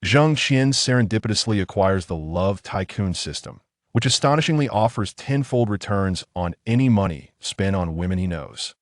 Zheng Qian serendipitously acquires the Love Tycoon System, which astonishingly offers tenfold returns on any money spent on women he knows.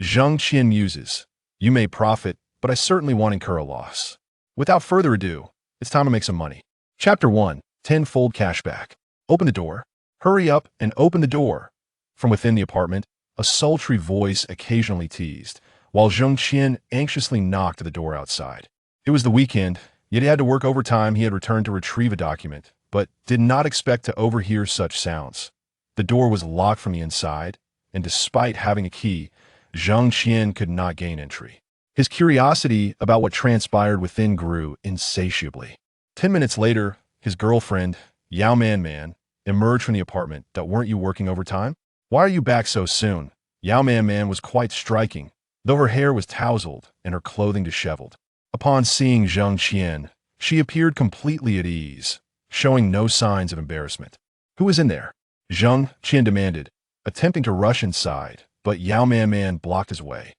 Zheng Qian muses, "You may profit, but I certainly won't incur a loss." Without further ado, it's time to make some money. Chapter 1. Tenfold Cashback. Open the door. Hurry up and open the door. From within the apartment, a sultry voice occasionally teased, while Zheng Qian anxiously knocked at the door outside. It was the weekend, yet he had to work overtime. He had returned to retrieve a document, but did not expect to overhear such sounds. The door was locked from the inside, and despite having a key, Zheng Qian could not gain entry. His curiosity about what transpired within grew insatiably. 10 minutes later, his girlfriend, Yao Man, emerged from the apartment. "Weren't you working overtime? Why are you back so soon?" Yao Man was quite striking, though her hair was tousled and her clothing disheveled. Upon seeing Zheng Qian, she appeared completely at ease, showing no signs of embarrassment. "Who is in there?" Zheng Qian demanded, attempting to rush inside, but Yao Man blocked his way.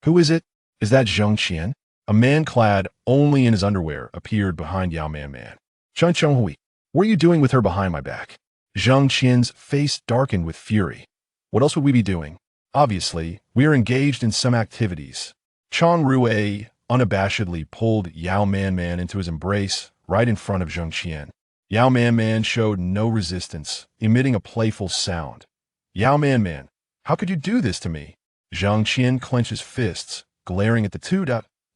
"Who is it? Is that Zheng Qian?" A man clad only in his underwear appeared behind Yao Man. "Zheng Hui, what are you doing with her behind my back?" Zheng Qian's face darkened with fury. "What else would we be doing? Obviously, we are engaged in some activities." Chang Rui unabashedly pulled Yao Man into his embrace right in front of Zheng Qian. Yao Man showed no resistance, emitting a playful sound. "Yao Man, how could you do this to me?" Zheng Qian clenched his fists, glaring at the two.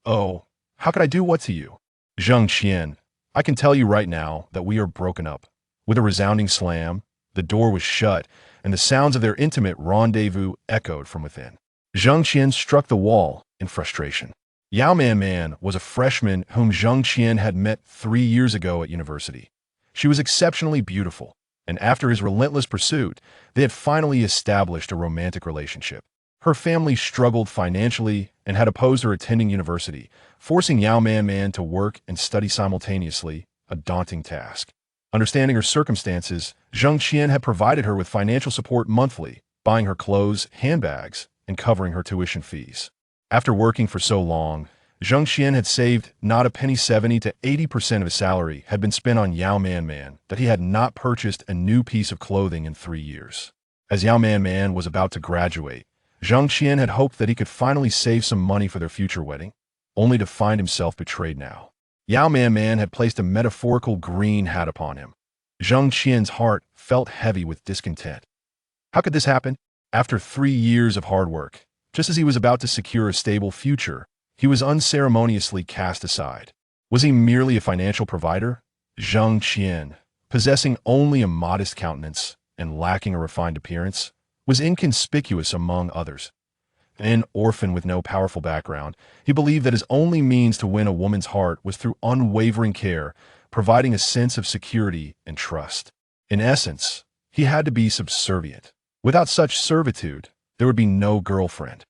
"Oh, how could I do what to you?" "Zheng Qian, I can tell you right now that we are broken up." With a resounding slam, the door was shut, and the sounds of their intimate rendezvous echoed from within. Zheng Qian struck the wall in frustration. Yao Man was a freshman whom Zheng Qian had met 3 years ago at university. She was exceptionally beautiful, and after his relentless pursuit, they had finally established a romantic relationship. Her family struggled financially and had opposed her attending university, forcing Yao Man to work and study simultaneously, a daunting task. Understanding her circumstances, Zheng Qian had provided her with financial support monthly, buying her clothes, handbags, and covering her tuition fees. After working for so long, Zheng Qian had saved not a penny. 70 to 80% of his salary had been spent on Yao Man that he had not purchased a new piece of clothing in 3 years. As Yao Man was about to graduate, Zheng Qian had hoped that he could finally save some money for their future wedding, only to find himself betrayed now. Yao Man had placed a metaphorical green hat upon him. Zheng Qian's heart felt heavy with discontent. How could this happen? After 3 years of hard work, just as he was about to secure a stable future, he was unceremoniously cast aside. Was he merely a financial provider? Zheng Qian, possessing only a modest countenance and lacking a refined appearance, was inconspicuous among others. An orphan with no powerful background, he believed that his only means to win a woman's heart was through unwavering care, providing a sense of security and trust. In essence, he had to be subservient. Without such servitude, there would be no girlfriend.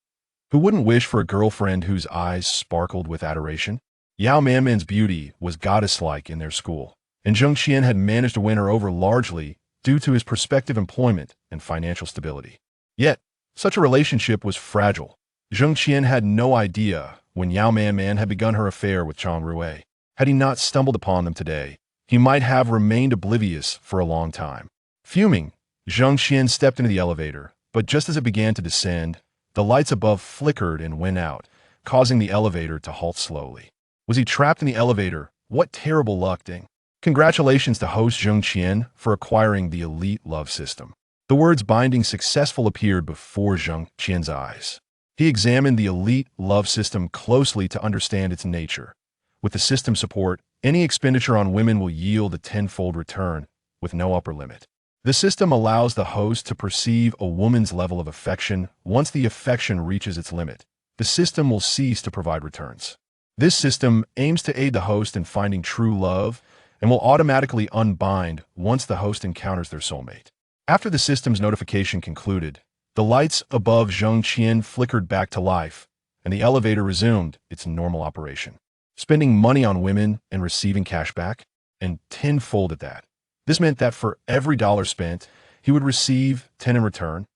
Who wouldn't wish for a girlfriend whose eyes sparkled with adoration? Yao Man's beauty was goddess-like in their school, and Zheng Qian had managed to win her over largely due to his prospective employment and financial stability. Yet, such a relationship was fragile. Zheng Qian had no idea when Yao Man had begun her affair with Chang Rui. Had he not stumbled upon them today, he might have remained oblivious for a long time. Fuming, Zheng Qian stepped into the elevator, but just as it began to descend, the lights above flickered and went out, causing the elevator to halt slowly. Was he trapped in the elevator? What terrible luck, ding. Congratulations to host Zheng Qian for acquiring the elite love system. The words "binding successful" appeared before Zheng Qian's eyes. He examined the elite love system closely to understand its nature. With the system support, any expenditure on women will yield a tenfold return, with no upper limit. The system allows the host to perceive a woman's level of affection. Once the affection reaches its limit, the system will cease to provide returns. This system aims to aid the host in finding true love and will automatically unbind once the host encounters their soulmate. After the system's notification concluded, the lights above Zheng Qian flickered back to life, and the elevator resumed its normal operation. Spending money on women and receiving cash back, and tenfold at that. This meant that for every dollar spent, he would receive 10 in return.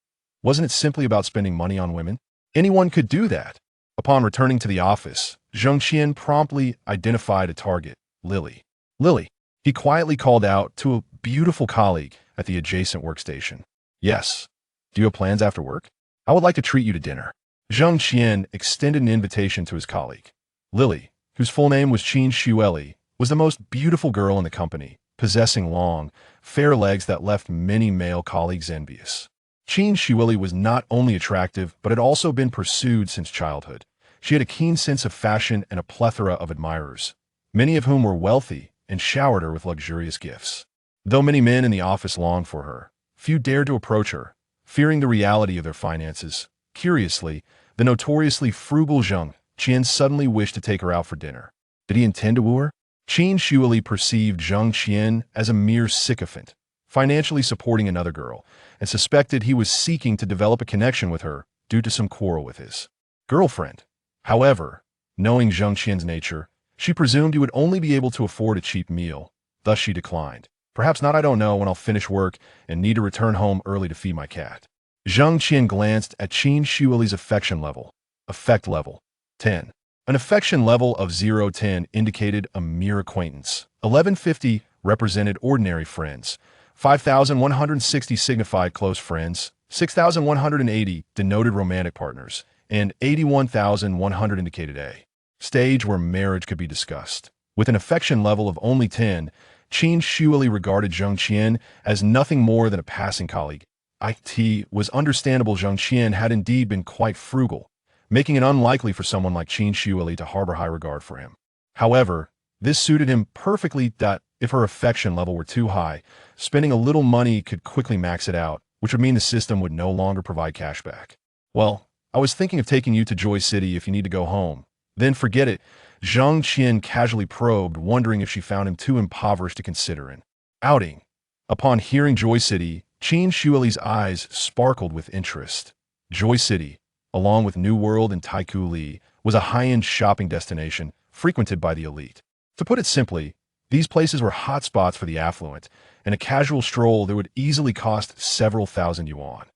Wasn't it simply about spending money on women? Anyone could do that. Upon returning to the office, Zheng Qian promptly identified a target, Lily. Lily. He quietly called out to a beautiful colleague at the adjacent workstation. Yes. Do you have plans after work? I would like to treat you to dinner. Zheng Qian extended an invitation to his colleague. Lily, whose full name was Qin Shueli, was the most beautiful girl in the company, possessing long, fair legs that left many male colleagues envious. Qin Shueli was not only attractive, but had also been pursued since childhood. She had a keen sense of fashion and a plethora of admirers, many of whom were wealthy and showered her with luxurious gifts. Though many men in the office longed for her, few dared to approach her, fearing the reality of their finances. Curiously, the notoriously frugal Zheng Qian suddenly wished to take her out for dinner. Did he intend to woo her? Qin Shueli perceived Zheng Qian as a mere sycophant, financially supporting another girl, and suspected he was seeking to develop a connection with her due to some quarrel with his girlfriend. However, knowing Zheng Qian's nature, she presumed he would only be able to afford a cheap meal, thus she declined. Perhaps not, I don't know, when I'll finish work and need to return home early to feed my cat. Zheng Qian glanced at Qin Shueli's affection level. Affect level 10. An affection level of 0-10 indicated a mere acquaintance. 1150 represented ordinary friends. 5,160 signified close friends. 6,180 denoted romantic partners. And 81,100 indicated a stage where marriage could be discussed. With an affection level of only 10, Qin Shueli regarded Zheng Qian as nothing more than a passing colleague. It was understandable Zheng Qian had indeed been quite frugal, making it unlikely for someone like Qin Shueli to harbor high regard for him. However, this suited him perfectly that if her affection level were too high, spending a little money could quickly max it out, which would mean the system would no longer provide cash back. Well, I was thinking of taking you to Joy City if you need to go home. Then forget it. Zheng Qian casually probed, wondering if she found him too impoverished to consider an outing. Upon hearing Joy City, Qin Shueli's eyes sparkled with interest. Joy City, along with New World and Tycoon, was a high-end shopping destination frequented by the elite. To put it simply, these places were hotspots for the affluent, and a casual stroll there would easily cost several thousand yuan.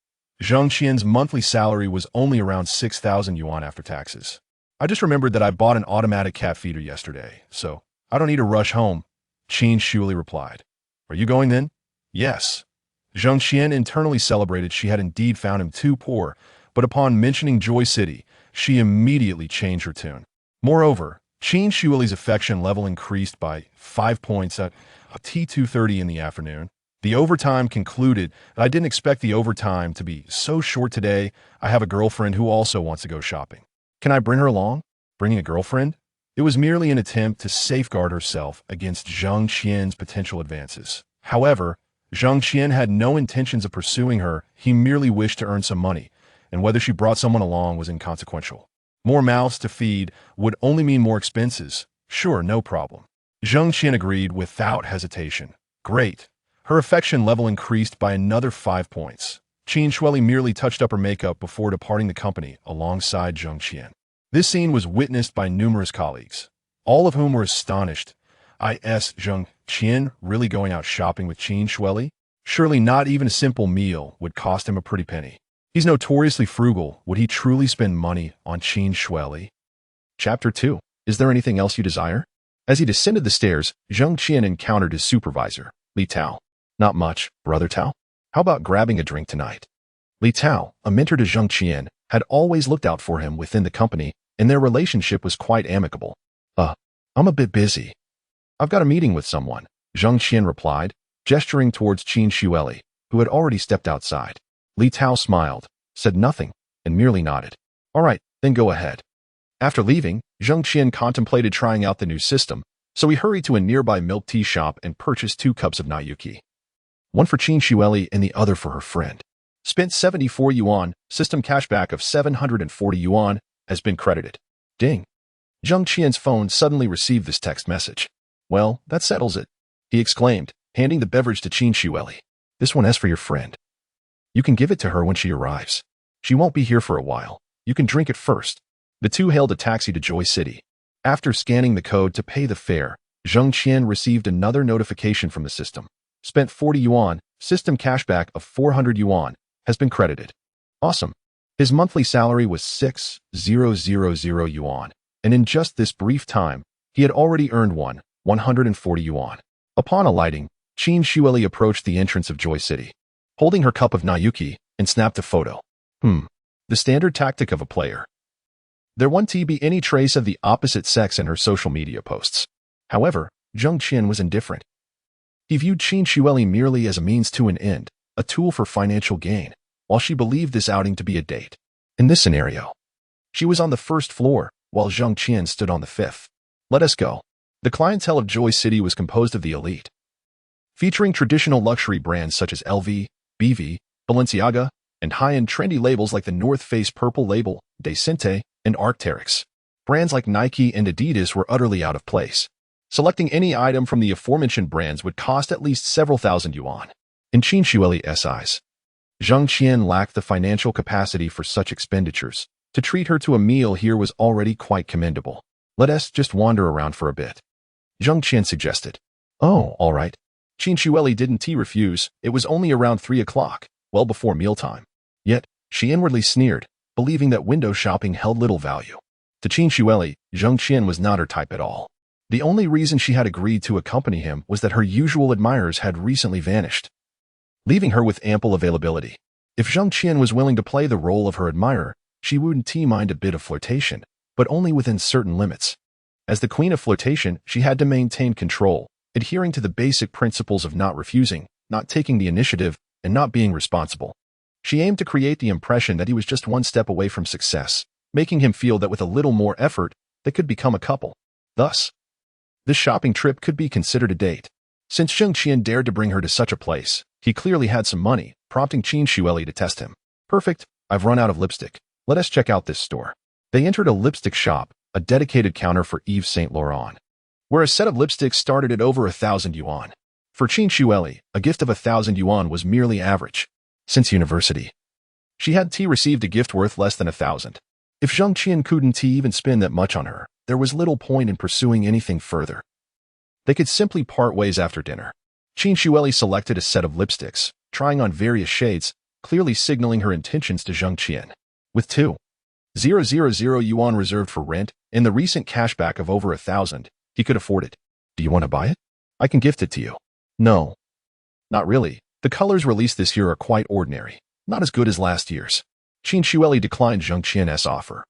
Zheng Qian's monthly salary was only around 6,000 yuan after taxes. I just remembered that I bought an automatic cat feeder yesterday, so I don't need to rush home, Qin Shueli replied. Are you going then? Yes. Zheng Qian internally celebrated she had indeed found him too poor, but upon mentioning Joy City, she immediately changed her tune. Moreover, Qin Shueli's affection level increased by 5 points at T2:30 in the afternoon. The overtime concluded that I didn't expect the overtime to be so short today. I have a girlfriend who also wants to go shopping. Can I bring her along? Bringing a girlfriend? It was merely an attempt to safeguard herself against Zheng Qian's potential advances. However, Zheng Qian had no intentions of pursuing her. He merely wished to earn some money, and whether she brought someone along was inconsequential. More mouths to feed would only mean more expenses. Sure, no problem. Zheng Qian agreed without hesitation. Great. Her affection level increased by another 5 points. Qin Shueli merely touched up her makeup before departing the company alongside Zheng Qian. This scene was witnessed by numerous colleagues, all of whom were astonished. Zheng Qian really going out shopping with Qin Shueli? Surely not even a simple meal would cost him a pretty penny. He's notoriously frugal. Would he truly spend money on Qin Shueli? Chapter 2. Is there anything else you desire? As he descended the stairs, Zheng Qian encountered his supervisor, Li Tao. Not much, Brother Tao. How about grabbing a drink tonight? Li Tao, a mentor to Zheng Qian, had always looked out for him within the company, and their relationship was quite amicable. I'm a bit busy. I've got a meeting with someone, Zheng Qian replied, gesturing towards Qin Shueli, who had already stepped outside. Li Tao smiled, said nothing, and merely nodded. All right, then go ahead. After leaving, Zheng Qian contemplated trying out the new system, so he hurried to a nearby milk tea shop and purchased 2 cups of Nayuki. One for Qin Shueli and the other for her friend. Spent 74 yuan, system cashback of 740 yuan has been credited. Ding. Zheng Qian's phone suddenly received this text message. Well, that settles it, he exclaimed, handing the beverage to Qin Shueli. This one is for your friend. You can give it to her when she arrives. She won't be here for a while. You can drink it first. The two hailed a taxi to Joy City. After scanning the code to pay the fare, Zheng Qian received another notification from the system. Spent 40 yuan, system cashback of 400 yuan has been credited. Awesome. His monthly salary was 6,000 yuan, and in just this brief time, he had already earned 140 yuan. Upon alighting, Qin Shueli approached the entrance of Joy City, holding her cup of Nayuki, and snapped a photo. The standard tactic of a player. There wouldn't be any trace of the opposite sex in her social media posts. However, Zheng Qian was indifferent. He viewed Qin Shueli merely as a means to an end, a tool for financial gain, while she believed this outing to be a date. In this scenario, she was on the first floor, while Zheng Qian stood on the fifth. Let us go. The clientele of Joy City was composed of the elite, featuring traditional luxury brands such as LV, BV, Balenciaga, and high-end trendy labels like the North Face Purple Label, Decente, and Arc'teryx. Brands like Nike and Adidas were utterly out of place. Selecting any item from the aforementioned brands would cost at least several thousand yuan. In Qin Shueli's eyes, Zheng Qian lacked the financial capacity for such expenditures. To treat her to a meal here was already quite commendable. Let us just wander around for a bit, Zheng Qian suggested. Oh, all right. Qin Shueli didn't refuse. It was only around 3 o'clock, well before mealtime. Yet, she inwardly sneered, believing that window shopping held little value. To Qin Shueli, Zheng Qian was not her type at all. The only reason she had agreed to accompany him was that her usual admirers had recently vanished, leaving her with ample availability. If Zheng Qian was willing to play the role of her admirer, she wouldn't mind a bit of flirtation, but only within certain limits. As the queen of flirtation, she had to maintain control, adhering to the basic principles of not refusing, not taking the initiative, and not being responsible. She aimed to create the impression that he was just one step away from success, making him feel that with a little more effort, they could become a couple. Thus, this shopping trip could be considered a date. Since Zheng Qian dared to bring her to such a place, he clearly had some money, prompting Qin Shueli to test him. Perfect, I've run out of lipstick. Let us check out this store. They entered a lipstick shop, a dedicated counter for Yves Saint Laurent, where a set of lipsticks started at over 1,000 yuan. For Qin Shueli, a gift of 1,000 yuan was merely average. Since university, she had received a gift worth less than 1,000. If Zheng Qian couldn't even spend that much on her, there was little point in pursuing anything further. They could simply part ways after dinner. Qin Shueli selected a set of lipsticks, trying on various shades, clearly signaling her intentions to Zheng Qian. With 2,000 yuan reserved for rent and the recent cashback of over 1,000, he could afford it. Do you want to buy it? I can gift it to you. No. Not really. The colors released this year are quite ordinary, not as good as last year's. Qin Shueli declined Zheng Qian's offer,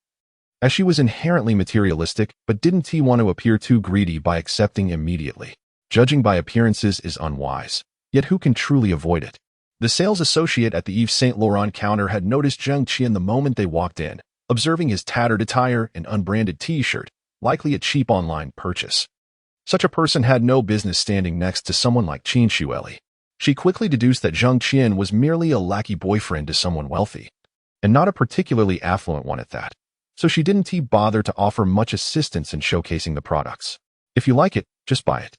as she was inherently materialistic but didn't want to appear too greedy by accepting immediately. Judging by appearances is unwise, yet who can truly avoid it? The sales associate at the Yves Saint Laurent counter had noticed Zheng Qian the moment they walked in, observing his tattered attire and unbranded t-shirt, likely a cheap online purchase. Such a person had no business standing next to someone like Qin Shueli. She quickly deduced that Zheng Qian was merely a lackey boyfriend to someone wealthy, and not a particularly affluent one at that. So she didn't bother to offer much assistance in showcasing the products. If you like it, just buy it.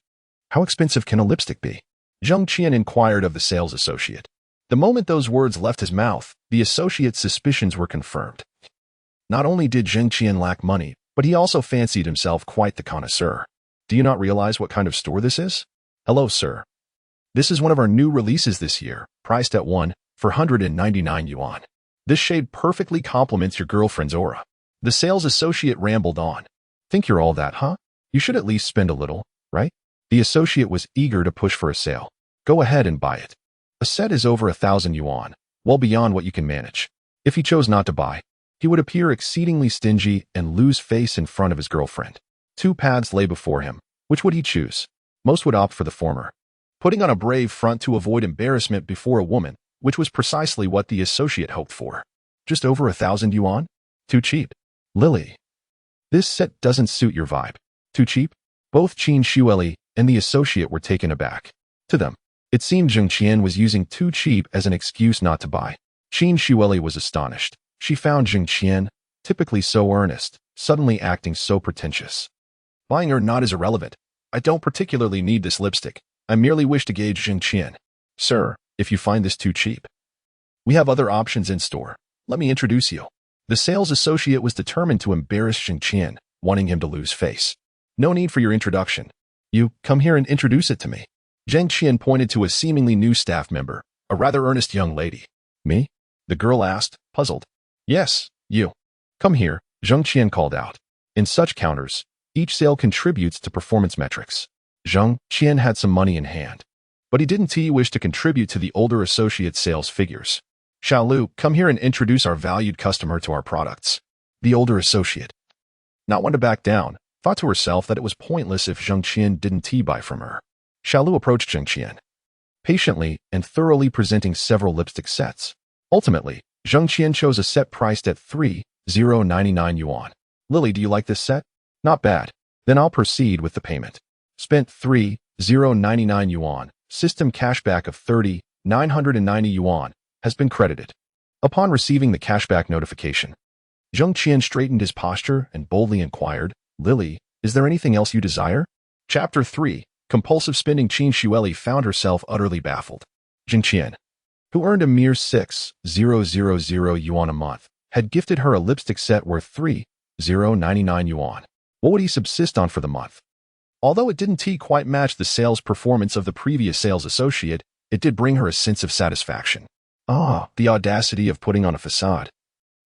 How expensive can a lipstick be? Zheng Qian inquired of the sales associate. The moment those words left his mouth, the associate's suspicions were confirmed. Not only did Zheng Qian lack money, but he also fancied himself quite the connoisseur. Do you not realize what kind of store this is? Hello, sir. This is one of our new releases this year, priced at 1,499 yuan. This shade perfectly complements your girlfriend's aura. The sales associate rambled on. Think you're all that, huh? You should at least spend a little, right? The associate was eager to push for a sale. Go ahead and buy it. A set is over 1,000 yuan, well beyond what you can manage. If he chose not to buy, he would appear exceedingly stingy and lose face in front of his girlfriend. 2 paths lay before him. Which would he choose? Most would opt for the former, putting on a brave front to avoid embarrassment before a woman, which was precisely what the associate hoped for. Just over 1,000 yuan? Too cheap. Lily, this set doesn't suit your vibe. Too cheap? Both Qin Shueli and the associate were taken aback. To them, it seemed Zheng Qian was using too cheap as an excuse not to buy. Qin Shueli was astonished. She found Zheng Qian, typically so earnest, suddenly acting so pretentious. Buying or not is irrelevant. I don't particularly need this lipstick. I merely wish to gauge Zheng Qian. Sir, if you find this too cheap, we have other options in store. Let me introduce you. The sales associate was determined to embarrass Zheng Qian, wanting him to lose face. No need for your introduction. You, come here and introduce it to me. Zheng Qian pointed to a seemingly new staff member, a rather earnest young lady. Me? The girl asked, puzzled. Yes, you. Come here, Zheng Qian called out. In such counters, each sale contributes to performance metrics. Zheng Qian had some money in hand, but he didn't wish to contribute to the older associate's sales figures. Xiaolu, come here and introduce our valued customer to our products. The older associate, not one to back down, thought to herself that it was pointless if Zheng Qian didn't buy from her. Xiaolu approached Zheng Qian, patiently and thoroughly presenting several lipstick sets. Ultimately, Zheng Qian chose a set priced at 3,099 yuan. Lily, do you like this set? Not bad. Then I'll proceed with the payment. Spent 3,099 yuan. System cashback of 30,990 yuan has been credited. Upon receiving the cashback notification, Zheng Qian straightened his posture and boldly inquired, Lily, is there anything else you desire? Chapter 3. Compulsive spending. Qin Shueli found herself utterly baffled. Zheng Qian, who earned a mere 6,000 yuan a month, had gifted her a lipstick set worth 3,099 yuan. What would he subsist on for the month? Although it didn't quite match the sales performance of the previous sales associate, it did bring her a sense of satisfaction. Ah, the audacity of putting on a facade.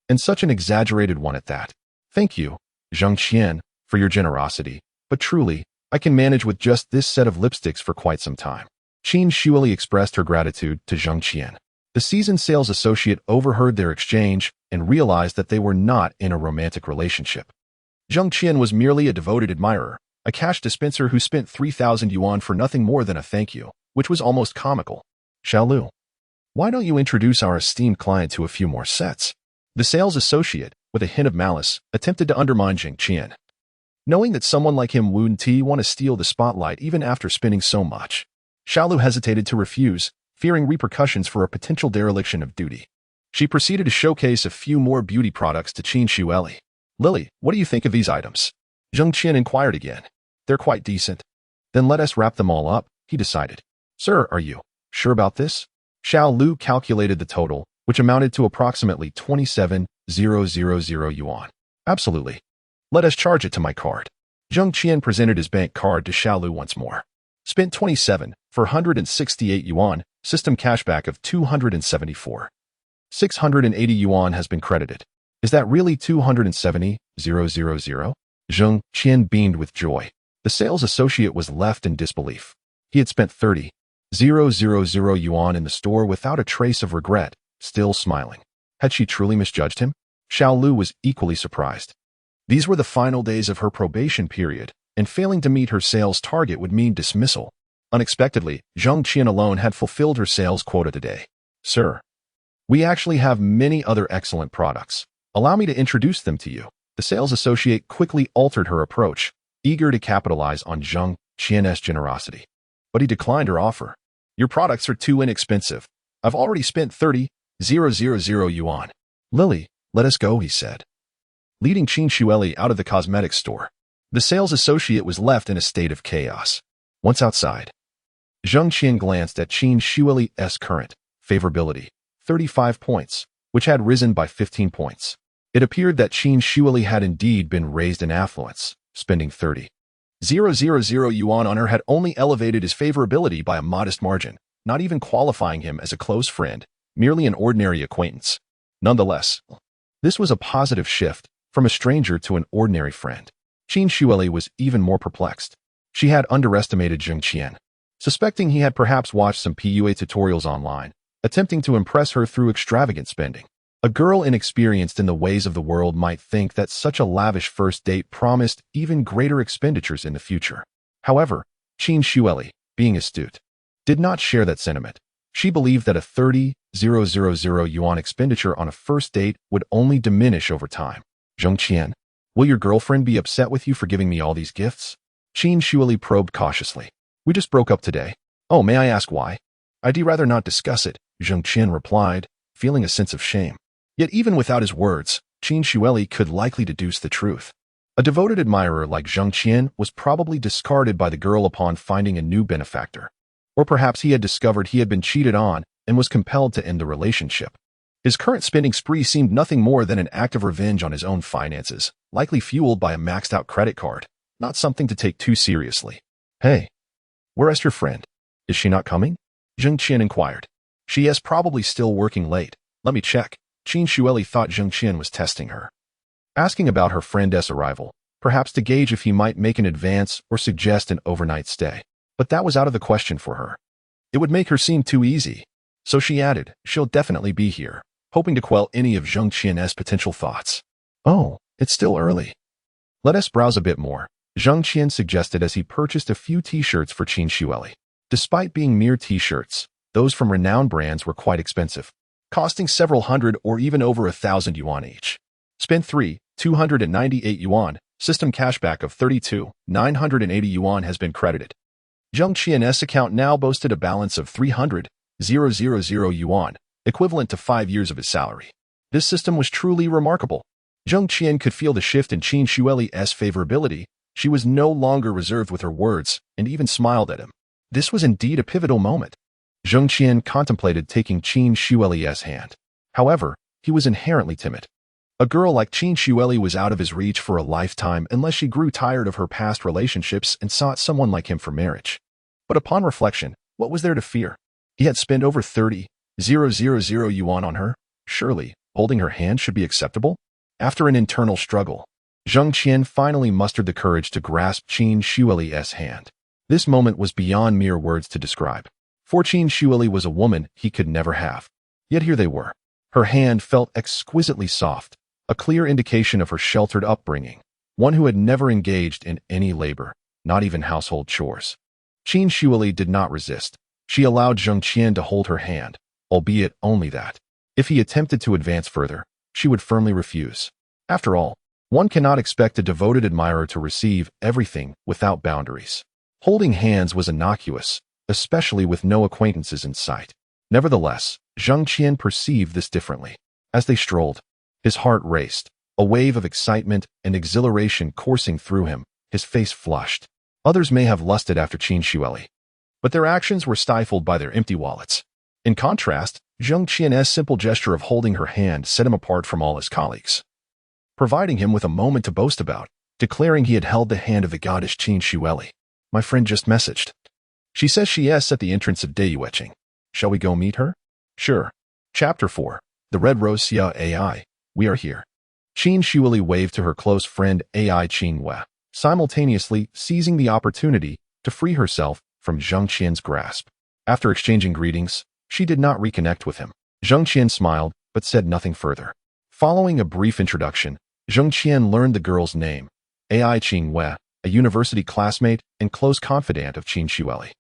And such an exaggerated one at that. Thank you, Zheng Qian, for your generosity, but truly, I can manage with just this set of lipsticks for quite some time. Qin Shueli expressed her gratitude to Zheng Qian. The seasoned sales associate overheard their exchange and realized that they were not in a romantic relationship. Zheng Qian was merely a devoted admirer, a cash dispenser who spent 3,000 yuan for nothing more than a thank you, which was almost comical. Xiaolu, why don't you introduce our esteemed client to a few more sets? The sales associate, with a hint of malice, attempted to undermine Zheng Qian. Knowing that someone like him wouldn't want to steal the spotlight even after spending so much, Xiaolu hesitated to refuse, fearing repercussions for a potential dereliction of duty. She proceeded to showcase a few more beauty products to Qin Shueli. Lily, what do you think of these items? Zheng Qian inquired again. They're quite decent. Then let us wrap them all up, he decided. Sir, are you sure about this? Xiaolu calculated the total, which amounted to approximately 27,000 yuan. Absolutely. Let us charge it to my card. Zheng Qian presented his bank card to Xiaolu once more. Spent 27,468 yuan, system cashback of 274. 680 yuan has been credited. Is that really 270,000? Zheng Qian beamed with joy. The sales associate was left in disbelief. He had spent 30,000 yuan in the store without a trace of regret, still smiling. Had she truly misjudged him? Xiaolu was equally surprised. These were the final days of her probation period, and failing to meet her sales target would mean dismissal. Unexpectedly, Zheng Qian alone had fulfilled her sales quota today. Sir, we actually have many other excellent products. Allow me to introduce them to you. The sales associate quickly altered her approach, eager to capitalize on Zheng Qian's generosity. But he declined her offer. Your products are too inexpensive. I've already spent 30,000 yuan. Lily, let us go, he said, leading Qin Shueli out of the cosmetics store. The sales associate was left in a state of chaos. Once outside, Zheng Qian glanced at Qin Shueli's current favorability, 35 points, which had risen by 15 points. It appeared that Qin Shueli had indeed been raised in affluence, spending 30,000 yuan on her had only elevated his favorability by a modest margin, not even qualifying him as a close friend, merely an ordinary acquaintance. Nonetheless, this was a positive shift from a stranger to an ordinary friend. Qin Shueli was even more perplexed. She had underestimated Zheng Qian, suspecting he had perhaps watched some PUA tutorials online, attempting to impress her through extravagant spending. A girl inexperienced in the ways of the world might think that such a lavish first date promised even greater expenditures in the future. However, Qin Shueli, being astute, did not share that sentiment. She believed that a 30,000 yuan expenditure on a first date would only diminish over time. Zheng Qian, will your girlfriend be upset with you for giving me all these gifts? Qin Shueli probed cautiously. We just broke up today. Oh, may I ask why? I'd rather not discuss it, Zheng Qian replied, feeling a sense of shame. Yet even without his words, Qin Shueli could likely deduce the truth. A devoted admirer like Zheng Qian was probably discarded by the girl upon finding a new benefactor. Or perhaps he had discovered he had been cheated on and was compelled to end the relationship. His current spending spree seemed nothing more than an act of revenge on his own finances, likely fueled by a maxed-out credit card, not something to take too seriously. Hey, where's your friend? Is she not coming? Zheng Qian inquired. She is probably still working late. Let me check. Qin Shueli thought Zheng Qian was testing her, asking about her friend's arrival, perhaps to gauge if he might make an advance or suggest an overnight stay. But that was out of the question for her. It would make her seem too easy. So she added, she'll definitely be here, hoping to quell any of Zheng Qian's potential thoughts. Oh, it's still early. Let us browse a bit more, Zheng Qian suggested as he purchased a few t-shirts for Qin Shueli. Despite being mere t-shirts, those from renowned brands were quite expensive, costing several hundred or even over 1,000 yuan each. Spend 298 yuan, system cashback of 980 yuan has been credited. Zheng Qian's account now boasted a balance of 300,000 yuan, equivalent to 5 years of his salary. This system was truly remarkable. Zheng Qian could feel the shift in Qin Shueli's favorability. She was no longer reserved with her words and even smiled at him. This was indeed a pivotal moment. Zheng Qian contemplated taking Qin Shueli's hand. However, he was inherently timid. A girl like Qin Shueli was out of his reach for a lifetime unless she grew tired of her past relationships and sought someone like him for marriage. But upon reflection, what was there to fear? He had spent over 30,000 yuan on her. Surely, holding her hand should be acceptable? After an internal struggle, Zheng Qian finally mustered the courage to grasp Qin Shueli's hand. This moment was beyond mere words to describe. For Qin Shueli was a woman he could never have. Yet here they were. Her hand felt exquisitely soft, a clear indication of her sheltered upbringing, one who had never engaged in any labor, not even household chores. Qin Shueli did not resist. She allowed Zheng Qian to hold her hand, albeit only that. If he attempted to advance further, she would firmly refuse. After all, one cannot expect a devoted admirer to receive everything without boundaries. Holding hands was innocuous, especially with no acquaintances in sight. Nevertheless, Zheng Qian perceived this differently. As they strolled, his heart raced, a wave of excitement and exhilaration coursing through him, his face flushed. Others may have lusted after Qin Shueli, but their actions were stifled by their empty wallets. In contrast, Zheng Qian's simple gesture of holding her hand set him apart from all his colleagues, providing him with a moment to boast about, declaring he had held the hand of the goddess Qin Shueli. My friend just messaged. She says she is at the entrance of Deyueching. Shall we go meet her? Sure. Chapter 4. The Red Rose Xia AI. We are here. Qin Shueli waved to her close friend AI Qin Wei, simultaneously seizing the opportunity to free herself from Zheng Qian's grasp. After exchanging greetings, she did not reconnect with him. Zheng Qian smiled, but said nothing further. Following a brief introduction, Zheng Qian learned the girl's name, AI Qin Wei, a university classmate and close confidant of Qin Shueli.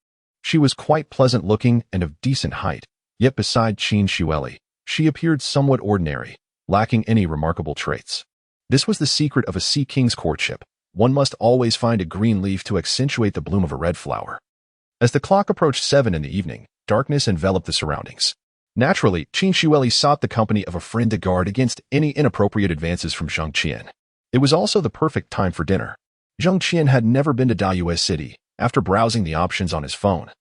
She was quite pleasant-looking and of decent height, yet beside Qin Shueli, she appeared somewhat ordinary, lacking any remarkable traits. This was the secret of a Sea King's courtship. One must always find a green leaf to accentuate the bloom of a red flower. As the clock approached 7 in the evening, darkness enveloped the surroundings. Naturally, Qin Shueli sought the company of a friend to guard against any inappropriate advances from Zheng Qian. It was also the perfect time for dinner. Zheng Qian had never been to Dayue City. After browsing the options on his phone,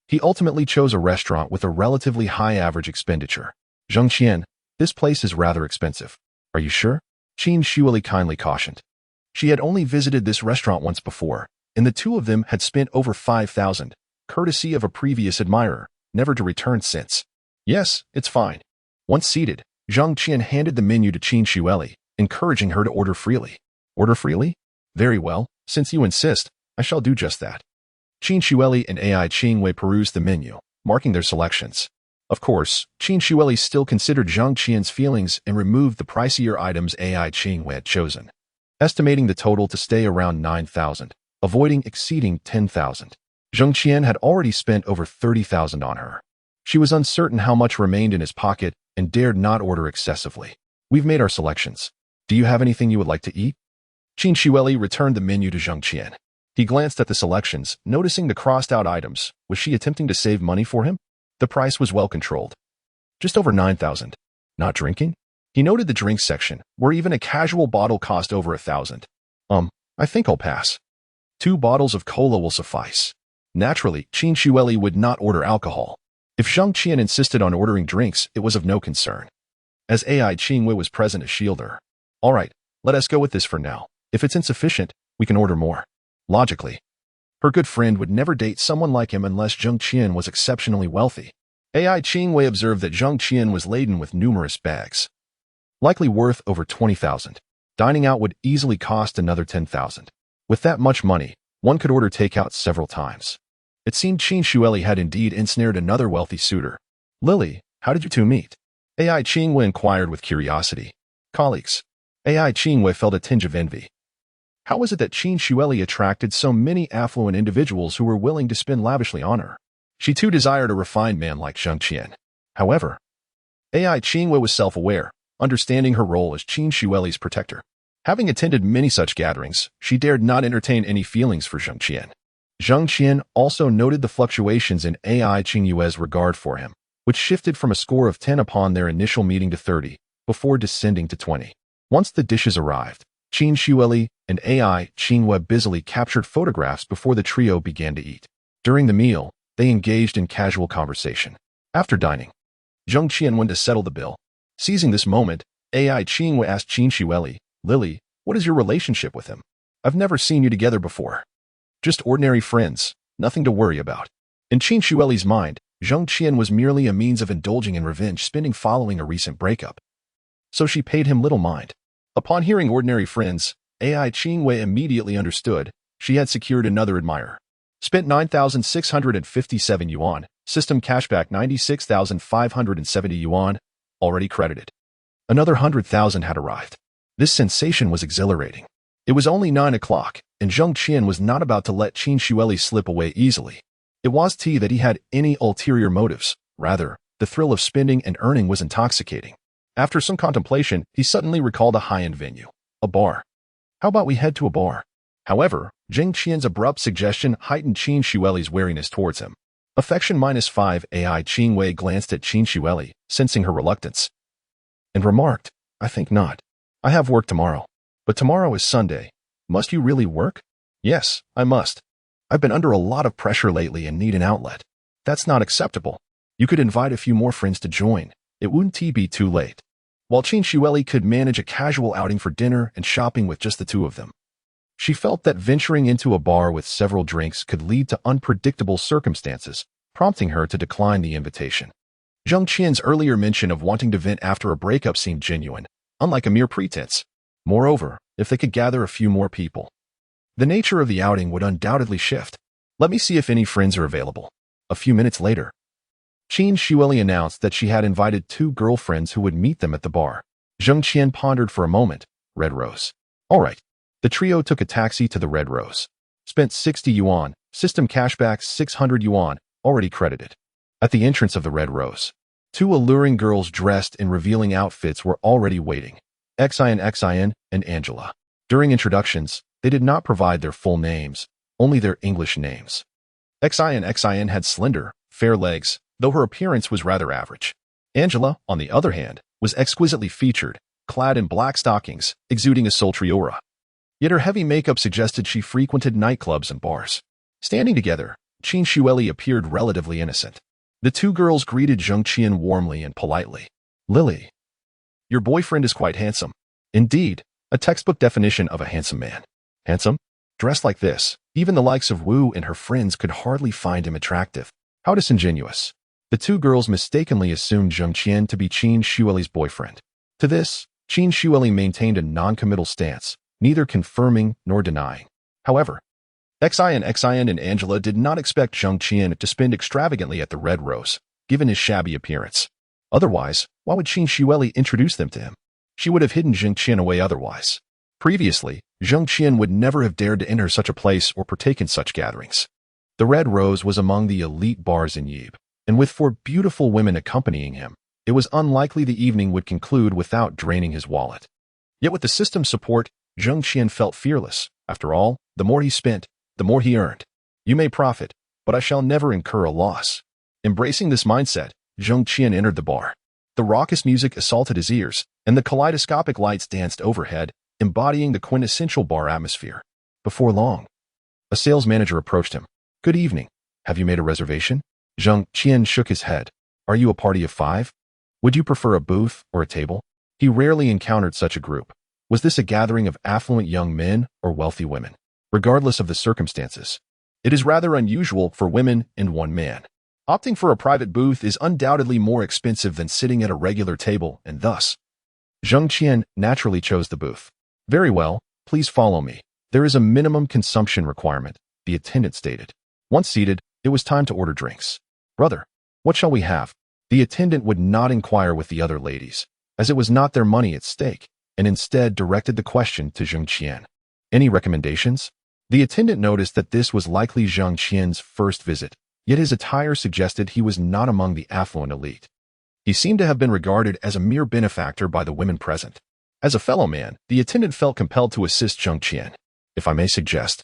he ultimately chose a restaurant with a relatively high average expenditure. Zheng Qian, this place is rather expensive. Are you sure? Qin Shueli kindly cautioned. She had only visited this restaurant once before, and the two of them had spent over 5,000, courtesy of a previous admirer, never to return since. Yes, it's fine. Once seated, Zheng Qian handed the menu to Qin Shueli, encouraging her to order freely. Order freely? Very well, since you insist, I shall do just that. Qin Shueli and AI Qin Wei perused the menu, marking their selections. Of course, Qin Shueli still considered Zheng Qian's feelings and removed the pricier items AI Qin Wei had chosen, estimating the total to stay around 9,000, avoiding exceeding 10,000. Zheng Qian had already spent over 30,000 on her. She was uncertain how much remained in his pocket and dared not order excessively. We've made our selections. Do you have anything you would like to eat? Qin Shueli returned the menu to Zheng Qian. He glanced at the selections, noticing the crossed-out items. Was she attempting to save money for him? The price was well controlled. Just over 9,000. Not drinking? He noted the drinks section, where even a casual bottle cost over 1,000. I think I'll pass. 2 bottles of cola will suffice. Naturally, Qin Shueli would not order alcohol. If Zheng Qian insisted on ordering drinks, it was of no concern, as AI Qin Wei was present as shielder. All right, let us go with this for now. If it's insufficient, we can order more. Logically, her good friend would never date someone like him unless Zheng Qian was exceptionally wealthy. AI Qin Wei observed that Zheng Qian was laden with numerous bags, likely worth over 20,000. Dining out would easily cost another 10,000. With that much money, one could order takeout several times. It seemed Qin Shueli had indeed ensnared another wealthy suitor. Lily, how did you two meet? AI Qingwei inquired with curiosity. Colleagues. AI Qingwei felt a tinge of envy. How was it that Qin Shueli attracted so many affluent individuals who were willing to spend lavishly on her? She too desired a refined man like Zheng Qian. However, AI Qingwei was self-aware, understanding her role as Qin Shueli's protector. Having attended many such gatherings, she dared not entertain any feelings for Zheng Qian. Zheng Qian also noted the fluctuations in AI Qingyue's regard for him, which shifted from a score of 10 upon their initial meeting to 30, before descending to 20. Once the dishes arrived, Qin Shueli and AI Qingyue busily captured photographs before the trio began to eat. During the meal, they engaged in casual conversation. After dining, Zheng Qian went to settle the bill. Seizing this moment, AI Qingyue asked Qin Shueli, Lily, what is your relationship with him? I've never seen you together before. Just ordinary friends, nothing to worry about. In Qin Shueli's mind, Zheng Qian was merely a means of indulging in revenge spending following a recent breakup. So she paid him little mind. Upon hearing ordinary friends, AI Qingyue immediately understood she had secured another admirer. Spent 9,657 yuan, system cashback 96,570 yuan, already credited. Another 100,000 had arrived. This sensation was exhilarating. It was only 9 o'clock, and Zheng Qian was not about to let Qin Shueli slip away easily. It was that he had any ulterior motives. Rather, the thrill of spending and earning was intoxicating. After some contemplation, he suddenly recalled a high-end venue. A bar. How about we head to a bar? However, Zheng Qian's abrupt suggestion heightened Qin Shueli's wariness towards him. Affection -5 AI Qingwei glanced at Qin Shueli, sensing her reluctance, and remarked, I think not. I have work tomorrow. But tomorrow is Sunday. Must you really work? Yes, I must. I've been under a lot of pressure lately and need an outlet. That's not acceptable. You could invite a few more friends to join. It wouldn't be too late. While Qin Shueli could manage a casual outing for dinner and shopping with just the two of them, she felt that venturing into a bar with several drinks could lead to unpredictable circumstances, prompting her to decline the invitation. Zheng Qian's earlier mention of wanting to vent after a breakup seemed genuine, unlike a mere pretense. Moreover, if they could gather a few more people, the nature of the outing would undoubtedly shift. Let me see if any friends are available. A few minutes later, Qin Shueli announced that she had invited 2 girlfriends who would meet them at the bar. Zheng Qian pondered for a moment. Red Rose. All right. The trio took a taxi to the Red Rose. Spent 60 yuan, system cashback 600 yuan, already credited. At the entrance of the Red Rose, 2 alluring girls dressed in revealing outfits were already waiting. Xian and Angela. During introductions, they did not provide their full names, only their English names. Xian had slender, fair legs, though her appearance was rather average. Angela, on the other hand, was exquisitely featured, clad in black stockings, exuding a sultry aura. Yet her heavy makeup suggested she frequented nightclubs and bars. Standing together, Qin Shueli appeared relatively innocent. The 2 girls greeted Zheng Qian warmly and politely. Lily, your boyfriend is quite handsome. Indeed, a textbook definition of a handsome man. Handsome? Dressed like this, even the likes of Wu and her friends could hardly find him attractive. How disingenuous. The 2 girls mistakenly assumed Zheng Qian to be Qin Shueli's boyfriend. To this, Qin Shueli maintained a non-committal stance, neither confirming nor denying. However, Xian and Angela did not expect Zheng Qian to spend extravagantly at the Red Rose, given his shabby appearance. Otherwise, why would Qin Shueli introduce them to him? She would have hidden Zheng Qian away otherwise. Previously, Zheng Qian would never have dared to enter such a place or partake in such gatherings. The Red Rose was among the elite bars in Yib, and with 4 beautiful women accompanying him, it was unlikely the evening would conclude without draining his wallet. Yet with the system's support, Zheng Qian felt fearless. After all, the more he spent, the more he earned. You may profit, but I shall never incur a loss. Embracing this mindset, Zheng Qian entered the bar. The raucous music assaulted his ears, and the kaleidoscopic lights danced overhead, embodying the quintessential bar atmosphere. Before long, a sales manager approached him. Good evening. Have you made a reservation? Zheng Qian shook his head. Are you a party of 5? Would you prefer a booth or a table? He rarely encountered such a group. Was this a gathering of affluent young men or wealthy women? Regardless of the circumstances, it is rather unusual for women and one man. Opting for a private booth is undoubtedly more expensive than sitting at a regular table, and thus, Zheng Qian naturally chose the booth. Very well, please follow me. There is a minimum consumption requirement, the attendant stated. Once seated, It was time to order drinks. "Brother, what shall we have?" The attendant would not inquire with the other ladies, as it was not their money at stake, and instead directed the question to Zheng Qian. "Any recommendations?" The attendant noticed that this was likely Zheng Qian's first visit, yet his attire suggested he was not among the affluent elite. He seemed to have been regarded as a mere benefactor by the women present. As a fellow man, the attendant felt compelled to assist Zheng Qian. "If I may suggest,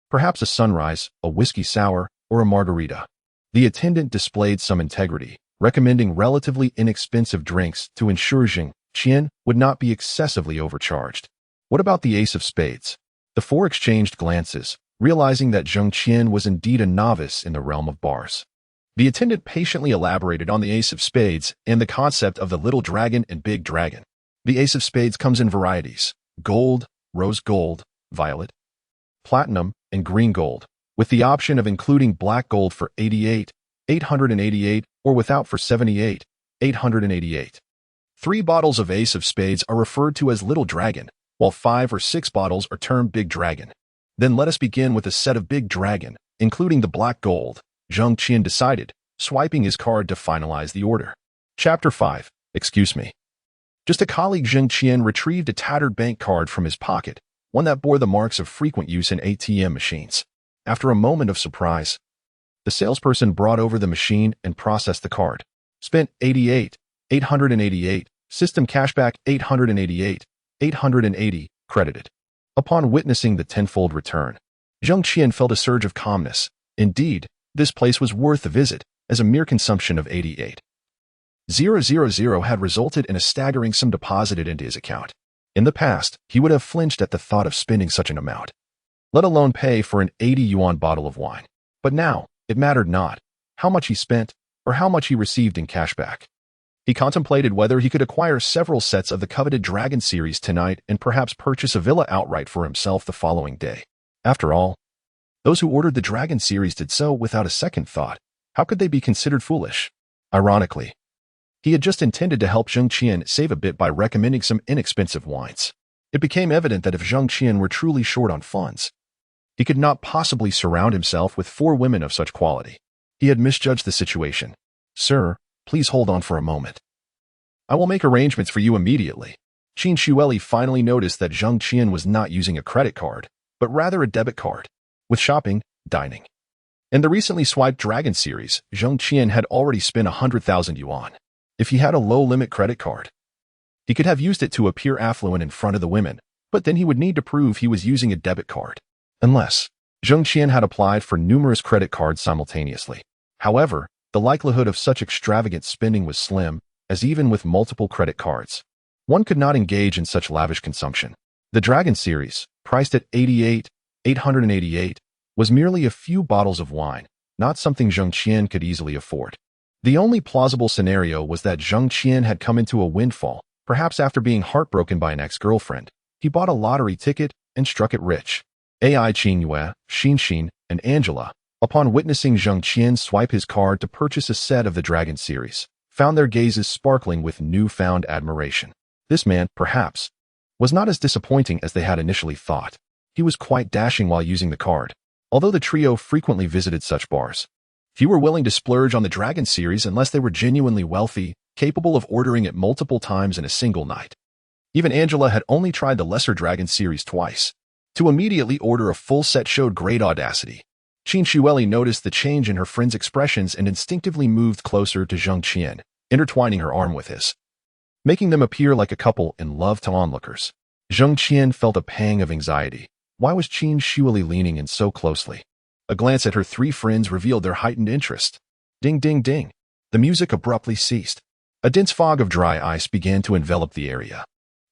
perhaps a sunrise, a whiskey sour, or a margarita." The attendant displayed some integrity, recommending relatively inexpensive drinks to ensure Zheng Qian would not be excessively overcharged. "What about the ace of spades?" The four exchanged glances, realizing that Zheng Qian was indeed a novice in the realm of bars. The attendant patiently elaborated on the ace of spades and the concept of the little dragon and big dragon. The ace of spades comes in varieties: gold, rose gold, violet, platinum, and green gold, with the option of including black gold for 88,888 or without for 78,888. 3 bottles of ace of spades are referred to as little dragon, while 5 or 6 bottles are termed big dragon. "Then let us begin with a set of big dragon, including the black gold," Zheng Qian decided, swiping his card to finalize the order. Chapter 5. Excuse me. Just a colleague, Zheng Qian retrieved a tattered bank card from his pocket, one that bore the marks of frequent use in ATM machines. After a moment of surprise, the salesperson brought over the machine and processed the card. "Spent 88,888, system cashback 880, credited." Upon witnessing the tenfold return, Zheng Qian felt a surge of calmness. Indeed, this place was worth the visit, as a mere consumption of 88,000 had resulted in a staggering sum deposited into his account. In the past, he would have flinched at the thought of spending such an amount, let alone pay for an 80 yuan bottle of wine. But now, it mattered not how much he spent or how much he received in cashback. He contemplated whether he could acquire several sets of the coveted Dragon series tonight and perhaps purchase a villa outright for himself the following day. After all, those who ordered the Dragon series did so without a second thought. How could they be considered foolish? Ironically, he had just intended to help Zheng Qian save a bit by recommending some inexpensive wines. It became evident that if Zheng Qian were truly short on funds, he could not possibly surround himself with 4 women of such quality. He had misjudged the situation. "Sir, please hold on for a moment. I will make arrangements for you immediately." Qin Shueli finally noticed that Zheng Qian was not using a credit card, but rather a debit card, with shopping, dining. In the recently swiped Dragon series, Zheng Qian had already spent 100,000 yuan. If he had a low-limit credit card, he could have used it to appear affluent in front of the women, but then he would need to prove he was using a debit card. Unless Zheng Qian had applied for numerous credit cards simultaneously. However, the likelihood of such extravagant spending was slim, as even with multiple credit cards, one could not engage in such lavish consumption. The Dragon series, priced at 88,888, was merely a few bottles of wine, not something Zheng Qian could easily afford. The only plausible scenario was that Zheng Qian had come into a windfall, perhaps after being heartbroken by an ex-girlfriend. He bought a lottery ticket and struck it rich. Ai Qingyue, Xin, and Angela, upon witnessing Zheng Qian swipe his card to purchase a set of the Dragon series, found their gazes sparkling with newfound admiration. This man, perhaps, was not as disappointing as they had initially thought. He was quite dashing while using the card. Although the trio frequently visited such bars, few were willing to splurge on the Dragon series unless they were genuinely wealthy, capable of ordering it multiple times in a single night. Even Angela had only tried the lesser Dragon series twice. To immediately order a full set showed great audacity. Qin Shueli noticed the change in her friend's expressions and instinctively moved closer to Zheng Qian, intertwining her arm with his, making them appear like a couple in love to onlookers. Zheng Qian felt a pang of anxiety. Why was Qin Shueli leaning in so closely? A glance at her 3 friends revealed their heightened interest. Ding, ding, ding. The music abruptly ceased. A dense fog of dry ice began to envelop the area.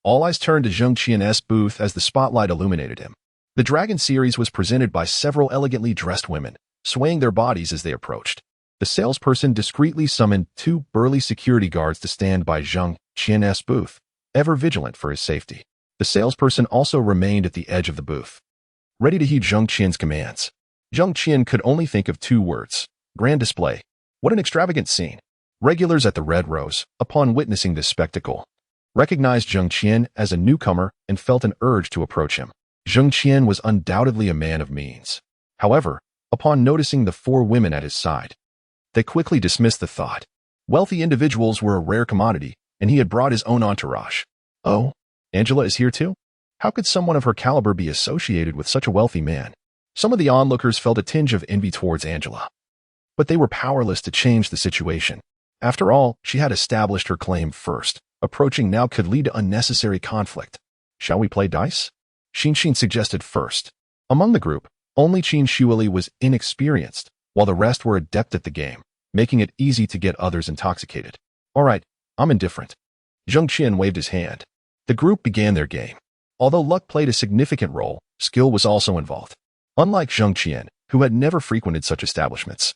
All eyes turned to Zheng Qian's booth as the spotlight illuminated him. The Dragon series was presented by several elegantly dressed women, swaying their bodies as they approached. The salesperson discreetly summoned 2 burly security guards to stand by Zheng Qian's booth, ever vigilant for his safety. The salesperson also remained at the edge of the booth, ready to heed Zheng Qian's commands. Zheng Qian could only think of 2 words: grand display. What an extravagant scene. Regulars at the Red Rose, upon witnessing this spectacle, recognized Zheng Qian as a newcomer and felt an urge to approach him. Zheng Qian was undoubtedly a man of means. However, upon noticing the four women at his side. They quickly dismissed the thought. Wealthy individuals were a rare commodity, and he had brought his own entourage. Oh, Angela is here too? How could someone of her caliber be associated with such a wealthy man? Some of the onlookers felt a tinge of envy towards Angela. But they were powerless to change the situation. After all, she had established her claim first. Approaching now could lead to unnecessary conflict. Shall we play dice? Zheng Qian suggested first. Among the group, only Qin Shuili was inexperienced, while the rest were adept at the game, making it easy to get others intoxicated. All right, I'm indifferent. Zheng Qian waved his hand. The group began their game. Although luck played a significant role, skill was also involved. Unlike Zheng Qian, who had never frequented such establishments,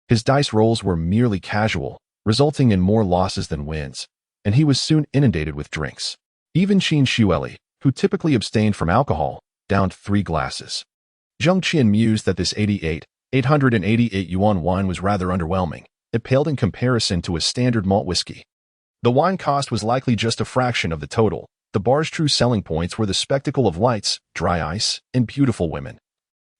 his dice rolls were merely casual, resulting in more losses than wins, and he was soon inundated with drinks. Even Qin Shuili, who typically abstained from alcohol, downed 3 glasses. Zheng Qian mused that this 888 yuan wine was rather underwhelming. It paled in comparison to a standard malt whiskey. The wine cost was likely just a fraction of the total. The bar's true selling points were the spectacle of lights, dry ice, and beautiful women,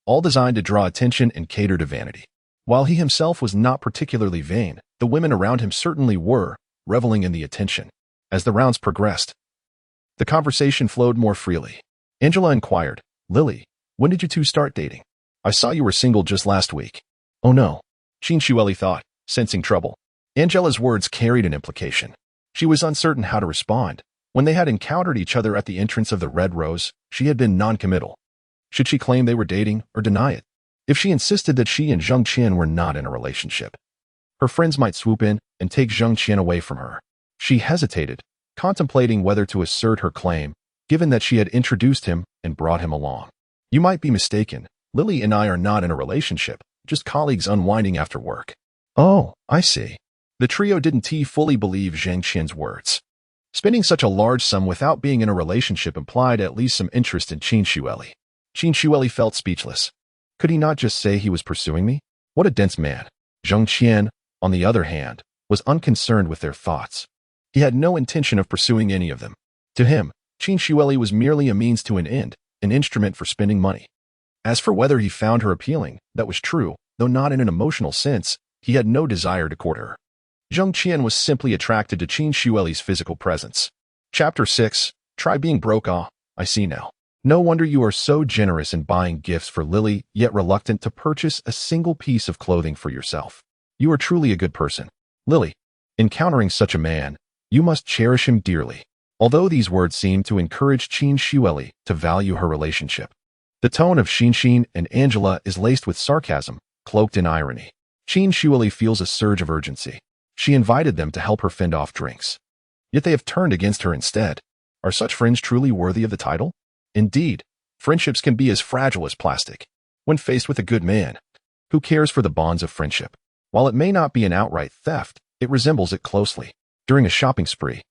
all designed to draw attention and cater to vanity. While he himself was not particularly vain, the women around him certainly were, reveling in the attention. As the rounds progressed, the conversation flowed more freely. Angela inquired, Lily, when did you two start dating? I saw you were single just last week. Oh no, Qin Shuili thought, sensing trouble. Angela's words carried an implication. She was uncertain how to respond. When they had encountered each other at the entrance of the Red Rose, she had been non-committal. Should she claim they were dating or deny it? If she insisted that she and Zheng Qian were not in a relationship, her friends might swoop in and take Zheng Qian away from her. She hesitated, contemplating whether to assert her claim, given that she had introduced him and brought him along. You might be mistaken. Lily and I are not in a relationship, just colleagues unwinding after work. Oh, I see. The trio didn't fully believe Zheng Qian's words. Spending such a large sum without being in a relationship implied at least some interest in Qin Shuili. Qin Shuili felt speechless. Could he not just say he was pursuing me? What a dense man. Zheng Qian, on the other hand, was unconcerned with their thoughts. He had no intention of pursuing any of them. To him, Qin Shuili was merely a means to an end, an instrument for spending money. As for whether he found her appealing, that was true, though not in an emotional sense. He had no desire to court her. Zheng Qian was simply attracted to Qin Shuili's physical presence. Chapter 6. Try being broke. Ah, I see now. No wonder you are so generous in buying gifts for Lily, yet reluctant to purchase a single piece of clothing for yourself. You are truly a good person. Lily, encountering such a man, you must cherish him dearly. Although these words seemed to encourage Qin Shuili to value her relationship, the tone of Zheng Qian and Angela is laced with sarcasm, cloaked in irony. Qin Shuili feels a surge of urgency. She invited them to help her fend off drinks. Yet they have turned against her instead. Are such friends truly worthy of the title? Indeed, friendships can be as fragile as plastic. When faced with a good man, who cares for the bonds of friendship? While it may not be an outright theft, it resembles it closely. During a shopping spree,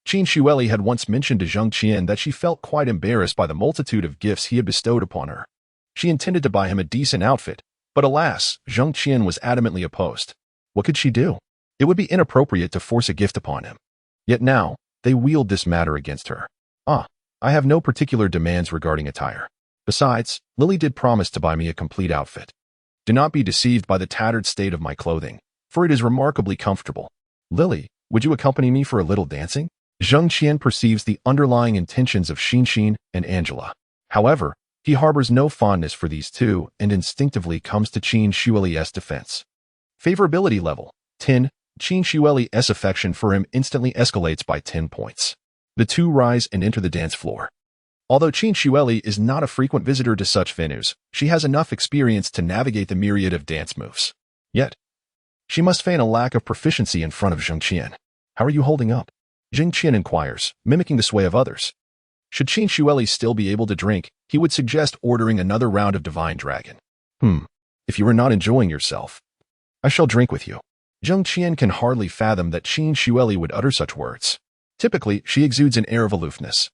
Qin Shuili had once mentioned to Zheng Qian that she felt quite embarrassed by the multitude of gifts he had bestowed upon her. She intended to buy him a decent outfit, but alas, Zheng Qian was adamantly opposed. What could she do? It would be inappropriate to force a gift upon him. Yet now, they wheeled this matter against her. I have no particular demands regarding attire. Besides, Lily did promise to buy me a complete outfit. Do not be deceived by the tattered state of my clothing, for it is remarkably comfortable. Lily, would you accompany me for a little dancing? Zheng Qian perceives the underlying intentions of Zheng Qian and Angela. However, he harbors no fondness for these two and instinctively comes to Qin Shuili's defense. Favorability level 10. Qin Shuili's affection for him instantly escalates by 10 points. The two rise and enter the dance floor. Although Qin Shuili is not a frequent visitor to such venues, she has enough experience to navigate the myriad of dance moves. Yet, she must feign a lack of proficiency in front of Zheng Qian. How are you holding up? Zheng Qian inquires, mimicking the sway of others. Should Qin Shuili still be able to drink, he would suggest ordering another round of Divine Dragon. If you are not enjoying yourself, I shall drink with you. Zheng Qian can hardly fathom that Qin Shuili would utter such words. Typically, she exudes an air of aloofness,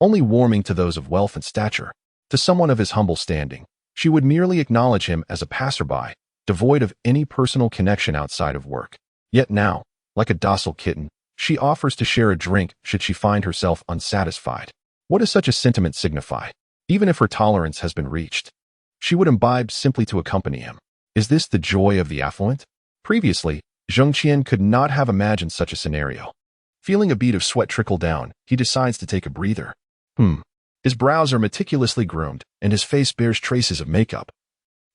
only warming to those of wealth and stature. To someone of his humble standing, she would merely acknowledge him as a passerby, devoid of any personal connection outside of work. Yet now, like a docile kitten, she offers to share a drink should she find herself unsatisfied. What does such a sentiment signify? Even if her tolerance has been reached, She would imbibe simply to accompany him. Is this the joy of the affluent? Previously, Zheng Qian could not have imagined such a scenario. Feeling a bead of sweat trickle down, he decides to take a breather. His brows are meticulously groomed, and his face bears traces of makeup,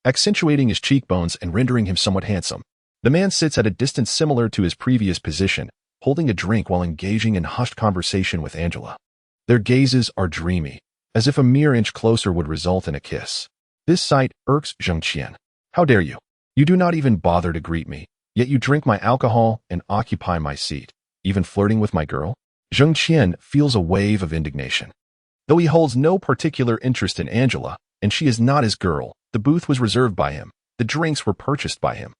accentuating his cheekbones and rendering him somewhat handsome. The man sits at a distance similar to his previous position, holding a drink while engaging in hushed conversation with Angela. Their gazes are dreamy, as if a mere inch closer would result in a kiss. This sight irks Zheng Qian. How dare you? You do not even bother to greet me, yet you drink my alcohol and occupy my seat, even flirting with my girl? Zheng Qian feels a wave of indignation. Though he holds no particular interest in Angela, and she is not his girl, the booth was reserved by him, the drinks were purchased by him,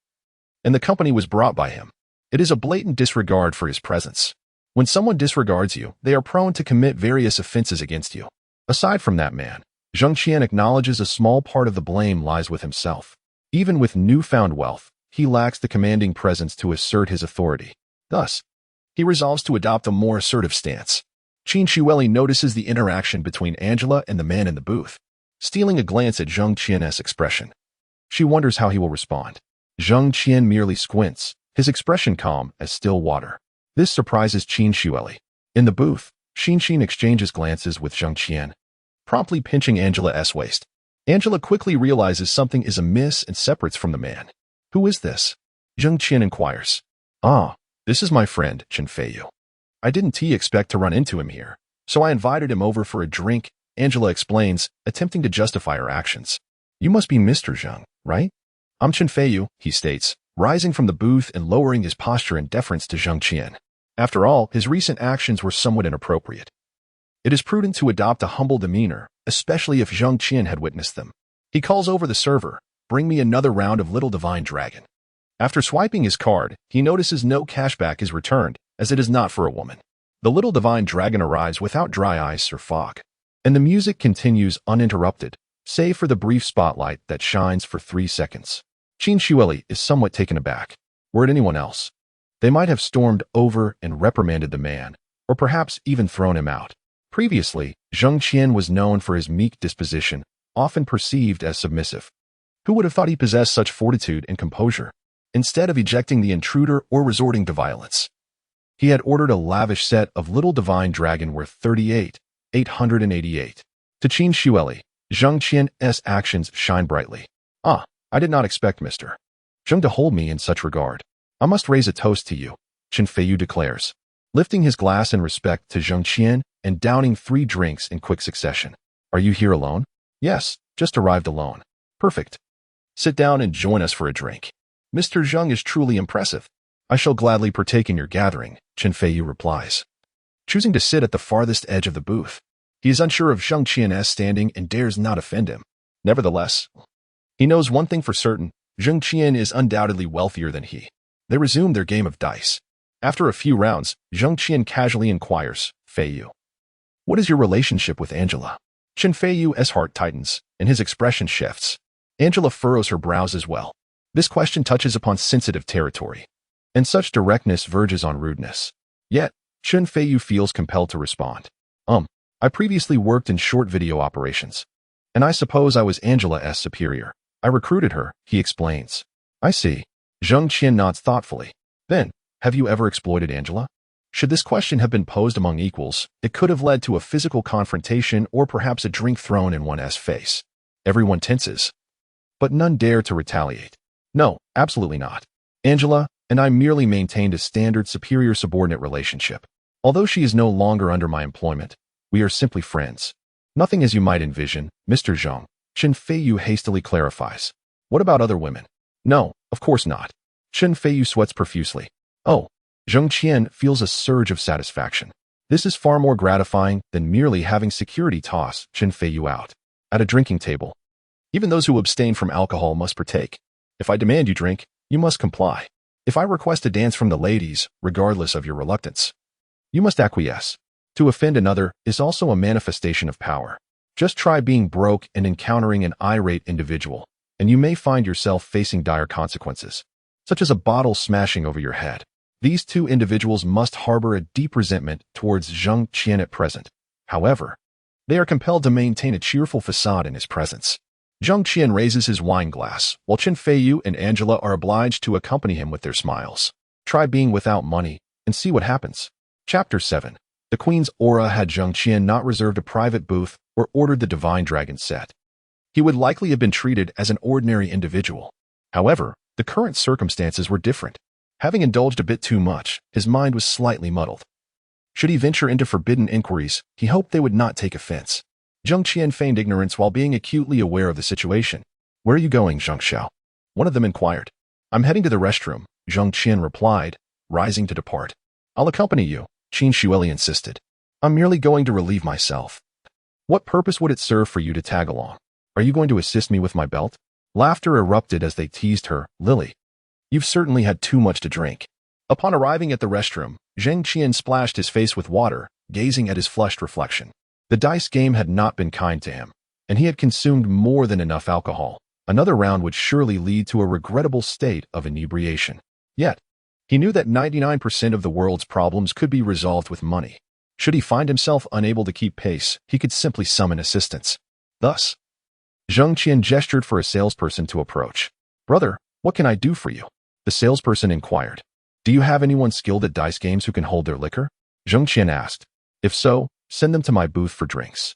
and the company was brought by him. It is a blatant disregard for his presence. When someone disregards you, they are prone to commit various offenses against you. Aside from that man, Zheng Qian acknowledges a small part of the blame lies with himself. Even with newfound wealth, he lacks the commanding presence to assert his authority. Thus, he resolves to adopt a more assertive stance. Qin Shueli notices the interaction between Angela and the man in the booth, stealing a glance at Zheng Qian's expression. She wonders how he will respond. Zheng Qian merely squints, his expression calm as still water. This surprises Qin Shueli. In the booth, Xin exchanges glances with Zheng Qian, promptly pinching Angela's waist. Angela quickly realizes something is amiss and separates from the man. Who is this? Zheng Qian inquires. This is my friend, Chen Feiyu. I didn't expect to run into him here, so I invited him over for a drink, Angela explains, attempting to justify her actions. You must be Mr. Zheng, right? I'm Chen Feiyu, he states, rising from the booth and lowering his posture in deference to Zheng Qian. After all, his recent actions were somewhat inappropriate. It is prudent to adopt a humble demeanor, especially if Zheng Qian had witnessed them. He calls over the server, bring me another round of Little Divine Dragon. After swiping his card, he notices no cashback is returned, as it is not for a woman. The Little Divine Dragon arrives without dry ice or fog, and the music continues uninterrupted, save for the brief spotlight that shines for 3 seconds. Qin Shueli is somewhat taken aback. Were it anyone else, they might have stormed over and reprimanded the man, or perhaps even thrown him out. Previously, Zheng Qian was known for his meek disposition, often perceived as submissive. Who would have thought he possessed such fortitude and composure? Instead of ejecting the intruder or resorting to violence, he had ordered a lavish set of Little Divine Dragon worth 38,888. To Qin Shueli, Zheng Qian's actions shine brightly. I did not expect Mr. Zheng to hold me in such regard. I must raise a toast to you, Chen Feiyu declares, lifting his glass in respect to Zheng Qian and downing 3 drinks in quick succession. Are you here alone? Yes, just arrived alone. Perfect. Sit down and join us for a drink. Mr. Zheng is truly impressive. I shall gladly partake in your gathering, Chen Feiyu replies, choosing to sit at the farthest edge of the booth. He is unsure of Zheng Qian's standing and dares not offend him. Nevertheless, he knows one thing for certain, Zheng Qian is undoubtedly wealthier than he. They resume their game of dice. After a few rounds, Zheng Qian casually inquires, Feiyu, what is your relationship with Angela? Chen Feiyu's heart tightens, and his expression shifts. Angela furrows her brows as well. This question touches upon sensitive territory, and such directness verges on rudeness. Yet, Chen Feiyu feels compelled to respond. I previously worked in short video operations, and I suppose I was Angela's superior. I recruited her, he explains. I see. Zheng Qian nods thoughtfully. Then, have you ever exploited Angela? Should this question have been posed among equals, it could have led to a physical confrontation or perhaps a drink thrown in one's face. Everyone tenses, but none dare to retaliate. No, absolutely not. Angela and I merely maintained a standard superior-subordinate relationship. Although she is no longer under my employment, we are simply friends. Nothing as you might envision, Mr. Zheng, Chen Feiyu hastily clarifies. What about other women? No, of course not. Chen Feiyu sweats profusely. Oh, Zheng Qian feels a surge of satisfaction. This is far more gratifying than merely having security toss Chen Feiyu out. At a drinking table, even those who abstain from alcohol must partake. If I demand you drink, you must comply. If I request a dance from the ladies, regardless of your reluctance, you must acquiesce. To offend another is also a manifestation of power. Just try being broke and encountering an irate individual, and you may find yourself facing dire consequences, such as a bottle smashing over your head. These 2 individuals must harbor a deep resentment towards Zheng Qian at present. However, they are compelled to maintain a cheerful facade in his presence. Zheng Qian raises his wine glass, while Chen Feiyu and Angela are obliged to accompany him with their smiles. Try being without money, and see what happens. Chapter 7. The Queen's aura had Zheng Qian not reserved a private booth or ordered the Divine Dragon set. He would likely have been treated as an ordinary individual. However, the current circumstances were different. Having indulged a bit too much, his mind was slightly muddled. Should he venture into forbidden inquiries, he hoped they would not take offense. Zheng Qian feigned ignorance while being acutely aware of the situation. "Where are you going, Zheng Xiao?" one of them inquired. "I'm heading to the restroom," Zheng Qian replied, rising to depart. "I'll accompany you," Qin Shueli insisted. "I'm merely going to relieve myself." "What purpose would it serve for you to tag along? Are you going to assist me with my belt?" Laughter erupted as they teased her. "Lily, you've certainly had too much to drink." Upon arriving at the restroom, Zheng Qian splashed his face with water, gazing at his flushed reflection. The dice game had not been kind to him, and he had consumed more than enough alcohol. Another round would surely lead to a regrettable state of inebriation. Yet, he knew that 99% of the world's problems could be resolved with money. Should he find himself unable to keep pace, he could simply summon assistance. Thus, Zheng Qian gestured for a salesperson to approach. "Brother, what can I do for you?" The salesperson inquired. "Do you have anyone skilled at dice games who can hold their liquor?" Zheng Qian asked. "If so, send them to my booth for drinks.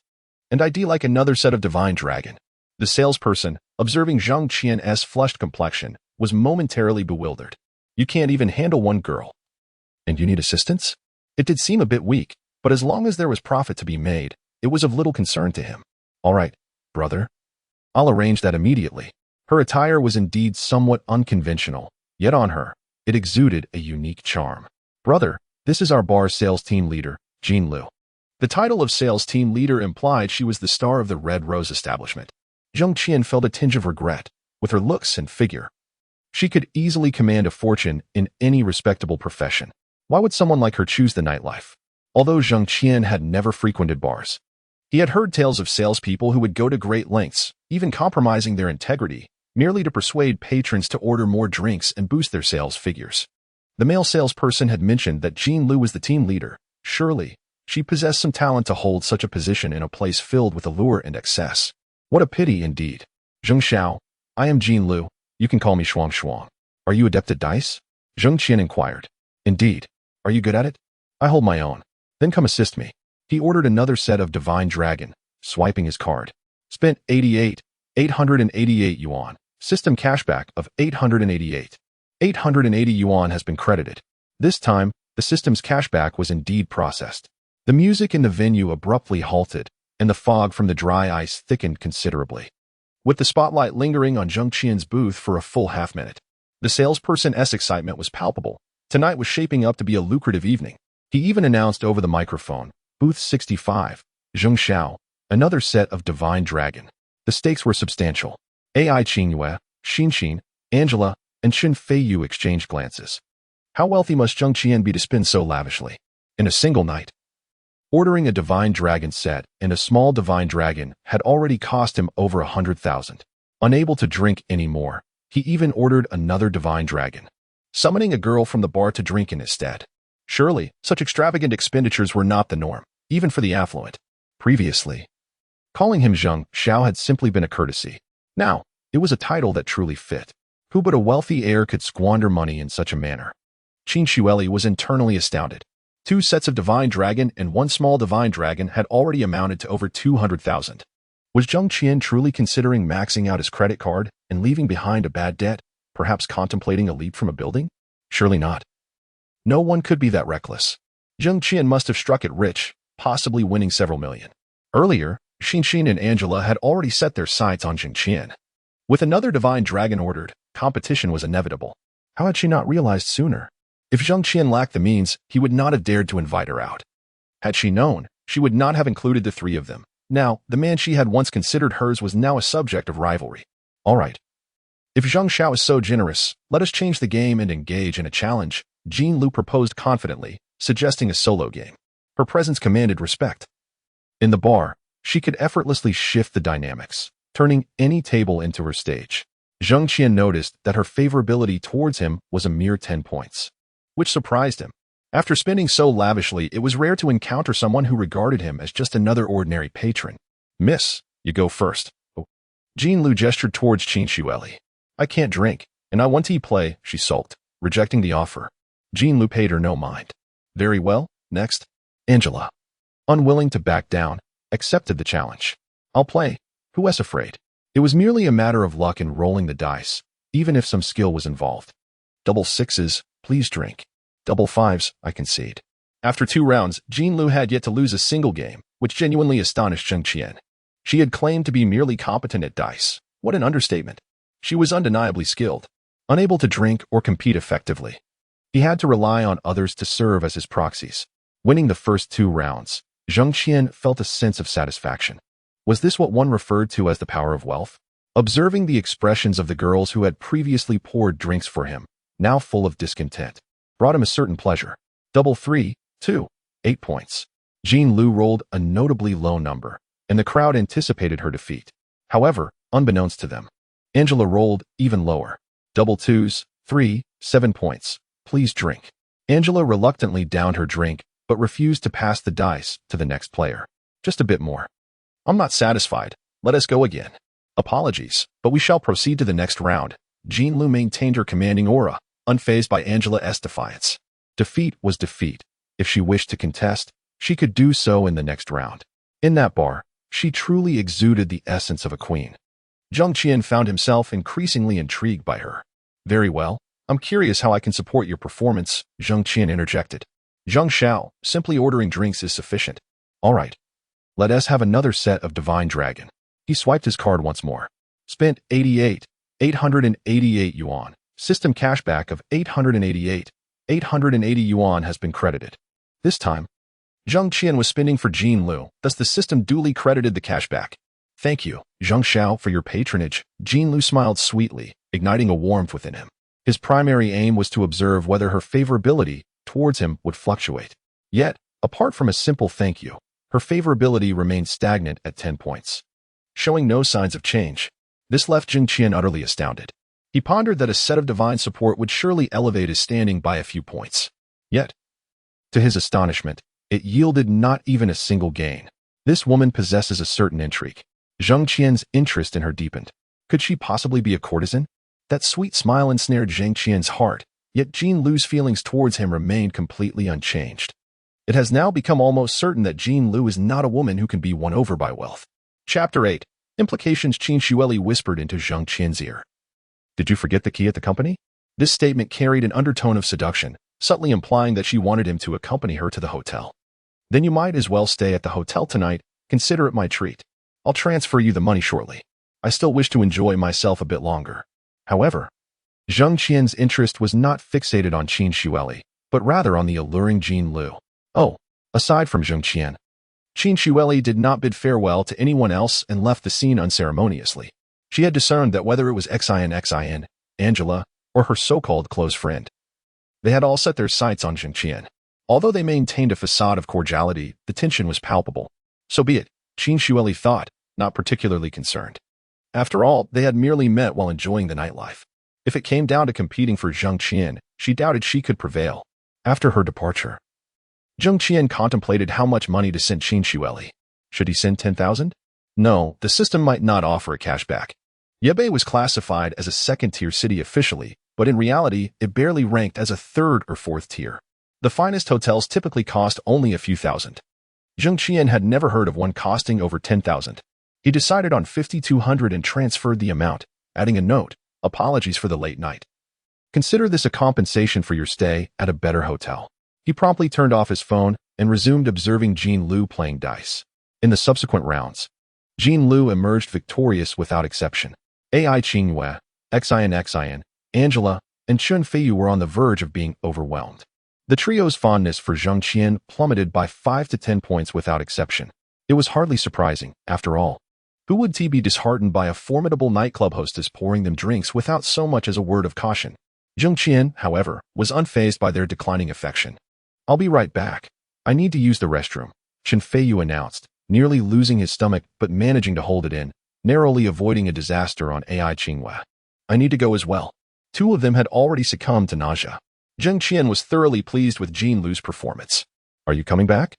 And I'd like another set of Divine Dragon." The salesperson, observing Zheng Qian's flushed complexion, was momentarily bewildered. "You can't even handle one girl. And you need assistance?" It did seem a bit weak, but as long as there was profit to be made, it was of little concern to him. "All right, brother. I'll arrange that immediately." Her attire was indeed somewhat unconventional, yet on her, it exuded a unique charm. "Brother, this is our bar sales team leader, Jean Lu." The title of sales team leader implied she was the star of the Red Rose establishment. Zheng Qian felt a tinge of regret. With her looks and figure, she could easily command a fortune in any respectable profession. Why would someone like her choose the nightlife? Although Zheng Qian had never frequented bars, he had heard tales of salespeople who would go to great lengths, even compromising their integrity, merely to persuade patrons to order more drinks and boost their sales figures. The male salesperson had mentioned that Jean Lu was the team leader. Surely, she possessed some talent to hold such a position in a place filled with allure and excess. What a pity indeed. "Zheng Xiao, I am Jean Lu. You can call me Shuang Shuang. Are you adept at dice?" Zheng Qian inquired. "Indeed. Are you good at it?" "I hold my own." "Then come assist me." He ordered another set of Divine Dragon, swiping his card. Spent 888 yuan. System cashback of 888. 880 yuan has been credited. This time, the system's cashback was indeed processed. The music in the venue abruptly halted, and the fog from the dry ice thickened considerably. With the spotlight lingering on Zheng Qian's booth for a full half-minute, the salesperson's excitement was palpable. Tonight was shaping up to be a lucrative evening. He even announced over the microphone, "Booth 65, Zheng Xiao, another set of Divine Dragon." The stakes were substantial. Ai Qingyue, Xinxin, Angela, and Chen Feiyu exchanged glances. How wealthy must Zheng Qian be to spend so lavishly? In a single night. Ordering a Divine Dragon set and a small Divine Dragon had already cost him over 100,000. Unable to drink anymore, he even ordered another Divine Dragon, summoning a girl from the bar to drink in his stead. Surely, such extravagant expenditures were not the norm, even for the affluent. Previously, calling him Zheng Xiao had simply been a courtesy. Now, it was a title that truly fit. Who but a wealthy heir could squander money in such a manner? Qin Shueli was internally astounded. 2 sets of Divine Dragon and 1 small Divine Dragon had already amounted to over 200,000. Was Zheng Qian truly considering maxing out his credit card and leaving behind a bad debt, perhaps contemplating a leap from a building? Surely not. No one could be that reckless. Zheng Qian must have struck it rich, possibly winning several million. Earlier, Xinxin and Angela had already set their sights on Zheng Qian. With another Divine Dragon ordered, competition was inevitable. How had she not realized sooner? If Zheng Qian lacked the means, he would not have dared to invite her out. Had she known, she would not have included the 3 of them. Now, the man she had once considered hers was now a subject of rivalry. All right. If Zheng Xiao is so generous, let us change the game and engage in a challenge, Jean Lu proposed confidently, suggesting a solo game. Her presence commanded respect. In the bar, she could effortlessly shift the dynamics, turning any table into her stage. Zheng Qian noticed that her favorability towards him was a mere 10 points, which surprised him. After spending so lavishly, it was rare to encounter someone who regarded him as just another ordinary patron. "Miss, you go first." "Oh, Jean Lu gestured towards Qin Shueli. I can't drink, and I want to play, she sulked, rejecting the offer. Jean Lu paid her no mind. Very well, next. Angela, unwilling to back down, accepted the challenge. I'll play. Who was afraid? It was merely a matter of luck in rolling the dice, even if some skill was involved. Double sixes, please drink. Double fives, I concede. After 2 rounds, Jean Lu had yet to lose a single game, which genuinely astonished Zheng Qian. She had claimed to be merely competent at dice. What an understatement. She was undeniably skilled, unable to drink or compete effectively. He had to rely on others to serve as his proxies. Winning the first 2 rounds, Zheng Qian felt a sense of satisfaction. Was this what one referred to as the power of wealth? Observing the expressions of the girls who had previously poured drinks for him, now full of discontent, brought him a certain pleasure. Double 3, 2, 8 points. Jean Lu rolled a notably low number, and the crowd anticipated her defeat. However, unbeknownst to them, Angela rolled even lower. Double 2s, 3, 7 points. Please drink. Angela reluctantly downed her drink, but refused to pass the dice to the next player. Just a bit more. I'm not satisfied. Let us go again. Apologies, but we shall proceed to the next round. Jean Lu maintained her commanding aura, unfazed by Angela's defiance. Defeat was defeat. If she wished to contest, she could do so in the next round. In that bar, she truly exuded the essence of a queen. Zheng Qian found himself increasingly intrigued by her. Very well, I'm curious how I can support your performance, Zheng Qian interjected. Zheng Xiao, simply ordering drinks is sufficient. All right. Let us have another set of Divine Dragon. He swiped his card once more. Spent 888 yuan. System cashback of 888. 880 yuan has been credited. This time, Zheng Qian was spending for Jean Lu, thus the system duly credited the cashback. Thank you, Zheng Xiao, for your patronage. Jean Lu smiled sweetly, igniting a warmth within him. His primary aim was to observe whether her favorability towards him would fluctuate. Yet, apart from a simple thank you, her favorability remained stagnant at 10 points. Showing no signs of change, this left Zheng Qian utterly astounded. He pondered that a set of divine support would surely elevate his standing by a few points. Yet, to his astonishment, it yielded not even a single gain. This woman possesses a certain intrigue. Zheng Qian's interest in her deepened. Could she possibly be a courtesan? That sweet smile ensnared Zheng Qian's heart, yet Jean Lu's feelings towards him remained completely unchanged. It has now become almost certain that Jean Lu is not a woman who can be won over by wealth. Chapter 8. Implications. Qin Shueli whispered into Zheng Qian's ear. Did you forget the key at the company? This statement carried an undertone of seduction, subtly implying that she wanted him to accompany her to the hotel. Then you might as well stay at the hotel tonight. Consider it my treat. I'll transfer you the money shortly. I still wish to enjoy myself a bit longer. However, Zheng Qian's interest was not fixated on Qin Shueli, but rather on the alluring Jean Lu. Oh, aside from Zheng Qian, Qin Shueli did not bid farewell to anyone else and left the scene unceremoniously. She had discerned that whether it was Xian, Angela, or her so-called close friend, they had all set their sights on Zheng Qian. Although they maintained a facade of cordiality, the tension was palpable. So be it, Qin Shueli thought, not particularly concerned. After all, they had merely met while enjoying the nightlife. If it came down to competing for Zheng Qian, she doubted she could prevail. After her departure, Zheng Qian contemplated how much money to send Qin Shueli. Should he send 10,000? No, the system might not offer a cashback. Yebei was classified as a second-tier city officially, but in reality, it barely ranked as a third or fourth tier. The finest hotels typically cost only a few thousand. Zheng Qian had never heard of one costing over 10,000. He decided on 5,200 and transferred the amount, adding a note, apologies for the late night. Consider this a compensation for your stay at a better hotel. He promptly turned off his phone and resumed observing Jean Lu playing dice. In the subsequent rounds, Jean Lu emerged victorious without exception. Ai Qingyue, Xian, Angela, and Chun Feiyu were on the verge of being overwhelmed. The trio's fondness for Zheng Qian plummeted by 5 to 10 points without exception. It was hardly surprising, after all. Who would be disheartened by a formidable nightclub hostess pouring them drinks without so much as a word of caution? Zheng Qian, however, was unfazed by their declining affection. I'll be right back. I need to use the restroom, Chun Feiyu announced, nearly losing his stomach but managing to hold it in, narrowly avoiding a disaster on Ai Qingyue. I need to go as well. 2 of them had already succumbed to nausea. Zheng Qian was thoroughly pleased with Jean Lu's performance. Are you coming back?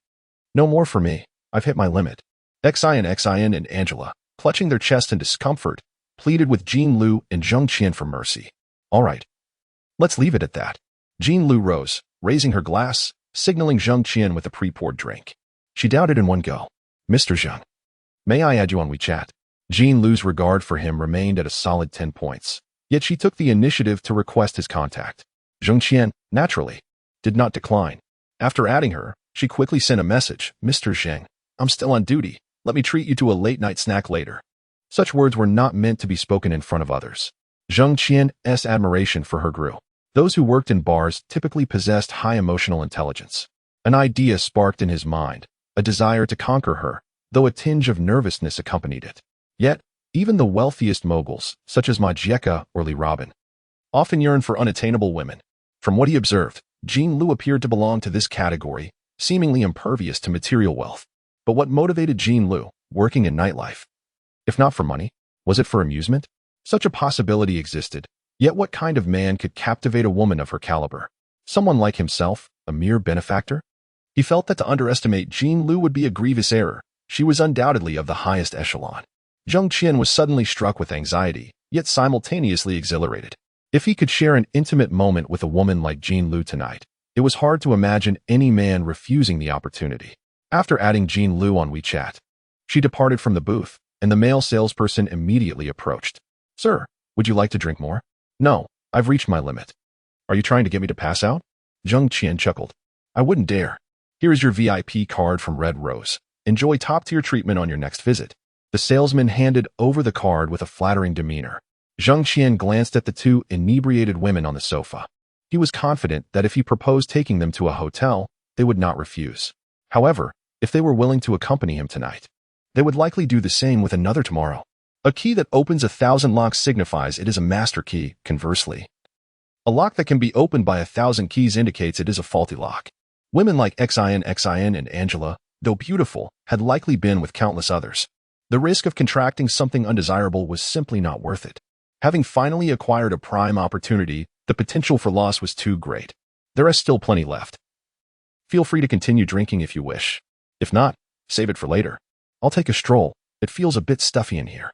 No more for me. I've hit my limit. Xian and Angela, clutching their chests in discomfort, pleaded with Jean Lu and Zheng Qian for mercy. All right, let's leave it at that. Jean Lu rose, raising her glass, signaling Zheng Qian with a pre-poured drink. She downed it in one go. Mr. Zheng, may I add you on WeChat? Jean Lu's regard for him remained at a solid 10 points, yet she took the initiative to request his contact. Zheng Qian, naturally, did not decline. After adding her, she quickly sent a message. Mr. Zheng, I'm still on duty. Let me treat you to a late-night snack later. Such words were not meant to be spoken in front of others. Zheng Qian's admiration for her grew. Those who worked in bars typically possessed high emotional intelligence. An idea sparked in his mind, a desire to conquer her, though a tinge of nervousness accompanied it. Yet, even the wealthiest moguls, such as Majeka or Li Robin, often yearn for unattainable women. From what he observed, Jean Lu appeared to belong to this category, seemingly impervious to material wealth. But what motivated Jean Lu, working in nightlife? If not for money, was it for amusement? Such a possibility existed. Yet what kind of man could captivate a woman of her caliber? Someone like himself, a mere benefactor? He felt that to underestimate Jean Lu would be a grievous error. She was undoubtedly of the highest echelon. Zheng Qian was suddenly struck with anxiety, yet simultaneously exhilarated. If he could share an intimate moment with a woman like Jean Lu tonight, it was hard to imagine any man refusing the opportunity. After adding Jean Lu on WeChat, she departed from the booth, and the male salesperson immediately approached. Sir, would you like to drink more? No, I've reached my limit. Are you trying to get me to pass out? Zheng Qian chuckled. I wouldn't dare. Here is your VIP card from Red Rose. Enjoy top-tier treatment on your next visit. The salesman handed over the card with a flattering demeanor. Zheng Qian glanced at the two inebriated women on the sofa. He was confident that if he proposed taking them to a hotel, they would not refuse. However, if they were willing to accompany him tonight, they would likely do the same with another tomorrow. A key that opens 1,000 locks signifies it is a master key, conversely. A lock that can be opened by 1,000 keys indicates it is a faulty lock. Women like Xian and Angela, though beautiful, had likely been with countless others. The risk of contracting something undesirable was simply not worth it. Having finally acquired a prime opportunity, the potential for loss was too great. There is still plenty left. Feel free to continue drinking if you wish. If not, save it for later. I'll take a stroll. It feels a bit stuffy in here.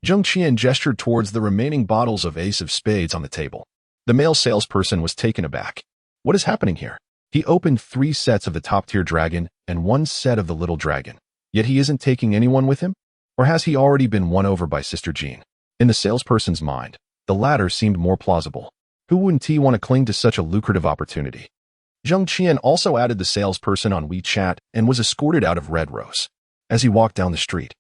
Zheng Qian gestured towards the remaining bottles of Ace of Spades on the table. The male salesperson was taken aback. What is happening here? He opened 3 sets of the top-tier dragon and 1 set of the little dragon. Yet he isn't taking anyone with him? Or has he already been won over by Sister Jean? In the salesperson's mind, the latter seemed more plausible. Who wouldn't he want to cling to such a lucrative opportunity? Zheng Qian also added the salesperson on WeChat and was escorted out of Red Rose. As he walked down the street,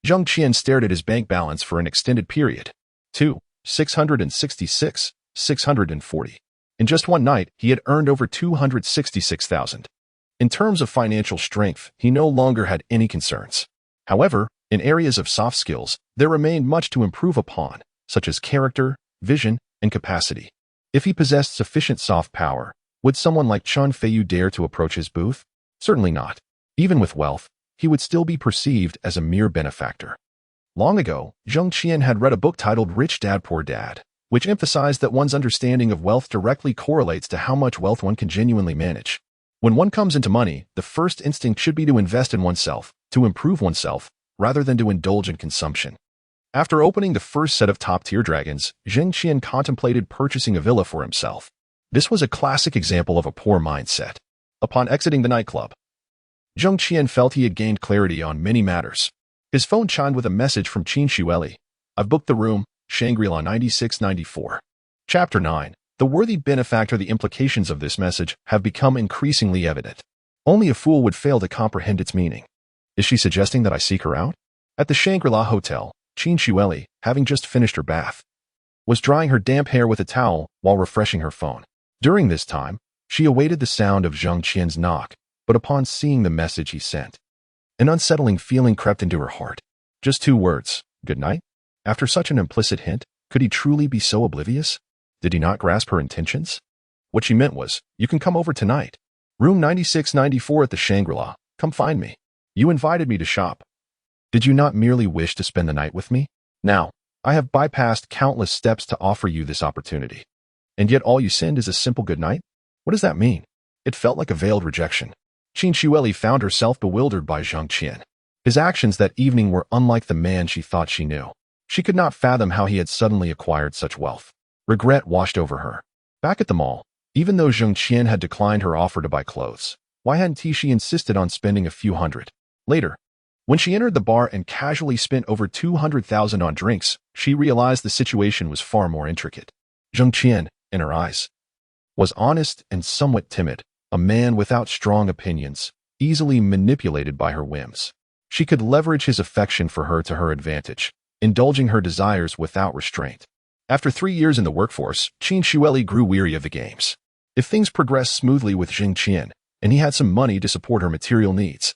Zheng Qian stared at his bank balance for an extended period. 666, 640. In just one night, he had earned over 266,000. In terms of financial strength, he no longer had any concerns. However, in areas of soft skills, there remained much to improve upon, such as character, vision, and capacity. If he possessed sufficient soft power, would someone like Chun Feiyu dare to approach his booth? Certainly not. Even with wealth, he would still be perceived as a mere benefactor. Long ago, Zheng Qian had read a book titled Rich Dad Poor Dad, which emphasized that one's understanding of wealth directly correlates to how much wealth one can genuinely manage. When one comes into money, the first instinct should be to invest in oneself, to improve oneself, rather than to indulge in consumption. After opening the first set of top-tier dragons, Zheng Qian contemplated purchasing a villa for himself. This was a classic example of a poor mindset. Upon exiting the nightclub, Zheng Qian felt he had gained clarity on many matters. His phone chimed with a message from Qin Xueli. I've booked the room, Shangri-La 9694. Chapter 9. The worthy benefactor. The implications of this message have become increasingly evident. Only a fool would fail to comprehend its meaning. Is she suggesting that I seek her out? At the Shangri-La Hotel, Qin Xueli, having just finished her bath, was drying her damp hair with a towel while refreshing her phone. During this time, she awaited the sound of Zheng Qian's knock, but upon seeing the message he sent, an unsettling feeling crept into her heart. Just 2 words, good night? After such an implicit hint, could he truly be so oblivious? Did he not grasp her intentions? What she meant was, you can come over tonight. Room 9694 at the Shangri-La. Come find me. You invited me to shop. Did you not merely wish to spend the night with me? Now, I have bypassed countless steps to offer you this opportunity. And yet all you send is a simple good night? What does that mean? It felt like a veiled rejection. Qin Xueli found herself bewildered by Zheng Qian. His actions that evening were unlike the man she thought she knew. She could not fathom how he had suddenly acquired such wealth. Regret washed over her. Back at the mall, even though Zheng Qian had declined her offer to buy clothes, why hadn't she insisted on spending a few hundred? Later, when she entered the bar and casually spent over 200,000 on drinks, she realized the situation was far more intricate. Zheng Qian, in her eyes, was honest and somewhat timid, a man without strong opinions, easily manipulated by her whims. She could leverage his affection for her to her advantage, indulging her desires without restraint. After 3 years in the workforce, Qin Shueli grew weary of the games. If things progressed smoothly with Zheng Qian, and he had some money to support her material needs,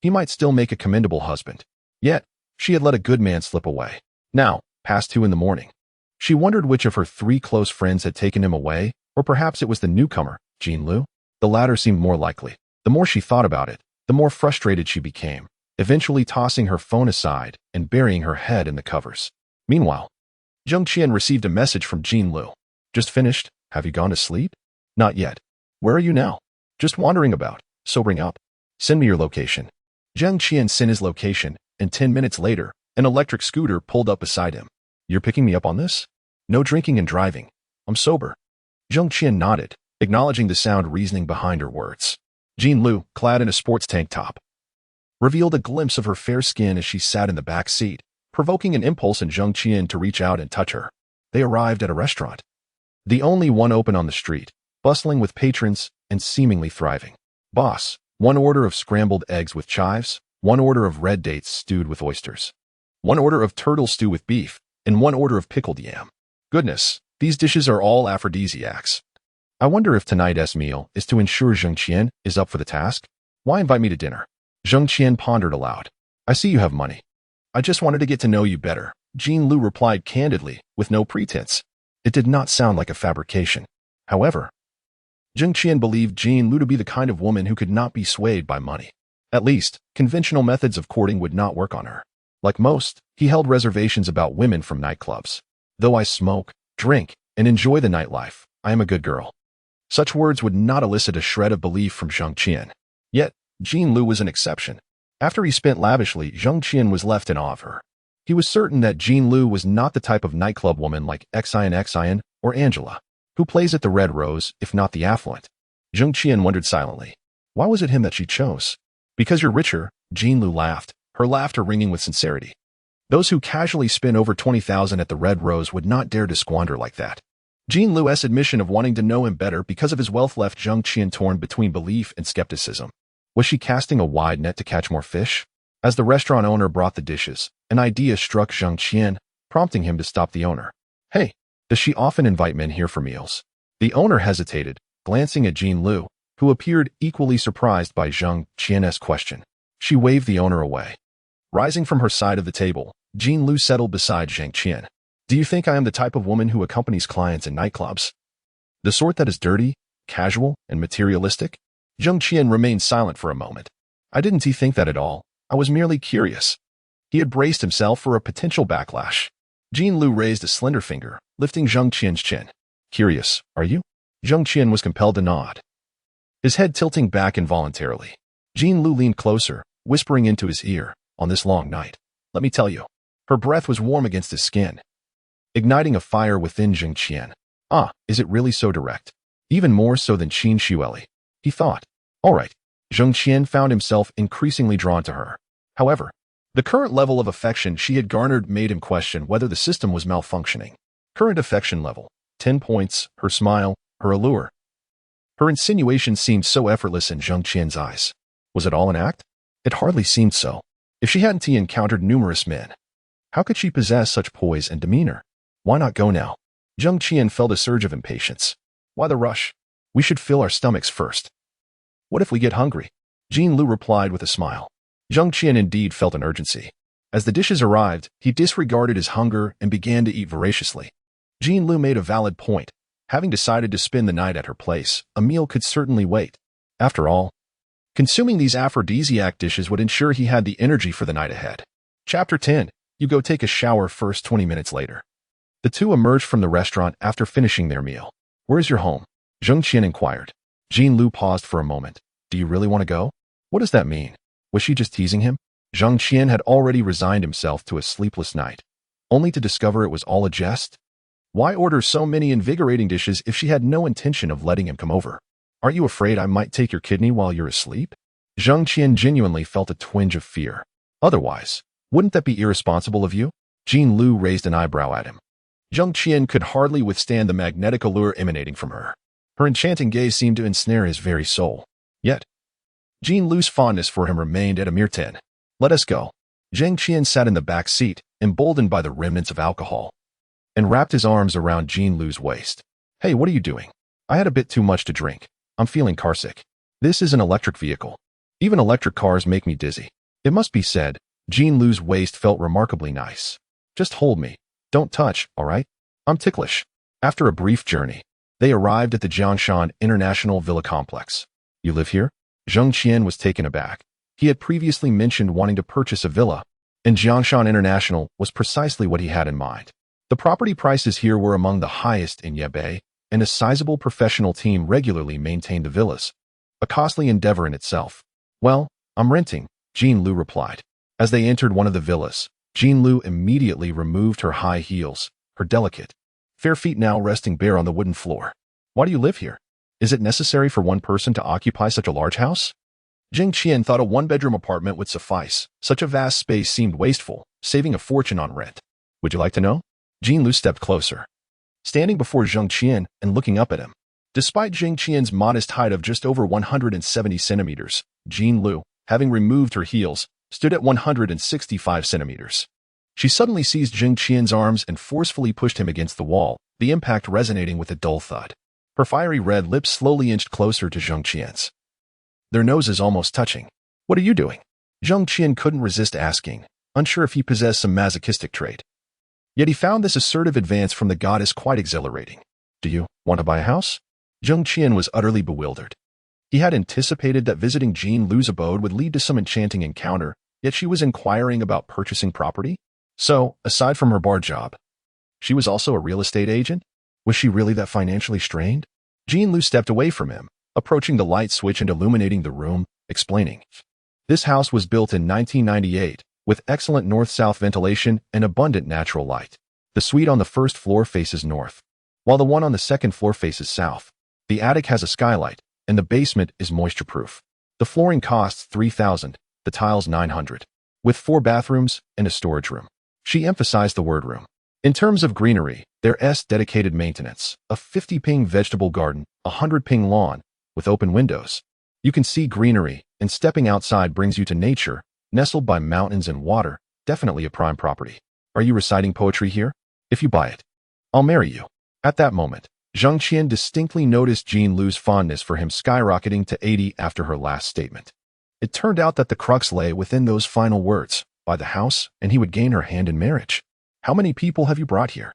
he might still make a commendable husband. Yet, she had let a good man slip away. Now, past 2 in the morning. She wondered which of her 3 close friends had taken him away, or perhaps it was the newcomer, Jean Lu. The latter seemed more likely. The more she thought about it, the more frustrated she became, eventually tossing her phone aside and burying her head in the covers. Meanwhile, Zheng Qian received a message from Jean Lu. Just finished. Have you gone to sleep? Not yet. Where are you now? Just wandering about. Sobering up. Send me your location. Zheng Qian sent his location, and 10 minutes later, an electric scooter pulled up beside him. You're picking me up on this? No drinking and driving. I'm sober. Zheng Qian nodded, acknowledging the sound reasoning behind her words. Jean Lu, clad in a sports tank top, revealed a glimpse of her fair skin as she sat in the back seat, provoking an impulse in Zheng Qian to reach out and touch her. They arrived at a restaurant, the only one open on the street, bustling with patrons and seemingly thriving. Boss, 1 order of scrambled eggs with chives, 1 order of red dates stewed with oysters, 1 order of turtle stew with beef, and 1 order of pickled yam. Goodness, these dishes are all aphrodisiacs. I wonder if tonight's meal is to ensure Zheng Qian is up for the task? Why invite me to dinner? Zheng Qian pondered aloud. I see you have money. I just wanted to get to know you better, Jean Lu replied candidly, with no pretense. It did not sound like a fabrication. However, Zheng Qian believed Jean Lu to be the kind of woman who could not be swayed by money. At least, conventional methods of courting would not work on her. Like most, he held reservations about women from nightclubs. Though I smoke, drink, and enjoy the nightlife, I am a good girl. Such words would not elicit a shred of belief from Zheng Qian. Yet, Jean Lu was an exception. After he spent lavishly, Zheng Qian was left in awe of her. He was certain that Jean Lu was not the type of nightclub woman like Xian or Angela, who plays at the Red Rose, if not the affluent. Zheng Qian wondered silently. Why was it him that she chose? Because you're richer, Jean Lu laughed, her laughter ringing with sincerity. Those who casually spend over 20,000 at the Red Rose would not dare to squander like that. Jean Lu's admission of wanting to know him better because of his wealth left Zheng Qian torn between belief and skepticism. Was she casting a wide net to catch more fish? As the restaurant owner brought the dishes, an idea struck Zheng Qian, prompting him to stop the owner. Hey, does she often invite men here for meals? The owner hesitated, glancing at Jean Lu, who appeared equally surprised by Zheng Qian's question. She waved the owner away. Rising from her side of the table, Jean Lu settled beside Zheng Qian. Do you think I am the type of woman who accompanies clients in nightclubs? The sort that is dirty, casual, and materialistic? Zheng Qian remained silent for a moment. I didn't think that at all. I was merely curious. He had braced himself for a potential backlash. Jean Lu raised a slender finger, lifting Zheng Qian's chin. Curious, are you? Zheng Qian was compelled to nod, his head tilting back involuntarily. Jean Lu leaned closer, whispering into his ear, on this long night. Let me tell you. Her breath was warm against his skin, igniting a fire within Zheng Qian. Ah, is it really so direct? Even more so than Qin Shueli, he thought. All right. Zheng Qian found himself increasingly drawn to her. However, the current level of affection she had garnered made him question whether the system was malfunctioning. Current affection level, 10 points, her smile, her allure. Her insinuation seemed so effortless in Zheng Qian's eyes. Was it all an act? It hardly seemed so. If she hadn't encountered numerous men, how could she possess such poise and demeanor? Why not go now? Zheng Qian felt a surge of impatience. Why the rush? We should fill our stomachs first. What if we get hungry? Jean Lu replied with a smile. Zheng Qian indeed felt an urgency. As the dishes arrived, he disregarded his hunger and began to eat voraciously. Jean Lu made a valid point. Having decided to spend the night at her place, a meal could certainly wait. After all, consuming these aphrodisiac dishes would ensure he had the energy for the night ahead. Chapter 10. You go take a shower first 20 minutes later. The two emerged from the restaurant after finishing their meal. Where's your home? Zheng Qian inquired. Jean Lu paused for a moment. Do you really want to go? What does that mean? Was she just teasing him? Zheng Qian had already resigned himself to a sleepless night, only to discover it was all a jest. Why order so many invigorating dishes if she had no intention of letting him come over? Aren't you afraid I might take your kidney while you're asleep? Zheng Qian genuinely felt a twinge of fear. Otherwise, wouldn't that be irresponsible of you? Jean Lu raised an eyebrow at him. Zheng Qian could hardly withstand the magnetic allure emanating from her. Her enchanting gaze seemed to ensnare his very soul. Yet, Jean Lu's fondness for him remained at a mere 10. Let us go. Zheng Qian sat in the back seat, emboldened by the remnants of alcohol, and wrapped his arms around Jean Lu's waist. Hey, what are you doing? I had a bit too much to drink. I'm feeling carsick. This is an electric vehicle. Even electric cars make me dizzy. It must be said, Jean Lu's waist felt remarkably nice. Just hold me. Don't touch, all right? I'm ticklish. After a brief journey, they arrived at the Jiangshan International Villa Complex. You live here? Zheng Qian was taken aback. He had previously mentioned wanting to purchase a villa, and Jiangshan International was precisely what he had in mind. The property prices here were among the highest in Yebei, and a sizable professional team regularly maintained the villas, a costly endeavor in itself. Well, I'm renting, Jean Lu replied. As they entered one of the villas, Jean Lu immediately removed her high heels, her delicate, fair feet now resting bare on the wooden floor. Why do you live here? Is it necessary for one person to occupy such a large house? Zheng Qian thought a one-bedroom apartment would suffice. Such a vast space seemed wasteful, saving a fortune on rent. Would you like to know? Jean Lu stepped closer, standing before Zheng Qian and looking up at him. Despite Zheng Qian's modest height of just over 170 centimeters, Jean Lu, having removed her heels, stood at 165 centimeters. She suddenly seized Zheng Qian's arms and forcefully pushed him against the wall, the impact resonating with a dull thud. Her fiery red lips slowly inched closer to Zheng Qian's, their noses almost touching. What are you doing? Zheng Qian couldn't resist asking, unsure if he possessed some masochistic trait. Yet he found this assertive advance from the goddess quite exhilarating. Do you want to buy a house? Zheng Qian was utterly bewildered. He had anticipated that visiting Jean Lu's abode would lead to some enchanting encounter, yet she was inquiring about purchasing property? So, aside from her bar job, she was also a real estate agent? Was she really that financially strained? Jean Lu stepped away from him, approaching the light switch and illuminating the room, explaining. This house was built in 1998, with excellent north-south ventilation and abundant natural light. The suite on the first floor faces north, while the one on the second floor faces south. The attic has a skylight, and the basement is moisture-proof. The flooring costs $3,000, the tiles $900, with 4 bathrooms and a storage room. She emphasized the word room. In terms of greenery, there's dedicated maintenance, a 50-ping vegetable garden, a 100-ping lawn, with open windows. You can see greenery, and stepping outside brings you to nature, nestled by mountains and water, definitely a prime property. Are you reciting poetry here? If you buy it, I'll marry you. At that moment, Zheng Qian distinctly noticed Jean Lu's fondness for him skyrocketing to 80 after her last statement. It turned out that the crux lay within those final words, buy the house, and he would gain her hand in marriage. How many people have you brought here?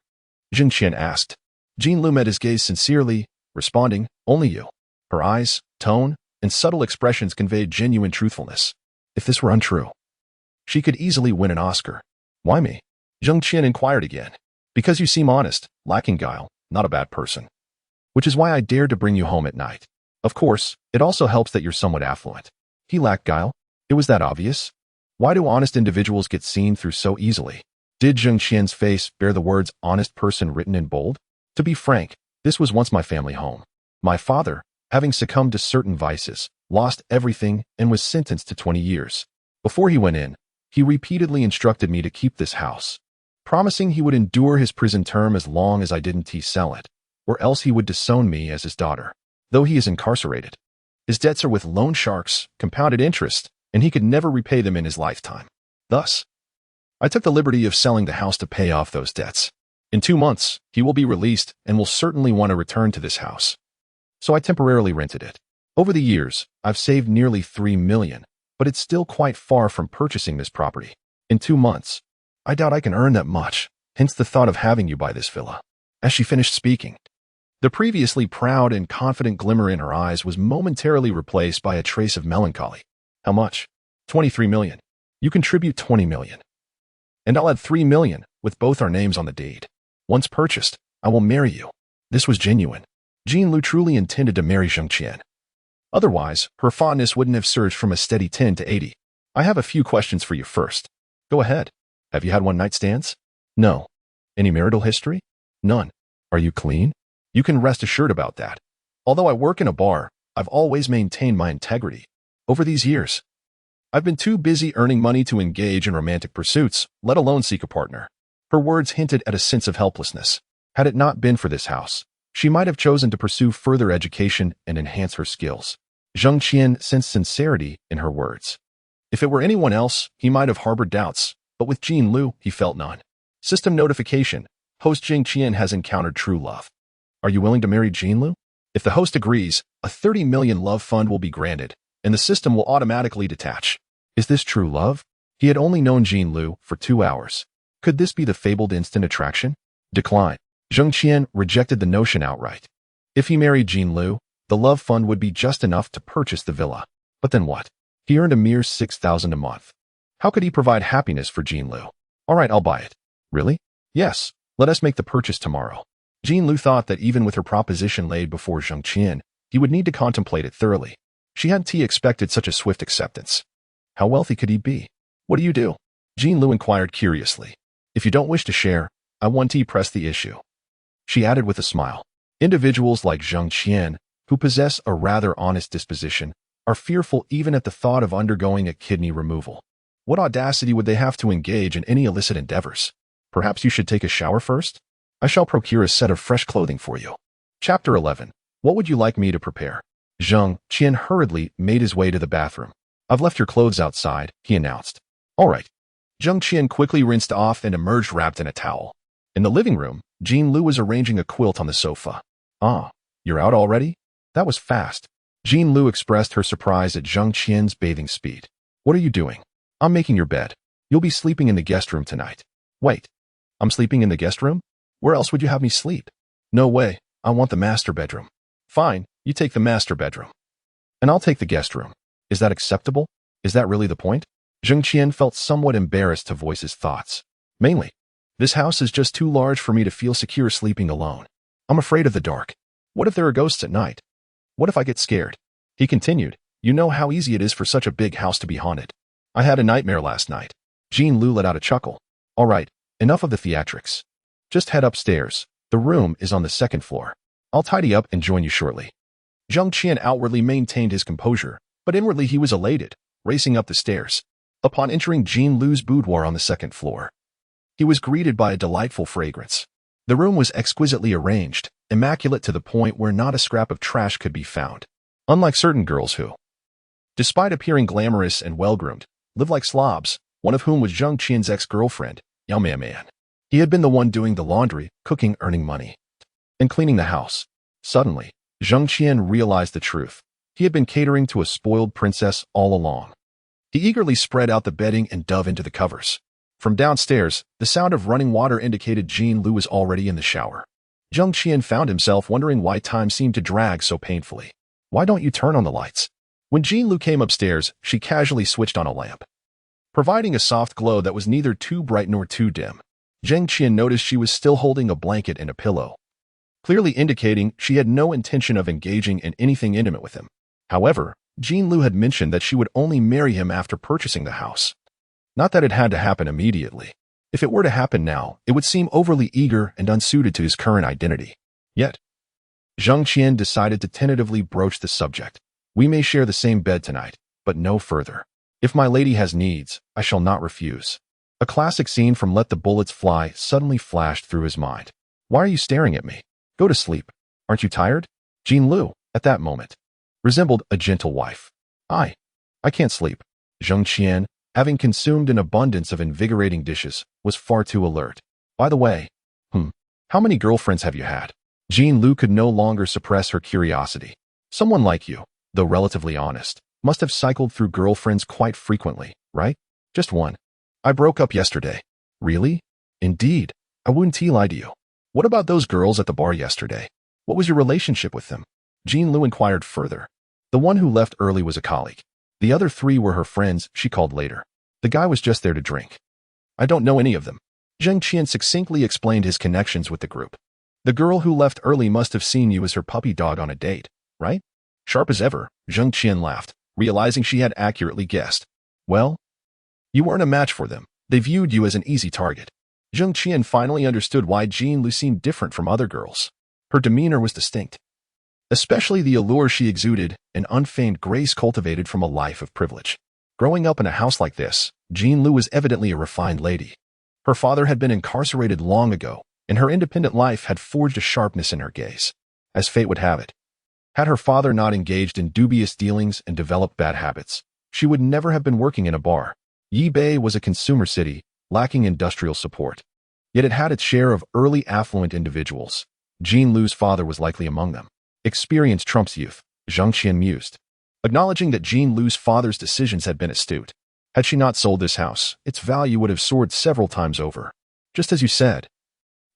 Zheng Qian asked. Jean Lu met his gaze sincerely, responding, only you. Her eyes, tone, and subtle expressions conveyed genuine truthfulness. If this were untrue, she could easily win an Oscar. Why me? Zheng Qian inquired again. Because you seem honest, lacking guile, not a bad person. Which is why I dared to bring you home at night. Of course, it also helps that you're somewhat affluent. He lacked guile. It was that obvious. Why do honest individuals get seen through so easily? Did Zheng Qian's face bear the words honest person written in bold? To be frank, this was once my family home. My father, having succumbed to certain vices, lost everything and was sentenced to 20 years. Before he went in, he repeatedly instructed me to keep this house, promising he would endure his prison term as long as I didn't sell it, or else he would disown me as his daughter. Though he is incarcerated, his debts are with loan sharks, compounded interest, and he could never repay them in his lifetime. Thus, I took the liberty of selling the house to pay off those debts. In 2 months, he will be released and will certainly want to return to this house. So I temporarily rented it. Over the years, I've saved nearly $3 million, but it's still quite far from purchasing this property. In 2 months, I doubt I can earn that much, hence the thought of having you buy this villa. As she finished speaking, the previously proud and confident glimmer in her eyes was momentarily replaced by a trace of melancholy. How much? 23 million. You contribute 20 million. And I'll add 3 million, with both our names on the deed. Once purchased, I will marry you. This was genuine. Jean Lu truly intended to marry Zheng Qian. Otherwise, her fondness wouldn't have surged from a steady 10 to 80. I have a few questions for you first. Go ahead. Have you had one-night stands? No. Any marital history? None. Are you clean? You can rest assured about that. Although I work in a bar, I've always maintained my integrity. Over these years, I've been too busy earning money to engage in romantic pursuits, let alone seek a partner. Her words hinted at a sense of helplessness. Had it not been for this house, she might have chosen to pursue further education and enhance her skills. Zheng Qian sensed sincerity in her words. If it were anyone else, he might have harbored doubts, but with Jean Lu, he felt none. System notification. Host Zheng Qian has encountered true love. Are you willing to marry Jean Lu? If the host agrees, a 30 million love fund will be granted, and the system will automatically detach. Is this true love? He had only known Jean Lu for 2 hours. Could this be the fabled instant attraction? Decline. Zheng Qian rejected the notion outright. If he married Jean Lu, the love fund would be just enough to purchase the villa. But then what? He earned a mere 6,000 a month. How could he provide happiness for Jean Lu? All right, I'll buy it. Really? Yes, let us make the purchase tomorrow. Jean Lu thought that even with her proposition laid before Zheng Qian, he would need to contemplate it thoroughly. She hadn't expected such a swift acceptance. How wealthy could he be? What do you do? Jean Lu inquired curiously. If you don't wish to share, I want to press the issue. She added with a smile. Individuals like Zheng Qian, who possess a rather honest disposition, are fearful even at the thought of undergoing a kidney removal. What audacity would they have to engage in any illicit endeavors? Perhaps you should take a shower first? I shall procure a set of fresh clothing for you. Chapter 11. What would you like me to prepare? Zheng Qian hurriedly made his way to the bathroom. I've left your clothes outside, he announced. All right. Zheng Qian quickly rinsed off and emerged wrapped in a towel. In the living room, Jean Lu was arranging a quilt on the sofa. Ah, you're out already? That was fast. Jean Lu expressed her surprise at Zheng Qian's bathing speed. What are you doing? I'm making your bed. You'll be sleeping in the guest room tonight. Wait, I'm sleeping in the guest room? Where else would you have me sleep? No way, I want the master bedroom. Fine, you take the master bedroom. And I'll take the guest room. Is that acceptable? Is that really the point? Zheng Qian felt somewhat embarrassed to voice his thoughts. Mainly, this house is just too large for me to feel secure sleeping alone. I'm afraid of the dark. What if there are ghosts at night? What if I get scared? He continued, you know how easy it is for such a big house to be haunted. I had a nightmare last night. Jean Lu let out a chuckle. All right, enough of the theatrics. Just head upstairs. The room is on the second floor. I'll tidy up and join you shortly. Zheng Qian outwardly maintained his composure, but inwardly he was elated, racing up the stairs. Upon entering Jean Lu's boudoir on the second floor, he was greeted by a delightful fragrance. The room was exquisitely arranged, immaculate to the point where not a scrap of trash could be found. Unlike certain girls who, despite appearing glamorous and well-groomed, live like slobs, one of whom was Zheng Qian's ex-girlfriend, Yang Man. He had been the one doing the laundry, cooking, earning money, and cleaning the house. Suddenly, Zheng Qian realized the truth. He had been catering to a spoiled princess all along. He eagerly spread out the bedding and dove into the covers. From downstairs, the sound of running water indicated Jean Lu was already in the shower. Zheng Qian found himself wondering why time seemed to drag so painfully. Why don't you turn on the lights? When Jean Lu came upstairs, she casually switched on a lamp, providing a soft glow that was neither too bright nor too dim. Zheng Qian noticed she was still holding a blanket and a pillow, clearly indicating she had no intention of engaging in anything intimate with him. However, Jean Lu had mentioned that she would only marry him after purchasing the house. Not that it had to happen immediately. If it were to happen now, it would seem overly eager and unsuited to his current identity. Yet, Zheng Qian decided to tentatively broach the subject. We may share the same bed tonight, but no further. If my lady has needs, I shall not refuse. A classic scene from Let the Bullets Fly suddenly flashed through his mind. Why are you staring at me? Go to sleep. Aren't you tired? Jean Lu, at that moment, resembled a gentle wife. I can't sleep. Zheng Qian, having consumed an abundance of invigorating dishes, was far too alert. By the way, how many girlfriends have you had? Jean Lu could no longer suppress her curiosity. Someone like you, though relatively honest, must have cycled through girlfriends quite frequently, right? Just one. I broke up yesterday. Really? Indeed. I wouldn't lie to you. What about those girls at the bar yesterday? What was your relationship with them? Jean Lu inquired further. The one who left early was a colleague. The other 3 were her friends she called later. The guy was just there to drink. I don't know any of them. Zheng Qian succinctly explained his connections with the group. The girl who left early must have seen you as her puppy dog on a date, right? Sharp as ever, Zheng Qian laughed, realizing she had accurately guessed. Well, You weren't a match for them. They viewed you as an easy target. Zheng Qian finally understood why Jean Lu seemed different from other girls. Her demeanor was distinct, especially the allure she exuded, an unfeigned grace cultivated from a life of privilege. Growing up in a house like this, Jean Lu was evidently a refined lady. Her father had been incarcerated long ago, and her independent life had forged a sharpness in her gaze. As fate would have it, had her father not engaged in dubious dealings and developed bad habits, she would never have been working in a bar. Yibei was a consumer city, lacking industrial support. Yet it had its share of early affluent individuals. Jean Lu's father was likely among them. Experience trumps youth, Zheng Qian mused, acknowledging that Jean Lu's father's decisions had been astute. Had she not sold this house, its value would have soared several times over. Just as you said,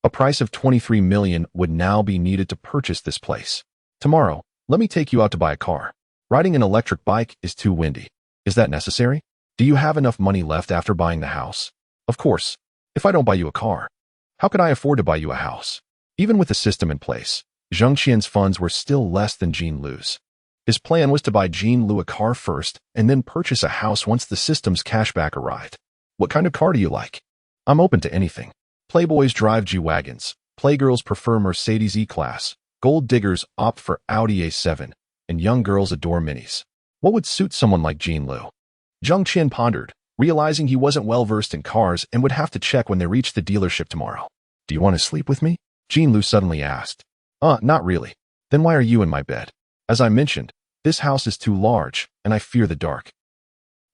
a price of 23 million would now be needed to purchase this place. Tomorrow, let me take you out to buy a car. Riding an electric bike is too windy. Is that necessary? Do you have enough money left after buying the house? Of course. If I don't buy you a car, how could I afford to buy you a house? Even with the system in place, Zheng Qian's funds were still less than Jean Lu's. His plan was to buy Jean Lu a car first and then purchase a house once the system's cashback arrived. What kind of car do you like? I'm open to anything. Playboys drive G-Wagons, playgirls prefer Mercedes E-Class, gold diggers opt for Audi A7, and young girls adore minis. What would suit someone like Jean Lu? Zheng Qian pondered, realizing he wasn't well-versed in cars and would have to check when they reached the dealership tomorrow. Do you want to sleep with me? Jean Lu suddenly asked. Not really. Then why are you in my bed? As I mentioned, this house is too large, and I fear the dark.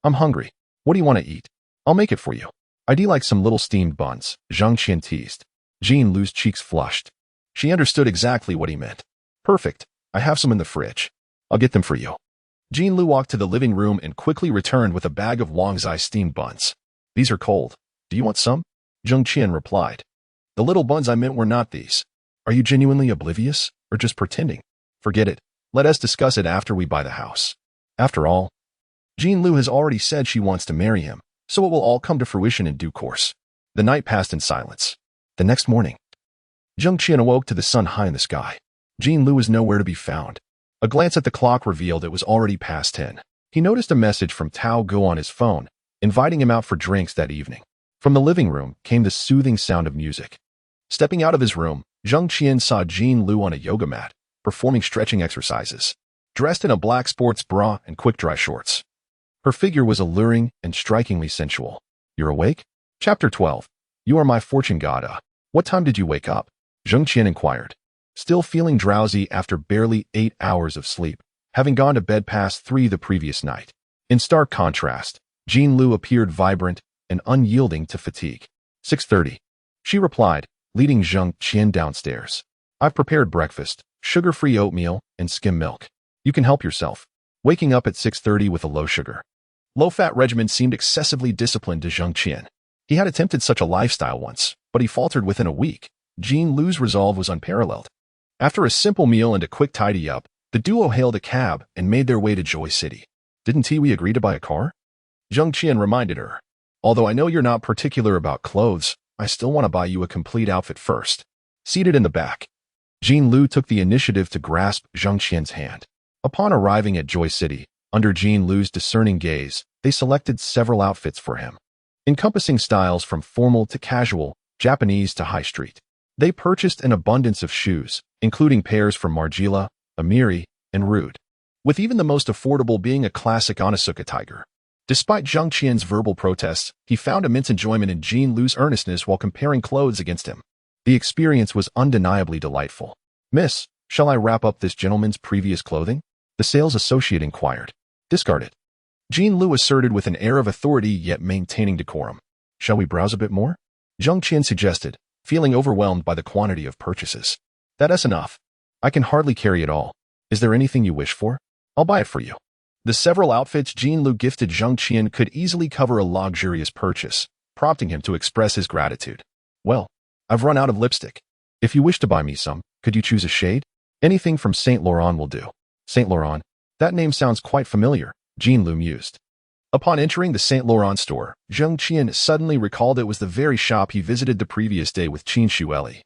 I'm hungry. What do you want to eat? I'll make it for you. I'd like some little steamed buns, Zheng Qian teased. Jean Lu's cheeks flushed. She understood exactly what he meant. Perfect. I have some in the fridge. I'll get them for you. Jean Lu walked to the living room and quickly returned with a bag of Wangzai steamed buns. These are cold. Do you want some? Zheng Qian replied. The little buns I meant were not these. Are you genuinely oblivious, or just pretending? Forget it. Let us discuss it after we buy the house. After all, Jean Lu has already said she wants to marry him, so it will all come to fruition in due course. The night passed in silence. The next morning, Zheng Qian awoke to the sun high in the sky. Jean Lu was nowhere to be found. A glance at the clock revealed it was already past 10. He noticed a message from Tao Guo on his phone, inviting him out for drinks that evening. From the living room came the soothing sound of music. Stepping out of his room, Zheng Qian saw Jean Lu on a yoga mat, performing stretching exercises, dressed in a black sports bra and quick-dry shorts. Her figure was alluring and strikingly sensual. You're awake? Chapter 12. You are my fortune god. What time did you wake up? Zheng Qian inquired. Still feeling drowsy after barely 8 hours of sleep, having gone to bed past 3 the previous night. In stark contrast, Jean Lu appeared vibrant and unyielding to fatigue. 6:30. She replied, leading Zheng Qian downstairs. I've prepared breakfast, sugar-free oatmeal, and skim milk. You can help yourself. Waking up at 6:30 with a low-sugar, low-fat regimen seemed excessively disciplined to Zheng Qian. He had attempted such a lifestyle once, but he faltered within a week. Jean Lu's resolve was unparalleled. After a simple meal and a quick tidy-up, the duo hailed a cab and made their way to Joy City. Didn't we agree to buy a car? Zheng Qian reminded her. Although I know you're not particular about clothes, I still want to buy you a complete outfit first. Seated in the back, Jean Lu took the initiative to grasp Zheng Qian's hand. Upon arriving at Joy City, under Jean Lu's discerning gaze, they selected several outfits for him, encompassing styles from formal to casual, Japanese to high street. They purchased an abundance of shoes, including pairs from Margiela, Amiri, and Rude, with even the most affordable being a classic Onitsuka tiger. Despite Zheng Qian's verbal protests, he found immense enjoyment in Jean Lu's earnestness while comparing clothes against him. The experience was undeniably delightful. Miss, shall I wrap up this gentleman's previous clothing? The sales associate inquired. Discard it. Jean Lu asserted with an air of authority yet maintaining decorum. Shall we browse a bit more? Zheng Qian suggested, feeling overwhelmed by the quantity of purchases. That's enough. I can hardly carry it all. Is there anything you wish for? I'll buy it for you. The several outfits Jean Lu gifted Zheng Qian could easily cover a luxurious purchase, prompting him to express his gratitude. Well, I've run out of lipstick. If you wish to buy me some, could you choose a shade? Anything from Saint Laurent will do. Saint Laurent? That name sounds quite familiar, Jean Lu mused. Upon entering the Saint Laurent store, Zheng Qian suddenly recalled it was the very shop he visited the previous day with Qin Shueli,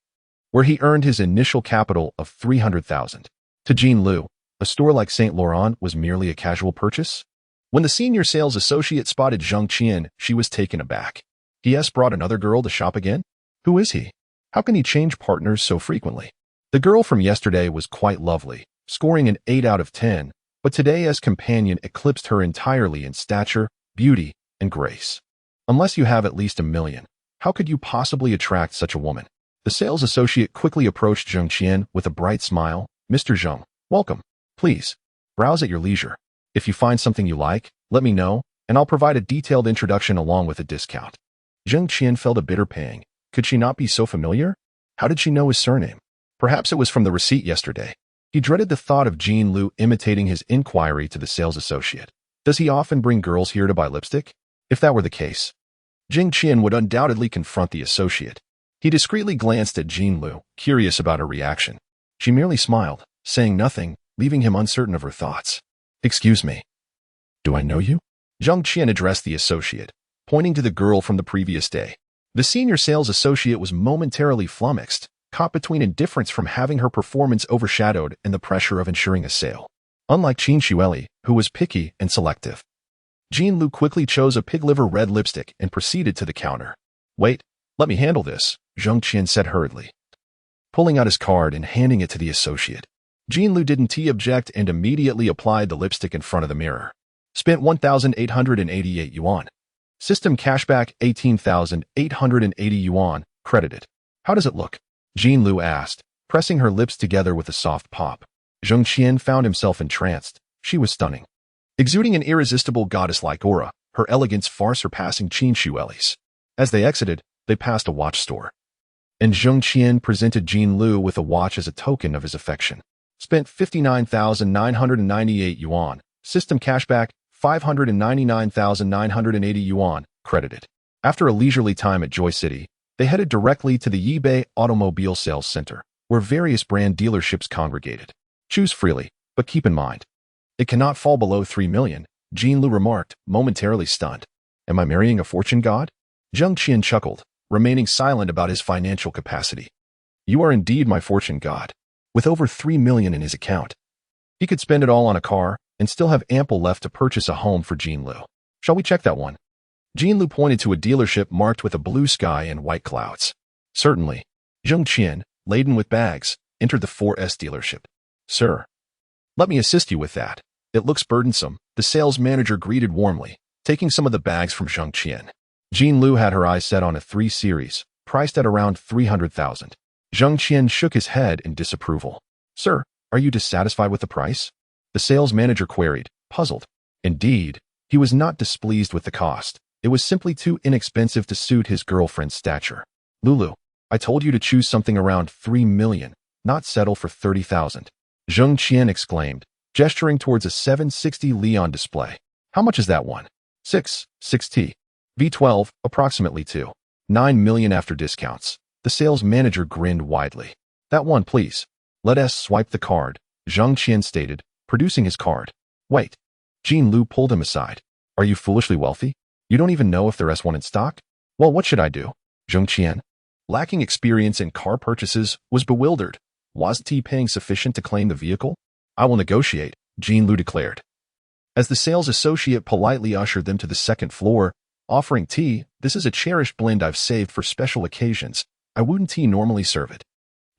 where he earned his initial capital of 300,000. To Jean Lu, a store like Saint Laurent was merely a casual purchase? When the senior sales associate spotted Zheng Qian, she was taken aback. He has brought another girl to shop again? Who is he? How can he change partners so frequently? The girl from yesterday was quite lovely, scoring an 8 out of 10, but today as companion eclipsed her entirely in stature, beauty, and grace. Unless you have at least 1 million, how could you possibly attract such a woman? The sales associate quickly approached Zheng Qian with a bright smile. Mr. Zheng, welcome. Please, browse at your leisure. If you find something you like, let me know, and I'll provide a detailed introduction along with a discount. Zheng Qian felt a bitter pang. Could she not be so familiar? How did she know his surname? Perhaps it was from the receipt yesterday. He dreaded the thought of Jean Lu imitating his inquiry to the sales associate. Does he often bring girls here to buy lipstick? If that were the case, Zheng Qian would undoubtedly confront the associate. He discreetly glanced at Jean Lu, curious about her reaction. She merely smiled, saying nothing, leaving him uncertain of her thoughts. Excuse me. Do I know you? Zheng Qian addressed the associate, pointing to the girl from the previous day. The senior sales associate was momentarily flummoxed, caught between indifference from having her performance overshadowed and the pressure of ensuring a sale. Unlike Qin Xueli, who was picky and selective, Jean Lu quickly chose a pig liver red lipstick and proceeded to the counter. Wait, let me handle this, Zheng Qian said hurriedly, pulling out his card and handing it to the associate. Jean Lu didn't object and immediately applied the lipstick in front of the mirror. Spent 1,888 yuan. System cashback 18,880 yuan, credited. How does it look? Jean Lu asked, pressing her lips together with a soft pop. Zheng Qian found himself entranced. She was stunning. Exuding an irresistible goddess-like aura, her elegance far surpassing Qin Xueli's. As they exited, they passed a watch store. And Zheng Qian presented Jean Lu with a watch as a token of his affection. Spent 59,998 yuan. System cashback 599,980 yuan, credited. After a leisurely time at Joy City, they headed directly to the eBay Automobile Sales Center, where various brand dealerships congregated. Choose freely, but keep in mind, it cannot fall below 3 million, Jean Lu remarked, momentarily stunned. Am I marrying a fortune god? Zheng Qian chuckled, remaining silent about his financial capacity. You are indeed my fortune god. With over 3 million in his account, he could spend it all on a car and still have ample left to purchase a home for Jean Lu. Shall we check that one? Jean Lu pointed to a dealership marked with a blue sky and white clouds. Certainly. Zheng Qian, laden with bags, entered the 4S dealership. Sir, let me assist you with that. It looks burdensome, the sales manager greeted warmly, taking some of the bags from Zheng Qian. Jean Lu had her eyes set on a 3 Series, priced at around 300,000. Zheng Qian shook his head in disapproval. Sir, are you dissatisfied with the price? The sales manager queried, puzzled. Indeed, he was not displeased with the cost. It was simply too inexpensive to suit his girlfriend's stature. Lulu, I told you to choose something around 3 million, not settle for 30,000. Zheng Qian exclaimed, gesturing towards a 760 Leon display. How much is that one? 6T. V12, approximately 2.9 million after discounts. The sales manager grinned widely. That one, please. Let us swipe the card, Zheng Qian stated, producing his card. Wait. Jean Lu pulled him aside. Are you foolishly wealthy? You don't even know if there's S1 in stock? Well, what should I do? Zheng Qian, lacking experience in car purchases, was bewildered. Wasn't he paying sufficient to claim the vehicle? I will negotiate, Jean Lu declared. As the sales associate politely ushered them to the second floor, offering tea, this is a cherished blend I've saved for special occasions. I wouldn't normally serve it.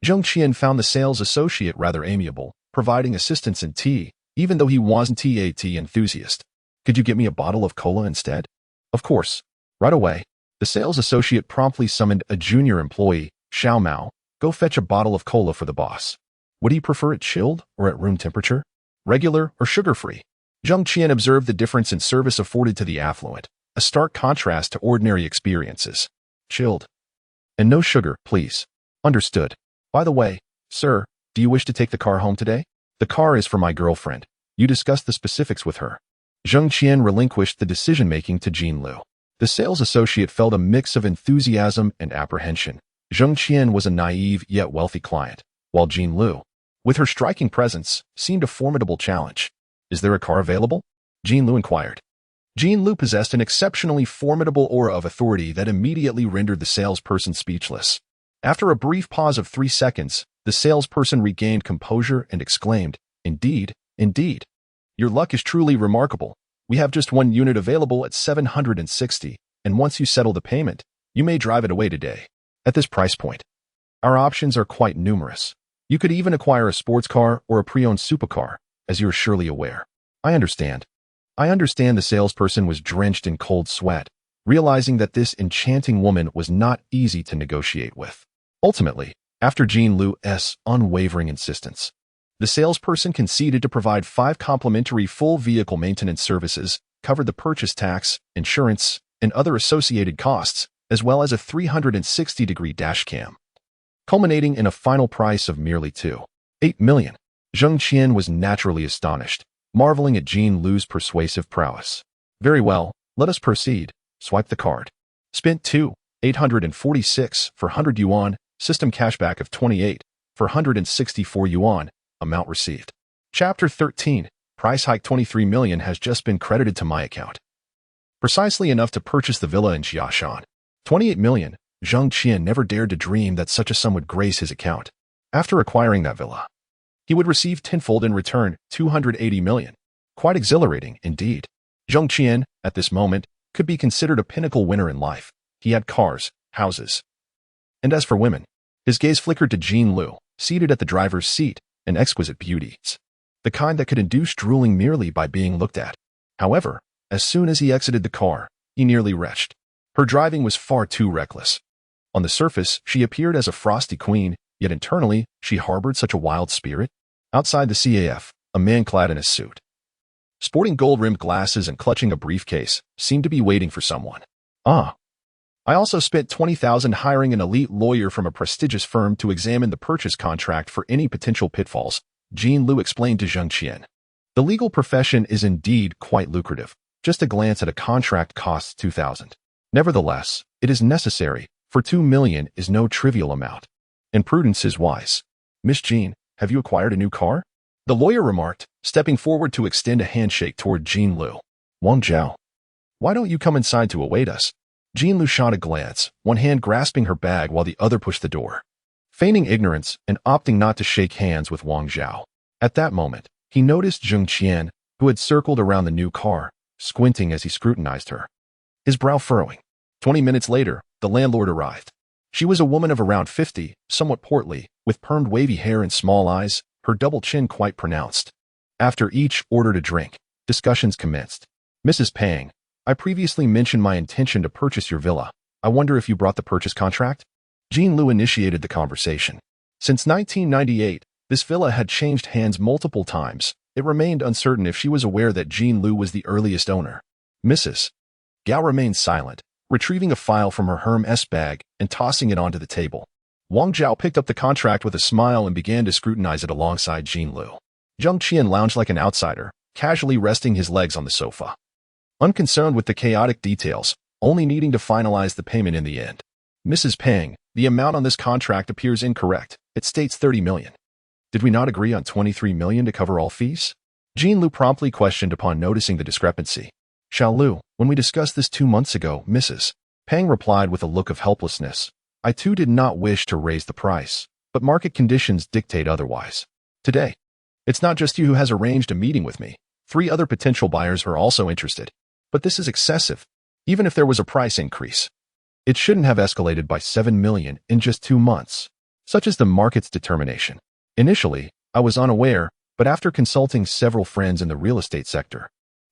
Zheng Qian found the sales associate rather amiable, providing assistance in tea, even though he wasn't a tea enthusiast. Could you get me a bottle of cola instead? Of course. Right away. The sales associate promptly summoned a junior employee, Xiao Mao. Go fetch a bottle of cola for the boss. Would he prefer it chilled or at room temperature? Regular or sugar-free? Zheng Qian observed the difference in service afforded to the affluent, a stark contrast to ordinary experiences. Chilled. And no sugar, please. Understood. By the way, sir, do you wish to take the car home today? The car is for my girlfriend. You discussed the specifics with her. Zheng Qian relinquished the decision-making to Jean Lu. The sales associate felt a mix of enthusiasm and apprehension. Zheng Qian was a naive yet wealthy client, while Jean Lu, with her striking presence, seemed a formidable challenge. Is there a car available? Jean Lu inquired. Jean Lu possessed an exceptionally formidable aura of authority that immediately rendered the salesperson speechless. After a brief pause of 3 seconds, the salesperson regained composure and exclaimed, Indeed, indeed. Your luck is truly remarkable. We have just one unit available at 760, and once you settle the payment, you may drive it away today. At this price point, our options are quite numerous. You could even acquire a sports car or a pre-owned supercar, as you're surely aware. I understand. The salesperson was drenched in cold sweat, realizing that this enchanting woman was not easy to negotiate with. Ultimately, after Jean Lu's unwavering insistence, the salesperson conceded to provide 5 complimentary full vehicle maintenance services, covered the purchase tax, insurance, and other associated costs, as well as a 360-degree dash cam, culminating in a final price of merely $2.8 million. Zheng Qian was naturally astonished, marveling at Jean Lu's persuasive prowess. Very well, let us proceed. Swipe the card. Spent 2,846 for 100 yuan, system cashback of 28 for 164 yuan, amount received. Chapter 13, price hike 23 million has just been credited to my account. Precisely enough to purchase the villa in Jiashan. 28 million, Zheng Qian never dared to dream that such a sum would grace his account. After acquiring that villa, he would receive tenfold in return, 280 million. Quite exhilarating, indeed. Zheng Qian, at this moment, could be considered a pinnacle winner in life. He had cars, houses. And as for women, his gaze flickered to Jean Lu, seated at the driver's seat, an exquisite beauty, the kind that could induce drooling merely by being looked at. However, as soon as he exited the car, he nearly retched. Her driving was far too reckless. On the surface, she appeared as a frosty queen, yet internally, she harbored such a wild spirit. Outside the CAF, a man clad in a suit, sporting gold-rimmed glasses and clutching a briefcase, seemed to be waiting for someone. I also spent 20,000 hiring an elite lawyer from a prestigious firm to examine the purchase contract for any potential pitfalls, Jean Lu explained to Zheng Qian. The legal profession is indeed quite lucrative. Just a glance at a contract costs 2,000. Nevertheless, it is necessary, for 2 million is no trivial amount. And prudence is wise. Miss Jean, have you acquired a new car? The lawyer remarked, stepping forward to extend a handshake toward Jean Lu. Wang Zhao, why don't you come inside to await us? Jean Lu shot a glance, one hand grasping her bag while the other pushed the door, feigning ignorance and opting not to shake hands with Wang Zhao. At that moment, he noticed Zheng Qian, who had circled around the new car, squinting as he scrutinized her, his brow furrowing. 20 minutes later, the landlord arrived. She was a woman of around 50, somewhat portly, with permed wavy hair and small eyes, her double chin quite pronounced. After each ordered a drink, discussions commenced. Mrs. Pang, I previously mentioned my intention to purchase your villa. I wonder if you brought the purchase contract? Jean Lu initiated the conversation. Since 1998, this villa had changed hands multiple times. It remained uncertain if she was aware that Jean Lu was the earliest owner. Mrs. Gao remained silent, retrieving a file from her Hermes bag and tossing it onto the table. Wang Zhao picked up the contract with a smile and began to scrutinize it alongside Jean Lu. Zheng Qian lounged like an outsider, casually resting his legs on the sofa, unconcerned with the chaotic details, only needing to finalize the payment in the end. Mrs. Pang, the amount on this contract appears incorrect. It states 30 million. Did we not agree on 23 million to cover all fees? Jean Lu promptly questioned upon noticing the discrepancy. Xiao Lu, when we discussed this 2 months ago, Mrs. Pang replied with a look of helplessness. I too did not wish to raise the price, but market conditions dictate otherwise. Today, it's not just you who has arranged a meeting with me. 3 other potential buyers are also interested. But this is excessive. Even if there was a price increase, it shouldn't have escalated by 7 million in just 2 months. Such is the market's determination. Initially, I was unaware, but after consulting several friends in the real estate sector,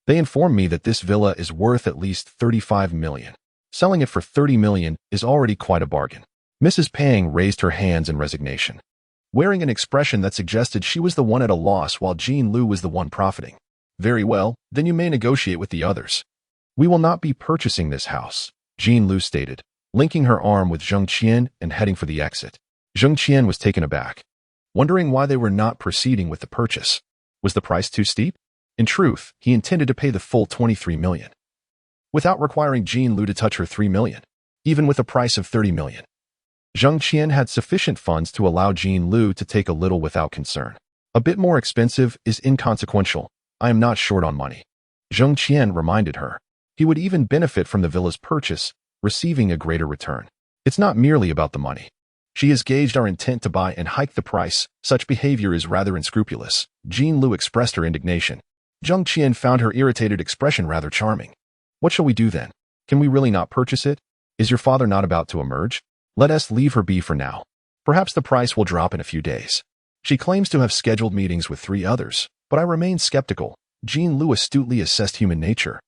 they informed me that this villa is worth at least 35 million. Selling it for 30 million is already quite a bargain. Mrs. Pang raised her hands in resignation, wearing an expression that suggested she was the one at a loss while Jean Lu was the one profiting. Very well, then you may negotiate with the others. We will not be purchasing this house, Jean Lu stated, linking her arm with Zheng Qian and heading for the exit. Zheng Qian was taken aback, wondering why they were not proceeding with the purchase. Was the price too steep? In truth, he intended to pay the full 23 million, without requiring Jean Lu to touch her 3 million, even with a price of 30 million. Zheng Qian had sufficient funds to allow Jean Lu to take a little without concern. A bit more expensive is inconsequential. I am not short on money. Zheng Qian reminded her. He would even benefit from the villa's purchase, receiving a greater return. It's not merely about the money. She has gauged our intent to buy and hike the price. Such behavior is rather unscrupulous. Jean Lu expressed her indignation. Zheng Qian found her irritated expression rather charming. What shall we do then? Can we really not purchase it? Is your father not about to emerge? Let us leave her be for now. Perhaps the price will drop in a few days. She claims to have scheduled meetings with 3 others, but I remain skeptical. Jean Lu astutely assessed human nature.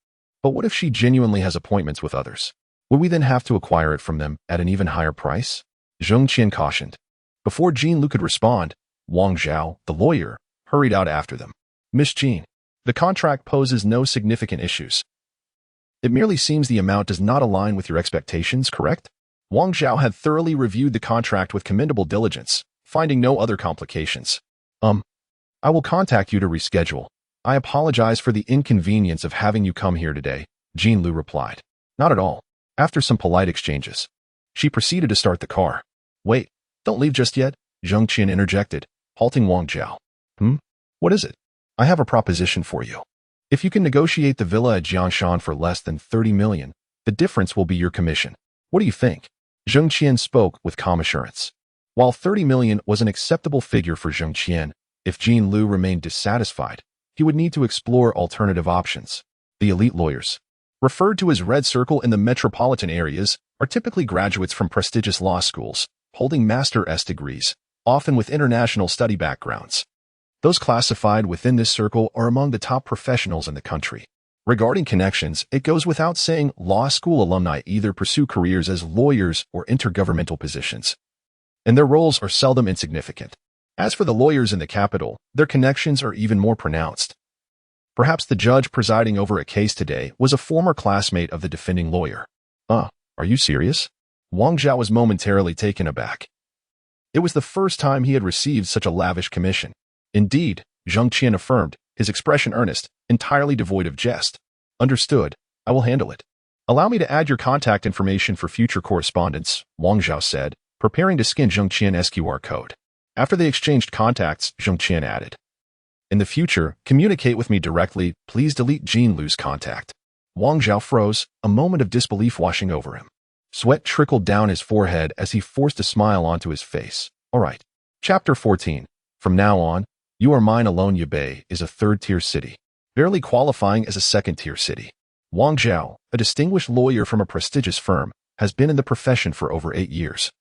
But what if she genuinely has appointments with others? Would we then have to acquire it from them at an even higher price? Zheng Qian cautioned. Before Jean Lu could respond, Wang Zhao, the lawyer, hurried out after them. Miss Jean, the contract poses no significant issues. It merely seems the amount does not align with your expectations, correct? Wang Zhao had thoroughly reviewed the contract with commendable diligence, finding no other complications. I will contact you to reschedule. I apologize for the inconvenience of having you come here today, Jean Lu replied. Not at all. After some polite exchanges, she proceeded to start the car. Wait, don't leave just yet, Zheng Qian interjected, halting Wang Zhao. What is it? I have a proposition for you. If you can negotiate the villa at Jiangshan for less than 30 million, the difference will be your commission. What do you think? Zheng Qian spoke with calm assurance. While 30 million was an acceptable figure for Zheng Qian, if Jean Lu remained dissatisfied, he would need to explore alternative options. The elite lawyers, referred to as Red Circle in the metropolitan areas, are typically graduates from prestigious law schools, holding Master S degrees, often with international study backgrounds. Those classified within this circle are among the top professionals in the country. Regarding connections, it goes without saying law school alumni either pursue careers as lawyers or intergovernmental positions, and their roles are seldom insignificant. As for the lawyers in the capital, their connections are even more pronounced. Perhaps the judge presiding over a case today was a former classmate of the defending lawyer. Are you serious? Wang Zhao was momentarily taken aback. It was the first time he had received such a lavish commission. Indeed, Zheng Qian affirmed, his expression earnest, entirely devoid of jest. Understood, I will handle it. Allow me to add your contact information for future correspondence, Wang Zhao said, preparing to scan Zheng Qian's QR code. After they exchanged contacts, Zheng Qian added, in the future, communicate with me directly, please delete Jean Lu's contact. Wang Zhao froze, a moment of disbelief washing over him. Sweat trickled down his forehead as he forced a smile onto his face. All right. Chapter 14. From now on, You Are Mine Alone. Yubei is a third-tier city, barely qualifying as a second-tier city. Wang Zhao, a distinguished lawyer from a prestigious firm, has been in the profession for over 8 years.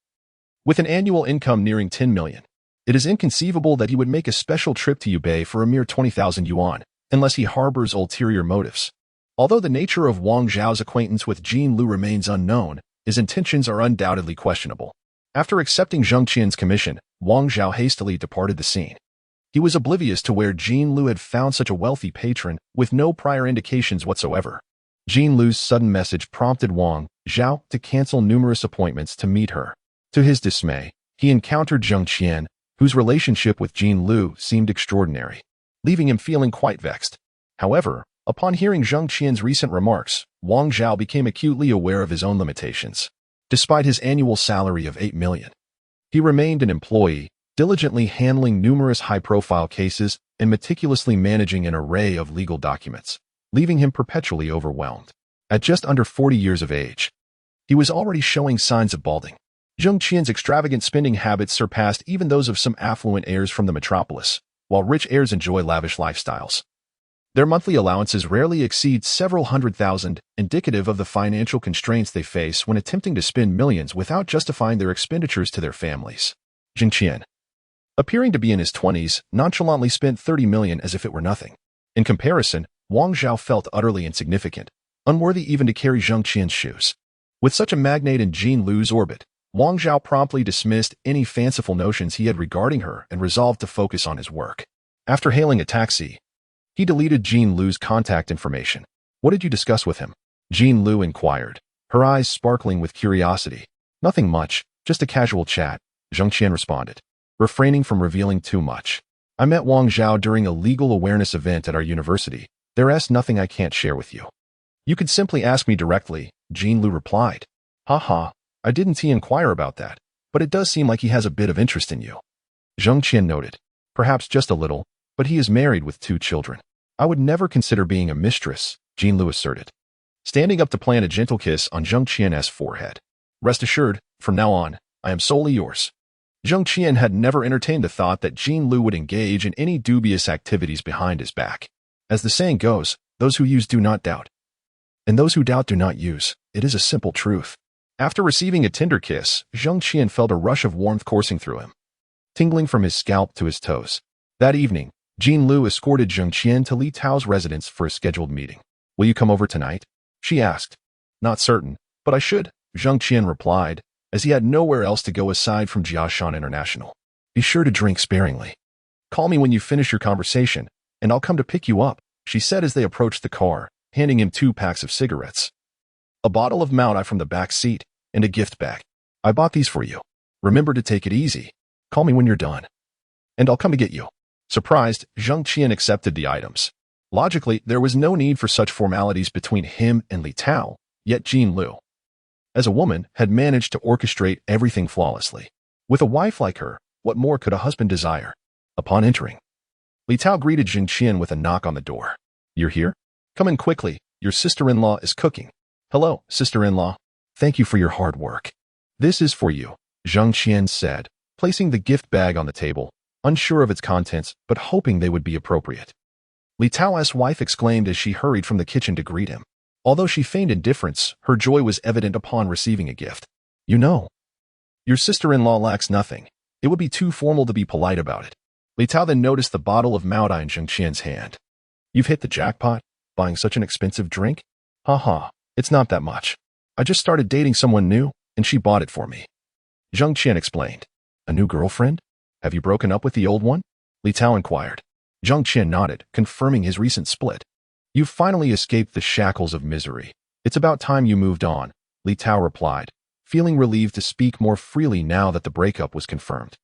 With an annual income nearing 10 million, it is inconceivable that he would make a special trip to Yubei for a mere 20,000 yuan, unless he harbors ulterior motives. Although the nature of Wang Zhao's acquaintance with Jean Lu remains unknown, his intentions are undoubtedly questionable. After accepting Zheng Qian's commission, Wang Zhao hastily departed the scene. He was oblivious to where Jean Lu had found such a wealthy patron with no prior indications whatsoever. Jean Lu's sudden message prompted Wang Zhao to cancel numerous appointments to meet her. To his dismay, he encountered Zheng Qian, whose relationship with Jean Lu seemed extraordinary, leaving him feeling quite vexed. However, upon hearing Zheng Qian's recent remarks, Wang Zhao became acutely aware of his own limitations. Despite his annual salary of 8 million, he remained an employee, diligently handling numerous high-profile cases and meticulously managing an array of legal documents, leaving him perpetually overwhelmed. At just under 40 years of age, he was already showing signs of balding. Zheng Qian's extravagant spending habits surpassed even those of some affluent heirs from the metropolis, while rich heirs enjoy lavish lifestyles. Their monthly allowances rarely exceed several hundred thousand, indicative of the financial constraints they face when attempting to spend millions without justifying their expenditures to their families. Zheng Qian, appearing to be in his 20s, nonchalantly spent 30 million as if it were nothing. In comparison, Wang Zhao felt utterly insignificant, unworthy even to carry Zheng Qian's shoes. With such a magnate in Jean Lu's orbit, Wang Zhao promptly dismissed any fanciful notions he had regarding her and resolved to focus on his work. After hailing a taxi, he deleted Jean Lu's contact information. What did you discuss with him? Jean Lu inquired, her eyes sparkling with curiosity. Nothing much, just a casual chat, Zheng Qian responded, refraining from revealing too much. I met Wang Zhao during a legal awareness event at our university. There's nothing I can't share with you. You could simply ask me directly, Jean Lu replied. Haha, I didn't inquire about that, but it does seem like he has a bit of interest in you. Zheng Qian noted. Perhaps just a little, but he is married with 2 children. I would never consider being a mistress, Jean Lu asserted, standing up to plant a gentle kiss on Zheng Qian's forehead. Rest assured, from now on, I am solely yours. Zheng Qian had never entertained the thought that Jean Lu would engage in any dubious activities behind his back. As the saying goes, those who use do not doubt. And those who doubt do not use. It is a simple truth. After receiving a tender kiss, Zheng Qian felt a rush of warmth coursing through him, tingling from his scalp to his toes. That evening, Jean Lu escorted Zheng Qian to Li Tao's residence for a scheduled meeting. Will you come over tonight? She asked. Not certain, but I should, Zheng Qian replied, as he had nowhere else to go aside from Jiashan International. Be sure to drink sparingly. Call me when you finish your conversation, and I'll come to pick you up, she said as they approached the car, handing him 2 packs of cigarettes, a bottle of Mount I from the back seat, and a gift bag. I bought these for you. Remember to take it easy. Call me when you're done. And I'll come to get you. Surprised, Zheng Qian accepted the items. Logically, there was no need for such formalities between him and Li Tao, yet Jean Lu, as a woman, had managed to orchestrate everything flawlessly. With a wife like her, what more could a husband desire? Upon entering, Li Tao greeted Zheng Qian with a knock on the door. You're here? Come in quickly. Your sister-in-law is cooking. Hello, sister-in-law. Thank you for your hard work. This is for you, Zheng Qian said, placing the gift bag on the table, unsure of its contents, but hoping they would be appropriate. Li Tao's wife exclaimed as she hurried from the kitchen to greet him. Although she feigned indifference, her joy was evident upon receiving a gift. You know, your sister-in-law lacks nothing. It would be too formal to be polite about it. Li Tao then noticed the bottle of Mount I in Zheng Qian's hand. You've hit the jackpot, buying such an expensive drink? Ha, it's not that much. I just started dating someone new, and she bought it for me. Zheng Qian explained. A new girlfriend? Have you broken up with the old one? Li Tao inquired. Zheng Qian nodded, confirming his recent split. You've finally escaped the shackles of misery. It's about time you moved on, Li Tao replied, feeling relieved to speak more freely now that the breakup was confirmed.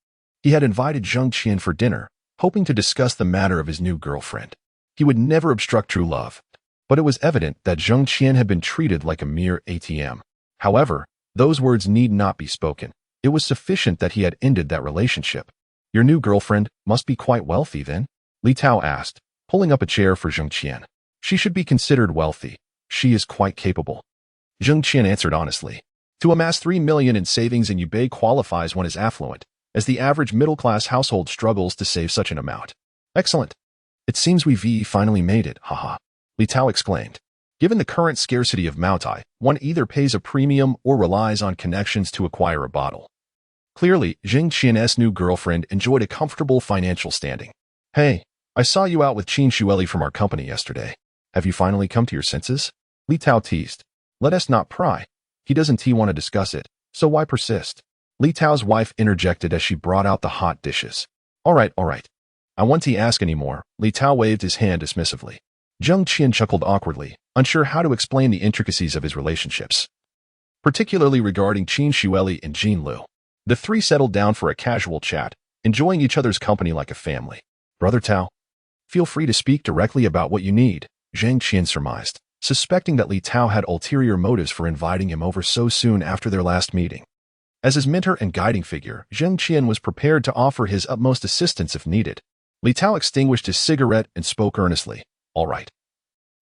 He had invited Zheng Qian for dinner, hoping to discuss the matter of his new girlfriend. He would never obstruct true love, but it was evident that Zheng Qian had been treated like a mere ATM. However, those words need not be spoken. It was sufficient that he had ended that relationship. Your new girlfriend must be quite wealthy then? Li Tao asked, pulling up a chair for Zheng Qian. She should be considered wealthy. She is quite capable. Zheng Qian answered honestly. To amass 3 million in savings in Yubei qualifies one as affluent, as the average middle-class household struggles to save such an amount. Excellent. It seems we've finally made it, haha, Li Tao exclaimed. Given the current scarcity of Mount I, one either pays a premium or relies on connections to acquire a bottle. Clearly, Zheng Qian's new girlfriend enjoyed a comfortable financial standing. Hey, I saw you out with Qin Shueli from our company yesterday. Have you finally come to your senses? Li Tao teased. Let us not pry. He doesn't want to discuss it, so why persist? Li Tao's wife interjected as she brought out the hot dishes. All right. I won't ask any more. Li Tao waved his hand dismissively. Zheng Qian chuckled awkwardly, unsure how to explain the intricacies of his relationships, particularly regarding Qin Shueli and Jean Lu. The three settled down for a casual chat, enjoying each other's company like a family. Brother Tao, feel free to speak directly about what you need, Zheng Qian surmised, suspecting that Li Tao had ulterior motives for inviting him over so soon after their last meeting. As his mentor and guiding figure, Zheng Qian was prepared to offer his utmost assistance if needed. Li Tao extinguished his cigarette and spoke earnestly. All right.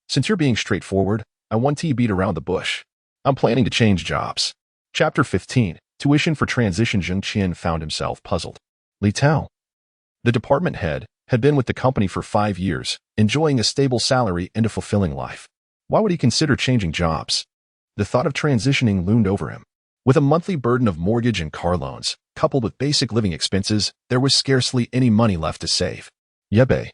Since you're being straightforward, I want to beat around the bush. I'm planning to change jobs. Chapter 15. Tuition for transition. Zheng Qian found himself puzzled. Li Tao, the department head, had been with the company for 5 years, enjoying a stable salary and a fulfilling life. Why would he consider changing jobs? The thought of transitioning loomed over him. With a monthly burden of mortgage and car loans, coupled with basic living expenses, there was scarcely any money left to save. Yebei,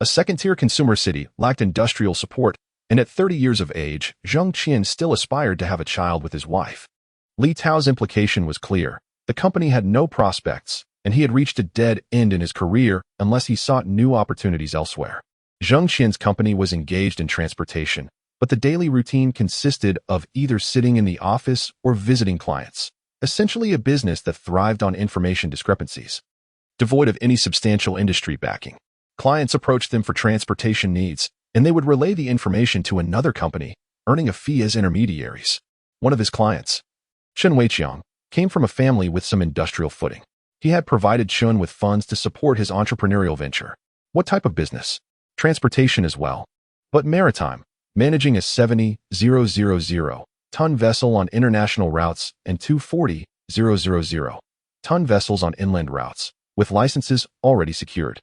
a second-tier consumer city, lacked industrial support, and at 30 years of age, Zheng Qian still aspired to have a child with his wife. Li Tao's implication was clear. The company had no prospects, and he had reached a dead end in his career unless he sought new opportunities elsewhere. Zheng Qian's company was engaged in transportation, but the daily routine consisted of either sitting in the office or visiting clients, essentially a business that thrived on information discrepancies. Devoid of any substantial industry backing, clients approached them for transportation needs, and they would relay the information to another company, earning a fee as intermediaries. One of his clients, Shen Weiqiang, came from a family with some industrial footing. He had provided Shun with funds to support his entrepreneurial venture. What type of business? Transportation as well, but maritime, managing a 70,000-ton vessel on international routes and 240,000-ton vessels on inland routes, with licenses already secured.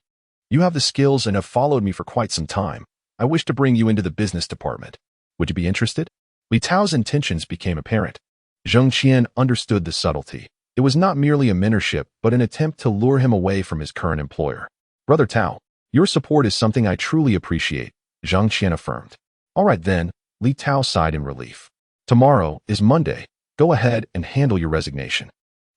You have the skills and have followed me for quite some time. I wish to bring you into the business department. Would you be interested? Li Tao's intentions became apparent. Zheng Qian understood the subtlety. It was not merely a mentorship, but an attempt to lure him away from his current employer. Brother Tao, your support is something I truly appreciate, Zheng Qian affirmed. All right then, Li Tao sighed in relief. Tomorrow is Monday. Go ahead and handle your resignation.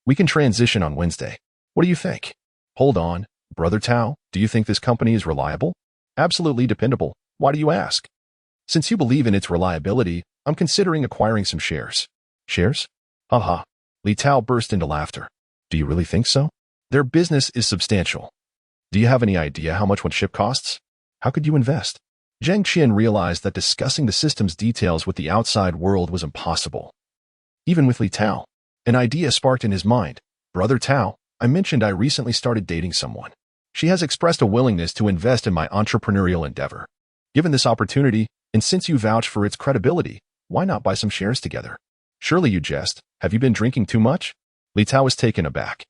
We can transition on Wednesday. What do you think? Hold on, Brother Tao, do you think this company is reliable? Absolutely dependable. Why do you ask? Since you believe in its reliability, I'm considering acquiring some shares. Shares? Haha. Li Tao burst into laughter. Do you really think so? Their business is substantial. Do you have any idea how much one ship costs? How could you invest? Zheng Qian realized that discussing the system's details with the outside world was impossible. Even with Li Tao, an idea sparked in his mind. Brother Tao, I mentioned I recently started dating someone. She has expressed a willingness to invest in my entrepreneurial endeavor. Given this opportunity, and since you vouch for its credibility, why not buy some shares together? Surely you jest. Have you been drinking too much? Li Tao was taken aback.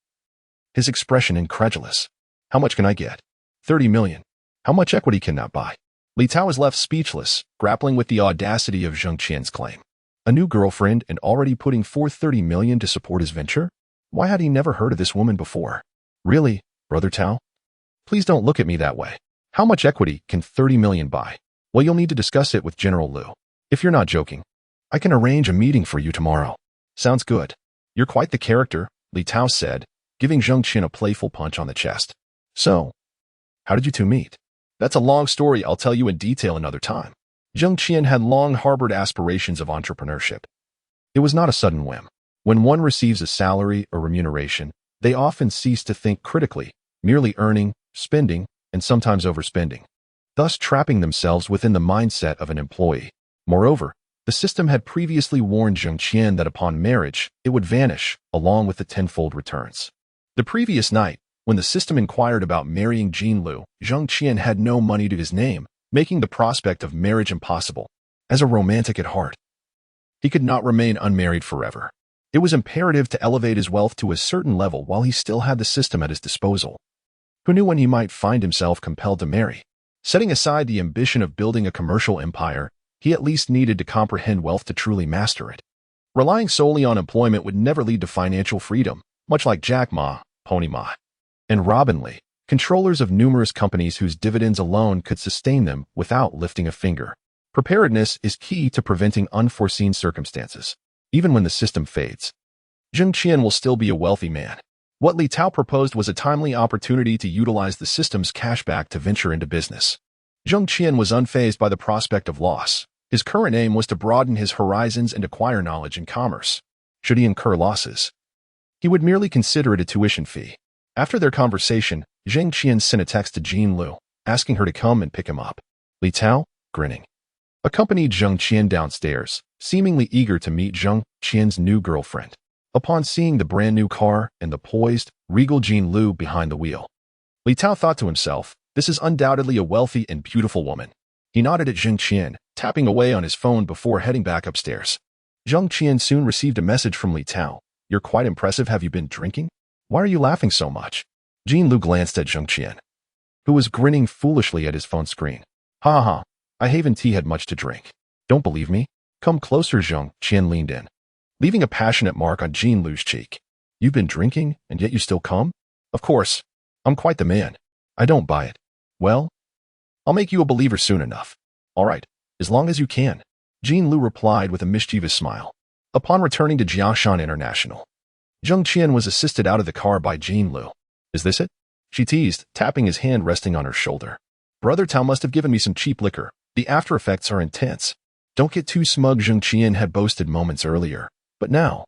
His expression incredulous. How much can I get? 30 million. How much equity can that buy? Li Tao was left speechless, grappling with the audacity of Zheng Qian's claim. A new girlfriend and already putting forth 30 million to support his venture? Why had he never heard of this woman before? Really, Brother Tao? Please don't look at me that way. How much equity can 30 million buy? Well, you'll need to discuss it with General Liu. If you're not joking, I can arrange a meeting for you tomorrow. Sounds good. You're quite the character, Li Tao said, giving Zheng Qian a playful punch on the chest. So, how did you two meet? That's a long story I'll tell you in detail another time. Zheng Qian had long harbored aspirations of entrepreneurship. It was not a sudden whim. When one receives a salary or remuneration, they often cease to think critically, merely earning, spending, and sometimes overspending, thus trapping themselves within the mindset of an employee. Moreover, the system had previously warned Zheng Qian that upon marriage, it would vanish, along with the tenfold returns. The previous night, when the system inquired about marrying Jean Liu, Zheng Qian had no money to his name, making the prospect of marriage impossible. As a romantic at heart, he could not remain unmarried forever. It was imperative to elevate his wealth to a certain level while he still had the system at his disposal. Who knew when he might find himself compelled to marry? Setting aside the ambition of building a commercial empire, he at least needed to comprehend wealth to truly master it. Relying solely on employment would never lead to financial freedom, much like Jack Ma, Pony Ma, and Robin Lee, controllers of numerous companies whose dividends alone could sustain them without lifting a finger. Preparedness is key to preventing unforeseen circumstances. Even when the system fades, Zheng Qian will still be a wealthy man. What Li Tao proposed was a timely opportunity to utilize the system's cashback to venture into business. Zheng Qian was unfazed by the prospect of loss. His current aim was to broaden his horizons and acquire knowledge in commerce. Should he incur losses, he would merely consider it a tuition fee. After their conversation, Zheng Qian sent a text to Jean Liu, asking her to come and pick him up. Li Tao, grinning, accompanied Zheng Qian downstairs, seemingly eager to meet Zheng Qian's new girlfriend. Upon seeing the brand new car and the poised, regal Jean Liu behind the wheel, Li Tao thought to himself, this is undoubtedly a wealthy and beautiful woman. He nodded at Zheng Qian, tapping away on his phone before heading back upstairs. Zheng Qian soon received a message from Li Tao. You're quite impressive. Have you been drinking? Why are you laughing so much? Jean Liu glanced at Zheng Qian, who was grinning foolishly at his phone screen. Ha ha, I haven't had much to drink. Don't believe me? Come closer. Zheng Qian leaned in, leaving a passionate mark on Jean Liu's cheek. You've been drinking, and yet you still come? Of course, I'm quite the man. I don't buy it. Well, I'll make you a believer soon enough. All right, as long as you can, Jean Liu replied with a mischievous smile. Upon returning to Jiangshan International, Zheng Qian was assisted out of the car by Jean Liu. Is this it? She teased, tapping his hand resting on her shoulder. Brother Tao must have given me some cheap liquor. The after effects are intense. Don't get too smug, Zheng Qian had boasted moments earlier. But now,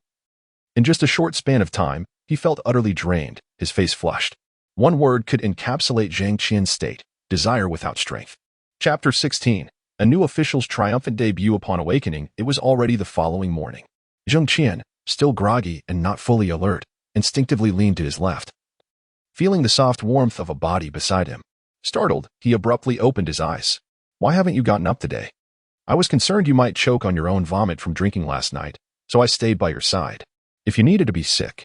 in just a short span of time, he felt utterly drained, his face flushed. One word could encapsulate Zheng Qian's state: desire without strength. Chapter 16. A new official's triumphant debut. Upon awakening, it was already the following morning. Zheng Qian, still groggy and not fully alert, instinctively leaned to his left, feeling the soft warmth of a body beside him. Startled, he abruptly opened his eyes. Why haven't you gotten up today? I was concerned you might choke on your own vomit from drinking last night, so I stayed by your side. If you needed to be sick,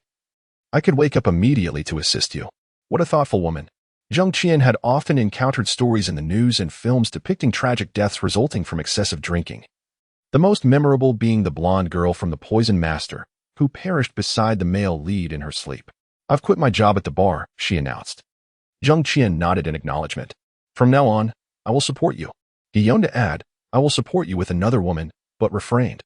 I could wake up immediately to assist you. What a thoughtful woman. Zheng Qian had often encountered stories in the news and films depicting tragic deaths resulting from excessive drinking. The most memorable being the blonde girl from The Poison Master, who perished beside the male lead in her sleep. "I've quit my job at the bar," she announced. Zheng Qian nodded in acknowledgement. "From now on, I will support you." He yearned to add, "I will support you with another woman," but refrained,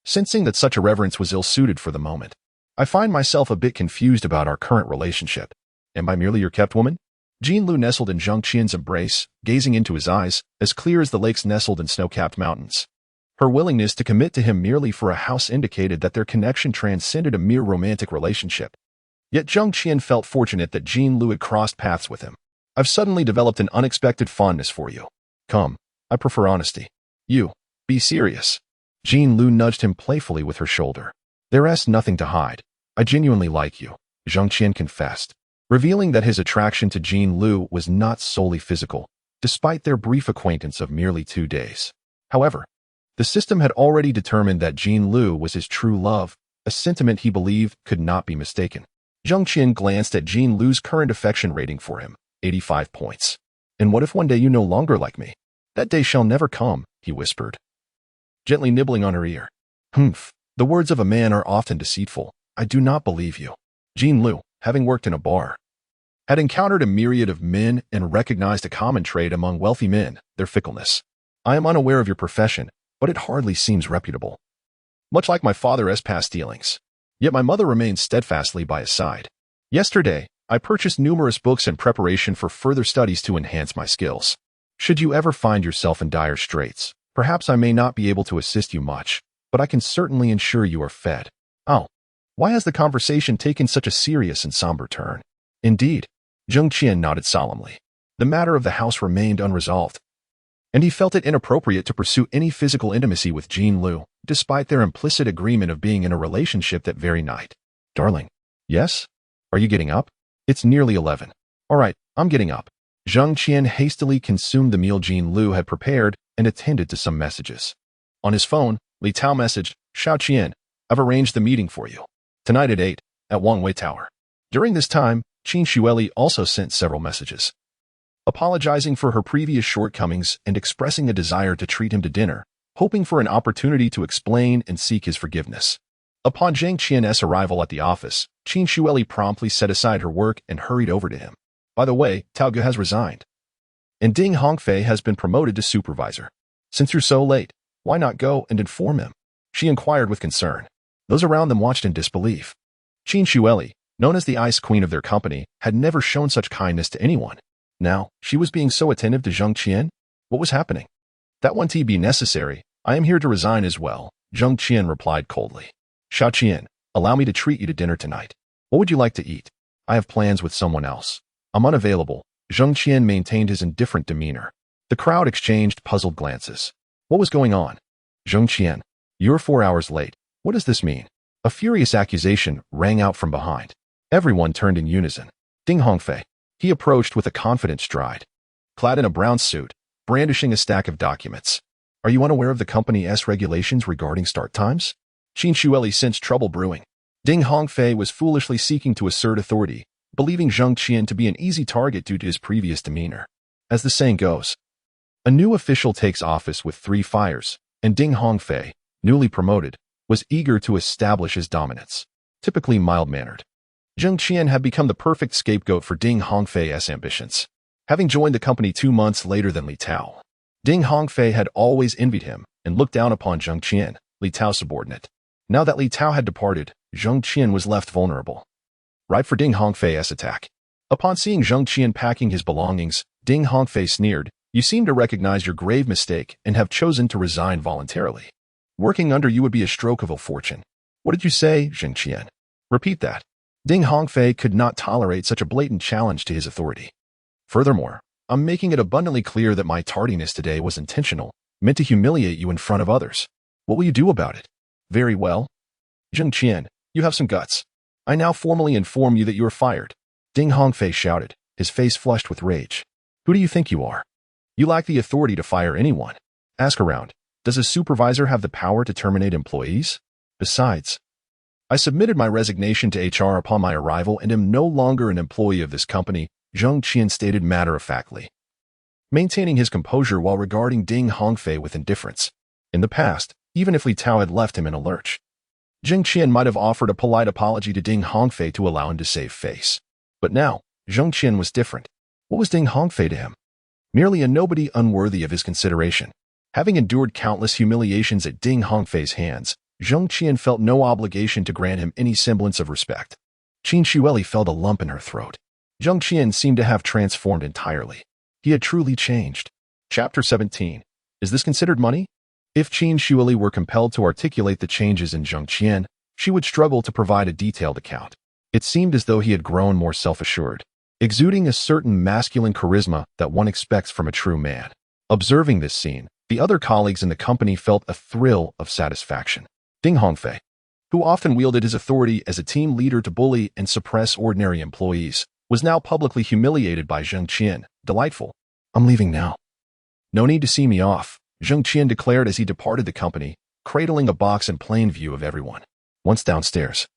sensing that such a reverence was ill-suited for the moment. "I find myself a bit confused about our current relationship. Am I merely your kept woman?" Jean Lu nestled in Zheng Qian's embrace, gazing into his eyes, as clear as the lakes nestled in snow-capped mountains. Her willingness to commit to him merely for a house indicated that their connection transcended a mere romantic relationship. Yet Zheng Qian felt fortunate that Jean Lu had crossed paths with him. "I've suddenly developed an unexpected fondness for you. Come, I prefer honesty. You, be serious." Jean Lu nudged him playfully with her shoulder. "There's nothing to hide. I genuinely like you," Zheng Qian confessed, revealing that his attraction to Jean Lu was not solely physical, despite their brief acquaintance of merely 2 days. However, the system had already determined that Jean Lu was his true love, a sentiment he believed could not be mistaken. Zheng Qian glanced at Jean Lu's current affection rating for him, 85 points. "And what if one day you no longer like me?" "That day shall never come," he whispered, gently nibbling on her ear. "Humph, the words of a man are often deceitful. I do not believe you." Jean Lu, having worked in a bar, had encountered a myriad of men and recognized a common trait among wealthy men, their fickleness. "I am unaware of your profession, but it hardly seems reputable. Much like my father's past dealings. Yet my mother remains steadfastly by his side. Yesterday, I purchased numerous books in preparation for further studies to enhance my skills. Should you ever find yourself in dire straits, perhaps I may not be able to assist you much, but I can certainly ensure you are fed." "Oh, why has the conversation taken such a serious and somber turn?" "Indeed," Zheng Qian nodded solemnly. The matter of the house remained unresolved, and he felt it inappropriate to pursue any physical intimacy with Jean Lu, despite their implicit agreement of being in a relationship that very night. "Darling." "Yes? Are you getting up?" "It's nearly 11. "All right, I'm getting up." Zheng Qian hastily consumed the meal Jean Lu had prepared and attended to some messages. On his phone, Li Tao messaged, "Xiao Qian, I've arranged the meeting for you. Tonight at 8, at Wangwei Tower." During this time, Qin Xueli also sent several messages, apologizing for her previous shortcomings and expressing a desire to treat him to dinner, hoping for an opportunity to explain and seek his forgiveness. Upon Zheng Qian's arrival at the office, Qin Xueli promptly set aside her work and hurried over to him. "By the way, Tao Ge has resigned, and Ding Hongfei has been promoted to supervisor. Since you're so late, why not go and inform him?" she inquired with concern. Those around them watched in disbelief. Qin Xueli, known as the ice queen of their company, had never shown such kindness to anyone. Now, she was being so attentive to Zheng Qian? What was happening? "That won't be necessary. I am here to resign as well," Zheng Qian replied coldly. "Xiao Qian, allow me to treat you to dinner tonight. What would you like to eat?" "I have plans with someone else. I'm unavailable." Zheng Qian maintained his indifferent demeanor. The crowd exchanged puzzled glances. What was going on? "Zheng Qian, you're 4 hours late. What does this mean?" A furious accusation rang out from behind. Everyone turned in unison. Ding Hongfei. He approached with a confident stride, clad in a brown suit, brandishing a stack of documents. "Are you unaware of the company's regulations regarding start times?" Qin Xueli sensed trouble brewing. Ding Hongfei was foolishly seeking to assert authority, believing Zheng Qian to be an easy target due to his previous demeanor. As the saying goes, a new official takes office with 3 fires, and Ding Hongfei, newly promoted, was eager to establish his dominance. Typically mild-mannered, Zheng Qian had become the perfect scapegoat for Ding Hongfei's ambitions. Having joined the company 2 months later than Li Tao, Ding Hongfei had always envied him and looked down upon Zheng Qian, Li Tao's subordinate. Now that Li Tao had departed, Zheng Qian was left vulnerable, ripe for Ding Hongfei's attack. Upon seeing Zheng Qian packing his belongings, Ding Hongfei sneered, "You seem to recognize your grave mistake and have chosen to resign voluntarily. Working under you would be a stroke of ill fortune." "What did you say, Zheng Qian?" "Repeat that." Ding Hongfei could not tolerate such a blatant challenge to his authority. "Furthermore, I'm making it abundantly clear that my tardiness today was intentional, meant to humiliate you in front of others. What will you do about it?" "Very well. Zheng Qian, you have some guts. I now formally inform you that you are fired." Ding Hongfei shouted, his face flushed with rage. "Who do you think you are? You lack the authority to fire anyone. Ask around. Does a supervisor have the power to terminate employees? Besides, I submitted my resignation to HR upon my arrival and am no longer an employee of this company." Zheng Qian stated matter-of-factly, maintaining his composure while regarding Ding Hongfei with indifference. In the past, even if Li Tao had left him in a lurch, Zheng Qian might have offered a polite apology to Ding Hongfei to allow him to save face. But now, Zheng Qian was different. What was Ding Hongfei to him? Merely a nobody unworthy of his consideration. Having endured countless humiliations at Ding Hongfei's hands, Zheng Qian felt no obligation to grant him any semblance of respect. Qin Xueli felt a lump in her throat. Zheng Qian seemed to have transformed entirely. He had truly changed. Chapter 17. Is this considered money? If Qin Xueli were compelled to articulate the changes in Zheng Qian, she would struggle to provide a detailed account. It seemed as though he had grown more self-assured, exuding a certain masculine charisma that one expects from a true man. Observing this scene, the other colleagues in the company felt a thrill of satisfaction. Ding Hongfei, who often wielded his authority as a team leader to bully and suppress ordinary employees, was now publicly humiliated by Zheng Qian. Delightful. I'm leaving now. No need to see me off, Zheng Qian declared as he departed the company, cradling a box in plain view of everyone. Once downstairs,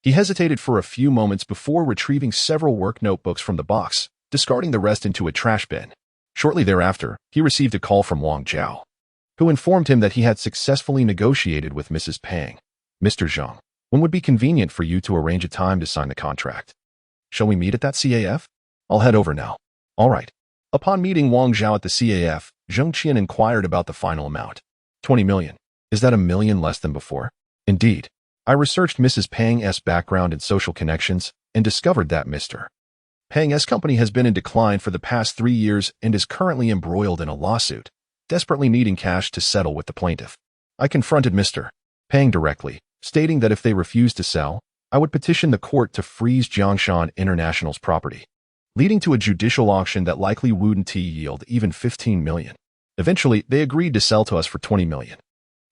he hesitated for a few moments before retrieving several work notebooks from the box, discarding the rest into a trash bin. Shortly thereafter, he received a call from Wang Zhao, who informed him that he had successfully negotiated with Mrs. Pang. Mr. Zhang, when would be convenient for you to arrange a time to sign the contract? Shall we meet at that CAF? I'll head over now. All right. Upon meeting Wang Zhao at the CAF, Zheng Qian inquired about the final amount. 20 million. Is that $1 million less than before? Indeed. I researched Mrs. Pang's background and social connections and discovered that Mr. Pang's company has been in decline for the past 3 years and is currently embroiled in a lawsuit, desperately needing cash to settle with the plaintiff. I confronted Mr. Pang directly, stating that if they refused to sell, I would petition the court to freeze Jiangshan International's property, leading to a judicial auction that likely wouldn't yield even 15 million. Eventually, they agreed to sell to us for 20 million.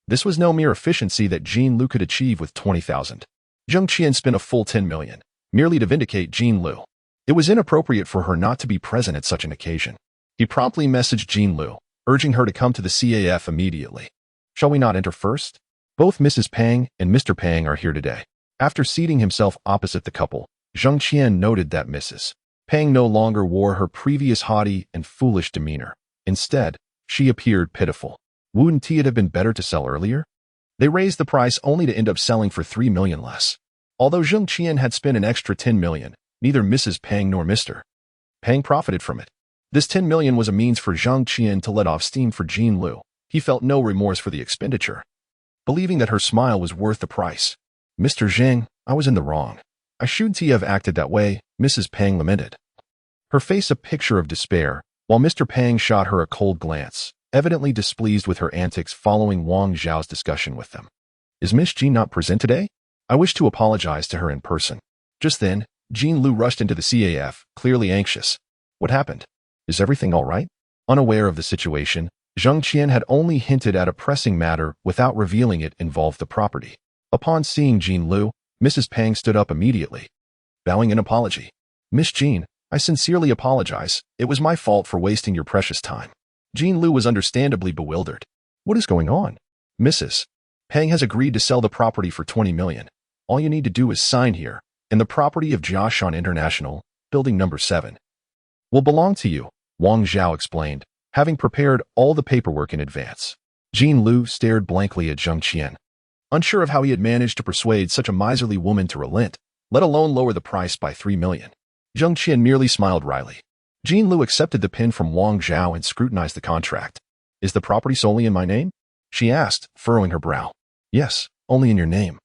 This was no mere efficiency that Jean Lu could achieve with 20,000. Zheng Qian spent a full 10 million, merely to vindicate Jean Lu. It was inappropriate for her not to be present at such an occasion. He promptly messaged Jean Lu, urging her to come to the CAF immediately. Shall we not enter first? Both Mrs. Pang and Mr. Pang are here today. After seating himself opposite the couple, Zheng Qian noted that Mrs. Pang no longer wore her previous haughty and foolish demeanor. Instead, she appeared pitiful. Wouldn't it have been better to sell earlier? They raised the price only to end up selling for 3 million less. Although Zheng Qian had spent an extra 10 million, neither Mrs. Pang nor Mr. Pang profited from it. This 10 million was a means for Zheng Qian to let off steam for Jean Lu. He felt no remorse for the expenditure, believing that her smile was worth the price. Mr. Zheng, I was in the wrong. I shouldn't have acted that way, Mrs. Pang lamented, her face a picture of despair, while Mr. Pang shot her a cold glance, evidently displeased with her antics following Wang Zhao's discussion with them. Is Miss Jean not present today? I wish to apologize to her in person. Just then, Jean Lu rushed into the CAF, clearly anxious. What happened? Is everything all right? Unaware of the situation, Zheng Qian had only hinted at a pressing matter without revealing it involved the property. Upon seeing Jean Lu, Mrs. Pang stood up immediately, bowing in apology. Miss Jean, I sincerely apologize. It was my fault for wasting your precious time. Jean Lu was understandably bewildered. What is going on? Mrs. Pang has agreed to sell the property for 20 million. All you need to do is sign here, and the property of Jiangshan International, building number 7, will belong to you, Wang Zhao explained, having prepared all the paperwork in advance. Jean Lu stared blankly at Zheng Qian, unsure of how he had managed to persuade such a miserly woman to relent, let alone lower the price by 3 million. Zheng Qian merely smiled wryly. Jean Lu accepted the pin from Wang Zhao and scrutinized the contract. Is the property solely in my name? She asked, furrowing her brow. Yes, only in your name.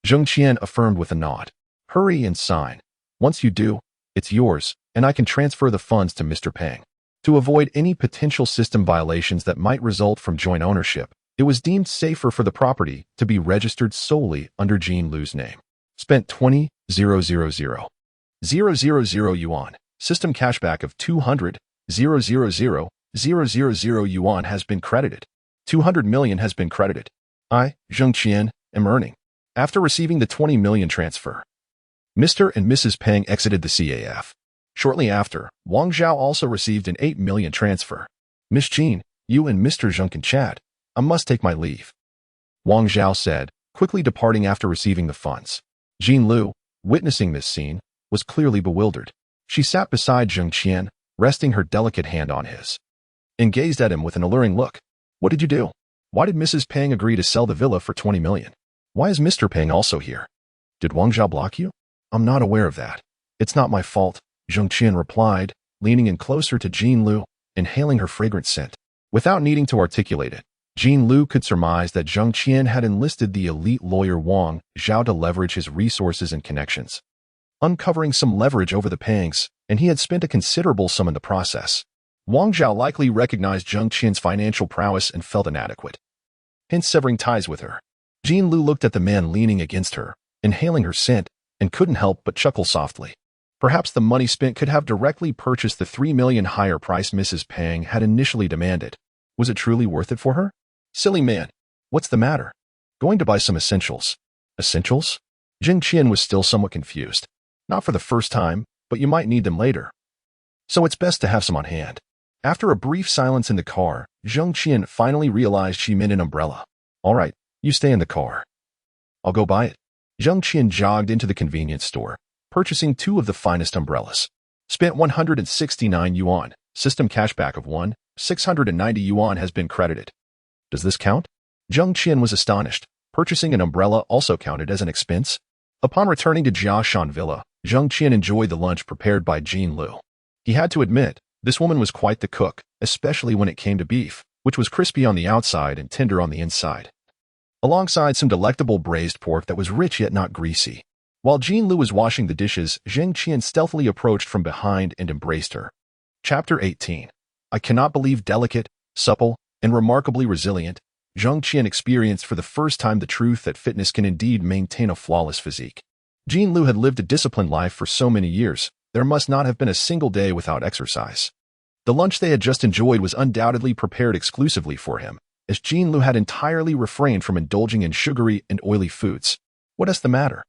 Zheng Qian affirmed with a nod. Hurry and sign. Once you do, it's yours, and I can transfer the funds to Mr. Pang. To avoid any potential system violations that might result from joint ownership, it was deemed safer for the property to be registered solely under Jean Lu's name. Spent 20,000 yuan. System cashback of 200,000 yuan has been credited. 200 million has been credited. I, Zheng Qian, am earning. After receiving the 20 million transfer, Mr. and Mrs. Pang exited the CAF. Shortly after, Wang Zhao also received an 8 million transfer. Miss Jean, you and Mr. Zheng can chat. I must take my leave, Wang Zhao said, quickly departing after receiving the funds. Jean Lu, witnessing this scene, was clearly bewildered. She sat beside Zheng Qian, resting her delicate hand on his, and gazed at him with an alluring look. What did you do? Why did Mrs. Peng agree to sell the villa for 20 million? Why is Mr. Peng also here? Did Wang Zhao block you? I'm not aware of that. It's not my fault, Zheng Qian replied, leaning in closer to Jean Lu, inhaling her fragrant scent. Without needing to articulate it, Jean Lu could surmise that Zheng Qian had enlisted the elite lawyer Wang Zhao to leverage his resources and connections, uncovering some leverage over the Pengs, and he had spent a considerable sum in the process. Wang Zhao likely recognized Zheng Qian's financial prowess and felt inadequate, hence severing ties with her. Jean Lu looked at the man leaning against her, inhaling her scent, and couldn't help but chuckle softly. Perhaps the money spent could have directly purchased the 3 million higher price Mrs. Peng had initially demanded. Was it truly worth it for her? Silly man. What's the matter? Going to buy some essentials. Essentials? Zheng Qian was still somewhat confused. Not for the first time, but you might need them later. So it's best to have some on hand. After a brief silence in the car, Zheng Qian finally realized she meant an umbrella. All right, you stay in the car. I'll go buy it. Zheng Qian jogged into the convenience store, purchasing 2 of the finest umbrellas. Spent 169 yuan. System cashback of 690 yuan has been credited. Does this count? Zheng Qian was astonished. Purchasing an umbrella also counted as an expense? Upon returning to Jiashan Villa, Zheng Qian enjoyed the lunch prepared by Jean Lu. He had to admit, this woman was quite the cook, especially when it came to beef, which was crispy on the outside and tender on the inside, alongside some delectable braised pork that was rich yet not greasy. While Jean Lu was washing the dishes, Zheng Qian stealthily approached from behind and embraced her. Chapter 18. I cannot believe delicate, supple, and remarkably resilient, Zheng Qian experienced for the first time the truth that fitness can indeed maintain a flawless physique. Jean Lu had lived a disciplined life for so many years, there must not have been a single day without exercise. The lunch they had just enjoyed was undoubtedly prepared exclusively for him, as Jean Lu had entirely refrained from indulging in sugary and oily foods. What is the matter?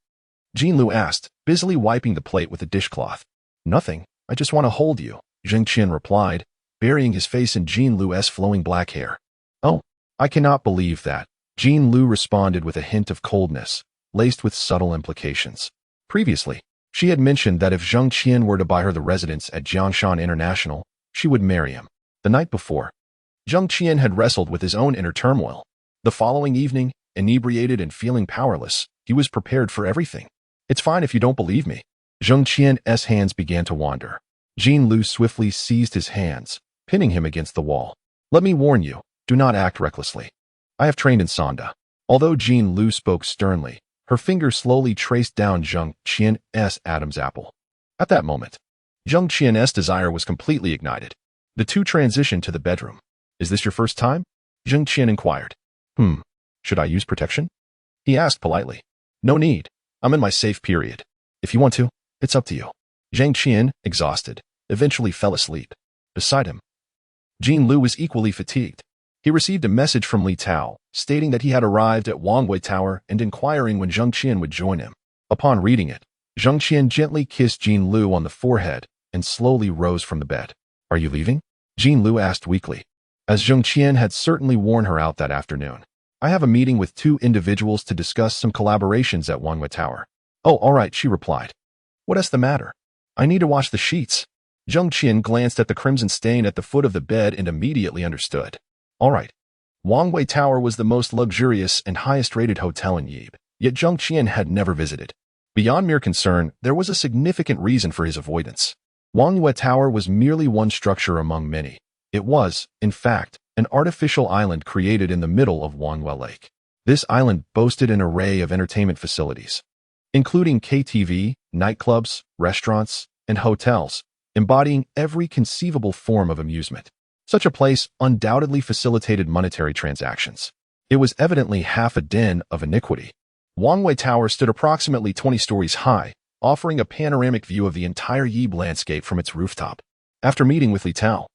Jean Lu asked, busily wiping the plate with a dishcloth. Nothing, I just want to hold you, Zheng Qian replied, burying his face in Jean Lu's flowing black hair. Oh, I cannot believe that, Jean Lu responded with a hint of coldness, laced with subtle implications. Previously, she had mentioned that if Zheng Qian were to buy her the residence at Jiangshan International, she would marry him. The night before, Zheng Qian had wrestled with his own inner turmoil. The following evening, inebriated and feeling powerless, he was prepared for everything. It's fine if you don't believe me. Zheng Qian's hands began to wander. Jean Lu swiftly seized his hands, pinning him against the wall. Let me warn you, do not act recklessly. I have trained in Sanda. Although Jean Lu spoke sternly, her fingers slowly traced down Zheng Qian's Adam's apple. At that moment, Zheng Qian's desire was completely ignited. The two transitioned to the bedroom. Is this your first time? Zheng Qian inquired. Should I use protection? He asked politely. No need. I'm in my safe period. If you want to, it's up to you. Zheng Qian, exhausted, eventually fell asleep. Beside him, Jean Lu was equally fatigued. He received a message from Li Tao, stating that he had arrived at Wangwei Tower and inquiring when Zheng Qian would join him. Upon reading it, Zheng Qian gently kissed Jean Lu on the forehead and slowly rose from the bed. Are you leaving? Jean Lu asked weakly, as Zheng Qian had certainly worn her out that afternoon. I have a meeting with 2 individuals to discuss some collaborations at Wangwei Tower. Oh, all right, she replied. What is the matter? I need to wash the sheets. Zheng Qian glanced at the crimson stain at the foot of the bed and immediately understood. All right. Wangwei Tower was the most luxurious and highest-rated hotel in Yib, yet Zheng Qian had never visited. Beyond mere concern, there was a significant reason for his avoidance. Wangwei Tower was merely one structure among many. It was, in fact, an artificial island created in the middle of Wangwei Lake. This island boasted an array of entertainment facilities, including KTV, nightclubs, restaurants, and hotels, embodying every conceivable form of amusement. Such a place undoubtedly facilitated monetary transactions. It was evidently half a den of iniquity. Wangwei Tower stood approximately 20 stories high, offering a panoramic view of the entire Yib landscape from its rooftop. After meeting with Li Tao,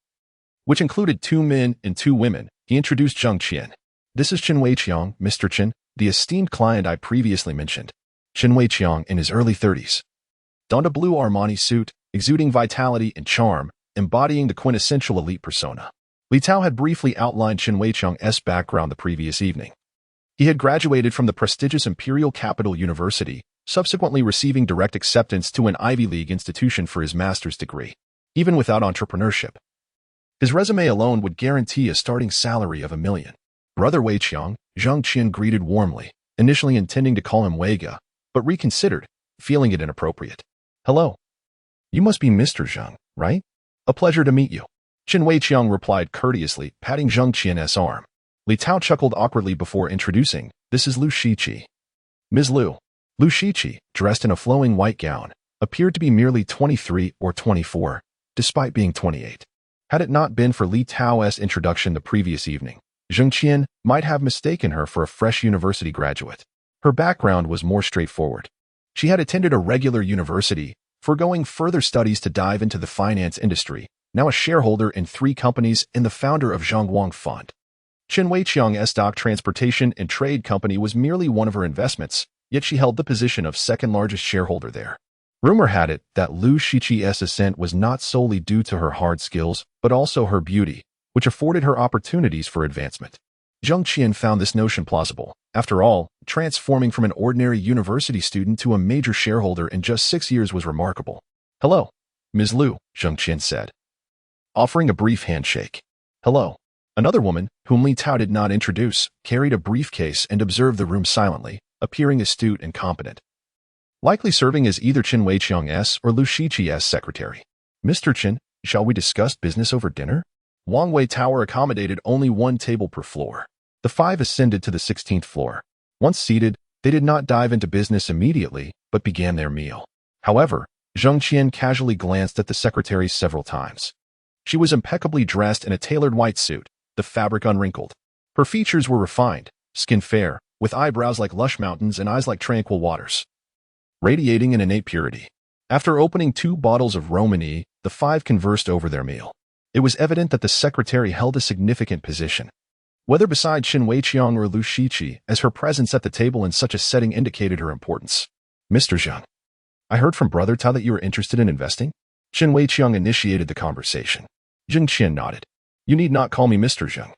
which included 2 men and 2 women, he introduced Zheng Qian. This is Chen Weiqiang, Mr. Chen, the esteemed client I previously mentioned. Chen Weiqiang in his early 30s. Donned a blue Armani suit, exuding vitality and charm, embodying the quintessential elite persona. Li Tao had briefly outlined Chen Weiqiang's background the previous evening. He had graduated from the prestigious Imperial Capital University subsequently receiving direct acceptance to an Ivy League institution for his master's degree, even without entrepreneurship. His resume alone would guarantee a starting salary of $1 million. Brother Wei Qiang, Zheng Qian greeted warmly, initially intending to call him Weiga, but reconsidered, feeling it inappropriate. Hello. You must be Mr. Zheng, right? A pleasure to meet you. Qin Wei Qiang replied courteously, patting Zheng Qian's arm. Li Tao chuckled awkwardly before introducing, this is Lu Shiqi. Ms. Lu. Lu Shiqi, dressed in a flowing white gown, appeared to be merely 23 or 24, despite being 28. Had it not been for Li Tao's introduction the previous evening, Zheng Qian might have mistaken her for a fresh university graduate. Her background was more straightforward. She had attended a regular university, foregoing further studies to dive into the finance industry, now a shareholder in 3 companies and the founder of Zhongguang Fund. Qin Wei Qiang's stock transportation and trade company was merely one of her investments, yet she held the position of second-largest shareholder there. Rumor had it that Lu Shiqi's ascent was not solely due to her hard skills, but also her beauty, which afforded her opportunities for advancement. Zheng Qian found this notion plausible. After all, transforming from an ordinary university student to a major shareholder in just 6 years was remarkable. Hello, Ms. Lu, Zheng Qian said, offering a brief handshake. Hello. Another woman, whom Li Tao did not introduce, carried a briefcase and observed the room silently, appearing astute and competent. Likely serving as either Qin Wei Qiang's or Lu Shiqi's secretary. Mr. Qin, shall we discuss business over dinner? Wang Wei Tower accommodated only 1 table per floor. The 5 ascended to the 16th floor. Once seated, they did not dive into business immediately, but began their meal. However, Zheng Qian casually glanced at the secretary several times. She was impeccably dressed in a tailored white suit, the fabric unwrinkled. Her features were refined, skin fair, with eyebrows like lush mountains and eyes like tranquil waters, radiating an innate purity. After opening 2 bottles of Romani, the 5 conversed over their meal. It was evident that the secretary held a significant position. Whether beside Qin Wei Qiang or Lu Shiqi, as her presence at the table in such a setting indicated her importance. Mr. Zheng, I heard from Brother Tao that you were interested in investing? Qin Wei Qiang initiated the conversation. Zheng Qian nodded. You need not call me Mr. Zheng.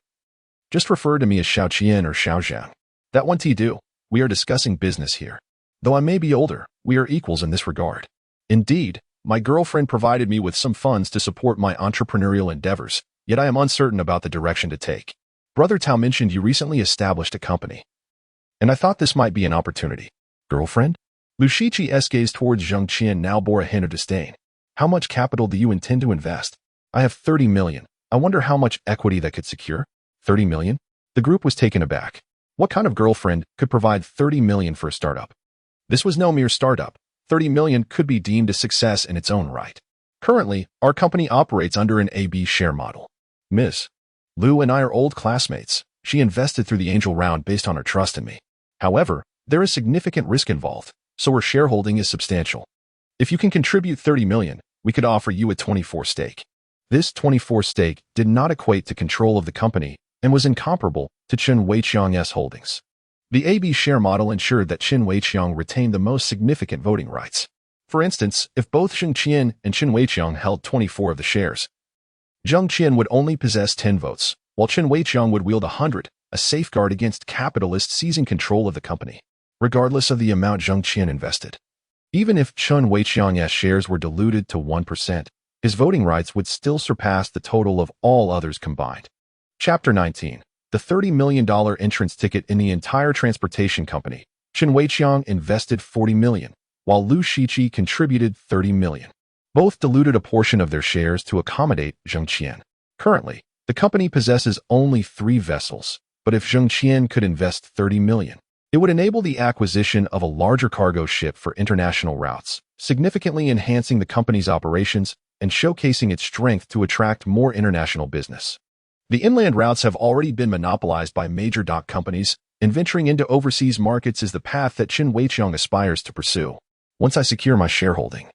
Just refer to me as Xiao Qian or Xiao Zhang. That one do. We are discussing business here. Though I may be older, we are equals in this regard. Indeed, my girlfriend provided me with some funds to support my entrepreneurial endeavors, yet I am uncertain about the direction to take. Brother Tao mentioned you recently established a company, and I thought this might be an opportunity. Girlfriend? Lu Shiqi's gaze towards Zheng Qian now bore a hint of disdain. How much capital do you intend to invest? I have 30 million. I wonder how much equity that could secure. 30 million? The group was taken aback. What kind of girlfriend could provide 30 million for a startup? This was no mere startup. 30 million could be deemed a success in its own right. Currently, our company operates under an AB share model. Ms. Lu and I are old classmates. She invested through the angel round based on her trust in me. However, there is significant risk involved, so her shareholding is substantial. If you can contribute 30 million, we could offer you a 24 stake. This 24 stake did not equate to control of the company and was incomparable to Qin Wei Qiang's holdings. The AB share model ensured that Qin Wei Qiang retained the most significant voting rights. For instance, if both Zheng Qian and Qin Wei Qiang held 24 of the shares, Zheng Qian would only possess 10 votes, while Qin Wei Qiang would wield 100, a safeguard against capitalists seizing control of the company, regardless of the amount Zheng Qian invested. Even if Qin Wei Qiang's shares were diluted to 1%, his voting rights would still surpass the total of all others combined. Chapter 19. The $30 million entrance ticket in the entire transportation company. Qin Wei Qiang invested 40 million, while Lu Shiqi contributed 30 million. Both diluted a portion of their shares to accommodate Zheng Qian. Currently, the company possesses only 3 vessels, but if Zheng Qian could invest 30 million, it would enable the acquisition of a larger cargo ship for international routes, significantly enhancing the company's operations and showcasing its strength to attract more international business. The inland routes have already been monopolized by major dock companies, and venturing into overseas markets is the path that Qin Wei Qiang aspires to pursue. Once I secure my shareholding,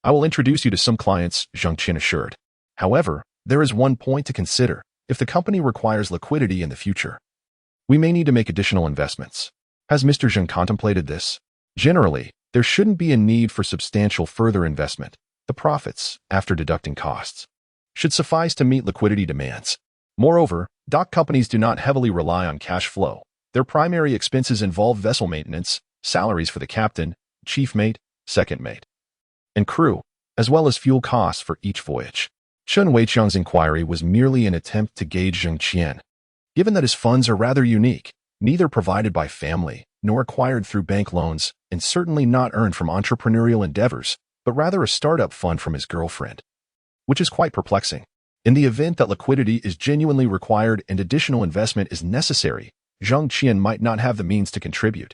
I will introduce you to some clients, Zheng Qian assured. However, there is one point to consider. If the company requires liquidity in the future, we may need to make additional investments. Has Mr. Zheng contemplated this? Generally, there shouldn't be a need for substantial further investment. The profits, after deducting costs, should suffice to meet liquidity demands. Moreover, dock companies do not heavily rely on cash flow. Their primary expenses involve vessel maintenance, salaries for the captain, chief mate, second mate, and crew, as well as fuel costs for each voyage. Chen Weiqiang's inquiry was merely an attempt to gauge Zheng Qian. Given that his funds are rather unique, neither provided by family nor acquired through bank loans, and certainly not earned from entrepreneurial endeavors, but rather a startup fund from his girlfriend, which is quite perplexing. In the event that liquidity is genuinely required and additional investment is necessary, Zheng Qian might not have the means to contribute.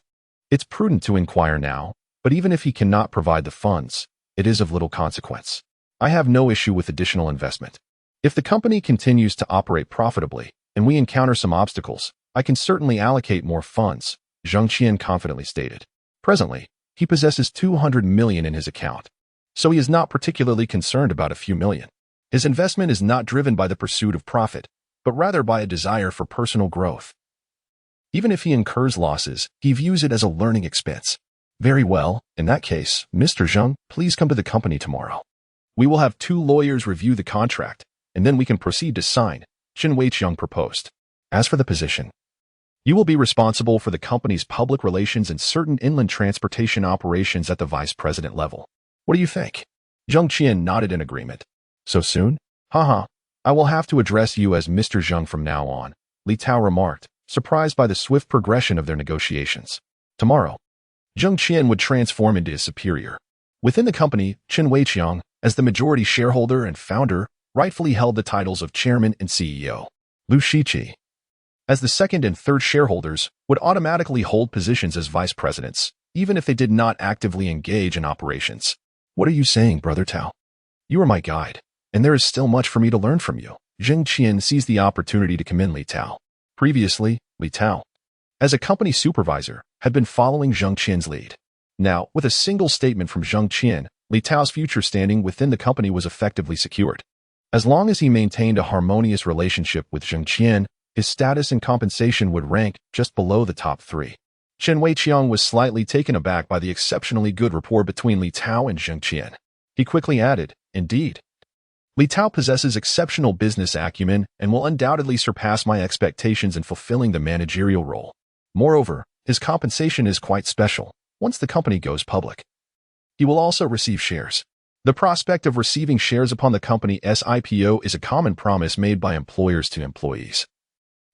It's prudent to inquire now, but even if he cannot provide the funds, it is of little consequence. I have no issue with additional investment. If the company continues to operate profitably, and we encounter some obstacles, I can certainly allocate more funds, Zheng Qian confidently stated. Presently, he possesses 200 million in his account, so he is not particularly concerned about a few million. His investment is not driven by the pursuit of profit, but rather by a desire for personal growth. Even if he incurs losses, he views it as a learning expense. Very well, in that case, Mr. Zheng, please come to the company tomorrow. We will have 2 lawyers review the contract, and then we can proceed to sign, Chen Weiqiang proposed. As for the position, you will be responsible for the company's public relations and certain inland transportation operations at the vice president level. What do you think? Zheng Qian nodded in agreement. So soon? Haha, I will have to address you as Mr. Zheng from now on, Li Tao remarked, surprised by the swift progression of their negotiations. Tomorrow, Zheng Qian would transform into his superior. Within the company, Chen Weiqiang, as the majority shareholder and founder, rightfully held the titles of chairman and CEO. Lu Shiqi, as the second and third shareholders, would automatically hold positions as vice presidents, even if they did not actively engage in operations. What are you saying, Brother Tao? You are my guide, and there is still much for me to learn from you. Zheng Qian seized the opportunity to commend Li Tao. Previously, Li Tao, as a company supervisor, had been following Zheng Qian's lead. Now, with a single statement from Zheng Qian, Li Tao's future standing within the company was effectively secured. As long as he maintained a harmonious relationship with Zheng Qian, his status and compensation would rank just below the top 3. Chen Weiqiang was slightly taken aback by the exceptionally good rapport between Li Tao and Zheng Qian. He quickly added, "Indeed, Li Tao possesses exceptional business acumen and will undoubtedly surpass my expectations in fulfilling the managerial role. Moreover, his compensation is quite special. Once the company goes public, he will also receive shares." The prospect of receiving shares upon the company's IPO is a common promise made by employers to employees,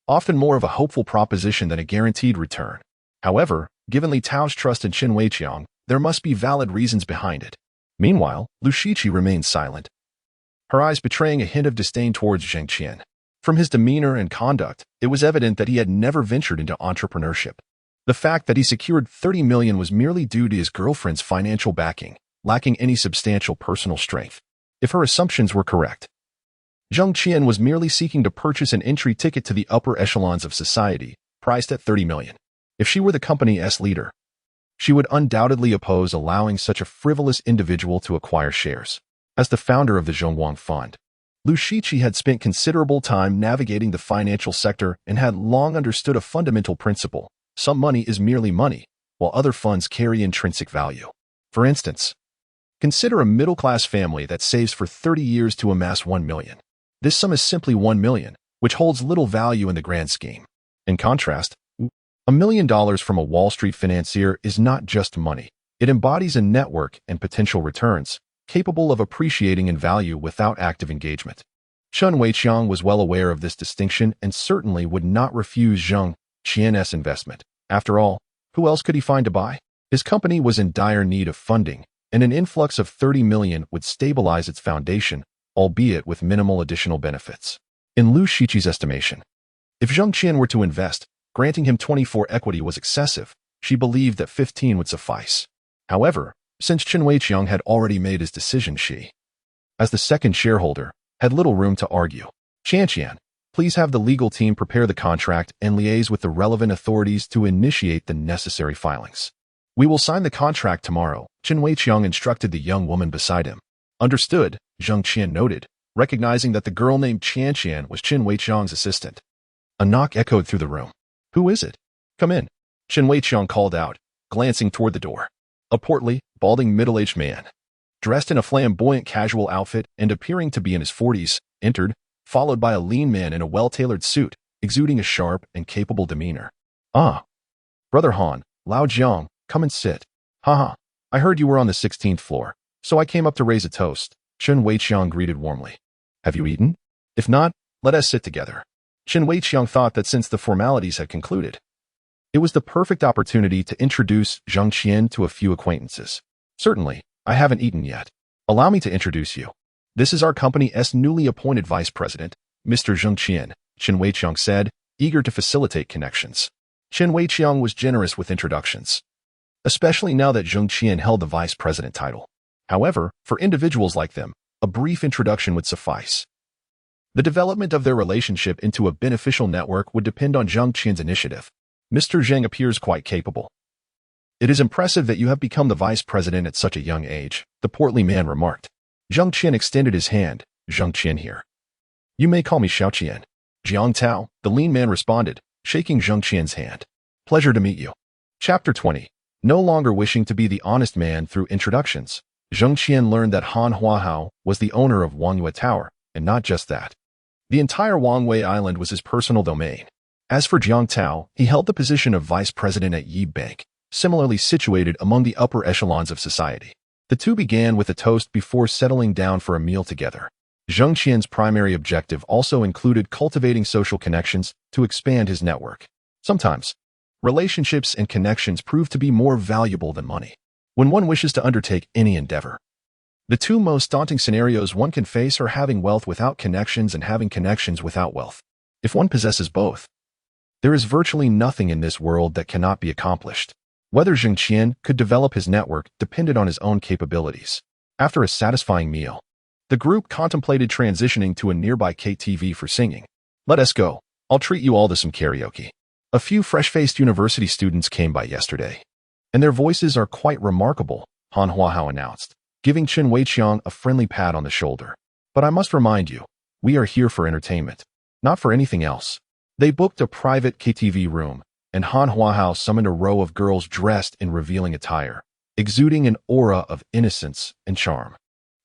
often more of a hopeful proposition than a guaranteed return. However, given Li Tao's trust in Chen Weiqiang, there must be valid reasons behind it. Meanwhile, Lu Shiqi remained silent, her eyes betraying a hint of disdain towards Zheng Qian. From his demeanor and conduct, it was evident that he had never ventured into entrepreneurship. The fact that he secured 30 million was merely due to his girlfriend's financial backing, lacking any substantial personal strength. If her assumptions were correct, Zheng Qian was merely seeking to purchase an entry ticket to the upper echelons of society, priced at 30 million. If she were the company's leader, she would undoubtedly oppose allowing such a frivolous individual to acquire shares. As the founder of the Zhongguang Fund, Lu Shiqi had spent considerable time navigating the financial sector and had long understood a fundamental principle: some money is merely money, while other funds carry intrinsic value. For instance, consider a middle-class family that saves for 30 years to amass 1 million. This sum is simply 1 million, which holds little value in the grand scheme. In contrast, $1 million from a Wall Street financier is not just money. It embodies a network and potential returns, capable of appreciating in value without active engagement. Chen Weiqiang was well aware of this distinction and certainly would not refuse Zheng Qian's investment. After all, who else could he find to buy? His company was in dire need of funding, and an influx of 30 million would stabilize its foundation, albeit with minimal additional benefits. In Lu Shiqi's estimation, if Zheng Qian were to invest, granting him 24 equity was excessive. She believed that 15 would suffice. However, since Chen Weiqiang had already made his decision, she, as the second shareholder, had little room to argue. Zheng Qian, please have the legal team prepare the contract and liaise with the relevant authorities to initiate the necessary filings. We will sign the contract tomorrow, Chen Weiqiang instructed the young woman beside him. Understood, Zheng Qian noted, recognizing that the girl named Zheng Qian was Chen Weiqiang's assistant. A knock echoed through the room. Who is it? Come in, Chen Weiqiang called out, glancing toward the door. A portly, balding middle-aged man, dressed in a flamboyant casual outfit and appearing to be in his 40s, entered, followed by a lean man in a well-tailored suit, exuding a sharp and capable demeanor. Ah, Brother Han, Lao Jiang, come and sit. Haha, I heard you were on the 16th floor, so I came up to raise a toast, Chen Weiqiang greeted warmly. Have you eaten? If not, let us sit together. Chen Weiqiang thought that since the formalities had concluded, it was the perfect opportunity to introduce Zheng Qian to a few acquaintances. Certainly, I haven't eaten yet. Allow me to introduce you. This is our company's newly appointed vice president, Mr. Zheng Qian, Chen Weiqiang said, eager to facilitate connections. Chen Weiqiang was generous with introductions, especially now that Zheng Qian held the vice president title. However, for individuals like them, a brief introduction would suffice. The development of their relationship into a beneficial network would depend on Zheng Qian's initiative. Mr. Zheng appears quite capable. It is impressive that you have become the vice president at such a young age, the portly man remarked. Zheng Qian extended his hand. Zheng Qian here. You may call me Xiao Qian. Jiang Tao, the lean man responded, shaking Zheng Qian's hand. Pleasure to meet you. Chapter 20. No longer wishing to be the honest man through introductions, Zheng Qian learned that Han Huahao was the owner of Wangyue Tower, and not just that. The entire Wangyue Island was his personal domain. As for Jiang Tao, he held the position of vice president at Yi Bank, similarly situated among the upper echelons of society. The two began with a toast before settling down for a meal together. Zheng Qian's primary objective also included cultivating social connections to expand his network. Sometimes, relationships and connections prove to be more valuable than money when one wishes to undertake any endeavor. The two most daunting scenarios one can face are having wealth without connections and having connections without wealth. If one possesses both, there is virtually nothing in this world that cannot be accomplished. Whether Zheng Qian could develop his network depended on his own capabilities. After a satisfying meal, the group contemplated transitioning to a nearby KTV for singing. Let us go. I'll treat you all to some karaoke. A few fresh-faced university students came by yesterday, and their voices are quite remarkable, Han Huahao announced, giving Chen Weiqiang a friendly pat on the shoulder. But I must remind you, we are here for entertainment, not for anything else. They booked a private KTV room, and Han Huahao summoned a row of girls dressed in revealing attire, exuding an aura of innocence and charm.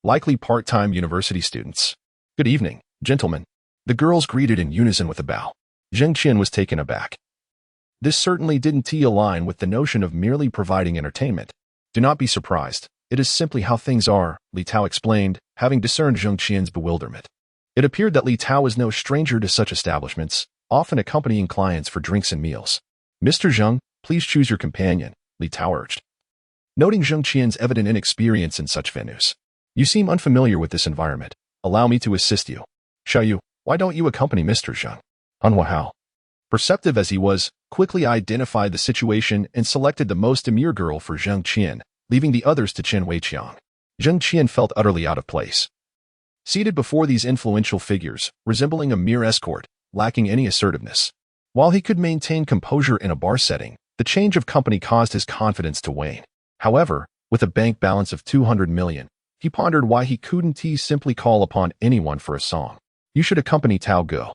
Likely part-time university students. Good evening, gentlemen. The girls greeted in unison with a bow. Zheng Qian was taken aback. This certainly didn't align with the notion of merely providing entertainment. Do not be surprised. It is simply how things are, Li Tao explained, having discerned Zheng Qian's bewilderment. It appeared that Li Tao was no stranger to such establishments, often accompanying clients for drinks and meals. Mr. Zheng, please choose your companion, Li Tao urged. Noting Zheng Qian's evident inexperience in such venues. You seem unfamiliar with this environment. Allow me to assist you. Xiaoyu, why don't you accompany Mr. Zheng? Han Huahao, perceptive as he was, quickly identified the situation and selected the most demure girl for Zheng Qian, leaving the others to Chen Weiqiang. Zheng Qian felt utterly out of place. Seated before these influential figures, resembling a mere escort, lacking any assertiveness. While he could maintain composure in a bar setting, the change of company caused his confidence to wane. However, with a bank balance of 200 million, he pondered why he couldn't simply call upon anyone for a song. You should accompany Tao Go.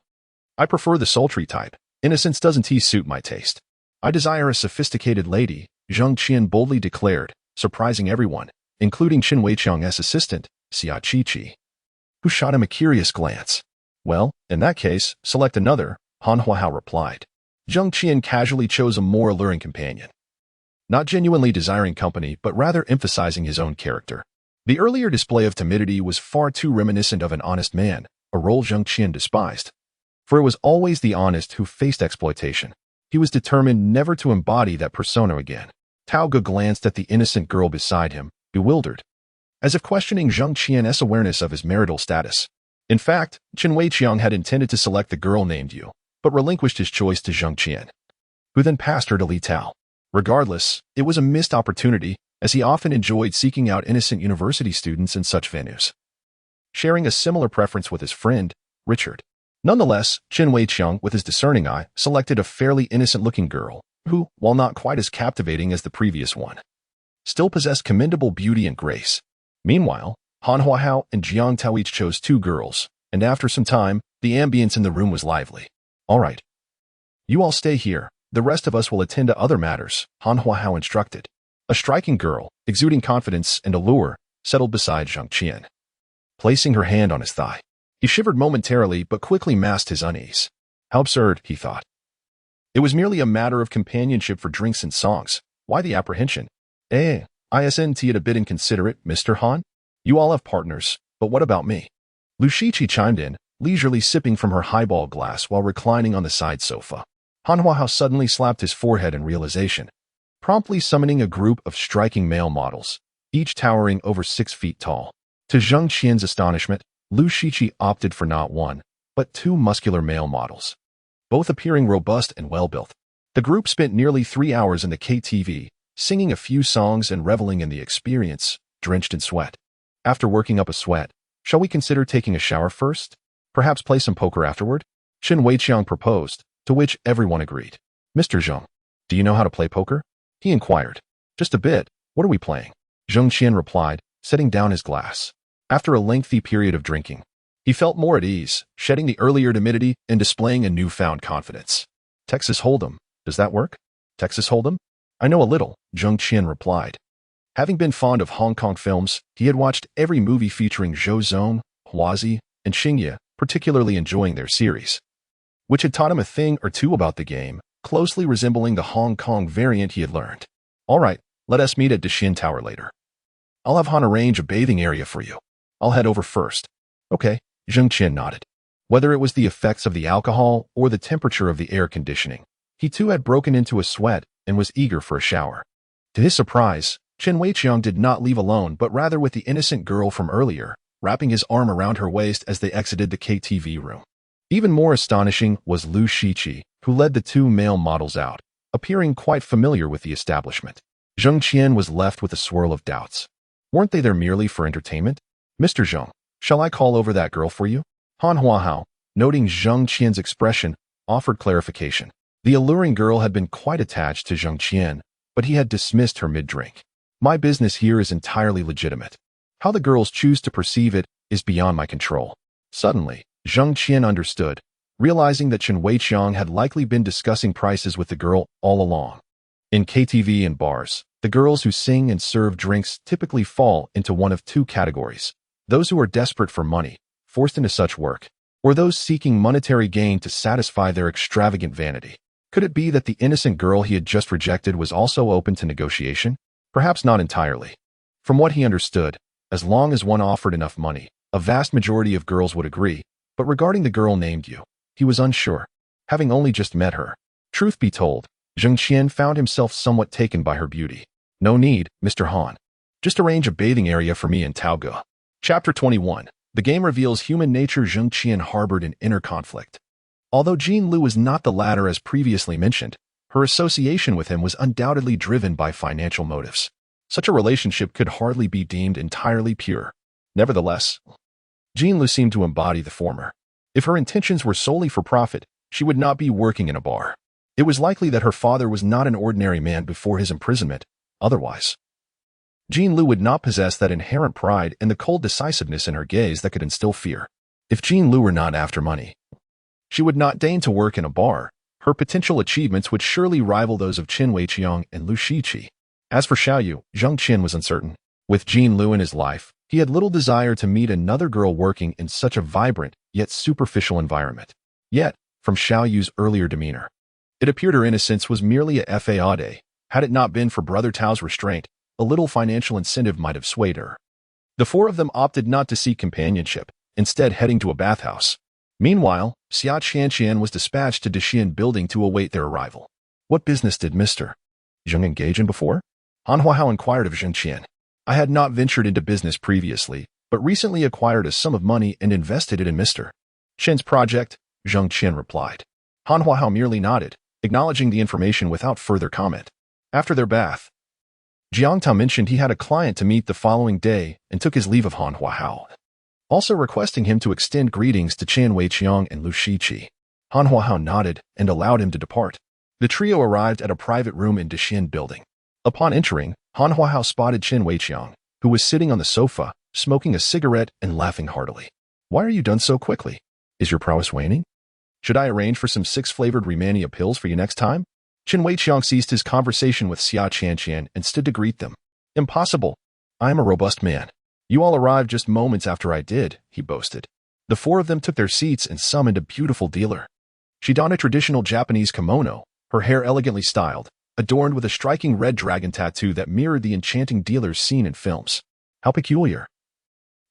I prefer the sultry type. Innocence doesn't suit my taste. I desire a sophisticated lady, Zheng Qian boldly declared, surprising everyone, including Chen Weiqiang's assistant, Xia Qiqi, who shot him a curious glance. Well, in that case, select another, Han Huahao replied. Zheng Qian casually chose a more alluring companion. Not genuinely desiring company, but rather emphasizing his own character. The earlier display of timidity was far too reminiscent of an honest man, a role Zheng Qian despised. For it was always the honest who faced exploitation. He was determined never to embody that persona again. Tao Ge glanced at the innocent girl beside him, bewildered, as if questioning Zheng Qian's awareness of his marital status. In fact, Chen Weiqiang had intended to select the girl named Yu, but relinquished his choice to Zheng Qian, who then passed her to Li Tao. Regardless, it was a missed opportunity, as he often enjoyed seeking out innocent university students in such venues, sharing a similar preference with his friend, Richard. Nonetheless, Chen Weiqiang, with his discerning eye, selected a fairly innocent-looking girl, who, while not quite as captivating as the previous one, still possessed commendable beauty and grace. Meanwhile, Han Huahao and Jiang Tao each chose two girls, and after some time, the ambience in the room was lively. All right. You all stay here. The rest of us will attend to other matters, Han Huahao instructed. A striking girl, exuding confidence and allure, settled beside Zheng Qian. Placing her hand on his thigh, he shivered momentarily but quickly masked his unease. How absurd, he thought. It was merely a matter of companionship for drinks and songs. Why the apprehension? Isn't it a bit inconsiderate, Mr. Han? You all have partners, but what about me? Lu Shiqi chimed in, leisurely sipping from her highball glass while reclining on the side sofa. Han Huahao suddenly slapped his forehead in realization, promptly summoning a group of striking male models, each towering over 6 feet tall. To Zheng Qian's astonishment, Lu Shiqi opted for not one, but 2 muscular male models, both appearing robust and well-built. The group spent nearly 3 hours in the KTV, singing a few songs and reveling in the experience, drenched in sweat. After working up a sweat, shall we consider taking a shower first? Perhaps play some poker afterward? Chen Weiqiang proposed, to which everyone agreed. Mr. Zheng, do you know how to play poker? He inquired. Just a bit. What are we playing? Zheng Qian replied, setting down his glass. After a lengthy period of drinking, he felt more at ease, shedding the earlier timidity and displaying a newfound confidence. Texas Hold'em. Does that work? Texas Hold'em? I know a little, Zheng Qian replied. Having been fond of Hong Kong films, he had watched every movie featuring Zhou Zong, Huazi, and Xingye, particularly enjoying their series, which had taught him a thing or two about the game, closely resembling the Hong Kong variant he had learned. All right, let us meet at Dexin Tower later. I'll have Han arrange a bathing area for you. I'll head over first. Okay, Zheng Qian nodded. Whether it was the effects of the alcohol or the temperature of the air conditioning, he too had broken into a sweat and was eager for a shower. To his surprise, Chen Weiqiang did not leave alone but rather with the innocent girl from earlier, wrapping his arm around her waist as they exited the KTV room. Even more astonishing was Lu Shiqi, who led the 2 male models out, appearing quite familiar with the establishment. Zheng Qian was left with a swirl of doubts. Weren't they there merely for entertainment? Mr. Zheng, shall I call over that girl for you? Han Huahao, noting Zheng Qian's expression, offered clarification. The alluring girl had been quite attached to Zheng Qian, but he had dismissed her mid-drink. My business here is entirely legitimate. How the girls choose to perceive it is beyond my control. Suddenly, Zheng Qian understood, realizing that Chen Weiqiang had likely been discussing prices with the girl all along. In KTV and bars, the girls who sing and serve drinks typically fall into one of 2 categories: those who are desperate for money, forced into such work, or those seeking monetary gain to satisfy their extravagant vanity. Could it be that the innocent girl he had just rejected was also open to negotiation? Perhaps not entirely. From what he understood, as long as one offered enough money, a vast majority of girls would agree, but regarding the girl named Yu, he was unsure, having only just met her. Truth be told, Zheng Qian found himself somewhat taken by her beauty. No need, Mr. Han. Just arrange a bathing area for me in Taoge. Chapter 21. The game reveals human nature. Zheng Qian harbored an inner conflict. Although Jean Lu was not the latter as previously mentioned, her association with him was undoubtedly driven by financial motives. Such a relationship could hardly be deemed entirely pure. Nevertheless, Jean Lu seemed to embody the former. If her intentions were solely for profit, she would not be working in a bar. It was likely that her father was not an ordinary man before his imprisonment. Otherwise, Jean Lu would not possess that inherent pride and the cold decisiveness in her gaze that could instill fear. If Jean Lu were not after money, she would not deign to work in a bar. Her potential achievements would surely rival those of Chen Weiqiang and Lu Shiqi. As for Xiaoyu, Zheng Qian was uncertain. With Jean Lu in his life, he had little desire to meet another girl working in such a vibrant, yet superficial environment. Yet, from Xiaoyu's earlier demeanor, it appeared her innocence was merely a fade. Had it not been for Brother Tao's restraint, a little financial incentive might have swayed her. The 4 of them opted not to seek companionship, instead heading to a bathhouse. Meanwhile, Xia Qianqian was dispatched to Dexin building to await their arrival. What business did Mr. Zheng engage in before? Han Huahao inquired of Zheng Qian. I had not ventured into business previously, but recently acquired a sum of money and invested it in Mr. Qian's project, Zheng Qian replied. Han Huahao merely nodded, acknowledging the information without further comment. After their bath, Jiang Tao mentioned he had a client to meet the following day and took his leave of Han Huahao, also requesting him to extend greetings to Chen Weiqiang and Lu Shiqi. Han Huahao nodded and allowed him to depart. The trio arrived at a private room in Dexin building. Upon entering, Han Huahao spotted Chen Weiqiang, who was sitting on the sofa, smoking a cigarette and laughing heartily. Why are you done so quickly? Is your prowess waning? Should I arrange for some 6-flavored Remania pills for you next time? Chen Weiqiang ceased his conversation with Xia Qianqian and stood to greet them. Impossible. I am a robust man. You all arrived just moments after I did, he boasted. The 4 of them took their seats and summoned a beautiful dealer. She donned a traditional Japanese kimono, her hair elegantly styled, adorned with a striking red dragon tattoo that mirrored the enchanting dealers seen in films. How peculiar.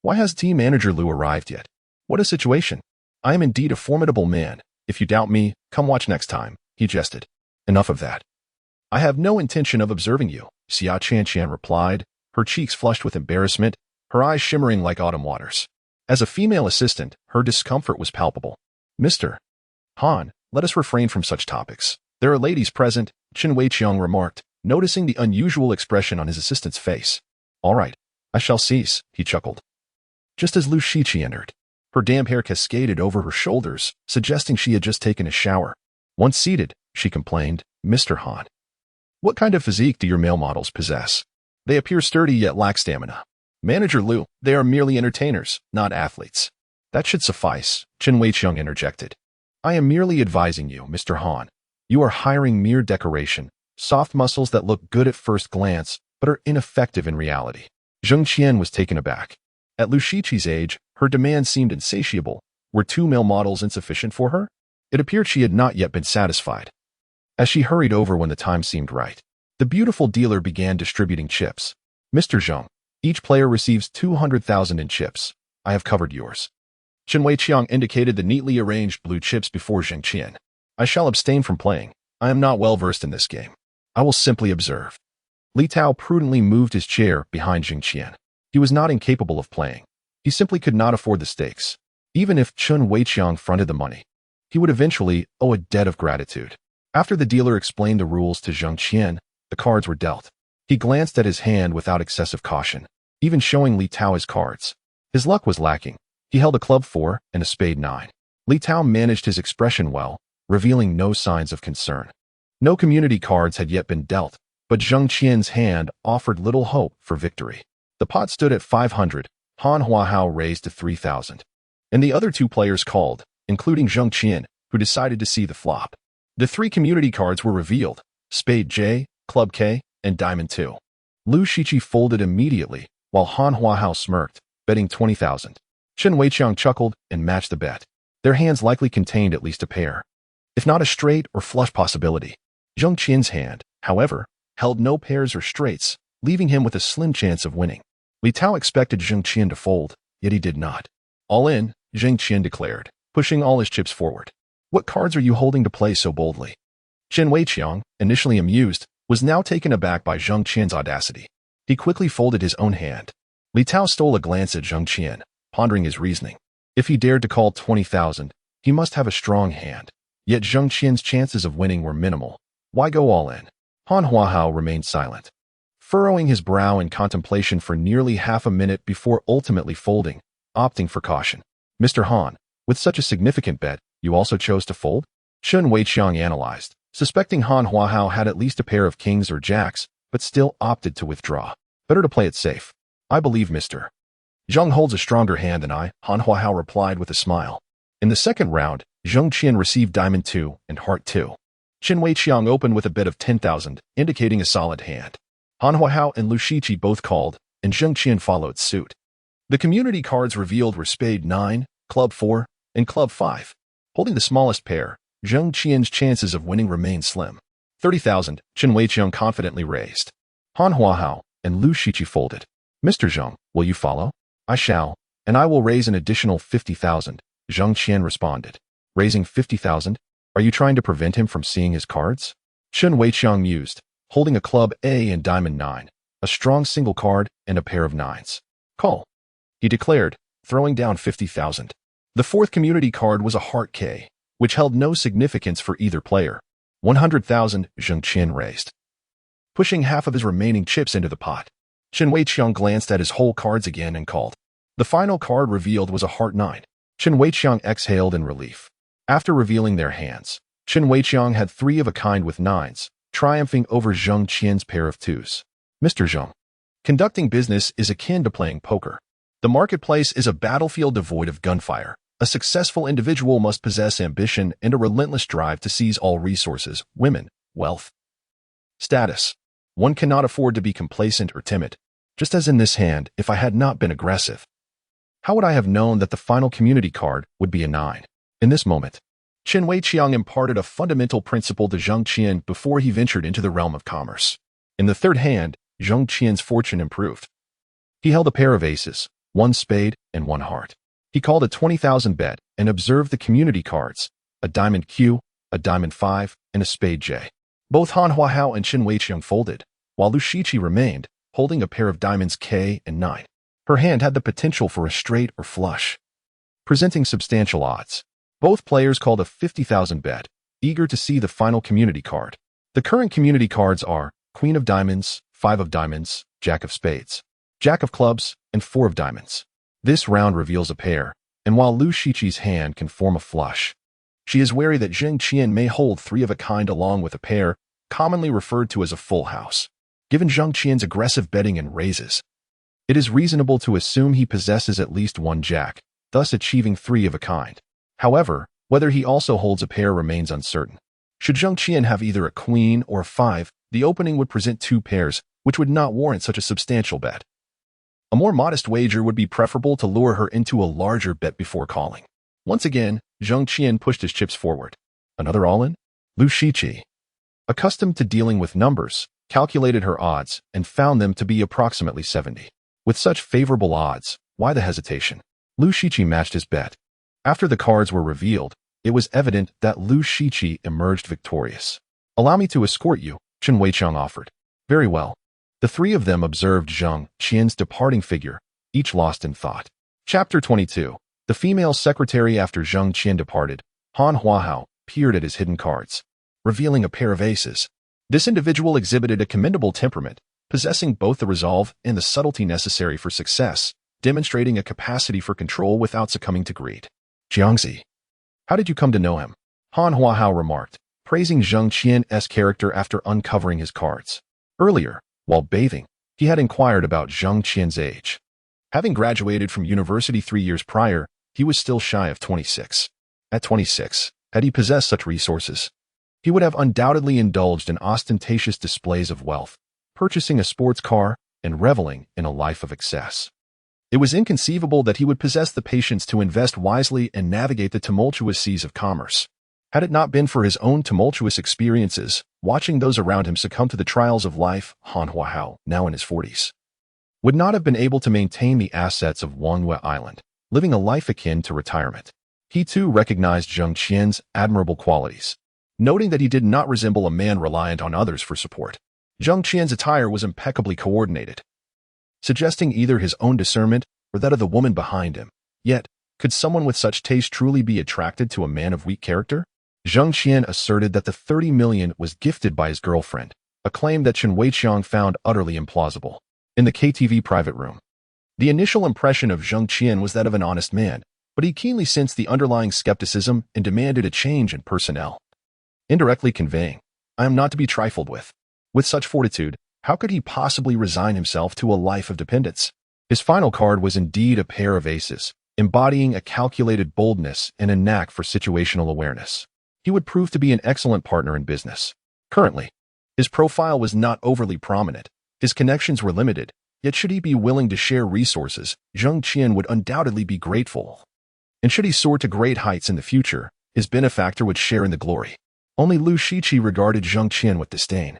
Why has team manager Liu arrived yet? What a situation. I am indeed a formidable man. If you doubt me, come watch next time, he jested. Enough of that. I have no intention of observing you, Xia Qian replied, her cheeks flushed with embarrassment, her eyes shimmering like autumn waters. As a female assistant, her discomfort was palpable. Mr. Han, let us refrain from such topics. There are ladies present, Chen Weiqiang remarked, noticing the unusual expression on his assistant's face. All right, I shall cease, he chuckled. Just as Lu Shiqi entered, her damp hair cascaded over her shoulders, suggesting she had just taken a shower. Once seated, she complained, Mr. Han. What kind of physique do your male models possess? They appear sturdy yet lack stamina. Manager Liu, they are merely entertainers, not athletes. That should suffice, Chen Weiqiang interjected. I am merely advising you, Mr. Han. You are hiring mere decoration, soft muscles that look good at first glance, but are ineffective in reality. Zheng Qian was taken aback. At Lu Shiqi's age, her demands seemed insatiable. Were 2 male models insufficient for her? It appeared she had not yet been satisfied. As she hurried over when the time seemed right, the beautiful dealer began distributing chips. Mr. Zheng, each player receives 200,000 in chips. I have covered yours. Chen Weiqiang indicated the neatly arranged blue chips before Zheng Qian. I shall abstain from playing. I am not well versed in this game. I will simply observe. Li Tao prudently moved his chair behind Zheng Qian. He was not incapable of playing. He simply could not afford the stakes. Even if Chen Weiqiang fronted the money, he would eventually owe a debt of gratitude. After the dealer explained the rules to Zheng Qian, the cards were dealt. He glanced at his hand without excessive caution, even showing Li Tao his cards. His luck was lacking. He held a club 4 and a spade 9. Li Tao managed his expression well, revealing no signs of concern. No community cards had yet been dealt, but Zheng Qian's hand offered little hope for victory. The pot stood at 500, Han Huahao raised to 3,000. And the other 2 players called, including Zheng Qian, who decided to see the flop. The 3 community cards were revealed, spade J, club K, and diamond 2. Lu Shiqi folded immediately, while Han Huahao smirked, betting 20,000. Chen Weiqiang chuckled and matched the bet. Their hands likely contained at least a pair, if not a straight or flush possibility. Zheng Qian's hand, however, held no pairs or straights, leaving him with a slim chance of winning. Li Tao expected Zheng Qian to fold, yet he did not. All in, Zheng Qian declared, pushing all his chips forward. What cards are you holding to play so boldly? Chen Weiqiang, initially amused, was now taken aback by Zheng Qian's audacity. He quickly folded his own hand. Li Tao stole a glance at Zheng Qian, pondering his reasoning. If he dared to call 20,000, he must have a strong hand. Yet Zheng Qian's chances of winning were minimal. Why go all in? Han Huahao remained silent, furrowing his brow in contemplation for nearly half a minute before ultimately folding, opting for caution. Mr. Han, with such a significant bet, you also chose to fold? Chen Weiqiang analyzed, suspecting Han Huahao had at least a pair of kings or jacks, but still opted to withdraw. Better to play it safe. I believe Mr. Zheng holds a stronger hand than I, Han Huahao replied with a smile. In the second round, Zheng Qian received diamond 2 and heart 2. Chen Weiqiang opened with a bet of 10,000, indicating a solid hand. Han Huahao and Lu Shiqi both called, and Zheng Qian followed suit. The community cards revealed were spade 9, club 4, and club 5. Holding the smallest pair, Zheng Qian's chances of winning remained slim. 30,000, Chen Weiqiang confidently raised. Han Huahao and Lu Shiqi folded. Mr. Zheng, will you follow? I shall, and I will raise an additional 50,000, Zheng Qian responded. Raising 50,000? Are you trying to prevent him from seeing his cards? Chen Weiqiang mused, holding a club A and diamond 9, a strong single card, and a pair of 9s. Call, he declared, throwing down 50,000. The 4th community card was a heart K, which held no significance for either player. 100,000, Zheng Qian raised, pushing half of his remaining chips into the pot. Chen Weiqiang glanced at his whole cards again and called. The final card revealed was a heart 9. Chen Weiqiang exhaled in relief. After revealing their hands, Chen Weiqiang had 3 of a kind with 9s, triumphing over Zheng Qian's pair of 2s. Mr. Zheng, conducting business is akin to playing poker. The marketplace is a battlefield devoid of gunfire. A successful individual must possess ambition and a relentless drive to seize all resources, women, wealth, status. One cannot afford to be complacent or timid. Just as in this hand, if I had not been aggressive, how would I have known that the final community card would be a 9? In this moment, Chen Weiqiang imparted a fundamental principle to Zheng Qian before he ventured into the realm of commerce. In the third hand, Zheng Qian's fortune improved. He held a pair of aces, one spade and one heart. He called a 20,000 bet and observed the community cards, a diamond Q, a diamond 5, and a spade J. Both Han Huahao and Chen Weiqiang folded, while Lu Shiqi remained, holding a pair of diamonds K and 9. Her hand had the potential for a straight or flush, presenting substantial odds. Both players called a 50,000 bet, eager to see the final community card. The current community cards are Queen of Diamonds, 5 of Diamonds, Jack of Spades, Jack of Clubs, and 4 of Diamonds. This round reveals a pair, and while Lu Shiqi's hand can form a flush, she is wary that Zheng Qian may hold 3 of a kind along with a pair, commonly referred to as a full house. Given Zheng Qian's aggressive betting and raises, it is reasonable to assume he possesses at least one jack, thus achieving 3 of a kind. However, whether he also holds a pair remains uncertain. Should Zheng Qian have either a queen or a 5, the opening would present 2 pairs, which would not warrant such a substantial bet. A more modest wager would be preferable to lure her into a larger bet before calling. Once again, Zheng Qian pushed his chips forward. Another all-in? Lu Shiqi, accustomed to dealing with numbers, calculated her odds and found them to be approximately 70. With such favorable odds, why the hesitation? Lu Shiqi matched his bet. After the cards were revealed, it was evident that Lu Shiqi emerged victorious. Allow me to escort you, Chen Weiqiang offered. Very well. The 3 of them observed Zheng Qian's departing figure, each lost in thought. Chapter 22. The female secretary. After Zheng Qian departed, Han Huahao peered at his hidden cards, revealing a pair of aces. This individual exhibited a commendable temperament, possessing both the resolve and the subtlety necessary for success, demonstrating a capacity for control without succumbing to greed. Jiangzi, how did you come to know him? Han Huahao remarked, praising Zheng Qian's character after uncovering his cards. Earlier, while bathing, he had inquired about Zheng Qian's age. Having graduated from university 3 years prior, he was still shy of 26. At 26, had he possessed such resources, he would have undoubtedly indulged in ostentatious displays of wealth, purchasing a sports car and reveling in a life of excess. It was inconceivable that he would possess the patience to invest wisely and navigate the tumultuous seas of commerce. Had it not been for his own tumultuous experiences, watching those around him succumb to the trials of life, Han Huahao, now in his 40s, would not have been able to maintain the assets of Wangyue Island, living a life akin to retirement. He too recognized Zheng Qian's admirable qualities, noting that he did not resemble a man reliant on others for support. Zheng Qian's attire was impeccably coordinated, suggesting either his own discernment or that of the woman behind him. Yet, could someone with such taste truly be attracted to a man of weak character? Zheng Qian asserted that the 30 million was gifted by his girlfriend, a claim that Chen Weiqiang found utterly implausible. In the KTV private room, the initial impression of Zheng Qian was that of an honest man, but he keenly sensed the underlying skepticism and demanded a change in personnel, indirectly conveying, "I am not to be trifled with." With such fortitude, how could he possibly resign himself to a life of dependence? His final card was indeed a pair of aces, embodying a calculated boldness and a knack for situational awareness. He would prove to be an excellent partner in business. Currently, his profile was not overly prominent. His connections were limited, yet should he be willing to share resources, Zheng Qian would undoubtedly be grateful. And should he soar to great heights in the future, his benefactor would share in the glory. Only Lu Shiqi regarded Zheng Qian with disdain,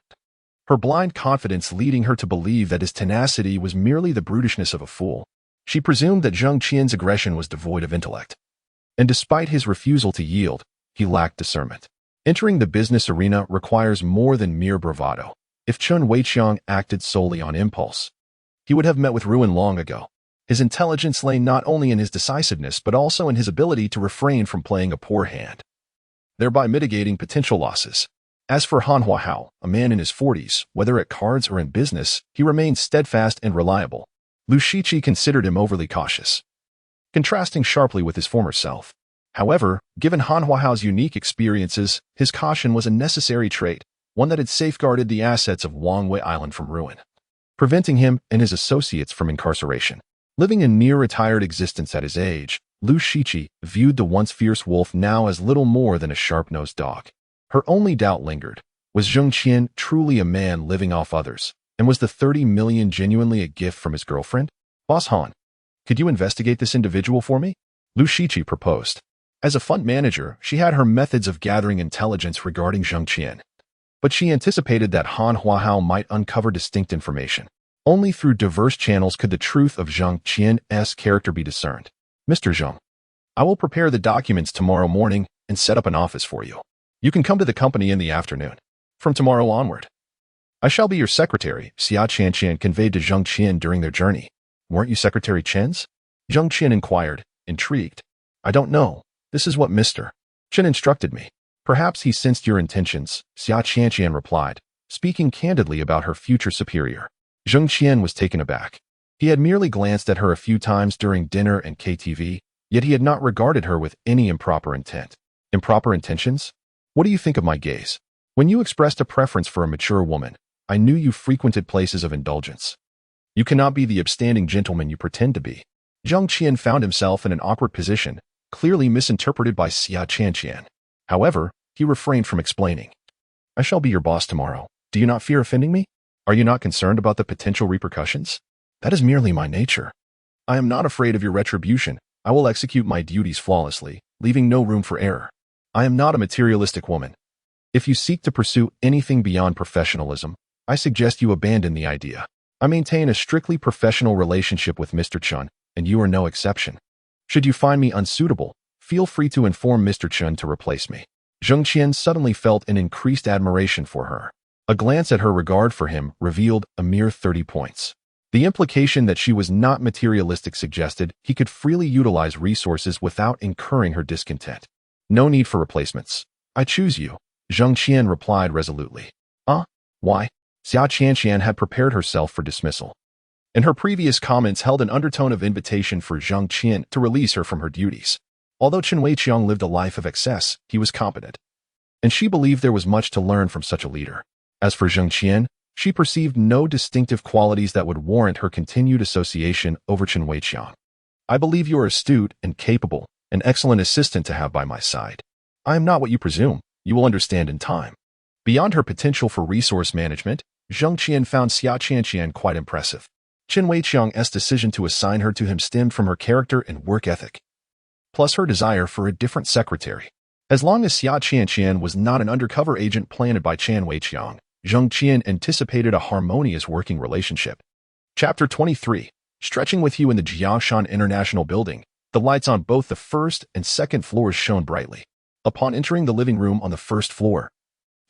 her blind confidence leading her to believe that his tenacity was merely the brutishness of a fool. She presumed that Zheng Qian's aggression was devoid of intellect. And despite his refusal to yield, he lacked discernment. Entering the business arena requires more than mere bravado. If Chen Weiqiang acted solely on impulse, he would have met with ruin long ago. His intelligence lay not only in his decisiveness but also in his ability to refrain from playing a poor hand, thereby mitigating potential losses. As for Han Huahao, a man in his 40s, whether at cards or in business, he remained steadfast and reliable. Lu Shiqi considered him overly cautious, contrasting sharply with his former self. However, given Han Huahao's unique experiences, his caution was a necessary trait, one that had safeguarded the assets of Wangyue Island from ruin, preventing him and his associates from incarceration. Living a near-retired existence at his age, Lu Shiqi viewed the once fierce wolf now as little more than a sharp-nosed dog. Her only doubt lingered. Was Zheng Qian truly a man living off others? And was the 30 million genuinely a gift from his girlfriend? Boss Han, could you investigate this individual for me? Lu Shiqi proposed. As a fund manager, she had her methods of gathering intelligence regarding Zheng Qian. But she anticipated that Han Huahao might uncover distinct information. Only through diverse channels could the truth of Zheng Qian's character be discerned. Mr. Zheng, I will prepare the documents tomorrow morning and set up an office for you. You can come to the company in the afternoon. From tomorrow onward, I shall be your secretary, Xia Qian conveyed to Zheng Qian during their journey. Weren't you Secretary Chen's? Zheng Qian inquired, intrigued. I don't know. This is what Mr. Chen instructed me. Perhaps he sensed your intentions, Xia Qian replied, speaking candidly about her future superior. Zheng Qian was taken aback. He had merely glanced at her a few times during dinner and KTV, yet he had not regarded her with any improper intent. Improper intentions? What do you think of my gaze? When you expressed a preference for a mature woman, I knew you frequented places of indulgence. You cannot be the upstanding gentleman you pretend to be. Zheng Qian found himself in an awkward position, clearly misinterpreted by Xia Qian. However, he refrained from explaining. I shall be your boss tomorrow. Do you not fear offending me? Are you not concerned about the potential repercussions? That is merely my nature. I am not afraid of your retribution. I will execute my duties flawlessly, leaving no room for error. I am not a materialistic woman. If you seek to pursue anything beyond professionalism, I suggest you abandon the idea. I maintain a strictly professional relationship with Mr. Chen, and you are no exception. Should you find me unsuitable, feel free to inform Mr. Chen to replace me. Zheng Qian suddenly felt an increased admiration for her. A glance at her regard for him revealed a mere 30 points. The implication that she was not materialistic suggested he could freely utilize resources without incurring her discontent. No need for replacements. I choose you, Zheng Qian replied resolutely. Why? Xia Qian had prepared herself for dismissal. And her previous comments held an undertone of invitation for Zheng Qian to release her from her duties. Although Chen Weiqiang lived a life of excess, he was competent. And she believed there was much to learn from such a leader. As for Zheng Qian, she perceived no distinctive qualities that would warrant her continued association over Chen Weiqiang. I believe you are astute and capable, an excellent assistant to have by my side. I am not what you presume. You will understand in time. Beyond her potential for resource management, Zheng Qian found Xia Qian quite impressive. Chen Weiqiang's decision to assign her to him stemmed from her character and work ethic, plus her desire for a different secretary. As long as Xia Qian was not an undercover agent planted by Chen Weiqiang, Zheng Qian anticipated a harmonious working relationship. Chapter 23. Stretching with you in the Jiangshan International Building, the lights on both the first and second floors shone brightly. Upon entering the living room on the first floor,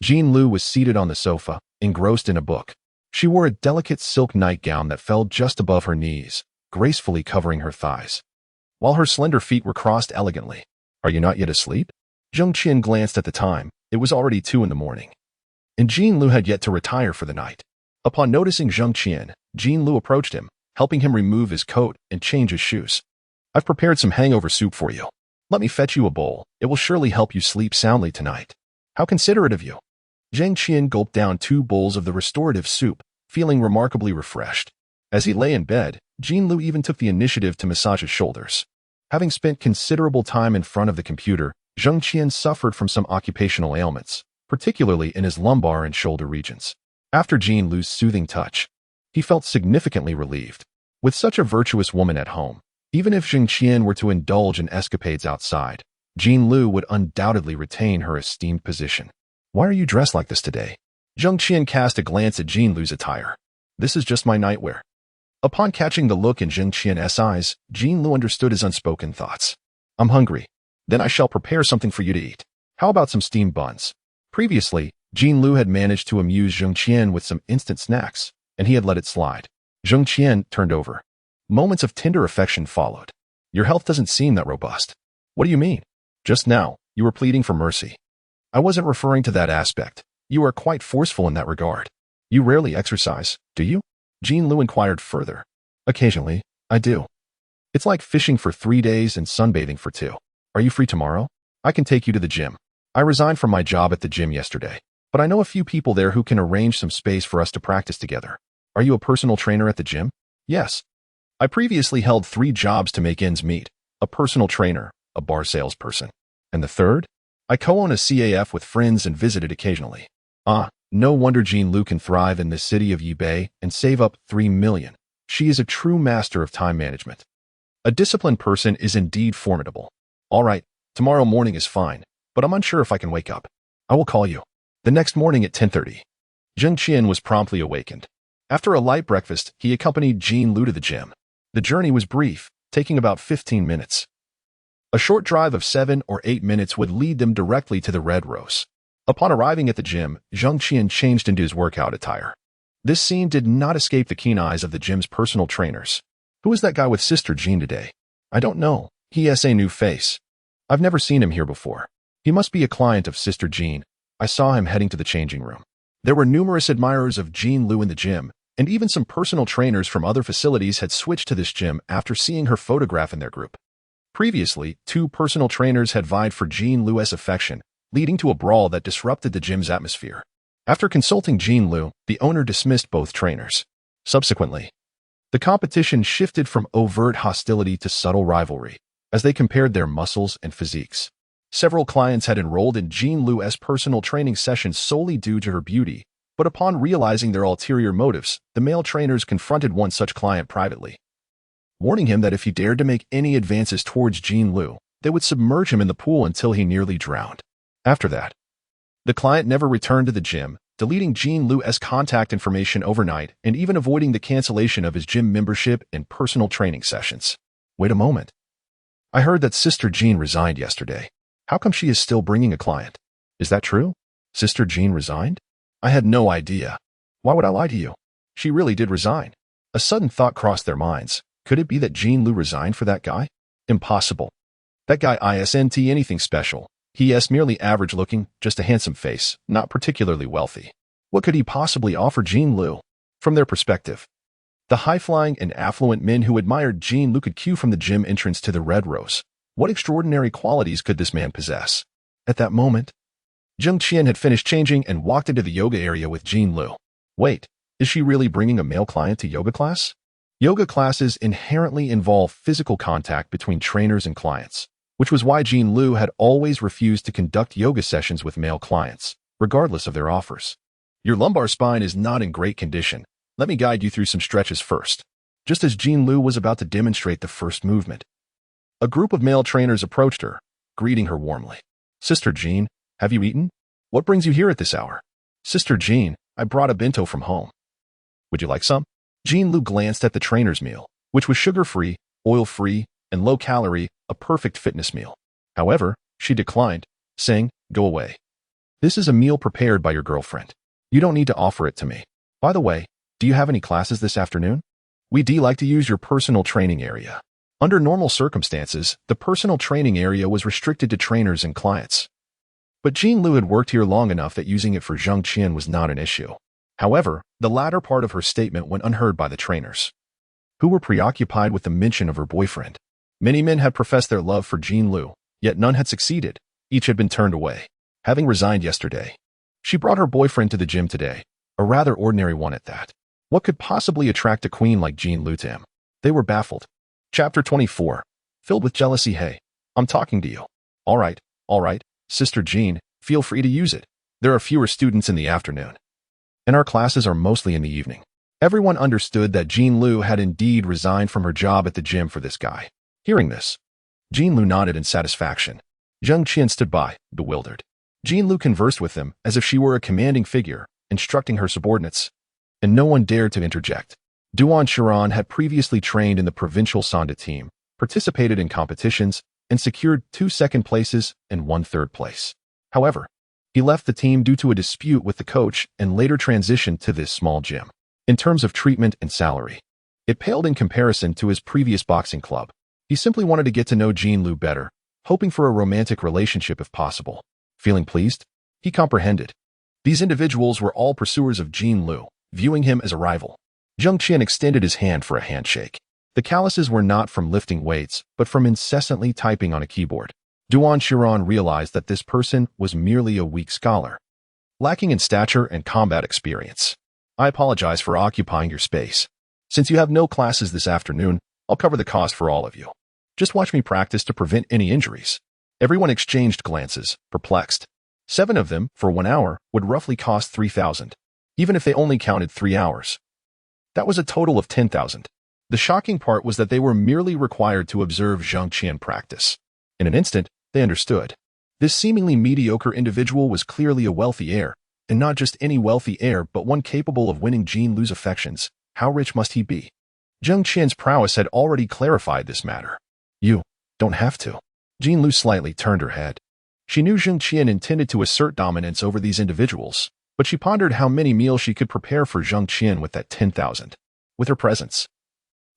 Jean Lu was seated on the sofa, engrossed in a book. She wore a delicate silk nightgown that fell just above her knees, gracefully covering her thighs, while her slender feet were crossed elegantly. Are you not yet asleep? Zheng Qian glanced at the time. It was already 2 a.m, and Jean Lu had yet to retire for the night. Upon noticing Zheng Qian, Jean Lu approached him, helping him remove his coat and change his shoes. I've prepared some hangover soup for you. Let me fetch you a bowl. It will surely help you sleep soundly tonight. How considerate of you. Zheng Qian gulped down 2 bowls of the restorative soup, feeling remarkably refreshed. As he lay in bed, Jean Lu even took the initiative to massage his shoulders. Having spent considerable time in front of the computer, Zheng Qian suffered from some occupational ailments, particularly in his lumbar and shoulder regions. After Jean Lu's soothing touch, he felt significantly relieved. With such a virtuous woman at home, even if Zheng Qian were to indulge in escapades outside, Jean Lu would undoubtedly retain her esteemed position. Why are you dressed like this today? Zheng Qian cast a glance at Jean Lu's attire. This is just my nightwear. Upon catching the look in Zheng Qian's eyes, Jean Lu understood his unspoken thoughts. I'm hungry. Then I shall prepare something for you to eat. How about some steamed buns? Previously, Jean Lu had managed to amuse Zheng Qian with some instant snacks, and he had let it slide. Zheng Qian turned over. Moments of tender affection followed. Your health doesn't seem that robust. What do you mean? Just now, you were pleading for mercy. I wasn't referring to that aspect. You are quite forceful in that regard. You rarely exercise, do you? Jean Lu inquired further. Occasionally, I do. It's like fishing for 3 days and sunbathing for 2. Are you free tomorrow? I can take you to the gym. I resigned from my job at the gym yesterday, but I know a few people there who can arrange some space for us to practice together. Are you a personal trainer at the gym? Yes. I previously held 3 jobs to make ends meet. A personal trainer, a bar salesperson. And the third? I co-own a CAF with friends and visit it occasionally. No wonder Jean Lu can thrive in the city of Yibei and save up 3 million. She is a true master of time management. A disciplined person is indeed formidable. All right, Tomorrow morning is fine, but I'm unsure if I can wake up. I will call you. The next morning at 10:30. Zheng Qian was promptly awakened. After a light breakfast, he accompanied Jean Lu to the gym. The journey was brief, taking about 15 minutes. A short drive of 7 or 8 minutes would lead them directly to the Red Rose. Upon arriving at the gym, Zheng Qian changed into his workout attire. This scene did not escape the keen eyes of the gym's personal trainers. Who is that guy with Sister Jean today? I don't know. He has a new face. I've never seen him here before. He must be a client of Sister Jean. I saw him heading to the changing room. There were numerous admirers of Jean Lu in the gym, and even some personal trainers from other facilities had switched to this gym after seeing her photograph in their group. Previously, 2 personal trainers had vied for Jean Lu's affection, leading to a brawl that disrupted the gym's atmosphere. After consulting Jean Lu, the owner dismissed both trainers. Subsequently, the competition shifted from overt hostility to subtle rivalry, as they compared their muscles and physiques. Several clients had enrolled in Jean Lu's personal training sessions solely due to her beauty, but upon realizing their ulterior motives, the male trainers confronted one such client privately, warning him that if he dared to make any advances towards Jean Lu, they would submerge him in the pool until he nearly drowned. After that, the client never returned to the gym, deleting Jean Lu's contact information overnight and even avoiding the cancellation of his gym membership and personal training sessions. Wait a moment. I heard that Sister Jean resigned yesterday. How come she is still bringing a client? Is that true? Sister Jean resigned? I had no idea. Why would I lie to you? She really did resign. A sudden thought crossed their minds. Could it be that Jean Lu resigned for that guy? Impossible. That guy isn't anything special. He is merely average looking, just a handsome face, not particularly wealthy. What could he possibly offer Jean Lu? From their perspective, the high-flying and affluent men who admired Jean Lu could queue from the gym entrance to the Red Rose. What extraordinary qualities could this man possess? At that moment, Zheng Qian had finished changing and walked into the yoga area with Jean Lu. Wait, is she really bringing a male client to yoga class? Yoga classes inherently involve physical contact between trainers and clients, which was why Jean Lu had always refused to conduct yoga sessions with male clients, regardless of their offers. Your lumbar spine is not in great condition. Let me guide you through some stretches first. Just as Jean Lu was about to demonstrate the first movement, a group of male trainers approached her, greeting her warmly. Sister Jean, have you eaten? What brings you here at this hour? Sister Jean, I brought a bento from home. Would you like some? Jean Lu glanced at the trainer's meal, which was sugar-free, oil-free, and low-calorie, a perfect fitness meal. However, she declined, saying, "Go away. This is a meal prepared by your girlfriend. You don't need to offer it to me. By the way, do you have any classes this afternoon? We'd like to use your personal training area." Under normal circumstances, the personal training area was restricted to trainers and clients. But Jean Lu had worked here long enough that using it for Zheng Qian was not an issue. However, the latter part of her statement went unheard by the trainers, who were preoccupied with the mention of her boyfriend. Many men had professed their love for Jean Lu, yet none had succeeded. Each had been turned away, having resigned yesterday. She brought her boyfriend to the gym today, a rather ordinary one at that. What could possibly attract a queen like Jean Lu to him? They were baffled. Chapter 24. Filled with jealousy. Hey, I'm talking to you. All right, Sister Jean, feel free to use it. There are fewer students in the afternoon, and our classes are mostly in the evening. Everyone understood that Jean Lu had indeed resigned from her job at the gym for this guy. Hearing this, Jean Lu nodded in satisfaction. Zheng Qian stood by, bewildered. Jean Lu conversed with them as if she were a commanding figure, instructing her subordinates, and no one dared to interject. Duan Shiran had previously trained in the provincial Sanda team, participated in competitions, and secured 2 second places and 1 third place. However, he left the team due to a dispute with the coach and later transitioned to this small gym. In terms of treatment and salary, it paled in comparison to his previous boxing club. He simply wanted to get to know Jean Lu better, hoping for a romantic relationship if possible. Feeling pleased, he comprehended. These individuals were all pursuers of Jean Lu, viewing him as a rival. Zheng Qian extended his hand for a handshake. The calluses were not from lifting weights, but from incessantly typing on a keyboard. Duan Shiran realized that this person was merely a weak scholar, lacking in stature and combat experience. I apologize for occupying your space. Since you have no classes this afternoon, I'll cover the cost for all of you. Just watch me practice to prevent any injuries. Everyone exchanged glances, perplexed. 7 of them, for 1 hour, would roughly cost 3,000, even if they only counted 3 hours. That was a total of 10,000. The shocking part was that they were merely required to observe Zheng Qian practice. In an instant, They understood. This seemingly mediocre individual was clearly a wealthy heir, and not just any wealthy heir, but one capable of winning Jean Lu's affections. How rich must he be? Zheng Qian's prowess had already clarified this matter. You don't have to. Jean Lu slightly turned her head. She knew Zheng Qian intended to assert dominance over these individuals, but she pondered how many meals she could prepare for Zheng Qian with that 10,000. With her presence.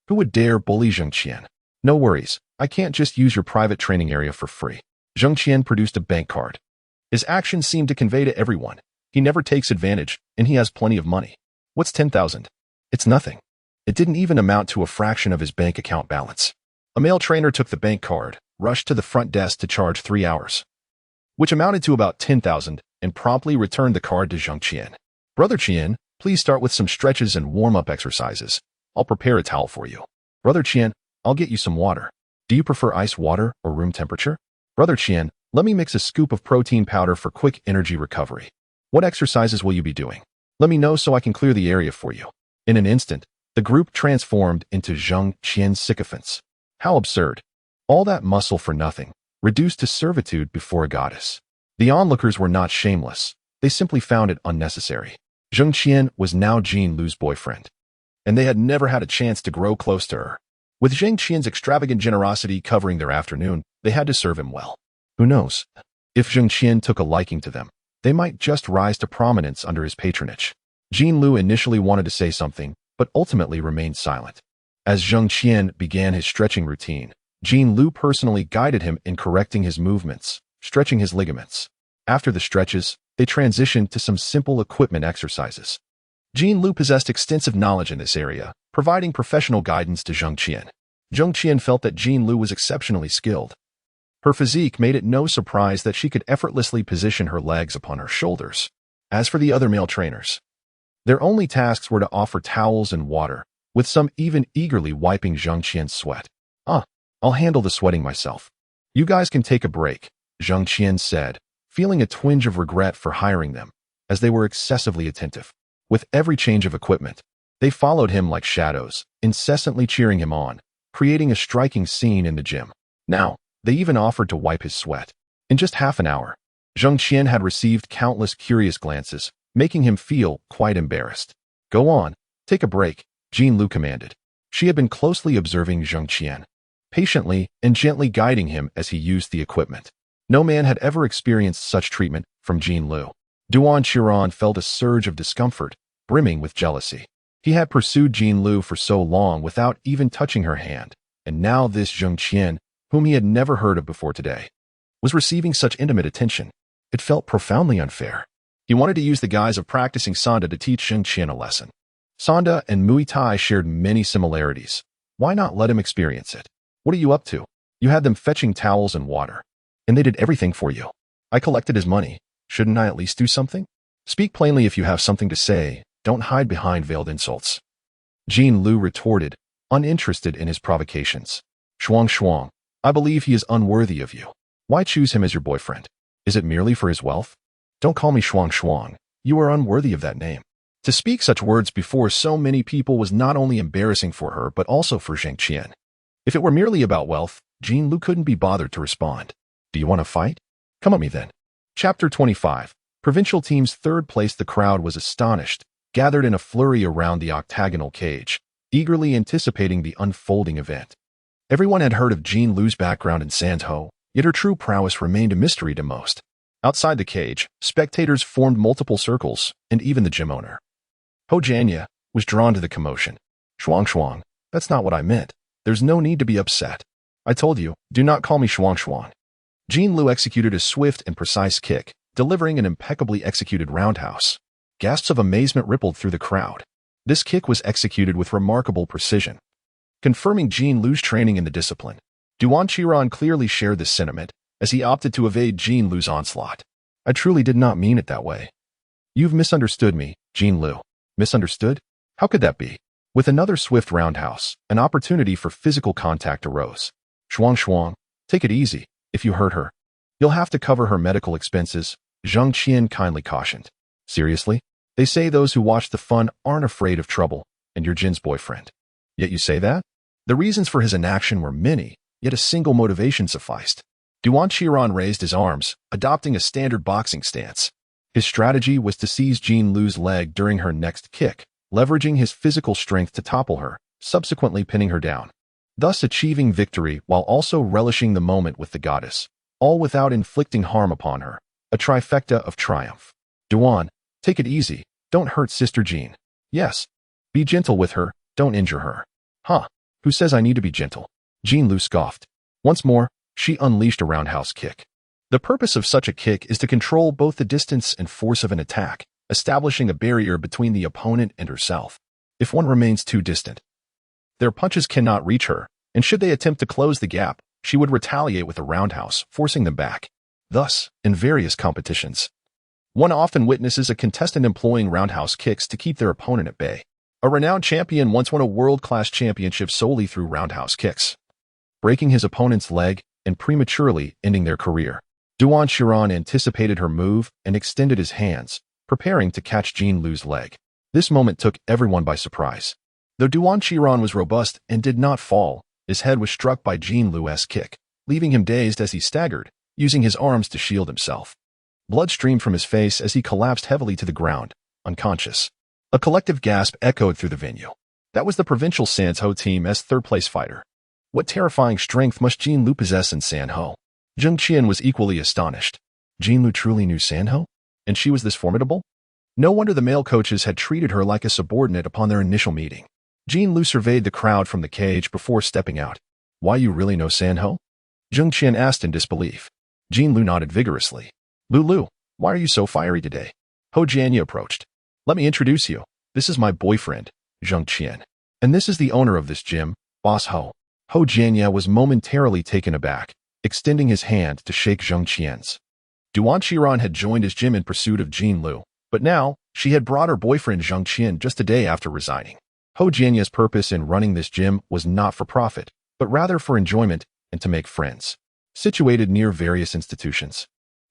Who would dare bully Zheng Qian? No worries, I can't just use your private training area for free. Zheng Qian produced a bank card. His actions seemed to convey to everyone. He never takes advantage, and he has plenty of money. What's 10,000? It's nothing. It didn't even amount to a fraction of his bank account balance. A male trainer took the bank card, rushed to the front desk to charge 3 hours, which amounted to about 10,000, and promptly returned the card to Zheng Qian. Brother Qian, please start with some stretches and warm-up exercises. I'll prepare a towel for you. Brother Qian, I'll get you some water. Do you prefer ice water or room temperature? Brother Qian, let me mix a scoop of protein powder for quick energy recovery. What exercises will you be doing? Let me know so I can clear the area for you. In an instant, the group transformed into Zheng Qian's sycophants. How absurd. All that muscle for nothing, reduced to servitude before a goddess. The onlookers were not shameless. They simply found it unnecessary. Zheng Qian was now Jean Lu's boyfriend, and they had never had a chance to grow close to her. With Zheng Qian's extravagant generosity covering their afternoon, they had to serve him well. Who knows? If Zheng Qian took a liking to them, they might just rise to prominence under his patronage. Jean Lu initially wanted to say something, but ultimately remained silent. As Zheng Qian began his stretching routine, Jean Lu personally guided him in correcting his movements, stretching his ligaments. After the stretches, they transitioned to some simple equipment exercises. Jean Lu possessed extensive knowledge in this area, providing professional guidance to Zheng Qian. Zheng Qian felt that Jean Lu was exceptionally skilled. Her physique made it no surprise that she could effortlessly position her legs upon her shoulders. As for the other male trainers, their only tasks were to offer towels and water, with some even eagerly wiping Zheng Qian's sweat. I'll handle the sweating myself. You guys can take a break, Zheng Qian said, feeling a twinge of regret for hiring them, as they were excessively attentive. With every change of equipment, they followed him like shadows, incessantly cheering him on, creating a striking scene in the gym. Now, they even offered to wipe his sweat. In just half an hour, Zheng Qian had received countless curious glances, making him feel quite embarrassed. Go on, take a break, Jean Lu commanded. She had been closely observing Zheng Qian, patiently and gently guiding him as he used the equipment. No man had ever experienced such treatment from Jean Lu. Duan Qiran felt a surge of discomfort, brimming with jealousy. He had pursued Jean Lu for so long without even touching her hand, and now this Zheng Qian, whom he had never heard of before today, was receiving such intimate attention. It felt profoundly unfair. He wanted to use the guise of practicing Sanda to teach Zheng Qian a lesson. Sanda and Muay Thai shared many similarities. Why not let him experience it? What are you up to? You had them fetching towels and water, and they did everything for you. I collected his money. Shouldn't I at least do something? Speak plainly if you have something to say. Don't hide behind veiled insults. Jean Lu retorted, uninterested in his provocations. Shuang, I believe he is unworthy of you. Why choose him as your boyfriend? Is it merely for his wealth? Don't call me Shuang. You are unworthy of that name. To speak such words before so many people was not only embarrassing for her, but also for Zheng Qian. If it were merely about wealth, Jean Lu couldn't be bothered to respond. Do you want to fight? Come at me then. Chapter 25. Provincial team's third place. The crowd was astonished, gathered in a flurry around the octagonal cage, eagerly anticipating the unfolding event. Everyone had heard of Jean Lu's background in Sandho, yet her true prowess remained a mystery to most. Outside the cage, spectators formed multiple circles, and even the gym owner, Ho Janya, was drawn to the commotion. Shuang, that's not what I meant. There's no need to be upset. I told you, do not call me Shuang. Jean Lu executed a swift and precise kick, delivering an impeccably executed roundhouse. Gasps of amazement rippled through the crowd. This kick was executed with remarkable precision, confirming Jean Lu's training in the discipline. Duan Qiran clearly shared this sentiment, as he opted to evade Jean Lu's onslaught. I truly did not mean it that way. You've misunderstood me, Jean Lu. Misunderstood? How could that be? With another swift roundhouse, an opportunity for physical contact arose. Shuang, take it easy. If you hurt her, you'll have to cover her medical expenses, Zheng Qian kindly cautioned. Seriously? They say those who watch the fun aren't afraid of trouble, and you're Jin's boyfriend. Yet you say that? The reasons for his inaction were many, yet a single motivation sufficed. Zheng Qian raised his arms, adopting a standard boxing stance. His strategy was to seize Jin Lu's leg during her next kick, leveraging his physical strength to topple her, subsequently pinning her down, thus achieving victory while also relishing the moment with the goddess, all without inflicting harm upon her. A trifecta of triumph. Duan, take it easy, don't hurt Sister Jean. Yes. Be gentle with her, don't injure her. Huh, who says I need to be gentle? Jin Lu scoffed. Once more, she unleashed a roundhouse kick. The purpose of such a kick is to control both the distance and force of an attack, establishing a barrier between the opponent and herself. If one remains too distant, their punches cannot reach her, and should they attempt to close the gap, she would retaliate with a roundhouse, forcing them back. Thus, in various competitions, one often witnesses a contestant employing roundhouse kicks to keep their opponent at bay. A renowned champion once won a world-class championship solely through roundhouse kicks, breaking his opponent's leg and prematurely ending their career. Zheng Qian anticipated her move and extended his hands, preparing to catch Jin Lu's leg. This moment took everyone by surprise. Though Zheng Qian was robust and did not fall, his head was struck by Jin Lu's kick, leaving him dazed as he staggered, using his arms to shield himself. Blood streamed from his face as he collapsed heavily to the ground, unconscious. A collective gasp echoed through the venue. That was the provincial Sanho team's third-place fighter. What terrifying strength must Jin Lu possess in Sanho? Zheng Qian was equally astonished. Jin Lu truly knew Sanho? And she was this formidable? No wonder the male coaches had treated her like a subordinate upon their initial meeting. Jin Lu surveyed the crowd from the cage before stepping out. Why, you really know Sanho? Zheng Qian asked in disbelief. Jin Lu nodded vigorously. Lu, why are you so fiery today? Ho Jianya approached. Let me introduce you. This is my boyfriend, Zheng Qian. And this is the owner of this gym, Boss Ho. Ho Jianya was momentarily taken aback, extending his hand to shake Zheng Qian's. Zheng Qian had joined his gym in pursuit of Jin Lu, but now she had brought her boyfriend Zheng Qian just a day after resigning. Ho Jianya's purpose in running this gym was not for profit, but rather for enjoyment and to make friends. Situated near various institutions,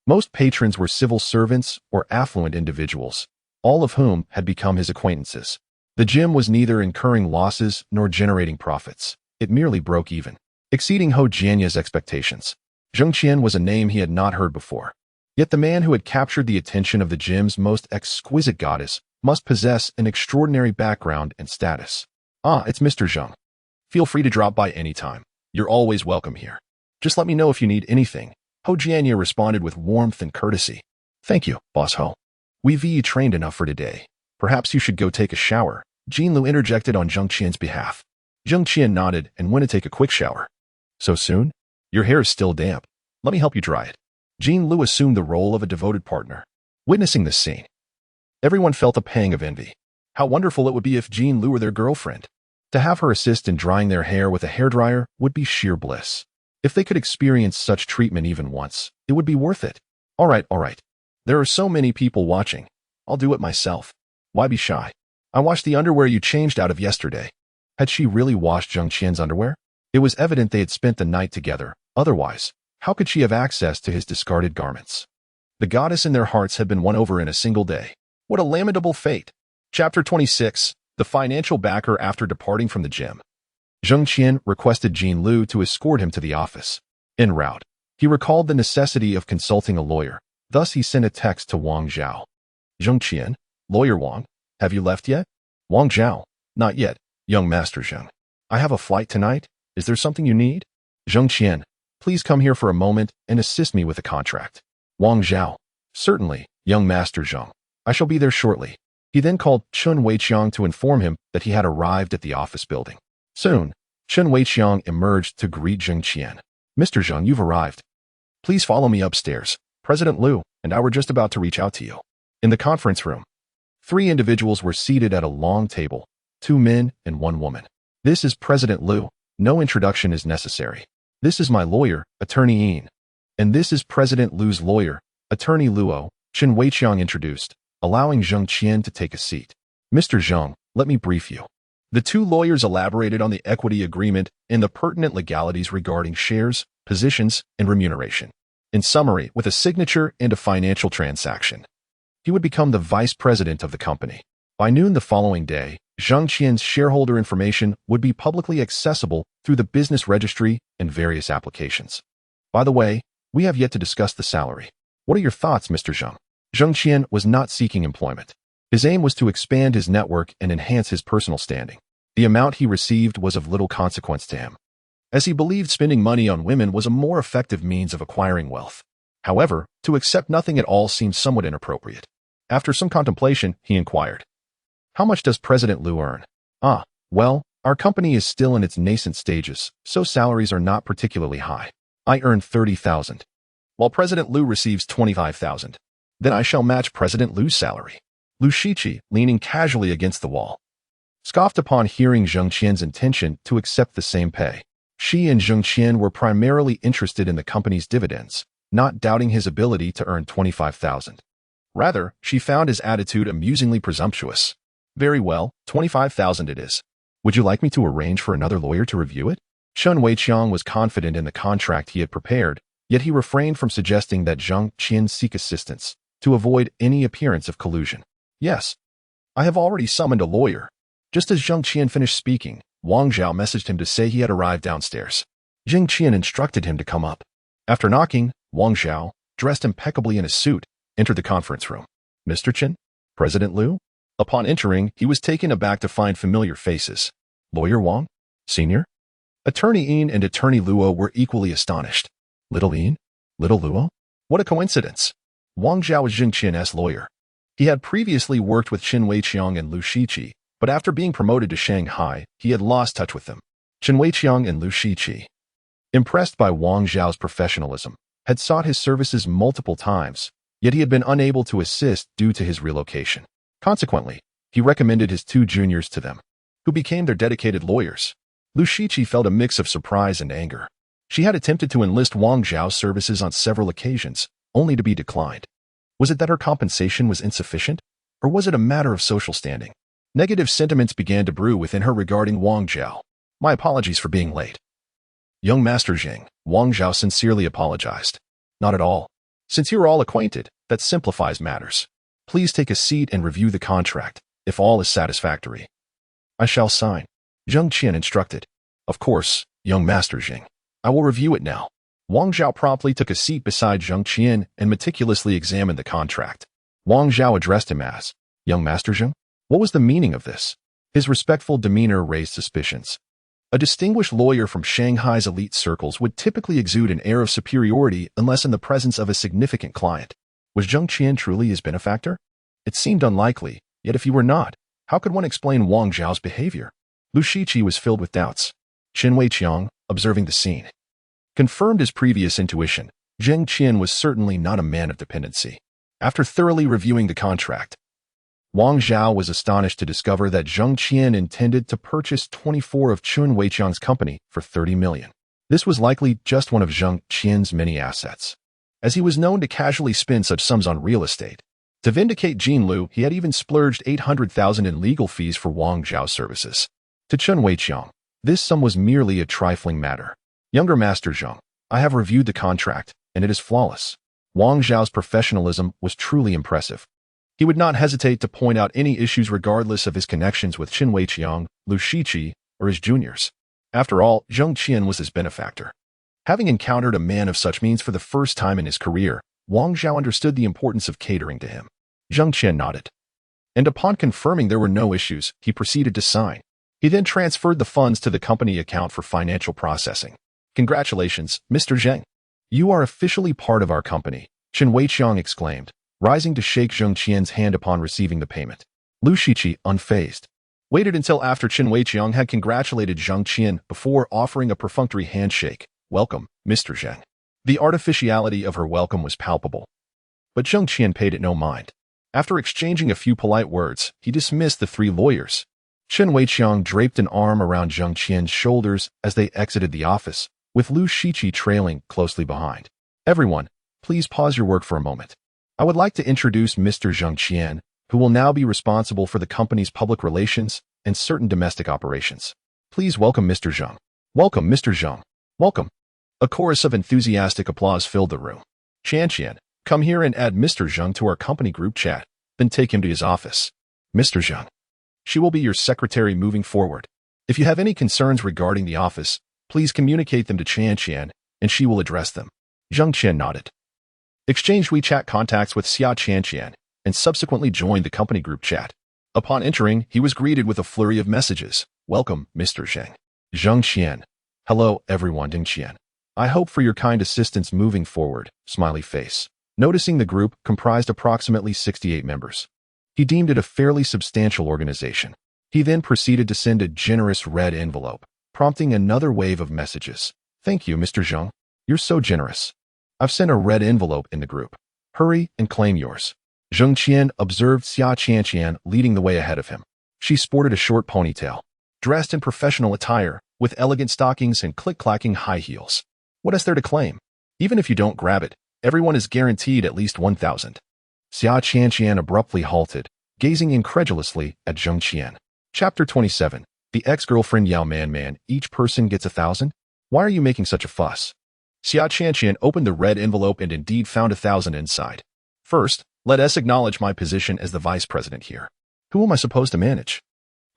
most patrons were civil servants or affluent individuals, all of whom had become his acquaintances. The gym was neither incurring losses nor generating profits. It merely broke even, exceeding Ho Jianya's expectations. Zheng Qian was a name he had not heard before. Yet the man who had captured the attention of the gym's most exquisite goddess must possess an extraordinary background and status. Ah, it's Mr. Zheng. Feel free to drop by any time. You're always welcome here. Just let me know if you need anything. Ho Jianya responded with warmth and courtesy. Thank you, Boss Ho. We've trained enough for today. Perhaps you should go take a shower. Jin Lu interjected on Zheng Qian's behalf. Zheng Qian nodded and went to take a quick shower. So soon? Your hair is still damp. Let me help you dry it. Jin Lu assumed the role of a devoted partner. Witnessing this scene, everyone felt a pang of envy. How wonderful it would be if Jin Lu were their girlfriend. To have her assist in drying their hair with a hairdryer would be sheer bliss. If they could experience such treatment even once, it would be worth it. All right. There are so many people watching. I'll do it myself. Why be shy? I washed the underwear you changed out of yesterday. Had she really washed Zheng Qian's underwear? It was evident they had spent the night together. Otherwise, how could she have access to his discarded garments? The goddess in their hearts had been won over in a single day. What a lamentable fate. Chapter 26. The financial backer after departing from the gym. Zheng Qian requested Jin Lu to escort him to the office. En route, he recalled the necessity of consulting a lawyer. Thus, he sent a text to Wang Zhao. Zheng Qian, Lawyer Wang, have you left yet? Wang Zhao, not yet, young Master Zheng. I have a flight tonight. Is there something you need? Zheng Qian, please come here for a moment and assist me with a contract. Wang Zhao, certainly, young Master Zheng. I shall be there shortly. He then called Chun Weiqiang to inform him that he had arrived at the office building. Soon, Chun Weiqiang emerged to greet Zheng Qian. Mr. Zheng, you've arrived. Please follow me upstairs. President Lu and I were just about to reach out to you. In the conference room, 3 individuals were seated at a long table, 2 men and 1 woman. This is President Lu. No introduction is necessary. This is my lawyer, Attorney Yin. And this is President Lu's lawyer, Attorney Luo, Chun Weiqiang introduced, allowing Zheng Qian to take a seat. Mr. Zheng, let me brief you. The 2 lawyers elaborated on the equity agreement and the pertinent legalities regarding shares, positions, and remuneration. In summary, with a signature and a financial transaction, he would become the vice president of the company. By noon the following day, Zheng Qian's shareholder information would be publicly accessible through the business registry and various applications. By the way, We have yet to discuss the salary. What are your thoughts, Mr. Zheng? Zheng Qian was not seeking employment. His aim was to expand his network and enhance his personal standing. The amount he received was of little consequence to him, as he believed spending money on women was a more effective means of acquiring wealth. However, to accept nothing at all seemed somewhat inappropriate. After some contemplation, he inquired, "How much does President Liu earn?" Well, our company is still in its nascent stages, so salaries are not particularly high. I earn 30,000, while President Liu receives 25,000. Then I shall match President Liu's salary. Lu Shiqi, leaning casually against the wall, scoffed upon hearing Zheng Qian's intention to accept the same pay. She and Zheng Qian were primarily interested in the company's dividends, not doubting his ability to earn 25,000. Rather, she found his attitude amusingly presumptuous. "Very well, 25,000 it is. Would you like me to arrange for another lawyer to review it?" Zheng Qian was confident in the contract he had prepared, yet he refrained from suggesting that Zheng Qian seek assistance to avoid any appearance of collusion. "Yes, I have already summoned a lawyer." Just as Zheng Qian finished speaking, Wang Zhao messaged him to say he had arrived downstairs. Zheng Qian instructed him to come up. After knocking, Wang Zhao, dressed impeccably in a suit, entered the conference room. "Mr. Qian? President Liu?" Upon entering, he was taken aback to find familiar faces. Lawyer Wang? Senior? Attorney Yin and Attorney Luo were equally astonished. Little Yin? Little Luo? What a coincidence! Wang Zhao was Zheng Qian's lawyer. He had previously worked with Qin Weiqiang and Lu Shiqi, but after being promoted to Shanghai, he had lost touch with them. Qin Weiqiang and Lu Shiqi, impressed by Wang Zhao's professionalism, had sought his services multiple times, yet he had been unable to assist due to his relocation. Consequently, he recommended his two juniors to them, who became their dedicated lawyers. Lu Shiqi felt a mix of surprise and anger. She had attempted to enlist Wang Zhao's services on several occasions, only to be declined. Was it that her compensation was insufficient, or was it a matter of social standing? Negative sentiments began to brew within her regarding Wang Zhao. "My apologies for being late." "Young Master Zheng," Wang Zhao sincerely apologized. "Not at all. Since you're all acquainted, that simplifies matters. Please take a seat and review the contract, if all is satisfactory." "I shall sign," Zheng Qian instructed. "Of course, young Master Zheng. I will review it now." Wang Zhao promptly took a seat beside Zheng Qian and meticulously examined the contract. Wang Zhao addressed him as, "Young Master Zheng? What was the meaning of this?" His respectful demeanor raised suspicions. A distinguished lawyer from Shanghai's elite circles would typically exude an air of superiority unless in the presence of a significant client. Was Zheng Qian truly his benefactor? It seemed unlikely, yet if he were not, how could one explain Wang Zhao's behavior? Lu Shiqi was filled with doubts. Qin Weiqiang, observing the scene, confirmed his previous intuition. Zheng Qian was certainly not a man of dependency. After thoroughly reviewing the contract, Wang Zhao was astonished to discover that Zheng Qian intended to purchase 24 of Qin Weiqiang's company for 30 million. This was likely just one of Zheng Qian's many assets, as he was known to casually spend such sums on real estate. To vindicate Jin Lu, he had even splurged 800,000 in legal fees for Wang Zhao's services. To Qin Weiqiang, this sum was merely a trifling matter. "Younger Master Zheng, I have reviewed the contract, and it is flawless." Wang Zhao's professionalism was truly impressive. He would not hesitate to point out any issues regardless of his connections with Qin Weiqiang, Lu Shiqi, or his juniors. After all, Zheng Qian was his benefactor. Having encountered a man of such means for the first time in his career, Wang Zhao understood the importance of catering to him. Zheng Qian nodded, and upon confirming there were no issues, he proceeded to sign. He then transferred the funds to the company account for financial processing. "Congratulations, Mr. Zheng. You are officially part of our company," Qin Weiqiang exclaimed, rising to shake Zheng Qian's hand upon receiving the payment. Lu Shiqi, unfazed, waited until after Qin Weiqiang had congratulated Zheng Qian before offering a perfunctory handshake. "Welcome, Mr. Zheng." The artificiality of her welcome was palpable, but Zheng Qian paid it no mind. After exchanging a few polite words, he dismissed the three lawyers. Qin Weiqiang draped an arm around Zheng Qian's shoulders as they exited the office, with Lu Shiqi trailing closely behind. "Everyone, please pause your work for a moment. I would like to introduce Mr. Zheng Qian, who will now be responsible for the company's public relations and certain domestic operations. Please welcome Mr. Zheng." "Welcome, Mr. Zheng. Welcome." A chorus of enthusiastic applause filled the room. "Zheng Qian, come here and add Mr. Zheng to our company group chat, then take him to his office. Mr. Zheng, she will be your secretary moving forward. If you have any concerns regarding the office, please communicate them to Zheng Qian, and she will address them." Zheng Qian nodded. Exchanged WeChat contacts with Zheng Qian and subsequently joined the company group chat. Upon entering, he was greeted with a flurry of messages. Welcome, Mr. Zheng. Zheng Qian. Hello, everyone, Zheng Qian. I hope for your kind assistance moving forward, smiley face. Noticing the group comprised approximately 68 members, he deemed it a fairly substantial organization. He then proceeded to send a generous red envelope, prompting another wave of messages. Thank you, Mr. Zheng. You're so generous. I've sent a red envelope in the group. Hurry and claim yours. Zheng Qian observed Zheng Qian leading the way ahead of him. She sported a short ponytail, dressed in professional attire, with elegant stockings and click-clacking high heels. What is there to claim? Even if you don't grab it, everyone is guaranteed at least 1,000. Zheng Qian abruptly halted, gazing incredulously at Zheng Qian. Chapter 27. The ex-girlfriend Yao Man. Each person gets 1,000? Why are you making such a fuss? Zheng Qian opened the red envelope and indeed found 1,000 inside. First, let us acknowledge my position as the vice president here. Who am I supposed to manage?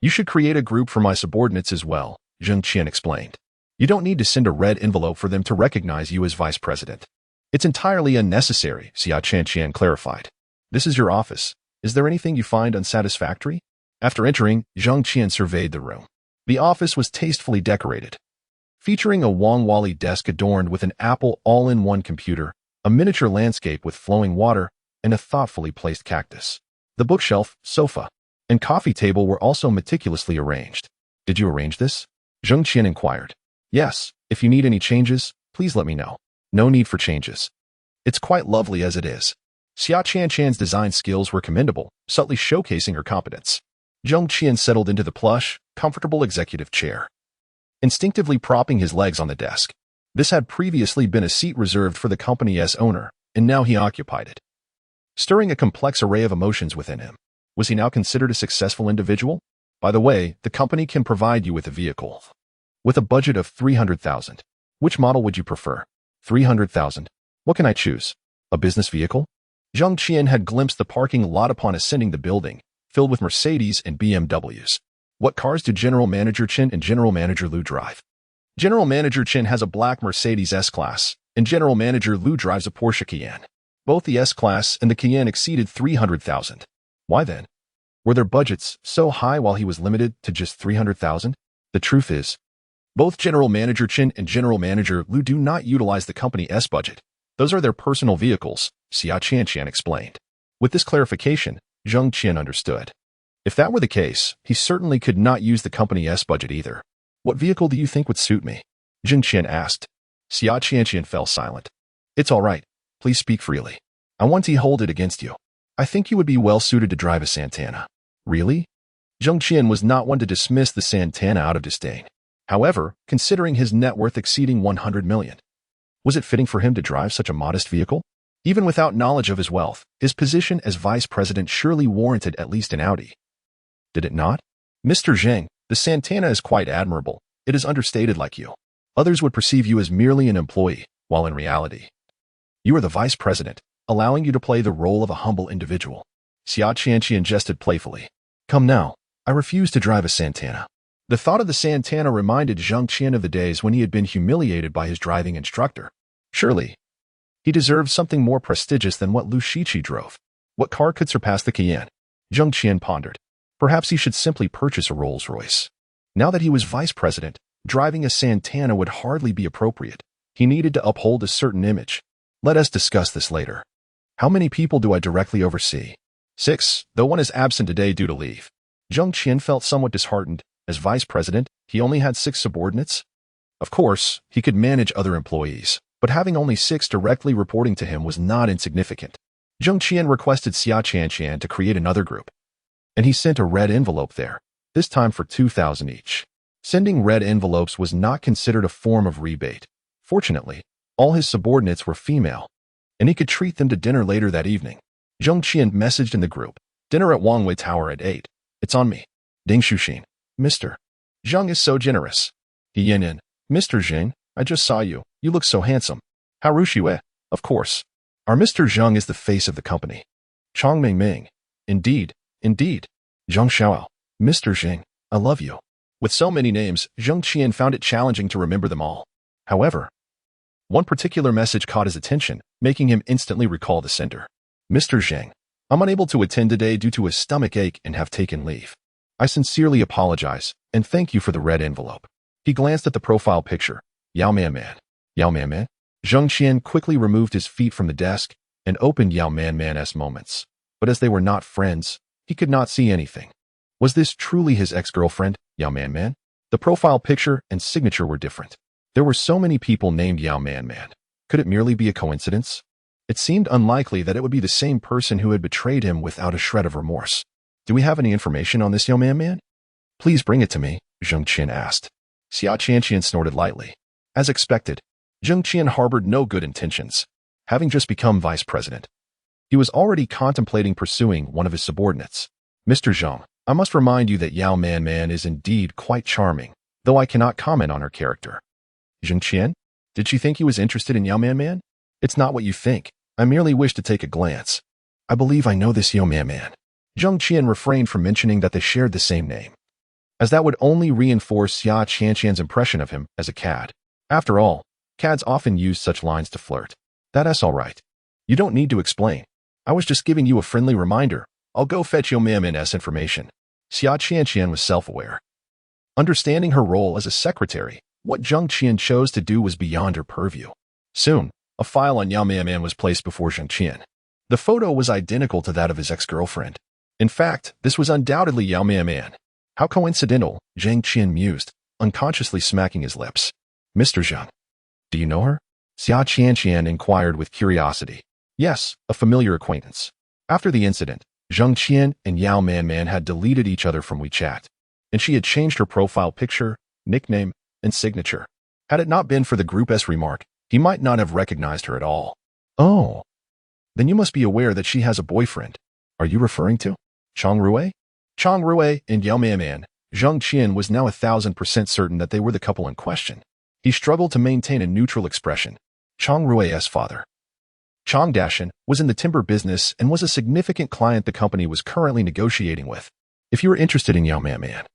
You should create a group for my subordinates as well, Zheng Qian explained. You don't need to send a red envelope for them to recognize you as vice president. It's entirely unnecessary, Zheng Qian clarified. This is your office. Is there anything you find unsatisfactory? After entering, Zheng Qian surveyed the room. The office was tastefully decorated, featuring a Wang Wally desk adorned with an Apple all-in-one computer, a miniature landscape with flowing water, and a thoughtfully placed cactus. The bookshelf, sofa, and coffee table were also meticulously arranged. Did you arrange this? Zheng Qian inquired. Yes, if you need any changes, please let me know. No need for changes. It's quite lovely as it is. Zheng Qian's design skills were commendable, subtly showcasing her competence. Zheng Qian settled into the plush, comfortable executive chair, instinctively propping his legs on the desk. This had previously been a seat reserved for the company's owner, and now he occupied it, stirring a complex array of emotions within him. Was he now considered a successful individual? By the way, the company can provide you with a vehicle with a budget of 300,000. Which model would you prefer? 300,000. What can I choose? A business vehicle? Zheng Qian had glimpsed the parking lot upon ascending the building, filled with Mercedes and BMWs. What cars do General Manager Qian and General Manager Liu drive? General Manager Qian has a black Mercedes S-Class, and General Manager Liu drives a Porsche Cayenne. Both the S-Class and the Cayenne exceeded 300,000. Why then? Were their budgets so high while he was limited to just 300,000? The truth is, both General Manager Qian and General Manager Liu do not utilize the company's budget. Those are their personal vehicles, Zheng Qian explained. With this clarification, Zheng Qian understood. If that were the case, he certainly could not use the company's budget either. What vehicle do you think would suit me? Zheng Qian asked. Zheng Qian fell silent. It's all right. Please speak freely. I want to hold it against you. I think you would be well suited to drive a Santana. Really? Zheng Qian was not one to dismiss the Santana out of disdain. However, considering his net worth exceeding 100 million, was it fitting for him to drive such a modest vehicle? Even without knowledge of his wealth, his position as vice president surely warranted at least an Audi. Did it not? Mr. Zheng, the Santana is quite admirable. It is understated like you. Others would perceive you as merely an employee, while in reality, you are the vice president, allowing you to play the role of a humble individual. Zheng Qian jested playfully. Come now, I refuse to drive a Santana. The thought of the Santana reminded Zheng Qian of the days when he had been humiliated by his driving instructor. Surely, he deserved something more prestigious than what Liu Shiqi drove. What car could surpass the Cayenne? Zheng Qian pondered. Perhaps he should simply purchase a Rolls-Royce. Now that he was vice president, driving a Santana would hardly be appropriate. He needed to uphold a certain image. Let us discuss this later. How many people do I directly oversee? 6, though one is absent today due to leave. Zheng Qian felt somewhat disheartened. As vice president, he only had 6 subordinates. Of course, he could manage other employees, but having only 6 directly reporting to him was not insignificant. Zheng Qian requested Zheng Qian to create another group, and he sent a red envelope there, this time for 2,000 each. Sending red envelopes was not considered a form of rebate. Fortunately, all his subordinates were female, and he could treat them to dinner later that evening. Zheng Qian messaged in the group, dinner at Wangwei Tower at 8. It's on me. Ding Shuxin. Mr. Zheng is so generous. He yin in. Mr. Zheng, I just saw you. You look so handsome. How Rushiwe? Of course. Our Mr. Zheng is the face of the company. Chong Ming Ming. Indeed. Indeed. Zheng Xiao. Mr. Zheng, I love you. With so many names, Zheng Qian found it challenging to remember them all. However, One particular message caught his attention, making him instantly recall the sender. Mr. Zheng, I'm unable to attend today due to a stomach ache and have taken leave. I sincerely apologize, and thank you for the red envelope. He glanced at the profile picture. Yao Man Man. Yao Man Man? Zheng Qian quickly removed his feet from the desk and opened Yao Man Man's moments. But as they were not friends, he could not see anything. Was this truly his ex-girlfriend, Yao Man Man? The profile picture and signature were different. There were so many people named Yao Man Man. Could it merely be a coincidence? It seemed unlikely that it would be the same person who had betrayed him without a shred of remorse. Do we have any information on this Yao Man Man? Please bring it to me, Zheng Qian asked. Xia Qian snorted lightly. As expected, Zheng Qian harbored no good intentions. Having just become vice president, he was already contemplating pursuing one of his subordinates. Mr. Zheng, I must remind you that Yao Man Man is indeed quite charming, though I cannot comment on her character. Zheng Qian? Did she think he was interested in Yao Man Man? It's not what you think. I merely wish to take a glance. I believe I know this Yao Man Man. Zheng Qian refrained from mentioning that they shared the same name, as that would only reinforce Xia Qian's impression of him as a cad. After all, cads often use such lines to flirt. That's all right. You don't need to explain. I was just giving you a friendly reminder. I'll go fetch Yao Man Man's information. Xia Qian was self-aware. Understanding her role as a secretary, what Zheng Qian chose to do was beyond her purview. Soon, a file on Yao Man Man was placed before Zheng Qian. The photo was identical to that of his ex-girlfriend. In fact, this was undoubtedly Yao Man Man. How coincidental, Zheng Qian mused, unconsciously smacking his lips. Mr. Zheng, do you know her? Xia Qian inquired with curiosity. Yes, a familiar acquaintance. After the incident, Zheng Qian and Yao Man Man had deleted each other from WeChat, and she had changed her profile picture, nickname, and signature. Had it not been for the Group S remark, he might not have recognized her at all. Oh, then you must be aware that she has a boyfriend. Are you referring to Chang Rui? Chang Rui and Yao Man Man. Zheng Qian was now 1,000% certain that they were the couple in question. He struggled to maintain a neutral expression. Chang Rui's father, Chang Dashan, was in the timber business and was a significant client the company was currently negotiating with. If you are interested in Yao Man Man,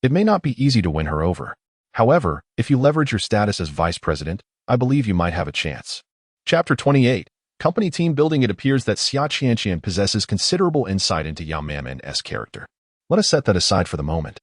it may not be easy to win her over. However, if you leverage your status as vice president, I believe you might have a chance. Chapter 28. Company team building. It appears that Xia Qian possesses considerable insight into Yao Man Man's character. Let us set that aside for the moment.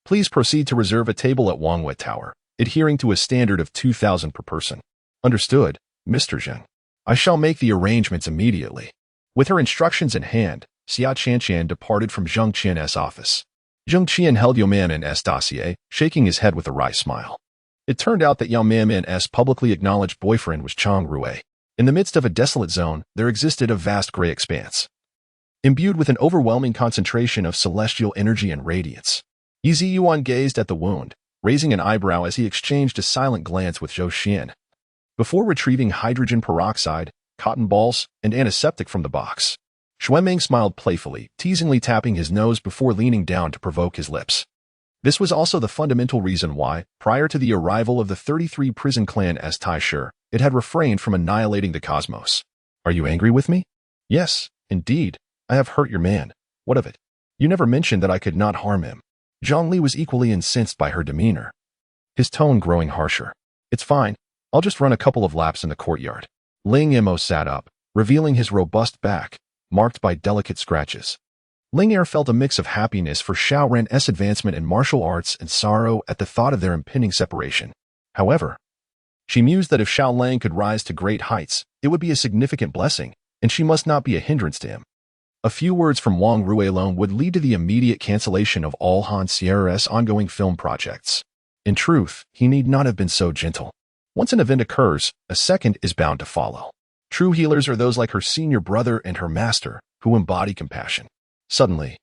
Please proceed to reserve a table at Wangwei Tower, adhering to a standard of 2,000 per person. Understood, Mr. Zheng. I shall make the arrangements immediately. With her instructions in hand, Xia Qian departed from Zheng Qian's office. Zheng Qian held Yao Man Man's dossier, shaking his head with a wry smile. It turned out that Yao Man Man's publicly acknowledged boyfriend was Chang Rui. In the midst of a desolate zone, there existed a vast gray expanse, imbued with an overwhelming concentration of celestial energy and radiance. Yi Yuan gazed at the wound, raising an eyebrow as he exchanged a silent glance with Zhou Xian. Before retrieving hydrogen peroxide, cotton balls, and antiseptic from the box, Xuanming smiled playfully, teasingly tapping his nose before leaning down to provoke his lips. This was also the fundamental reason why, prior to the arrival of the 33 prison clan as Tai Shi, it had refrained from annihilating the cosmos. Are you angry with me? Yes, indeed. I have hurt your man. What of it? You never mentioned that I could not harm him. Zhang Li was equally incensed by her demeanor, his tone growing harsher. It's fine. I'll just run a couple of laps in the courtyard. Ling Mo sat up, revealing his robust back, marked by delicate scratches. Ling Er felt a mix of happiness for Xiao Ren's advancement in martial arts and sorrow at the thought of their impending separation. However, she mused that if Xiao Lang could rise to great heights, it would be a significant blessing, and she must not be a hindrance to him. A few words from Wang Rui alone would lead to the immediate cancellation of all Han Sierra's ongoing film projects. In truth, he need not have been so gentle. Once an event occurs, a second is bound to follow. True healers are those like her senior brother and her master, who embody compassion. Suddenly,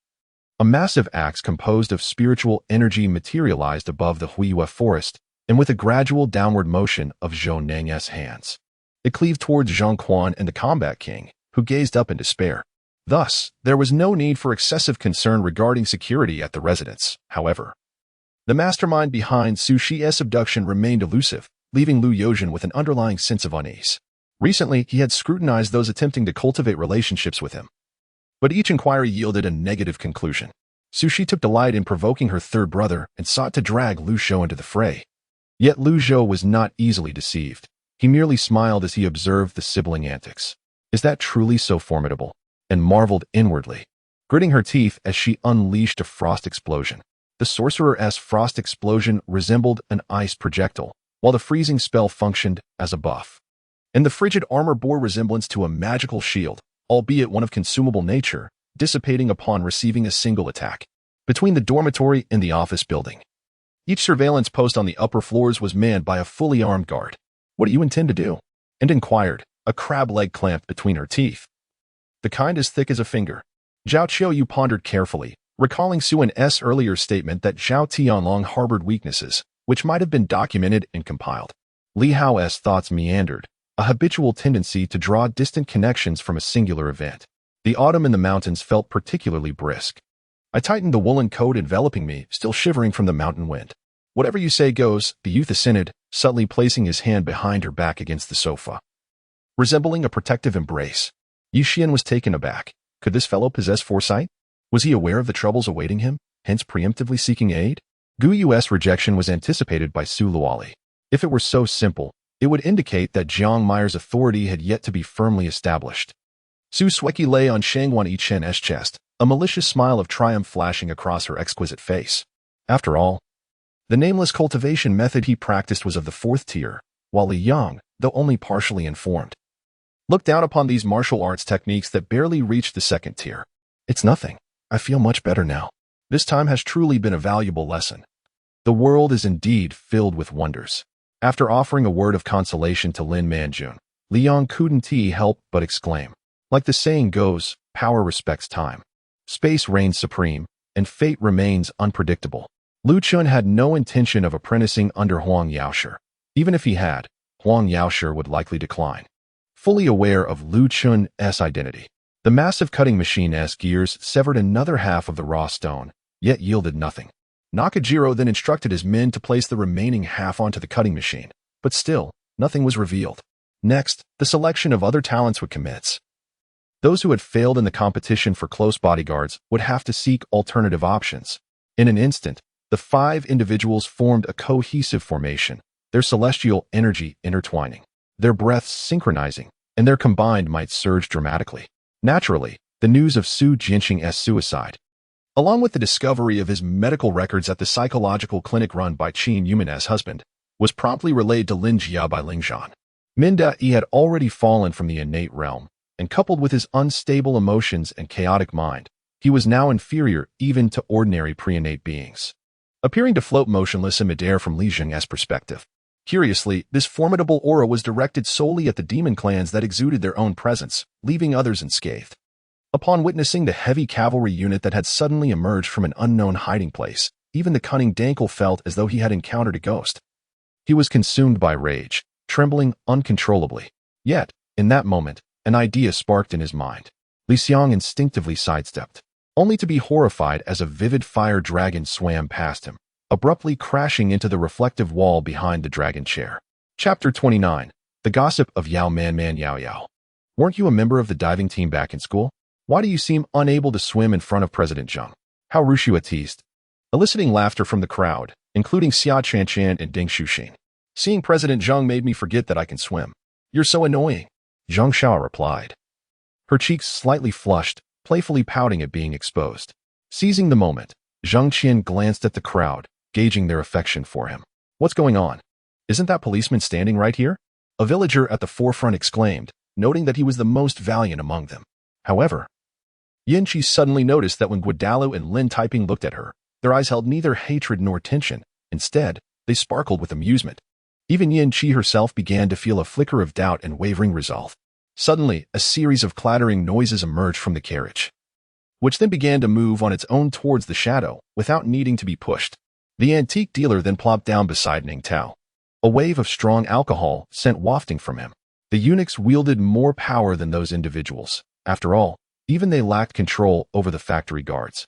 a massive axe composed of spiritual energy materialized above the Huiyue forest, and with a gradual downward motion of Zhou Neng's hands, it cleaved towards Zheng Qian and the Combat King, who gazed up in despair. Thus, there was no need for excessive concern regarding security at the residence. However, the mastermind behind Su Shi's abduction remained elusive, leaving Lu Yozhen with an underlying sense of unease. Recently, he had scrutinized those attempting to cultivate relationships with him, but each inquiry yielded a negative conclusion. Su Shi took delight in provoking her third brother and sought to drag Lu Shou into the fray. Yet Lu Zhou was not easily deceived. He merely smiled as he observed the sibling antics. Is that truly so formidable? And marveled inwardly, gritting her teeth as she unleashed a frost explosion. The sorcerer's frost explosion resembled an ice projectile, while the freezing spell functioned as a buff. And the frigid armor bore resemblance to a magical shield, albeit one of consumable nature, dissipating upon receiving a single attack. Between the dormitory and the office building, each surveillance post on the upper floors was manned by a fully armed guard. "What do you intend to do?" and inquired, a crab leg clamped between her teeth. "The kind as thick as a finger." Zhao Qiu pondered carefully, recalling Suan's earlier statement that Zhao Tianlong harbored weaknesses, which might have been documented and compiled. Li Hao's thoughts meandered, a habitual tendency to draw distant connections from a singular event. The autumn in the mountains felt particularly brisk. I tightened the woolen coat enveloping me, still shivering from the mountain wind. "Whatever you say goes," the youth assented, subtly placing his hand behind her back against the sofa, resembling a protective embrace. Yixian was taken aback. Could this fellow possess foresight? Was he aware of the troubles awaiting him, hence preemptively seeking aid? Gu Yu's rejection was anticipated by Su Luoli. If it were so simple, it would indicate that Jiang Meyer's authority had yet to be firmly established. Su Sueki lay on Shangwan Yichen's chest, a malicious smile of triumph flashing across her exquisite face. After all, the nameless cultivation method he practiced was of the 4th tier, while Li Yang, though only partially informed, looked down upon these martial arts techniques that barely reached the 2nd tier. "It's nothing. I feel much better now. This time has truly been a valuable lesson. The world is indeed filled with wonders." After offering a word of consolation to Lin Manjun, Li Yang couldn't help but exclaim. Like the saying goes, power respects time. Space reigns supreme, and fate remains unpredictable. Lu Chun had no intention of apprenticing under Huang Yaoshi. Even if he had, Huang Yaoshi would likely decline. Fully aware of Lu Chun's identity, the massive cutting machine's gears severed another half of the raw stone, yet yielded nothing. Nakajiro then instructed his men to place the remaining half onto the cutting machine, but still, nothing was revealed. Next, the selection of other talents would commence. Those who had failed in the competition for close bodyguards would have to seek alternative options. In an instant, the 5 individuals formed a cohesive formation, their celestial energy intertwining, their breaths synchronizing, and their combined might surge dramatically. Naturally, the news of Su Jianqing's suicide, along with the discovery of his medical records at the psychological clinic run by Qin Yumin's husband, was promptly relayed to Lin Jia by Ling Zhan. Minda Yi had already fallen from the innate realm, and coupled with his unstable emotions and chaotic mind, he was now inferior even to ordinary pre-innate beings, appearing to float motionless in midair from Li Zheng's perspective. Curiously, this formidable aura was directed solely at the demon clans that exuded their own presence, leaving others unscathed. Upon witnessing the heavy cavalry unit that had suddenly emerged from an unknown hiding place, even the cunning Dankel felt as though he had encountered a ghost. He was consumed by rage, trembling uncontrollably. Yet, in that moment, an idea sparked in his mind. Li Xiang instinctively sidestepped, only to be horrified as a vivid fire dragon swam past him, abruptly crashing into the reflective wall behind the dragon chair. Chapter 29. The Gossip of Yao Man Yao Yao. "Weren't you a member of the diving team back in school? Why do you seem unable to swim in front of President Zheng?" How Rushua teased, eliciting laughter from the crowd, including Xia Chanchan and Ding Shuxin. "Seeing President Zheng made me forget that I can swim. You're so annoying," Zheng Xiao replied, her cheeks slightly flushed, playfully pouting at being exposed. Seizing the moment, Zheng Qian glanced at the crowd, gauging their affection for him. "What's going on? Isn't that policeman standing right here?" a villager at the forefront exclaimed, noting that he was the most valiant among them. However, Yin Qi suddenly noticed that when Guadalu and Lin Taiping looked at her, their eyes held neither hatred nor tension. Instead, they sparkled with amusement. Even Yin Qi herself began to feel a flicker of doubt and wavering resolve. Suddenly, a series of clattering noises emerged from the carriage, which then began to move on its own towards the shadow, without needing to be pushed. The antique dealer then plopped down beside Ning Tao. A wave of strong alcohol sent wafting from him. The eunuchs wielded more power than those individuals. After all, even they lacked control over the factory guards,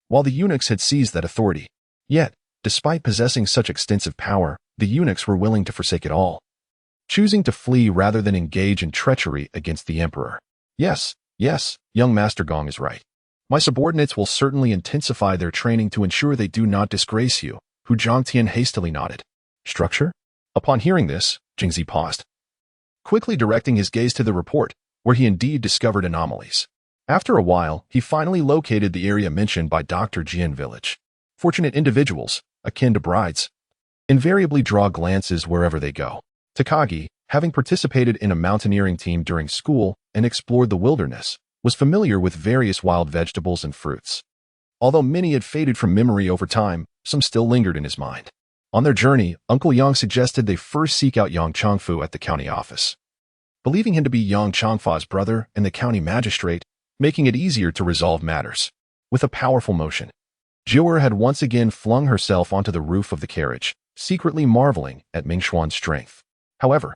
while the eunuchs had seized that authority. Yet, despite possessing such extensive power, the eunuchs were willing to forsake it all, choosing to flee rather than engage in treachery against the emperor. Yes, young Master Gong is right. My subordinates will certainly intensify their training to ensure they do not disgrace you, Hu Zhangtian hastily nodded. Structure? Upon hearing this, Jingzi paused. quickly directing his gaze to the report, where he indeed discovered anomalies. After a while, he finally located the area mentioned by Dr. Jian village. Fortunate individuals, akin to brides, invariably draw glances wherever they go. Takagi, having participated in a mountaineering team during school and explored the wilderness, was familiar with various wild vegetables and fruits. Although many had faded from memory over time, some still lingered in his mind. On their journey, Uncle Yang suggested they first seek out Yang Changfu at the county office, believing him to be Yang Changfa's brother and the county magistrate, making it easier to resolve matters. With a powerful motion, Jiu'er had once again flung herself onto the roof of the carriage, secretly marveling at Mingxuan's strength. However,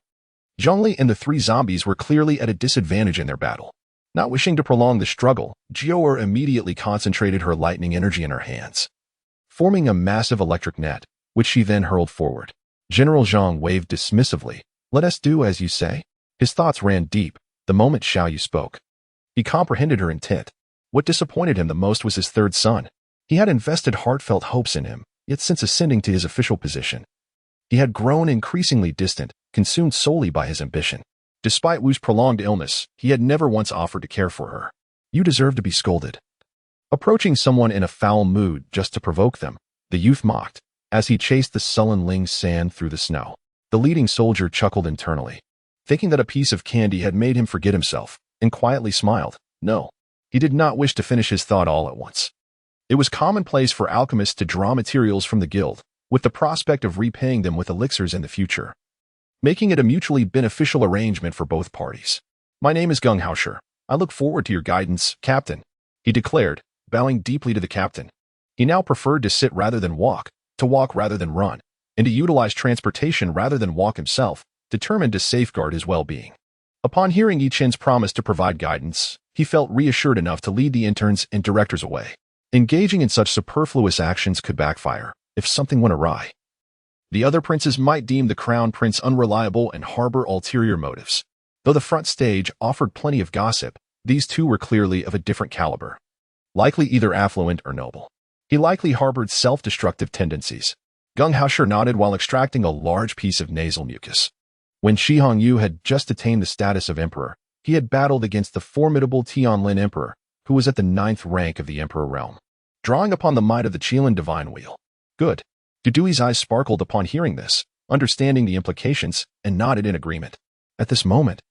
Zhongli and the three zombies were clearly at a disadvantage in their battle. Not wishing to prolong the struggle, Jiu'er immediately concentrated her lightning energy in her hands, forming a massive electric net, which she then hurled forward. General Zhang waved dismissively. "Let us do as you say." His thoughts ran deep the moment Xiao Yu spoke. He comprehended her intent. What disappointed him the most was his third son. He had invested heartfelt hopes in him, yet since ascending to his official position, he had grown increasingly distant, consumed solely by his ambition. Despite Wu's prolonged illness, he had never once offered to care for her. "You deserve to be scolded." Approaching someone in a foul mood just to provoke them, the youth mocked, as he chased the sullen Ling San through the snow. The leading soldier chuckled internally, thinking that a piece of candy had made him forget himself, and quietly smiled. No, he did not wish to finish his thought all at once. It was commonplace for alchemists to draw materials from the guild, with the prospect of repaying them with elixirs in the future, making it a mutually beneficial arrangement for both parties. "My name is Gung Haosher. I look forward to your guidance, Captain," he declared, bowing deeply to the captain. He now preferred to sit rather than walk, to walk rather than run, and to utilize transportation rather than walk himself, determined to safeguard his well-being. Upon hearing Yi Chen's promise to provide guidance, he felt reassured enough to lead the interns and directors away. Engaging in such superfluous actions could backfire if something went awry. The other princes might deem the crown prince unreliable and harbor ulterior motives. Though the front stage offered plenty of gossip, these two were clearly of a different caliber. Likely either affluent or noble. He likely harbored self-destructive tendencies. Gung Haosher nodded while extracting a large piece of nasal mucus. When Shi Hongyu had just attained the status of emperor, he had battled against the formidable Tianlin emperor, who was at the 9th rank of the emperor realm. Drawing upon the might of the Qilin divine wheel. Good. Dudui's eyes sparkled upon hearing this, understanding the implications, and nodded in agreement. At this moment,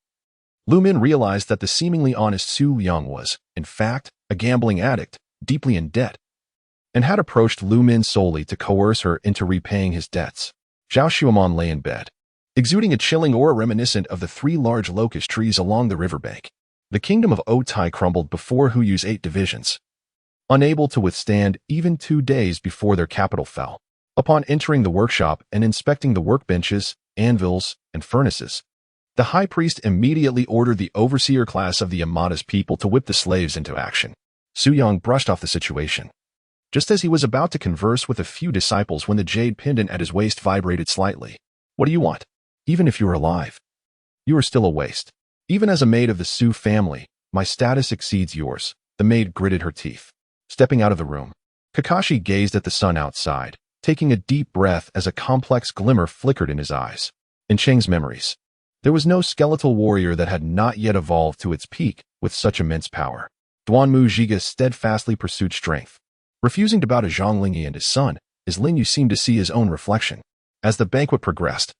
Lu Min realized that the seemingly honest Su Yang was, in fact, a gambling addict, deeply in debt, and had approached Lu Min solely to coerce her into repaying his debts. Zhao Xuemon lay in bed, exuding a chilling aura reminiscent of the 3 large locust trees along the riverbank. The kingdom of Otai crumbled before Huyu's 8 divisions, unable to withstand even 2 days before their capital fell. Upon entering the workshop and inspecting the workbenches, anvils, and furnaces, the high priest immediately ordered the overseer class of the Yamada's people to whip the slaves into action. Su Yang brushed off the situation, just as he was about to converse with a few disciples when the jade pendant at his waist vibrated slightly. "What do you want? Even if you are alive, you are still a waste. Even as a maid of the Su family, my status exceeds yours." The maid gritted her teeth. Stepping out of the room, Kakashi gazed at the sun outside, taking a deep breath as a complex glimmer flickered in his eyes. In Cheng's memories, there was no skeletal warrior that had not yet evolved to its peak with such immense power. Duanmu Zhiga steadfastly pursued strength, refusing to bow to Zhang Lingyi and his son, as Lin Yu seemed to see his own reflection. As the banquet progressed,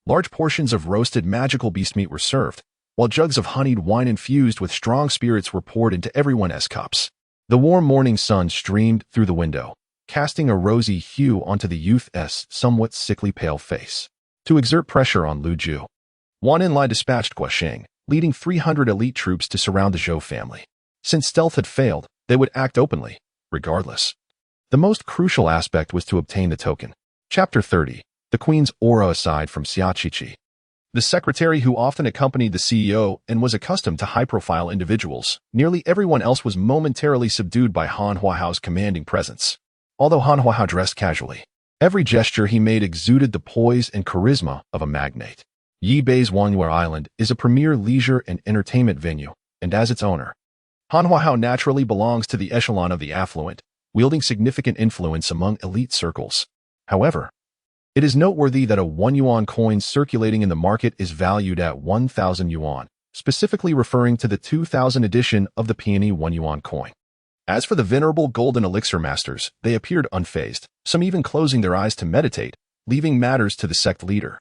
large portions of roasted magical beast meat were served, while jugs of honeyed wine infused with strong spirits were poured into everyone's cups. The warm morning sun streamed through the window, casting a rosy hue onto the youth's somewhat sickly pale face. To exert pressure on Lu Ju, Wan Enlai dispatched Guosheng, leading 300 elite troops to surround the Zhou family. Since stealth had failed, they would act openly, regardless. The most crucial aspect was to obtain the token. Chapter 30. The Queen's Aura. Aside from Xiaqiqi, the secretary who often accompanied the CEO and was accustomed to high-profile individuals, nearly everyone else was momentarily subdued by Han Huahao's commanding presence. Although Han Huahao dressed casually, every gesture he made exuded the poise and charisma of a magnate. Yibei's Wangyuer Island is a premier leisure and entertainment venue, and as its owner, Han Huahao naturally belongs to the echelon of the affluent, wielding significant influence among elite circles. However, It is noteworthy that a 1 yuan coin circulating in the market is valued at 1,000 yuan, specifically referring to the 2000 edition of the peony 1 yuan coin. As for the venerable golden elixir masters, they appeared unfazed, some even closing their eyes to meditate, leaving matters to the sect leader.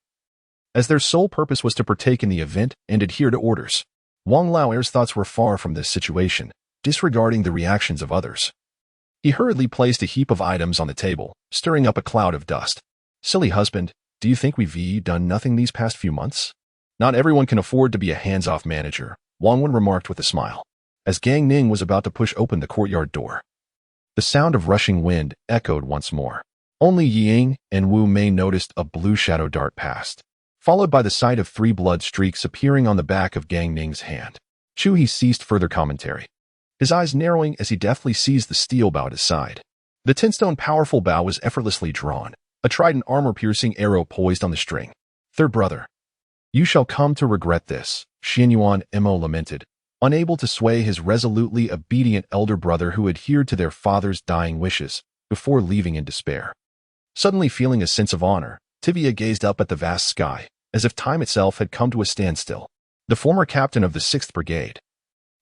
As their sole purpose was to partake in the event and adhere to orders, Wang Laoer's thoughts were far from this situation, disregarding the reactions of others. He hurriedly placed a heap of items on the table, stirring up a cloud of dust. Silly husband, do you think we've done nothing these past few months? Not everyone can afford to be a hands-off manager, Wang Wen remarked with a smile, as Gang Ning was about to push open the courtyard door. The sound of rushing wind echoed once more. Only Ying and Wu Mei noticed a blue shadow dart past, followed by the sight of 3 blood streaks appearing on the back of Gang Ning's hand. Chu He ceased further commentary, his eyes narrowing as he deftly seized the steel bow at his side. The 10-stone powerful bow was effortlessly drawn, a trident armor-piercing arrow poised on the string. Third brother. You shall come to regret this, Xianyuan Mo lamented, unable to sway his resolutely obedient elder brother who adhered to their father's dying wishes, before leaving in despair. Suddenly feeling a sense of honor, Tivia gazed up at the vast sky, as if time itself had come to a standstill. The former captain of the 6th Brigade,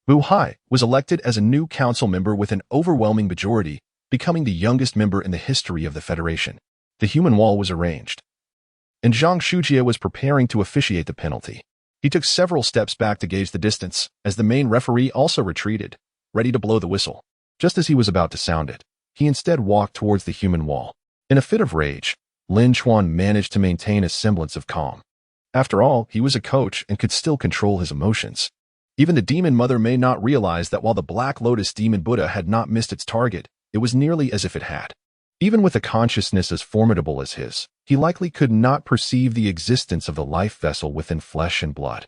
Wu Hai, was elected as a new council member with an overwhelming majority, becoming the youngest member in the history of the Federation. The human wall was arranged, and Zhang Shujie was preparing to officiate the penalty. He took several steps back to gauge the distance, as the main referee also retreated, ready to blow the whistle. Just as he was about to sound it, he instead walked towards the human wall. In a fit of rage, Lin Chuan managed to maintain a semblance of calm. After all, he was a coach and could still control his emotions. Even the demon mother may not realize that while the Black Lotus demon Buddha had not missed its target, it was nearly as if it had. Even with a consciousness as formidable as his, he likely could not perceive the existence of the life vessel within flesh and blood.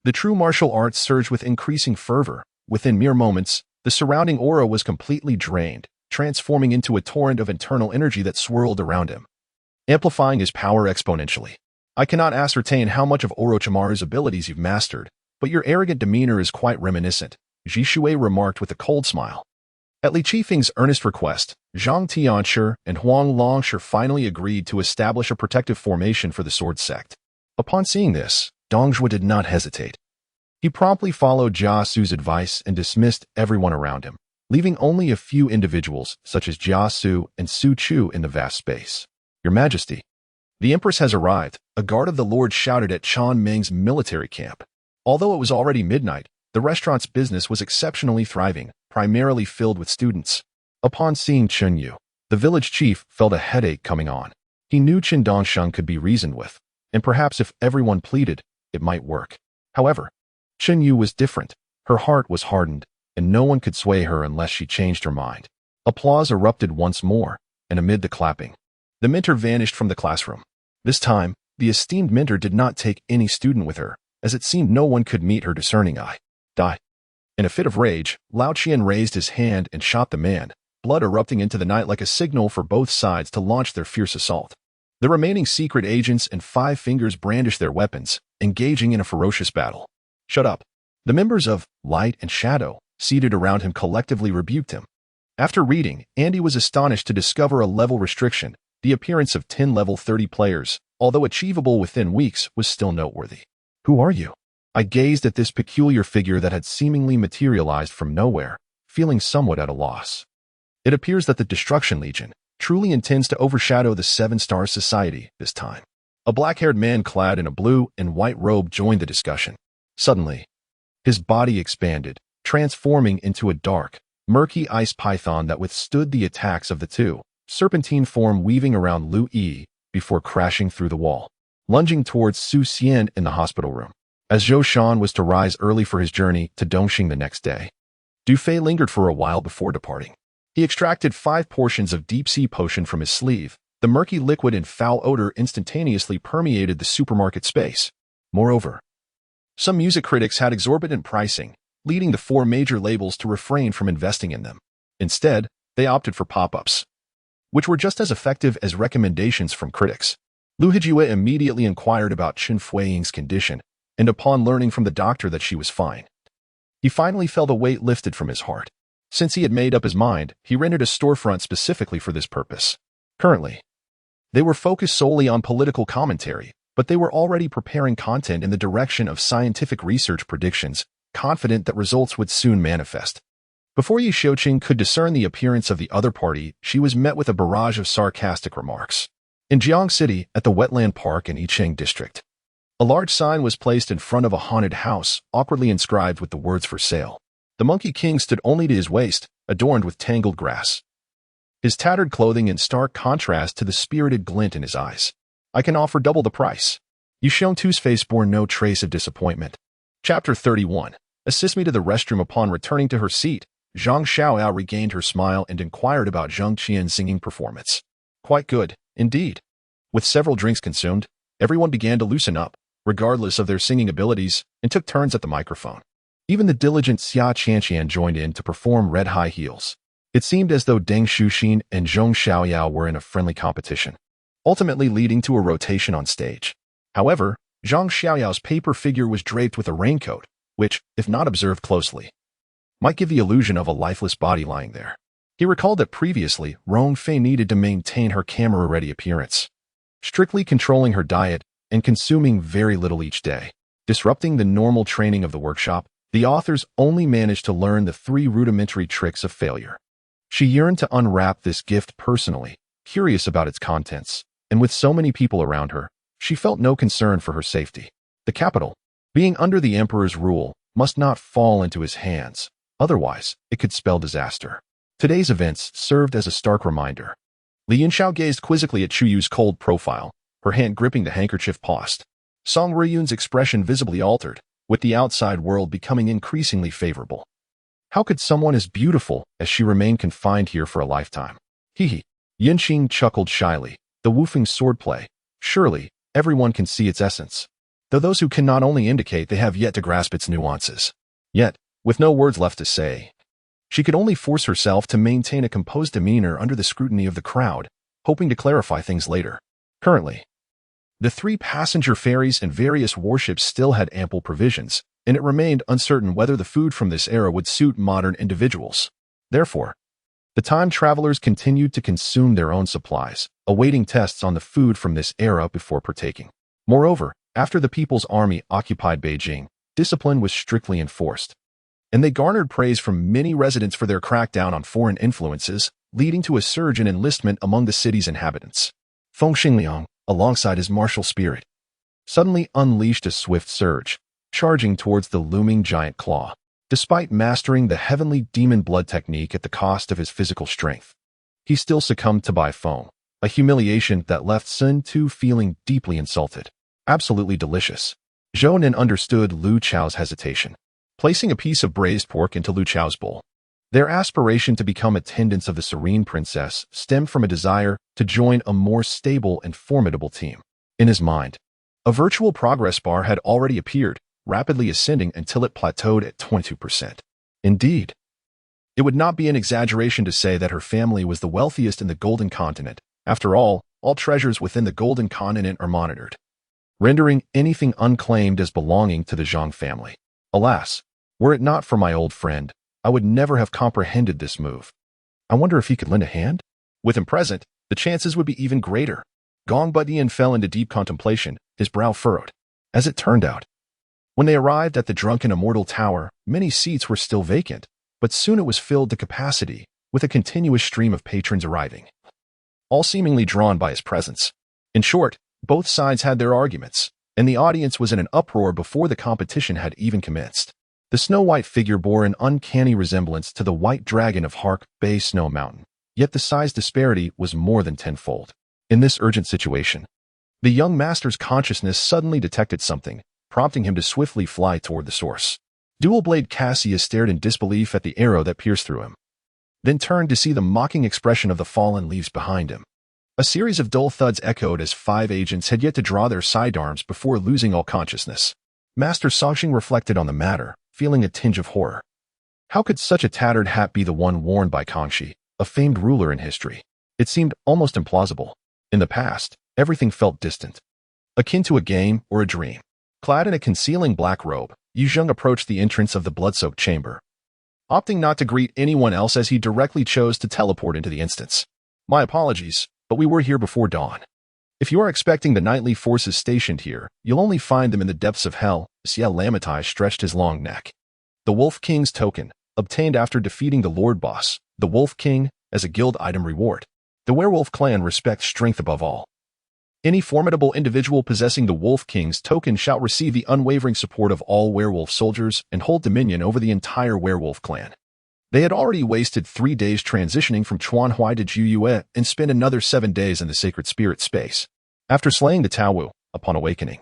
The true martial arts surged with increasing fervor. Within mere moments, the surrounding aura was completely drained, transforming into a torrent of internal energy that swirled around him, amplifying his power exponentially. I cannot ascertain how much of Orochimaru's abilities you've mastered, but your arrogant demeanor is quite reminiscent, Ji Shui remarked with a cold smile. At Li Qifeng's earnest request, Zhang Tianshi and Huang Longshi finally agreed to establish a protective formation for the sword sect. Upon seeing this, Dongzhuo did not hesitate. He promptly followed Jia Su's advice and dismissed everyone around him, leaving only a few individuals such as Jia Su and Su Chu in the vast space. Your Majesty, the Empress has arrived, a guard of the Lord shouted at Chan Meng's military camp. Although it was already midnight, the restaurant's business was exceptionally thriving, primarily filled with students. Upon seeing Chen Yu, the village chief felt a headache coming on. He knew Chen Dongsheng could be reasoned with, and perhaps if everyone pleaded, it might work. However, Chen Yu was different. Her heart was hardened, and no one could sway her unless she changed her mind. Applause erupted once more, and amid the clapping, the mentor vanished from the classroom. This time, the esteemed mentor did not take any student with her, as it seemed no one could meet her discerning eye. Die. In a fit of rage, Lao Qian raised his hand and shot the man, blood erupting into the night like a signal for both sides to launch their fierce assault. The remaining secret agents and Five Fingers brandished their weapons, engaging in a ferocious battle. Shut up. The members of Light and Shadow, seated around him, collectively rebuked him. After reading, Andy was astonished to discover a level restriction. The appearance of 10 level 30 players, although achievable within weeks, was still noteworthy. Who are you? I gazed at this peculiar figure that had seemingly materialized from nowhere, feeling somewhat at a loss. It appears that the Destruction Legion truly intends to overshadow the 7-Star Society this time. A black-haired man clad in a blue and white robe joined the discussion. Suddenly, his body expanded, transforming into a dark, murky ice python that withstood the attacks of the two, serpentine form weaving around Lu Yi before crashing through the wall, lunging towards Su Xian in the hospital room. As Zhou Shan was to rise early for his journey to Dongxing the next day, Du Fei lingered for a while before departing. He extracted 5 portions of deep-sea potion from his sleeve. The murky liquid and foul odor instantaneously permeated the supermarket space. Moreover, some music critics had exorbitant pricing, leading the 4 major labels to refrain from investing in them. Instead, they opted for pop-ups, which were just as effective as recommendations from critics. Lu Hijue immediately inquired about Chen Fuiying's condition, and upon learning from the doctor that she was fine, he finally felt a weight lifted from his heart. Since he had made up his mind, he rented a storefront specifically for this purpose. Currently, They were focused solely on political commentary, but they were already preparing content in the direction of scientific research predictions, confident that results would soon manifest. Before Yi Xiuqing could discern the appearance of the other party, she was met with a barrage of sarcastic remarks. In Jiang City, at the Wetland Park in Yicheng District, a large sign was placed in front of a haunted house, awkwardly inscribed with the words "for sale." The Monkey King stood only to his waist, adorned with tangled grass, his tattered clothing in stark contrast to the spirited glint in his eyes. "I can offer double the price." Yi Xiuqing's face bore no trace of disappointment. Chapter 31. Assist me to the restroom. Upon returning to her seat, Zhang Xiaoyao regained her smile and inquired about Zheng Qian's singing performance. "Quite good, indeed." With several drinks consumed, everyone began to loosen up, regardless of their singing abilities, and took turns at the microphone. Even the diligent Xia Qianqian joined in to perform Red High Heels. It seemed as though Deng Shuxin and Zhong Xiaoyao were in a friendly competition, ultimately leading to a rotation on stage. However, Zhang Xiaoyao's paper figure was draped with a raincoat, which, if not observed closely, might give the illusion of a lifeless body lying there. He recalled that previously, Rong Fei needed to maintain her camera-ready appearance, strictly controlling her diet and consuming very little each day. Disrupting the normal training of the workshop, the authors only managed to learn the 3 rudimentary tricks of failure. She yearned to unwrap this gift personally, curious about its contents, and with so many people around her, she felt no concern for her safety. The capital, being under the emperor's rule, must not fall into his hands, otherwise it could spell disaster. Today's events served as a stark reminder. Li Yinxiao gazed quizzically at Chu Yu's cold profile, her hand gripping the handkerchief paused. Song Riyun's expression visibly altered, with the outside world becoming increasingly favorable. How could someone as beautiful as she remain confined here for a lifetime? Hee. Yinxing chuckled shyly. The woofing swordplay. Surely, everyone can see its essence, though those who can not only indicate they have yet to grasp its nuances. Yet, with no words left to say, she could only force herself to maintain a composed demeanor under the scrutiny of the crowd, hoping to clarify things later. Currently, the 3 passenger ferries and various warships still had ample provisions, and it remained uncertain whether the food from this era would suit modern individuals. Therefore, the time travelers continued to consume their own supplies, awaiting tests on the food from this era before partaking. Moreover, after the People's Army occupied Beijing, discipline was strictly enforced, and they garnered praise from many residents for their crackdown on foreign influences, leading to a surge in enlistment among the city's inhabitants. Feng Xingliang, alongside his martial spirit, suddenly unleashed a swift surge, charging towards the looming giant claw. Despite mastering the heavenly demon blood technique at the cost of his physical strength, he still succumbed to Bai Feng, a humiliation that left Sun Tu feeling deeply insulted. Absolutely delicious. Zhou Nin understood Lu Chao's hesitation, placing a piece of braised pork into Lu Chao's bowl. Their aspiration to become attendants of the Serene Princess stemmed from a desire to join a more stable and formidable team. In his mind, a virtual progress bar had already appeared, rapidly ascending until it plateaued at 22%. Indeed, it would not be an exaggeration to say that her family was the wealthiest in the Golden Continent. After all treasures within the Golden Continent are monitored, rendering anything unclaimed as belonging to the Zhang family. Alas, were it not for my old friend, I would never have comprehended this move. I wonder if he could lend a hand? With him present, the chances would be even greater. Gong Budian fell into deep contemplation, his brow furrowed. As it turned out, when they arrived at the Drunken Immortal Tower, many seats were still vacant, but soon it was filled to capacity, with a continuous stream of patrons arriving, all seemingly drawn by his presence. In short, both sides had their arguments, and the audience was in an uproar before the competition had even commenced. The snow-white figure bore an uncanny resemblance to the white dragon of Hark Bay Snow Mountain, yet the size disparity was more than tenfold. In this urgent situation, the young master's consciousness suddenly detected something, prompting him to swiftly fly toward the source. Dual-Blade Cassius stared in disbelief at the arrow that pierced through him, then turned to see the mocking expression of the fallen leaves behind him. A series of dull thuds echoed as 5 agents had yet to draw their sidearms before losing all consciousness. Master Songxing reflected on the matter, feeling a tinge of horror. How could such a tattered hat be the one worn by Kangxi, a famed ruler in history? It seemed almost implausible. In the past, everything felt distant, akin to a game or a dream. Clad in a concealing black robe, Yu Zheng approached the entrance of the blood-soaked chamber, opting not to greet anyone else as he directly chose to teleport into the instance. My apologies, but we were here before dawn. If you are expecting the nightly forces stationed here, you'll only find them in the depths of hell. Xia Lamitai stretched his long neck. The Wolf King's token, obtained after defeating the Lord Boss, the Wolf King, as a guild item reward. The werewolf clan respects strength above all. Any formidable individual possessing the Wolf King's token shall receive the unwavering support of all werewolf soldiers and hold dominion over the entire werewolf clan. They had already wasted 3 days transitioning from Chuanhui to Juyue and spent another 7 days in the sacred spirit space. After slaying the Taowu, upon awakening,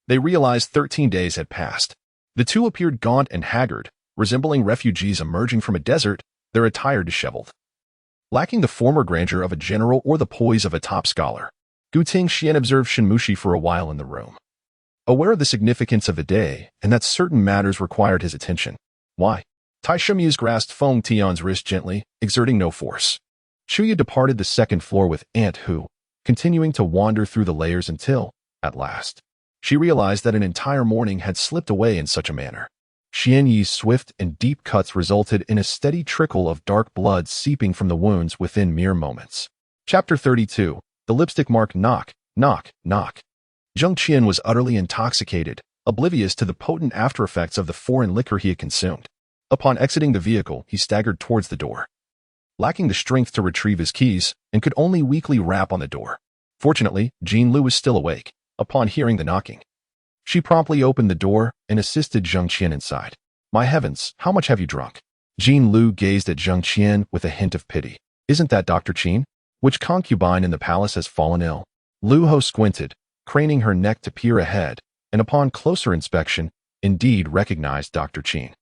they realized 13 days had passed. The two appeared gaunt and haggard, resembling refugees emerging from a desert, their attire disheveled. Lacking the former grandeur of a general or the poise of a top scholar, Zheng Qian observed Shenmushi for a while in the room. Aware of the significance of the day and that certain matters required his attention. Why? Tai Shumuse grasped Feng Tian's wrist gently, exerting no force. Chuya departed the second floor with Aunt Hu, continuing to wander through the layers until, at last, she realized that an entire morning had slipped away in such a manner. Xian Yi's swift and deep cuts resulted in a steady trickle of dark blood seeping from the wounds within mere moments. Chapter 32. The lipstick mark. Knock, knock, knock. Zheng Qian was utterly intoxicated, oblivious to the potent after-effects of the foreign liquor he had consumed. Upon exiting the vehicle, he staggered towards the door, lacking the strength to retrieve his keys, and could only weakly rap on the door. Fortunately, Jean Lu was still awake. Upon hearing the knocking, she promptly opened the door and assisted Zheng Qian inside. My heavens, how much have you drunk? Jean Lu gazed at Zheng Qian with a hint of pity. Isn't that Dr. Qin? Which concubine in the palace has fallen ill? Lu Ho squinted, craning her neck to peer ahead, and upon closer inspection, indeed recognized Dr. Qin.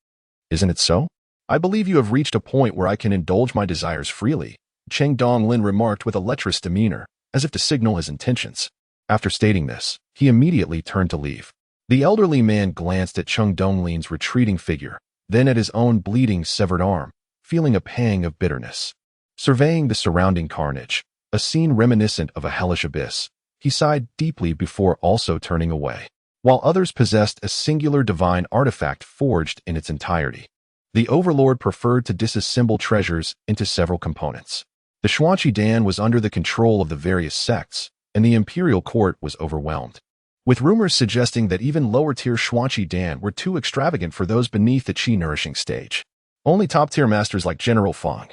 Isn't it so? I believe you have reached a point where I can indulge my desires freely, Cheng Donglin remarked with a lecherous demeanor, as if to signal his intentions. After stating this, he immediately turned to leave. The elderly man glanced at Cheng Donglin's retreating figure, then at his own bleeding severed arm, feeling a pang of bitterness. Surveying the surrounding carnage, a scene reminiscent of a hellish abyss, he sighed deeply before also turning away. While others possessed a singular divine artifact forged in its entirety, the overlord preferred to disassemble treasures into several components. The Xuanqi Dan was under the control of the various sects, and the imperial court was overwhelmed, with rumors suggesting that even lower-tier Xuanqi Dan were too extravagant for those beneath the qi-nourishing stage. Only top-tier masters like General Feng,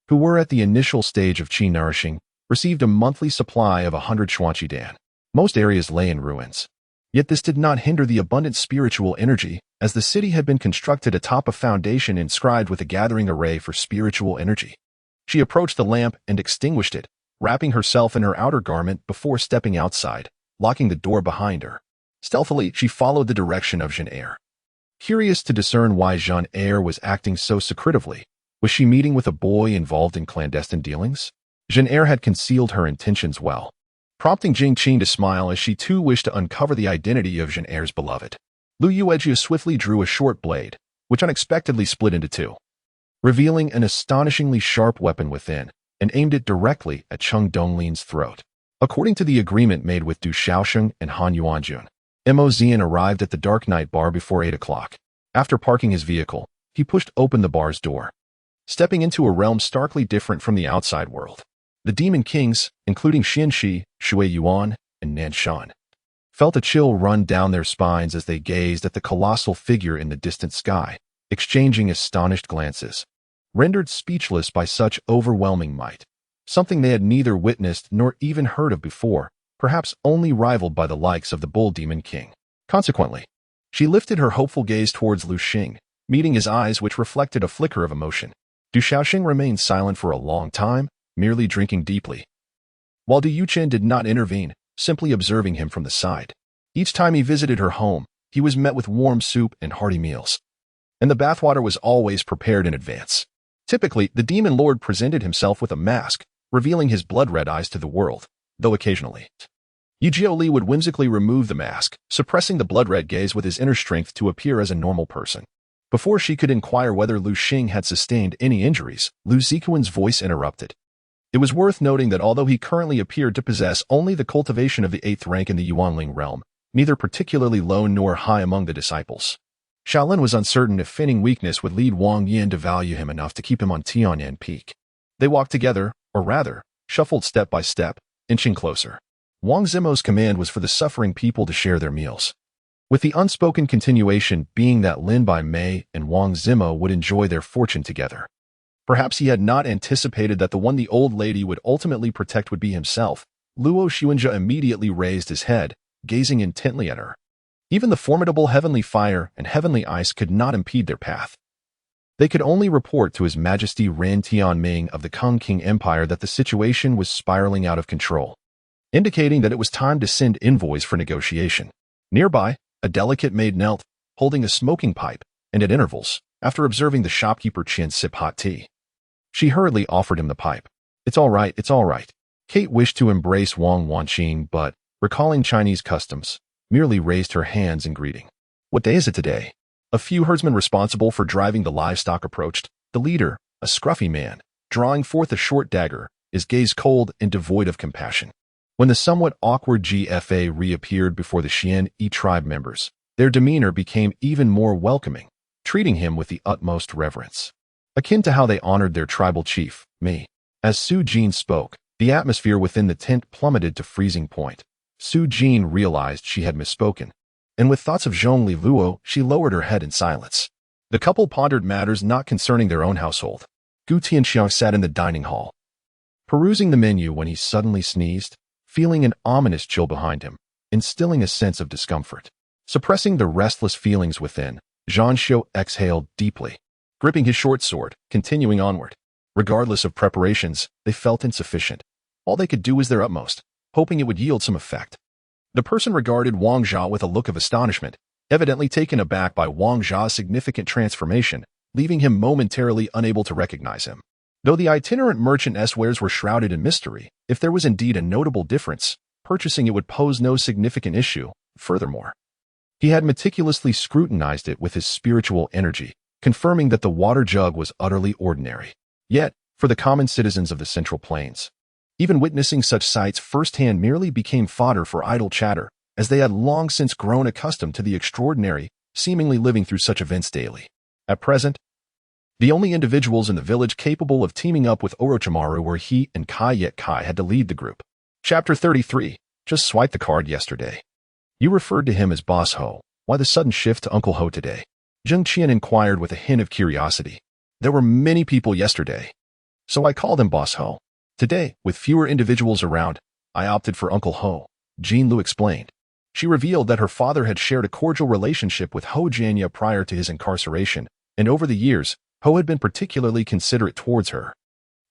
who were at the initial stage of qi-nourishing, received a monthly supply of 100 Xuanqi Dan. Most areas lay in ruins. Yet this did not hinder the abundant spiritual energy, as the city had been constructed atop a foundation inscribed with a gathering array for spiritual energy. She approached the lamp and extinguished it, wrapping herself in her outer garment before stepping outside, locking the door behind her. Stealthily, she followed the direction of Zheng Qian. Curious to discern why Zheng Qian was acting so secretively, was she meeting with a boy involved in clandestine dealings? Zheng Qian had concealed her intentions well, prompting Jing Qin to smile as she too wished to uncover the identity of Zheng Qian's beloved. Lu Yuejia swiftly drew a short blade, which unexpectedly split into two, revealing an astonishingly sharp weapon within, and aimed it directly at Cheng Donglin's throat. According to the agreement made with Du Shaosheng and Han Yuanjun, Mo Zian arrived at the Dark Night Bar before 8 o'clock. After parking his vehicle, he pushed open the bar's door, stepping into a realm starkly different from the outside world. The Demon Kings, including Xian Shi, Shui Yuan, and Nan Shan, felt a chill run down their spines as they gazed at the colossal figure in the distant sky, exchanging astonished glances, rendered speechless by such overwhelming might, something they had neither witnessed nor even heard of before, perhaps only rivaled by the likes of the Bull Demon King. Consequently, she lifted her hopeful gaze towards Lu Xing, meeting his eyes which reflected a flicker of emotion. Du Shaoxing remained silent for a long time, merely drinking deeply, while Du Yuchen did not intervene, simply observing him from the side. Each time he visited her home, he was met with warm soup and hearty meals, and the bathwater was always prepared in advance. Typically, the demon lord presented himself with a mask, revealing his blood-red eyes to the world, though occasionally Yu Jiuli would whimsically remove the mask, suppressing the blood-red gaze with his inner strength to appear as a normal person. Before she could inquire whether Lu Xing had sustained any injuries, Lu Zikuan's voice interrupted. It was worth noting that although he currently appeared to possess only the cultivation of the 8th rank in the Yuanling realm, neither particularly low nor high among the disciples, Shaolin was uncertain if feigning weakness would lead Wang Yin to value him enough to keep him on Tianyan Peak. They walked together, or rather, shuffled step by step, inching closer. Wang Zimo's command was for the suffering people to share their meals, with the unspoken continuation being that Lin Bai Mei and Wang Zimo would enjoy their fortune together. Perhaps he had not anticipated that the one the old lady would ultimately protect would be himself. Luo Xuanjia immediately raised his head, gazing intently at her. Even the formidable heavenly fire and heavenly ice could not impede their path. They could only report to His Majesty Ren Tianming of the Kung King Empire that the situation was spiraling out of control, indicating that it was time to send envoys for negotiation. Nearby, a delicate maid knelt, holding a smoking pipe, and at intervals, after observing the shopkeeper Qian sip hot tea, she hurriedly offered him the pipe. It's all right, it's all right. Kate wished to embrace Wang Wanqing, but, recalling Chinese customs, merely raised her hands in greeting. What day is it today? A few herdsmen responsible for driving the livestock approached. The leader, a scruffy man, drawing forth a short dagger, his gaze cold and devoid of compassion. When the somewhat awkward GFA reappeared before the Xian E tribe members, their demeanor became even more welcoming, treating him with the utmost reverence, akin to how they honored their tribal chief, me. As Su Jin spoke, the atmosphere within the tent plummeted to freezing point. Su Jin realized she had misspoken, and with thoughts of Zhongli Luo, she lowered her head in silence. The couple pondered matters not concerning their own household. Gu Tianxiang sat in the dining hall, perusing the menu when he suddenly sneezed, feeling an ominous chill behind him, instilling a sense of discomfort. Suppressing the restless feelings within, Zhang Xiu exhaled deeply, gripping his short sword, continuing onward. Regardless of preparations, they felt insufficient. All they could do was their utmost, hoping it would yield some effect. The person regarded Wang Jia with a look of astonishment, evidently taken aback by Wang Jia's significant transformation, leaving him momentarily unable to recognize him. Though the itinerant merchant's wares were shrouded in mystery, if there was indeed a notable difference, purchasing it would pose no significant issue. Furthermore, he had meticulously scrutinized it with his spiritual energy, confirming that the water jug was utterly ordinary. Yet, for the common citizens of the Central Plains, even witnessing such sights firsthand merely became fodder for idle chatter, as they had long since grown accustomed to the extraordinary, seemingly living through such events daily. At present, the only individuals in the village capable of teaming up with Orochimaru were he and Kai, yet Kai had to lead the group. Chapter 33. Just swiped the card yesterday. You referred to him as Boss Ho. Why the sudden shift to Uncle Ho today? Zheng Qian inquired with a hint of curiosity. There were many people yesterday, so I called him Boss Ho. Today, with fewer individuals around, I opted for Uncle Ho, Jean Lu explained. She revealed that her father had shared a cordial relationship with Ho Jianya prior to his incarceration, and over the years, Ho had been particularly considerate towards her.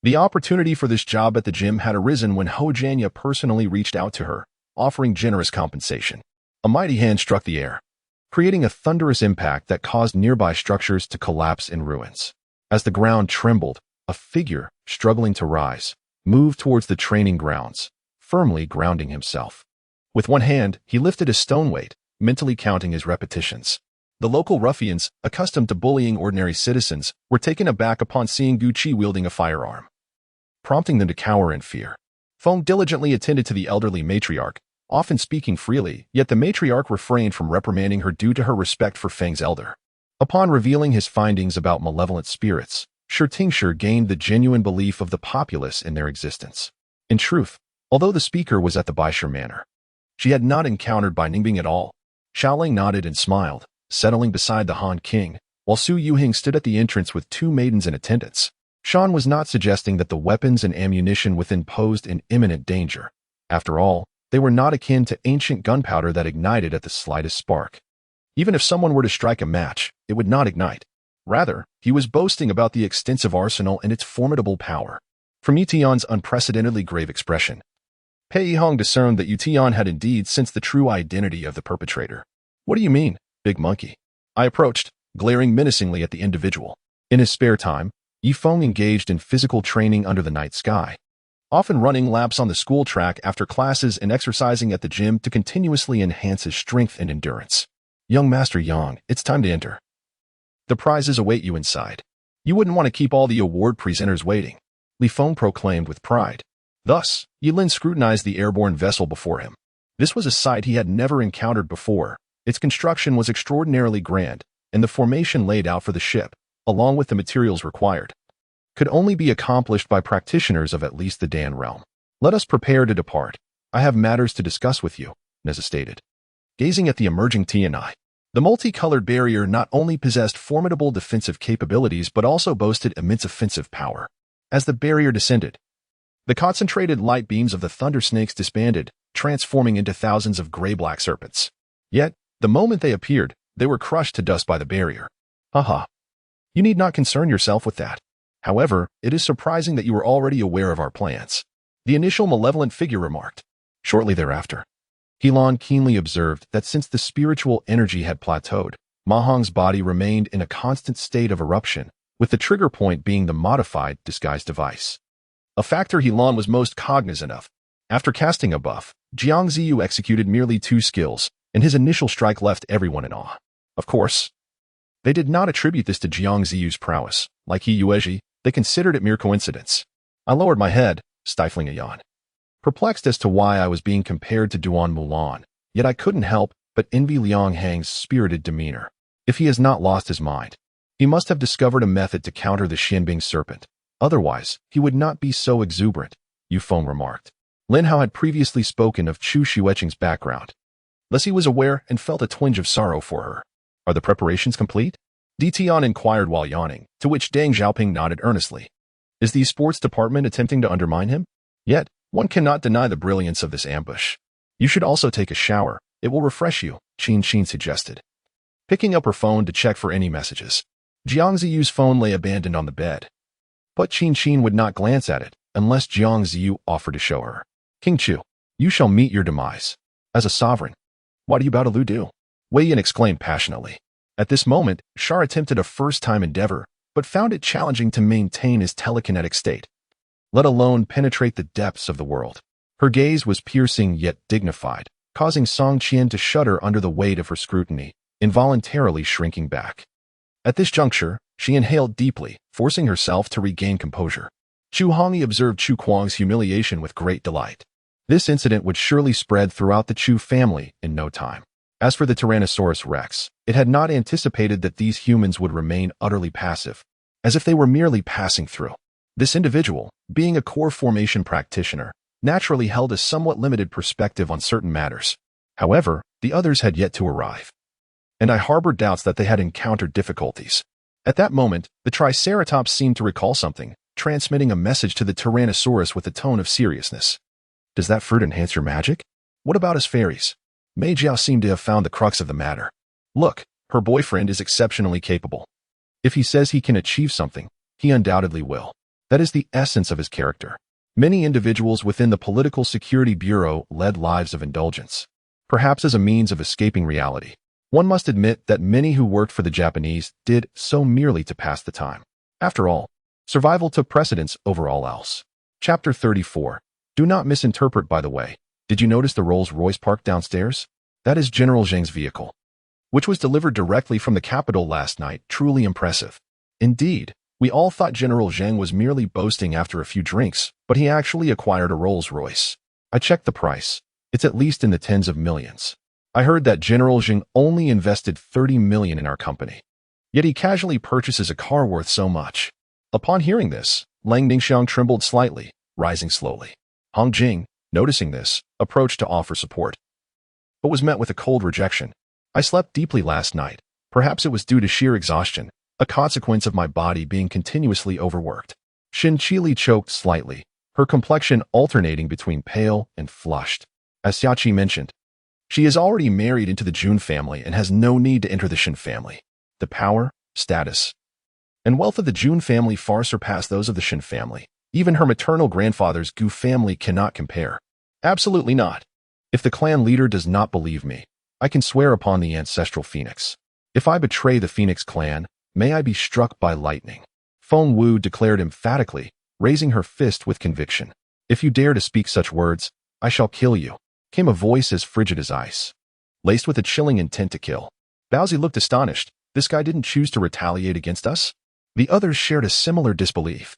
The opportunity for this job at the gym had arisen when Ho Jianya personally reached out to her, offering generous compensation. A mighty hand struck the air, creating a thunderous impact that caused nearby structures to collapse in ruins. As the ground trembled, a figure, struggling to rise, moved towards the training grounds, firmly grounding himself. With one hand, he lifted a stone weight, mentally counting his repetitions. The local ruffians, accustomed to bullying ordinary citizens, were taken aback upon seeing Gu Qi wielding a firearm, prompting them to cower in fear. Feng diligently attended to the elderly matriarch, often speaking freely, yet the matriarch refrained from reprimanding her due to her respect for Feng's elder. Upon revealing his findings about malevolent spirits, Shi Tingshi gained the genuine belief of the populace in their existence. In truth, although the speaker was at the Baisha Manor, she had not encountered Bai Ningbing at all. Xiaoling nodded and smiled, settling beside the Han King, while Su Yuhing stood at the entrance with two maidens in attendance. Shan was not suggesting that the weapons and ammunition within posed an imminent danger. After all, they were not akin to ancient gunpowder that ignited at the slightest spark. Even if someone were to strike a match, it would not ignite. Rather, he was boasting about the extensive arsenal and its formidable power. From Yutian's unprecedentedly grave expression, Pei Yihong discerned that Yutian had indeed sensed the true identity of the perpetrator. What do you mean, big monkey? I approached, glaring menacingly at the individual. In his spare time, Yifeng engaged in physical training under the night sky, often running laps on the school track after classes and exercising at the gym to continuously enhance his strength and endurance. Young Master Yang, it's time to enter. The prizes await you inside. You wouldn't want to keep all the award presenters waiting, Li Feng proclaimed with pride. Thus, Yilin scrutinized the airborne vessel before him. This was a sight he had never encountered before. Its construction was extraordinarily grand, and the formation laid out for the ship, along with the materials required, could only be accomplished by practitioners of at least the Dan realm. Let us prepare to depart. I have matters to discuss with you, Neza stated. Gazing at the emerging Tianai, the multicolored barrier not only possessed formidable defensive capabilities but also boasted immense offensive power. As the barrier descended, the concentrated light beams of the thunder snakes disbanded, transforming into thousands of gray-black serpents. Yet, the moment they appeared, they were crushed to dust by the barrier. Haha. You need not concern yourself with that. However, it is surprising that you were already aware of our plans, the initial malevolent figure remarked. Shortly thereafter, Helan keenly observed that since the spiritual energy had plateaued, Mahong's body remained in a constant state of eruption, with the trigger point being the modified disguise device. A factor Helan was most cognizant of. After casting a buff, Jiang Ziyu executed merely 2 skills, and his initial strike left everyone in awe. Of course, they did not attribute this to Jiang Ziyu's prowess. Like He Yuezhi, they considered it mere coincidence. I lowered my head, stifling a yawn. Perplexed as to why I was being compared to Duan Mulan, yet I couldn't help but envy Liang Hang's spirited demeanor. If he has not lost his mind, he must have discovered a method to counter the Xianbing serpent. Otherwise, he would not be so exuberant, Yu Feng remarked. Lin Hao had previously spoken of Chu Xueqing's background. Thus he was aware and felt a twinge of sorrow for her. Are the preparations complete? Di Tian inquired while yawning, to which Deng Xiaoping nodded earnestly. Is the sports department attempting to undermine him? Yet, one cannot deny the brilliance of this ambush. You should also take a shower. It will refresh you, Qin Qin suggested. Picking up her phone to check for any messages, Jiang Ziyu's phone lay abandoned on the bed. But Qin Qin would not glance at it, unless Jiang Ziyu offered to show her. King Chu, you shall meet your demise. As a sovereign. What are you about to do? Wei Yin exclaimed passionately. At this moment, Shar attempted a first-time endeavor, but found it challenging to maintain his telekinetic state, let alone penetrate the depths of the world. Her gaze was piercing yet dignified, causing Song Qian to shudder under the weight of her scrutiny, involuntarily shrinking back. At this juncture, she inhaled deeply, forcing herself to regain composure. Chu Hongyi observed Chu Kuang's humiliation with great delight. This incident would surely spread throughout the Chu family in no time. As for the Tyrannosaurus Rex, it had not anticipated that these humans would remain utterly passive, as if they were merely passing through. This individual, being a core formation practitioner, naturally held a somewhat limited perspective on certain matters. However, the others had yet to arrive, and I harbored doubts that they had encountered difficulties. At that moment, the Triceratops seemed to recall something, transmitting a message to the Tyrannosaurus with a tone of seriousness. Does that fruit enhance your magic? What about his fairies? Mei Jiao seemed to have found the crux of the matter. Look, her boyfriend is exceptionally capable. If he says he can achieve something, he undoubtedly will. That is the essence of his character. Many individuals within the Political Security Bureau led lives of indulgence, perhaps as a means of escaping reality. One must admit that many who worked for the Japanese did so merely to pass the time. After all, survival took precedence over all else. Chapter 34. Do not misinterpret, by the way. Did you notice the Rolls-Royce parked downstairs? That is General Zheng's vehicle, which was delivered directly from the capital last night. Truly impressive. Indeed, we all thought General Zheng was merely boasting after a few drinks, but he actually acquired a Rolls-Royce. I checked the price. It's at least in the tens of millions. I heard that General Zheng only invested 30 million in our company. Yet he casually purchases a car worth so much. Upon hearing this, Lang Ningxiang trembled slightly, rising slowly. Hong Jing, noticing this, approached to offer support, but was met with a cold rejection. I slept deeply last night. Perhaps it was due to sheer exhaustion, a consequence of my body being continuously overworked. Shin Qili choked slightly, her complexion alternating between pale and flushed. As Xiaoqi mentioned, she is already married into the Jun family and has no need to enter the Shin family. The power, status, and wealth of the Jun family far surpass those of the Shin family. Even her maternal grandfather's Gu family cannot compare. Absolutely not. If the clan leader does not believe me, I can swear upon the ancestral phoenix. If I betray the Phoenix clan, may I be struck by lightning. Feng Wu declared emphatically, raising her fist with conviction. If you dare to speak such words, I shall kill you. Came a voice as frigid as ice, laced with a chilling intent to kill. Baozi looked astonished. This guy didn't choose to retaliate against us? The others shared a similar disbelief.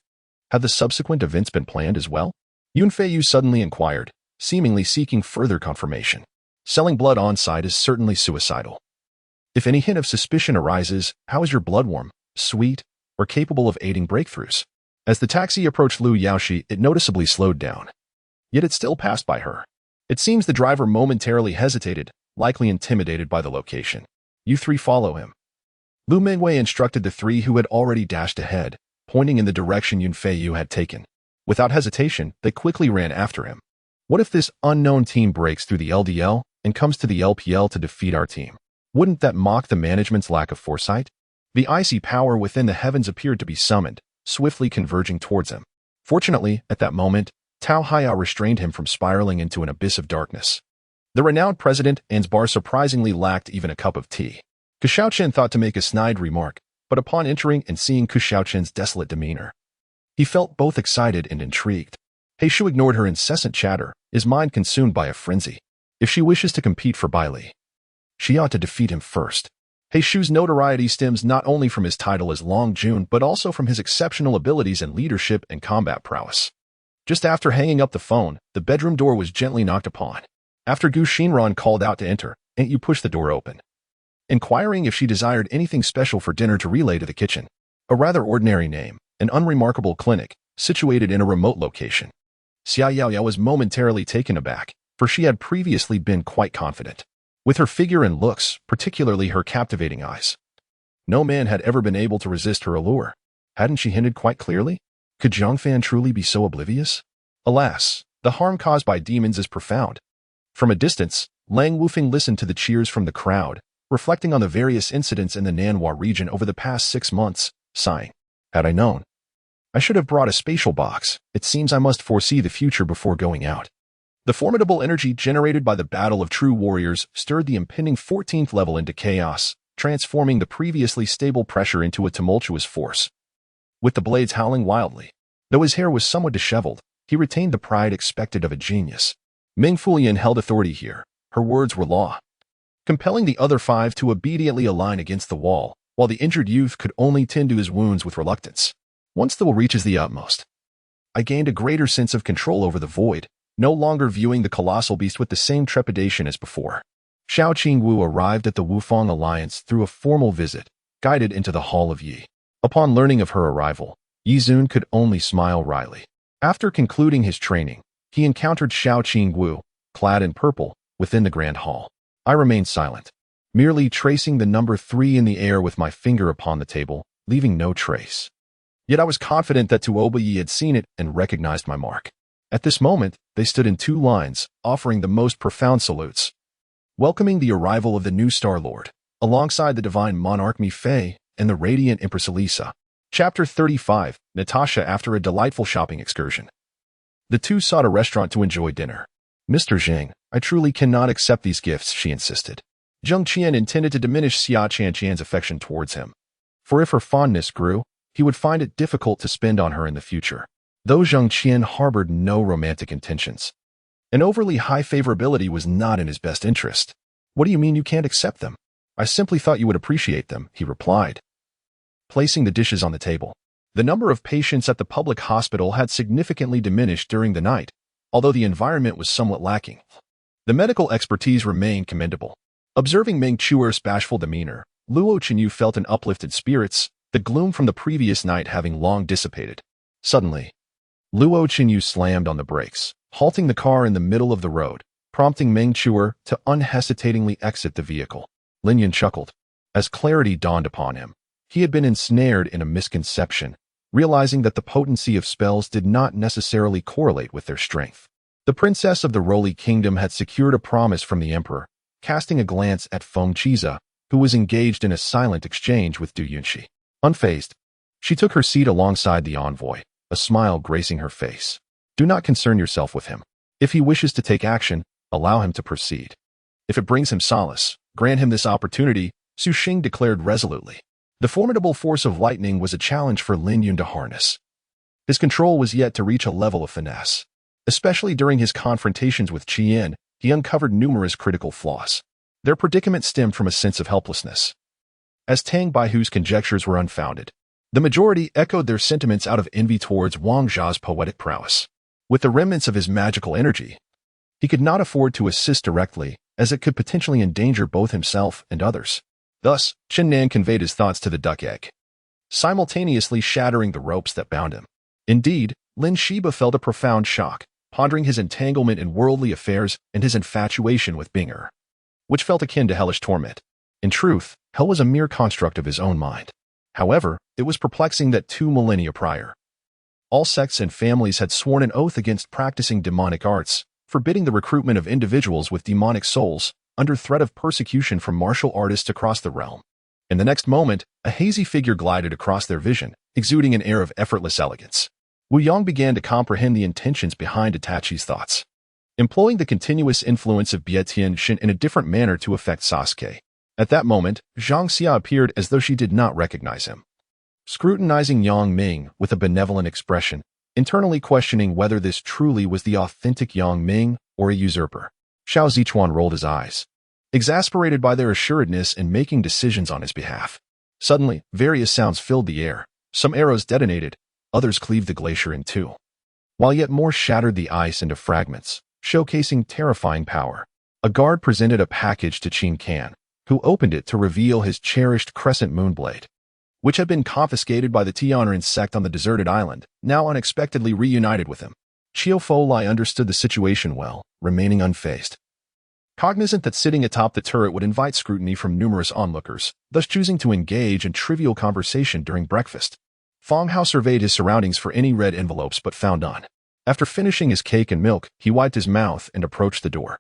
Had the subsequent events been planned as well? Yunfeiyu suddenly inquired, seemingly seeking further confirmation. Selling blood on-site is certainly suicidal. If any hint of suspicion arises, how is your blood warm, sweet, or capable of aiding breakthroughs? As the taxi approached Lu Yaoshi, it noticeably slowed down. Yet it still passed by her. It seems the driver momentarily hesitated, likely intimidated by the location. You three follow him. Lu Mingwei instructed the three who had already dashed ahead, pointing in the direction Yun Feiyu had taken. Without hesitation, they quickly ran after him. What if this unknown team breaks through the LDL and comes to the LPL to defeat our team? Wouldn't that mock the management's lack of foresight? The icy power within the heavens appeared to be summoned, swiftly converging towards him. Fortunately, at that moment, Tao Haya restrained him from spiraling into an abyss of darkness. The renowned president Ansbar surprisingly lacked even a cup of tea. Ku Shaoqian thought to make a snide remark, but upon entering and seeing Ku Shaoqian's desolate demeanor, he felt both excited and intrigued. He Shu ignored her incessant chatter, his mind consumed by a frenzy. If she wishes to compete for Bai Li, she ought to defeat him first. He Shu's notoriety stems not only from his title as Long Jun but also from his exceptional abilities in leadership and combat prowess. Just after hanging up the phone, the bedroom door was gently knocked upon. After Gu Xinran called out to enter, Aunt Yu pushed the door open, inquiring if she desired anything special for dinner to relay to the kitchen. A rather ordinary name, an unremarkable clinic, situated in a remote location. Xia Yaoyao was momentarily taken aback, for she had previously been quite confident. With her figure and looks, particularly her captivating eyes, no man had ever been able to resist her allure. Hadn't she hinted quite clearly? Could Zhang Fan truly be so oblivious? Alas, the harm caused by demons is profound. From a distance, Lang Wufeng listened to the cheers from the crowd, reflecting on the various incidents in the Nanhua region over the past 6 months, sighing. Had I known, I should have brought a spatial box. It seems I must foresee the future before going out. The formidable energy generated by the battle of true warriors stirred the impending 14th level into chaos, transforming the previously stable pressure into a tumultuous force. With the blades howling wildly, though his hair was somewhat disheveled, he retained the pride expected of a genius. Ming Fulian held authority here. Her words were law, compelling the other 5 to obediently align against the wall, while the injured youth could only tend to his wounds with reluctance. Once the will reaches the utmost, I gained a greater sense of control over the void, no longer viewing the colossal beast with the same trepidation as before. Xiao Qingwu arrived at the Wufang Alliance through a formal visit, guided into the Hall of Yi. Upon learning of her arrival, Yi Zun could only smile wryly. After concluding his training, he encountered Xiao Qingwu, clad in purple, within the Grand Hall. I remained silent, merely tracing the number 3 in the air with my finger upon the table, leaving no trace. Yet I was confident that Tuoba Yi had seen it and recognized my mark. At this moment, they stood in 2 lines, offering the most profound salutes, welcoming the arrival of the new Star Lord, alongside the divine monarch Mi Fei and the radiant Empress Elisa. Chapter 35, Natasha after a delightful shopping excursion. The two sought a restaurant to enjoy dinner. Mr. Zheng, I truly cannot accept these gifts, she insisted. Zheng Qian intended to diminish Xia Qianqian's affection towards him, for if her fondness grew, he would find it difficult to spend on her in the future. Though Zheng Qian harbored no romantic intentions, an overly high favorability was not in his best interest. What do you mean you can't accept them? I simply thought you would appreciate them, he replied, placing the dishes on the table. The number of patients at the public hospital had significantly diminished during the night, although the environment was somewhat lacking. The medical expertise remained commendable. Observing Meng Chuer's bashful demeanor, Luo Chenyu felt an uplifted spirits, the gloom from the previous night having long dissipated. Suddenly, Luo Chenyu slammed on the brakes, halting the car in the middle of the road, prompting Meng Chuer to unhesitatingly exit the vehicle. Lin Yun chuckled. As clarity dawned upon him, he had been ensnared in a misconception, realizing that the potency of spells did not necessarily correlate with their strength. The princess of the Roli Kingdom had secured a promise from the emperor, casting a glance at Feng Qiza, who was engaged in a silent exchange with Du Yunxi. Unfazed, she took her seat alongside the envoy, a smile gracing her face. Do not concern yourself with him. If he wishes to take action, allow him to proceed. If it brings him solace, grant him this opportunity, Su Xing declared resolutely. The formidable force of lightning was a challenge for Lin Yun to harness. His control was yet to reach a level of finesse. Especially during his confrontations with Qian, he uncovered numerous critical flaws. Their predicament stemmed from a sense of helplessness, as Tang Baihu's conjectures were unfounded. The majority echoed their sentiments out of envy towards Wang Zha's poetic prowess. With the remnants of his magical energy, he could not afford to assist directly, as it could potentially endanger both himself and others. Thus, Chen Nan conveyed his thoughts to the duck egg, simultaneously shattering the ropes that bound him. Indeed, Lin Shiba felt a profound shock, pondering his entanglement in worldly affairs and his infatuation with Binger, which felt akin to hellish torment. In truth, hell was a mere construct of his own mind. However, it was perplexing that 2 millennia prior, all sects and families had sworn an oath against practicing demonic arts, forbidding the recruitment of individuals with demonic souls, under threat of persecution from martial artists across the realm. In the next moment, a hazy figure glided across their vision, exuding an air of effortless elegance. Wu Yang began to comprehend the intentions behind Itachi's thoughts, employing the continuous influence of Zheng Qian in a different manner to affect Sasuke. At that moment, Zhang Xian appeared as though she did not recognize him, scrutinizing Yang Ming with a benevolent expression, internally questioning whether this truly was the authentic Yang Ming or a usurper. Xiao Zichuan rolled his eyes, exasperated by their assuredness in making decisions on his behalf. Suddenly, various sounds filled the air. Some arrows detonated, others cleaved the glacier in two, while yet more shattered the ice into fragments, showcasing terrifying power. A guard presented a package to Zheng Qian, who opened it to reveal his cherished crescent moon blade, which had been confiscated by the Tianren sect on the deserted island, now unexpectedly reunited with him. Chiao Folai understood the situation well, remaining unfazed, cognizant that sitting atop the turret would invite scrutiny from numerous onlookers, thus choosing to engage in trivial conversation during breakfast. Fong Hao surveyed his surroundings for any red envelopes but found none. After finishing his cake and milk, he wiped his mouth and approached the door,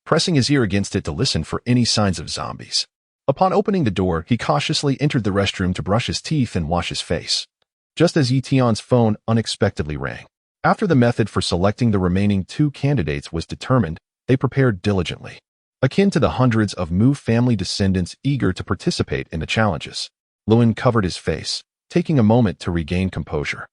pressing his ear against it to listen for any signs of zombies. Upon opening the door, he cautiously entered the restroom to brush his teeth and wash his face, just as Yi Tian's phone unexpectedly rang. After the method for selecting the remaining 2 candidates was determined, they prepared diligently, akin to the hundreds of Mu family descendants eager to participate in the challenges. Lewin covered his face, taking a moment to regain composure,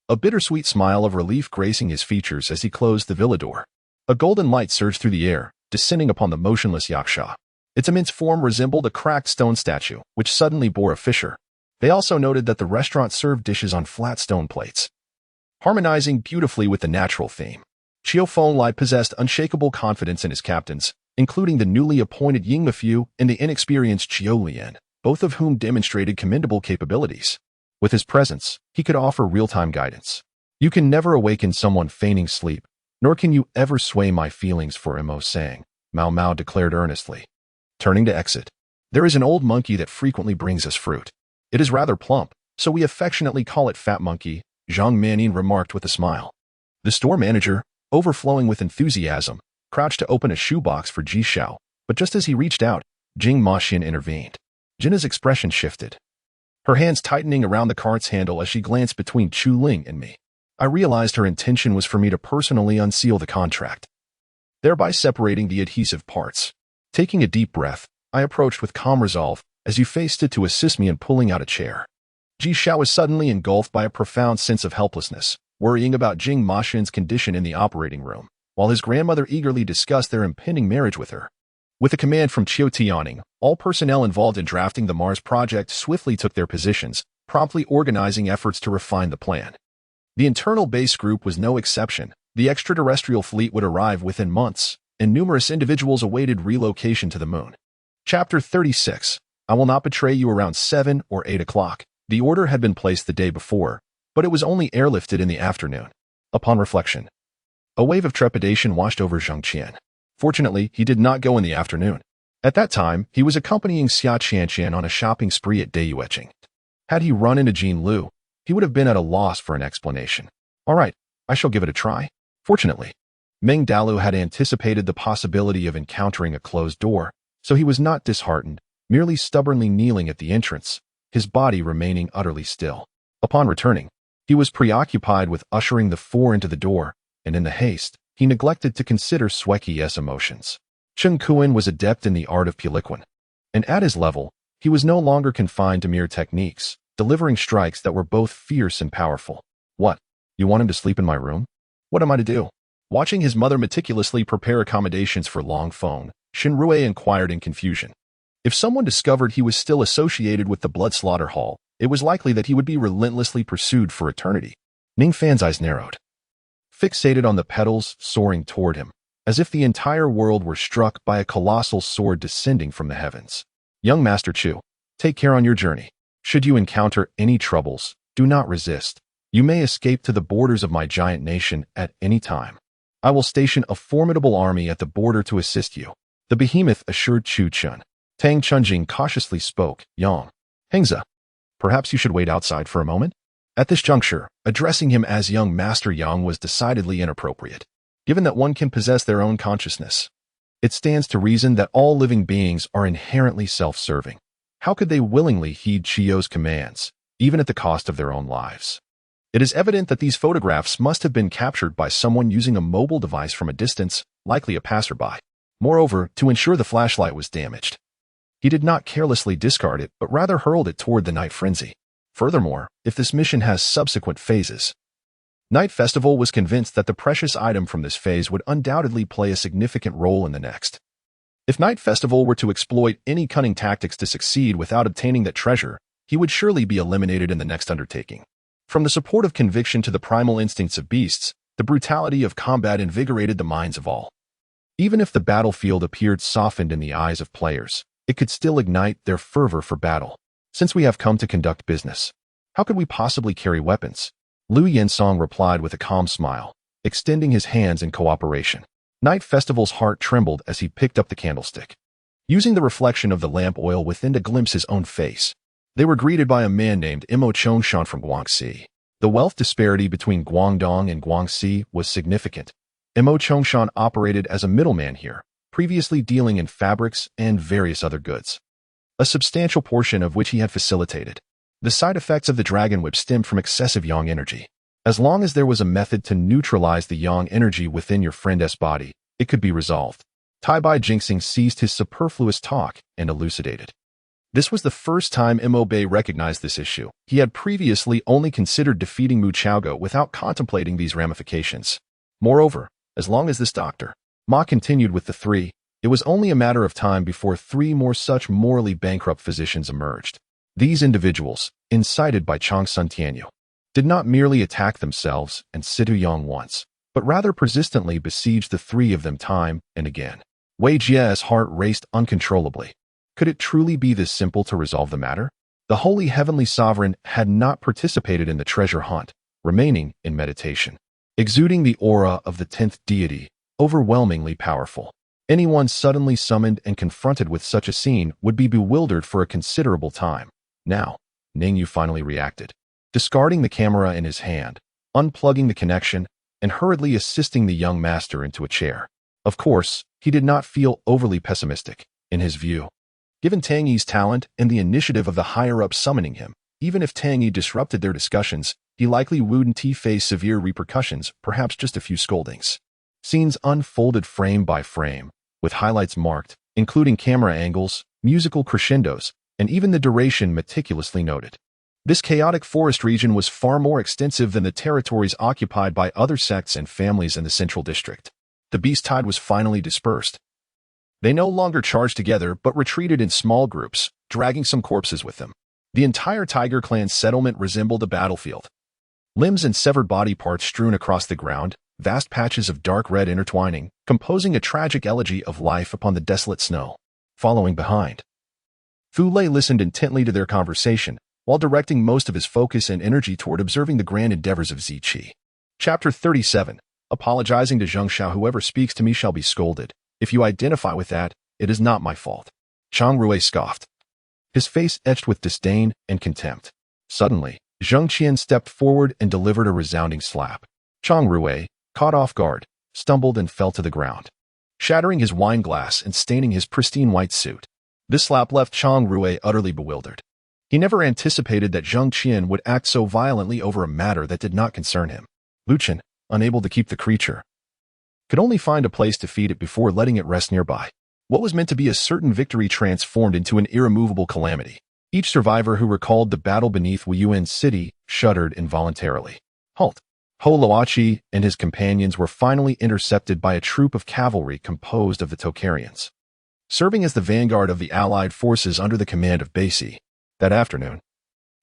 a bittersweet smile of relief gracing his features as he closed the villa door. A golden light surged through the air, descending upon the motionless yaksha. Its immense form resembled a cracked stone statue, which suddenly bore a fissure. They also noted that the restaurant served dishes on flat stone plates, harmonizing beautifully with the natural theme. Chiao Folai possessed unshakable confidence in his captains, including the newly appointed Ying Mafu and the inexperienced Chiao Lian, both of whom demonstrated commendable capabilities. With his presence, he could offer real-time guidance. You can never awaken someone feigning sleep, nor can you ever sway my feelings for Mo Sang, Mao Mao declared earnestly. Turning to exit. There is an old monkey that frequently brings us fruit. It is rather plump, so we affectionately call it Fat Monkey, Zhang Manin remarked with a smile. The store manager, overflowing with enthusiasm, crouched to open a shoebox for Ji Xiao, but just as he reached out, Jing Maxian intervened. Jinna's expression shifted, her hands tightening around the cart's handle as she glanced between Chu Ling and me. I realized her intention was for me to personally unseal the contract, thereby separating the adhesive parts. Taking a deep breath, I approached with calm resolve as you faced it to assist me in pulling out a chair. Ji Xiao was suddenly engulfed by a profound sense of helplessness, worrying about Jing Maxian's condition in the operating room, while his grandmother eagerly discussed their impending marriage with her. With a command from Chiao Tianing, all personnel involved in drafting the Mars project swiftly took their positions, promptly organizing efforts to refine the plan. The internal base group was no exception. The extraterrestrial fleet would arrive within months, and numerous individuals awaited relocation to the moon. Chapter 36. I will not betray you around 7 or 8 o'clock. The order had been placed the day before, but it was only airlifted in the afternoon. Upon reflection, a wave of trepidation washed over Zheng Qian. Fortunately, he did not go in the afternoon. At that time, he was accompanying Xia Qianqian on a shopping spree at Dayueching. Had he run into Jean Lu, he would have been at a loss for an explanation. All right, I shall give it a try. Fortunately, Meng Dalu had anticipated the possibility of encountering a closed door, so he was not disheartened, merely stubbornly kneeling at the entrance, his body remaining utterly still. Upon returning, he was preoccupied with ushering the 4 into the door, and in the haste, he neglected to consider Sweki's emotions. Zheng Qian was adept in the art of Puliquan, and at his level, he was no longer confined to mere techniques, delivering strikes that were both fierce and powerful. What? You want him to sleep in my room? What am I to do? Watching his mother meticulously prepare accommodations for Long Feng, Shinrui inquired in confusion. If someone discovered he was still associated with the blood slaughter hall, it was likely that he would be relentlessly pursued for eternity. Ning Fan's eyes narrowed, fixated on the petals soaring toward him, as if the entire world were struck by a colossal sword descending from the heavens. Young Master Chu, take care on your journey. Should you encounter any troubles, do not resist. You may escape to the borders of my giant nation at any time. I will station a formidable army at the border to assist you, the behemoth assured Zheng Qian. Tang Chunjing cautiously spoke, Yang. Hengza, perhaps you should wait outside for a moment? At this juncture, addressing him as young Master Yang was decidedly inappropriate. Given that one can possess their own consciousness, it stands to reason that all living beings are inherently self-serving. How could they willingly heed Chiyo's commands, even at the cost of their own lives? It is evident that these photographs must have been captured by someone using a mobile device from a distance, likely a passerby. Moreover, to ensure the flashlight was damaged, he did not carelessly discard it, but rather hurled it toward the Night Frenzy. Furthermore, if this mission has subsequent phases, Night Festival was convinced that the precious item from this phase would undoubtedly play a significant role in the next. If Night Festival were to exploit any cunning tactics to succeed without obtaining that treasure, he would surely be eliminated in the next undertaking. From the support of conviction to the primal instincts of beasts, the brutality of combat invigorated the minds of all. Even if the battlefield appeared softened in the eyes of players, it could still ignite their fervor for battle. Since we have come to conduct business, how could we possibly carry weapons? Liu Yensong replied with a calm smile, extending his hands in cooperation. Night Festival's heart trembled as he picked up the candlestick. Using the reflection of the lamp oil within to glimpse his own face, they were greeted by a man named Imo Chongshan from Guangxi. The wealth disparity between Guangdong and Guangxi was significant. Imo Chongshan operated as a middleman here, previously dealing in fabrics and various other goods, a substantial portion of which he had facilitated. The side effects of the dragon whip stemmed from excessive yang energy. As long as there was a method to neutralize the yang energy within your friend's body, it could be resolved. Tai Bai Jinxing ceased his superfluous talk and elucidated. This was the first time Imo Bei recognized this issue. He had previously only considered defeating Mu Chaogo without contemplating these ramifications. Moreover, as long as this Dr. Ma continued with the three, it was only a matter of time before three more such morally bankrupt physicians emerged. These individuals, incited by Chang Sun Tianyu, did not merely attack themselves and Situ Yang once, but rather persistently besieged the three of them time and again. Wei Jie's heart raced uncontrollably. Could it truly be this simple to resolve the matter? The Holy Heavenly Sovereign had not participated in the treasure hunt, remaining in meditation, exuding the aura of the 10th deity, overwhelmingly powerful. Anyone suddenly summoned and confronted with such a scene would be bewildered for a considerable time. Now, Ningyu finally reacted, discarding the camera in his hand, unplugging the connection, and hurriedly assisting the young master into a chair. Of course, he did not feel overly pessimistic. In his view, given Tang Yi's talent and the initiative of the higher-ups summoning him, even if Tang Yi disrupted their discussions, he likely wouldn't face severe repercussions, perhaps just a few scoldings. Scenes unfolded frame by frame, with highlights marked, including camera angles, musical crescendos, and even the duration meticulously noted. This chaotic forest region was far more extensive than the territories occupied by other sects and families in the central district. The beast tide was finally dispersed. They no longer charged together but retreated in small groups, dragging some corpses with them. The entire Tiger Clan settlement resembled a battlefield. Limbs and severed body parts strewn across the ground, vast patches of dark red intertwining, composing a tragic elegy of life upon the desolate snow. Following behind, Fu Lei listened intently to their conversation, while directing most of his focus and energy toward observing the grand endeavors of Ziqi. Chapter 37. Apologizing to Zheng Xiao. Whoever speaks to me shall be scolded. If you identify with that, it is not my fault. Chang Rui scoffed, his face etched with disdain and contempt. Suddenly, Zheng Qian stepped forward and delivered a resounding slap. Chang Rui, caught off guard, stumbled and fell to the ground, shattering his wine glass and staining his pristine white suit. This slap left Chang Rui utterly bewildered. He never anticipated that Zheng Qian would act so violently over a matter that did not concern him. Luchin, unable to keep the creature, could only find a place to feed it before letting it rest nearby. What was meant to be a certain victory transformed into an irremovable calamity. Each survivor who recalled the battle beneath Wuyuan City shuddered involuntarily. Halt! Ho Luoqi and his companions were finally intercepted by a troop of cavalry composed of the Tokarians, serving as the vanguard of the Allied forces under the command of Basi. That afternoon,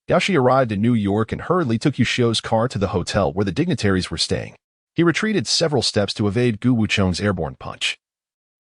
Yaoshi arrived in New York and hurriedly took Yushio's car to the hotel where the dignitaries were staying. He retreated several steps to evade Gu Wuchong's airborne punch.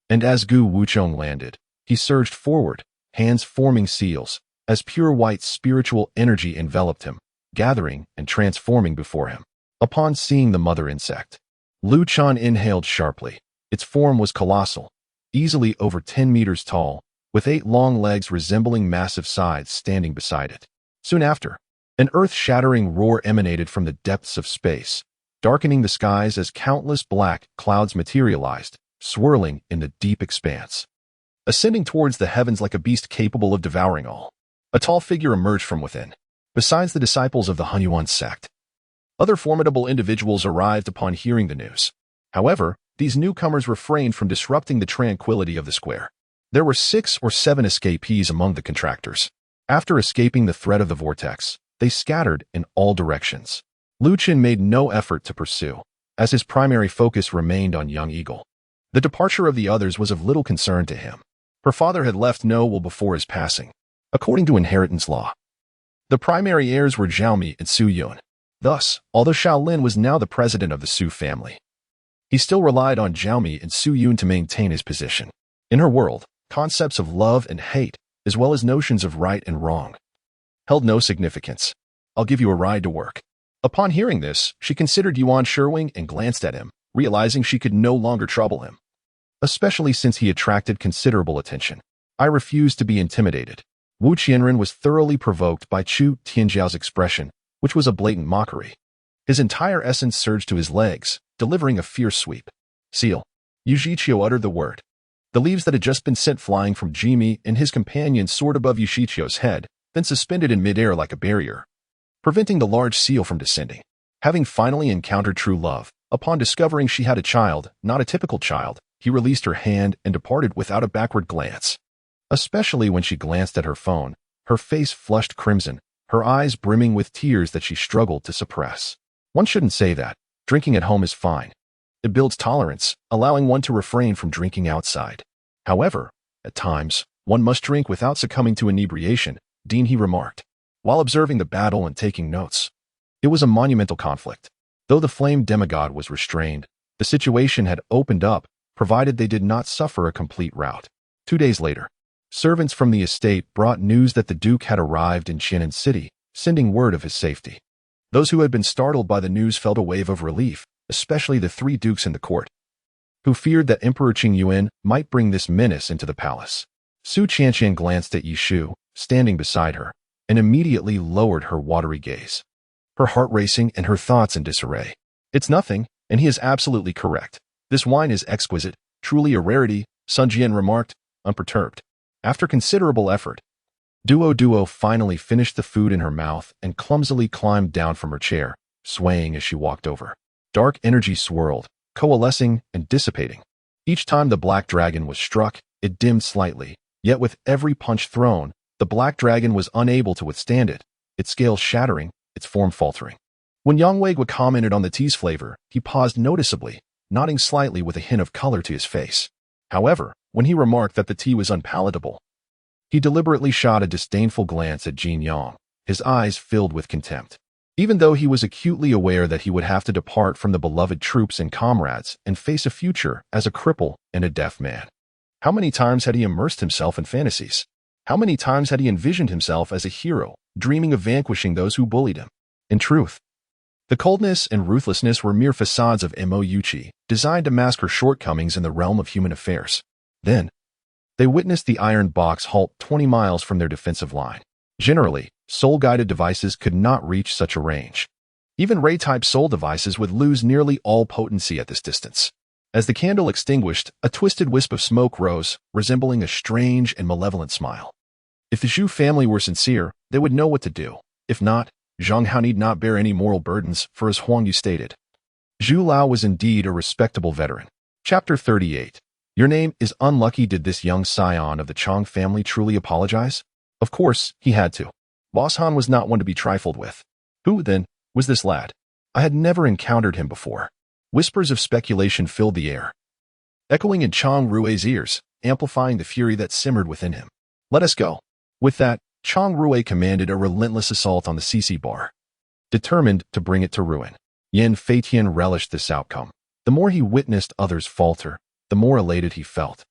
And as Gu Wuchong landed, he surged forward, hands forming seals, as pure white spiritual energy enveloped him, gathering and transforming before him. Upon seeing the mother insect, Lu Qian inhaled sharply. Its form was colossal, easily over 10 meters tall, with 8 long legs resembling massive scythes standing beside it. Soon after, an earth-shattering roar emanated from the depths of space, darkening the skies as countless black clouds materialized, swirling in the deep expanse. Ascending towards the heavens like a beast capable of devouring all, a tall figure emerged from within. Besides the disciples of the Hunyuan sect, other formidable individuals arrived upon hearing the news. However, these newcomers refrained from disrupting the tranquility of the square. There were 6 or 7 escapees among the contractors. After escaping the threat of the vortex, they scattered in all directions. Lu Qian made no effort to pursue, as his primary focus remained on young Eagle. The departure of the others was of little concern to him. Her father had left no will before his passing. According to inheritance law, the primary heirs were Zhaomi and Su Yun. Thus, although Shaolin was now the president of the Su family, he still relied on Zhaomi and Su Yun to maintain his position. In her world, concepts of love and hate, as well as notions of right and wrong, held no significance. I'll give you a ride to work. Upon hearing this, she considered Yuan Sherwing and glanced at him, realizing she could no longer trouble him, especially since he attracted considerable attention. I refused to be intimidated. Wu Qianren was thoroughly provoked by Chu Tianjiao's expression, which was a blatant mockery. His entire essence surged to his legs, delivering a fierce sweep. Seal. Yu Zhiqiu uttered the word. The leaves that had just been sent flying from Jimi and his companion soared above Yu Zhiqiu's head, then suspended in midair like a barrier, preventing the large seal from descending. Having finally encountered true love, upon discovering she had a child, not a typical child, he released her hand and departed without a backward glance. Especially when she glanced at her phone, her face flushed crimson, her eyes brimming with tears that she struggled to suppress. One shouldn't say that. Drinking at home is fine. It builds tolerance, allowing one to refrain from drinking outside. However, at times, one must drink without succumbing to inebriation, Dean he remarked, while observing the battle and taking notes. It was a monumental conflict. Though the flame demigod was restrained, the situation had opened up, provided they did not suffer a complete rout. 2 days later, servants from the estate brought news that the Duke had arrived in Qianan City, sending word of his safety. Those who had been startled by the news felt a wave of relief, especially the 3 dukes in the court, who feared that Emperor Qingyuan might bring this menace into the palace. Su Qianqian glanced at Yishu, standing beside her, and immediately lowered her watery gaze, her heart racing and her thoughts in disarray. It's nothing, and he is absolutely correct. This wine is exquisite, truly a rarity, Sun Jian remarked, unperturbed. After considerable effort, Duo finally finished the food in her mouth and clumsily climbed down from her chair, swaying as she walked over. Dark energy swirled, coalescing and dissipating. Each time the black dragon was struck, it dimmed slightly, yet with every punch thrown, the black dragon was unable to withstand it, its scales shattering, its form faltering. When Yang Weigua commented on the tea's flavor, he paused noticeably, nodding slightly with a hint of color to his face. However, when he remarked that the tea was unpalatable, he deliberately shot a disdainful glance at Jin Yang, his eyes filled with contempt. Even though he was acutely aware that he would have to depart from the beloved troops and comrades and face a future as a cripple and a deaf man. How many times had he immersed himself in fantasies? How many times had he envisioned himself as a hero, dreaming of vanquishing those who bullied him? In truth, the coldness and ruthlessness were mere facades of Mo Yuchi, designed to mask her shortcomings in the realm of human affairs. Then, they witnessed the iron box halt 20 miles from their defensive line. Generally, soul-guided devices could not reach such a range. Even ray-type soul devices would lose nearly all potency at this distance. As the candle extinguished, a twisted wisp of smoke rose, resembling a strange and malevolent smile. If the Zhu family were sincere, they would know what to do. If not, Zhang Hao need not bear any moral burdens, for as Huang Yu stated, Zhu Lao was indeed a respectable veteran. Chapter 38. Your name is unlucky. Did this young scion of the Chang family truly apologize? Of course, he had to. Boss Han was not one to be trifled with. Who, then, was this lad? I had never encountered him before. Whispers of speculation filled the air, echoing in Chang Rui's ears, amplifying the fury that simmered within him. Let us go. With that, Chang Rui commanded a relentless assault on the CC bar, determined to bring it to ruin. Yan Feitian relished this outcome. The more he witnessed others falter, the more elated he felt,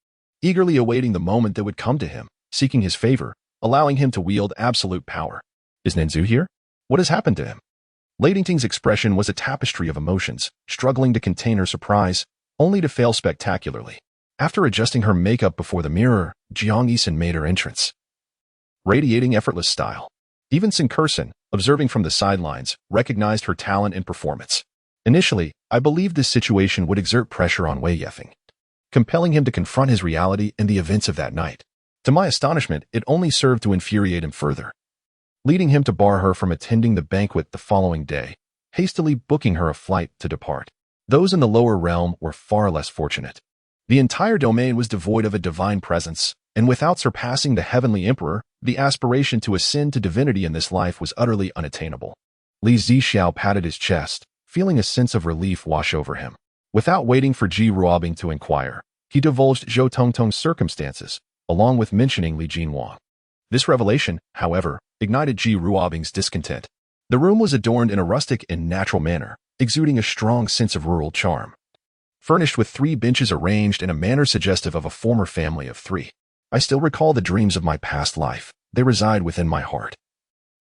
eagerly awaiting the moment that would come to him, seeking his favor, allowing him to wield absolute power. Is Nanzu here? What has happened to him? Lady Ting's expression was a tapestry of emotions, struggling to contain her surprise, only to fail spectacularly. After adjusting her makeup before the mirror, Jiang Yisun made her entrance, radiating effortless style. Even Zheng Qian, observing from the sidelines, recognized her talent and performance. Initially, I believed this situation would exert pressure on Wei Yefeng, compelling him to confront his reality and the events of that night. To my astonishment, it only served to infuriate him further, leading him to bar her from attending the banquet the following day, hastily booking her a flight to depart. Those in the lower realm were far less fortunate. The entire domain was devoid of a divine presence, and without surpassing the heavenly emperor, the aspiration to ascend to divinity in this life was utterly unattainable. Li Zixiao patted his chest, feeling a sense of relief wash over him. Without waiting for Ji Ruobing to inquire, he divulged Zhou Tongtong's circumstances, along with mentioning Li Jinwang. This revelation, however, ignited Ji Ruobing's discontent. The room was adorned in a rustic and natural manner, exuding a strong sense of rural charm. Furnished with 3 benches arranged in a manner suggestive of a former family of 3. I still recall the dreams of my past life. They reside within my heart.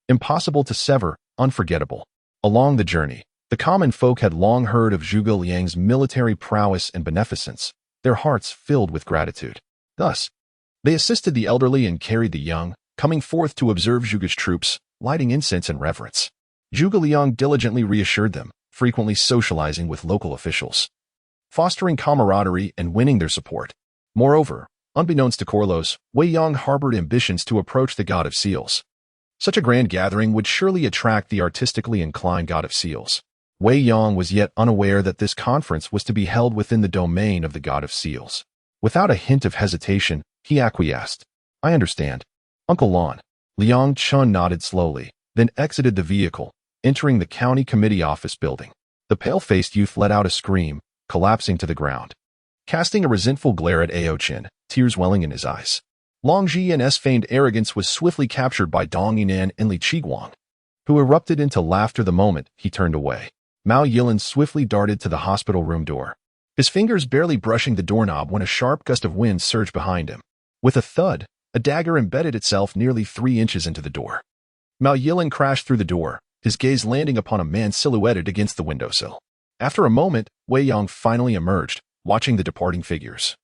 Impossible to sever, unforgettable. Along the journey, the common folk had long heard of Zhuge Liang's military prowess and beneficence, their hearts filled with gratitude. Thus, they assisted the elderly and carried the young, coming forth to observe Zhuge's troops, lighting incense in reverence. Zhuge Liang diligently reassured them, frequently socializing with local officials, fostering camaraderie and winning their support. Moreover, unbeknownst to Corlos, Wei Yang harbored ambitions to approach the God of Seals. Such a grand gathering would surely attract the artistically inclined God of Seals. Wei Yang was yet unaware that this conference was to be held within the domain of the God of Seals. Without a hint of hesitation, he acquiesced. I understand. Uncle Lon. Liang Chun nodded slowly, then exited the vehicle, entering the county committee office building. The pale-faced youth let out a scream, collapsing to the ground, casting a resentful glare at Ao Chen, tears welling in his eyes. Long Jian's feigned arrogance was swiftly captured by Dong Yinan and Li Qiguang, who erupted into laughter the moment he turned away. Mao Yilan swiftly darted to the hospital room door, his fingers barely brushing the doorknob when a sharp gust of wind surged behind him. With a thud, a dagger embedded itself nearly 3 inches into the door. Mao Yilan crashed through the door, his gaze landing upon a man silhouetted against the windowsill. After a moment, Wei Yang finally emerged, watching the departing figures,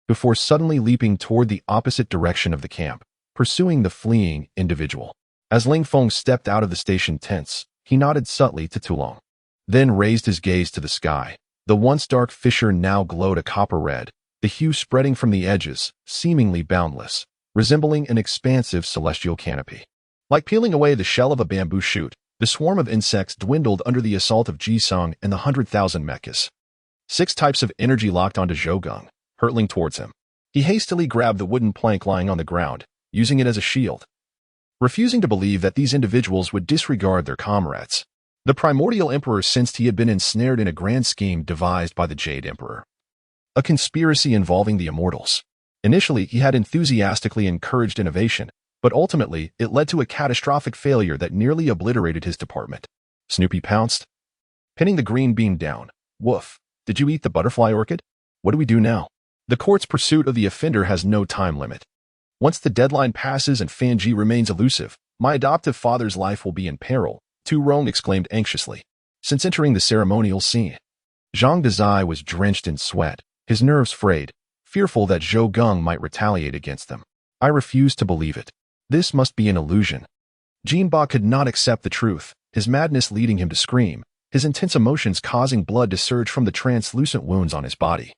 before suddenly leaping toward the opposite direction of the camp, pursuing the fleeing individual. As Ling Feng stepped out of the station tents, he nodded subtly to Tulong, then raised his gaze to the sky. The once dark fissure now glowed a copper red, the hue spreading from the edges, seemingly boundless, resembling an expansive celestial canopy. Like peeling away the shell of a bamboo shoot, the swarm of insects dwindled under the assault of Jisung and the 100,000 mechas. 6 types of energy locked onto Zhougang, hurtling towards him. He hastily grabbed the wooden plank lying on the ground, using it as a shield, refusing to believe that these individuals would disregard their comrades. The primordial emperor sensed he had been ensnared in a grand scheme devised by the Jade Emperor, a conspiracy involving the immortals. Initially, he had enthusiastically encouraged innovation, but ultimately, it led to a catastrophic failure that nearly obliterated his department. Snoopy pounced, pinning the green bean down. Woof. Did you eat the butterfly orchid? What do we do now? The court's pursuit of the offender has no time limit. Once the deadline passes and Fanji remains elusive, my adoptive father's life will be in peril, Tu Rong exclaimed anxiously. Since entering the ceremonial scene, Zhang Dezai was drenched in sweat, his nerves frayed, fearful that Zhou Geng might retaliate against them. I refused to believe it. This must be an illusion. Jinba could not accept the truth, his madness leading him to scream, his intense emotions causing blood to surge from the translucent wounds on his body,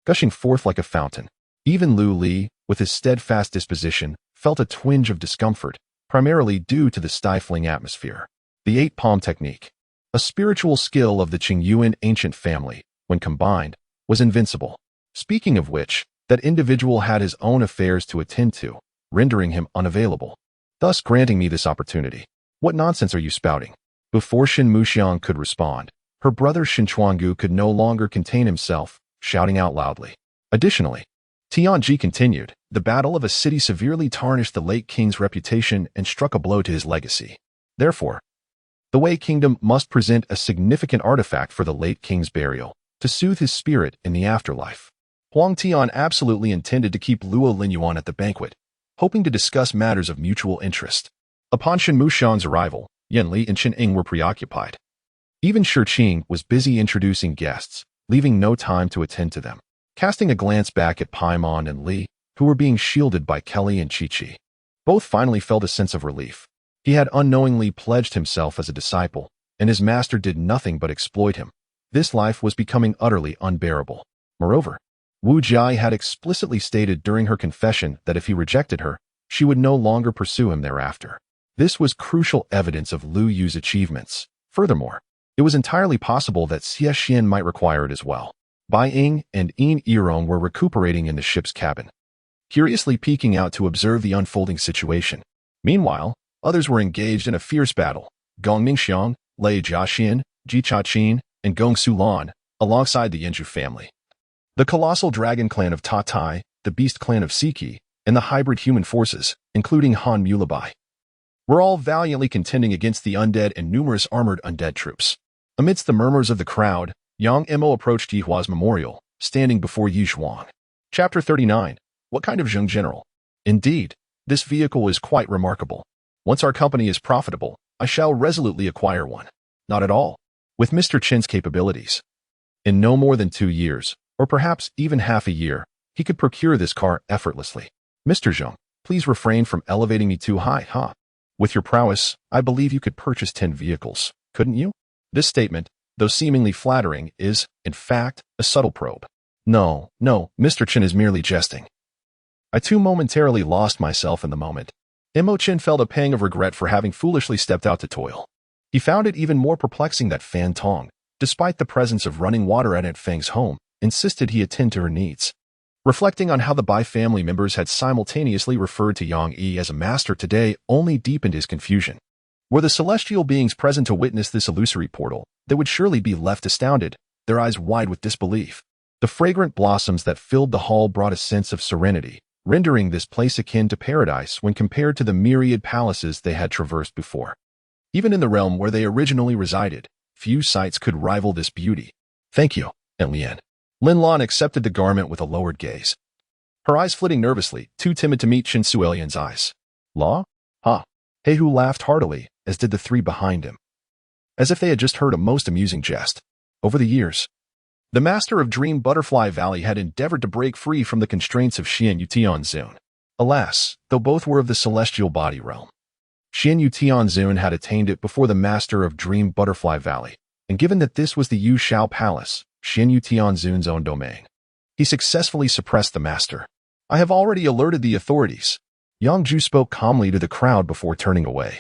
gushing forth like a fountain. Even Lu Li, with his steadfast disposition, felt a twinge of discomfort, primarily due to the stifling atmosphere. The 8-palm technique, a spiritual skill of the Qingyuan ancient family, when combined, was invincible. Speaking of which, that individual had his own affairs to attend to, rendering him unavailable, thus granting me this opportunity. What nonsense are you spouting? Before Shin Muxiang could respond, her brother Shin Chuangu could no longer contain himself, shouting out loudly. Additionally, Tianji continued, the battle of a city severely tarnished the late king's reputation and struck a blow to his legacy. Therefore, the Wei Kingdom must present a significant artifact for the late king's burial, to soothe his spirit in the afterlife. Huang Tian absolutely intended to keep Luo Linyuan at the banquet, hoping to discuss matters of mutual interest. Upon Shin Muxiang's arrival, Yan Li and Chen Ing were preoccupied. Even Shirqing was busy introducing guests, leaving no time to attend to them. Casting a glance back at Paimon and Li, who were being shielded by Kelly and Chi-Chi, both finally felt a sense of relief. He had unknowingly pledged himself as a disciple, and his master did nothing but exploit him. This life was becoming utterly unbearable. Moreover, Wu Jia had explicitly stated during her confession that if he rejected her, she would no longer pursue him thereafter. This was crucial evidence of Lu Yu's achievements. Furthermore, it was entirely possible that Xie Xian might require it as well. Bai Ying and Yin Yirong were recuperating in the ship's cabin, curiously peeking out to observe the unfolding situation. Meanwhile, others were engaged in a fierce battle. Gong Ningxiang, Lei Jiaxian, Ji Chaqin, and Gong Sulan, alongside the Yanzhu family. The colossal dragon clan of Ta Tai, the beast clan of Siki, and the hybrid human forces, including Han Mulabai, were all valiantly contending against the undead and numerous armored undead troops. Amidst the murmurs of the crowd, Yang Emo approached Yihua's memorial, standing before Yi Zhuang. Chapter 39. What kind of Zheng General? Indeed, this vehicle is quite remarkable. Once our company is profitable, I shall resolutely acquire one. Not at all. With Mr. Chen's capabilities, in no more than 2 years, or perhaps even half a year, he could procure this car effortlessly. Mr. Zheng, please refrain from elevating me too high, huh? With your prowess, I believe you could purchase 10 vehicles, couldn't you? This statement, though seemingly flattering, is, in fact, a subtle probe. No, Mr. Chen is merely jesting. I too momentarily lost myself in the moment. Imo Chen felt a pang of regret for having foolishly stepped out to toil. He found it even more perplexing that Fan Tong, despite the presence of running water at Aunt Feng's home, insisted he attend to her needs. Reflecting on how the Bai family members had simultaneously referred to Yang Yi as a master today only deepened his confusion. Were the celestial beings present to witness this illusory portal, they would surely be left astounded, their eyes wide with disbelief. The fragrant blossoms that filled the hall brought a sense of serenity, rendering this place akin to paradise when compared to the myriad palaces they had traversed before. Even in the realm where they originally resided, few sights could rival this beauty. Thank you, Aunt Lian. Lin Lan accepted the garment with a lowered gaze, her eyes flitting nervously, too timid to meet Chen Suelian's eyes. Law? Ha! He Hu laughed heartily, as did the three behind him, as if they had just heard a most amusing jest. Over the years, the master of Dream Butterfly Valley had endeavored to break free from the constraints of Xian Yutian Zun. Alas, though both were of the celestial body realm, Xian Yutian Zun had attained it before the master of Dream Butterfly Valley, and given that this was the Yu Shao Palace, Xian Yutian Zun's own domain, he successfully suppressed the master. I have already alerted the authorities. Yang Ju spoke calmly to the crowd before turning away,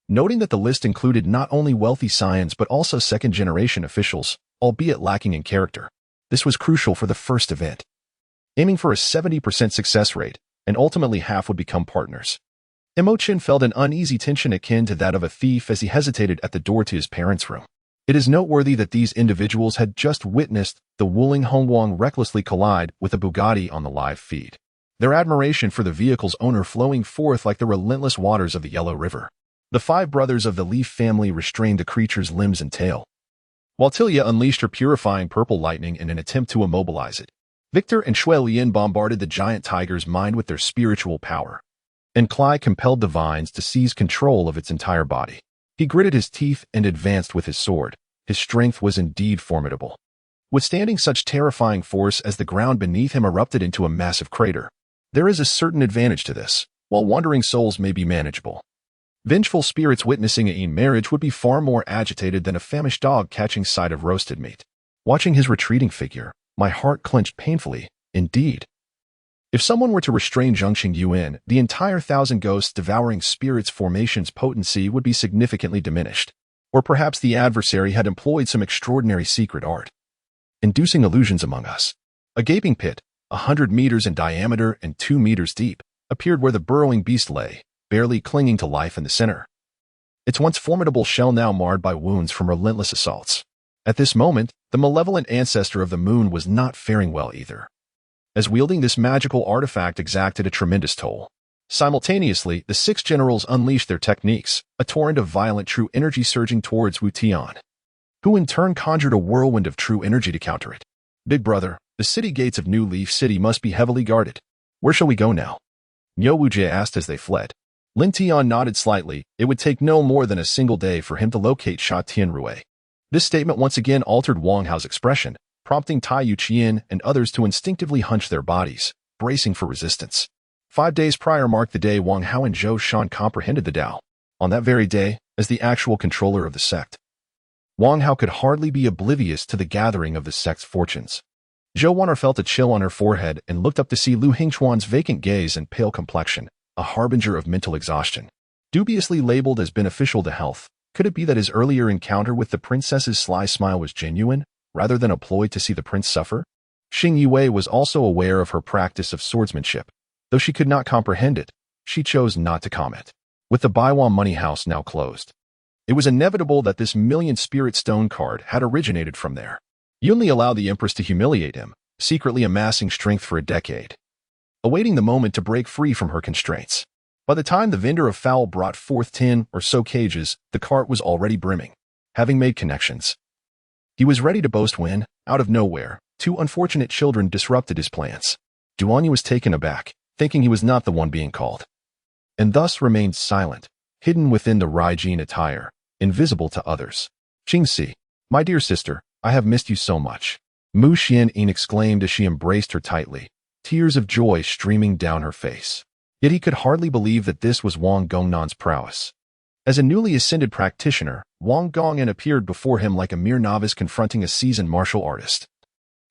noting that the list included not only wealthy scions but also second-generation officials, albeit lacking in character. This was crucial for the first event, aiming for a 70% success rate, and ultimately half would become partners. Imo Chen felt an uneasy tension akin to that of a thief as he hesitated at the door to his parents' room. It is noteworthy that these individuals had just witnessed the Wuling Hongguang recklessly collide with a Bugatti on the live feed, their admiration for the vehicle's owner flowing forth like the relentless waters of the Yellow River. The 5 brothers of the Leaf family restrained the creature's limbs and tail, while Tilia unleashed her purifying purple lightning in an attempt to immobilize it. Victor and Shui Lian bombarded the giant tiger's mind with their spiritual power, and Klai compelled the vines to seize control of its entire body. He gritted his teeth and advanced with his sword. His strength was indeed formidable, withstanding such terrifying force as the ground beneath him erupted into a massive crater. There is a certain advantage to this, while wandering souls may be manageable. Vengeful spirits witnessing a marriage would be far more agitated than a famished dog catching sight of roasted meat. Watching his retreating figure, my heart clenched painfully. Indeed, if someone were to restrain Zhengqing Yuan, the entire 1,000 ghosts devouring spirits formation's potency would be significantly diminished. Or perhaps the adversary had employed some extraordinary secret art, inducing illusions among us. A gaping pit, 100 meters in diameter and 2 meters deep, appeared where the burrowing beast lay, barely clinging to life in the center, its once formidable shell now marred by wounds from relentless assaults. At this moment, the malevolent ancestor of the moon was not faring well either, as wielding this magical artifact exacted a tremendous toll. Simultaneously, the 6 generals unleashed their techniques, a torrent of violent true energy surging towards Wu Tian, who in turn conjured a whirlwind of true energy to counter it. Big brother, the city gates of New Leaf City must be heavily guarded. Where shall we go now? Niu Wujie asked as they fled. Lin Tian nodded slightly. It would take no more than a single day for him to locate Sha Tianrui. This statement once again altered Wang Hao's expression, prompting Zheng Qian and others to instinctively hunch their bodies, bracing for resistance. 5 days prior marked the day Wang Hao and Zhou Shan comprehended the Tao. On that very day, as the actual controller of the sect, Wang Hao could hardly be oblivious to the gathering of the sect's fortunes. Zhou Wan'er felt a chill on her forehead and looked up to see Lu Hingchuan's vacant gaze and pale complexion, a harbinger of mental exhaustion. Dubiously labeled as beneficial to health, could it be that his earlier encounter with the princess's sly smile was genuine, rather than a ploy to see the prince suffer? Xing Yue was also aware of her practice of swordsmanship. Though she could not comprehend it, she chose not to comment. With the Baiwan money house now closed, it was inevitable that this million-spirit stone card had originated from there. Yunli allowed the empress to humiliate him, secretly amassing strength for a decade, awaiting the moment to break free from her constraints. By the time the vendor of fowl brought forth 10 or so cages, the cart was already brimming. Having made connections, he was ready to boast when, out of nowhere, 2 unfortunate children disrupted his plans. Duanyu was taken aback, thinking he was not the one being called, and thus remained silent, hidden within the Raijin attire, invisible to others. Qingxi, my dear sister, I have missed you so much. Mu Xianyin exclaimed as she embraced her tightly, tears of joy streaming down her face. Yet he could hardly believe that this was Wang Gongnan's prowess. As a newly ascended practitioner, Wang Gongnan appeared before him like a mere novice confronting a seasoned martial artist.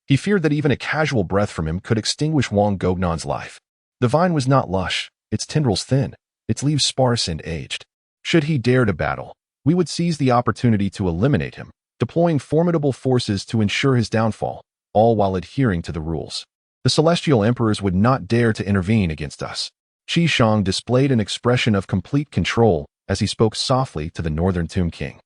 He feared that even a casual breath from him could extinguish Wang Gongnan's life. The vine was not lush, its tendrils thin, its leaves sparse and aged. Should he dare to battle, we would seize the opportunity to eliminate him, deploying formidable forces to ensure his downfall, all while adhering to the rules. The celestial emperors would not dare to intervene against us. Qi Shang displayed an expression of complete control as he spoke softly to the Northern Tomb King.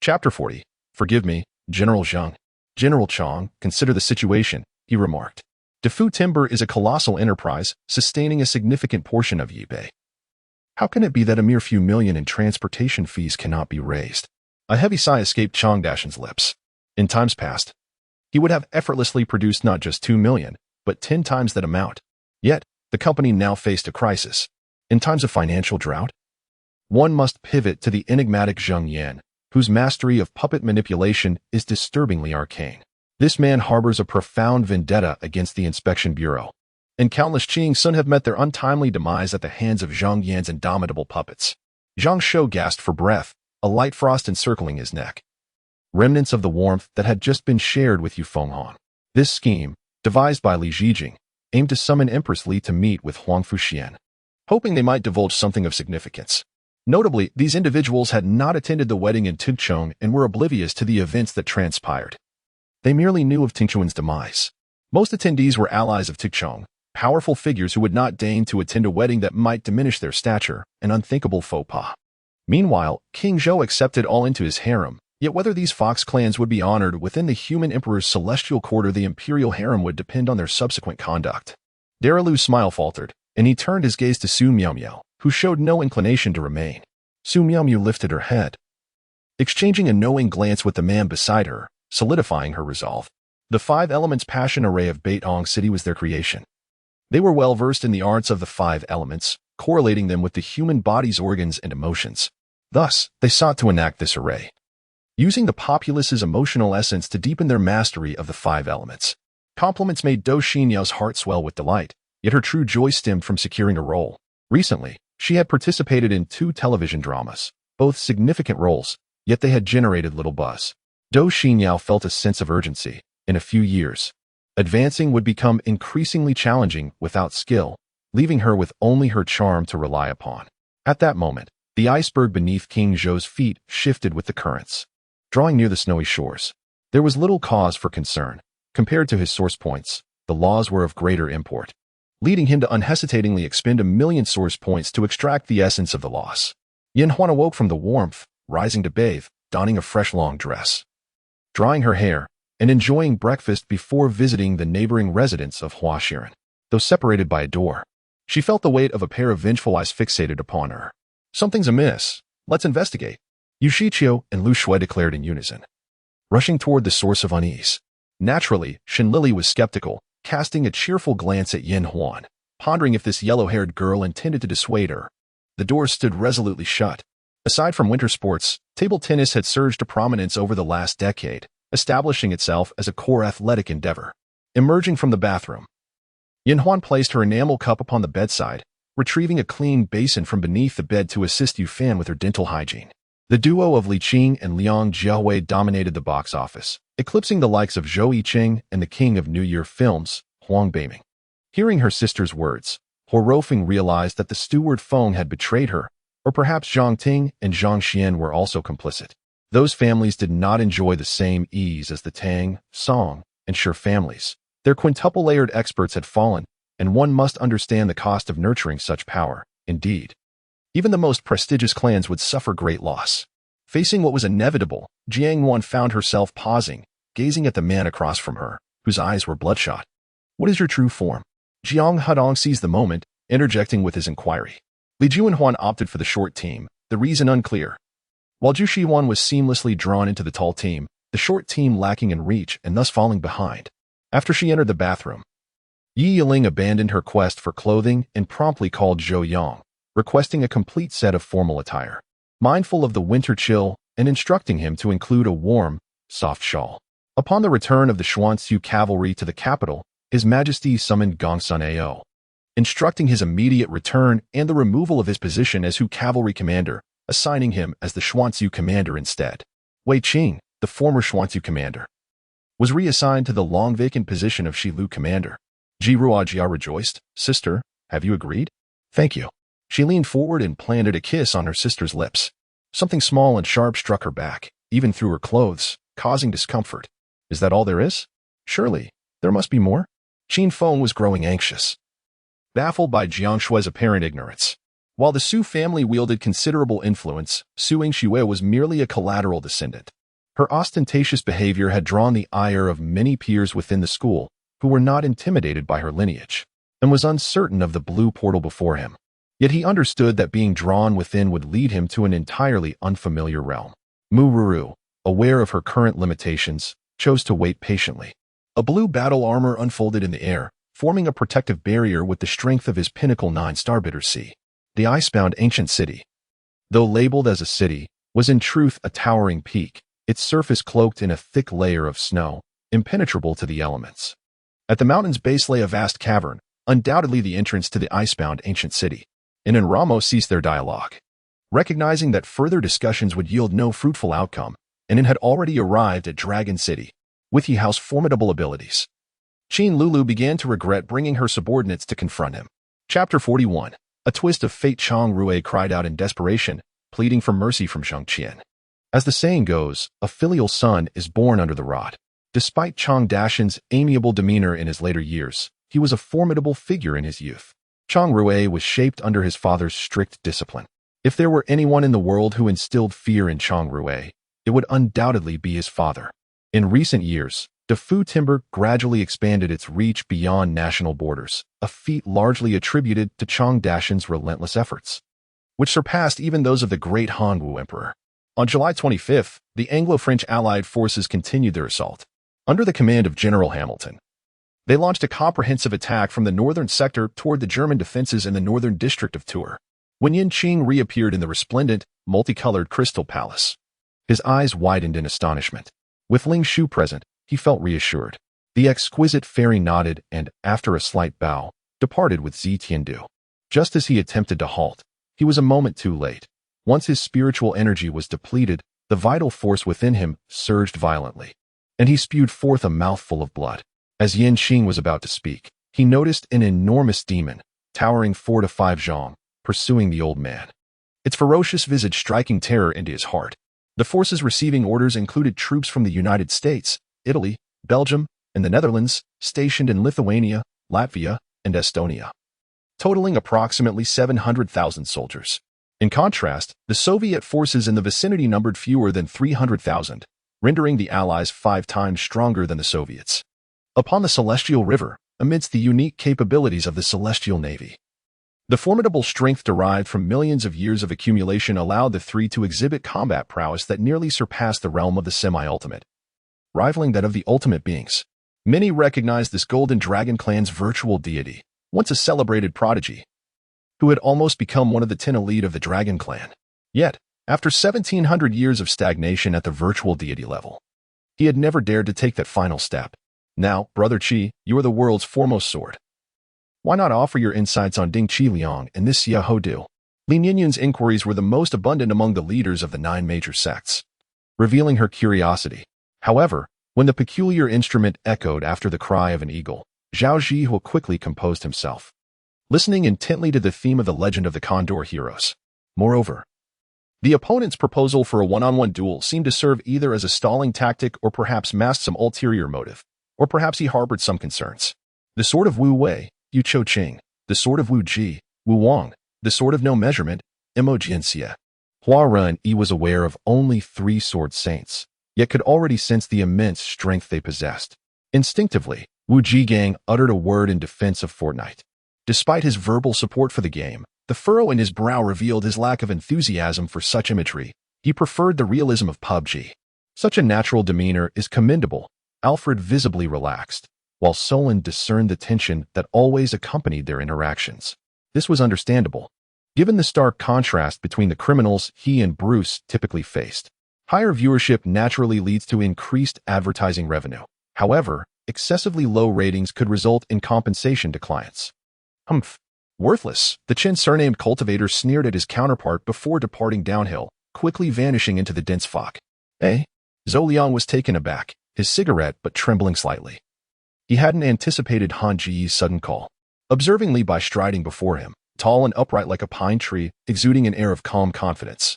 Chapter 40. Forgive me, General Zheng. General Chang, consider the situation, he remarked. Defu Timber is a colossal enterprise, sustaining a significant portion of Yibei. How can it be that a mere few million in transportation fees cannot be raised? A heavy sigh escaped Chang Dashan's lips. In times past, he would have effortlessly produced not just 2 million, but 10 times that amount. Yet, the company now faced a crisis. In times of financial drought, one must pivot to the enigmatic Zheng Qian, whose mastery of puppet manipulation is disturbingly arcane. This man harbors a profound vendetta against the Inspection Bureau, and countless Qing Sun have met their untimely demise at the hands of Zheng Yan's indomitable puppets. Zhang Shou gasped for breath, a light frost encircling his neck. Remnants of the warmth that had just been shared with Yu Fenghan. This scheme, devised by Li Zhijing, aimed to summon Empress Li to meet with Huang Fuxian, hoping they might divulge something of significance. Notably, these individuals had not attended the wedding in Tingchong and were oblivious to the events that transpired. They merely knew of Tingchuan's demise. Most attendees were allies of Tingchong, powerful figures who would not deign to attend a wedding that might diminish their stature, an unthinkable faux pas. Meanwhile, King Zhou accepted all into his harem, yet whether these fox clans would be honored within the human emperor's celestial court or the imperial harem would depend on their subsequent conduct. Daralu's smile faltered, and he turned his gaze to Su Miaomiao, who showed no inclination to remain. Su Miaomiao lifted her head, exchanging a knowing glance with the man beside her, solidifying her resolve. The 5 Elements Passion Array of Beitong City was their creation. They were well versed in the arts of the 5 elements, correlating them with the human body's organs and emotions. Thus, they sought to enact this array, using the populace's emotional essence to deepen their mastery of the 5 elements. Compliments made Dou Xinyao's heart swell with delight, yet her true joy stemmed from securing a role. Recently, she had participated in 2 television dramas, both significant roles, yet they had generated little buzz. Dou Xinyao felt a sense of urgency. In a few years, advancing would become increasingly challenging without skill, leaving her with only her charm to rely upon. At that moment, the iceberg beneath King Zhou's feet shifted with the currents. Drawing near the snowy shores, there was little cause for concern. Compared to his source points, the laws were of greater import, leading him to unhesitatingly expend 1,000,000 source points to extract the essence of the loss. Yin Huan awoke from the warmth, rising to bathe, donning a fresh long dress, drying her hair, and enjoying breakfast before visiting the neighboring residence of Hua Shiren. Though separated by a door, she felt the weight of a pair of vengeful eyes fixated upon her. Something's amiss. Let's investigate, Yu Shiqiu and Lu Shui declared in unison, rushing toward the source of unease. Naturally, Shen Lili was skeptical, casting a cheerful glance at Yin Huan, pondering if this yellow-haired girl intended to dissuade her. The door stood resolutely shut. Aside from winter sports, Table tennis had surged to prominence over the last decade, establishing itself as a core athletic endeavor. Emerging from the bathroom, Yin Huan placed her enamel cup upon the bedside, retrieving a clean basin from beneath the bed to assist Yu Fan with her dental hygiene. The duo of Li Qing and Liang Jiahui dominated the box office, eclipsing the likes of Zhou Yiqing and the king of New Year films, Huang Beiming. Hearing her sister's words, Ho Rofeng realized that the steward Feng had betrayed her, or perhaps Zhang Ting and Zheng Qian were also complicit. Those families did not enjoy the same ease as the Tang, Song, and Shi families. Their quintuple-layered experts had fallen, and one must understand the cost of nurturing such power. Indeed, even the most prestigious clans would suffer great loss. Facing what was inevitable, Jiang Yuan found herself pausing, gazing at the man across from her, whose eyes were bloodshot. "What is your true form?" Jiang Hadong seized the moment, interjecting with his inquiry. Li Juanhuan opted for the short team, the reason unclear. While Zhu Xiwan was seamlessly drawn into the tall team, the short team lacking in reach and thus falling behind. After she entered the bathroom, Yi Yiling abandoned her quest for clothing and promptly called Zhou Yang, requesting a complete set of formal attire. Mindful of the winter chill and instructing him to include a warm, soft shawl. Upon the return of the Xuanzu cavalry to the capital, His Majesty summoned Gongsun Ao, instructing his immediate return and the removal of his position as Hu cavalry commander, assigning him as the Xuanzu commander instead. Wei Qing, the former Xuanzu commander, was reassigned to the long-vacant position of Shilu commander. Ji Ruojia rejoiced. "Sister, have you agreed?" "Thank you." She leaned forward and planted a kiss on her sister's lips. Something small and sharp struck her back, even through her clothes, causing discomfort. "Is that all there is? Surely, there must be more?" Qin Feng was growing anxious, baffled by Jiang Shui's apparent ignorance. While the Su family wielded considerable influence, Su Yingxue was merely a collateral descendant. Her ostentatious behavior had drawn the ire of many peers within the school, who were not intimidated by her lineage, and was uncertain of the blue portal before him. Yet he understood that being drawn within would lead him to an entirely unfamiliar realm. Mu Ruru, aware of her current limitations, chose to wait patiently. A blue battle armor unfolded in the air, forming a protective barrier with the strength of his pinnacle 9-star sea. The icebound ancient city, though labeled as a city, was in truth a towering peak, its surface cloaked in a thick layer of snow, impenetrable to the elements. At the mountain's base lay a vast cavern, undoubtedly the entrance to the icebound ancient city. In and Ramo ceased their dialogue, recognizing that further discussions would yield no fruitful outcome, and had already arrived at Dragon City, with Yi-Hao's formidable abilities. Qin Lulu began to regret bringing her subordinates to confront him. Chapter 41. A twist of fate. Chang Rui cried out in desperation, pleading for mercy from Zheng Qian. As the saying goes, a filial son is born under the rod. Despite Chang Dashan's amiable demeanor in his later years, he was a formidable figure in his youth. Chang Rui was shaped under his father's strict discipline. If there were anyone in the world who instilled fear in Chang Rui, it would undoubtedly be his father. In recent years, Defu timber gradually expanded its reach beyond national borders, a feat largely attributed to Chang Dashan's relentless efforts, which surpassed even those of the great Hanwu Emperor. On July 25th, the Anglo-French Allied forces continued their assault. Under the command of General Hamilton, they launched a comprehensive attack from the northern sector toward the German defenses in the northern district of Tours. When Yin Qing reappeared in the resplendent, multicolored Crystal Palace, his eyes widened in astonishment. With Ling Shu present, he felt reassured. The exquisite fairy nodded and, after a slight bow, departed with Zi Tiandu. Just as he attempted to halt, he was a moment too late. Once his spiritual energy was depleted, the vital force within him surged violently, and he spewed forth a mouthful of blood. As Yin Qing was about to speak, he noticed an enormous demon, towering 4 to 5 zhong, pursuing the old man, its ferocious visage striking terror into his heart. The forces receiving orders included troops from the United States, Italy, Belgium, and the Netherlands, stationed in Lithuania, Latvia, and Estonia, totaling approximately 700,000 soldiers. In contrast, the Soviet forces in the vicinity numbered fewer than 300,000, rendering the Allies 5 times stronger than the Soviets. Upon the Celestial River, amidst the unique capabilities of the Celestial Navy, the formidable strength derived from millions of years of accumulation allowed the three to exhibit combat prowess that nearly surpassed the realm of the semi-ultimate, rivaling that of the ultimate beings. Many recognized this Golden Dragon clan's virtual deity, once a celebrated prodigy, who had almost become one of the 10 elite of the Dragon clan. Yet, After 1,700 years of stagnation at the virtual deity level, he had never dared to take that final step. Now, Brother Qi, you are the world's foremost sword. Why not offer your insights on Ding Qi Liang and this Xia Ho Du? Li Nianyun's inquiries were the most abundant among the leaders of the 9 major sects, revealing her curiosity. However, when the peculiar instrument echoed after the cry of an eagle, Zhao Zhihuo quickly composed himself, listening intently to the theme of the legend of the Condor heroes. Moreover, the opponent's proposal for a one-on-one duel seemed to serve either as a stalling tactic or perhaps masked some ulterior motive, or perhaps he harbored some concerns. The sword of Wu Wei, Yu Chou Qing, the sword of Wu Ji, Wu Wang, the sword of no measurement, Mo Jianxia. Hua Ren Yi was aware of only 3 sword saints, yet could already sense the immense strength they possessed. Instinctively, Wu Jigang uttered a word in defense of Fortnite. Despite his verbal support for the game, the furrow in his brow revealed his lack of enthusiasm for such imagery. He preferred the realism of PUBG. Such a natural demeanor is commendable. Alfred visibly relaxed, while Solon discerned the tension that always accompanied their interactions. This was understandable, given the stark contrast between the criminals he and Bruce typically faced. Higher viewership naturally leads to increased advertising revenue. However, excessively low ratings could result in compensation to clients. Humph. Worthless, the Qin surnamed cultivator sneered at his counterpart before departing downhill, quickly vanishing into the dense fog. Zhou Liang was taken aback, his cigarette but trembling slightly. He hadn't anticipated Han Ji's sudden call. Observing Li Bai striding before him, tall and upright like a pine tree, exuding an air of calm confidence,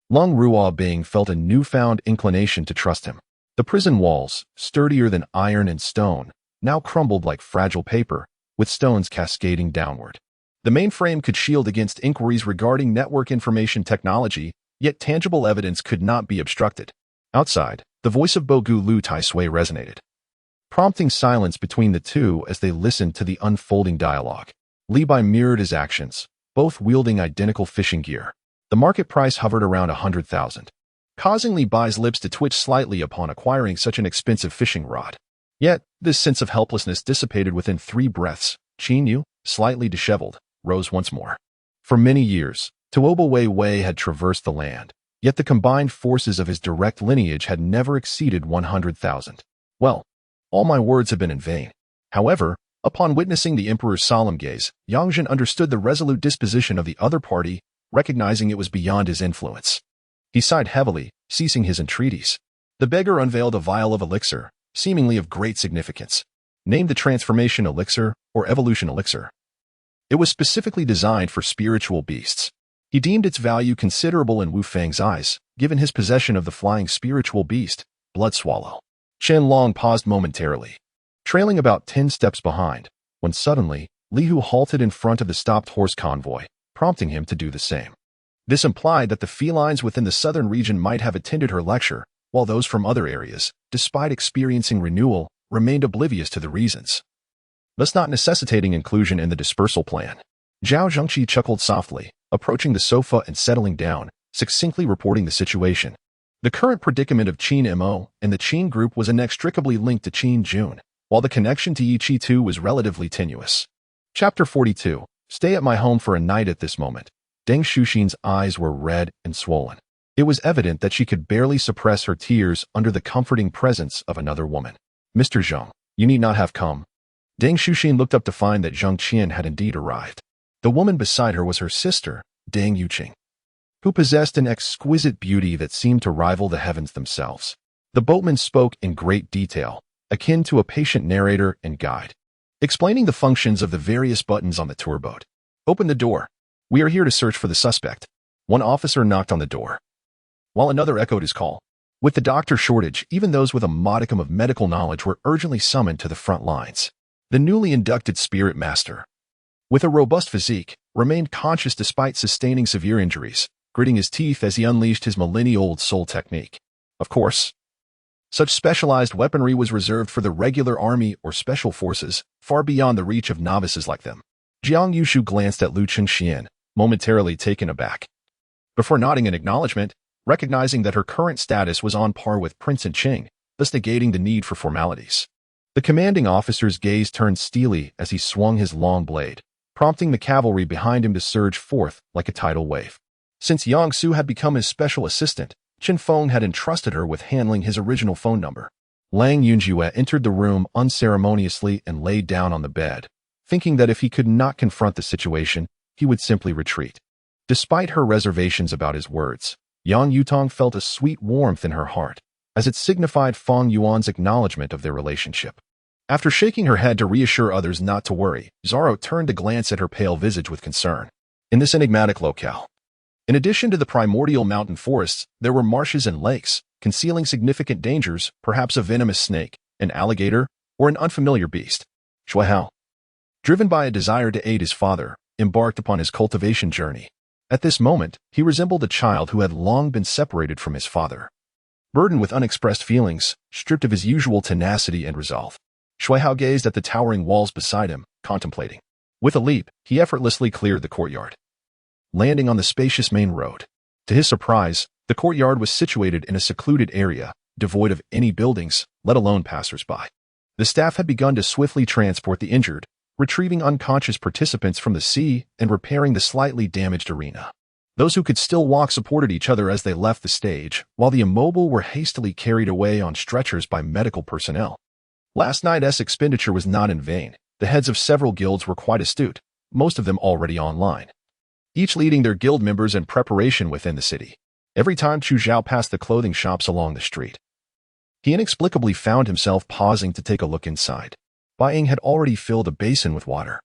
Lung Ruo Bing felt a newfound inclination to trust him. The prison walls, sturdier than iron and stone, now crumbled like fragile paper, with stones cascading downward. The mainframe could shield against inquiries regarding network information technology, yet tangible evidence could not be obstructed. Outside, the voice of Bogu Lu Taisui resonated, prompting silence between the two as they listened to the unfolding dialogue. Li Bai mirrored his actions, both wielding identical fishing gear. The market price hovered around 100,000, causing Li Bai's lips to twitch slightly upon acquiring such an expensive fishing rod. Yet, this sense of helplessness dissipated within 3 breaths. Qin Yu, slightly disheveled, rose once more. For many years, Tuoba Wei Wei had traversed the land, yet the combined forces of his direct lineage had never exceeded 100,000. Well, all my words have been in vain. However, upon witnessing the emperor's solemn gaze, Yang Zhen understood the resolute disposition of the other party, recognizing it was beyond his influence. He sighed heavily, ceasing his entreaties. The beggar unveiled a vial of elixir, seemingly of great significance, named the Transformation Elixir or Evolution Elixir. It was specifically designed for spiritual beasts. He deemed its value considerable in Wu Fang's eyes, given his possession of the flying spiritual beast, Blood Swallow. Chen Long paused momentarily, trailing about 10 steps behind, when suddenly, Li Hu halted in front of the stopped horse convoy, prompting him to do the same. This implied that the felines within the southern region might have attended her lecture, while those from other areas, despite experiencing renewal, remained oblivious to the reasons, thus not necessitating inclusion in the dispersal plan. Zhao Zhengqi chuckled softly, approaching the sofa and settling down, succinctly reporting the situation. The current predicament of Qin Mo and the Qin group was inextricably linked to Qin Jun, while the connection to Yi Qi Tu was relatively tenuous. Chapter 42. Stay at my home for a night. At this moment, Deng Shuxin's eyes were red and swollen. It was evident that she could barely suppress her tears under the comforting presence of another woman. Mr. Zheng, you need not have come. Deng Shuxin looked up to find that Zheng Qian had indeed arrived. The woman beside her was her sister, Deng Yuqing, who possessed an exquisite beauty that seemed to rival the heavens themselves. The boatman spoke in great detail, akin to a patient narrator and guide, explaining the functions of the various buttons on the tour boat. Open the door. We are here to search for the suspect. One officer knocked on the door, while another echoed his call. With the doctor shortage, even those with a modicum of medical knowledge were urgently summoned to the front lines. The newly inducted spirit master, with a robust physique, remained conscious despite sustaining severe injuries, gritting his teeth as he unleashed his millennia-old soul technique. Of course, such specialized weaponry was reserved for the regular army or special forces, far beyond the reach of novices like them. Jiang Yushu glanced at Lu Chengxian, momentarily taken aback, before nodding in acknowledgement, recognizing that her current status was on par with Prince and Qing, thus negating the need for formalities. The commanding officer's gaze turned steely as he swung his long blade, prompting the cavalry behind him to surge forth like a tidal wave. Since Yang Su had become his special assistant, Chen Feng had entrusted her with handling his original phone number. Lang Yunjue entered the room unceremoniously and laid down on the bed, thinking that if he could not confront the situation, he would simply retreat. Despite her reservations about his words, Yang Yutong felt a sweet warmth in her heart, as it signified Feng Yuan's acknowledgement of their relationship. After shaking her head to reassure others not to worry, Zaro turned to glance at her pale visage with concern. In this enigmatic locale, in addition to the primordial mountain forests, there were marshes and lakes, concealing significant dangers, perhaps a venomous snake, an alligator, or an unfamiliar beast. Shui Hao, driven by a desire to aid his father, embarked upon his cultivation journey. At this moment, he resembled a child who had long been separated from his father. Burdened with unexpressed feelings, stripped of his usual tenacity and resolve, Shui Hao gazed at the towering walls beside him, contemplating. With a leap, he effortlessly cleared the courtyard, landing on the spacious main road. To his surprise, the courtyard was situated in a secluded area, devoid of any buildings, let alone passers-by. The staff had begun to swiftly transport the injured, retrieving unconscious participants from the sea and repairing the slightly damaged arena. Those who could still walk supported each other as they left the stage, while the immobile were hastily carried away on stretchers by medical personnel. Last night's expenditure was not in vain. The heads of several guilds were quite astute, most of them already online, each leading their guild members in preparation within the city. Every time Chu Zhao passed the clothing shops along the street, he inexplicably found himself pausing to take a look inside. Bai Ying had already filled a basin with water,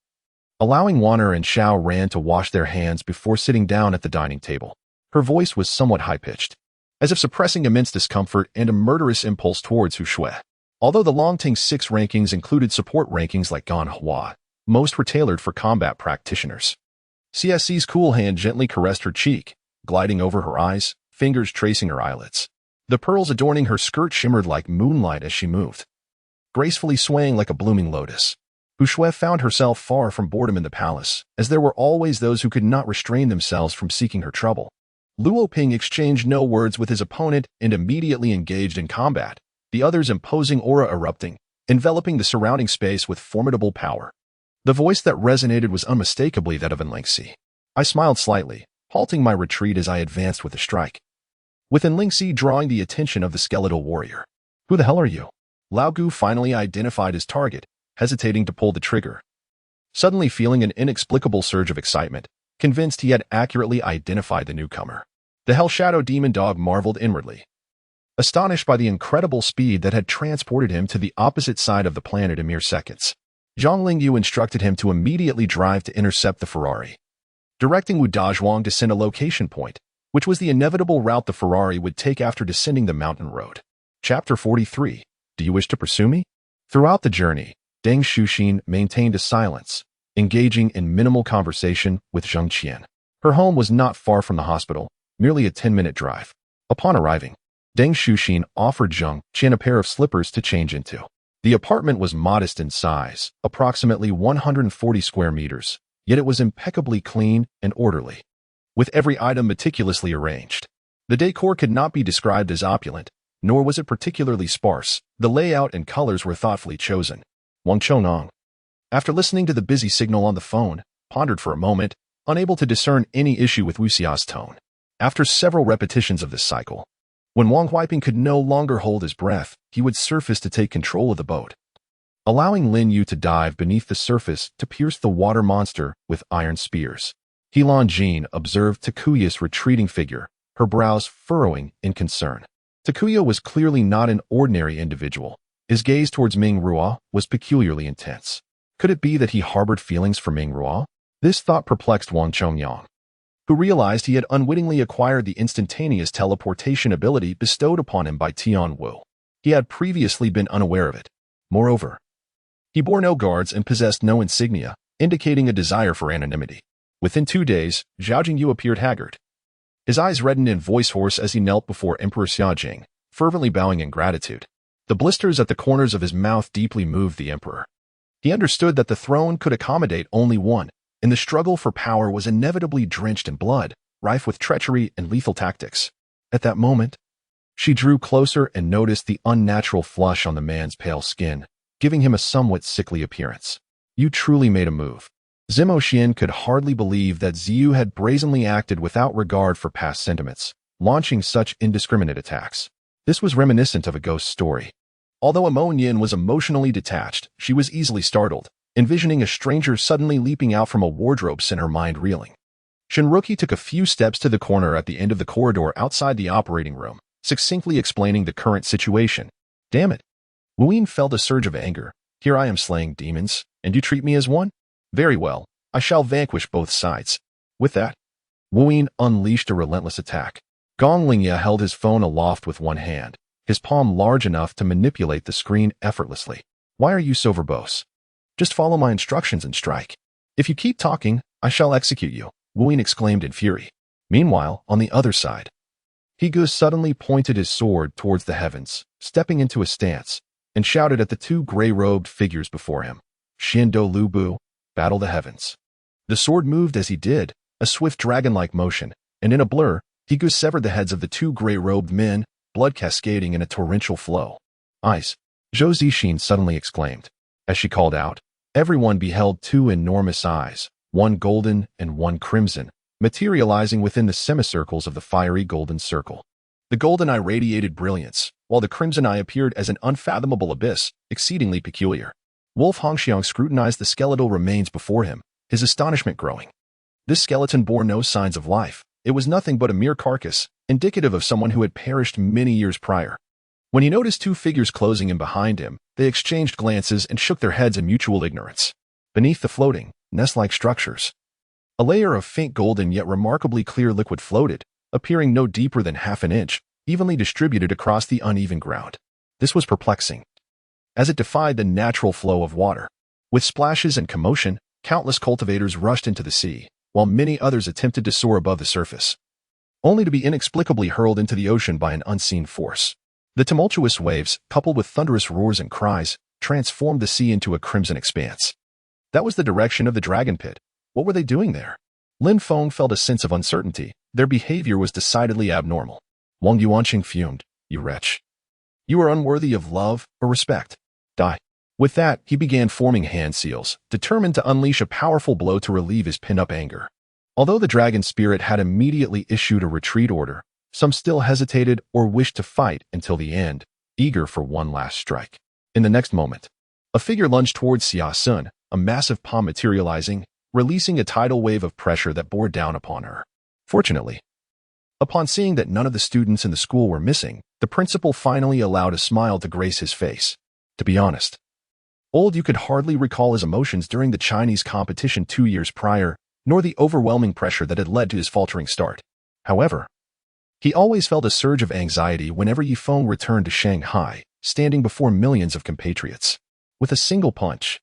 allowing Wanner and Xiao Ran to wash their hands before sitting down at the dining table. Her voice was somewhat high-pitched, as if suppressing immense discomfort and a murderous impulse towards Hu Shui. Although the Longting 6 rankings included support rankings like Gan Hua, most were tailored for combat practitioners. CSC's cool hand gently caressed her cheek, gliding over her eyes, fingers tracing her eyelids. The pearls adorning her skirt shimmered like moonlight as she moved, gracefully swaying like a blooming lotus. Hu Shui found herself far from boredom in the palace, as there were always those who could not restrain themselves from seeking her trouble. Luo Ping exchanged no words with his opponent and immediately engaged in combat, the other's imposing aura erupting, enveloping the surrounding space with formidable power. The voice that resonated was unmistakably that of Enlingxi. I smiled slightly, halting my retreat as I advanced with a strike, with Enlingxi drawing the attention of the skeletal warrior. Who the hell are you? Lao Gu finally identified his target, hesitating to pull the trigger, suddenly feeling an inexplicable surge of excitement, convinced he had accurately identified the newcomer. The Hell Shadow Demon Dog marveled inwardly, astonished by the incredible speed that had transported him to the opposite side of the planet in mere seconds. Zhang Lingyu instructed him to immediately drive to intercept the Ferrari, directing Wu Dazhuang to send a location point, which was the inevitable route the Ferrari would take after descending the mountain road. Chapter 43. Do you wish to pursue me? Throughout the journey, Deng Shuxin maintained a silence, engaging in minimal conversation with Zheng Qian. Her home was not far from the hospital, merely a 10-minute drive. Upon arriving, Deng Shuxin offered Zheng Qian a pair of slippers to change into. The apartment was modest in size, approximately 140 square meters, yet it was impeccably clean and orderly, with every item meticulously arranged. The decor could not be described as opulent, nor was it particularly sparse. The layout and colors were thoughtfully chosen. Wang Chonong, after listening to the busy signal on the phone, pondered for a moment, unable to discern any issue with Wu Xia's tone. After several repetitions of this cycle, when Wang Huiping could no longer hold his breath, he would surface to take control of the boat, allowing Lin Yu to dive beneath the surface to pierce the water monster with iron spears. Helan Jin observed Takuya's retreating figure, her brows furrowing in concern. Takuya was clearly not an ordinary individual. His gaze towards Ming Ruo was peculiarly intense. Could it be that he harbored feelings for Ming Ruo? This thought perplexed Wang Chongyang, who realized he had unwittingly acquired the instantaneous teleportation ability bestowed upon him by Tian Wu. He had previously been unaware of it. Moreover, he bore no guards and possessed no insignia, indicating a desire for anonymity. Within 2 days, Zhao Jingyu appeared haggard. His eyes reddened and voice hoarse as he knelt before Emperor Xiaojing, fervently bowing in gratitude. The blisters at the corners of his mouth deeply moved the emperor. He understood that the throne could accommodate only one, and the struggle for power was inevitably drenched in blood, rife with treachery and lethal tactics. At that moment, she drew closer and noticed the unnatural flush on the man's pale skin, giving him a somewhat sickly appearance. You truly made a move. Zheng Qian could hardly believe that Ziyu had brazenly acted without regard for past sentiments, launching such indiscriminate attacks. This was reminiscent of a ghost story. Although Mo Yin was emotionally detached, she was easily startled, envisioning a stranger suddenly leaping out from a wardrobe sent her mind reeling. Shinruki took a few steps to the corner at the end of the corridor outside the operating room, succinctly explaining the current situation. Damn it. Wuyin felt a surge of anger. Here I am slaying demons, and you treat me as one? Very well, I shall vanquish both sides. With that, Wuyin unleashed a relentless attack. Gong Lingya held his phone aloft with one hand, his palm large enough to manipulate the screen effortlessly. Why are you so verbose? Just follow my instructions and strike. If you keep talking, I shall execute you, Wuyin exclaimed in fury. Meanwhile, on the other side, Higu suddenly pointed his sword towards the heavens, stepping into a stance, and shouted at the two gray-robed figures before him. Xiando Lubu, battle the heavens. The sword moved as he did, a swift dragon-like motion, and in a blur, Higu severed the heads of the two gray-robed men, blood cascading in a torrential flow. Eyes, Zhou Zixin suddenly exclaimed. As she called out, everyone beheld two enormous eyes, one golden and one crimson, materializing within the semicircles of the fiery golden circle. The golden eye radiated brilliance, while the crimson eye appeared as an unfathomable abyss, exceedingly peculiar. Wolf Hongxiang scrutinized the skeletal remains before him, his astonishment growing. This skeleton bore no signs of life. It was nothing but a mere carcass, indicative of someone who had perished many years prior. When he noticed two figures closing in behind him, they exchanged glances and shook their heads in mutual ignorance. Beneath the floating, nest-like structures, a layer of faint golden yet remarkably clear liquid floated, appearing no deeper than half an inch, evenly distributed across the uneven ground. This was perplexing, as it defied the natural flow of water. With splashes and commotion, countless cultivators rushed into the sea, while many others attempted to soar above the surface, only to be inexplicably hurled into the ocean by an unseen force. The tumultuous waves, coupled with thunderous roars and cries, transformed the sea into a crimson expanse. That was the direction of the dragon pit. What were they doing there? Lin Feng felt a sense of uncertainty. Their behavior was decidedly abnormal. Wang Yuanqing fumed. You wretch. You are unworthy of love or respect. Die. With that, he began forming hand seals, determined to unleash a powerful blow to relieve his pent-up anger. Although the dragon spirit had immediately issued a retreat order, some still hesitated or wished to fight until the end, eager for one last strike. In the next moment, a figure lunged towards Xia Sun, a massive palm materializing, releasing a tidal wave of pressure that bore down upon her. Fortunately, upon seeing that none of the students in the school were missing, the principal finally allowed a smile to grace his face. To be honest, Old Yu could hardly recall his emotions during the Chinese competition 2 years prior, nor the overwhelming pressure that had led to his faltering start. However, he always felt a surge of anxiety whenever Yifeng returned to Shanghai, standing before millions of compatriots. With a single punch,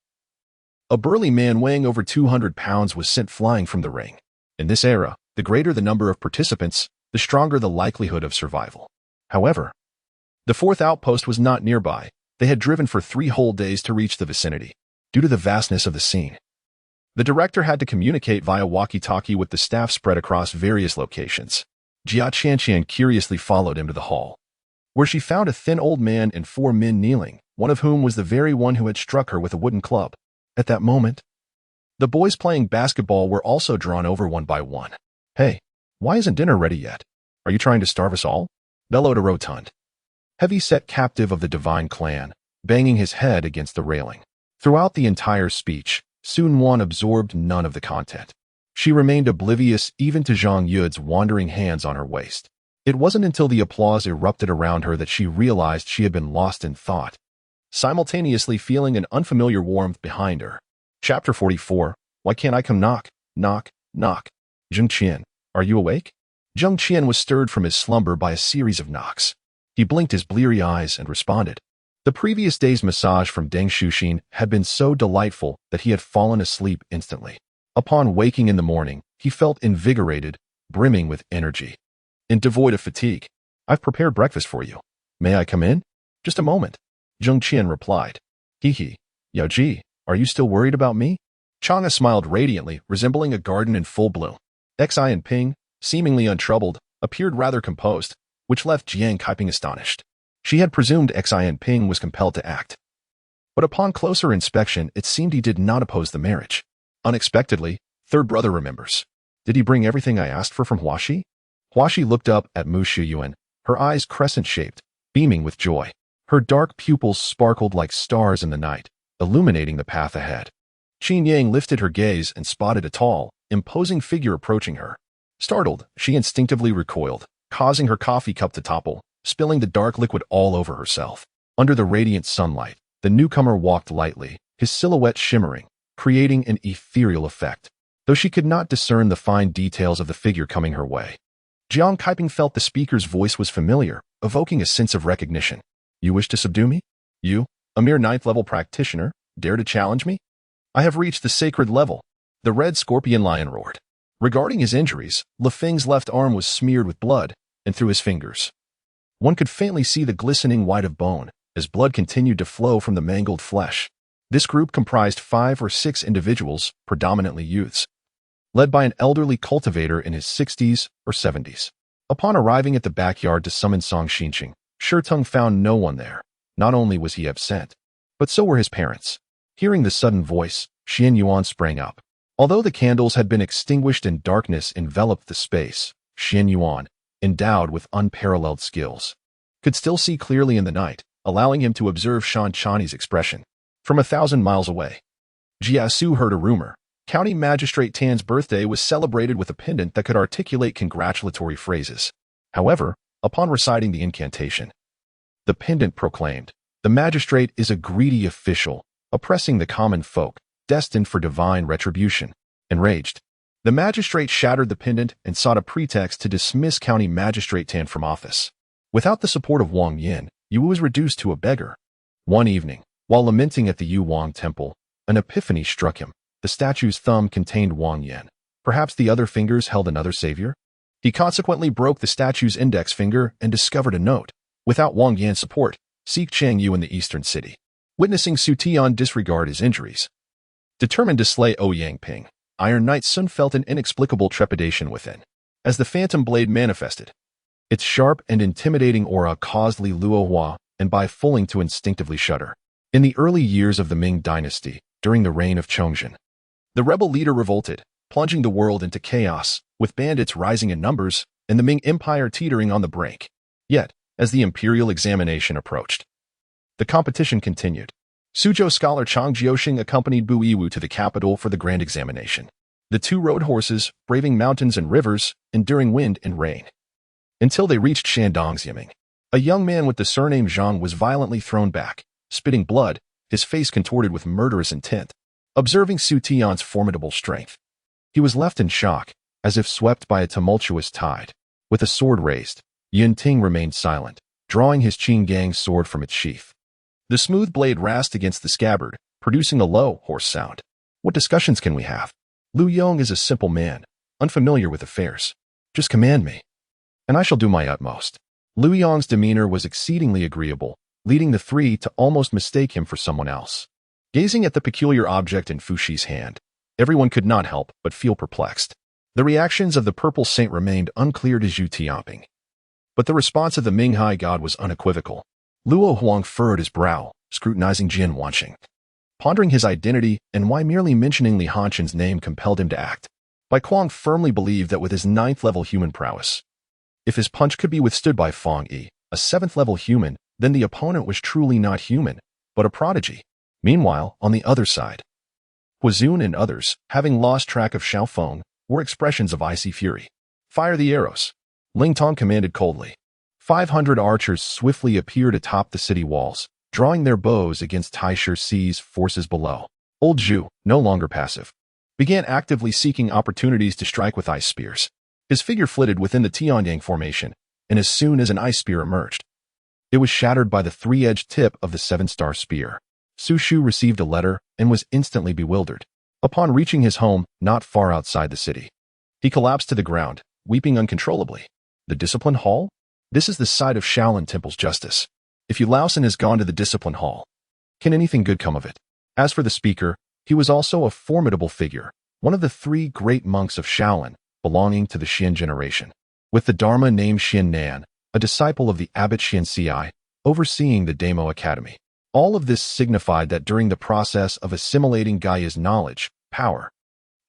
a burly man weighing over 200 pounds was sent flying from the ring. In this era, the greater the number of participants, the stronger the likelihood of survival. However, the fourth outpost was not nearby. They had driven for 3 whole days to reach the vicinity. Due to the vastness of the scene, the director had to communicate via walkie-talkie with the staff spread across various locations. Jia Qian curiously followed him to the hall, where she found a thin old man and 4 men kneeling, one of whom was the very one who had struck her with a wooden club. At that moment, the boys playing basketball were also drawn over one by one. Hey, why isn't dinner ready yet? Are you trying to starve us all? Bellowed a rotund, heavy-set captive of the divine clan, banging his head against the railing. Throughout the entire speech, Sun Wan absorbed none of the content. She remained oblivious even to Zhang Yud's wandering hands on her waist. It wasn't until the applause erupted around her that she realized she had been lost in thought, simultaneously feeling an unfamiliar warmth behind her. Chapter 44. Why can't I come knock, knock, knock? Zheng Qian, are you awake? Zheng Qian was stirred from his slumber by a series of knocks. He blinked his bleary eyes and responded. The previous day's massage from Deng Shuxin had been so delightful that he had fallen asleep instantly. Upon waking in the morning, he felt invigorated, brimming with energy, and devoid of fatigue. I've prepared breakfast for you. May I come in? Just a moment. Zheng Qian replied. Hee. Yao Ji, are you still worried about me? Chang'e smiled radiantly, resembling a garden in full bloom. Xi and Ping, seemingly untroubled, appeared rather composed, which left Jiang Kaiping astonished. She had presumed Xi and Ping was compelled to act. But upon closer inspection, it seemed he did not oppose the marriage. Unexpectedly, third brother remembers. Did he bring everything I asked for from Huaxi? Huaxi looked up at Mu Shiyuan, her eyes crescent-shaped, beaming with joy. Her dark pupils sparkled like stars in the night, illuminating the path ahead. Qin Yang lifted her gaze and spotted a tall, imposing figure approaching her. Startled, she instinctively recoiled, causing her coffee cup to topple, spilling the dark liquid all over herself. Under the radiant sunlight, the newcomer walked lightly, his silhouette shimmering, creating an ethereal effect, though she could not discern the fine details of the figure coming her way. Jiang Kaiping felt the speaker's voice was familiar, evoking a sense of recognition. You wish to subdue me? You, a mere 9th-level practitioner, dare to challenge me? I have reached the sacred level. The red scorpion lion roared. Regarding his injuries, Le Feng's left arm was smeared with blood, and through his fingers, one could faintly see the glistening white of bone, as blood continued to flow from the mangled flesh. This group comprised 5 or 6 individuals, predominantly youths, led by an elderly cultivator in his 60s or 70s. Upon arriving at the backyard to summon Song Xinqing, Shirtung found no one there. Not only was he absent, but so were his parents. Hearing the sudden voice, Xian Yuan sprang up. Although the candles had been extinguished and darkness enveloped the space, Xian Yuan, endowed with unparalleled skills, could still see clearly in the night, allowing him to observe Shan Chani's expression. From 1,000 miles away, Jiasu heard a rumor. County Magistrate Tan's birthday was celebrated with a pendant that could articulate congratulatory phrases. However, upon reciting the incantation, the pendant proclaimed, "The magistrate is a greedy official, oppressing the common folk, destined for divine retribution." Enraged, the magistrate shattered the pendant and sought a pretext to dismiss County Magistrate Tan from office. Without the support of Wang Yin, Yu was reduced to a beggar. One evening, while lamenting at the Yu Wang temple, an epiphany struck him. The statue's thumb contained Wang Yin. Perhaps the other fingers held another savior? He consequently broke the statue's index finger and discovered a note. Without Wang Yan's support, seek Chang Yu in the eastern city. Witnessing Su Tian disregard his injuries, determined to slay Ouyang Ping, Iron Knight Sun felt an inexplicable trepidation within. As the phantom blade manifested, its sharp and intimidating aura caused Li Luohua and Bai Fuling to instinctively shudder. In the early years of the Ming dynasty, during the reign of Chongzhen, the rebel leader revolted, plunging the world into chaos, with bandits rising in numbers and the Ming Empire teetering on the brink. Yet, as the imperial examination approached, the competition continued. Suzhou scholar Chang Jiuxing accompanied Bu Yiwu to the capital for the grand examination. The two rode horses, braving mountains and rivers, enduring wind and rain, until they reached Shandong's Yiming. A young man with the surname Zhang was violently thrown back, spitting blood, his face contorted with murderous intent. Observing Su Tian's formidable strength, he was left in shock, as if swept by a tumultuous tide. With a sword raised, Yun Ting remained silent, drawing his Qin Gang sword from its sheath. The smooth blade rasped against the scabbard, producing a low, hoarse sound. What discussions can we have? Lu Yong is a simple man, unfamiliar with affairs. Just command me, and I shall do my utmost. Lu Yong's demeanor was exceedingly agreeable, leading the three to almost mistake him for someone else. Gazing at the peculiar object in Fuxi's hand, everyone could not help but feel perplexed. The reactions of the purple saint remained unclear to Zhu Tianping, but the response of the Ming High God was unequivocal. Luo Huang furrowed his brow, scrutinizing Jian Wanqing, pondering his identity and why merely mentioning Li Hanqin's name compelled him to act. Bai Kuang firmly believed that with his 9th-level human prowess, if his punch could be withstood by Fang Yi, a 7th-level human, then the opponent was truly not human, but a prodigy. Meanwhile, on the other side, Huazun and others, having lost track of Xiao Feng, were expressions of icy fury. Fire the arrows, Ling Tong commanded coldly. 500 archers swiftly appeared atop the city walls, drawing their bows against Taisher Ci's forces below. Old Zhu, no longer passive, began actively seeking opportunities to strike with ice spears. His figure flitted within the Tianyang formation, and as soon as an ice spear emerged, it was shattered by the 3-edged tip of the 7-star spear. Su Shu received a letter and was instantly bewildered. Upon reaching his home, not far outside the city, he collapsed to the ground, weeping uncontrollably. The Discipline Hall? This is the site of Shaolin Temple's justice. If Yu Laosan has gone to the Discipline Hall, can anything good come of it? As for the speaker, he was also a formidable figure, one of the 3 great monks of Shaolin, belonging to the Xian generation. With the Dharma named Xian Nan, a disciple of the abbot Xian Ci, overseeing the Damo Academy. All of this signified that during the process of assimilating Gaia's knowledge, power,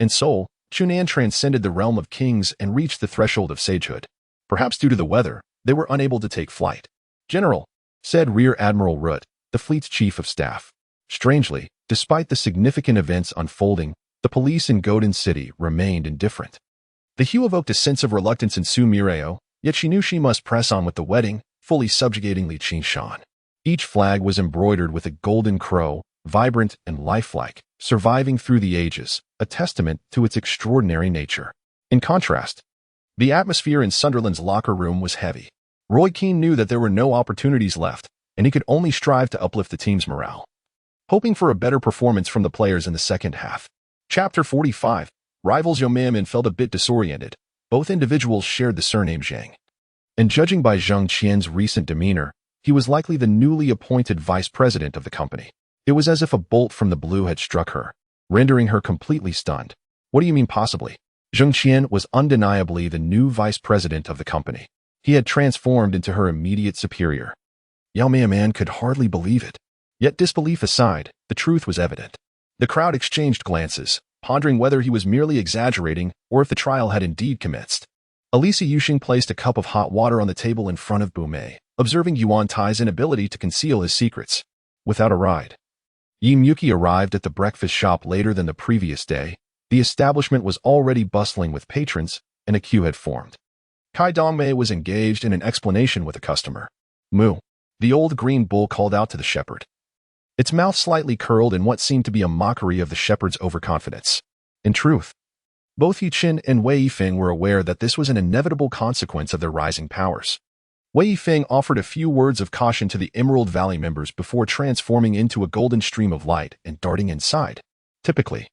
In Seoul, Chunan transcended the realm of kings and reached the threshold of sagehood. Perhaps due to the weather, they were unable to take flight. "General," said Rear Admiral Root, the fleet's chief of staff. Strangely, despite the significant events unfolding, the police in Golden City remained indifferent. The hue evoked a sense of reluctance in Su Mireo, yet she knew she must press on with the wedding, fully subjugating Li Qingshan. Each flag was embroidered with a golden crow, vibrant and lifelike, surviving through the ages, a testament to its extraordinary nature. In contrast, the atmosphere in Sunderland's locker room was heavy. Roy Keane knew that there were no opportunities left, and he could only strive to uplift the team's morale, hoping for a better performance from the players in the second half. Chapter 45. Rivals Yomamin felt a bit disoriented. Both individuals shared the surname Zheng. And judging by Zheng Qian's recent demeanor, he was likely the newly appointed vice president of the company. It was as if a bolt from the blue had struck her, rendering her completely stunned. "What do you mean possibly?" Zheng Qian was undeniably the new vice president of the company. He had transformed into her immediate superior. Yao Miaman could hardly believe it. Yet disbelief aside, the truth was evident. The crowd exchanged glances, pondering whether he was merely exaggerating or if the trial had indeed commenced. Elisa Yuxing placed a cup of hot water on the table in front of Mei, observing Yuan Tai's inability to conceal his secrets. Without a ride, Yi Muki arrived at the breakfast shop later than the previous day. The establishment was already bustling with patrons, and a queue had formed. Kai Dongmei was engaged in an explanation with a customer. "Moo," the old green bull called out to the shepherd. Its mouth slightly curled in what seemed to be a mockery of the shepherd's overconfidence. In truth, both Yuqin and Wei Yifeng were aware that this was an inevitable consequence of their rising powers. Wei Yifeng offered a few words of caution to the Emerald Valley members before transforming into a golden stream of light and darting inside. Typically,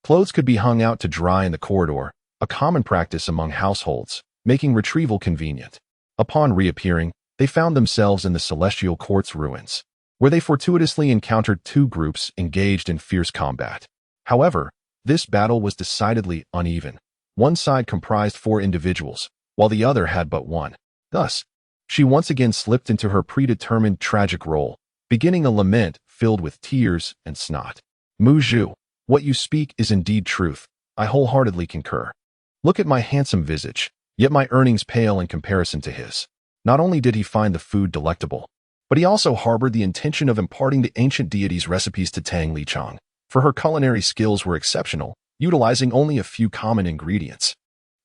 clothes could be hung out to dry in the corridor, a common practice among households, making retrieval convenient. Upon reappearing, they found themselves in the Celestial Court's ruins, where they fortuitously encountered two groups engaged in fierce combat. However, this battle was decidedly uneven. One side comprised 4 individuals, while the other had but one. Thus, she once again slipped into her predetermined tragic role, beginning a lament filled with tears and snot. "Mu Zhu, what you speak is indeed truth. I wholeheartedly concur. Look at my handsome visage, yet my earnings pale in comparison to his." Not only did he find the food delectable, but he also harbored the intention of imparting the ancient deity's recipes to Tang Lichang, for her culinary skills were exceptional, utilizing only a few common ingredients.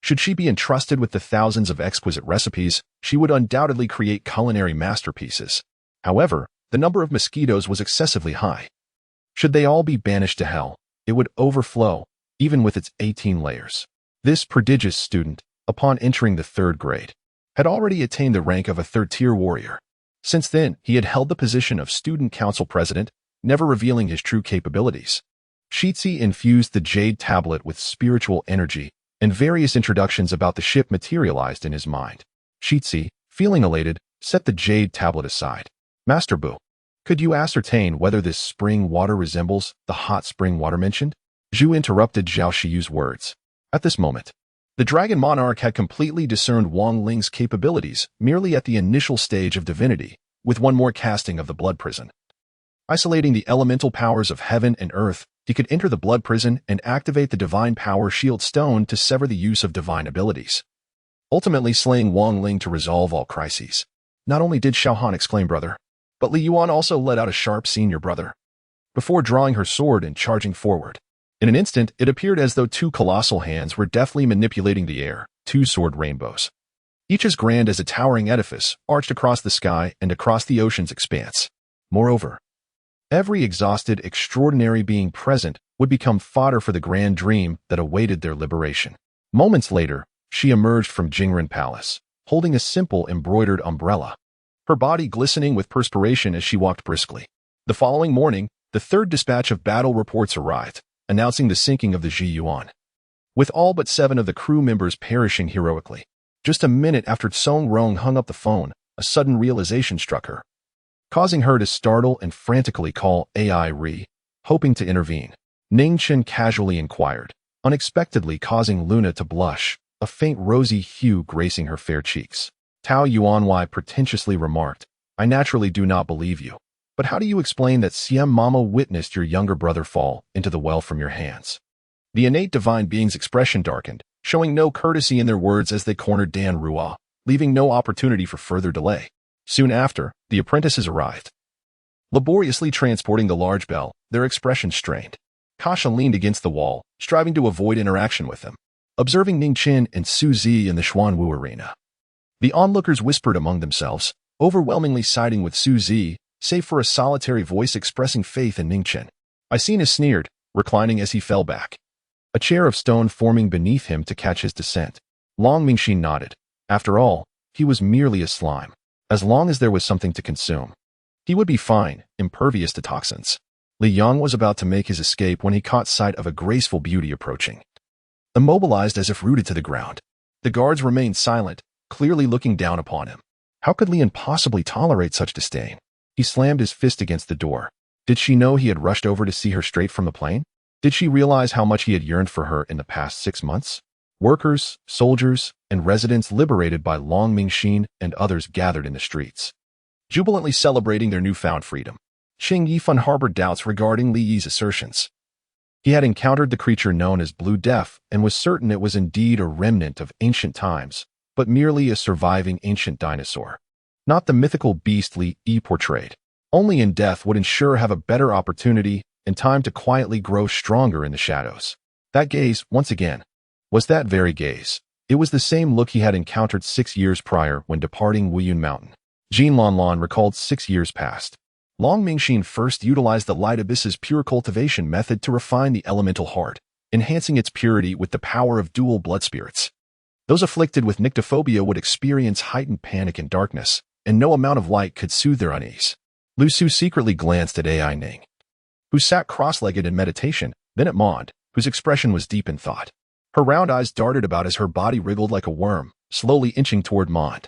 Should she be entrusted with the thousands of exquisite recipes, she would undoubtedly create culinary masterpieces. However, the number of mosquitoes was excessively high. Should they all be banished to hell, it would overflow, even with its 18 layers. This prodigious student, upon entering the 3rd grade, had already attained the rank of a 3rd-tier warrior. Since then, he had held the position of student council president, never revealing his true capabilities. Shitzi infused the jade tablet with spiritual energy, and various introductions about the ship materialized in his mind. Shitzi, feeling elated, set the jade tablet aside. "Master Bu, could you ascertain whether this spring water resembles the hot spring water mentioned?" Zhu interrupted Zhao Shiyu's words. At this moment, the Dragon Monarch had completely discerned Wang Ling's capabilities merely at the initial stage of divinity, with one more casting of the blood prison. Isolating the elemental powers of heaven and earth, he could enter the blood prison and activate the divine power shield stone to sever the use of divine abilities, ultimately slaying Wang Ling to resolve all crises. Not only did Xiaohan exclaim brother, but Li Yuan also let out a sharp senior brother, before drawing her sword and charging forward. In an instant, it appeared as though 2 colossal hands were deftly manipulating the air, 2 sword rainbows, each as grand as a towering edifice, arched across the sky and across the ocean's expanse. Moreover, every exhausted, extraordinary being present would become fodder for the grand dream that awaited their liberation. Moments later, she emerged from Jingren Palace, holding a simple embroidered umbrella, her body glistening with perspiration as she walked briskly. The following morning, the 3rd dispatch of battle reports arrived, announcing the sinking of the Ji Yuan, with all but 7 of the crew members perishing heroically. Just a minute after Song Rong hung up the phone, a sudden realization struck her, causing her to startle and frantically call AI Ri, hoping to intervene. Ning Chen casually inquired, unexpectedly causing Luna to blush, a faint rosy hue gracing her fair cheeks. Tao Yuanwei pretentiously remarked, "I naturally do not believe you. But how do you explain that Siam Mama witnessed your younger brother fall into the well from your hands?" The innate divine being's expression darkened, showing no courtesy in their words as they cornered Dan Rua, leaving no opportunity for further delay. Soon after, the apprentices arrived. Laboriously transporting the large bell, their expressions strained. Kasha leaned against the wall, striving to avoid interaction with them, observing Ning Qian and Su Zi in the Xuanwu arena. The onlookers whispered among themselves, overwhelmingly siding with Su Zi, save for a solitary voice expressing faith in Ning Qian. Isina sneered, reclining as he fell back, a chair of stone forming beneath him to catch his descent. Long Mingxin nodded. After all, he was merely a slime. As long as there was something to consume, he would be fine, impervious to toxins. Li Yang was about to make his escape when he caught sight of a graceful beauty approaching. Immobilized as if rooted to the ground, the guards remained silent, clearly looking down upon him. How could Lian possibly tolerate such disdain? He slammed his fist against the door. Did she know he had rushed over to see her straight from the plane? Did she realize how much he had yearned for her in the past 6 months? Workers, soldiers, and residents liberated by Long Mingxin and others gathered in the streets, jubilantly celebrating their newfound freedom. Qing Yifan harbored doubts regarding Li Yi's assertions. He had encountered the creature known as Blue Death and was certain it was indeed a remnant of ancient times, but merely a surviving ancient dinosaur. Not the mythical beast Li Yi portrayed. Only in death would ensure have a better opportunity and time to quietly grow stronger in the shadows. That gaze, once again, was that very gaze. It was the same look he had encountered 6 years prior when departing Wuyun Mountain. Jin Lanlan recalled 6 years past. Long Mingxin first utilized the Light Abyss's pure cultivation method to refine the elemental heart, enhancing its purity with the power of dual blood spirits. Those afflicted with nyctophobia would experience heightened panic and darkness, and no amount of light could soothe their unease. Lu Su secretly glanced at Ai Ning, who sat cross-legged in meditation, then at Mond, whose expression was deep in thought. Her round eyes darted about as her body wriggled like a worm, slowly inching toward Mond.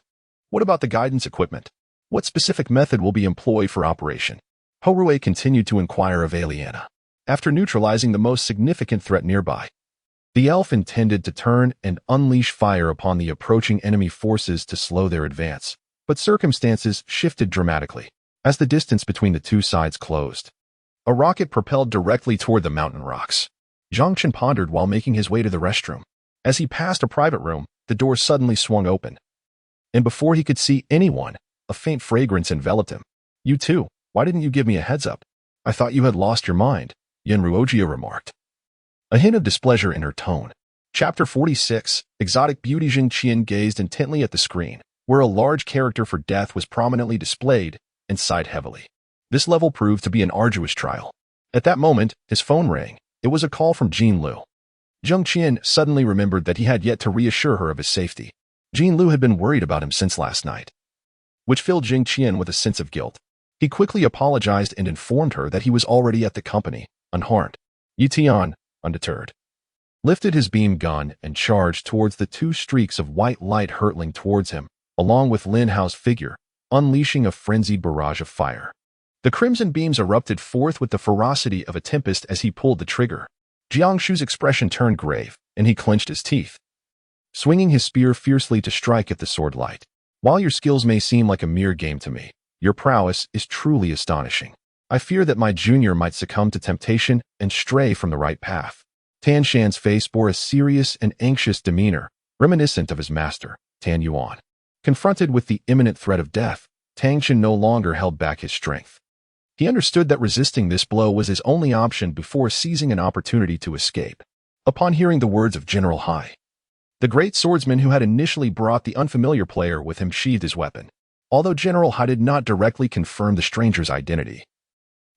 What about the guidance equipment? What specific method will be employed for operation? Horue continued to inquire of Aliana. After neutralizing the most significant threat nearby, the elf intended to turn and unleash fire upon the approaching enemy forces to slow their advance, but circumstances shifted dramatically as the distance between the two sides closed. A rocket propelled directly toward the mountain rocks. Zheng Qian pondered while making his way to the restroom. As he passed a private room, the door suddenly swung open, and before he could see anyone, a faint fragrance enveloped him. You too, why didn't you give me a heads up? I thought you had lost your mind, Yen Ruojia remarked, a hint of displeasure in her tone. Chapter 46, Exotic Beauty. Zheng Qian gazed intently at the screen, where a large character for death was prominently displayed, and sighed heavily. This level proved to be an arduous trial. At that moment, his phone rang. It was a call from Jean Lu. Zheng Qian suddenly remembered that he had yet to reassure her of his safety. Jean Lu had been worried about him since last night, which filled Zheng Qian with a sense of guilt. He quickly apologized and informed her that he was already at the company, unharmed. Yi Tian, undeterred, lifted his beam gun and charged towards the 2 streaks of white light hurtling towards him, along with Lin Hao's figure, unleashing a frenzied barrage of fire. The crimson beams erupted forth with the ferocity of a tempest as he pulled the trigger. Jiang Shu's expression turned grave, and he clenched his teeth, swinging his spear fiercely to strike at the sword light. While your skills may seem like a mere game to me, your prowess is truly astonishing. I fear that my junior might succumb to temptation and stray from the right path. Tan Shan's face bore a serious and anxious demeanor, reminiscent of his master, Tan Yuan. Confronted with the imminent threat of death, Tang Shan no longer held back his strength. He understood that resisting this blow was his only option before seizing an opportunity to escape. Upon hearing the words of General Hai, the great swordsman who had initially brought the unfamiliar player with him sheathed his weapon. Although General Hai did not directly confirm the stranger's identity,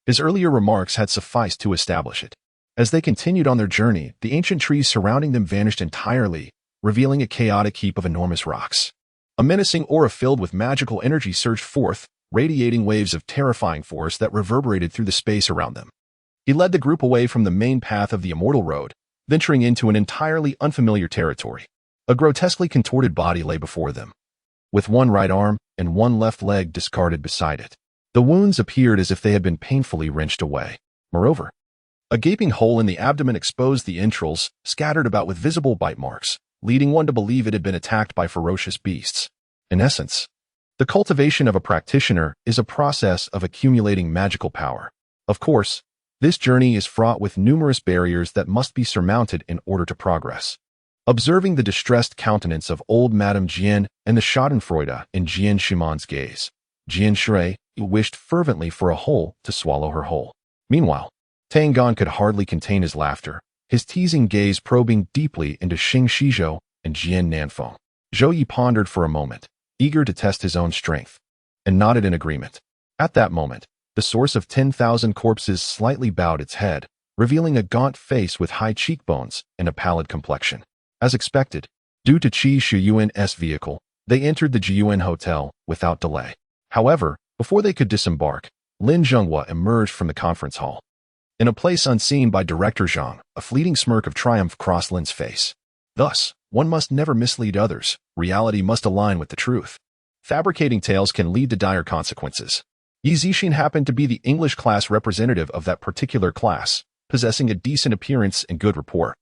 his earlier remarks had sufficed to establish it. As they continued on their journey, the ancient trees surrounding them vanished entirely, revealing a chaotic heap of enormous rocks. A menacing aura filled with magical energy surged forth, radiating waves of terrifying force that reverberated through the space around them. He led the group away from the main path of the Immortal Road, venturing into an entirely unfamiliar territory. A grotesquely contorted body lay before them, with one right arm and one left leg discarded beside it. The wounds appeared as if they had been painfully wrenched away. Moreover, a gaping hole in the abdomen exposed the entrails, scattered about with visible bite marks, leading one to believe it had been attacked by ferocious beasts. In essence, the cultivation of a practitioner is a process of accumulating magical power. Of course, This journey is fraught with numerous barriers that must be surmounted in order to progress. Observing the distressed countenance of old Madame Jian and the schadenfreude in Jian Shimon's gaze, Jian Shui wished fervently for a hole to swallow her whole. Meanwhile, Tangon could hardly contain his laughter, his teasing gaze probing deeply into Xing Shizhou and Jian Nanfeng. Zhou Yi pondered for a moment, eager to test his own strength, and nodded in agreement. At that moment, the source of 10,000 corpses slightly bowed its head, revealing a gaunt face with high cheekbones and a pallid complexion. As expected, due to Qi Shuyuan's vehicle, they entered the Jiyuan Hotel without delay. However, before they could disembark, Lin Zhenghua emerged from the conference hall. In a place unseen by Director Zhang, a fleeting smirk of triumph crossed Lin's face. Thus, one must never mislead others. Reality must align with the truth. Fabricating tales can lead to dire consequences. Yi Zixin happened to be the English class representative of that particular class, possessing a decent appearance and good rapport.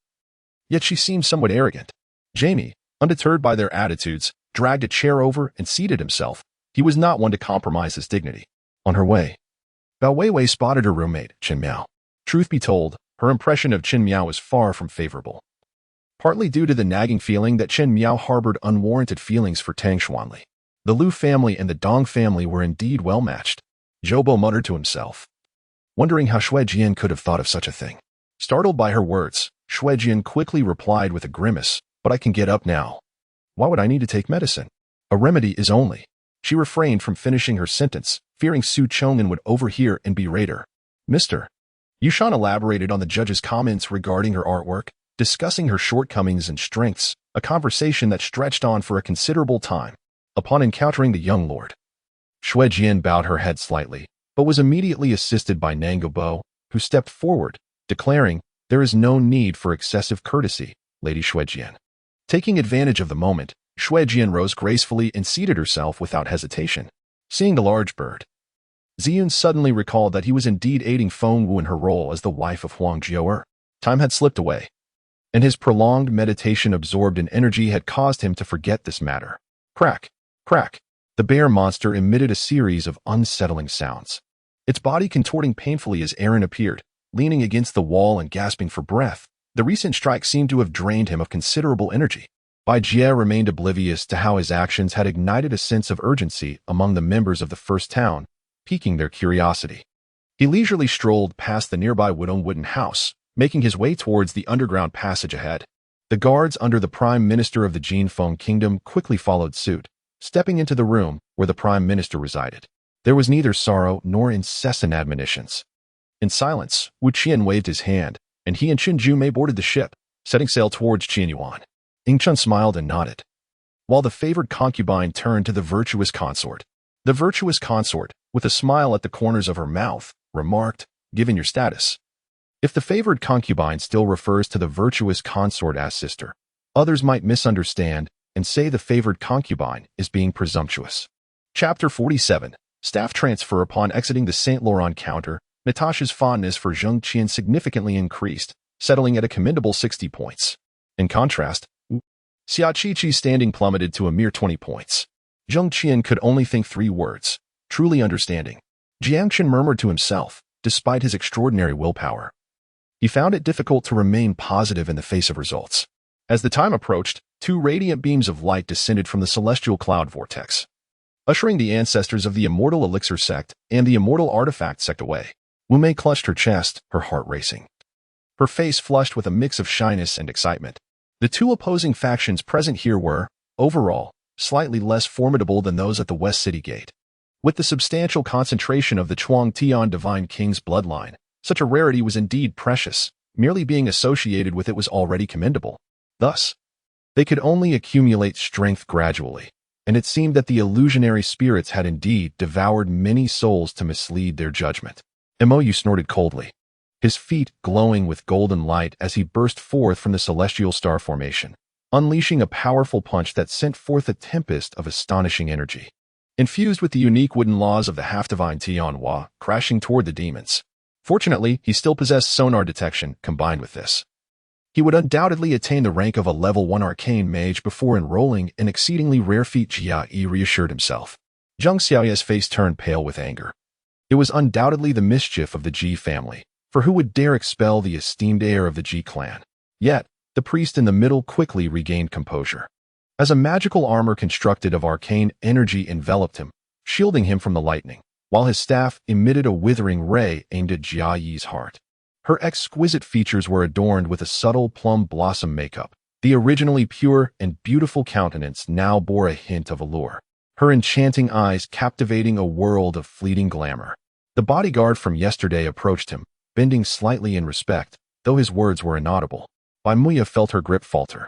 Yet she seemed somewhat arrogant. Jamie, undeterred by their attitudes, dragged a chair over and seated himself. He was not one to compromise his dignity. On her way, Bao Weiwei spotted her roommate, Qin Miao. Truth be told, her impression of Qin Miao was far from favorable. Partly due to the nagging feeling that Qin Miao harbored unwarranted feelings for Tang Xuanli. The Lu family and the Dong family were indeed well matched. Zhoubo muttered to himself, wondering how Xue Jian could have thought of such a thing. Startled by her words, Xue Jian quickly replied with a grimace, "But I can get up now. Why would I need to take medicine? A remedy is only." She refrained from finishing her sentence, fearing Su Chong'an would overhear and berate her. Mr. Yushan elaborated on the judge's comments regarding her artwork, discussing her shortcomings and strengths, a conversation that stretched on for a considerable time. Upon encountering the young lord, Xue Jian bowed her head slightly, but was immediately assisted by Nangobo, who stepped forward, declaring, "There is no need for excessive courtesy, Lady Xue Jian." Taking advantage of the moment, Xue Jian rose gracefully and seated herself without hesitation. Seeing the large bird, Ziyun suddenly recalled that he was indeed aiding Feng Wu in her role as the wife of Huang Jiu'er. Time had slipped away, and his prolonged meditation absorbed in energy had caused him to forget this matter. Crack, crack. The bear monster emitted a series of unsettling sounds, its body contorting painfully as Aaron appeared, leaning against the wall and gasping for breath. The recent strike seemed to have drained him of considerable energy. Bai Jie remained oblivious to how his actions had ignited a sense of urgency among the members of the first town, piquing their curiosity. He leisurely strolled past the nearby wooden house, making his way towards the underground passage ahead. The guards under the Prime Minister of the Jinfeng Kingdom quickly followed suit, stepping into the room where the Prime Minister resided. There was neither sorrow nor incessant admonitions. In silence, Wu Qian waved his hand, and he and Qin Jumei boarded the ship, setting sail towards Qianyuan. Ingchun smiled and nodded, while the favored concubine turned to the virtuous consort. The virtuous consort, with a smile at the corners of her mouth, remarked, "Given your status." If the favored concubine still refers to the virtuous consort as sister, others might misunderstand and say the favored concubine is being presumptuous. Chapter 47. Staff transfer. Upon exiting the Saint Laurent counter, Natasha's fondness for Zheng Qian significantly increased, settling at a commendable 60 points. In contrast, Xia Qiqi's standing plummeted to a mere 20 points. Zheng Qian could only think 3 words: truly understanding. Jiangchen murmured to himself, despite his extraordinary willpower. He found it difficult to remain positive in the face of results. As the time approached, 2 radiant beams of light descended from the celestial cloud vortex, ushering the ancestors of the immortal elixir sect and the immortal artifact sect away. Wu Mei clutched her chest, her heart racing, her face flushed with a mix of shyness and excitement. The 2 opposing factions present here were, overall, slightly less formidable than those at the West City Gate. With the substantial concentration of the Chuang Tian Divine King's bloodline, such a rarity was indeed precious. Merely being associated with it was already commendable. Thus, they could only accumulate strength gradually, and it seemed that the illusionary spirits had indeed devoured many souls to mislead their judgment. Mou snorted coldly, his feet glowing with golden light as he burst forth from the celestial star formation, unleashing a powerful punch that sent forth a tempest of astonishing energy. Infused with the unique wooden laws of the half-divine Tianhua, crashing toward the demons. Fortunately, he still possessed sonar detection combined with this. He would undoubtedly attain the rank of a level 1 arcane mage before enrolling in exceedingly rare feat. Jia Yi reassured himself. Zheng Xiaoye's face turned pale with anger. It was undoubtedly the mischief of the Ji family, For who would dare expel the esteemed heir of the Ji clan? Yet, the priest in the middle quickly regained composure. As a magical armor constructed of arcane energy enveloped him, shielding him from the lightning, while his staff emitted a withering ray aimed at Jia Yi's heart. Her exquisite features were adorned with a subtle plum blossom makeup. The originally pure and beautiful countenance now bore a hint of allure, her enchanting eyes captivating a world of fleeting glamour. The bodyguard from yesterday approached him, bending slightly in respect, though his words were inaudible. Bai Muya felt her grip falter,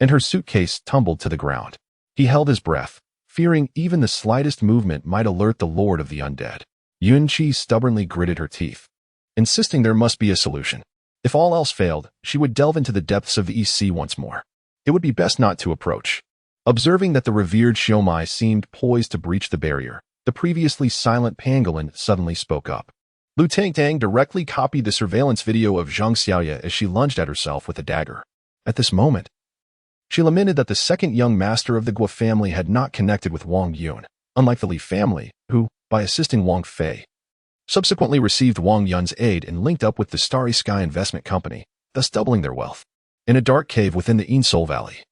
and her suitcase tumbled to the ground. He held his breath, fearing even the slightest movement might alert the Lord of the Undead. Yunqi stubbornly gritted her teeth, insisting there must be a solution. If all else failed, she would delve into the depths of the East Sea once more. It would be best not to approach. Observing that the revered Xiaomai seemed poised to breach the barrier, the previously silent pangolin suddenly spoke up. Lu Tangtang directly copied the surveillance video of Zheng Xiaoya as she lunged at herself with a dagger. At this moment, she lamented that the second young master of the Guo family had not connected with Wang Yun, unlike the Li family, who, by assisting Wang Fei, subsequently received Wang Yun's aid and linked up with the Starry Sky Investment Company, thus doubling their wealth. In a dark cave within the Insol Valley,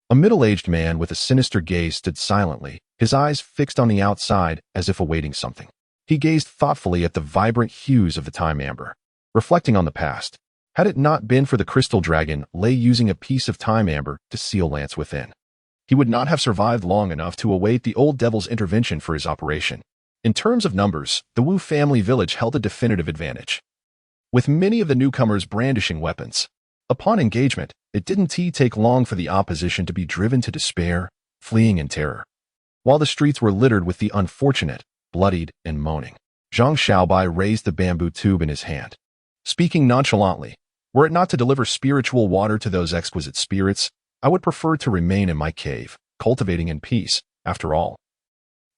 a middle-aged man with a sinister gaze stood silently, his eyes fixed on the outside as if awaiting something. He gazed thoughtfully at the vibrant hues of the time amber, reflecting on the past. Had it not been for the crystal dragon Lei using a piece of time amber to seal Lance within, he would not have survived long enough to await the old devil's intervention for his operation. In terms of numbers, the Wu family village held a definitive advantage, with many of the newcomers brandishing weapons. Upon engagement, it didn't take long for the opposition to be driven to despair, fleeing in terror. While the streets were littered with the unfortunate, bloodied, and moaning, Zhang Xiaobai raised the bamboo tube in his hand, speaking nonchalantly. Were it not to deliver spiritual water to those exquisite spirits, I would prefer to remain in my cave, cultivating in peace. After all,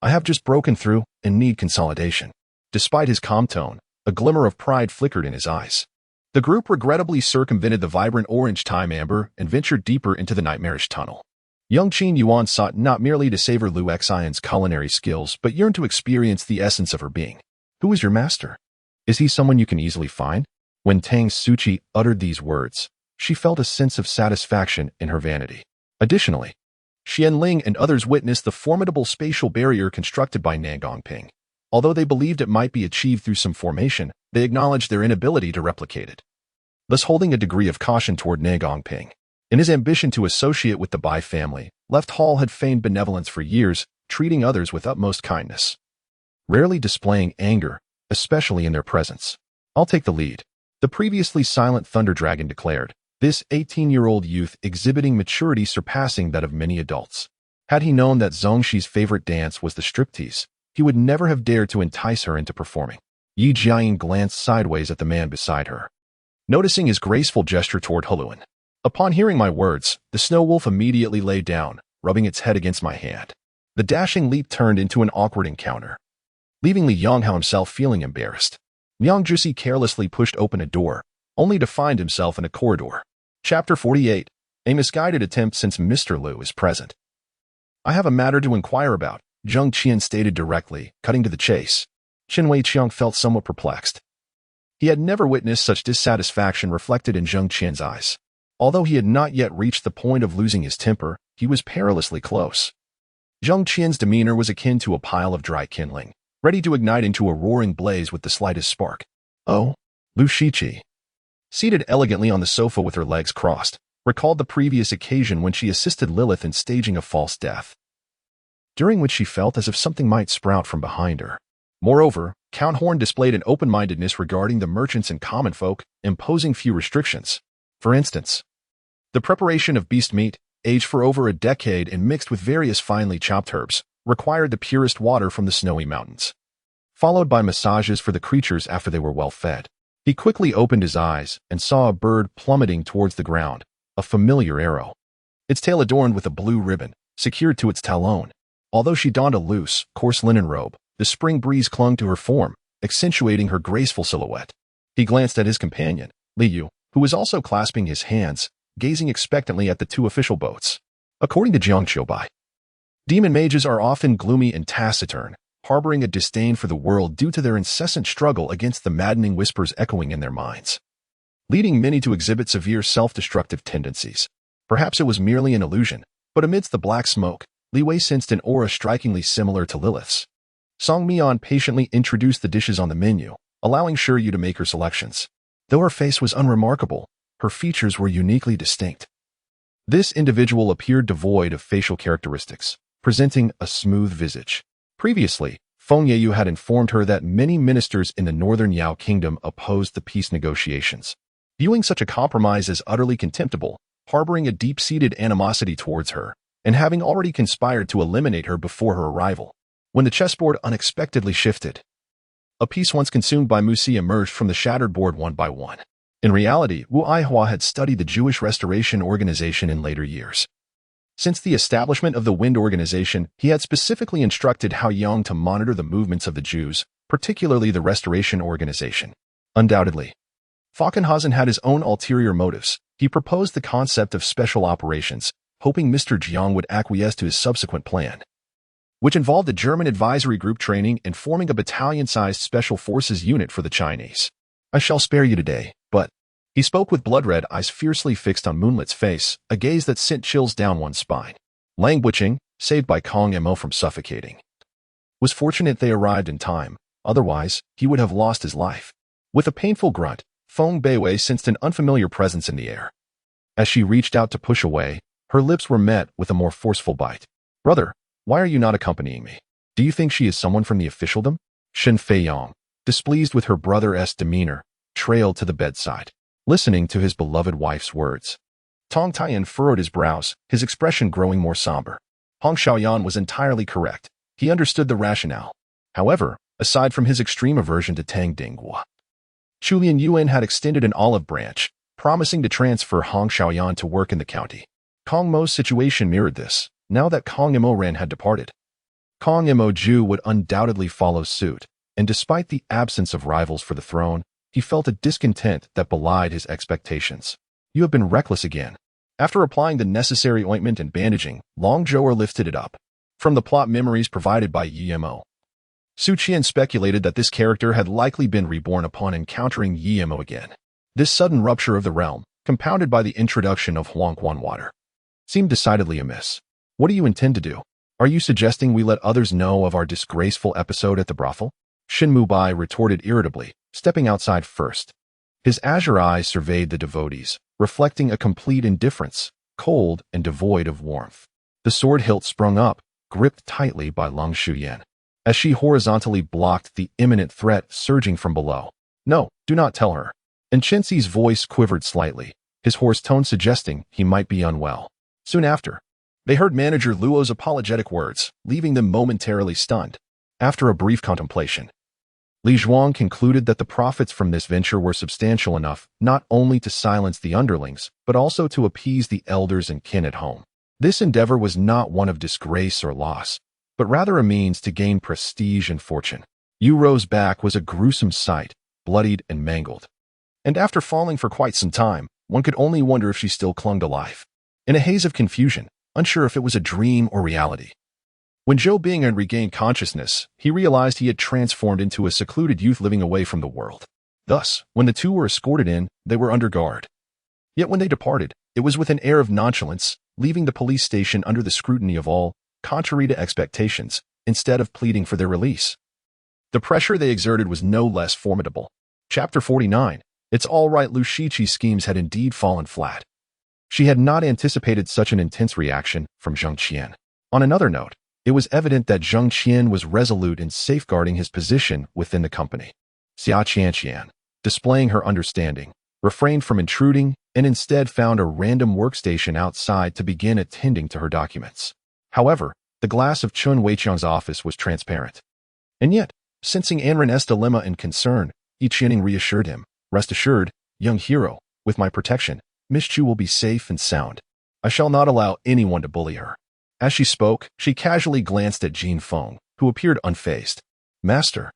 I have just broken through and need consolidation. Despite his calm tone, a glimmer of pride flickered in his eyes. The group regrettably circumvented the vibrant orange time amber and ventured deeper into the nightmarish tunnel. Young Qin Yuan sought not merely to savor Lu Xian's culinary skills, but yearned to experience the essence of her being. Who is your master? Is he someone you can easily find? When Tang Suchi uttered these words, she felt a sense of satisfaction in her vanity. Additionally, Xian Ling and others witnessed the formidable spatial barrier constructed by Nangongping. Although they believed it might be achieved through some formation, they acknowledged their inability to replicate it, thus holding a degree of caution toward Nangongping. In his ambition to associate with the Bai family, Left Hall had feigned benevolence for years, treating others with utmost kindness, rarely displaying anger, especially in their presence. I'll take the lead, the previously silent Thunder Dragon declared, this 18-year-old youth exhibiting maturity surpassing that of many adults. Had he known that Zhongxi's favorite dance was the striptease, he would never have dared to entice her into performing. Yi Jiayin glanced sideways at the man beside her, noticing his graceful gesture toward Huluan. Upon hearing my words, the snow wolf immediately lay down, rubbing its head against my hand. The dashing leap turned into an awkward encounter, leaving Li Yonghao himself feeling embarrassed. Liang Zhixi carelessly pushed open a door, only to find himself in a corridor. Chapter 48. A misguided attempt since Mr. Lu is present. I have a matter to inquire about, Zheng Qian stated directly, cutting to the chase. Qin Weiqiang felt somewhat perplexed. He had never witnessed such dissatisfaction reflected in Zheng Qian's eyes. Although he had not yet reached the point of losing his temper, he was perilously close. Zheng Qian's demeanor was akin to a pile of dry kindling, ready to ignite into a roaring blaze with the slightest spark. Oh, Lu Shiqi, seated elegantly on the sofa with her legs crossed, recalled the previous occasion when she assisted Lilith in staging a false death, during which she felt as if something might sprout from behind her. Moreover, Count Horn displayed an open-mindedness regarding the merchants and common folk, imposing few restrictions. For instance, the preparation of beast meat, aged for over a decade and mixed with various finely chopped herbs, required the purest water from the snowy mountains, followed by massages for the creatures after they were well fed. He quickly opened his eyes and saw a bird plummeting towards the ground, a familiar arrow, its tail adorned with a blue ribbon, secured to its talon. Although she donned a loose, coarse linen robe, the spring breeze clung to her form, accentuating her graceful silhouette. He glanced at his companion, Li Yu, who was also clasping his hands, gazing expectantly at the two official boats. According to Jiang Qiubai, demon mages are often gloomy and taciturn, harboring a disdain for the world due to their incessant struggle against the maddening whispers echoing in their minds, leading many to exhibit severe self-destructive tendencies. Perhaps it was merely an illusion, but amidst the black smoke, Li Wei sensed an aura strikingly similar to Lilith's. Song Mian patiently introduced the dishes on the menu, allowing Shi Yu to make her selections. Though her face was unremarkable, her features were uniquely distinct. This individual appeared devoid of facial characteristics, presenting a smooth visage. Previously, Feng Yeyu had informed her that many ministers in the northern Yao kingdom opposed the peace negotiations, viewing such a compromise as utterly contemptible, harboring a deep-seated animosity towards her, and having already conspired to eliminate her before her arrival. When the chessboard unexpectedly shifted, a piece once consumed by Musi emerged from the shattered board one by one. In reality, Wu Aihua had studied the Jewish Restoration Organization in later years. Since the establishment of the Wind Organization, he had specifically instructed Hao Yang to monitor the movements of the Jews, particularly the Restoration Organization. Undoubtedly, Falkenhausen had his own ulterior motives. He proposed the concept of special operations, hoping Mr. Jiang would acquiesce to his subsequent plan, which involved a German advisory group training and forming a battalion-sized special forces unit for the Chinese. I shall spare you today, but he spoke with blood-red eyes fiercely fixed on Moonlit's face, a gaze that sent chills down one's spine. Languishing, saved by Kong Mo from suffocating. Was fortunate they arrived in time, otherwise he would have lost his life. With a painful grunt, Feng Beiwei sensed an unfamiliar presence in the air. As she reached out to push away, her lips were met with a more forceful bite. Brother, why are you not accompanying me? Do you think she is someone from the officialdom? Shen Feiyang, displeased with her brother's demeanor, trailed to the bedside, listening to his beloved wife's words. Tong Taiyan furrowed his brows, his expression growing more somber. Hong Xiaoyan was entirely correct. He understood the rationale. However, aside from his extreme aversion to Tang Dinghua, Chulian Yuan had extended an olive branch, promising to transfer Hong Xiaoyan to work in the county. Kong Mo's situation mirrored this, now that Kong Mo Ran had departed. Kong Mo Ju would undoubtedly follow suit, and despite the absence of rivals for the throne, he felt a discontent that belied his expectations. You have been reckless again. After applying the necessary ointment and bandaging, Long Zhouer lifted it up. From the plot memories provided by Yimo, Su Qian speculated that this character had likely been reborn upon encountering Yimo again. This sudden rupture of the realm, compounded by the introduction of Huangquan water, seemed decidedly amiss. What do you intend to do? Are you suggesting we let others know of our disgraceful episode at the brothel? Shin Mubai retorted irritably, stepping outside first. His azure eyes surveyed the devotees, reflecting a complete indifference, cold and devoid of warmth. The sword hilt sprung up, gripped tightly by Long Shuyan, as she horizontally blocked the imminent threat surging from below. No, do not tell her. And Chenxi's voice quivered slightly, his hoarse tone suggesting he might be unwell. Soon after, they heard Manager Luo's apologetic words, leaving them momentarily stunned. After a brief contemplation, Li Zhuang concluded that the profits from this venture were substantial enough not only to silence the underlings, but also to appease the elders and kin at home. This endeavor was not one of disgrace or loss, but rather a means to gain prestige and fortune. Yu Ro's back was a gruesome sight, bloodied and mangled. And after falling for quite some time, one could only wonder if she still clung to life. In a haze of confusion, unsure if it was a dream or reality. When Zhou Bing regained consciousness, he realized he had transformed into a secluded youth living away from the world. Thus, when the two were escorted in, they were under guard. Yet when they departed, it was with an air of nonchalance, leaving the police station under the scrutiny of all, contrary to expectations, instead of pleading for their release. The pressure they exerted was no less formidable. Chapter 49. It's all right, Lu Shiqi's schemes had indeed fallen flat. She had not anticipated such an intense reaction from Zheng Qian. On another note, it was evident that Zheng Qian was resolute in safeguarding his position within the company. Xia Qian, displaying her understanding, refrained from intruding and instead found a random workstation outside to begin attending to her documents. However, the glass of Chun Weiqiang's office was transparent. And yet, sensing Anren's dilemma and concern, Yi Qianing reassured him, "Rest assured, young hero, with my protection, Miss Chu will be safe and sound. I shall not allow anyone to bully her." As she spoke, she casually glanced at Jin Feng, who appeared unfazed. "Master,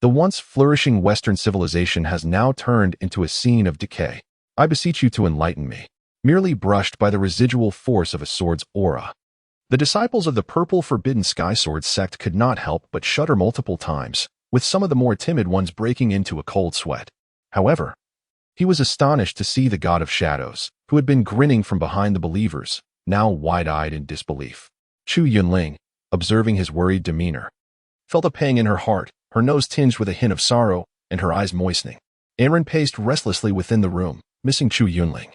the once flourishing Western civilization has now turned into a scene of decay. I beseech you to enlighten me." Merely brushed by the residual force of a sword's aura, The disciples of the Purple Forbidden Sky Sword sect could not help but shudder multiple times, with some of the more timid ones breaking into a cold sweat. However, he was astonished to see the God of Shadows, who had been grinning from behind the believers, now wide-eyed in disbelief. Chu Yunling, observing his worried demeanor, felt a pang in her heart, her nose tinged with a hint of sorrow, and her eyes moistening. Anren paced restlessly within the room, missing Chu Yunling.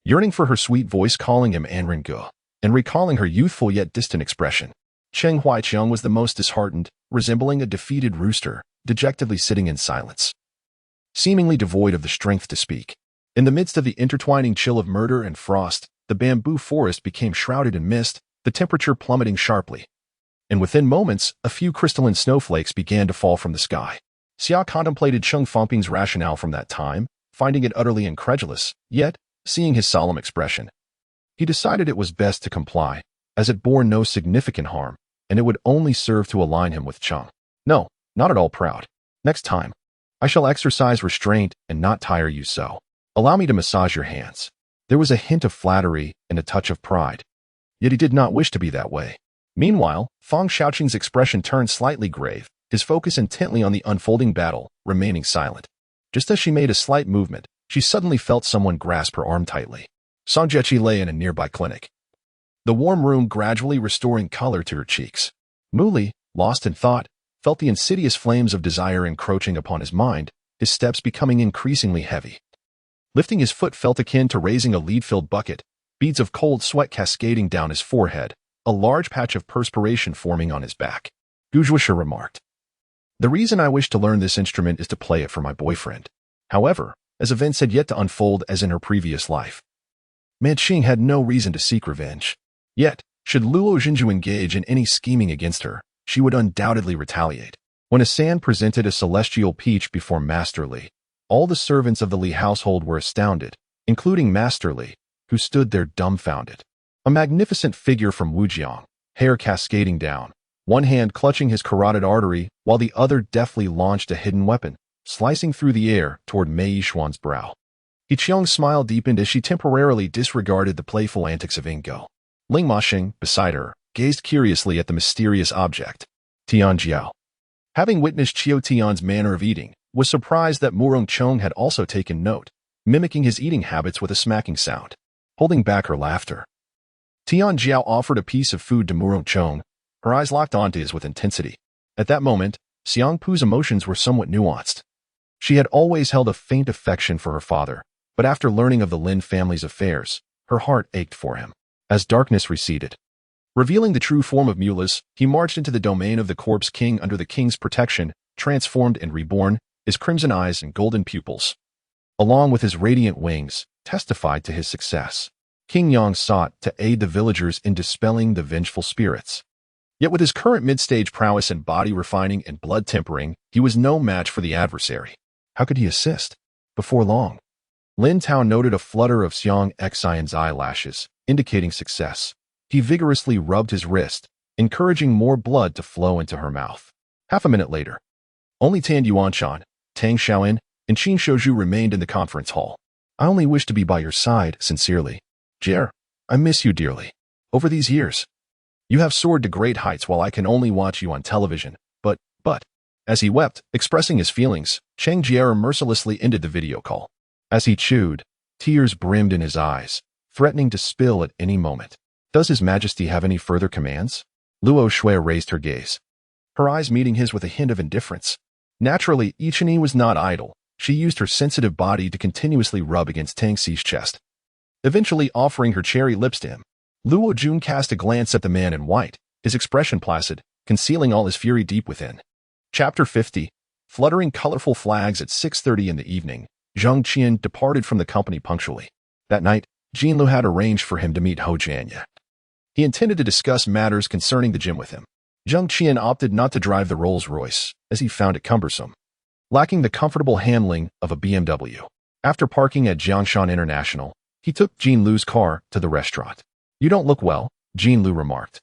Yearning for her sweet voice calling him Anren Ge, and recalling her youthful yet distant expression, Cheng Huaiqiang was the most disheartened, resembling a defeated rooster, dejectedly sitting in silence, seemingly devoid of the strength to speak. In the midst of the intertwining chill of murder and frost, the bamboo forest became shrouded in mist, the temperature plummeting sharply. And within moments, a few crystalline snowflakes began to fall from the sky. Xia contemplated Cheng Fangping's rationale from that time, finding it utterly incredulous, yet, seeing his solemn expression, he decided it was best to comply, as it bore no significant harm, and it would only serve to align him with Cheng. No, not at all proud. Next time, I shall exercise restraint and not tire you so. Allow me to massage your hands. There was a hint of flattery and a touch of pride. Yet he did not wish to be that way. Meanwhile, Fang Xiaoqing's expression turned slightly grave, his focus intently on the unfolding battle, remaining silent. Just as she made a slight movement, she suddenly felt someone grasp her arm tightly. Song Jiechi lay in a nearby clinic, the warm room gradually restoring color to her cheeks. Muli, lost in thought, felt the insidious flames of desire encroaching upon his mind, his steps becoming increasingly heavy. Lifting his foot felt akin to raising a lead-filled bucket, beads of cold sweat cascading down his forehead, a large patch of perspiration forming on his back. Guzhuisha remarked, "The reason I wish to learn this instrument is to play it for my boyfriend." However, as events had yet to unfold as in her previous life, Manqing had no reason to seek revenge. Yet, should Luo Jinju engage in any scheming against her, she would undoubtedly retaliate. When Asan presented a celestial peach before Master Li, all the servants of the Li household were astounded, including Master Li, who stood there dumbfounded. A magnificent figure from Wujiang, hair cascading down, one hand clutching his carotid artery while the other deftly launched a hidden weapon, slicing through the air toward Mei Yishuan's brow. Yiqiang's smile deepened as she temporarily disregarded the playful antics of Ingo. Ling Maxing, beside her, gazed curiously at the mysterious object. Tian Jiao, having witnessed Qiu Tian's manner of eating, was surprised that Murong Chong had also taken note, mimicking his eating habits with a smacking sound. Holding back her laughter, Tian Jiao offered a piece of food to Murong Chong, her eyes locked onto his with intensity. At that moment, Xiang Pu's emotions were somewhat nuanced. She had always held a faint affection for her father, but after learning of the Lin family's affairs, her heart ached for him. As darkness receded, revealing the true form of Mulus, he marched into the domain of the Corpse King under the king's protection, transformed and reborn, his crimson eyes and golden pupils, along with his radiant wings, testified to his success. King Yang sought to aid the villagers in dispelling the vengeful spirits. Yet with his current mid-stage prowess in body refining and blood tempering, he was no match for the adversary. How could he assist? Before long, Lin Tao noted a flutter of Xiang Xian's eyelashes, indicating success. He vigorously rubbed his wrist, encouraging more blood to flow into her mouth. Half a minute later, only Tan Yuanshan, Tang Xiaoan, and Qin Shouju remained in the conference hall. "I only wish to be by your side, sincerely. Jer, I miss you dearly. Over these years, you have soared to great heights while I can only watch you on television, but, as he wept, expressing his feelings, Cheng Jier mercilessly ended the video call. As he chewed, tears brimmed in his eyes, threatening to spill at any moment. Does His Majesty have any further commands? Luo Shui raised her gaze, her eyes meeting his with a hint of indifference. Naturally, Yichani was not idle. She used her sensitive body to continuously rub against Tang Xi's chest, eventually offering her cherry lips to him. Luo Jun cast a glance at the man in white, his expression placid, concealing all his fury deep within. Chapter 50. Fluttering colorful flags at 6:30 in the evening, Zheng Qian departed from the company punctually. That night, Jinlu had arranged for him to meet Ho Jianye. He intended to discuss matters concerning the gym with him. Zheng Qian opted not to drive the Rolls-Royce, as he found it cumbersome, lacking the comfortable handling of a BMW. After parking at Jiangshan International, he took Jinlu's car to the restaurant. "You don't look well," Jinlu remarked,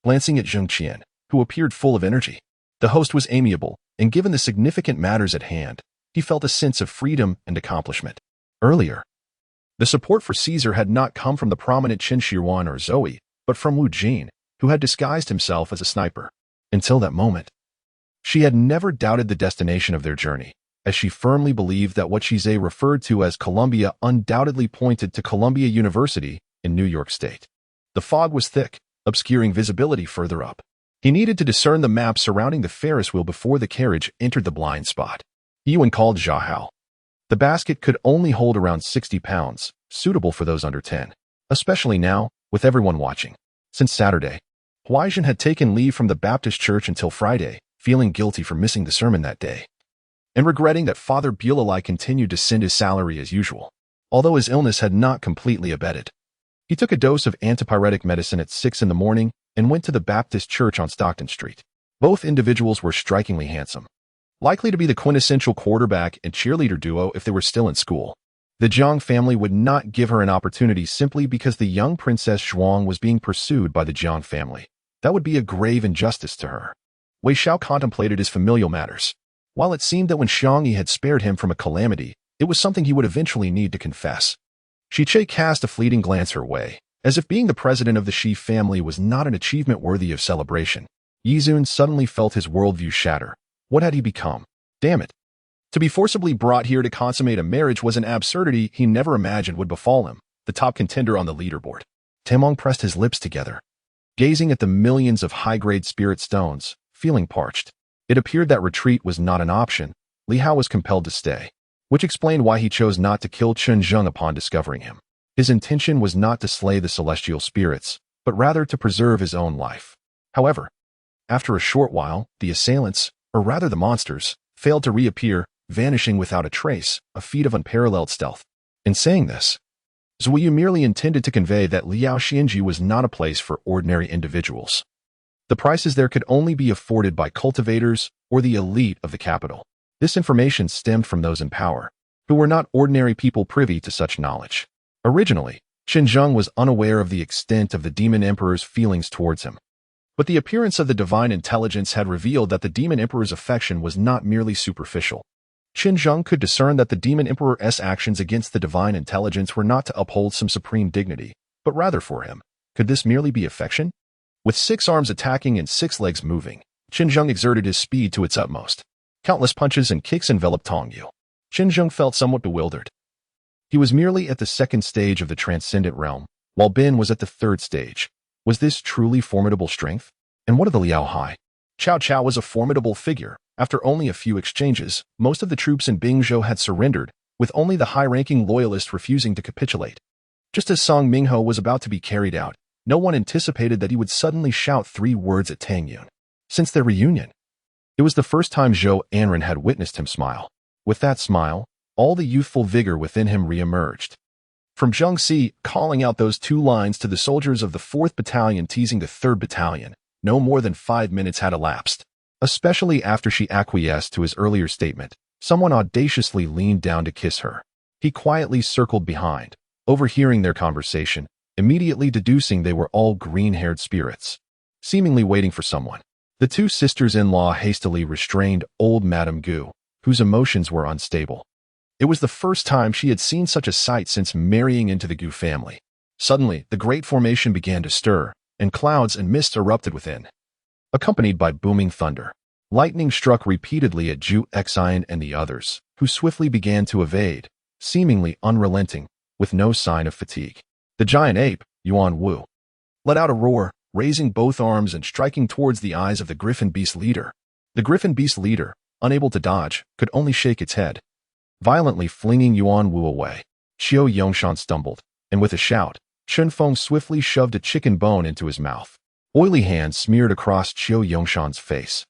glancing at Zheng Qian, who appeared full of energy. The host was amiable, and given the significant matters at hand, he felt a sense of freedom and accomplishment. Earlier, the support for Caesar had not come from the prominent Chen Shirwan or Zoe, but from Wu Jin, who had disguised himself as a sniper. Until that moment, she had never doubted the destination of their journey, as she firmly believed that what Zheng referred to as Columbia undoubtedly pointed to Columbia University in New York State. The fog was thick, obscuring visibility further up. He needed to discern the map surrounding the Ferris wheel before the carriage entered the blind spot. Yuan called Zhao. The basket could only hold around 60 pounds, suitable for those under 10, especially now, with everyone watching. Since Saturday, Huaizhen had taken leave from the Baptist church until Friday, feeling guilty for missing the sermon that day, and regretting that Father Bulalai continued to send his salary as usual, although his illness had not completely abated. He took a dose of antipyretic medicine at 6 in the morning and went to the Baptist church on Stockton Street. Both individuals were strikingly handsome, likely to be the quintessential quarterback and cheerleader duo if they were still in school. The Zheng family would not give her an opportunity simply because the young Princess Zhuang was being pursued by the Zheng family. That would be a grave injustice to her. Wei Xiao contemplated his familial matters. While it seemed that when Xiangyi had spared him from a calamity, it was something he would eventually need to confess. Shiche cast a fleeting glance her way, as if being the president of the Shi family was not an achievement worthy of celebration. Yizun suddenly felt his worldview shatter. What had he become? Damn it. To be forcibly brought here to consummate a marriage was an absurdity he never imagined would befall him, the top contender on the leaderboard. Temong pressed his lips together, gazing at the millions of high-grade spirit stones, feeling parched. It appeared that retreat was not an option. Li Hao was compelled to stay, which explained why he chose not to kill Chen Zheng upon discovering him. His intention was not to slay the celestial spirits, but rather to preserve his own life. However, after a short while, the assailants, or rather the monsters, failed to reappear, vanishing without a trace, a feat of unparalleled stealth. In saying this, Zuyu merely intended to convey that Liao Xianji was not a place for ordinary individuals. The prices there could only be afforded by cultivators or the elite of the capital. This information stemmed from those in power, who were not ordinary people privy to such knowledge. Originally, Chen Zheng was unaware of the extent of the Demon Emperor's feelings towards him. But the appearance of the divine intelligence had revealed that the Demon Emperor's affection was not merely superficial. Chen Zheng could discern that the Demon Emperor's actions against the divine intelligence were not to uphold some supreme dignity, but rather for him. Could this merely be affection? With 6 arms attacking and 6 legs moving, Chen Zheng exerted his speed to its utmost. Countless punches and kicks enveloped Tongyu. Chen Zheng felt somewhat bewildered. He was merely at the 2nd stage of the transcendent realm, while Ben was at the 3rd stage. Was this truly formidable strength? And what of the Liao Hai? Cao Cao was a formidable figure. After only a few exchanges, most of the troops in Bingzhou had surrendered, with only the high-ranking loyalists refusing to capitulate. Just as Song Mingho was about to be carried out, no one anticipated that he would suddenly shout 3 words at Tang Yun. Since their reunion, it was the first time Zhou Anren had witnessed him smile. With that smile, all the youthful vigor within him re-emerged. From Zheng Si calling out those 2 lines to the soldiers of the 4th Battalion teasing the 3rd Battalion, no more than 5 minutes had elapsed. Especially after she acquiesced to his earlier statement, someone audaciously leaned down to kiss her. He quietly circled behind, overhearing their conversation, immediately deducing they were all green-haired spirits, seemingly waiting for someone. The 2 sisters-in-law hastily restrained old Madame Gu, whose emotions were unstable. It was the first time she had seen such a sight since marrying into the Gu family. Suddenly, the great formation began to stir, and clouds and mists erupted within, accompanied by booming thunder. Lightning struck repeatedly at Zhu Xian and the others, who swiftly began to evade, seemingly unrelenting, with no sign of fatigue. The giant ape, Yuan Wu, let out a roar, raising both arms and striking towards the eyes of the griffin beast leader. The griffin beast leader, unable to dodge, could only shake its head, violently flinging Yuan Wu away. Qiu Yongshan stumbled, and with a shout, Chen Feng swiftly shoved a chicken bone into his mouth. Oily hands smeared across Qiu Yongshan's face,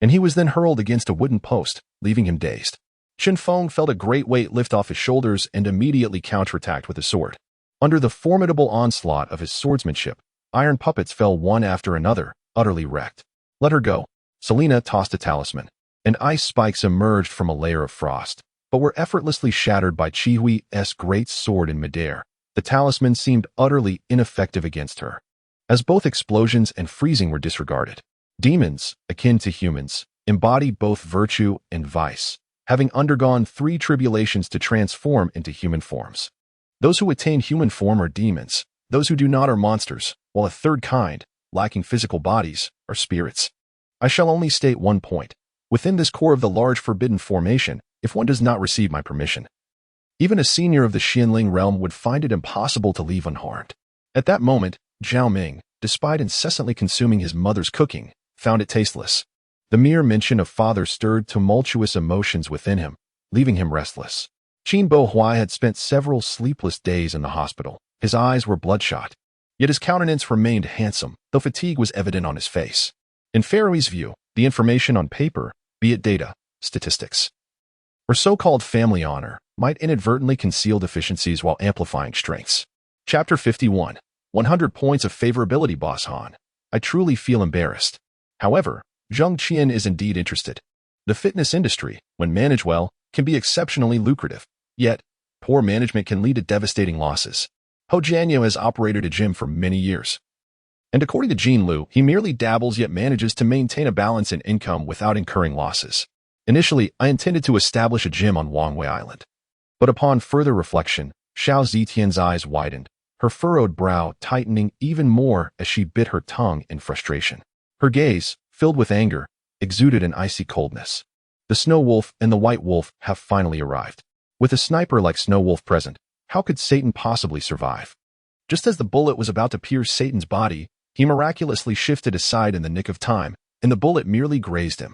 and he was then hurled against a wooden post, leaving him dazed. Chen Feng felt a great weight lift off his shoulders and immediately counterattacked with a sword. Under the formidable onslaught of his swordsmanship, iron puppets fell one after another, utterly wrecked. Let her go. Selena tossed a talisman, and ice spikes emerged from a layer of frost, but were effortlessly shattered by Qi Hui's great sword in midair. The talisman seemed utterly ineffective against her, as both explosions and freezing were disregarded. Demons, akin to humans, embody both virtue and vice, having undergone 3 tribulations to transform into human forms. Those who attain human form are demons, those who do not are monsters, while a 3rd kind, lacking physical bodies, are spirits. I shall only state one point. Within this core of the large forbidden formation, if one does not receive my permission, even a senior of the Xianling realm would find it impossible to leave unharmed. At that moment, Zhao Ming, despite incessantly consuming his mother's cooking, found it tasteless. The mere mention of father stirred tumultuous emotions within him, leaving him restless. Qin Bo Huai had spent several sleepless days in the hospital. His eyes were bloodshot, yet his countenance remained handsome, though fatigue was evident on his face. In Faroe's view, the information on paper, be it data, statistics, or so-called family honor, might inadvertently conceal deficiencies while amplifying strengths. Chapter 51. 100 Points of Favorability. Boss Han. I truly feel embarrassed. However, Zheng Qian is indeed interested. The fitness industry, when managed well, can be exceptionally lucrative. Yet, poor management can lead to devastating losses. Ho Jianyo has operated a gym for many years. And according to Jean Liu, he merely dabbles yet manages to maintain a balance in income without incurring losses. Initially, I intended to establish a gym on Wangwei Island. But upon further reflection, Xiao Zitian's eyes widened, her furrowed brow tightening even more as she bit her tongue in frustration. Her gaze, filled with anger, exuded an icy coldness. The Snow Wolf and the White Wolf have finally arrived. With a sniper like Snow Wolf present, how could Satan possibly survive? Just as the bullet was about to pierce Satan's body, he miraculously shifted aside in the nick of time, and the bullet merely grazed him.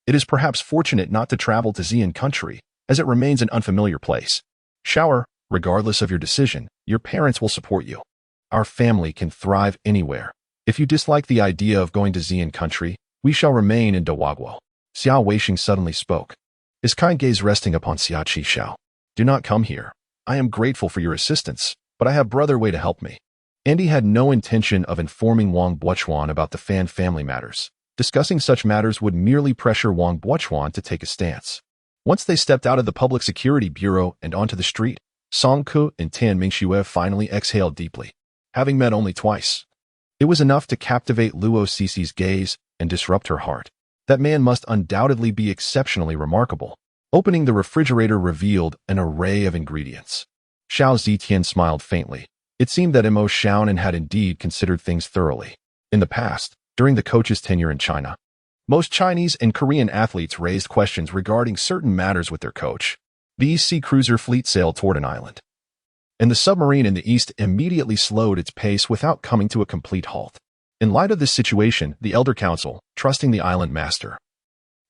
It is perhaps fortunate not to travel to Xian country, as it remains an unfamiliar place. Shower, regardless of your decision, your parents will support you. Our family can thrive anywhere. If you dislike the idea of going to Xian country, we shall remain in Dawaguo. Xiao Weixing suddenly spoke, his kind gaze resting upon Xia Qishao. Do not come here. I am grateful for your assistance, but I have brother way to help me. Andy had no intention of informing Wang Buochuan about the Fan family matters. Discussing such matters would merely pressure Wang Buochuan to take a stance. Once they stepped out of the Public Security Bureau and onto the street, Song Ke and Tan Mingxue finally exhaled deeply. Having met only twice, it was enough to captivate Luo Cici's gaze and disrupt her heart. That man must undoubtedly be exceptionally remarkable. Opening the refrigerator revealed an array of ingredients. Xiao Zitian smiled faintly. It seemed that Mo Xiaonan had indeed considered things thoroughly. In the past, during the coach's tenure in China, most Chinese and Korean athletes raised questions regarding certain matters with their coach. The East Sea cruiser fleet sailed toward an island, and the submarine in the east immediately slowed its pace without coming to a complete halt. In light of this situation, the Elder Council, trusting the island master,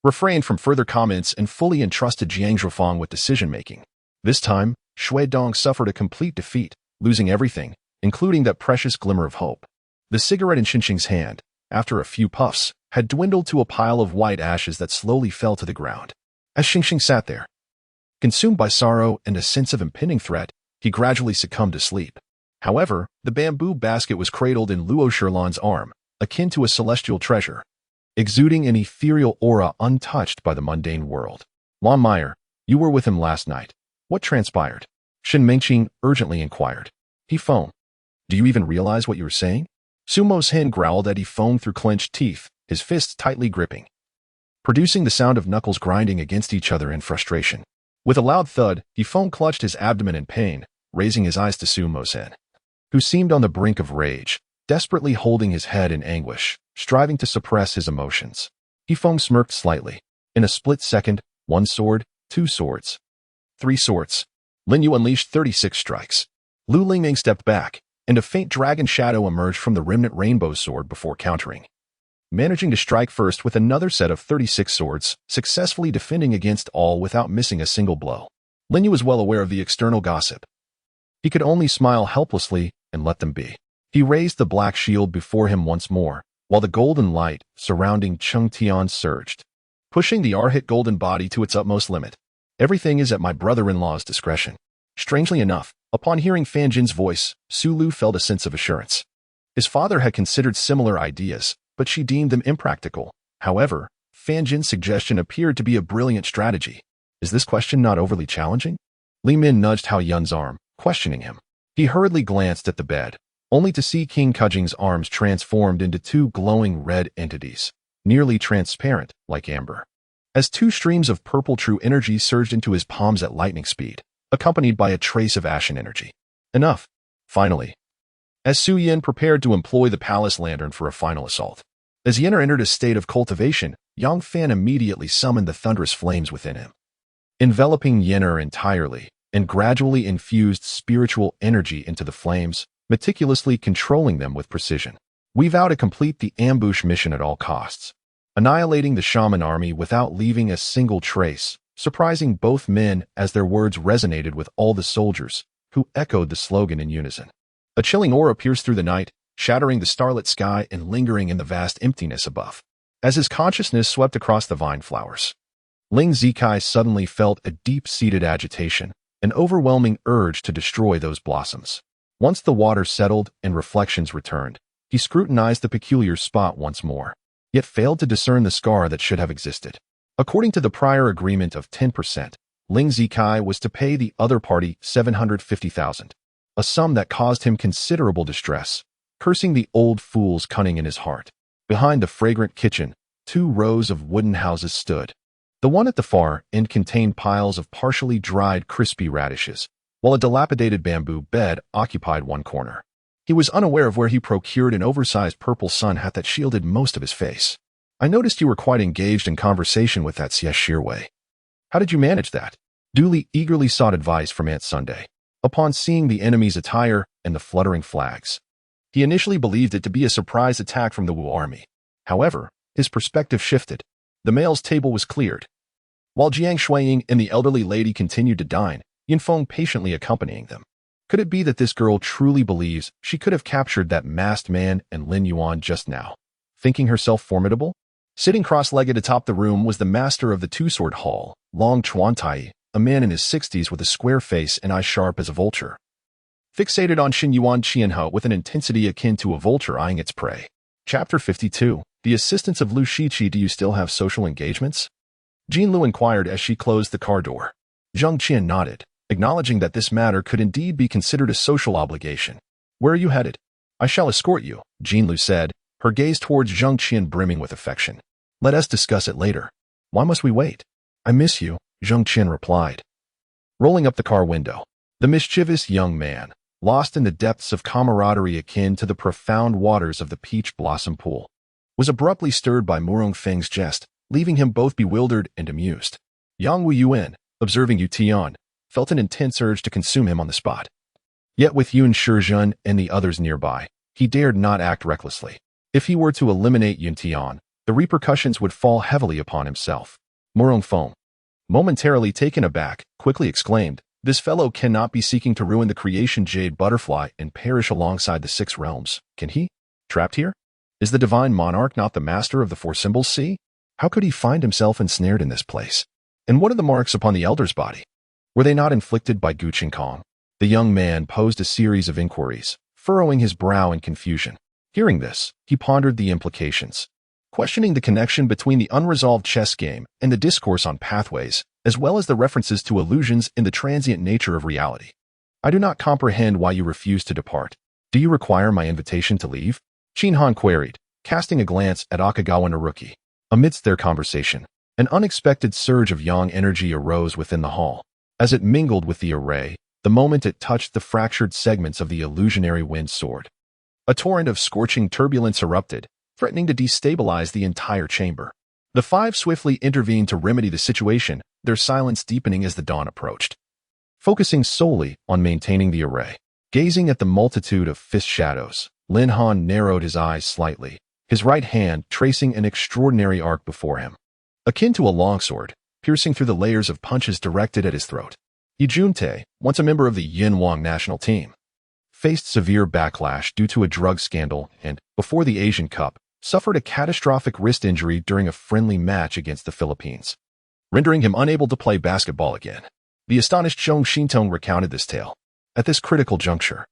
refrained from further comments and fully entrusted Jiang Zhufang with decision-making. This time, Shui Dong suffered a complete defeat, losing everything, including that precious glimmer of hope. The cigarette in Xinxing's hand, after a few puffs, had dwindled to a pile of white ashes that slowly fell to the ground. As Xinxing sat there, consumed by sorrow and a sense of impending threat, he gradually succumbed to sleep. However, the bamboo basket was cradled in Luo Shirlan's arm, akin to a celestial treasure, exuding an ethereal aura untouched by the mundane world. Lon Meyer, you were with him last night. What transpired? Shen Mengqing urgently inquired. He foamed. Do you even realize what you were saying? Sumo's hen growled as he foamed through clenched teeth, his fists tightly gripping, producing the sound of knuckles grinding against each other in frustration. With a loud thud, he clutched his abdomen in pain, raising his eyes to Sumo's hen, who seemed on the brink of rage, desperately holding his head in anguish, striving to suppress his emotions. He smirked slightly. In a split second, 1 sword, 2 swords, 3 swords. Lin Yu unleashed 36 strikes. Lu Lingming stepped back, and a faint dragon shadow emerged from the remnant rainbow sword before countering, managing to strike first with another set of 36 swords, successfully defending against all without missing a single blow. Lin Yu was well aware of the external gossip. He could only smile helplessly and let them be. He raised the black shield before him once more, while the golden light surrounding Zheng Qian surged, pushing the Arhit golden body to its utmost limit. Everything is at my brother-in-law's discretion. Strangely enough, upon hearing Fan Jin's voice, Su Lu felt a sense of assurance. His father had considered similar ideas, but she deemed them impractical. However, Fan Jin's suggestion appeared to be a brilliant strategy. Is this question not overly challenging? Li Min nudged Hao Yun's arm, questioning him. He hurriedly glanced at the bed, only to see King Kujing's arms transformed into 2 glowing red entities, nearly transparent, like amber. As 2 streams of purple true energy surged into his palms at lightning speed, accompanied by a trace of ashen energy. Enough. Finally, as Su Yin prepared to employ the palace lantern for a final assault. As Yenner entered a state of cultivation, Yang Fan immediately summoned the thunderous flames within him, enveloping Yenner entirely, and gradually infused spiritual energy into the flames, meticulously controlling them with precision. We vow to complete the ambush mission at all costs, annihilating the shaman army without leaving a single trace, surprising both men as their words resonated with all the soldiers, who echoed the slogan in unison. A chilling aura pierced through the night, shattering the starlit sky and lingering in the vast emptiness above. As his consciousness swept across the vine flowers, Ling Zikai suddenly felt a deep-seated agitation, an overwhelming urge to destroy those blossoms. Once the water settled and reflections returned, he scrutinized the peculiar spot once more, yet failed to discern the scar that should have existed. According to the prior agreement of 10%, Ling Zikai was to pay the other party 750,000, a sum that caused him considerable distress, cursing the old fool's cunning in his heart. Behind the fragrant kitchen, 2 rows of wooden houses stood. The one at the far end contained piles of partially dried crispy radishes, while a dilapidated bamboo bed occupied one corner. He was unaware of where he procured an oversized purple sun hat that shielded most of his face. I noticed you were quite engaged in conversation with that Xie Shirwei. How did you manage that? Dooley eagerly sought advice from Aunt Sunday. Upon seeing the enemy's attire and the fluttering flags, he initially believed it to be a surprise attack from the Wu army. However, his perspective shifted. The male's table was cleared. While Jiang Shuiying and the elderly lady continued to dine, Yinfeng patiently accompanying them. Could it be that this girl truly believes she could have captured that masked man and Lin Yuan just now, thinking herself formidable? Sitting cross-legged atop the room was the master of the two-sword hall, Long Chuantai, a man in his 60s with a square face and eyes sharp as a vulture, fixated on Xin Yuan Qianhe with an intensity akin to a vulture eyeing its prey. Chapter 52. The assistants of Lu Shiqi. Do you still have social engagements? Jean Lu inquired as she closed the car door. Zheng Qian nodded, acknowledging that this matter could indeed be considered a social obligation. Where are you headed? I shall escort you, Jean Lu said, her gaze towards Zheng Qian brimming with affection. Let us discuss it later. Why must we wait? I miss you, Zheng Qian replied, rolling up the car window. The mischievous young man, lost in the depths of camaraderie akin to the profound waters of the peach blossom pool, was abruptly stirred by Murong Feng's jest, leaving him both bewildered and amused. Yang Wu Yuan, observing Yu Tian, felt an intense urge to consume him on the spot. Yet with Yun Shizhen and the others nearby, he dared not act recklessly. If he were to eliminate Yun Tian, the repercussions would fall heavily upon himself. Murong Feng, momentarily taken aback, quickly exclaimed, "This fellow cannot be seeking to ruin the creation jade butterfly and perish alongside the 6 realms, can he? Trapped here? Is the divine monarch not the master of the 4 symbols sea? How could he find himself ensnared in this place? And what are the marks upon the elder's body? Were they not inflicted by Gu Qingkong?" The young man posed a series of inquiries, furrowing his brow in confusion. Hearing this, he pondered the implications, questioning the connection between the unresolved chess game and the discourse on pathways, as well as the references to illusions in the transient nature of reality. I do not comprehend why you refuse to depart. Do you require my invitation to leave? Qin Han queried, casting a glance at Akagawa Naruki. Amidst their conversation, an unexpected surge of yang energy arose within the hall. As it mingled with the array, the moment it touched the fractured segments of the illusionary wind sword, a torrent of scorching turbulence erupted, threatening to destabilize the entire chamber. The 5 swiftly intervened to remedy the situation, their silence deepening as the dawn approached. Focusing solely on maintaining the array, gazing at the multitude of fist shadows, Lin Han narrowed his eyes slightly, his right hand tracing an extraordinary arc before him, akin to a longsword, piercing through the layers of punches directed at his throat. Yi Juntae, once a member of the Yinwang national team, faced severe backlash due to a drug scandal and, before the Asian Cup, suffered a catastrophic wrist injury during a friendly match against the Philippines, rendering him unable to play basketball again. The astonished Zhong Xintong recounted this tale. At this critical juncture,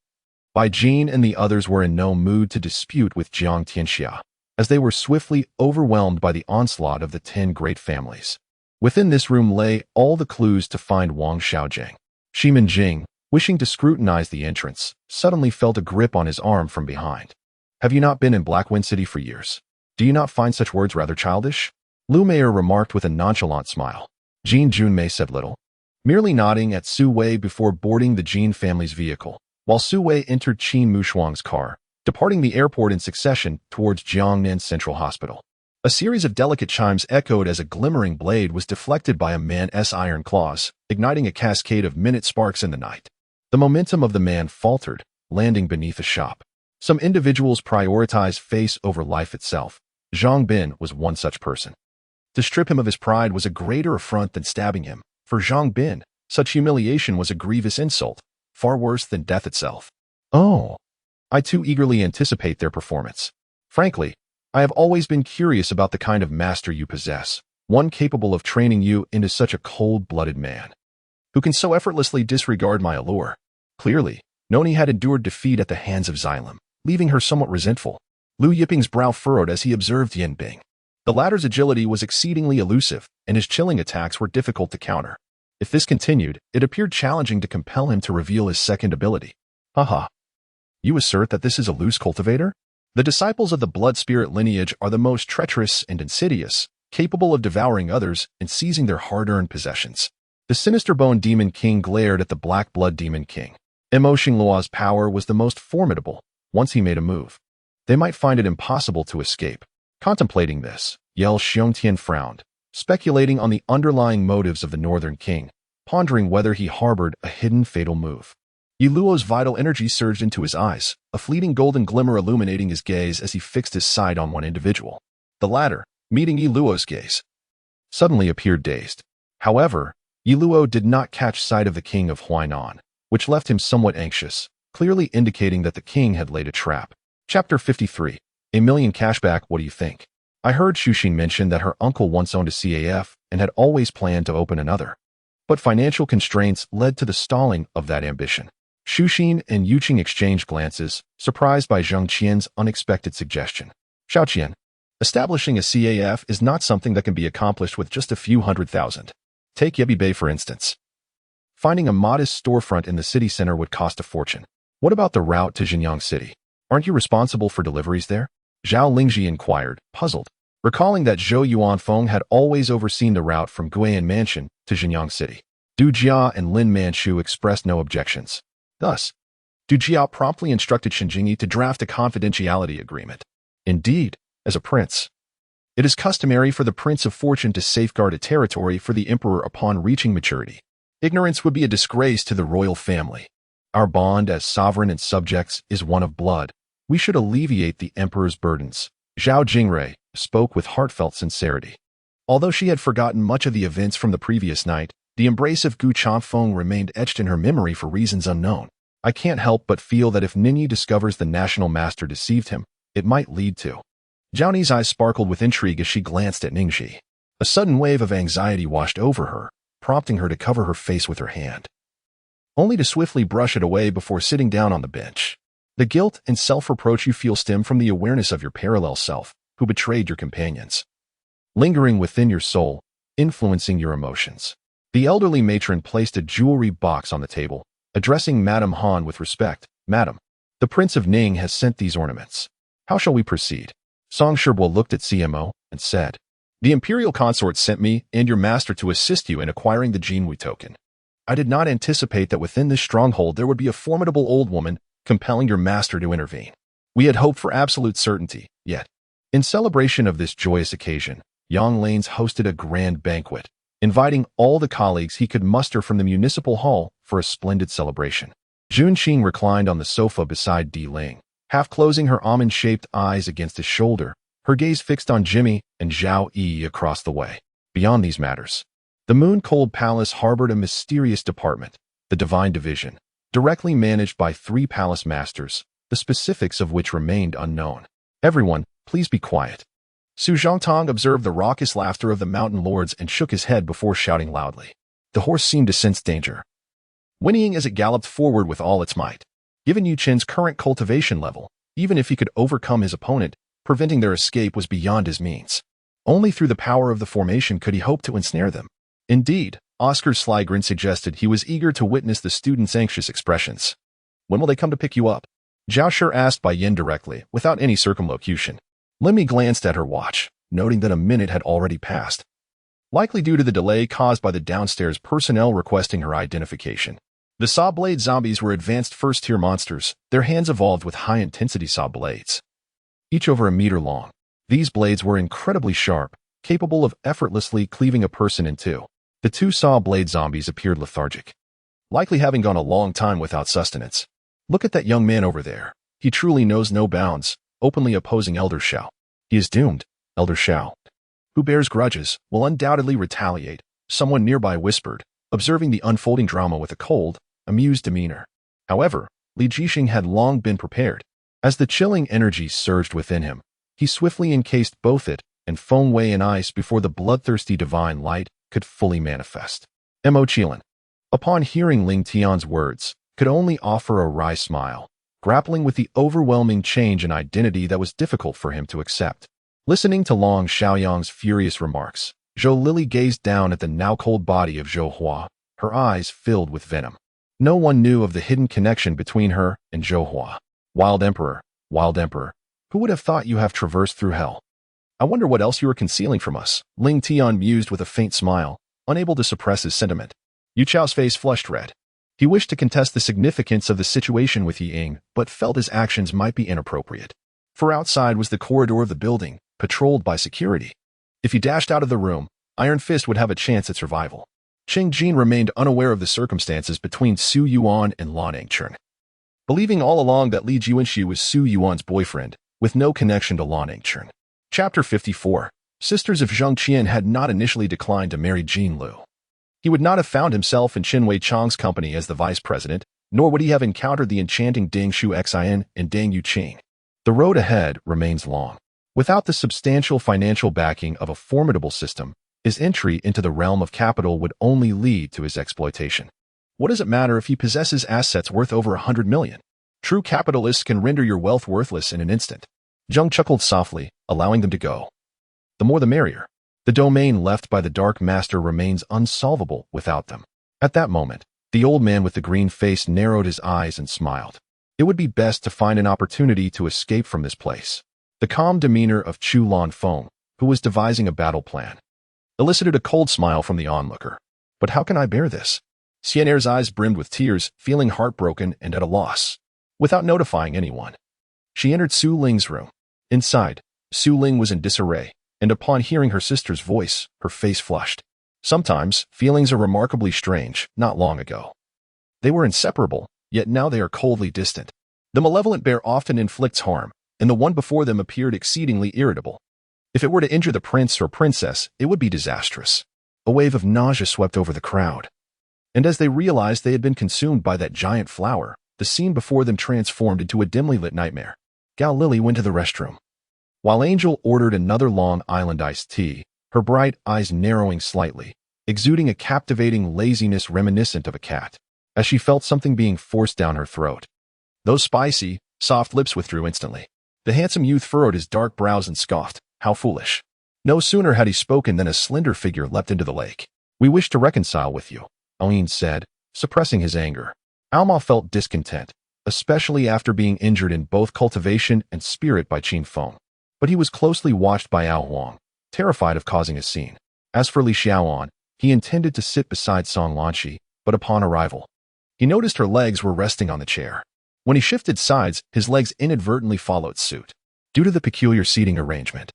Bai Jin and the others were in no mood to dispute with Jiang Tianxia, as they were swiftly overwhelmed by the onslaught of the 10 great families. Within this room lay all the clues to find Wang Xiaojing. Shimin Jing, wishing to scrutinize the entrance, suddenly felt a grip on his arm from behind. Have you not been in Blackwind City for years? Do you not find such words rather childish? Lu Meier remarked with a nonchalant smile. Jean Junmei said little, merely nodding at Su Wei before boarding the Jean family's vehicle, while Su Wei entered Qin Mushuang's car, departing the airport in succession towards Jiangnan Central Hospital. A series of delicate chimes echoed as a glimmering blade was deflected by a man's iron claws, igniting a cascade of minute sparks in the night. The momentum of the man faltered, landing beneath a shop. Some individuals prioritize face over life itself. Zhang Bin was one such person. To strip him of his pride was a greater affront than stabbing him. For Zhang Bin, such humiliation was a grievous insult, far worse than death itself. Oh, I too eagerly anticipate their performance. Frankly, I have always been curious about the kind of master you possess, one capable of training you into such a cold-blooded man, who can so effortlessly disregard my allure. Clearly, Noni had endured defeat at the hands of Xylem, leaving her somewhat resentful. Lu Yiping's brow furrowed as he observed Yin Bing. The latter's agility was exceedingly elusive, and his chilling attacks were difficult to counter. If this continued, it appeared challenging to compel him to reveal his second ability. Haha. You assert that this is a loose cultivator? The disciples of the blood spirit lineage are the most treacherous and insidious, capable of devouring others and seizing their hard-earned possessions. The sinister bone demon king glared at the black blood demon king. Emotion Luo's power was the most formidable. Once he made a move, they might find it impossible to escape. Contemplating this, Zheng Qian frowned, speculating on the underlying motives of the northern king, pondering whether he harbored a hidden fatal move. Luo's vital energy surged into his eyes, a fleeting golden glimmer illuminating his gaze as he fixed his sight on one individual. The latter, meeting Luo's gaze, suddenly appeared dazed. However, Luo did not catch sight of the king of Huainan, which left him somewhat anxious, clearly indicating that the king had laid a trap. Chapter 53. A million cashback, what do you think? I heard Xuxin mention that her uncle once owned a CAF and had always planned to open another. But financial constraints led to the stalling of that ambition. Xuxin and Yuqing exchanged glances, surprised by Zheng Qian's unexpected suggestion. Xiaoqian, establishing a CAF is not something that can be accomplished with just a few 100,000. Take Yebi Bay for instance. Finding a modest storefront in the city center would cost a fortune. What about the route to Jinyang City? Aren't you responsible for deliveries there? Zhao Lingji inquired, puzzled, recalling that Zhou Yuanfeng had always overseen the route from Guiyan Mansion to Jinyang City. Du Jia and Lin Manchu expressed no objections. Thus, Du Jia promptly instructed Shinjingi to draft a confidentiality agreement. Indeed, as a prince, it is customary for the Prince of Fortune to safeguard a territory for the emperor upon reaching maturity. Ignorance would be a disgrace to the royal family. Our bond as sovereign and subjects is one of blood. We should alleviate the emperor's burdens. Zhao Jingrei spoke with heartfelt sincerity. Although she had forgotten much of the events from the previous night, the embrace of Gu Chanfeng remained etched in her memory for reasons unknown. I can't help but feel that if Ninyi discovers the national master deceived him, it might lead to. Zhao Ni's eyes sparkled with intrigue as she glanced at Ningxi. A sudden wave of anxiety washed over her, prompting her to cover her face with her hand, only to swiftly brush it away before sitting down on the bench. The guilt and self-reproach you feel stem from the awareness of your parallel self, who betrayed your companions, lingering within your soul, influencing your emotions. The elderly matron placed a jewelry box on the table, addressing Madame Han with respect. Madam, the Prince of Ning has sent these ornaments. How shall we proceed? Song Shibo looked at CMO and said, the Imperial Consort sent me and your master to assist you in acquiring the Jinwei token. I did not anticipate that within this stronghold there would be a formidable old woman compelling your master to intervene. We had hoped for absolute certainty, yet, in celebration of this joyous occasion, Yang Lanes hosted a grand banquet, inviting all the colleagues he could muster from the municipal hall for a splendid celebration. Jun Qing reclined on the sofa beside Di Ling, half closing her almond-shaped eyes against his shoulder, her gaze fixed on Jimmy and Zhao Yi across the way. Beyond these matters, the Moon-Cold Palace harbored a mysterious department, the Divine Division, directly managed by 3 palace masters, the specifics of which remained unknown. Everyone, please be quiet. Su Zhongtong observed the raucous laughter of the mountain lords and shook his head before shouting loudly. The horse seemed to sense danger, whinnying as it galloped forward with all its might. Given Yu Chen's current cultivation level, even if he could overcome his opponent, preventing their escape was beyond his means. Only through the power of the formation could he hope to ensnare them. Indeed, Oscar's sly grin suggested he was eager to witness the students' anxious expressions. When will they come to pick you up? Zhao Shi asked Bai Yin directly, without any circumlocution. Lemmy glanced at her watch, noting that a minute had already passed, likely due to the delay caused by the downstairs personnel requesting her identification. The saw blade zombies were advanced first-tier monsters. Their hands evolved with high-intensity saw blades, each over a meter long. These blades were incredibly sharp, capable of effortlessly cleaving a person in two. The two saw blade zombies appeared lethargic, likely having gone a long time without sustenance. Look at that young man over there. He truly knows no bounds, openly opposing Elder Xiao. He is doomed. Elder Xiao, who bears grudges, will undoubtedly retaliate, someone nearby whispered, observing the unfolding drama with a cold, amused demeanor. However, Li Jixing had long been prepared. As the chilling energy surged within him, he swiftly encased both it and Feng Wei in ice before the bloodthirsty divine light could fully manifest. Mo Qian, upon hearing Ling Tian's words, could only offer a wry smile, grappling with the overwhelming change in identity that was difficult for him to accept. Listening to Long Xiaoyang's furious remarks, Zhou Lili gazed down at the now-cold body of Zhou Hua, her eyes filled with venom. No one knew of the hidden connection between her and Zhou Hua. Wild Emperor, who would have thought you have traversed through hell? I wonder what else you are concealing from us, Ling Tian mused with a faint smile, unable to suppress his sentiment. Yu Chao's face flushed red. He wished to contest the significance of the situation with Yi Ying, but felt his actions might be inappropriate. For outside was the corridor of the building, patrolled by security. If he dashed out of the room, Iron Fist would have a chance at survival. Zheng Qian remained unaware of the circumstances between Su Yuan and Lan Engchern, believing all along that Li Jiwenxi was Su Yuan's boyfriend, with no connection to Lan Engchern. Chapter 54. Sisters of Zheng Qian had not initially declined to marry Jin Lu. He would not have found himself in Qin Wei Chang's company as the vice president, nor would he have encountered the enchanting Deng Shu Xian and Deng Yuqing. The road ahead remains long. Without the substantial financial backing of a formidable system, his entry into the realm of capital would only lead to his exploitation. What does it matter if he possesses assets worth over 100 million? True capitalists can render your wealth worthless in an instant. Zheng chuckled softly, allowing them to go. The more the merrier. The domain left by the Dark Master remains unsolvable without them. At that moment, the old man with the green face narrowed his eyes and smiled. It would be best to find an opportunity to escape from this place. The calm demeanor of Chu Lanfeng, who was devising a battle plan, elicited a cold smile from the onlooker. But how can I bear this? Xian'er's eyes brimmed with tears, feeling heartbroken and at a loss. Without notifying anyone, she entered Su Ling's room. Inside, Su Ling was in disarray, and upon hearing her sister's voice, her face flushed. Sometimes, feelings are remarkably strange. Not long ago, they were inseparable, yet now they are coldly distant. The malevolent bear often inflicts harm, and the one before them appeared exceedingly irritable. If it were to injure the prince or princess, it would be disastrous. A wave of nausea swept over the crowd. And as they realized they had been consumed by that giant flower, the scene before them transformed into a dimly lit nightmare. Gao Lily went to the restroom. While Angel ordered another Long Island iced tea, her bright eyes narrowing slightly, exuding a captivating laziness reminiscent of a cat, as she felt something being forced down her throat. Those spicy, soft lips withdrew instantly. The handsome youth furrowed his dark brows and scoffed. How foolish. No sooner had he spoken than a slender figure leapt into the lake. We wish to reconcile with you, Aline said, suppressing his anger. Alma felt discontent, especially after being injured in both cultivation and spirit by Qin Feng. But he was closely watched by Ao Huang, terrified of causing a scene. As for Li Xiaoan, he intended to sit beside Song Lanxi, but upon arrival, he noticed her legs were resting on the chair. When he shifted sides, his legs inadvertently followed suit. Due to the peculiar seating arrangement,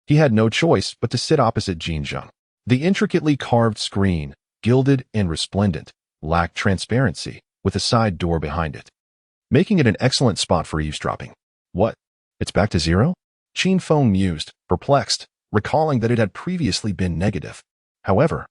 he had no choice but to sit opposite Jin Zheng. The intricately carved screen, gilded and resplendent, lacked transparency, with a side door behind it, making it an excellent spot for eavesdropping. What? It's back to zero? Qin Feng mused, perplexed, recalling that it had previously been negative. However,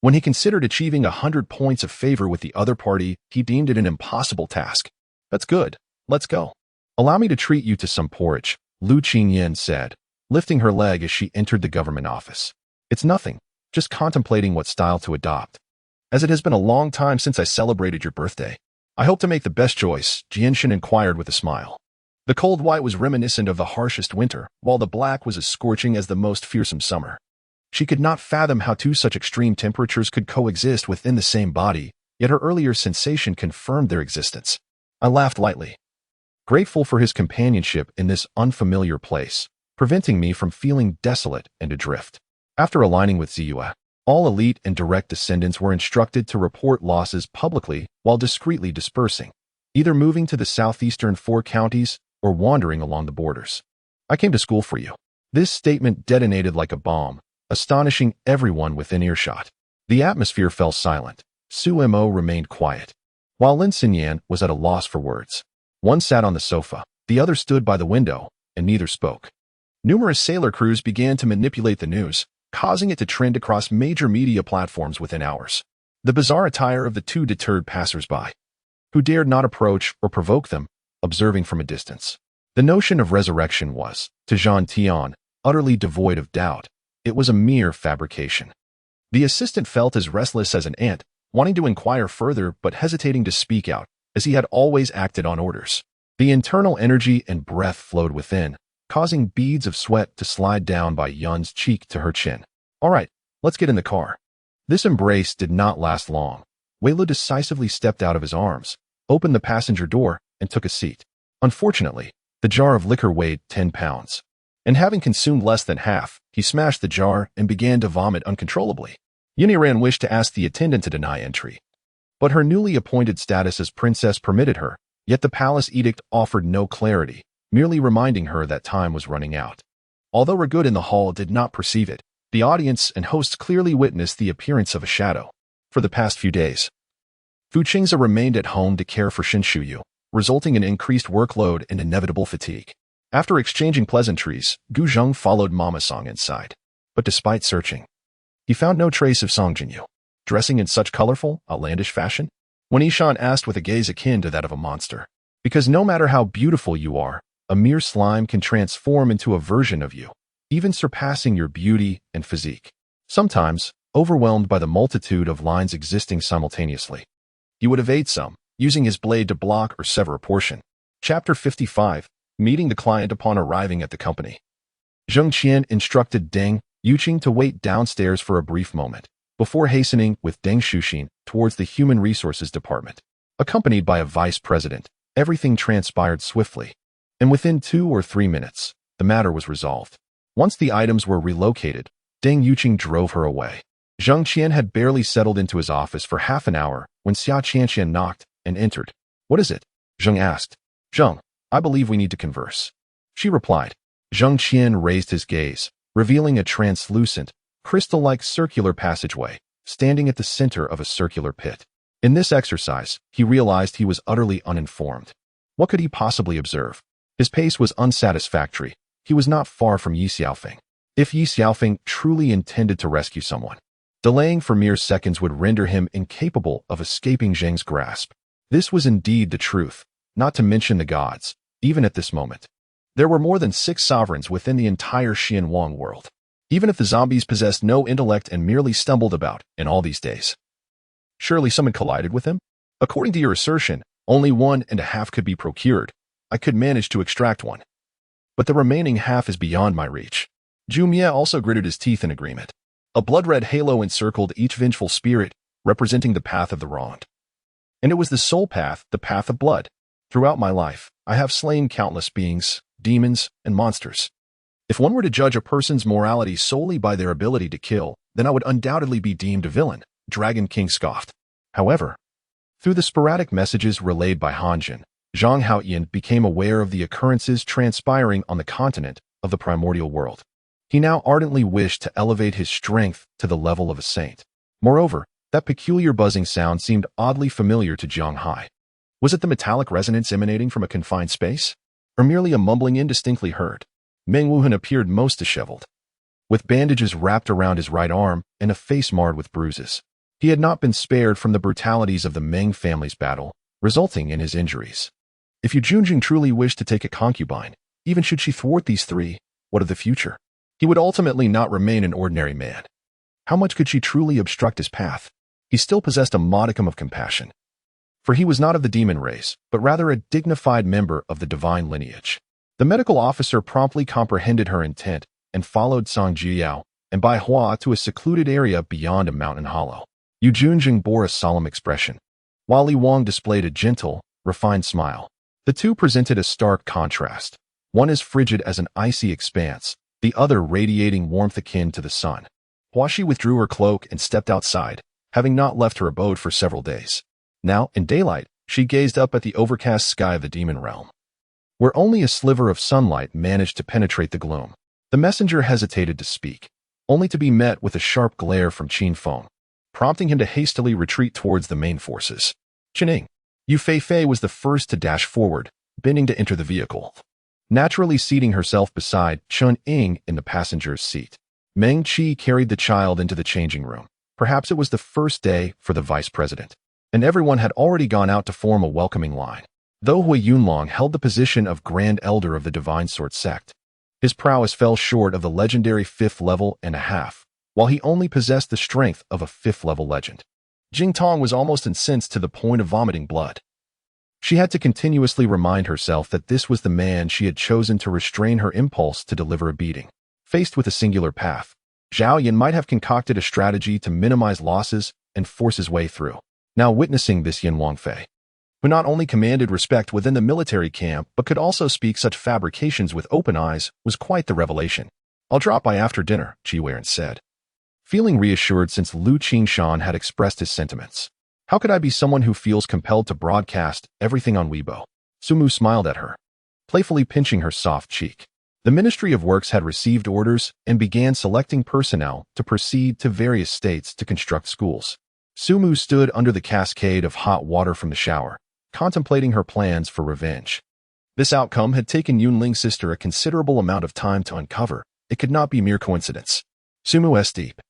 when he considered achieving 100 points of favor with the other party, he deemed it an impossible task. That's good. Let's go. Allow me to treat you to some porridge, Lu Qingyan said, lifting her leg as she entered the government office. It's nothing, just contemplating what style to adopt. As it has been a long time since I celebrated your birthday, I hope to make the best choice, Jianshan inquired with a smile. The cold white was reminiscent of the harshest winter, while the black was as scorching as the most fearsome summer. She could not fathom how two such extreme temperatures could coexist within the same body, yet her earlier sensation confirmed their existence. I laughed lightly, grateful for his companionship in this unfamiliar place, preventing me from feeling desolate and adrift. After aligning with Ziyue, All elite and direct descendants were instructed to report losses publicly while discreetly dispersing, either moving to the southeastern 4 counties or wandering along the borders. I came to school for you. This statement detonated like a bomb, astonishing everyone within earshot. The atmosphere fell silent. Su Mo remained quiet, while Lin Xinyan was at a loss for words. One sat on the sofa, the other stood by the window, and neither spoke. Numerous sailor crews began to manipulate the news, causing it to trend across major media platforms within hours. The bizarre attire of the two deterred passers-by, who dared not approach or provoke them, observing from a distance. The notion of resurrection was, to Zheng Qian, utterly devoid of doubt. It was a mere fabrication. The assistant felt as restless as an ant, wanting to inquire further but hesitating to speak out, as he had always acted on orders. The internal energy and breath flowed within, causing beads of sweat to slide down by Yun's cheek to her chin. All right, let's get in the car. This embrace did not last long. Weilu decisively stepped out of his arms, opened the passenger door, and took a seat. Unfortunately, the jar of liquor weighed 10 pounds. And having consumed less than half, he smashed the jar and began to vomit uncontrollably. Yuniran wished to ask the attendant to deny entry, but her newly appointed status as princess permitted her, yet the palace edict offered no clarity, merely reminding her that time was running out. Although Ragut in the hall did not perceive it, the audience and hosts clearly witnessed the appearance of a shadow. For the past few days, Fu Qingze remained at home to care for Shin Shuyu, resulting in increased workload and inevitable fatigue. After exchanging pleasantries, Gu Zheng followed Mama Song inside. But despite searching, he found no trace of Song Jinyu, dressing in such colorful, outlandish fashion. When Ishan asked with a gaze akin to that of a monster, because no matter how beautiful you are, a mere slime can transform into a version of you, even surpassing your beauty and physique. Sometimes, overwhelmed by the multitude of lines existing simultaneously, he would evade some, using his blade to block or sever a portion. Chapter 55. Meeting the client upon arriving at the company. Zheng Qian instructed Deng Yuqing to wait downstairs for a brief moment, before hastening with Deng Shuxin towards the Human Resources Department. Accompanied by a vice president, everything transpired swiftly, and within 2 or 3 minutes, the matter was resolved. Once the items were relocated, Deng Yuqing drove her away. Zheng Qian had barely settled into his office for half an hour when Xia Qianqian knocked and entered. What is it? Zheng asked. Zheng, I believe we need to converse. She replied. Zheng Qian raised his gaze, revealing a translucent, crystal-like circular passageway, standing at the center of a circular pit. In this exercise, he realized he was utterly uninformed. What could he possibly observe? His pace was unsatisfactory. He was not far from Yi Xiaofeng. If Yi Xiaofeng truly intended to rescue someone, delaying for mere seconds would render him incapable of escaping Zheng's grasp. This was indeed the truth, not to mention the gods. Even at this moment, there were more than 6 sovereigns within the entire Xianwang world. Even if the zombies possessed no intellect and merely stumbled about in all these days, surely someone collided with him? According to your assertion, only 1.5 could be procured. I could manage to extract one, but the remaining half is beyond my reach. Zhu Mie also gritted his teeth in agreement. A blood-red halo encircled each vengeful spirit, representing the path of the wronged. And it was the soul path, the path of blood. Throughout my life, I have slain countless beings, demons, and monsters. If one were to judge a person's morality solely by their ability to kill, then I would undoubtedly be deemed a villain, Dragon King scoffed. However, through the sporadic messages relayed by Hanjin, Zhang Haoyan became aware of the occurrences transpiring on the continent of the primordial world. He now ardently wished to elevate his strength to the level of a saint. Moreover, that peculiar buzzing sound seemed oddly familiar to Jiang Hai. Was it the metallic resonance emanating from a confined space? Or merely a mumbling indistinctly heard? Meng Wuhan appeared most disheveled, with bandages wrapped around his right arm and a face marred with bruises. He had not been spared from the brutalities of the Meng family's battle, resulting in his injuries. If Yu Junjing truly wished to take a concubine, even should she thwart these 3, what of the future? He would ultimately not remain an ordinary man. How much could she truly obstruct his path? He still possessed a modicum of compassion, for he was not of the demon race, but rather a dignified member of the divine lineage. The medical officer promptly comprehended her intent and followed Song Jiyao and Bai Hua to a secluded area beyond a mountain hollow. Yu Junjing bore a solemn expression, while Li Wang displayed a gentle, refined smile. The two presented a stark contrast. One as frigid as an icy expanse, the other radiating warmth akin to the sun. Huaxi withdrew her cloak and stepped outside, having not left her abode for several days. Now, in daylight, she gazed up at the overcast sky of the demon realm, where only a sliver of sunlight managed to penetrate the gloom. The messenger hesitated to speak, only to be met with a sharp glare from Qin Feng, prompting him to hastily retreat towards the main forces. Qining. Yu Feifei was the first to dash forward, bending to enter the vehicle, naturally seating herself beside Chun Ying in the passenger's seat. Meng Qi carried the child into the changing room. Perhaps it was the first day for the vice president, and everyone had already gone out to form a welcoming line. Though Hui Yunlong held the position of Grand Elder of the Divine Sword sect, his prowess fell short of the legendary 5th level and a half, while he only possessed the strength of a 5th level legend. Jing Tong was almost incensed to the point of vomiting blood. She had to continuously remind herself that this was the man she had chosen to restrain her impulse to deliver a beating. Faced with a singular path, Zhao Yan might have concocted a strategy to minimize losses and force his way through. Now witnessing this Yin Wangfei, who not only commanded respect within the military camp but could also speak such fabrications with open eyes, was quite the revelation. "I'll drop by after dinner," Qi Weiren said, feeling reassured since Lu Qingshan had expressed his sentiments. "How could I be someone who feels compelled to broadcast everything on Weibo?" Sumu smiled at her, playfully pinching her soft cheek. The Ministry of Works had received orders and began selecting personnel to proceed to various states to construct schools. Sumu stood under the cascade of hot water from the shower, contemplating her plans for revenge. This outcome had taken Yunling's sister a considerable amount of time to uncover. It could not be mere coincidence. Sumu's deep,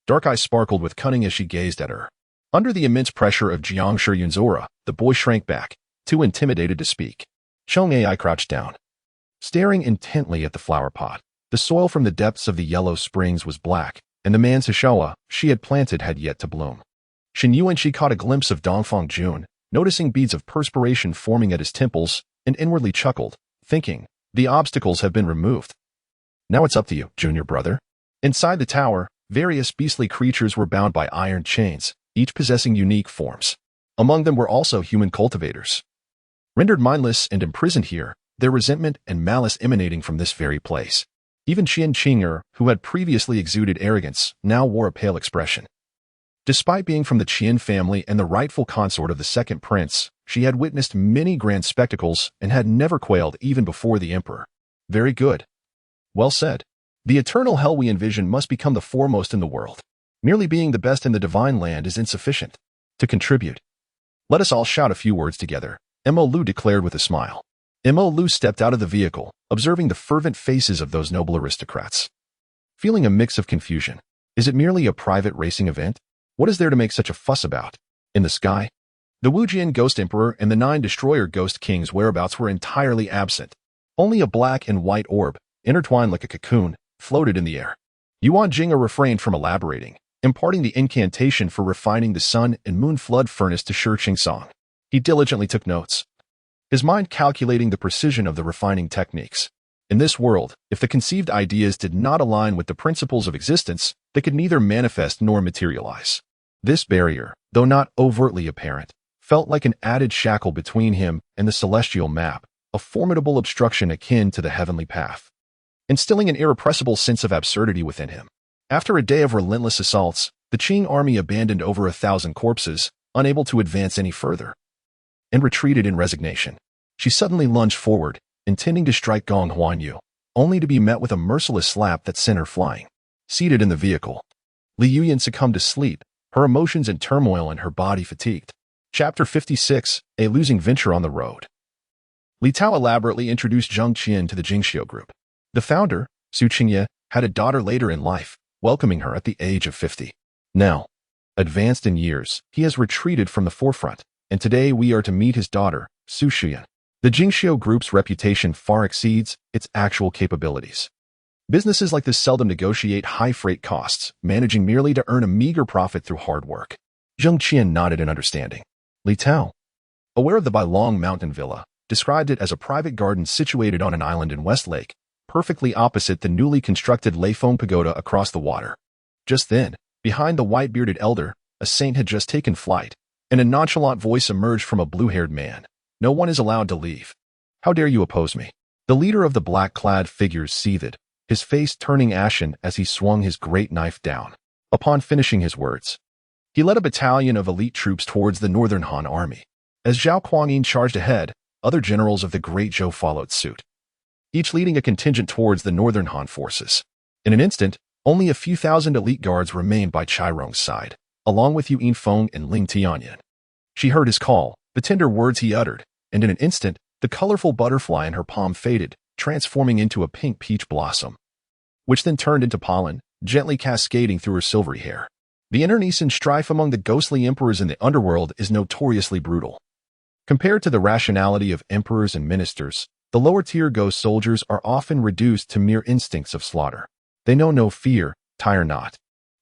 dark eyes sparkled with cunning as she gazed at her. Under the immense pressure of Jiangshi Yunzora, the boy shrank back, too intimidated to speak. Cheng Ai crouched down, staring intently at the flower pot. The soil from the depths of the yellow springs was black, and the mansashawa she had planted had yet to bloom. Shen Yuanqi caught a glimpse of Dongfang Jun, noticing beads of perspiration forming at his temples, and inwardly chuckled, thinking, the obstacles have been removed. Now it's up to you, junior brother. Inside the tower, various beastly creatures were bound by iron chains, each possessing unique forms. Among them were also human cultivators. Rendered mindless and imprisoned here, their resentment and malice emanating from this very place. Even Qian Qing'er, who had previously exuded arrogance, now wore a pale expression. Despite being from the Qian family and the rightful consort of the second prince, she had witnessed many grand spectacles and had never quailed even before the emperor. Very good. Well said. The eternal hell we envision must become the foremost in the world. Merely being the best in the divine land is insufficient. To contribute, let us all shout a few words together, Mo Lu declared with a smile. Mo Lu stepped out of the vehicle, observing the fervent faces of those noble aristocrats. Feeling a mix of confusion. Is it merely a private racing event? What is there to make such a fuss about? In the sky, the Wujian Ghost Emperor and the 9 Destroyer Ghost King's whereabouts were entirely absent. Only a black and white orb, intertwined like a cocoon, floated in the air. Yuan Jing'er refrained from elaborating, imparting the incantation for refining the sun and moon flood furnace to Shi Qingsong. He diligently took notes, his mind calculating the precision of the refining techniques. In this world, if the conceived ideas did not align with the principles of existence, they could neither manifest nor materialize. This barrier, though not overtly apparent, felt like an added shackle between him and the celestial map, a formidable obstruction akin to the heavenly path, instilling an irrepressible sense of absurdity within him. After a day of relentless assaults, the Qing army abandoned over 1,000 corpses, unable to advance any further, and retreated in resignation. She suddenly lunged forward, intending to strike Gong Huanyu, only to be met with a merciless slap that sent her flying. Seated in the vehicle, Li Yuyan succumbed to sleep, her emotions in turmoil and her body fatigued. Chapter 56, A Losing Venture on the Road. Li Tao elaborately introduced Zheng Qian to the Jingxiu group. The founder, Su Qingye, had a daughter later in life, welcoming her at the age of 50. Now, advanced in years, he has retreated from the forefront, and today we are to meet his daughter, Su Xian. The Jingxiu group's reputation far exceeds its actual capabilities. Businesses like this seldom negotiate high freight costs, managing merely to earn a meager profit through hard work. Zheng Qian nodded in understanding. Li Tao, aware of the Bailong Mountain Villa, described it as a private garden situated on an island in West Lake, perfectly opposite the newly constructed Leifeng Pagoda across the water. Just then, behind the white-bearded elder, a saint had just taken flight, and a nonchalant voice emerged from a blue-haired man. No one is allowed to leave. How dare you oppose me? The leader of the black-clad figures seethed, his face turning ashen as he swung his great knife down. Upon finishing his words, he led a battalion of elite troops towards the northern Han army. As Zhao Kuangyin charged ahead, other generals of the Great Zhou followed suit, each leading a contingent towards the northern Han forces. In an instant, only a few thousand elite guards remained by Chairong's side, along with Yu Yinfeng and Ling Tianyan. She heard his call, the tender words he uttered, and in an instant, the colorful butterfly in her palm faded, transforming into a pink peach blossom, which then turned into pollen, gently cascading through her silvery hair. The internecine strife among the ghostly emperors in the underworld is notoriously brutal. Compared to the rationality of emperors and ministers, the lower-tier ghost soldiers are often reduced to mere instincts of slaughter. They know no fear, tire not,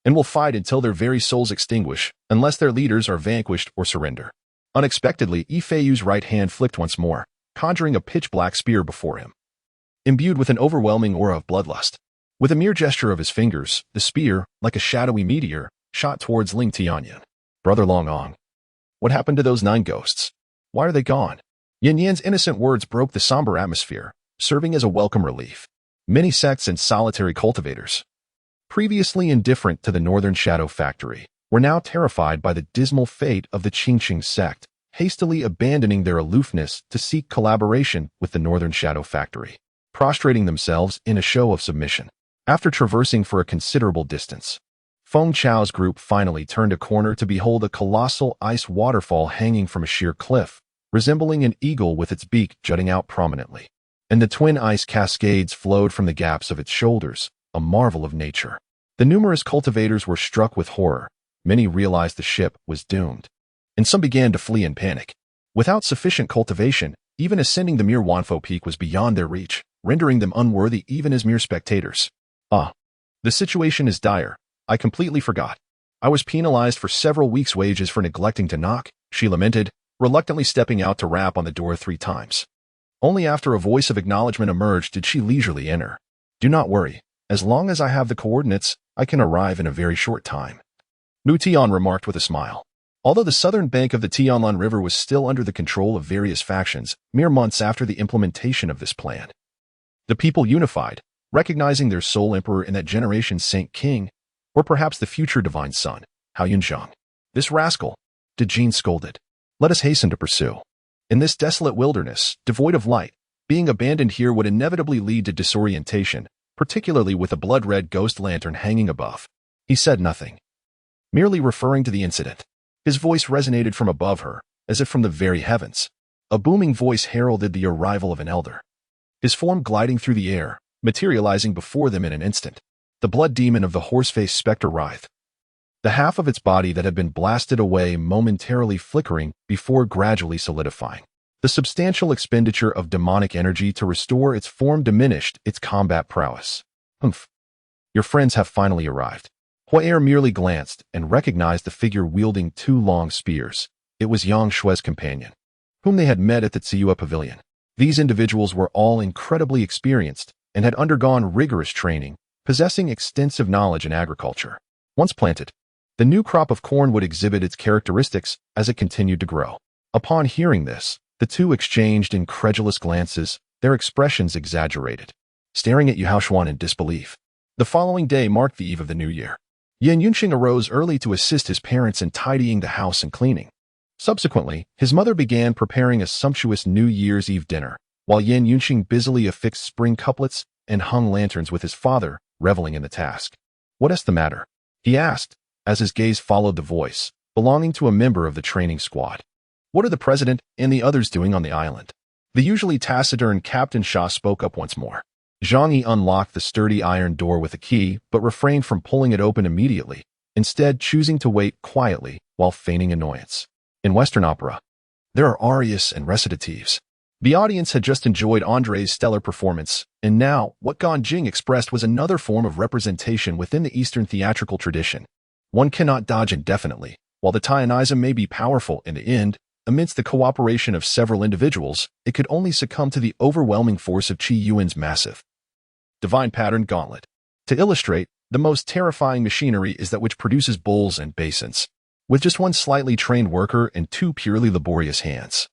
and will fight until their very souls extinguish, unless their leaders are vanquished or surrender. Unexpectedly, Yifei's right hand flicked once more, conjuring a pitch-black spear before him, imbued with an overwhelming aura of bloodlust. With a mere gesture of his fingers, the spear, like a shadowy meteor, shot towards Ling Tianyan. Brother Longong, what happened to those 9 ghosts? Why are they gone? Yin Yan's innocent words broke the somber atmosphere, serving as a welcome relief. Many sects and solitary cultivators, previously indifferent to the Northern Shadow Factory, were now terrified by the dismal fate of the Qingqing sect, hastily abandoning their aloofness to seek collaboration with the Northern Shadow Factory, prostrating themselves in a show of submission. After traversing for a considerable distance, Feng Chao's group finally turned a corner to behold a colossal ice waterfall hanging from a sheer cliff, resembling an eagle with its beak jutting out prominently. And the twin ice cascades flowed from the gaps of its shoulders, a marvel of nature. The numerous cultivators were struck with horror. Many realized the ship was doomed, and some began to flee in panic. Without sufficient cultivation, even ascending the mere Wanfo Peak was beyond their reach, rendering them unworthy even as mere spectators. The situation is dire. I completely forgot. I was penalized for several weeks' wages for neglecting to knock, she lamented, reluctantly stepping out to rap on the door 3 times. Only after a voice of acknowledgement emerged did she leisurely enter. Do not worry. As long as I have the coordinates, I can arrive in a very short time, Mu Tian remarked with a smile. Although the southern bank of the Tianlan River was still under the control of various factions, mere months after the implementation of this plan, the people unified, recognizing their sole emperor in that generation's Saint King, or perhaps the future divine son, Hao Yunzhang. This rascal, De Jin scolded. Let us hasten to pursue. In this desolate wilderness, devoid of light, being abandoned here would inevitably lead to disorientation, particularly with a blood-red ghost lantern hanging above. He said nothing, merely referring to the incident. His voice resonated from above her, as if from the very heavens. A booming voice heralded the arrival of an elder, his form gliding through the air, materializing before them in an instant. The blood demon of the horse-faced specter writhed, the half of its body that had been blasted away momentarily flickering before gradually solidifying. The substantial expenditure of demonic energy to restore its form diminished its combat prowess. Humph. Your friends have finally arrived. Huaer merely glanced and recognized the figure wielding 2 long spears. It was Yang Shue's companion, whom they had met at the Ziyue Pavilion. These individuals were all incredibly experienced and had undergone rigorous training, possessing extensive knowledge in agriculture. Once planted, the new crop of corn would exhibit its characteristics as it continued to grow. Upon hearing this, the two exchanged incredulous glances, their expressions exaggerated, staring at Yahao Xuan in disbelief. The following day marked the eve of the new year. Yan Yunxing arose early to assist his parents in tidying the house and cleaning. Subsequently, his mother began preparing a sumptuous New Year's Eve dinner, while Yan Yunxing busily affixed spring couplets and hung lanterns with his father, reveling in the task. What is the matter? He asked, as his gaze followed the voice, belonging to a member of the training squad. What are the president and the others doing on the island? The usually taciturn Captain Shah spoke up once more. Zhang Yi unlocked the sturdy iron door with a key, but refrained from pulling it open immediately, instead choosing to wait quietly while feigning annoyance. In Western opera, there are arias and recitatives. The audience had just enjoyed Andre's stellar performance, and now what Gan Jing expressed was another form of representation within the Eastern theatrical tradition. One cannot dodge indefinitely. While the Taianism may be powerful in the end, amidst the cooperation of several individuals, it could only succumb to the overwhelming force of Qi Yuan's massive divine pattern gauntlet. To illustrate, the most terrifying machinery is that which produces bowls and basins. With just one slightly trained worker and 2 purely laborious hands,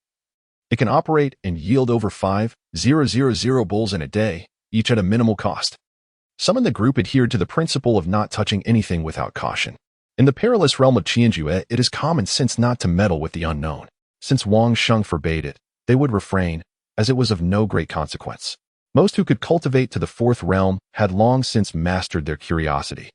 it can operate and yield over 5,000 bowls in a day, each at a minimal cost. Some in the group adhered to the principle of not touching anything without caution. In the perilous realm of Qianjue, it is common sense not to meddle with the unknown. Since Wang Sheng forbade it, they would refrain, as it was of no great consequence. Most who could cultivate to the fourth realm had long since mastered their curiosity.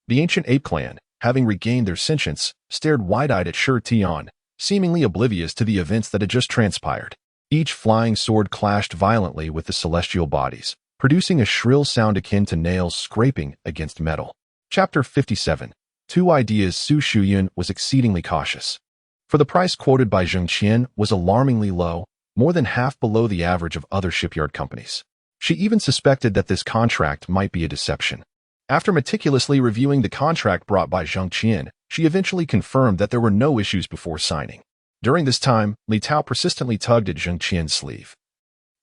The ancient ape clan, having regained their sentience, stared wide-eyed at Shi Tian, seemingly oblivious to the events that had just transpired. Each flying sword clashed violently with the celestial bodies, producing a shrill sound akin to nails scraping against metal. Chapter 57. Two Ideas. Su Shuyun was exceedingly cautious. For the price quoted by Zheng Qian was alarmingly low, more than half below the average of other shipyard companies. She even suspected that this contract might be a deception. After meticulously reviewing the contract brought by Zheng Qian, she eventually confirmed that there were no issues before signing. During this time, Li Tao persistently tugged at Zheng Qian's sleeve,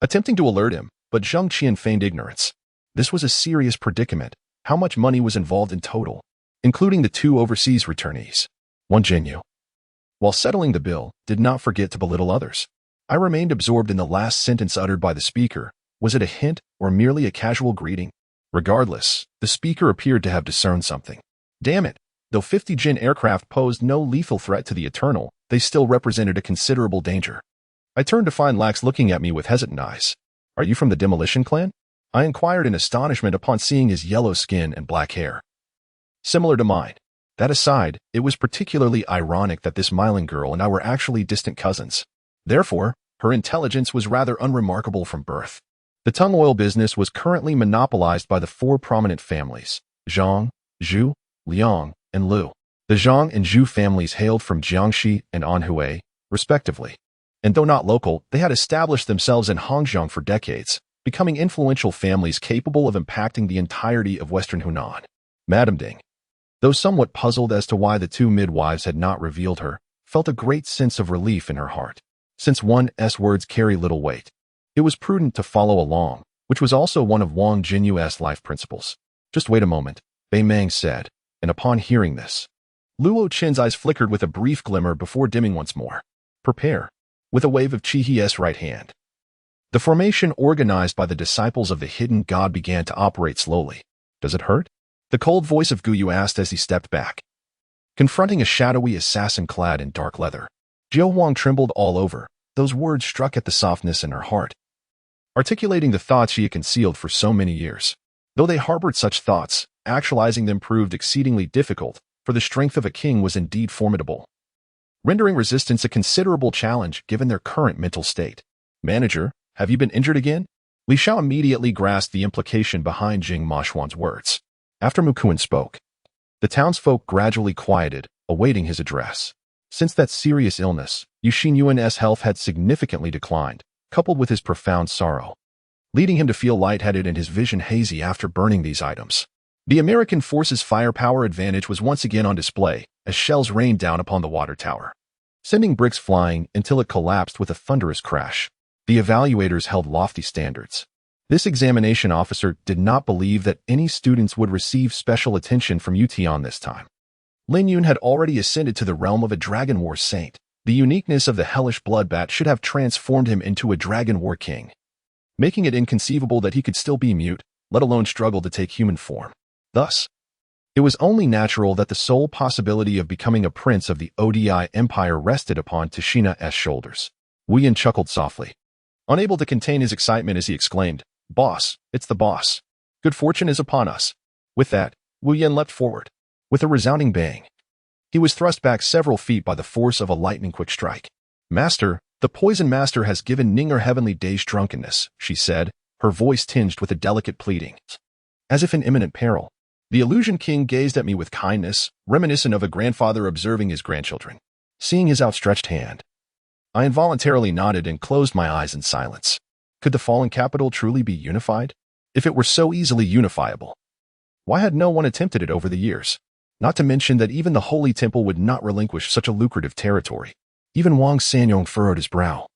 attempting to alert him, but Zheng Qian feigned ignorance. This was a serious predicament. How much money was involved in total, including the two overseas returnees? One Jinyu. While settling the bill, did not forget to belittle others. I remained absorbed in the last sentence uttered by the speaker. Was it a hint or merely a casual greeting? Regardless, the speaker appeared to have discerned something. Damn it! Though 50 Jin aircraft posed no lethal threat to the Eternal, they still represented a considerable danger. I turned to find Lax looking at me with hesitant eyes. Are you from the Demolition Clan? I inquired in astonishment upon seeing his yellow skin and black hair. Similar to mine. That aside, it was particularly ironic that this Mylan girl and I were actually distant cousins. Therefore, her intelligence was rather unremarkable from birth. The tung oil business was currently monopolized by the four prominent families, Zhang, Zhu, Liang, and Lu. The Zhang and Zhu families hailed from Jiangxi and Anhui, respectively. And though not local, they had established themselves in Hangzhou for decades, becoming influential families capable of impacting the entirety of Western Hunan. Madame Ding, though somewhat puzzled as to why the two midwives had not revealed her, felt a great sense of relief in her heart. Since one's words carry little weight, it was prudent to follow along, which was also one of Wang Jinyu's life principles. Just wait a moment, Bei Meng said, and upon hearing this, Luo Chen's eyes flickered with a brief glimmer before dimming once more. Prepare, with a wave of Chi-He's right hand. The formation organized by the disciples of the hidden god began to operate slowly. Does it hurt? The cold voice of Guyu asked as he stepped back, confronting a shadowy assassin clad in dark leather. Jiao Huang trembled all over. Those words struck at the softness in her heart, articulating the thoughts she had concealed for so many years. Though they harbored such thoughts, actualizing them proved exceedingly difficult, for the strength of a king was indeed formidable, rendering resistance a considerable challenge given their current mental state. Manager, have you been injured again? Li Xiao immediately grasped the implication behind Jing Mashuan's words. After Mukuan spoke, the townsfolk gradually quieted, awaiting his address. Since that serious illness, Yuxin Yuan's health had significantly declined, coupled with his profound sorrow, leading him to feel lightheaded and his vision hazy after burning these items. The American force's firepower advantage was once again on display as shells rained down upon the water tower, sending bricks flying until it collapsed with a thunderous crash. The evaluators held lofty standards. This examination officer did not believe that any students would receive special attention from Yutian this time. Lin Yun had already ascended to the realm of a Dragon War saint. The uniqueness of the hellish bloodbat should have transformed him into a Dragon War king, making it inconceivable that he could still be mute, let alone struggle to take human form. Thus, it was only natural that the sole possibility of becoming a prince of the ODI Empire rested upon Tashina's shoulders. Wu Yin chuckled softly, unable to contain his excitement as he exclaimed, "Boss, it's the boss. Good fortune is upon us." With that, Wu Yin leapt forward. With a resounding bang, he was thrust back several feet by the force of a lightning-quick strike. "Master, the poison master has given Ninger heavenly days drunkenness," she said, her voice tinged with a delicate pleading. As if in imminent peril, the Illusion King gazed at me with kindness, reminiscent of a grandfather observing his grandchildren. Seeing his outstretched hand, I involuntarily nodded and closed my eyes in silence. Could the fallen capital truly be unified? If it were so easily unifiable, why had no one attempted it over the years? Not to mention that even the Holy Temple would not relinquish such a lucrative territory. Even Wang Sanyong furrowed his brow,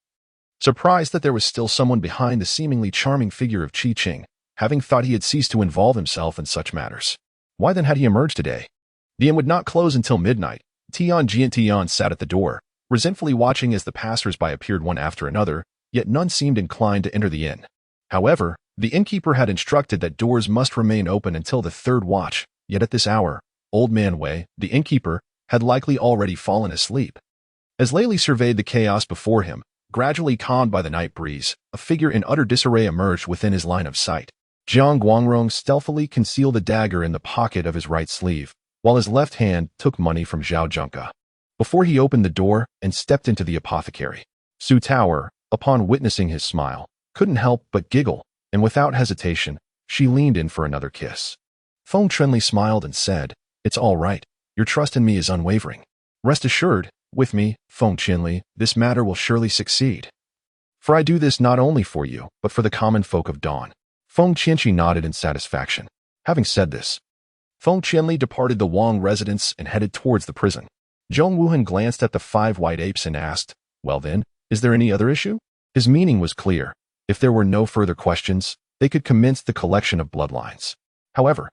surprised that there was still someone behind the seemingly charming figure of Qi Qing, having thought he had ceased to involve himself in such matters. Why then had he emerged today? The inn would not close until midnight. Tian Jian sat at the door, resentfully watching as the passers-by appeared one after another, yet none seemed inclined to enter the inn. However, The innkeeper had instructed that doors must remain open until the third watch, yet at this hour, Old Man Wei, the innkeeper, had likely already fallen asleep. As Lei Li surveyed the chaos before him, gradually calmed by the night breeze, a figure in utter disarray emerged within his line of sight. Jiang Guangrong stealthily concealed a dagger in the pocket of his right sleeve, while his left hand took money from Zhao Junka. Before he opened the door and stepped into the apothecary, Su Tower, upon witnessing his smile, couldn't help but giggle, and without hesitation, she leaned in for another kiss. Feng Chenli smiled and said, "It's all right. Your trust in me is unwavering. Rest assured, with me, Feng Chenli, this matter will surely succeed. For I do this not only for you, but for the common folk of Dawn." Feng Qianqi nodded in satisfaction. Having said this, Feng Qianli departed the Wang residence and headed towards the prison. Zhong Wuhan glanced at the 5 white apes and asked, "Well then, is there any other issue?" His meaning was clear. If there were no further questions, they could commence the collection of bloodlines. However,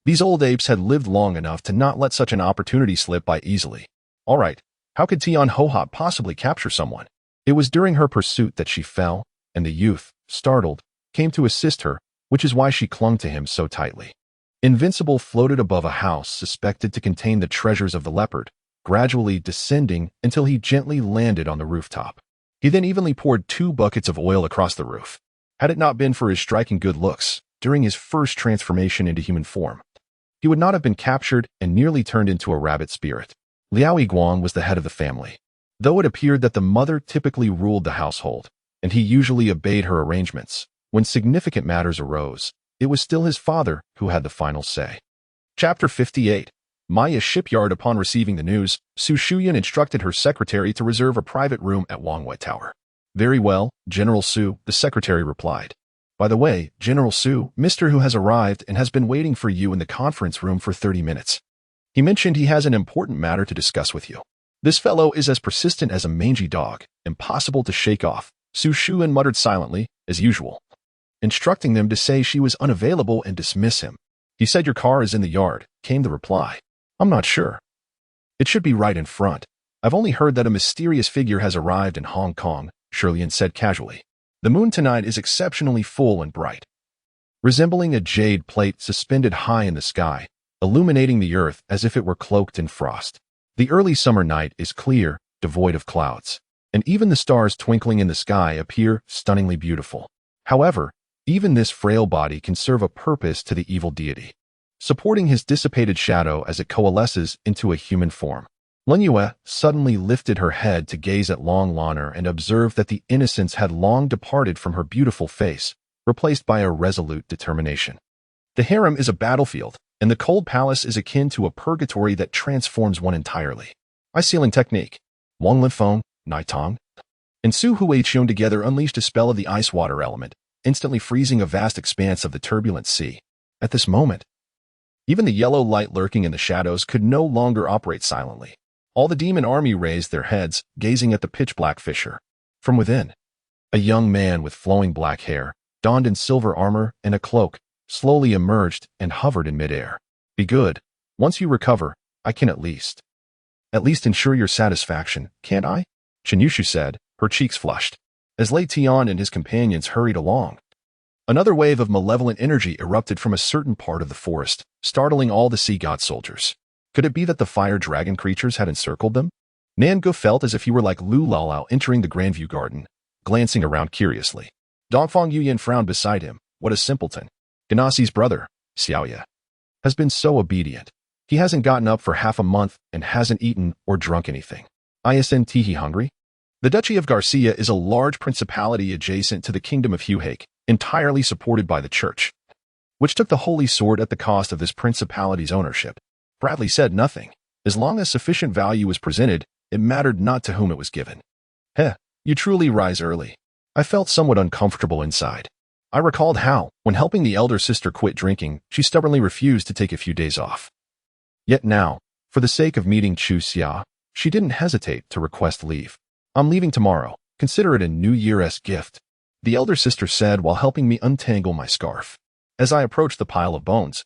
these old apes had lived long enough to not let such an opportunity slip by easily. All right, how could Tian Hohop possibly capture someone? It was during her pursuit that she fell, and the youth, startled, came to assist her, which is why she clung to him so tightly. Invincible floated above a house suspected to contain the treasures of the leopard, gradually descending until he gently landed on the rooftop. He then evenly poured 2 buckets of oil across the roof. Had it not been for his striking good looks, during his first transformation into human form, he would not have been captured and nearly turned into a rabbit spirit. Liao Yiguang was the head of the family. Though it appeared that the mother typically ruled the household, and he usually obeyed her arrangements, when significant matters arose, it was still his father who had the final say. Chapter 58. Maya Shipyard. Upon receiving the news, Su Shuyan instructed her secretary to reserve a private room at Wangwei Tower. "Very well, General Su," the secretary replied. "By the way, General Su, Mr. Hu has arrived and has been waiting for you in the conference room for 30 minutes. He mentioned he has an important matter to discuss with you. This fellow is as persistent as a mangy dog, impossible to shake off." Su Shuyan muttered silently, as usual, instructing them to say she was unavailable and dismiss him. "He said your car is in the yard," came the reply. "I'm not sure. It should be right in front. I've only heard that a mysterious figure has arrived in Hong Kong," Shirlian said casually. "The moon tonight is exceptionally full and bright, resembling a jade plate suspended high in the sky, illuminating the earth as if it were cloaked in frost. The early summer night is clear, devoid of clouds, and even the stars twinkling in the sky appear stunningly beautiful. However, even this frail body can serve a purpose to the evil deity, supporting his dissipated shadow as it coalesces into a human form." Lin Yue suddenly lifted her head to gaze at Long Lanner and observed that the innocence had long departed from her beautiful face, replaced by a resolute determination. "The harem is a battlefield, and the cold palace is akin to a purgatory that transforms one entirely. Ice sealing technique." Wang Linfeng, Naitong, and Su Huiqian together unleashed a spell of the ice water element, instantly freezing a vast expanse of the turbulent sea. At this moment, even the yellow light lurking in the shadows could no longer operate silently. All the demon army raised their heads, gazing at the pitch-black fissure. From within, a young man with flowing black hair, donned in silver armor and a cloak, slowly emerged and hovered in midair. "Be good. Once you recover, I can at least ensure your satisfaction, can't I?" Chen Yushu said, her cheeks flushed. As Lei Tian and his companions hurried along, another wave of malevolent energy erupted from a certain part of the forest, startling all the sea god soldiers. Could it be that the fire dragon creatures had encircled them? Nangu felt as if he were like Lu Laolao entering the Grandview Garden, glancing around curiously. Dongfang Yuyan frowned beside him. What a simpleton. Ganassi's brother, Xiaoya, has been so obedient. He hasn't gotten up for half a month and hasn't eaten or drunk anything. Isn't he hungry? The Duchy of Garcia is a large principality adjacent to the Kingdom of Huhake, entirely supported by the Church, which took the Holy Sword at the cost of this principality's ownership. Bradley said nothing. As long as sufficient value was presented, it mattered not to whom it was given. You truly rise early. I felt somewhat uncomfortable inside. I recalled how, when helping the elder sister quit drinking, she stubbornly refused to take a few days off. Yet now, for the sake of meeting Chu Xia, she didn't hesitate to request leave. "I'm leaving tomorrow. Consider it a New Year's gift," the elder sister said while helping me untangle my scarf. As I approached the pile of bones,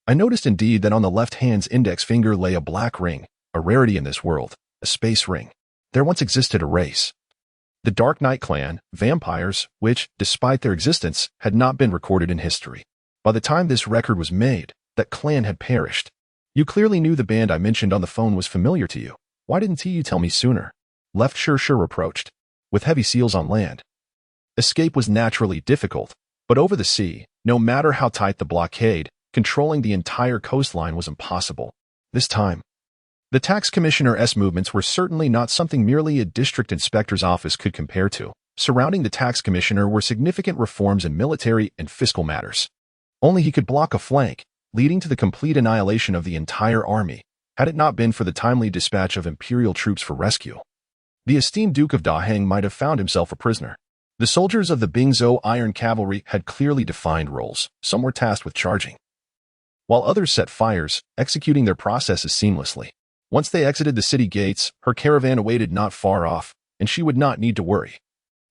I noticed indeed that on the left hand's index finger lay a black ring, a rarity in this world, a space ring. There once existed a race The Dark Knight clan, vampires, which, despite their existence, had not been recorded in history. By the time this record was made, that clan had perished. You clearly knew the band I mentioned on the phone was familiar to you. Why didn't you tell me sooner? Left Sure reproached. With heavy seals on land. Escape was naturally difficult, but over the sea, no matter how tight the blockade, controlling the entire coastline was impossible. This time, the tax commissioner's movements were certainly not something merely a district inspector's office could compare to. Surrounding the tax commissioner were significant reforms in military and fiscal matters. Only he could block a flank, leading to the complete annihilation of the entire army, had it not been for the timely dispatch of imperial troops for rescue. The esteemed Duke of Daheng might have found himself a prisoner. The soldiers of the Bingzhou Iron Cavalry had clearly defined roles. Some were tasked with charging, while others set fires, executing their processes seamlessly. Once they exited the city gates, her caravan awaited not far off, and she would not need to worry.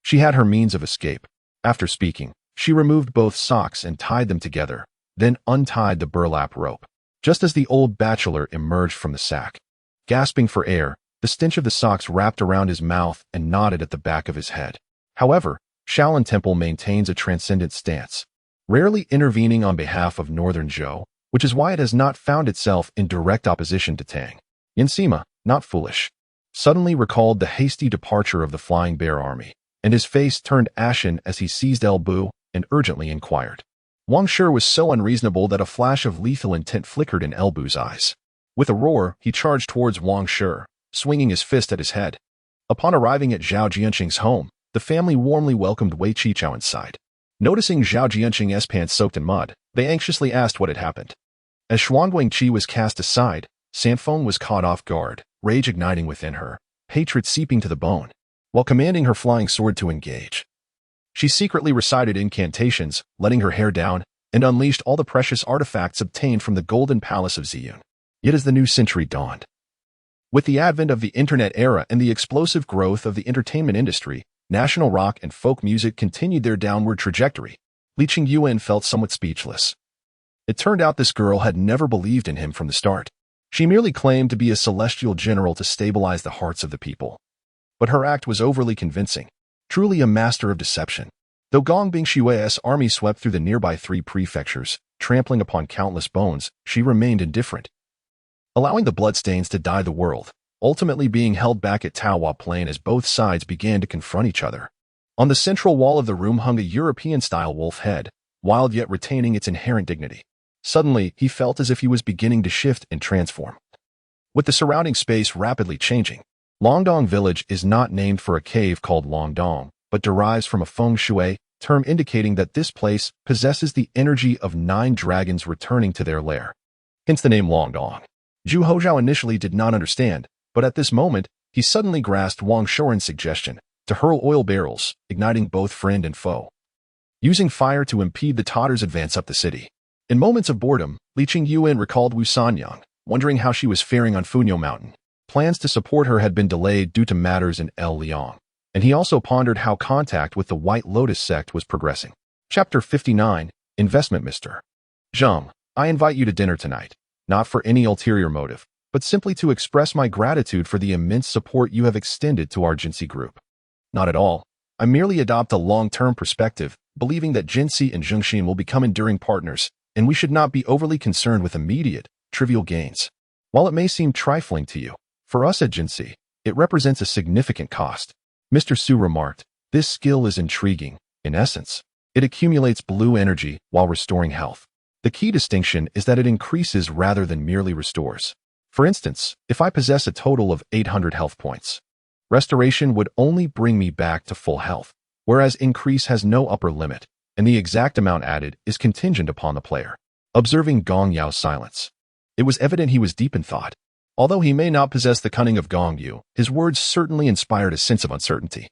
She had her means of escape. After speaking, she removed both socks and tied them together, then untied the burlap rope. Just as the old bachelor emerged from the sack, gasping for air, the stench of the socks wrapped around his mouth and knotted at the back of his head. However, Shaolin Temple maintains a transcendent stance, rarely intervening on behalf of Northern Zhou, which is why it has not found itself in direct opposition to Tang. Yin Sima, not foolish, suddenly recalled the hasty departure of the Flying Bear army, and his face turned ashen as he seized El Bu and urgently inquired. Wang Shi was so unreasonable that a flash of lethal intent flickered in El Bu's eyes. With a roar, he charged towards Wang Shi, swinging his fist at his head. Upon arriving at Zhao Jianqing's home, the family warmly welcomed Wei Qichao inside. Noticing Zhao Jianqing's pants soaked in mud, they anxiously asked what had happened. As Xuanguang Qi was cast aside, Sanfeng was caught off guard, rage igniting within her, hatred seeping to the bone, while commanding her flying sword to engage. She secretly recited incantations, letting her hair down, and unleashed all the precious artifacts obtained from the Golden Palace of Ziyun. Yet as the new century dawned, with the advent of the internet era and the explosive growth of the entertainment industry, national rock and folk music continued their downward trajectory. Li Qingyuan felt somewhat speechless. It turned out this girl had never believed in him from the start. She merely claimed to be a celestial general to stabilize the hearts of the people. But her act was overly convincing, truly a master of deception. Though Gong Bingshui's army swept through the nearby 3 prefectures, trampling upon countless bones, she remained indifferent, allowing the bloodstains to dye the world, ultimately being held back at Taohua Plain as both sides began to confront each other. On the central wall of the room hung a European-style wolf head, wild yet retaining its inherent dignity. Suddenly, he felt as if he was beginning to shift and transform. With the surrounding space rapidly changing, Longdong Village is not named for a cave called Longdong, but derives from a feng shui term indicating that this place possesses the energy of 9 dragons returning to their lair. Hence the name Longdong. Zhu Houzhao initially did not understand, but at this moment, he suddenly grasped Wang Shoren's suggestion to hurl oil barrels, igniting both friend and foe, using fire to impede the Tatars' advance up the city. In moments of boredom, Li Qingyuan recalled Wu Sanyang, wondering how she was faring on Funyo Mountain. Plans to support her had been delayed due to matters in El Liang, and he also pondered how contact with the White Lotus sect was progressing. Chapter 59, Investment Mr. Zheng, I invite you to dinner tonight, not for any ulterior motive, but simply to express my gratitude for the immense support you have extended to our Jinsi group. Not at all. I merely adopt a long-term perspective, believing that Jinsi and Zhengxian will become enduring partners, and we should not be overly concerned with immediate, trivial gains. While it may seem trifling to you, for us at Jinsi, it represents a significant cost. Mr. Su remarked, this skill is intriguing. In essence, it accumulates blue energy while restoring health. The key distinction is that it increases rather than merely restores. For instance, if I possess a total of 800 health points, restoration would only bring me back to full health, whereas increase has no upper limit, and the exact amount added is contingent upon the player. Observing Gong Yao's silence, it was evident he was deep in thought. Although he may not possess the cunning of Gong Yu, his words certainly inspired a sense of uncertainty.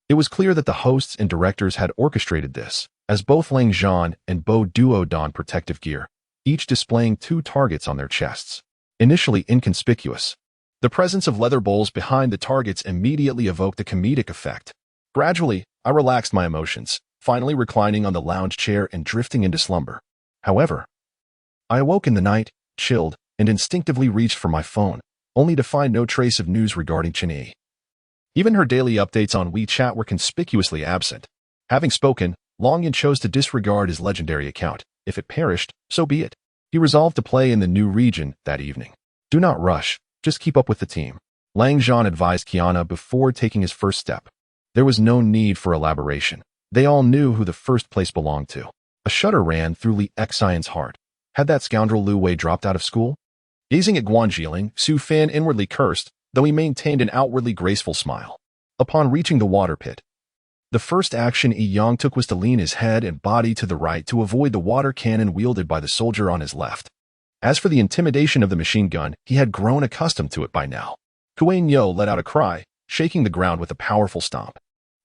It was clear that the hosts and directors had orchestrated this, as both Lang Zhan and Bo Duo donned protective gear, each displaying 2 targets on their chests. Initially inconspicuous, the presence of leather bowls behind the targets immediately evoked a comedic effect. Gradually, I relaxed my emotions, finally reclining on the lounge chair and drifting into slumber. However, I awoke in the night, chilled, and instinctively reached for my phone, only to find no trace of news regarding Chen Yi. Even her daily updates on WeChat were conspicuously absent. Having spoken, Long Yan chose to disregard his legendary account. If it perished, so be it. He resolved to play in the new region that evening. Do not rush, just keep up with the team. Lang Zhan advised Qiana before taking his first step. There was no need for elaboration. They all knew who the first place belonged to. A shudder ran through Li Xian's heart. Had that scoundrel Lu Wei dropped out of school? Gazing at Guan Jiling, Su Fan inwardly cursed, though he maintained an outwardly graceful smile. Upon reaching the water pit, the first action Yi Yang took was to lean his head and body to the right to avoid the water cannon wielded by the soldier on his left. As for the intimidation of the machine gun, he had grown accustomed to it by now. Kuan Yo let out a cry, shaking the ground with a powerful stomp.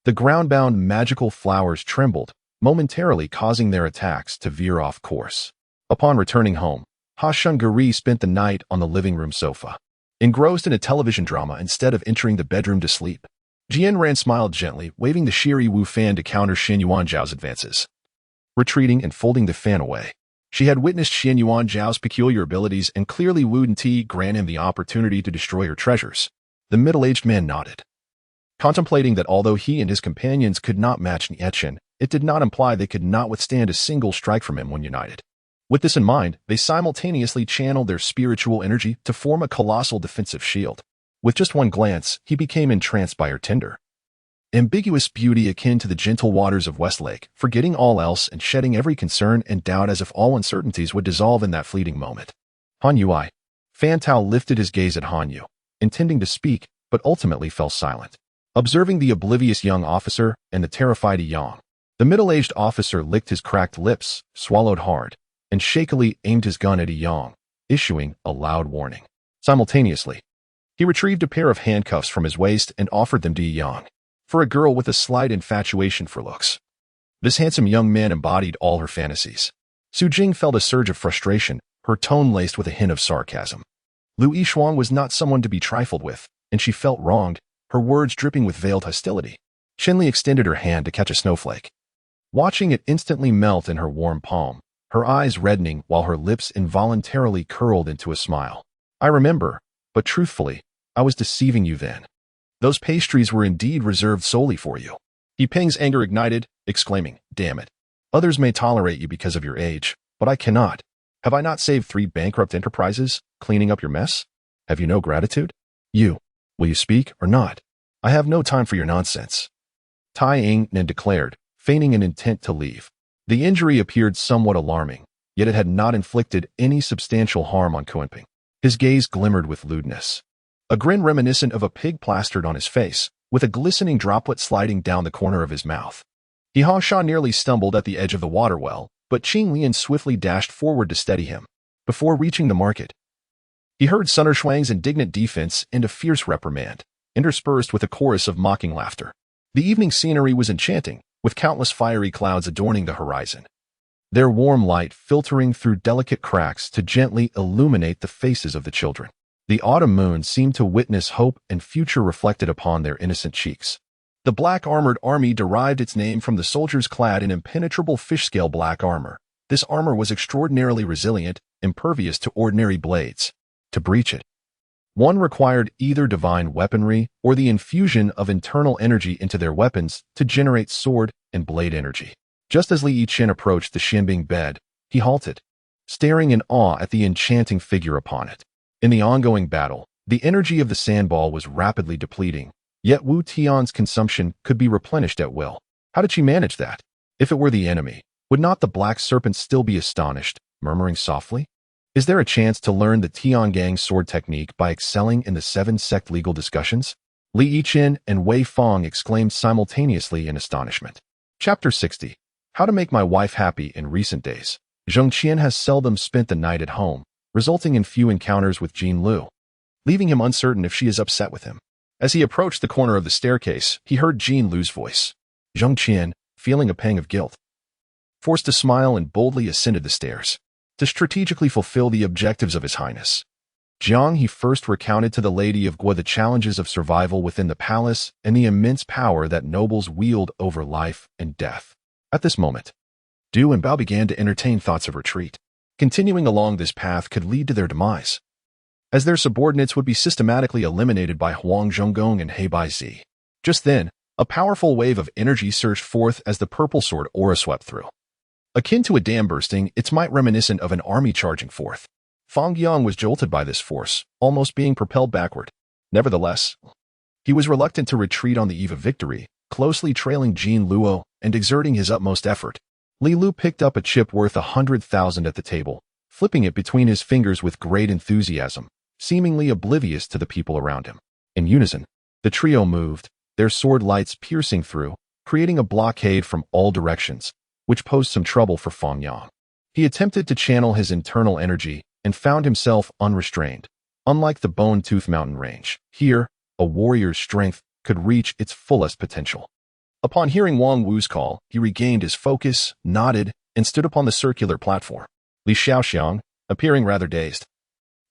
The ground-bound magical flowers trembled, momentarily causing their attacks to veer off course. Upon returning home, Ha Shengari spent the night on the living room sofa, engrossed in a television drama instead of entering the bedroom to sleep. Jian Ran smiled gently, waving the Shiri Wu fan to counter Xin Yuanzhao's advances. Retreating and folding the fan away, she had witnessed Xin Yuanzhao's peculiar abilities and clearly Wu Ti granted him the opportunity to destroy her treasures. The middle-aged man nodded, contemplating that although he and his companions could not match Qian, it did not imply they could not withstand a single strike from him when united. With this in mind, they simultaneously channeled their spiritual energy to form a colossal defensive shield. With just one glance, he became entranced by her tender, ambiguous beauty akin to the gentle waters of Westlake, forgetting all else and shedding every concern and doubt as if all uncertainties would dissolve in that fleeting moment. Han Yui. Fan Tao lifted his gaze at Han Yu, intending to speak, but ultimately fell silent. Observing the oblivious young officer and the terrified Yi Yang, the middle-aged officer licked his cracked lips, swallowed hard, and shakily aimed his gun at Yi Yang, issuing a loud warning. Simultaneously, he retrieved a pair of handcuffs from his waist and offered them to Yi Yang. For a girl with a slight infatuation for looks, this handsome young man embodied all her fantasies. Su Jing felt a surge of frustration, her tone laced with a hint of sarcasm. Lu Yishuang was not someone to be trifled with, and she felt wronged, her words dripping with veiled hostility. Qianli extended her hand to catch a snowflake, watching it instantly melt in her warm palm, her eyes reddening while her lips involuntarily curled into a smile. I remember, but truthfully, I was deceiving you then. Those pastries were indeed reserved solely for you. He Peng's anger ignited, exclaiming, damn it. Others may tolerate you because of your age, but I cannot. Have I not saved 3 bankrupt enterprises, cleaning up your mess? Have you no gratitude? You. Will you speak or not? I have no time for your nonsense. Tai Ying declared, feigning an intent to leave. The injury appeared somewhat alarming, yet it had not inflicted any substantial harm on Kuanping. His gaze glimmered with lewdness. A grin reminiscent of a pig plastered on his face, with a glistening droplet sliding down the corner of his mouth. He Sha nearly stumbled at the edge of the water well, but Qing Lian swiftly dashed forward to steady him. Before reaching the market, he heard Sun Shuang's indignant defense and a fierce reprimand, interspersed with a chorus of mocking laughter. The evening scenery was enchanting, with countless fiery clouds adorning the horizon, their warm light filtering through delicate cracks to gently illuminate the faces of the children. The autumn moon seemed to witness hope and future reflected upon their innocent cheeks. The black armored army derived its name from the soldiers clad in impenetrable fish-scale black armor. This armor was extraordinarily resilient, impervious to ordinary blades. To breach it, one required either divine weaponry or the infusion of internal energy into their weapons to generate sword and blade energy. Just as Li Yiqian approached the Xianbing bed, he halted, staring in awe at the enchanting figure upon it. In the ongoing battle, the energy of the sandball was rapidly depleting, yet Wu Tian's consumption could be replenished at will. How did she manage that? If it were the enemy, would not the black serpent still be astonished, murmuring softly? Is there a chance to learn the Tiangang sword technique by excelling in the 7-sect legal discussions? Li Yiqian and Wei Fong exclaimed simultaneously in astonishment. Chapter 60. How to make my wife happy in recent days. Zheng Qian has seldom spent the night at home, resulting in few encounters with Jean Lu, leaving him uncertain if she is upset with him. As he approached the corner of the staircase, he heard Jean Lu's voice. Zheng Qian, feeling a pang of guilt, forced a smile and boldly ascended the stairs to strategically fulfill the objectives of His Highness. Jiang he first recounted to the Lady of Guo the challenges of survival within the palace and the immense power that nobles wield over life and death. At this moment, Du and Bao began to entertain thoughts of retreat. Continuing along this path could lead to their demise, as their subordinates would be systematically eliminated by Huang Zhonggong and He Baizi. Just then, a powerful wave of energy surged forth as the purple sword aura swept through. Akin to a dam bursting, its might reminiscent of an army charging forth. Fang Yang was jolted by this force, almost being propelled backward. Nevertheless, he was reluctant to retreat on the eve of victory, closely trailing Jin Luo and exerting his utmost effort. Li Lu picked up a chip worth 100,000 at the table, flipping it between his fingers with great enthusiasm, seemingly oblivious to the people around him. In unison, the trio moved, their sword lights piercing through, creating a blockade from all directions, which posed some trouble for Fang Yang. He attempted to channel his internal energy and found himself unrestrained. Unlike the Bone-Tooth Mountain range, here, a warrior's strength could reach its fullest potential. Upon hearing Wang Wu's call, he regained his focus, nodded, and stood upon the circular platform. Li Xiaoxiang, appearing rather dazed,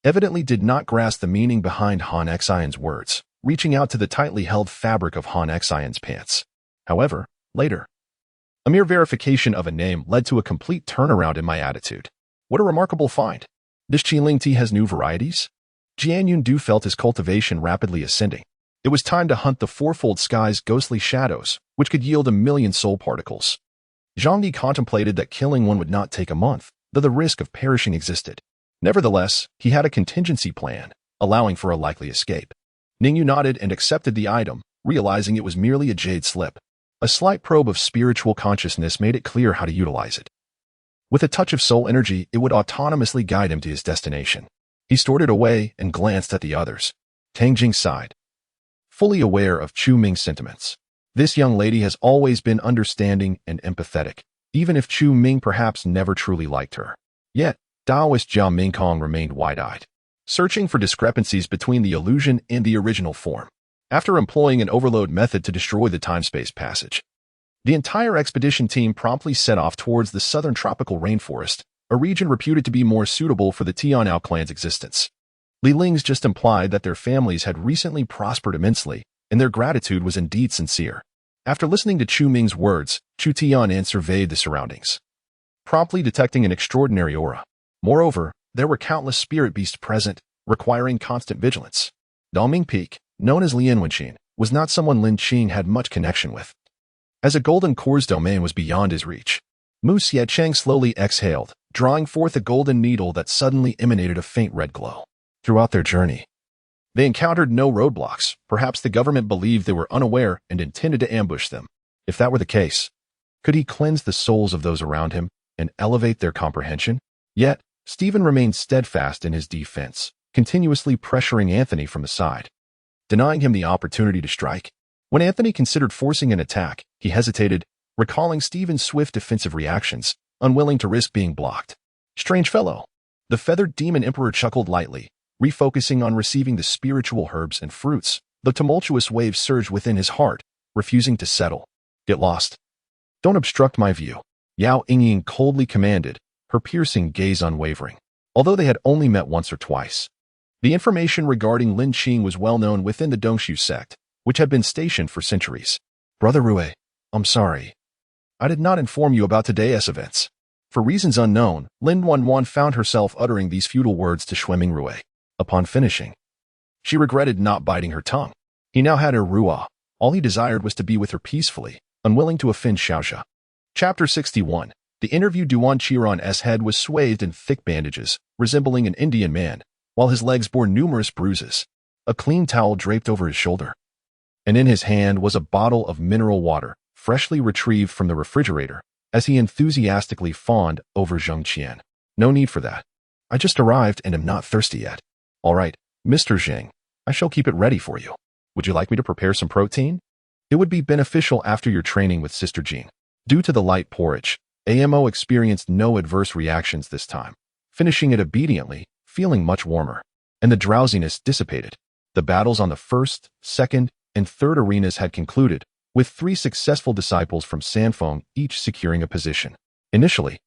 evidently did not grasp the meaning behind Han Xian's words, reaching out to the tightly held fabric of Han Xian's pants. However, later, a mere verification of a name led to a complete turnaround in my attitude. What a remarkable find! This Qingling tea has new varieties? Jian Yundu felt his cultivation rapidly ascending. It was time to hunt the fourfold sky's ghostly shadows, which could yield 1,000,000 soul particles. Zhang Yi contemplated that killing one would not take a month, though the risk of perishing existed. Nevertheless, he had a contingency plan, allowing for a likely escape. Ningyu nodded and accepted the item, realizing it was merely a jade slip. A slight probe of spiritual consciousness made it clear how to utilize it. With a touch of soul energy, it would autonomously guide him to his destination. He stored it away and glanced at the others. Tang Jing sighed, fully aware of Chu Ming's sentiments. This young lady has always been understanding and empathetic, even if Chu Ming perhaps never truly liked her. Yet, Taoist Jia Mingkong remained wide-eyed, searching for discrepancies between the illusion and the original form. After employing an overload method to destroy the time-space passage, the entire expedition team promptly set off towards the southern tropical rainforest, a region reputed to be more suitable for the Tianao clan's existence. Li Ling's just implied that their families had recently prospered immensely, and their gratitude was indeed sincere. After listening to Chu Ming's words, Chu Tianan surveyed the surroundings, promptly detecting an extraordinary aura. Moreover, there were countless spirit beasts present, requiring constant vigilance. Dongming Peak, known as Lianwenqin, was not someone Lin Qing had much connection with, as a golden core's domain was beyond his reach. Mu Xiecheng slowly exhaled, drawing forth a golden needle that suddenly emanated a faint red glow. Throughout their journey, they encountered no roadblocks. Perhaps the government believed they were unaware and intended to ambush them. If that were the case, could he cleanse the souls of those around him and elevate their comprehension? Yet, Stephen remained steadfast in his defense, continuously pressuring Anthony from the side, denying him the opportunity to strike. When Anthony considered forcing an attack, he hesitated, recalling Stephen's swift defensive reactions, unwilling to risk being blocked. Strange fellow. The feathered demon emperor chuckled lightly, refocusing on receiving the spiritual herbs and fruits. The tumultuous wave surged within his heart, refusing to settle. Get lost. Don't obstruct my view, Yao Yingying coldly commanded, her piercing gaze unwavering. Although they had only met once or twice, the information regarding Lin Qing was well known within the Dongshu sect, which had been stationed for centuries. Brother Rue, I'm sorry. I did not inform you about today's events. For reasons unknown, Lin Wanwan found herself uttering these futile words to Xueming Rue. Upon finishing, she regretted not biting her tongue. He now had her Ruah. All he desired was to be with her peacefully, unwilling to offend Xiaoxia. Chapter 61. The interview Duan Qiran's head was swathed in thick bandages, resembling an Indian man, while his legs bore numerous bruises. A clean towel draped over his shoulder, and in his hand was a bottle of mineral water, freshly retrieved from the refrigerator, as he enthusiastically fawned over Zheng Qian. No need for that. I just arrived and am not thirsty yet. All right, Mr. Zheng, I shall keep it ready for you. Would you like me to prepare some protein? It would be beneficial after your training with Sister Jean. Due to the light porridge, AMO experienced no adverse reactions this time, finishing it obediently, feeling much warmer, and the drowsiness dissipated. The battles on the first, second, and third arenas had concluded, with 3 successful disciples from Sanfeng each securing a position. Initially,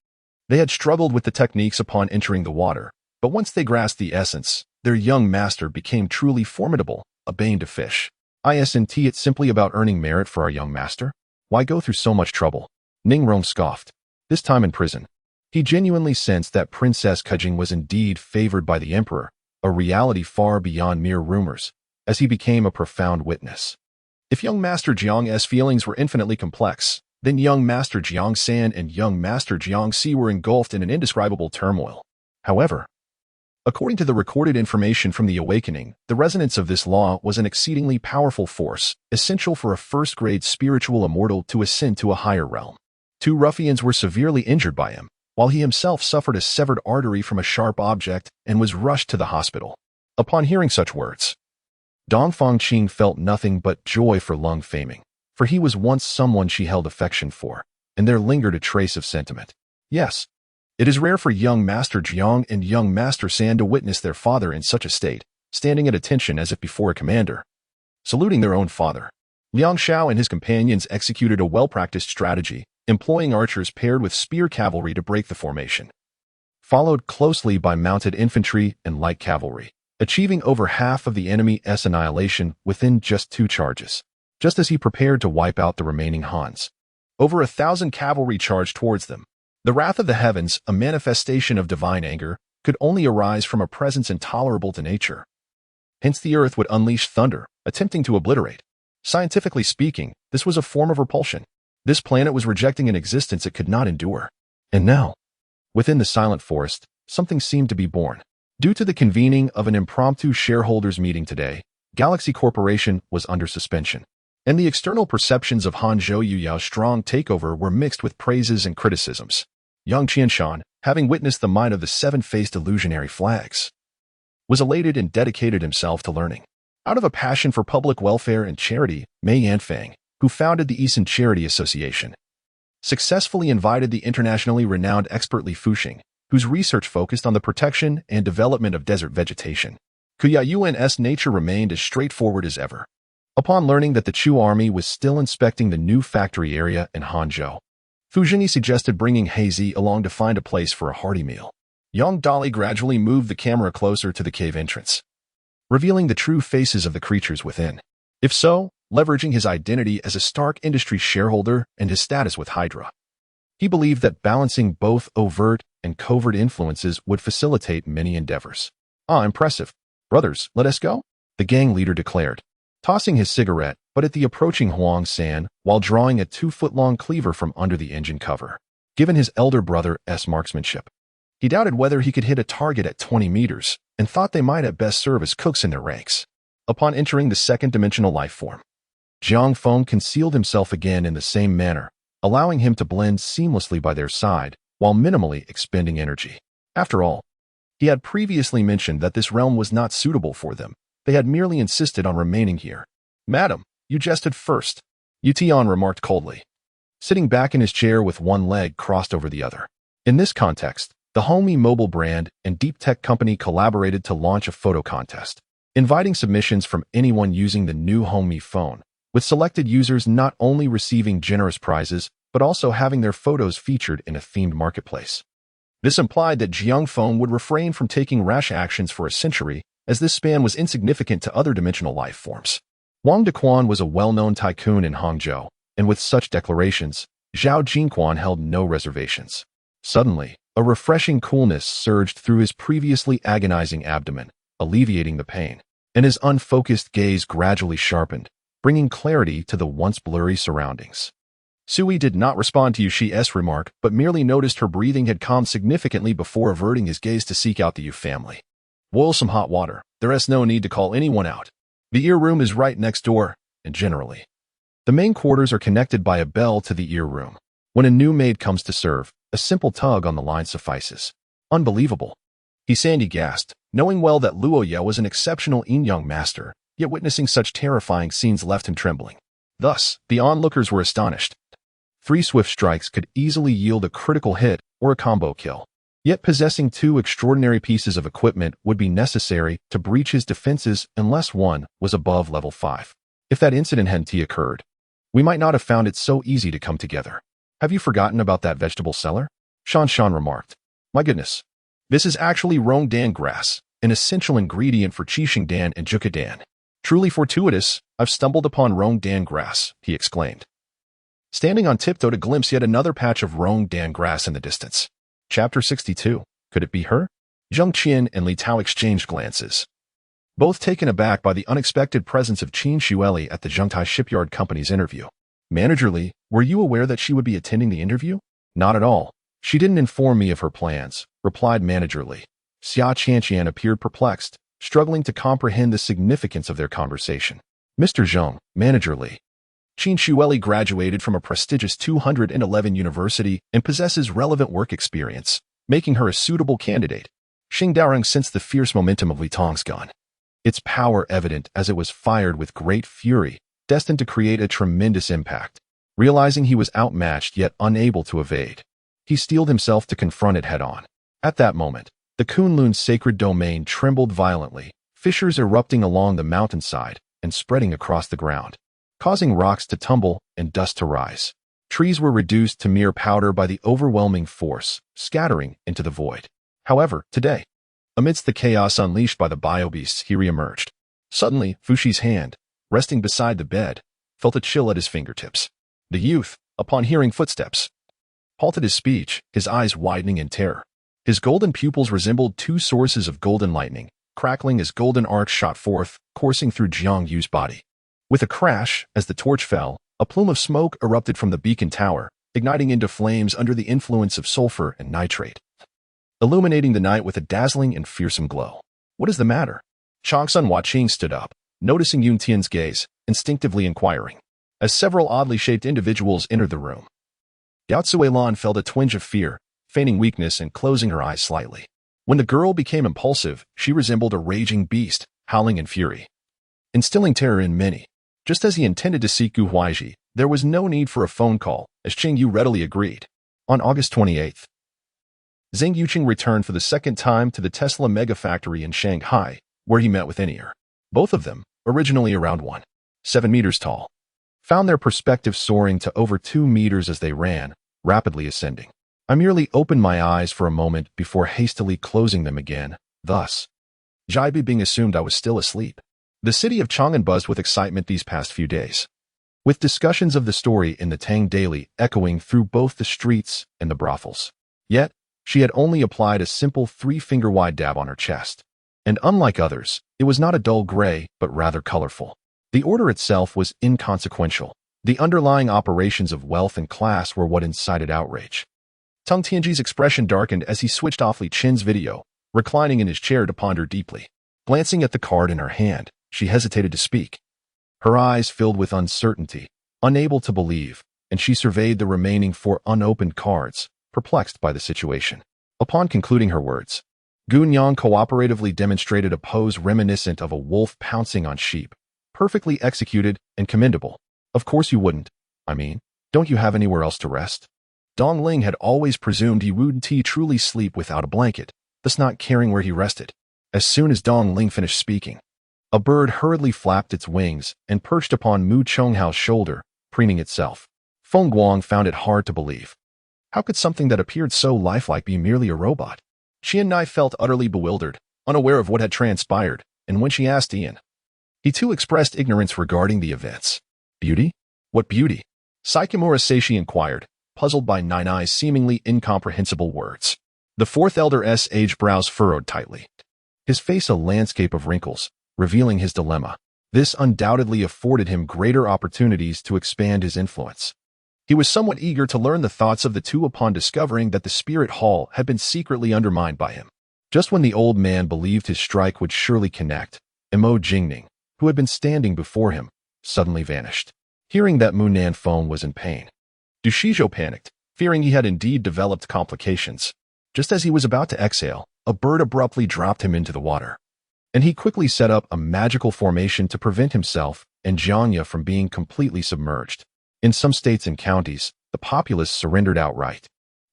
they had struggled with the techniques upon entering the water, but once they grasped the essence, their young master became truly formidable, a bane to fish. Isn't it simply about earning merit for our young master? Why go through so much trouble? Ning Rong scoffed. This time in prison, he genuinely sensed that Princess Kujing was indeed favored by the emperor, a reality far beyond mere rumors, as he became a profound witness. If young Master Jiang's feelings were infinitely complex, then young Master Jiang San and young Master Jiang Si were engulfed in an indescribable turmoil. However, according to the recorded information from the awakening, the resonance of this law was an exceedingly powerful force, essential for a first-grade spiritual immortal to ascend to a higher realm. Two ruffians were severely injured by him, while he himself suffered a severed artery from a sharp object and was rushed to the hospital. Upon hearing such words, Dong Fangqing felt nothing but joy for Lung Faming, for he was once someone she held affection for, and there lingered a trace of sentiment. Yes, it is rare for young Master Jiang and young Master San to witness their father in such a state, standing at attention as if before a commander, saluting their own father. Liang Xiao and his companions executed a well-practiced strategy, employing archers paired with spear cavalry to break the formation, followed closely by mounted infantry and light cavalry, achieving over half of the enemy's annihilation within just 2 charges. Just as he prepared to wipe out the remaining Hans, over 1,000 cavalry charged towards them. The wrath of the heavens, a manifestation of divine anger, could only arise from a presence intolerable to nature. Hence the earth would unleash thunder, attempting to obliterate. Scientifically speaking, this was a form of repulsion. This planet was rejecting an existence it could not endure. And now, within the silent forest, something seemed to be born. Due to the convening of an impromptu shareholders meeting today, Galaxy Corporation was under suspension, and the external perceptions of Hanzhou Yuyao's strong takeover were mixed with praises and criticisms. Young Qianshan, having witnessed the might of the 7-faced illusionary flags, was elated and dedicated himself to learning. Out of a passion for public welfare and charity, Mei Yanfang, who founded the Eason Charity Association, successfully invited the internationally renowned expert Li Fuxing, whose research focused on the protection and development of desert vegetation. Kuyayuan's nature remained as straightforward as ever. Upon learning that the Chu army was still inspecting the new factory area in Hanzhou, Fujini suggested bringing Hazy along to find a place for a hearty meal. Young Dolly gradually moved the camera closer to the cave entrance, revealing the true faces of the creatures within. If so, leveraging his identity as a Stark Industries shareholder and his status with Hydra, he believed that balancing both overt and covert influences would facilitate many endeavors. Ah, impressive. Brothers, let us go, the gang leader declared, tossing his cigarette, but at the approaching Huang San, while drawing a 2-foot-long cleaver from under the engine cover. Given his elder brother's marksmanship, he doubted whether he could hit a target at 20 meters, and thought they might at best serve as cooks in their ranks. Upon entering the second-dimensional life form, Jiang Feng concealed himself again in the same manner, allowing him to blend seamlessly by their side, while minimally expending energy. After all, he had previously mentioned that this realm was not suitable for them. They had merely insisted on remaining here. Madam, you jested first, Yu Tian remarked coldly, sitting back in his chair with one leg crossed over the other. In this context, the Homey mobile brand and deep tech company collaborated to launch a photo contest, inviting submissions from anyone using the new Homey phone, with selected users not only receiving generous prizes, but also having their photos featured in a themed marketplace. This implied that Jiang Feng would refrain from taking rash actions for a century, as this span was insignificant to other dimensional life forms. Wang Dequan was a well-known tycoon in Hangzhou, and with such declarations, Zhao Jingquan held no reservations. Suddenly, a refreshing coolness surged through his previously agonizing abdomen, alleviating the pain, and his unfocused gaze gradually sharpened, bringing clarity to the once blurry surroundings. Sui did not respond to Yushi's remark, but merely noticed her breathing had calmed significantly before averting his gaze to seek out the Yu family. Boil some hot water. There's no need to call anyone out. The ear room is right next door, and generally, the main quarters are connected by a bell to the ear room. When a new maid comes to serve, a simple tug on the line suffices. Unbelievable. Sandy gasped, knowing well that Luoye was an exceptional young master, yet witnessing such terrifying scenes left him trembling. Thus, the onlookers were astonished. 3 swift strikes could easily yield a critical hit or a combo kill. Yet possessing 2 extraordinary pieces of equipment would be necessary to breach his defenses unless one was above level 5. If that incident hadn't occurred, we might not have found it so easy to come together. Have you forgotten about that vegetable cellar? Shan Shan remarked. My goodness. This is actually Rongdan grass, an essential ingredient for Qixingdan and Jukadan. Truly fortuitous, I've stumbled upon Rongdan grass, he exclaimed, standing on tiptoe to glimpse yet another patch of Rongdan grass in the distance. Chapter 62. Could it be her? Zheng Qian and Li Tao exchanged glances. both taken aback by the unexpected presence of Qin Shueli at the Zhengtai Shipyard Company's interview. Manager Li, were you aware that she would be attending the interview? Not at all. She didn't inform me of her plans, replied Manager Li. Zheng Qian appeared perplexed, struggling to comprehend the significance of their conversation. Mr. Zheng, Manager Li. Qin Shueli graduated from a prestigious 211 university and possesses relevant work experience, making her a suitable candidate. Xing Daorong sensed the fierce momentum of Li Tong's gun, its power evident as it was fired with great fury, destined to create a tremendous impact. Realizing he was outmatched yet unable to evade, he steeled himself to confront it head-on. At that moment, the Kunlun's sacred domain trembled violently, fissures erupting along the mountainside and spreading across the ground, causing rocks to tumble and dust to rise. Trees were reduced to mere powder by the overwhelming force, scattering into the void. However, today, amidst the chaos unleashed by the biobeasts, he re-emerged. Suddenly, Fushi's hand, resting beside the bed, felt a chill at his fingertips. The youth, upon hearing footsteps, halted his speech, his eyes widening in terror. His golden pupils resembled two sources of golden lightning, crackling as golden arcs shot forth, coursing through Jiang Yu's body. With a crash, as the torch fell, a plume of smoke erupted from the beacon tower, igniting into flames under the influence of sulfur and nitrate, illuminating the night with a dazzling and fearsome glow. What is the matter? Changsun Huaqing stood up, noticing Yun Tian's gaze, instinctively inquiring. As several oddly shaped individuals entered the room, Yao Tsuelan felt a twinge of fear, feigning weakness and closing her eyes slightly. When the girl became impulsive, she resembled a raging beast, howling in fury, instilling terror in many. Just as he intended to seek Gu Huaiji, there was no need for a phone call, as Qing Yu readily agreed. On August 28th, Zheng Yuqing returned for the second time to the Tesla Mega Factory in Shanghai, where he met with Incur. Both of them, originally around 1.7 meters tall, found their perspective soaring to over 2 meters as they ran, rapidly ascending. I merely opened my eyes for a moment before hastily closing them again, thus Jaibi being assumed I was still asleep. The city of Chang'an buzzed with excitement these past few days, with discussions of the story in the Tang Daily echoing through both the streets and the brothels. Yet, she had only applied a simple 3-finger-wide dab on her chest. And unlike others, it was not a dull gray, but rather colorful. The order itself was inconsequential. The underlying operations of wealth and class were what incited outrage. Tung Tianji's expression darkened as he switched off Li Qin's video, reclining in his chair to ponder deeply. Glancing at the card in her hand, she hesitated to speak. Her eyes filled with uncertainty, unable to believe, and she surveyed the remaining 4 unopened cards, perplexed by the situation. Upon concluding her words, Gun Yang cooperatively demonstrated a pose reminiscent of a wolf pouncing on sheep, perfectly executed and commendable. Of course you wouldn't. I mean, don't you have anywhere else to rest? Dong Ling had always presumed he wouldn't truly sleep without a blanket, thus not caring where he rested. As soon as Dong Ling finished speaking, a bird hurriedly flapped its wings and perched upon Mu Chonghao's shoulder, preening itself. Feng Guang found it hard to believe. How could something that appeared so lifelike be merely a robot? Qian Nai felt utterly bewildered, unaware of what had transpired, and when she asked Ian, he too expressed ignorance regarding the events. Beauty? What beauty? Saikimura Seishi inquired, puzzled by Nai-Nai's seemingly incomprehensible words. The fourth elder's aged brows furrowed tightly, his face a landscape of wrinkles, revealing his dilemma. This undoubtedly afforded him greater opportunities to expand his influence. He was somewhat eager to learn the thoughts of the two upon discovering that the spirit hall had been secretly undermined by him. Just when the old man believed his strike would surely connect, Emo Jingning, who had been standing before him, suddenly vanished. Hearing that Mu Nanfeng was in pain, Du Shizhou panicked, fearing he had indeed developed complications. Just as he was about to exhale, a bird abruptly dropped him into the water, and he quickly set up a magical formation to prevent himself and Jiangya from being completely submerged. In some states and counties, the populace surrendered outright,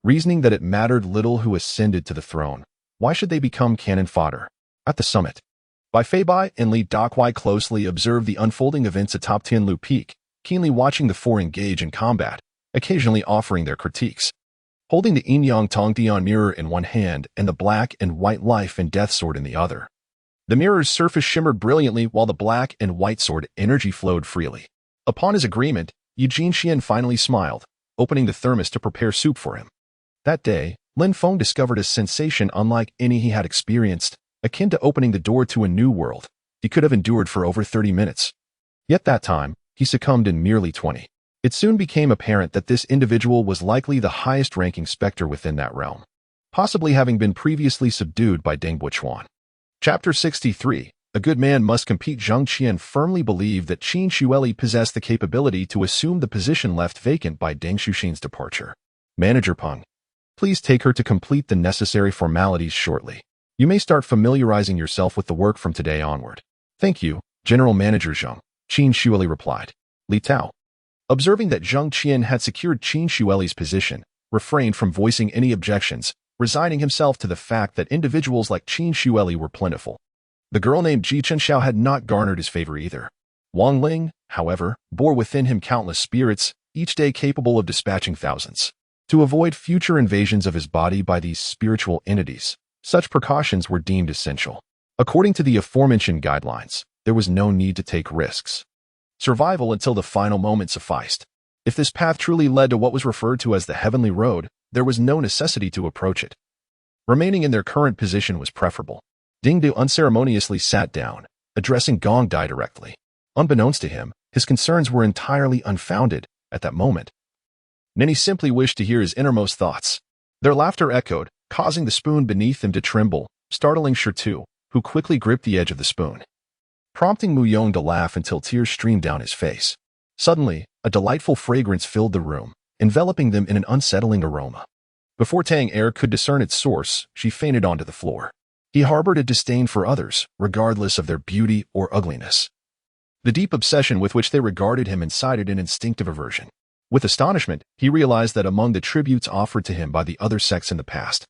reasoning that it mattered little who ascended to the throne. Why should they become cannon fodder? At the summit, Bai Feibai and Li Dakuai closely observed the unfolding events atop Tianlu Peak, keenly watching the four engage in combat, occasionally offering their critiques. Holding the Yin-Yang Tongdian mirror in one hand and the black and white life and death sword in the other, the mirror's surface shimmered brilliantly while the black and white sword energy flowed freely. Upon his agreement, Zheng Qian finally smiled, opening the thermos to prepare soup for him. That day, Lin Feng discovered a sensation unlike any he had experienced, akin to opening the door to a new world. he could have endured for over 30 minutes. Yet that time, he succumbed in merely 20. It soon became apparent that this individual was likely the highest-ranking specter within that realm, possibly having been previously subdued by Deng Buchuan. Chapter 63. A good man must compete. Zheng Qian firmly believed that Qin Shueli possessed the capability to assume the position left vacant by Deng Xuxin's departure. Manager Peng, please take her to complete the necessary formalities shortly. You may start familiarizing yourself with the work from today onward. Thank you, General Manager Zheng, Qin Shueli replied. Li Tao, observing that Zheng Qian had secured Qin Shueli's position, refrained from voicing any objections, resigning himself to the fact that individuals like Qin Shueli were plentiful. The girl named Ji Chenxiao had not garnered his favor either. Wang Ling, however, bore within him countless spirits, each day capable of dispatching thousands. To avoid future invasions of his body by these spiritual entities, such precautions were deemed essential. According to the aforementioned guidelines, there was no need to take risks. Survival until the final moment sufficed. If this path truly led to what was referred to as the heavenly road, there was no necessity to approach it. Remaining in their current position was preferable. Ding Du unceremoniously sat down, addressing Gong Dai directly. Unbeknownst to him, his concerns were entirely unfounded at that moment. Nini simply wished to hear his innermost thoughts. Their laughter echoed, causing the spoon beneath them to tremble, startling Shirtu, who quickly gripped the edge of the spoon, prompting Mu Yong to laugh until tears streamed down his face. Suddenly, a delightful fragrance filled the room, enveloping them in an unsettling aroma. Before Tang Er could discern its source, she fainted onto the floor. He harbored a disdain for others, regardless of their beauty or ugliness. The deep obsession with which they regarded him incited an instinctive aversion. With astonishment, he realized that among the tributes offered to him by the other sex in the past,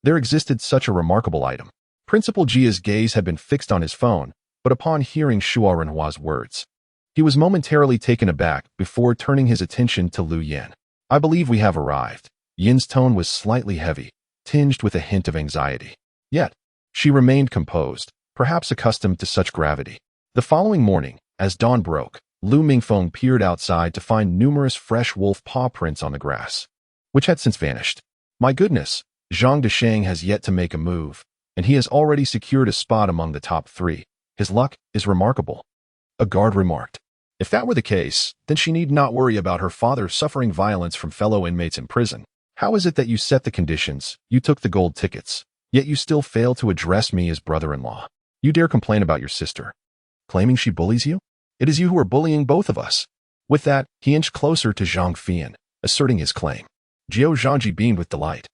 there existed such a remarkable item. Principal Jia's gaze had been fixed on his phone, but upon hearing Shuo Renhua's words, he was momentarily taken aback before turning his attention to Lu Yan. I believe we have arrived. Yin's tone was slightly heavy, tinged with a hint of anxiety. Yet, she remained composed, perhaps accustomed to such gravity. The following morning, as dawn broke, Lu Mingfeng peered outside to find numerous fresh wolf paw prints on the grass, which had since vanished. My goodness, Zhang Desheng has yet to make a move, and he has already secured a spot among the top 3. His luck is remarkable. A guard remarked. If that were the case, then she need not worry about her father suffering violence from fellow inmates in prison. How is it that you set the conditions, you took the gold tickets, yet you still fail to address me as brother-in-law? You dare complain about your sister, claiming she bullies you? It is you who are bullying both of us. With that, he inched closer to Zhang Fian, asserting his claim. Jiao Zhangji beamed with delight.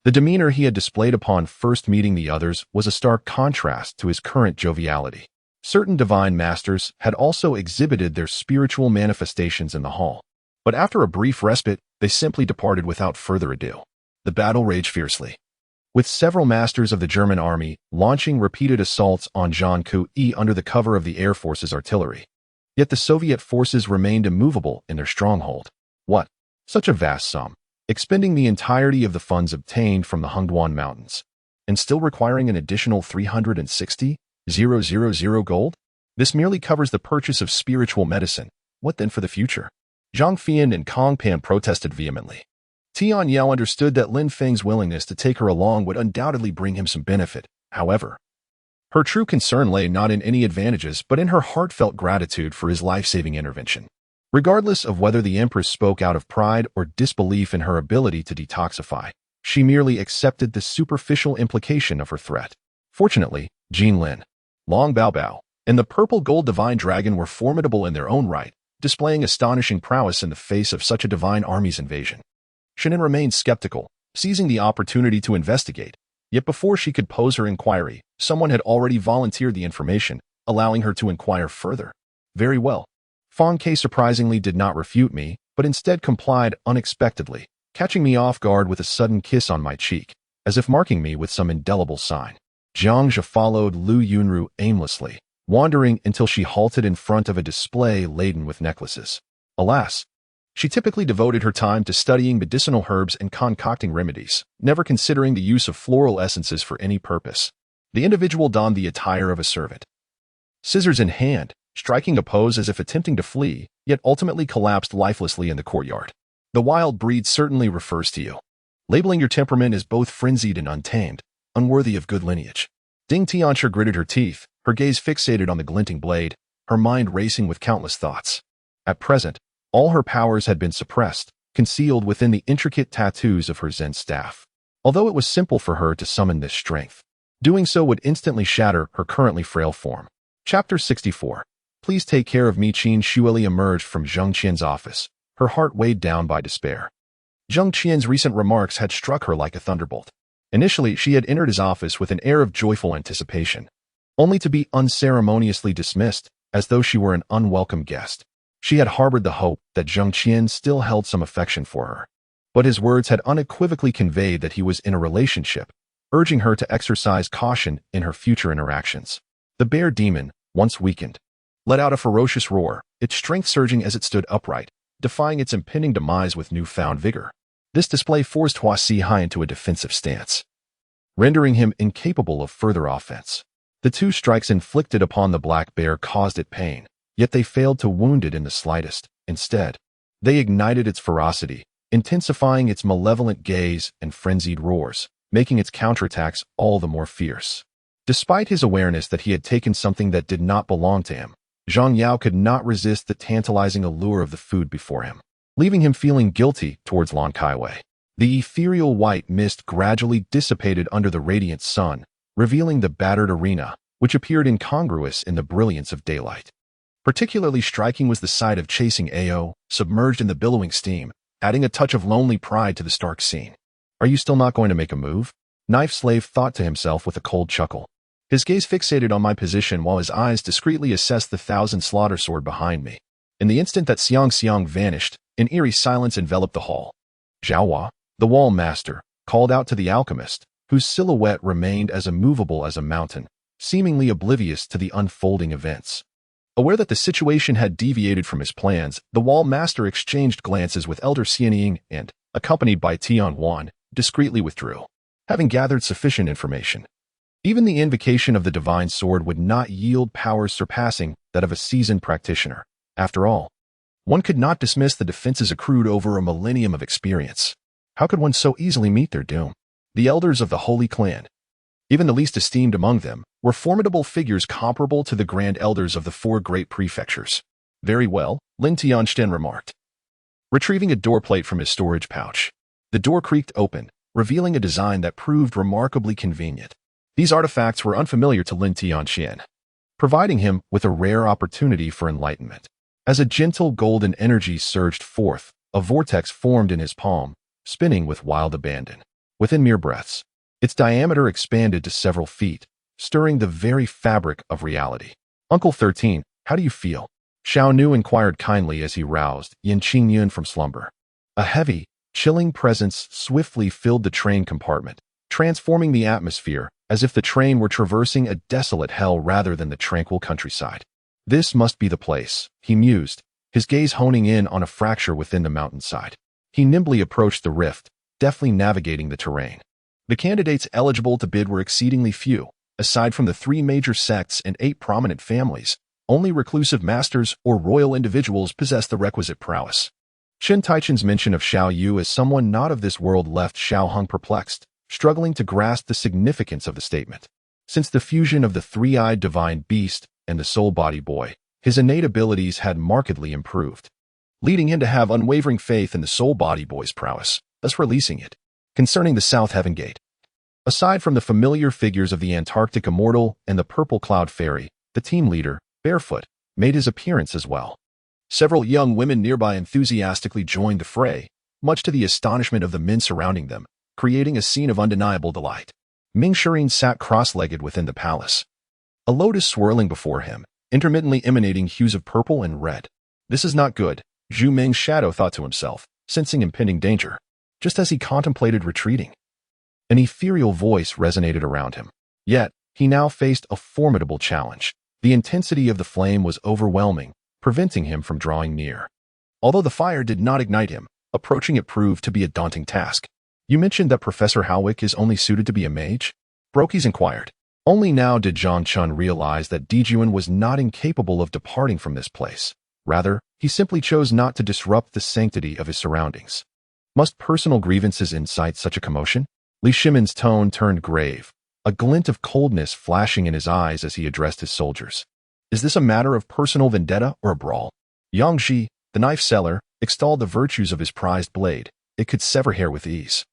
The demeanor he had displayed upon first meeting the others was a stark contrast to his current joviality. Certain divine masters had also exhibited their spiritual manifestations in the hall, but after a brief respite, they simply departed without further ado. The battle raged fiercely, with several masters of the German army launching repeated assaults on Zhangku under the cover of the Air Force's artillery. Yet the Soviet forces remained immovable in their stronghold. What? Such a vast sum, expending the entirety of the funds obtained from the Hengduan Mountains, and still requiring an additional 360,000 gold? This merely covers the purchase of spiritual medicine. What then for the future? Zhang Fian and Kong Pan protested vehemently. Tian Yao understood that Lin Feng's willingness to take her along would undoubtedly bring him some benefit. However, her true concern lay not in any advantages but in her heartfelt gratitude for his life-saving intervention. Regardless of whether the Empress spoke out of pride or disbelief in her ability to detoxify, she merely accepted the superficial implication of her threat. Fortunately, Jin Lin, Long Bao Bao, and the purple gold divine dragon were formidable in their own right, displaying astonishing prowess in the face of such a divine army's invasion. Shenin remained skeptical, seizing the opportunity to investigate. Yet before she could pose her inquiry, someone had already volunteered the information, allowing her to inquire further. Very well. Fong Ke surprisingly did not refute me, but instead complied unexpectedly, catching me off guard with a sudden kiss on my cheek, as if marking me with some indelible sign. Jiang Zhe followed Lu Yunru aimlessly, wandering until she halted in front of a display laden with necklaces. Alas, she typically devoted her time to studying medicinal herbs and concocting remedies, never considering the use of floral essences for any purpose. The individual donned the attire of a servant, scissors in hand, striking a pose as if attempting to flee, yet ultimately collapsed lifelessly in the courtyard. The wild breed certainly refers to you. Labeling your temperament as both frenzied and untamed, unworthy of good lineage. Ding Tianchi gritted her teeth, her gaze fixated on the glinting blade, her mind racing with countless thoughts. At present, all her powers had been suppressed, concealed within the intricate tattoos of her Zen staff. Although it was simple for her to summon this strength, doing so would instantly shatter her currently frail form. Chapter 64. Please take care of me. Qin Shuili emerged from Zheng Qian's office, her heart weighed down by despair. Zheng Qian's recent remarks had struck her like a thunderbolt. Initially, she had entered his office with an air of joyful anticipation, only to be unceremoniously dismissed, as though she were an unwelcome guest. She had harbored the hope that Zheng Qian still held some affection for her, but his words had unequivocally conveyed that he was in a relationship, urging her to exercise caution in her future interactions. The bear demon, once weakened, let out a ferocious roar, its strength surging as it stood upright, defying its impending demise with newfound vigor. This display forced Hua Si-hai into a defensive stance, rendering him incapable of further offense. The two strikes inflicted upon the black bear caused it pain, yet they failed to wound it in the slightest. Instead, they ignited its ferocity, intensifying its malevolent gaze and frenzied roars, making its counterattacks all the more fierce. Despite his awareness that he had taken something that did not belong to him, Zhang Yao could not resist the tantalizing allure of the food before him, leaving him feeling guilty towards Lan Kaiwei. The ethereal white mist gradually dissipated under the radiant sun, revealing the battered arena, which appeared incongruous in the brilliance of daylight. Particularly striking was the sight of chasing Ao, submerged in the billowing steam, adding a touch of lonely pride to the stark scene. Are you still not going to make a move? Knife Slave thought to himself with a cold chuckle. His gaze fixated on my position while his eyes discreetly assessed the 1,000 slaughter sword behind me. In the instant that Xiang vanished, an eerie silence enveloped the hall. Zhao, the wall master, called out to the alchemist, whose silhouette remained as immovable as a mountain, seemingly oblivious to the unfolding events. Aware that the situation had deviated from his plans, the wall master exchanged glances with Elder Xianying and, accompanied by Tian Huan, discreetly withdrew. Having gathered sufficient information, even the invocation of the divine sword would not yield powers surpassing that of a seasoned practitioner. After all, one could not dismiss the defenses accrued over a millennium of experience. How could one so easily meet their doom? The elders of the Holy Clan, even the least esteemed among them, were formidable figures comparable to the grand elders of the 4 great prefectures. Very well, Lin Tianchen remarked, retrieving a door plate from his storage pouch. The door creaked open, revealing a design that proved remarkably convenient. These artifacts were unfamiliar to Lin Tianchen, providing him with a rare opportunity for enlightenment. As a gentle golden energy surged forth, a vortex formed in his palm, spinning with wild abandon. Within mere breaths, its diameter expanded to several feet, stirring the very fabric of reality. Uncle 13, how do you feel? Xiao Nu inquired kindly as he roused Yin Qingyun from slumber. A heavy, chilling presence swiftly filled the train compartment, transforming the atmosphere as if the train were traversing a desolate hell rather than the tranquil countryside. This must be the place, he mused, his gaze honing in on a fracture within the mountainside. He nimbly approached the rift, deftly navigating the terrain. The candidates eligible to bid were exceedingly few. Aside from the 3 major sects and 8 prominent families, only reclusive masters or royal individuals possessed the requisite prowess. Chen Taichen's mention of Xiao Yu as someone not of this world left Xiao Heng perplexed, struggling to grasp the significance of the statement. Since the fusion of the 3-eyed divine beast and the soul-body boy, his innate abilities had markedly improved, leading him to have unwavering faith in the soul-body boy's prowess, thus releasing it. Concerning the South Heaven Gate, aside from the familiar figures of the Antarctic Immortal and the Purple Cloud Fairy, the team leader, Barefoot, made his appearance as well. Several young women nearby enthusiastically joined the fray, much to the astonishment of the men surrounding them, creating a scene of undeniable delight. Ming Shirin sat cross-legged within the palace, a lotus swirling before him, intermittently emanating hues of purple and red. This is not good, Zhu Ming's shadow thought to himself, sensing impending danger. Just as he contemplated retreating, an ethereal voice resonated around him. Yet, he now faced a formidable challenge. The intensity of the flame was overwhelming, preventing him from drawing near. Although the fire did not ignite him, approaching it proved to be a daunting task. You mentioned that Professor Howick is only suited to be a mage? Brokey's inquired. Only now did Zhang Chun realize that Dijuan was not incapable of departing from this place. Rather, he simply chose not to disrupt the sanctity of his surroundings. Must personal grievances incite such a commotion? Li Shimon's tone turned grave, a glint of coldness flashing in his eyes as he addressed his soldiers. Is this a matter of personal vendetta or a brawl? Yang Ji, the knife seller, extolled the virtues of his prized blade. It could sever hair with ease,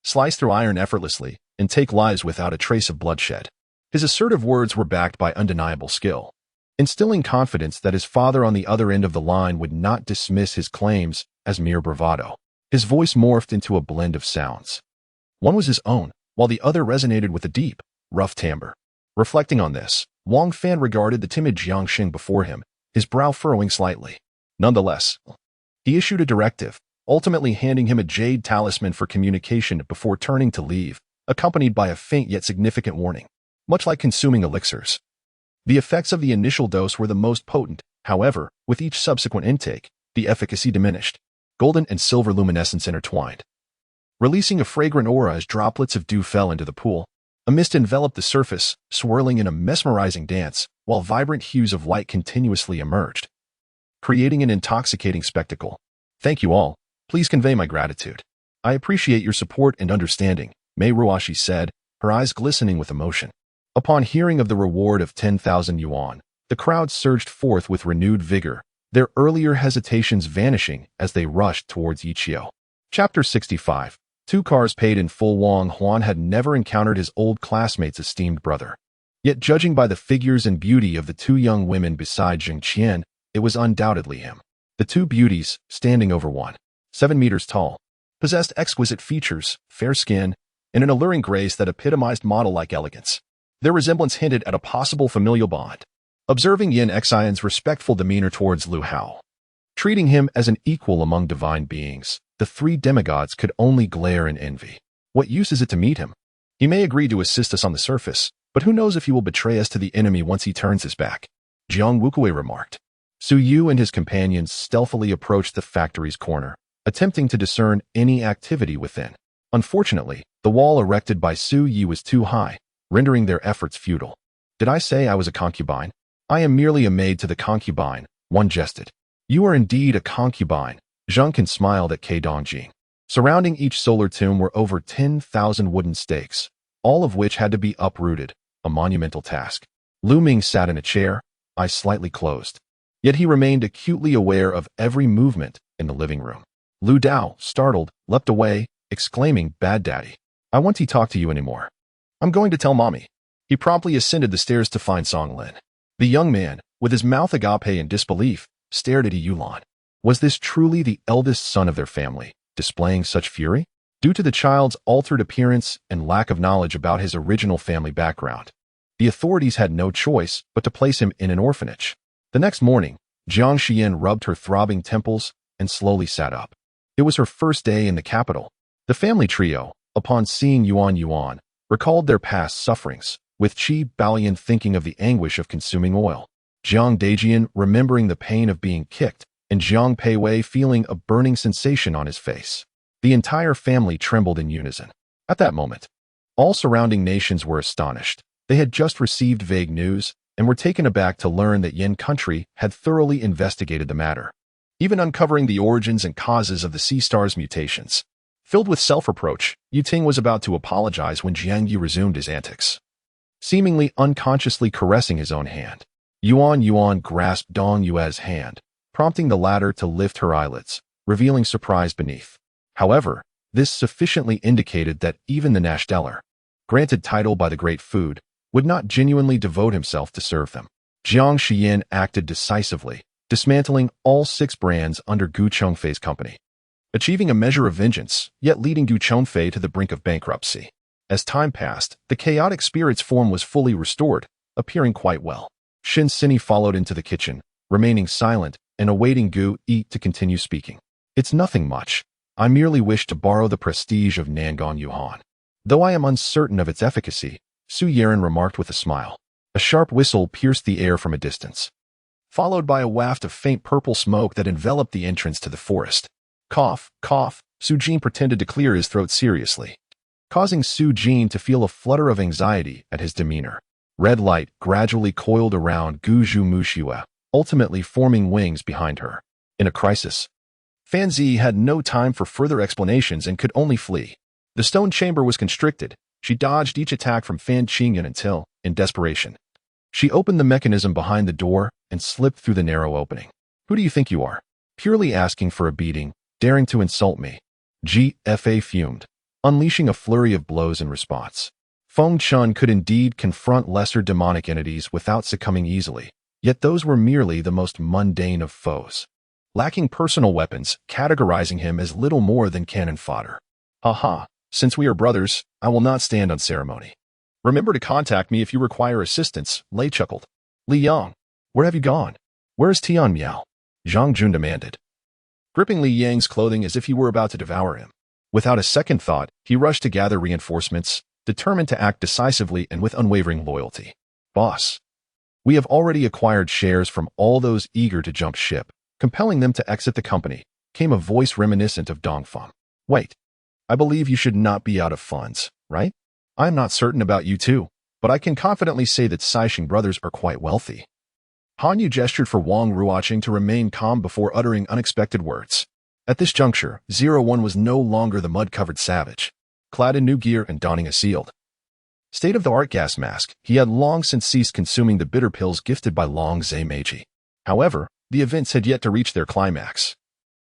slice through iron effortlessly, and take lives without a trace of bloodshed. His assertive words were backed by undeniable skill, instilling confidence that his father on the other end of the line would not dismiss his claims as mere bravado. His voice morphed into a blend of sounds. One was his own, while the other resonated with a deep, rough timbre. Reflecting on this, Wang Fan regarded the timid Jiang Xing before him, his brow furrowing slightly. Nonetheless, he issued a directive, ultimately handing him a jade talisman for communication before turning to leave, accompanied by a faint yet significant warning. Much like consuming elixirs, the effects of the initial dose were the most potent. However, with each subsequent intake, the efficacy diminished. Golden and silver luminescence intertwined, releasing a fragrant aura as droplets of dew fell into the pool. A mist enveloped the surface, swirling in a mesmerizing dance, while vibrant hues of light continuously emerged, creating an intoxicating spectacle. Thank you all. Please convey my gratitude. I appreciate your support and understanding, Mei Ruoshi said, her eyes glistening with emotion. Upon hearing of the reward of 10,000 yuan, the crowd surged forth with renewed vigor, their earlier hesitations vanishing as they rushed towards Yichio. Chapter 65. 2 cars paid in full. Wang Huan had never encountered his old classmate's esteemed brother. Yet judging by the figures and beauty of the 2 young women beside Zheng Qian, it was undoubtedly him. The 2 beauties, standing over 7 meters tall, possessed exquisite features, fair skin, and an alluring grace that epitomized model-like elegance. Their resemblance hinted at a possible familial bond. Observing Yin Xian's respectful demeanor towards Lu Hao, treating him as an equal among divine beings, the 3 demigods could only glare in envy. What use is it to meet him? He may agree to assist us on the surface, but who knows if he will betray us to the enemy once he turns his back, Jiang Wukui remarked. Su Yu and his companions stealthily approached the factory's corner, attempting to discern any activity within. Unfortunately, the wall erected by Su Yu was too high, rendering their efforts futile. Did I say I was a concubine? I am merely a maid to the concubine, one jested. You are indeed a concubine. Zheng Qian smiled at Ke Dongjing. Surrounding each solar tomb were over 10,000 wooden stakes, all of which had to be uprooted, a monumental task. Lu Ming sat in a chair, eyes slightly closed. Yet he remained acutely aware of every movement in the living room. Lu Dao, startled, leapt away, exclaiming, "Bad daddy. I won't talk to you anymore. I'm going to tell mommy." He promptly ascended the stairs to find Song Lin. The young man, with his mouth agape in disbelief, stared at Yulan. Was this truly the eldest son of their family, displaying such fury? Due to the child's altered appearance and lack of knowledge about his original family background, the authorities had no choice but to place him in an orphanage. The next morning, Jiang Qian rubbed her throbbing temples and slowly sat up. It was her first day in the capital. The family trio, upon seeing Yuan, recalled their past sufferings, with Qi Baolian thinking of the anguish of consuming oil, Jiang Daijian remembering the pain of being kicked, and Jiang Peiwei feeling a burning sensation on his face. The entire family trembled in unison. At that moment, all surrounding nations were astonished. They had just received vague news and were taken aback to learn that Yin country had thoroughly investigated the matter, even uncovering the origins and causes of the sea star's mutations. Filled with self-reproach, Yu Ting was about to apologize when Jiang Yu resumed his antics, seemingly unconsciously caressing his own hand. Yuan grasped Dong Yue's hand, prompting the latter to lift her eyelids, revealing surprise beneath. However, this sufficiently indicated that even the Nashdeller, granted title by the Great Food, would not genuinely devote himself to serve them. Jiang Qian acted decisively, dismantling all 6 brands under Gu Chongfei's company, achieving a measure of vengeance, yet leading Gu Chongfei to the brink of bankruptcy. As time passed, the chaotic spirit's form was fully restored, appearing quite well. Shin Sini followed into the kitchen, remaining silent and awaiting Gu Yi to continue speaking. It's nothing much. I merely wish to borrow the prestige of Nangon Yuhan. Though I am uncertain of its efficacy, Su Yeren remarked with a smile. A sharp whistle pierced the air from a distance, followed by a waft of faint purple smoke that enveloped the entrance to the forest. Cough, cough, Su Jin pretended to clear his throat seriously, causing Su Jin to feel a flutter of anxiety at his demeanor. Red light gradually coiled around Gu Zhu Mushua, ultimately forming wings behind her. In a crisis, Fan Zi had no time for further explanations and could only flee. The stone chamber was constricted, She dodged each attack from Fan Qingyan until, in desperation, she opened the mechanism behind the door and slipped through the narrow opening. Who do you think you are? Purely asking for a beating, daring to insult me. GFA fumed, unleashing a flurry of blows in response. Feng Chun could indeed confront lesser demonic entities without succumbing easily, yet those were merely the most mundane of foes. Lacking personal weapons, categorizing him as little more than cannon fodder. Haha, since we are brothers, I will not stand on ceremony. Remember to contact me if you require assistance, Lei chuckled. Li Yang, where have you gone? Where is Tian Miao? Zhang Jun demanded, gripping Li Yang's clothing as if he were about to devour him. Without a second thought, he rushed to gather reinforcements, determined to act decisively and with unwavering loyalty. Boss, we have already acquired shares from all those eager to jump ship, compelling them to exit the company, came a voice reminiscent of Dongfeng. Wait, I believe you should not be out of funds, right? I am not certain about you too, but I can confidently say that Saishing brothers are quite wealthy. Han Yu gestured for Wang Ruoqing to remain calm before uttering unexpected words. At this juncture, 01 was no longer the mud-covered savage. Clad in new gear and donning a sealed state-of-the-art gas mask, he had long since ceased consuming the bitter pills gifted by Long Zhe Meiji. However, the events had yet to reach their climax.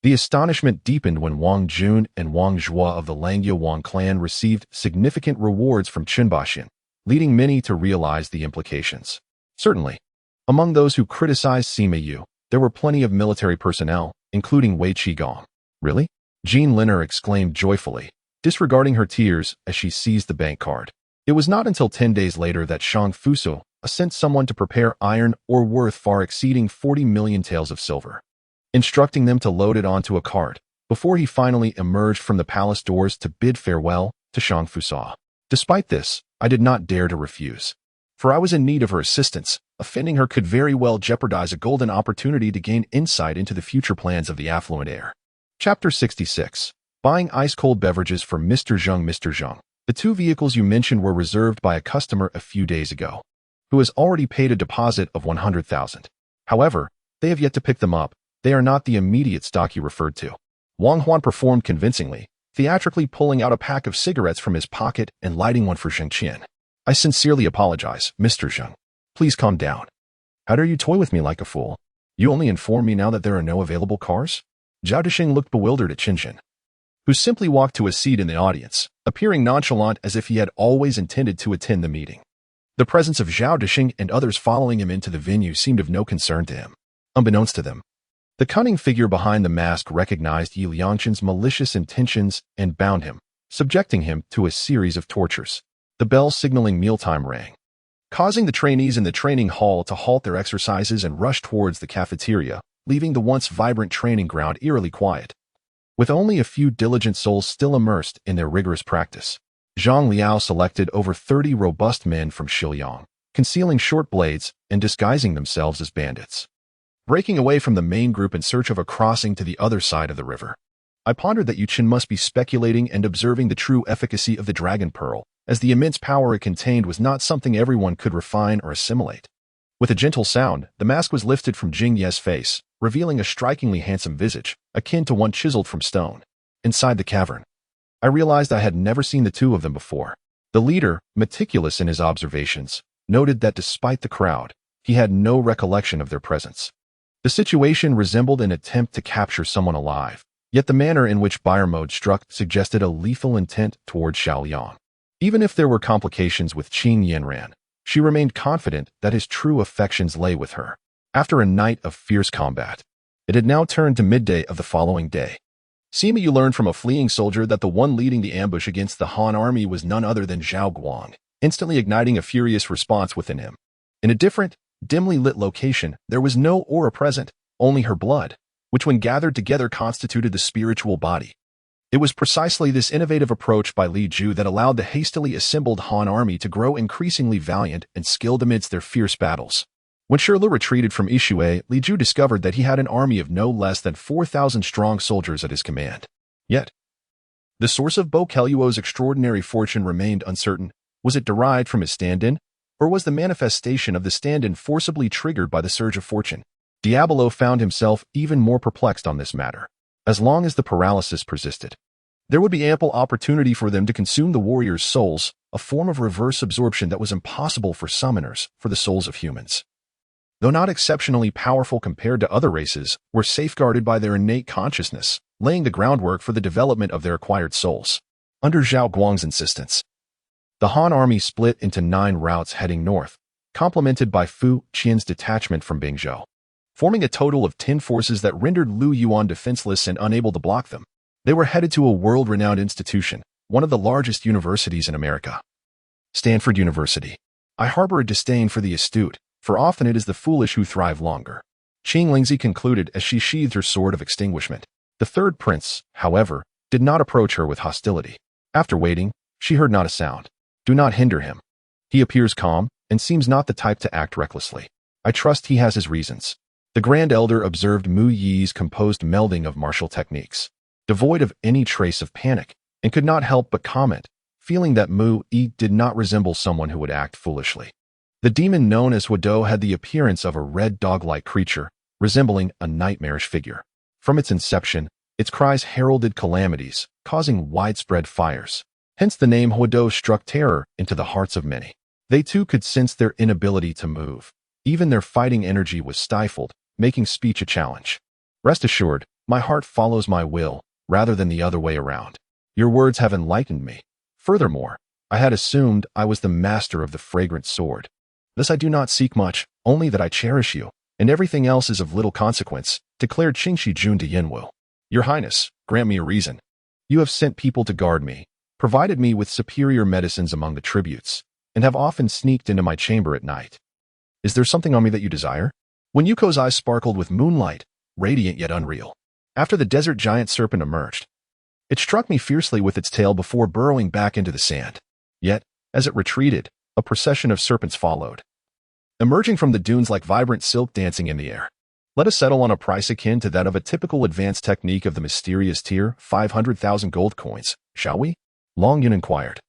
The astonishment deepened when Wang Jun and Wang Zhua of the Langya Wang clan received significant rewards from Qinbaxian, leading many to realize the implications. Certainly, among those who criticized Sima Yu, there were plenty of military personnel, including Wei Qigong. Really? Jean Linner exclaimed joyfully, disregarding her tears as she seized the bank card. It was not until 10 days later that Shang Fuso sent someone to prepare iron ore worth far exceeding 40 million taels of silver, instructing them to load it onto a cart, before he finally emerged from the palace doors to bid farewell to Shang Fuso. Despite this, I did not dare to refuse, for I was in need of her assistance. Offending her could very well jeopardize a golden opportunity to gain insight into the future plans of the affluent heir. Chapter 66. Buying ice-cold beverages for Mr. Zheng. Mr. Zheng, the two vehicles you mentioned were reserved by a customer a few days ago, who has already paid a deposit of 100,000. However, they have yet to pick them up. They are not the immediate stock you referred to. Wang Huan performed convincingly, theatrically pulling out a pack of cigarettes from his pocket and lighting one for Zheng Qian. I sincerely apologize, Mr. Zheng. Please calm down. How dare you toy with me like a fool? You only inform me now that there are no available cars? Zhao Dixing looked bewildered at Qinjin, who simply walked to a seat in the audience, appearing nonchalant as if he had always intended to attend the meeting. The presence of Zhao Dixing and others following him into the venue seemed of no concern to him. Unbeknownst to them, the cunning figure behind the mask recognized Yi Liangqin's malicious intentions and bound him, subjecting him to a series of tortures. The bell signaling mealtime rang, causing the trainees in the training hall to halt their exercises and rush towards the cafeteria, leaving the once vibrant training ground eerily quiet. With only a few diligent souls still immersed in their rigorous practice, Zhang Liao selected over 30 robust men from Shilyang, concealing short blades and disguising themselves as bandits, breaking away from the main group in search of a crossing to the other side of the river. I pondered that Yu Qin must be speculating and observing the true efficacy of the Dragon Pearl, as the immense power it contained was not something everyone could refine or assimilate. With a gentle sound, the mask was lifted from Jing Ye's face, revealing a strikingly handsome visage, akin to one chiseled from stone. Inside the cavern, I realized I had never seen the two of them before. The leader, meticulous in his observations, noted that despite the crowd, he had no recollection of their presence. The situation resembled an attempt to capture someone alive, yet the manner in which Buyer Mode struck suggested a lethal intent toward Xiaoliang. Even if there were complications with Qin Yanran, she remained confident that his true affections lay with her. After a night of fierce combat, it had now turned to midday of the following day. Sima Yu learned from a fleeing soldier that the one leading the ambush against the Han army was none other than Zhao Guang, instantly igniting a furious response within him. In a different, dimly lit location, there was no aura present, only her blood, which when gathered together constituted the spiritual body. It was precisely this innovative approach by Li Ju that allowed the hastily assembled Han army to grow increasingly valiant and skilled amidst their fierce battles. When Shirlu retreated from Yishui, Li Ju discovered that he had an army of no less than 4,000 strong soldiers at his command. Yet, the source of Bo Keluo's extraordinary fortune remained uncertain. Was it derived from his stand-in, or was the manifestation of the stand-in forcibly triggered by the surge of fortune? Diabolo found himself even more perplexed on this matter. As long as the paralysis persisted, there would be ample opportunity for them to consume the warriors' souls, a form of reverse absorption that was impossible for summoners for the souls of humans. Though not exceptionally powerful compared to other races, were safeguarded by their innate consciousness, laying the groundwork for the development of their acquired souls. Under Zhao Guang's insistence, the Han army split into 9 routes heading north, complemented by Fu Qian's detachment from Bingzhou, forming a total of 10 forces that rendered Lu Yuan defenseless and unable to block them. They were headed to a world-renowned institution, one of the largest universities in America. Stanford University. I harbor a disdain for the astute, for often it is the foolish who thrive longer. Qing Lingzi concluded as she sheathed her sword of extinguishment. The third prince, however, did not approach her with hostility. After waiting, she heard not a sound. Do not hinder him. He appears calm, and seems not the type to act recklessly. I trust he has his reasons. The Grand Elder observed Mu Yi's composed melding of martial techniques, devoid of any trace of panic, and could not help but comment, feeling that Mu Yi did not resemble someone who would act foolishly. The demon known as Huado had the appearance of a red dog-like creature, resembling a nightmarish figure. From its inception, its cries heralded calamities, causing widespread fires. Hence the name Huado struck terror into the hearts of many. They too could sense their inability to move. Even their fighting energy was stifled, making speech a challenge. Rest assured, my heart follows my will, rather than the other way around. Your words have enlightened me. Furthermore, I had assumed I was the master of the fragrant sword. Thus I do not seek much, only that I cherish you, and everything else is of little consequence, declared Qingshi Jun to Yinwu. Your Highness, grant me a reason. You have sent people to guard me, provided me with superior medicines among the tributes, and have often sneaked into my chamber at night. Is there something on me that you desire? When Yuko's eyes sparkled with moonlight, radiant yet unreal. After the desert giant serpent emerged, it struck me fiercely with its tail before burrowing back into the sand. Yet, as it retreated, a procession of serpents followed, emerging from the dunes like vibrant silk dancing in the air. Let us settle on a price akin to that of a typical advanced technique of the mysterious tier, 500,000 gold coins, shall we? Long Yun inquired,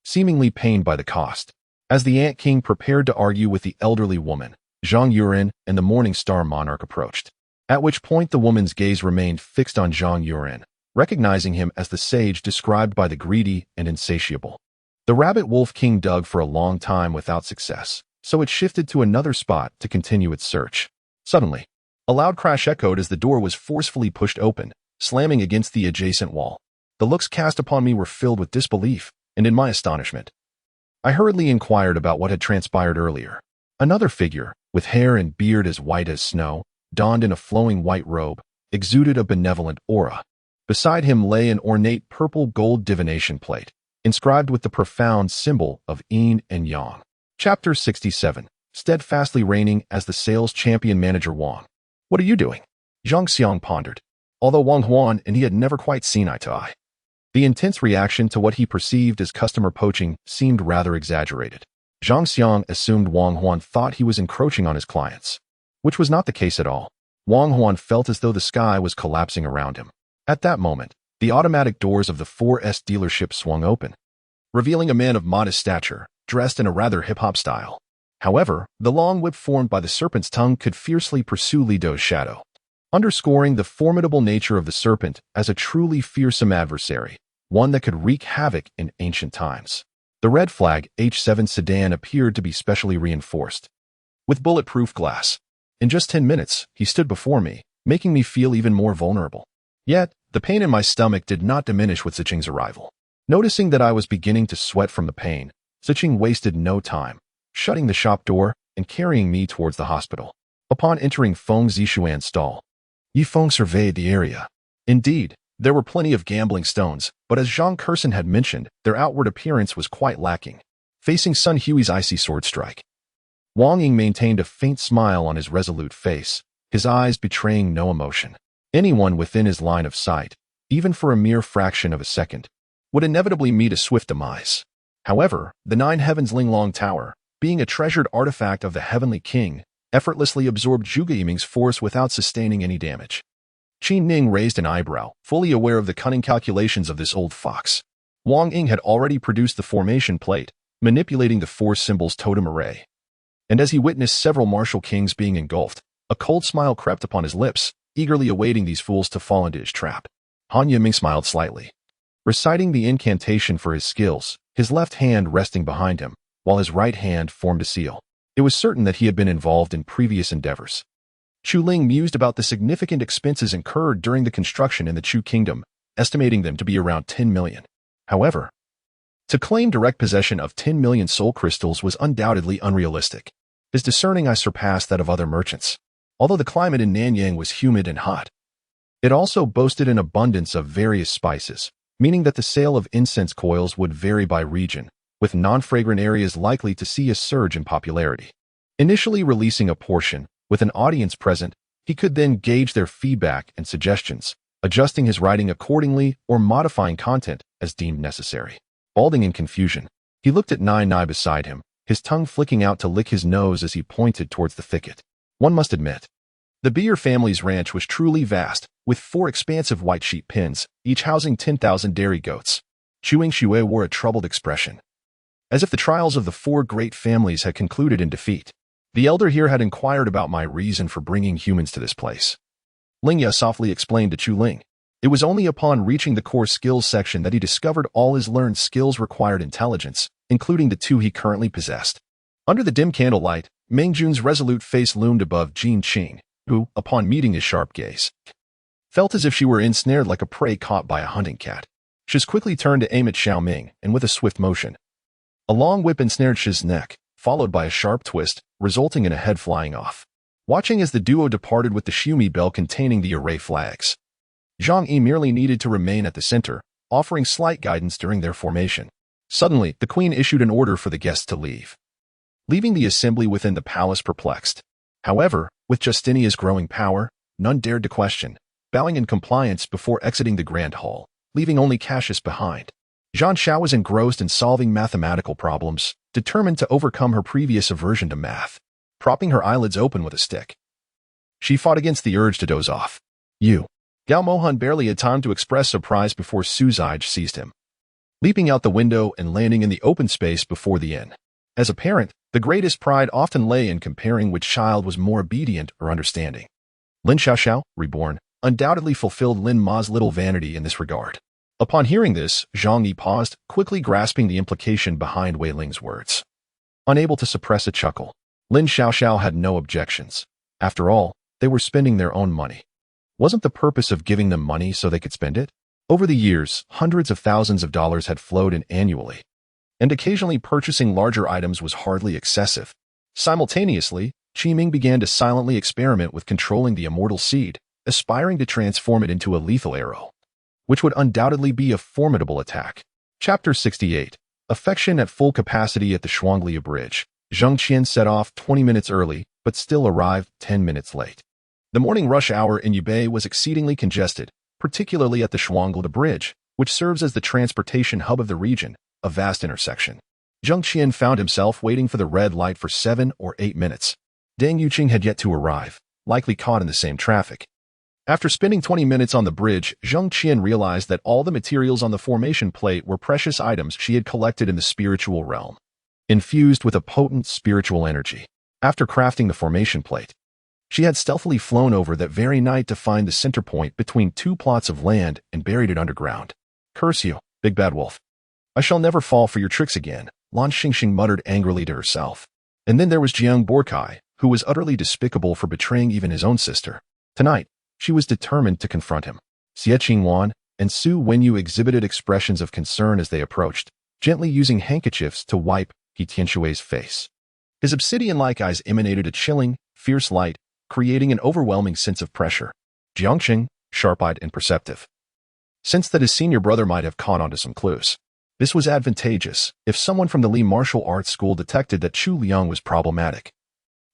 seemingly pained by the cost. As the Ant King prepared to argue with the elderly woman, Zhang Yuren and the Morning Star monarch approached, at which point the woman's gaze remained fixed on Zhang Yuren, recognizing him as the sage described by the greedy and insatiable. The Rabbit Wolf King dug for a long time without success, so it shifted to another spot to continue its search. Suddenly, a loud crash echoed as the door was forcefully pushed open, slamming against the adjacent wall. The looks cast upon me were filled with disbelief, and in my astonishment, I hurriedly inquired about what had transpired earlier. Another figure, with hair and beard as white as snow, donned in a flowing white robe, exuded a benevolent aura. Beside him lay an ornate purple-gold divination plate, inscribed with the profound symbol of yin and yang. Chapter 67. Steadfastly reigning as the sales champion manager Wang. What are you doing? Zhang Xiang pondered, although Wang Huan and he had never quite seen eye to eye. The intense reaction to what he perceived as customer poaching seemed rather exaggerated. Zhang Xiang assumed Wang Huan thought he was encroaching on his clients, which was not the case at all. Wang Huan felt as though the sky was collapsing around him. At that moment, the automatic doors of the 4S dealership swung open, revealing a man of modest stature, dressed in a rather hip-hop style. However, the long whip formed by the serpent's tongue could fiercely pursue Li Dou's shadow, underscoring the formidable nature of the serpent as a truly fearsome adversary, one that could wreak havoc in ancient times. The red flag H7 sedan appeared to be specially reinforced with bulletproof glass. In just 10 minutes, he stood before me, making me feel even more vulnerable. Yet, the pain in my stomach did not diminish with Ziqing's arrival. Noticing that I was beginning to sweat from the pain, Ziqing wasted no time, shutting the shop door and carrying me towards the hospital. Upon entering Feng Zishuan's stall, Yifeng surveyed the area. Indeed, there were plenty of gambling stones, but as Zhang Curson had mentioned, their outward appearance was quite lacking. Facing Sun Hui's icy sword strike, Wang Ying maintained a faint smile on his resolute face, his eyes betraying no emotion. Anyone within his line of sight, even for a mere fraction of a second, would inevitably meet a swift demise. However, the Nine Heavens Linglong Tower, being a treasured artifact of the Heavenly King, effortlessly absorbed Zhuge Yiming's force without sustaining any damage. Qin Ning raised an eyebrow, fully aware of the cunning calculations of this old fox. Wang Ying had already produced the formation plate, manipulating the four symbols totem array. And as he witnessed several martial kings being engulfed, a cold smile crept upon his lips, eagerly awaiting these fools to fall into his trap. Han Yiming smiled slightly, reciting the incantation for his skills, his left hand resting behind him, while his right hand formed a seal. It was certain that he had been involved in previous endeavors. Chu Ling mused about the significant expenses incurred during the construction in the Chu kingdom, estimating them to be around 10 million. However, to claim direct possession of 10 million soul crystals was undoubtedly unrealistic. His discerning eye surpassed that of other merchants. Although the climate in Nanyang was humid and hot, it also boasted an abundance of various spices, meaning that the sale of incense coils would vary by region, with non-fragrant areas likely to see a surge in popularity. Initially releasing a portion, with an audience present, he could then gauge their feedback and suggestions, adjusting his writing accordingly or modifying content as deemed necessary. Balding in confusion, he looked at Nai Nai beside him, his tongue flicking out to lick his nose as he pointed towards the thicket. One must admit, the Beer family's ranch was truly vast, with 4 expansive white sheep pens, each housing 10,000 dairy goats. Chuang Xue wore a troubled expression, as if the trials of the 4 great families had concluded in defeat. The elder here had inquired about my reason for bringing humans to this place. Ling Ya softly explained to Chu Ling. It was only upon reaching the core skills section that he discovered all his learned skills required intelligence, including the 2 he currently possessed. Under the dim candlelight, Meng Jun's resolute face loomed above Zheng Qian, who, upon meeting his sharp gaze, felt as if she were ensnared like a prey caught by a hunting cat. Shiz quickly turned to aim at Xiao Ming, and with a swift motion, a long whip ensnared Shiz's neck, followed by a sharp twist, resulting in a head flying off. Watching as the duo departed with the Xiumi bell containing the array flags, Zhang Yi merely needed to remain at the center, offering slight guidance during their formation. Suddenly, the queen issued an order for the guests to leave, leaving the assembly within the palace perplexed. However, with Justinia's growing power, none dared to question, bowing in compliance before exiting the grand hall, leaving only Cassius behind. Zhang Xiao was engrossed in solving mathematical problems, determined to overcome her previous aversion to math. Propping her eyelids open with a stick, she fought against the urge to doze off. Gao Mohan barely had time to express surprise before Su Zij seized him, leaping out the window and landing in the open space before the inn. As a parent, the greatest pride often lay in comparing which child was more obedient or understanding. Lin Xiaoxiao, reborn, undoubtedly fulfilled Lin Ma's little vanity in this regard. Upon hearing this, Zhang Yi paused, quickly grasping the implication behind Wei Ling's words. Unable to suppress a chuckle, Lin Xiaoxiao had no objections. After all, they were spending their own money. Wasn't the purpose of giving them money so they could spend it? Over the years, hundreds of thousands of dollars had flowed in annually, and occasionally purchasing larger items was hardly excessive. Simultaneously, Qiming began to silently experiment with controlling the immortal seed, aspiring to transform it into a lethal arrow, which would undoubtedly be a formidable attack. Chapter 68. Affection at full capacity at the Shuanglia Bridge. Zheng Qian set off 20 minutes early, but still arrived 10 minutes late. The morning rush hour in Yubei was exceedingly congested, particularly at the Shuanglia Bridge, which serves as the transportation hub of the region, a vast intersection. Zheng Qian found himself waiting for the red light for 7 or 8 minutes. Deng Yuqing had yet to arrive, likely caught in the same traffic. After spending 20 minutes on the bridge, Zheng Qian realized that all the materials on the formation plate were precious items she had collected in the spiritual realm, infused with a potent spiritual energy. After crafting the formation plate, she had stealthily flown over that very night to find the center point between 2 plots of land and buried it underground. Curse you, big bad wolf. I shall never fall for your tricks again, Lan Xingxing muttered angrily to herself. And then there was Jiang Borkai, who was utterly despicable for betraying even his own sister. Tonight, she was determined to confront him. Xie Qingwan and Su Wenyu exhibited expressions of concern as they approached, gently using handkerchiefs to wipe He Tianshui's face. His obsidian-like eyes emanated a chilling, fierce light, creating an overwhelming sense of pressure. Jiangxing, sharp-eyed and perceptive, sensed that his senior brother might have caught onto some clues. This was advantageous if someone from the Li martial arts school detected that Chu Liang was problematic.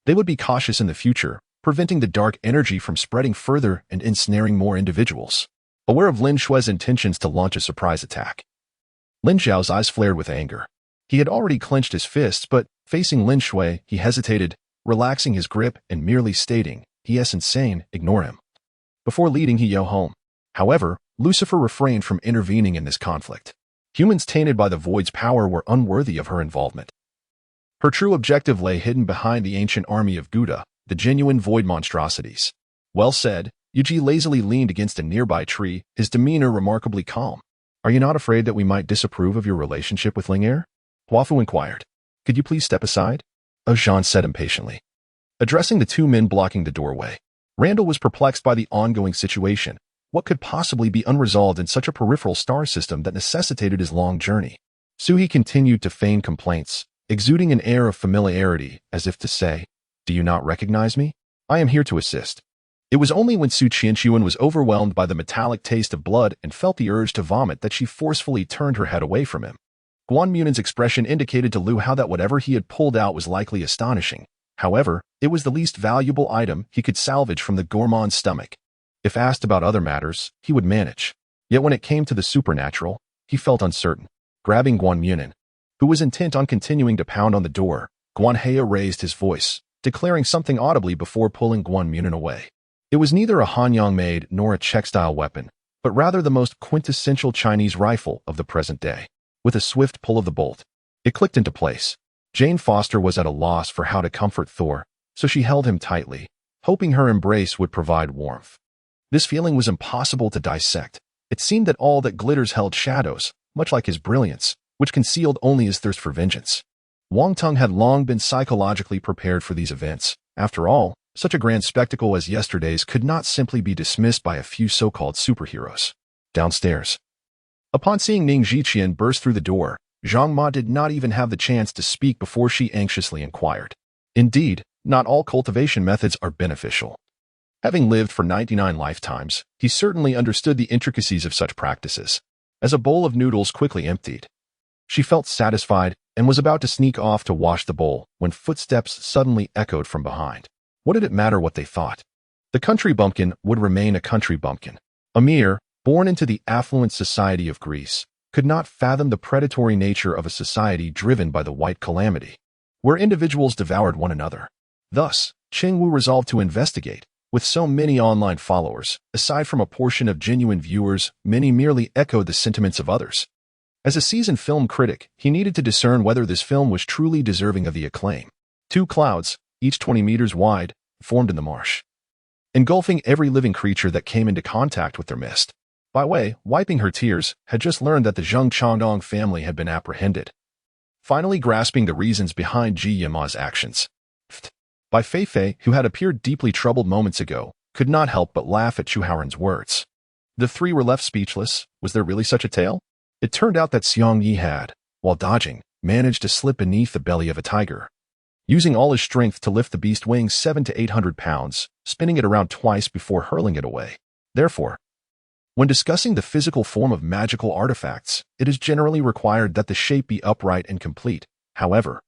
They would be cautious in the future, preventing the dark energy from spreading further and ensnaring more individuals. Aware of Lin Shui's intentions to launch a surprise attack, Lin Zhao's eyes flared with anger. He had already clenched his fists, but facing Lin Shui, he hesitated, relaxing his grip and merely stating, "He is insane, ignore him," before leading Heo home. However, Lucifer refrained from intervening in this conflict. Humans tainted by the Void's power were unworthy of her involvement. Her true objective lay hidden behind the ancient army of Gouda, the genuine Void monstrosities. Well said, Yuji lazily leaned against a nearby tree, his demeanor remarkably calm. Are you not afraid that we might disapprove of your relationship with Ling? Huafu inquired. Could you please step aside? Zhang said impatiently. Addressing the two men blocking the doorway, Randall was perplexed by the ongoing situation. What could possibly be unresolved in such a peripheral star system that necessitated his long journey? Suhi continued to feign complaints, exuding an air of familiarity, as if to say, Do you not recognize me? I am here to assist. It was only when Zheng Qian was overwhelmed by the metallic taste of blood and felt the urge to vomit that she forcefully turned her head away from him. Guanmunen's expression indicated to Liu Hao that whatever he had pulled out was likely astonishing. However, it was the least valuable item he could salvage from the gourmand's stomach. If asked about other matters, he would manage. Yet when it came to the supernatural, he felt uncertain. Grabbing Guanmunen, who was intent on continuing to pound on the door, Guanhea raised his voice, declaring something audibly before pulling Guanmunen away. It was neither a Hanyang-made nor a Czech-style weapon, but rather the most quintessential Chinese rifle of the present day. With a swift pull of the bolt, it clicked into place. Jane Foster was at a loss for how to comfort Thor, so she held him tightly, hoping her embrace would provide warmth. This feeling was impossible to dissect. It seemed that all that glitters held shadows, much like his brilliance, which concealed only his thirst for vengeance. Wang Tung had long been psychologically prepared for these events. After all, such a grand spectacle as yesterday's could not simply be dismissed by a few so-called superheroes. Downstairs. Upon seeing Zheng Qian burst through the door, Zhang Ma did not even have the chance to speak before she anxiously inquired. Indeed, not all cultivation methods are beneficial. Having lived for 99 lifetimes, he certainly understood the intricacies of such practices. As a bowl of noodles quickly emptied, she felt satisfied and was about to sneak off to wash the bowl when footsteps suddenly echoed from behind. What did it matter what they thought? The country bumpkin would remain a country bumpkin. Amir, born into the affluent society of Greece, could not fathom the predatory nature of a society driven by the white calamity, where individuals devoured one another. Thus, Ching Wu resolved to investigate. With so many online followers, aside from a portion of genuine viewers, many merely echoed the sentiments of others. As a seasoned film critic, he needed to discern whether this film was truly deserving of the acclaim. Two clouds, each 20 meters wide, formed in the marsh, engulfing every living creature that came into contact with their mist. Bai Wei, wiping her tears, had just learned that the Zheng Qian family had been apprehended, finally grasping the reasons behind Ji Yama's actions. Bai Feifei, who had appeared deeply troubled moments ago, could not help but laugh at Chu Haoren's words. The three were left speechless. Was there really such a tale? It turned out that Xiang Yi had, while dodging, managed to slip beneath the belly of a tiger, using all his strength to lift the beast weighing 700 to 800 pounds, spinning it around twice before hurling it away. Therefore, when discussing the physical form of magical artifacts, it is generally required that the shape be upright and complete. However,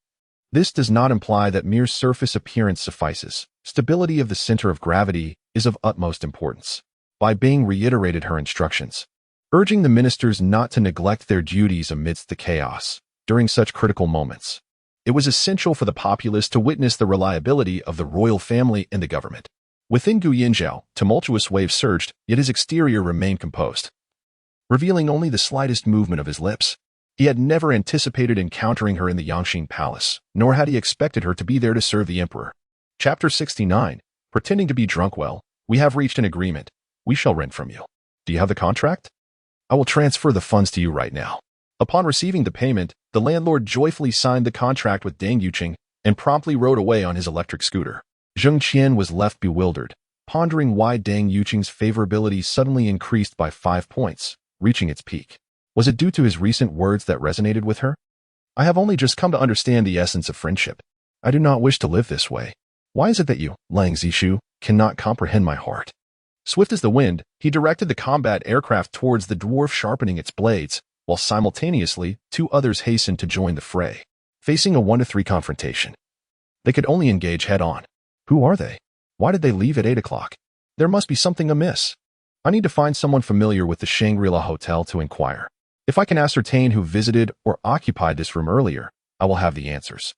this does not imply that mere surface appearance suffices. Stability of the center of gravity is of utmost importance. Bai Bing reiterated her instructions, urging the ministers not to neglect their duties amidst the chaos. During such critical moments, it was essential for the populace to witness the reliability of the royal family and the government. Within Gu Yinzhao, tumultuous waves surged, yet his exterior remained composed, revealing only the slightest movement of his lips. He had never anticipated encountering her in the Yangxin Palace, nor had he expected her to be there to serve the emperor. Chapter 69. Pretending to be drunk. Well, we have reached an agreement. We shall rent from you. Do you have the contract? I will transfer the funds to you right now. Upon receiving the payment, the landlord joyfully signed the contract with Deng Yuqing and promptly rode away on his electric scooter. Zheng Qian was left bewildered, pondering why Deng Yuqing's favorability suddenly increased by 5 points, reaching its peak. Was it due to his recent words that resonated with her? I have only just come to understand the essence of friendship. I do not wish to live this way. Why is it that you, Lang Zishu, cannot comprehend my heart? Swift as the wind, he directed the combat aircraft towards the dwarf, sharpening its blades, while simultaneously, two others hastened to join the fray. Facing a 1-3 confrontation, they could only engage head-on. Who are they? Why did they leave at 8 o'clock? There must be something amiss. I need to find someone familiar with the Shangri-La Hotel to inquire. If I can ascertain who visited or occupied this room earlier, I will have the answers.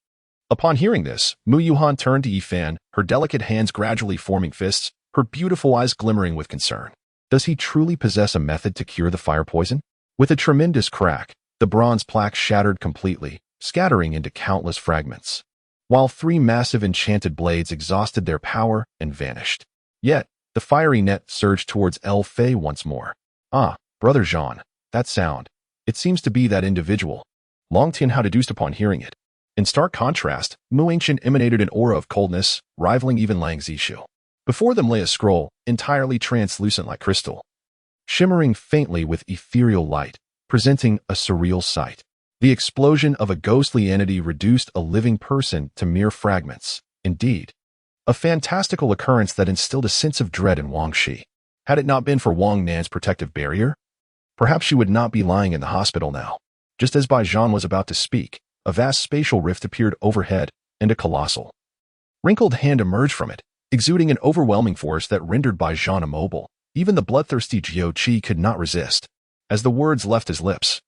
Upon hearing this, Mu Yuhan turned to Yifan, her delicate hands gradually forming fists, her beautiful eyes glimmering with concern. Does he truly possess a method to cure the fire poison? With a tremendous crack, the bronze plaque shattered completely, scattering into countless fragments, while 3 massive enchanted blades exhausted their power and vanished. Yet, the fiery net surged towards El Fei once more. Ah, Brother Jean, That sound. It seems to be that individual. Long Tian had deduced upon hearing it. In stark contrast, Mu Ancient emanated an aura of coldness, rivaling even Lang Zishu. Before them lay a scroll, entirely translucent like crystal, shimmering faintly with ethereal light, presenting a surreal sight. The explosion of a ghostly entity reduced a living person to mere fragments. Indeed, a fantastical occurrence that instilled a sense of dread in Wang Shi. Had it not been for Wang Nan's protective barrier, perhaps she would not be lying in the hospital now. Just as Bai Zhan was about to speak, a vast spatial rift appeared overhead, and a colossal, wrinkled hand emerged from it, exuding an overwhelming force that rendered Bai Zhan immobile. Even the bloodthirsty Jiu Qi could not resist. As the words left his lips,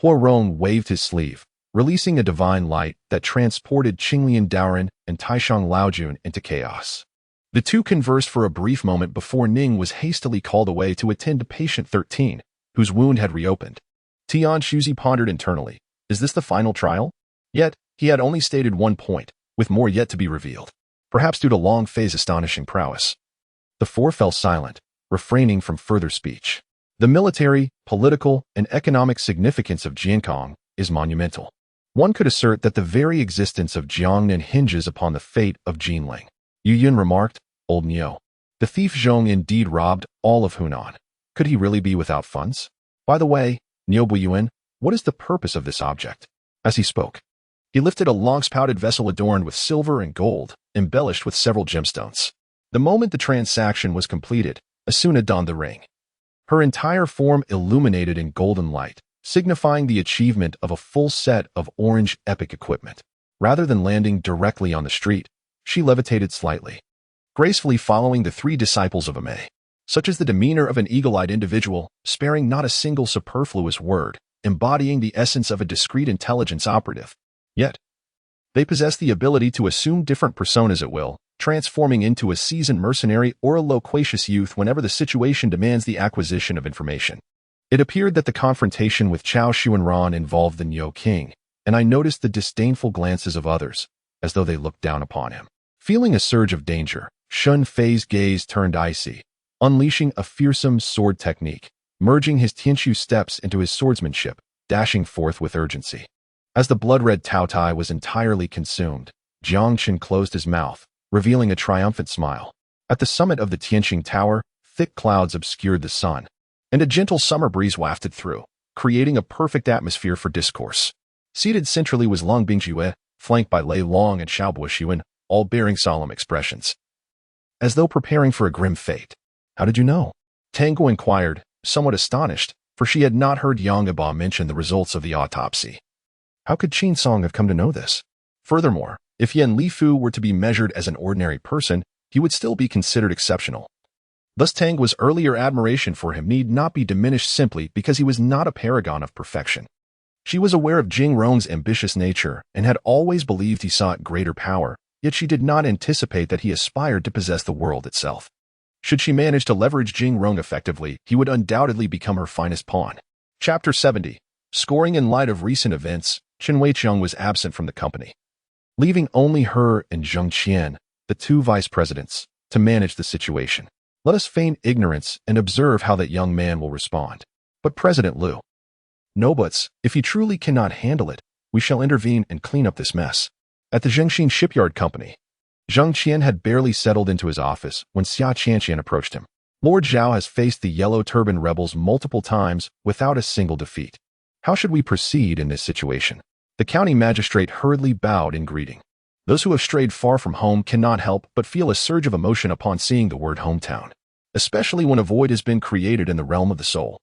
Huo Rong waved his sleeve, releasing a divine light that transported Qinglian Daoran and Taishang Laojun into chaos. The two conversed for a brief moment before Ning was hastily called away to attend to patient 13, whose wound had reopened. Tian Shuzi pondered internally, is this the final trial? Yet, he had only stated one point, with more yet to be revealed. Perhaps due to Long Fei's astonishing prowess. The four fell silent, refraining from further speech. The military, political, and economic significance of Jiankong is monumental. One could assert that the very existence of Jiangnan hinges upon the fate of Jinling. Yu Yun remarked, Old Niu. The thief Zhong indeed robbed all of Hunan. Could he really be without funds? By the way, Niu Buyuan, what is the purpose of this object? As he spoke, he lifted a long-spouted vessel adorned with silver and gold, embellished with several gemstones. The moment the transaction was completed, Asuna donned the ring. Her entire form illuminated in golden light, signifying the achievement of a full set of orange epic equipment. Rather than landing directly on the street, she levitated slightly, gracefully following the three disciples of Ame. Such is the demeanor of an eagle-eyed individual, sparing not a single superfluous word, embodying the essence of a discreet intelligence operative. Yet, they possess the ability to assume different personas at will, transforming into a seasoned mercenary or a loquacious youth whenever the situation demands the acquisition of information. It appeared that the confrontation with Chao Xuanran involved the Niu King, and I noticed the disdainful glances of others, as though they looked down upon him. Feeling a surge of danger, Shun Fei's gaze turned icy, unleashing a fearsome sword technique, merging his Tianshu steps into his swordsmanship, dashing forth with urgency. As the blood-red Tao Tai was entirely consumed, Jiang Qin closed his mouth, revealing a triumphant smile. At the summit of the Tianqing Tower, thick clouds obscured the sun, and a gentle summer breeze wafted through, creating a perfect atmosphere for discourse. Seated centrally was Long Bingjue, flanked by Lei Long and Xiao Buoxuan, all bearing solemn expressions, as though preparing for a grim fate. How did you know? Tango inquired, somewhat astonished, for she had not heard Yang Aba mention the results of the autopsy. How could Qin Song have come to know this? Furthermore, if Yan Lifu were to be measured as an ordinary person, he would still be considered exceptional. Thus Tang's earlier admiration for him need not be diminished simply because he was not a paragon of perfection. She was aware of Jing Rong's ambitious nature and had always believed he sought greater power, yet she did not anticipate that he aspired to possess the world itself. Should she manage to leverage Jing Rong effectively, he would undoubtedly become her finest pawn. Chapter 70. Scoring. In light of recent events, Chen Weiqiang was absent from the company, leaving only her and Zheng Qian, the two vice presidents, to manage the situation. Let us feign ignorance and observe how that young man will respond. But President Liu, no buts, if he truly cannot handle it, we shall intervene and clean up this mess. At the Zhengxin Shipyard Company, Zheng Qian had barely settled into his office when Xia Qianqian approached him. Lord Zhao has faced the Yellow Turban rebels multiple times without a single defeat. How should we proceed in this situation? The county magistrate hurriedly bowed in greeting. Those who have strayed far from home cannot help but feel a surge of emotion upon seeing the word hometown, especially when a void has been created in the realm of the soul.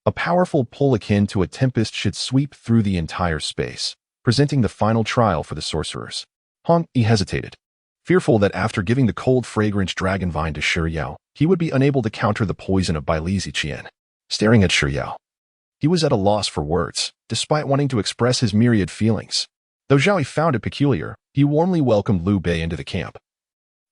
A powerful pull akin to a tempest should sweep through the entire space, presenting the final trial for the sorcerers. Hong Yi hesitated, fearful that after giving the cold fragrant dragon vine to Shi Yao, he would be unable to counter the poison of Bai Li Ziqian. Staring at Shi Yao, he was at a loss for words, despite wanting to express his myriad feelings. Though Zhao Yi found it peculiar, he warmly welcomed Liu Bei into the camp,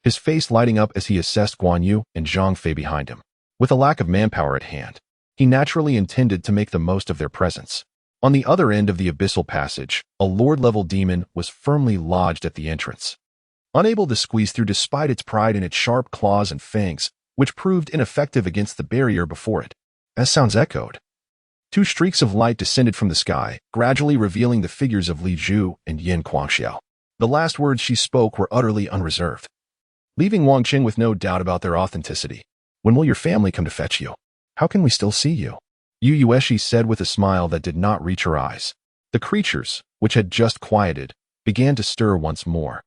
his face lighting up as he assessed Guan Yu and Zhang Fei behind him. With a lack of manpower at hand, he naturally intended to make the most of their presence. On the other end of the abyssal passage, a lord-level demon was firmly lodged at the entrance, unable to squeeze through despite its pride in its sharp claws and fangs, which proved ineffective against the barrier before it. As sounds echoed, Two streaks of light descended from the sky, gradually revealing the figures of Li Zhu and Yin Guangxiao. The last words she spoke were utterly unreserved, leaving Wang Qing with no doubt about their authenticity. "When will your family come to fetch you? How can we still see you?" Yu Yueshi said with a smile that did not reach her eyes. The creatures, which had just quieted, began to stir once more,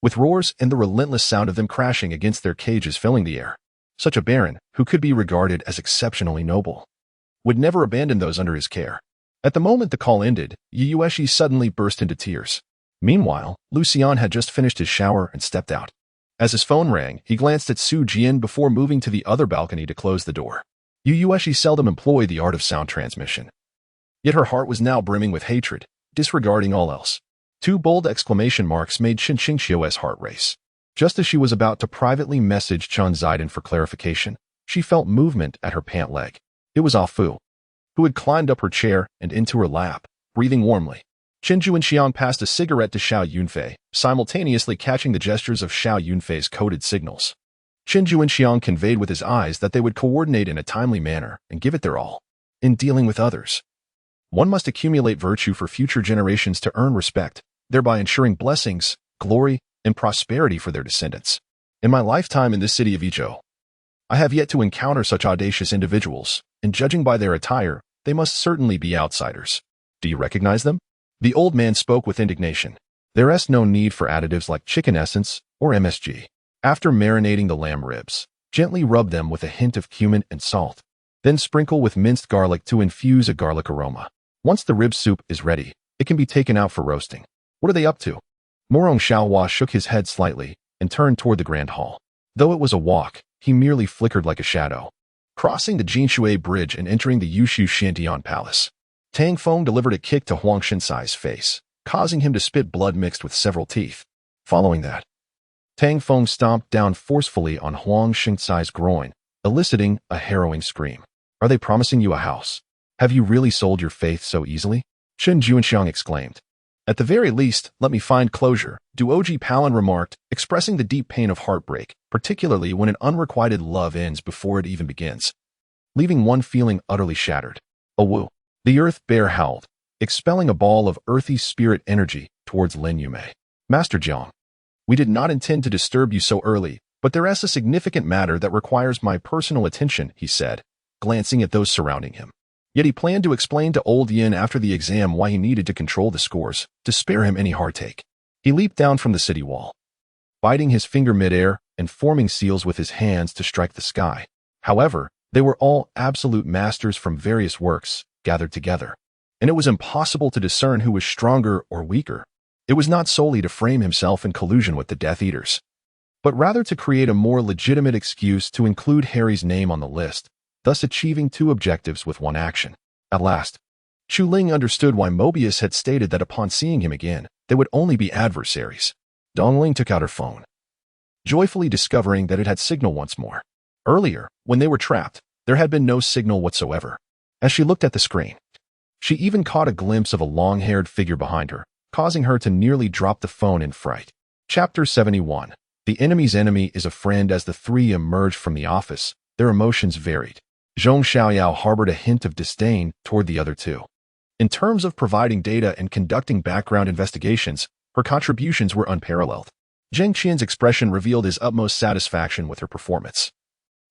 with roars and the relentless sound of them crashing against their cages filling the air. Such a baron, who could be regarded as exceptionally noble, would never abandon those under his care. At the moment the call ended, Yu Yueshi suddenly burst into tears. Meanwhile, Lu Xian had just finished his shower and stepped out. As his phone rang, he glanced at Su Jian before moving to the other balcony to close the door. Yu Yueshi seldom employed the art of sound transmission. Yet her heart was now brimming with hatred, disregarding all else. Two bold exclamation marks made Shen Qingxiu's heart race. Just as she was about to privately message Chen Zidong for clarification, she felt movement at her pant leg. It was Ah Fu, who had climbed up her chair and into her lap, breathing warmly. Chen Juanxiang passed a cigarette to Xiao Yunfei, simultaneously catching the gestures of Xiao Yunfei's coded signals. Chen Juanxiang conveyed with his eyes that they would coordinate in a timely manner and give it their all. In dealing with others, one must accumulate virtue for future generations to earn respect, thereby ensuring blessings, glory, and prosperity for their descendants. In my lifetime in this city of Izhou, I have yet to encounter such audacious individuals, and judging by their attire, they must certainly be outsiders. Do you recognize them? The old man spoke with indignation. There is no need for additives like chicken essence or MSG. After marinating the lamb ribs, gently rub them with a hint of cumin and salt. Then sprinkle with minced garlic to infuse a garlic aroma. Once the rib soup is ready, it can be taken out for roasting. What are they up to? Morong Xiaohua shook his head slightly and turned toward the grand hall. Though it was a walk, he merely flickered like a shadow, crossing the Jinshui Bridge and entering the Yushu Shantian Palace. Tang Feng delivered a kick to Huang Shinsai's face, causing him to spit blood mixed with several teeth. Following that, Tang Feng stomped down forcefully on Huang Shinsai's groin, eliciting a harrowing scream. "Are they promising you a house? Have you really sold your faith so easily?" Chen Juanxiang exclaimed. "At the very least, let me find closure," Duoji Palin remarked, expressing the deep pain of heartbreak, particularly when an unrequited love ends before it even begins, leaving one feeling utterly shattered. "Oh woo." The earth bear howled, expelling a ball of earthy spirit energy towards Lin Yumei. "Master Jiang, we did not intend to disturb you so early, but there is a significant matter that requires my personal attention," he said, glancing at those surrounding him. Yet he planned to explain to old Yin after the exam why he needed to control the scores, to spare him any heartache. He leaped down from the city wall, biting his finger midair and forming seals with his hands to strike the sky. However, they were all absolute masters from various works, gathered together, and it was impossible to discern who was stronger or weaker. It was not solely to frame himself in collusion with the Death Eaters, but rather to create a more legitimate excuse to include Harry's name on the list, thus achieving two objectives with one action. At last, Chu Ling understood why Mobius had stated that upon seeing him again, they would only be adversaries. Dongling took out her phone, joyfully discovering that it had signal once more. Earlier, when they were trapped, there had been no signal whatsoever. As she looked at the screen, she even caught a glimpse of a long-haired figure behind her, causing her to nearly drop the phone in fright. Chapter 71. The enemy's enemy is a friend. As the three emerged from the office, their emotions varied. Zhong Xiaoyao harbored a hint of disdain toward the other two. In terms of providing data and conducting background investigations, her contributions were unparalleled. Zheng Qian's expression revealed his utmost satisfaction with her performance,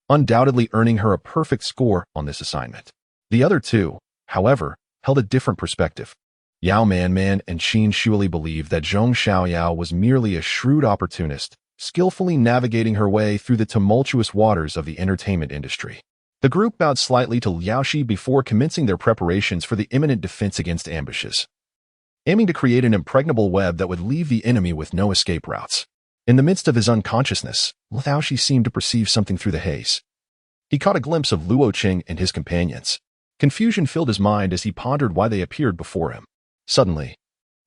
undoubtedly earning her a perfect score on this assignment. The other two, however, held a different perspective. Yao Manman and Qin Shuili believed that Zhong Xiaoyao was merely a shrewd opportunist, skillfully navigating her way through the tumultuous waters of the entertainment industry. The group bowed slightly to Liaoxi before commencing their preparations for the imminent defense against ambushes, aiming to create an impregnable web that would leave the enemy with no escape routes. In the midst of his unconsciousness, Liaoxi seemed to perceive something through the haze. He caught a glimpse of Luo Qing and his companions. Confusion filled his mind as he pondered why they appeared before him. Suddenly,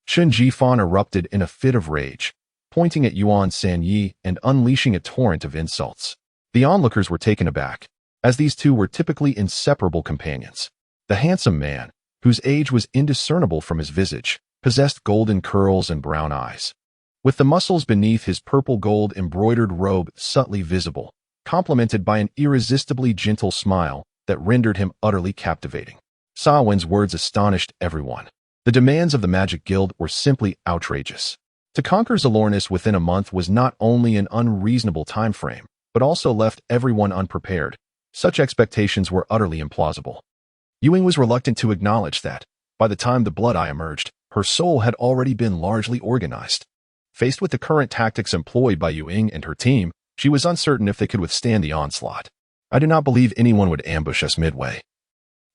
Shen Jifan erupted in a fit of rage, pointing at Yuan Sanyi and unleashing a torrent of insults. The onlookers were taken aback, as these two were typically inseparable companions. The handsome man, whose age was indiscernible from his visage, possessed golden curls and brown eyes, with the muscles beneath his purple gold embroidered robe subtly visible, complemented by an irresistibly gentle smile that rendered him utterly captivating. Sa Wen's words astonished everyone. The demands of the Magic Guild were simply outrageous. To conquer Zalornis within a month was not only an unreasonable time frame, but also left everyone unprepared. Such expectations were utterly implausible. Ying was reluctant to acknowledge that, by the time the Blood Eye emerged, her soul had already been largely organized. Faced with the current tactics employed by Ying and her team, she was uncertain if they could withstand the onslaught. I do not believe anyone would ambush us midway,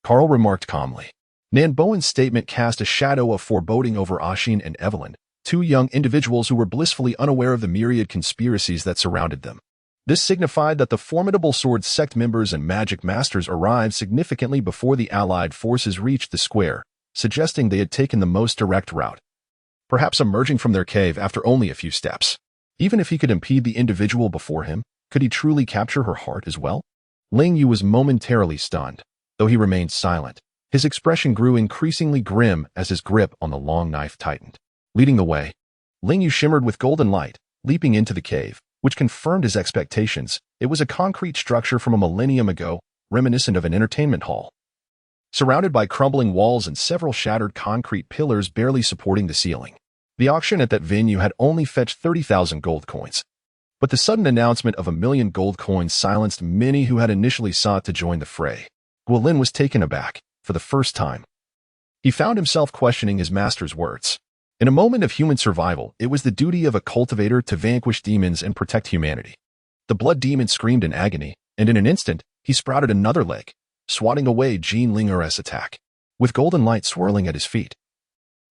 Carl remarked calmly. Nan Bowen's statement cast a shadow of foreboding over Ashin and Evelyn, two young individuals who were blissfully unaware of the myriad conspiracies that surrounded them. This signified that the formidable Sword Sect members and magic masters arrived significantly before the Allied forces reached the square, suggesting they had taken the most direct route, perhaps emerging from their cave after only a few steps. Even if he could impede the individual before him, could he truly capture her heart as well? Ling Yu was momentarily stunned, though he remained silent. His expression grew increasingly grim as his grip on the long knife tightened. Leading the way, Ling Yu shimmered with golden light, leaping into the cave, which confirmed his expectations. It was a concrete structure from a millennium ago, reminiscent of an entertainment hall. Surrounded by crumbling walls and several shattered concrete pillars barely supporting the ceiling. The auction at that venue had only fetched 30,000 gold coins. But the sudden announcement of 1,000,000 gold coins silenced many who had initially sought to join the fray. Guilin was taken aback, for the first time. He found himself questioning his master's words. In a moment of human survival, it was the duty of a cultivator to vanquish demons and protect humanity. The blood demon screamed in agony, and in an instant, he sprouted another leg, swatting away Jean Linger's attack. With golden light swirling at his feet,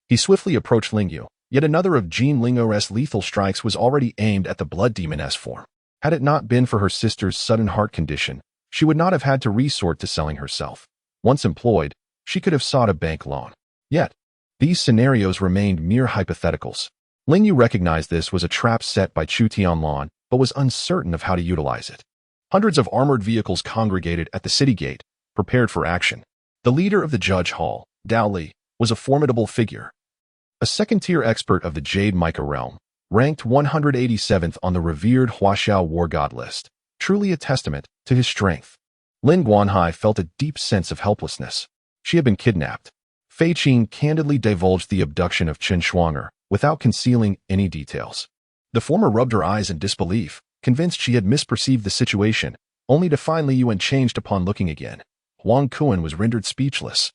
he swiftly approached Ling Yu. Yet another of Jean Linger's lethal strikes was already aimed at the blood demoness form. Had it not been for her sister's sudden heart condition, she would not have had to resort to selling herself. Once employed, she could have sought a bank loan. Yet, these scenarios remained mere hypotheticals. Ling Yu recognized this was a trap set by Chu Tianlan, but was uncertain of how to utilize it. Hundreds of armored vehicles congregated at the city gate, prepared for action. The leader of the judge hall, Dao Li, was a formidable figure. A second-tier expert of the Jade Mica realm, ranked 187th on the revered Huaxiao war god list, truly a testament to his strength. Lin Guanhai felt a deep sense of helplessness. She had been kidnapped. Fei Qin candidly divulged the abduction of Chen Shuang'er, without concealing any details. The former rubbed her eyes in disbelief, convinced she had misperceived the situation, only to find Li Yuan changed upon looking again. Huang Kuan was rendered speechless.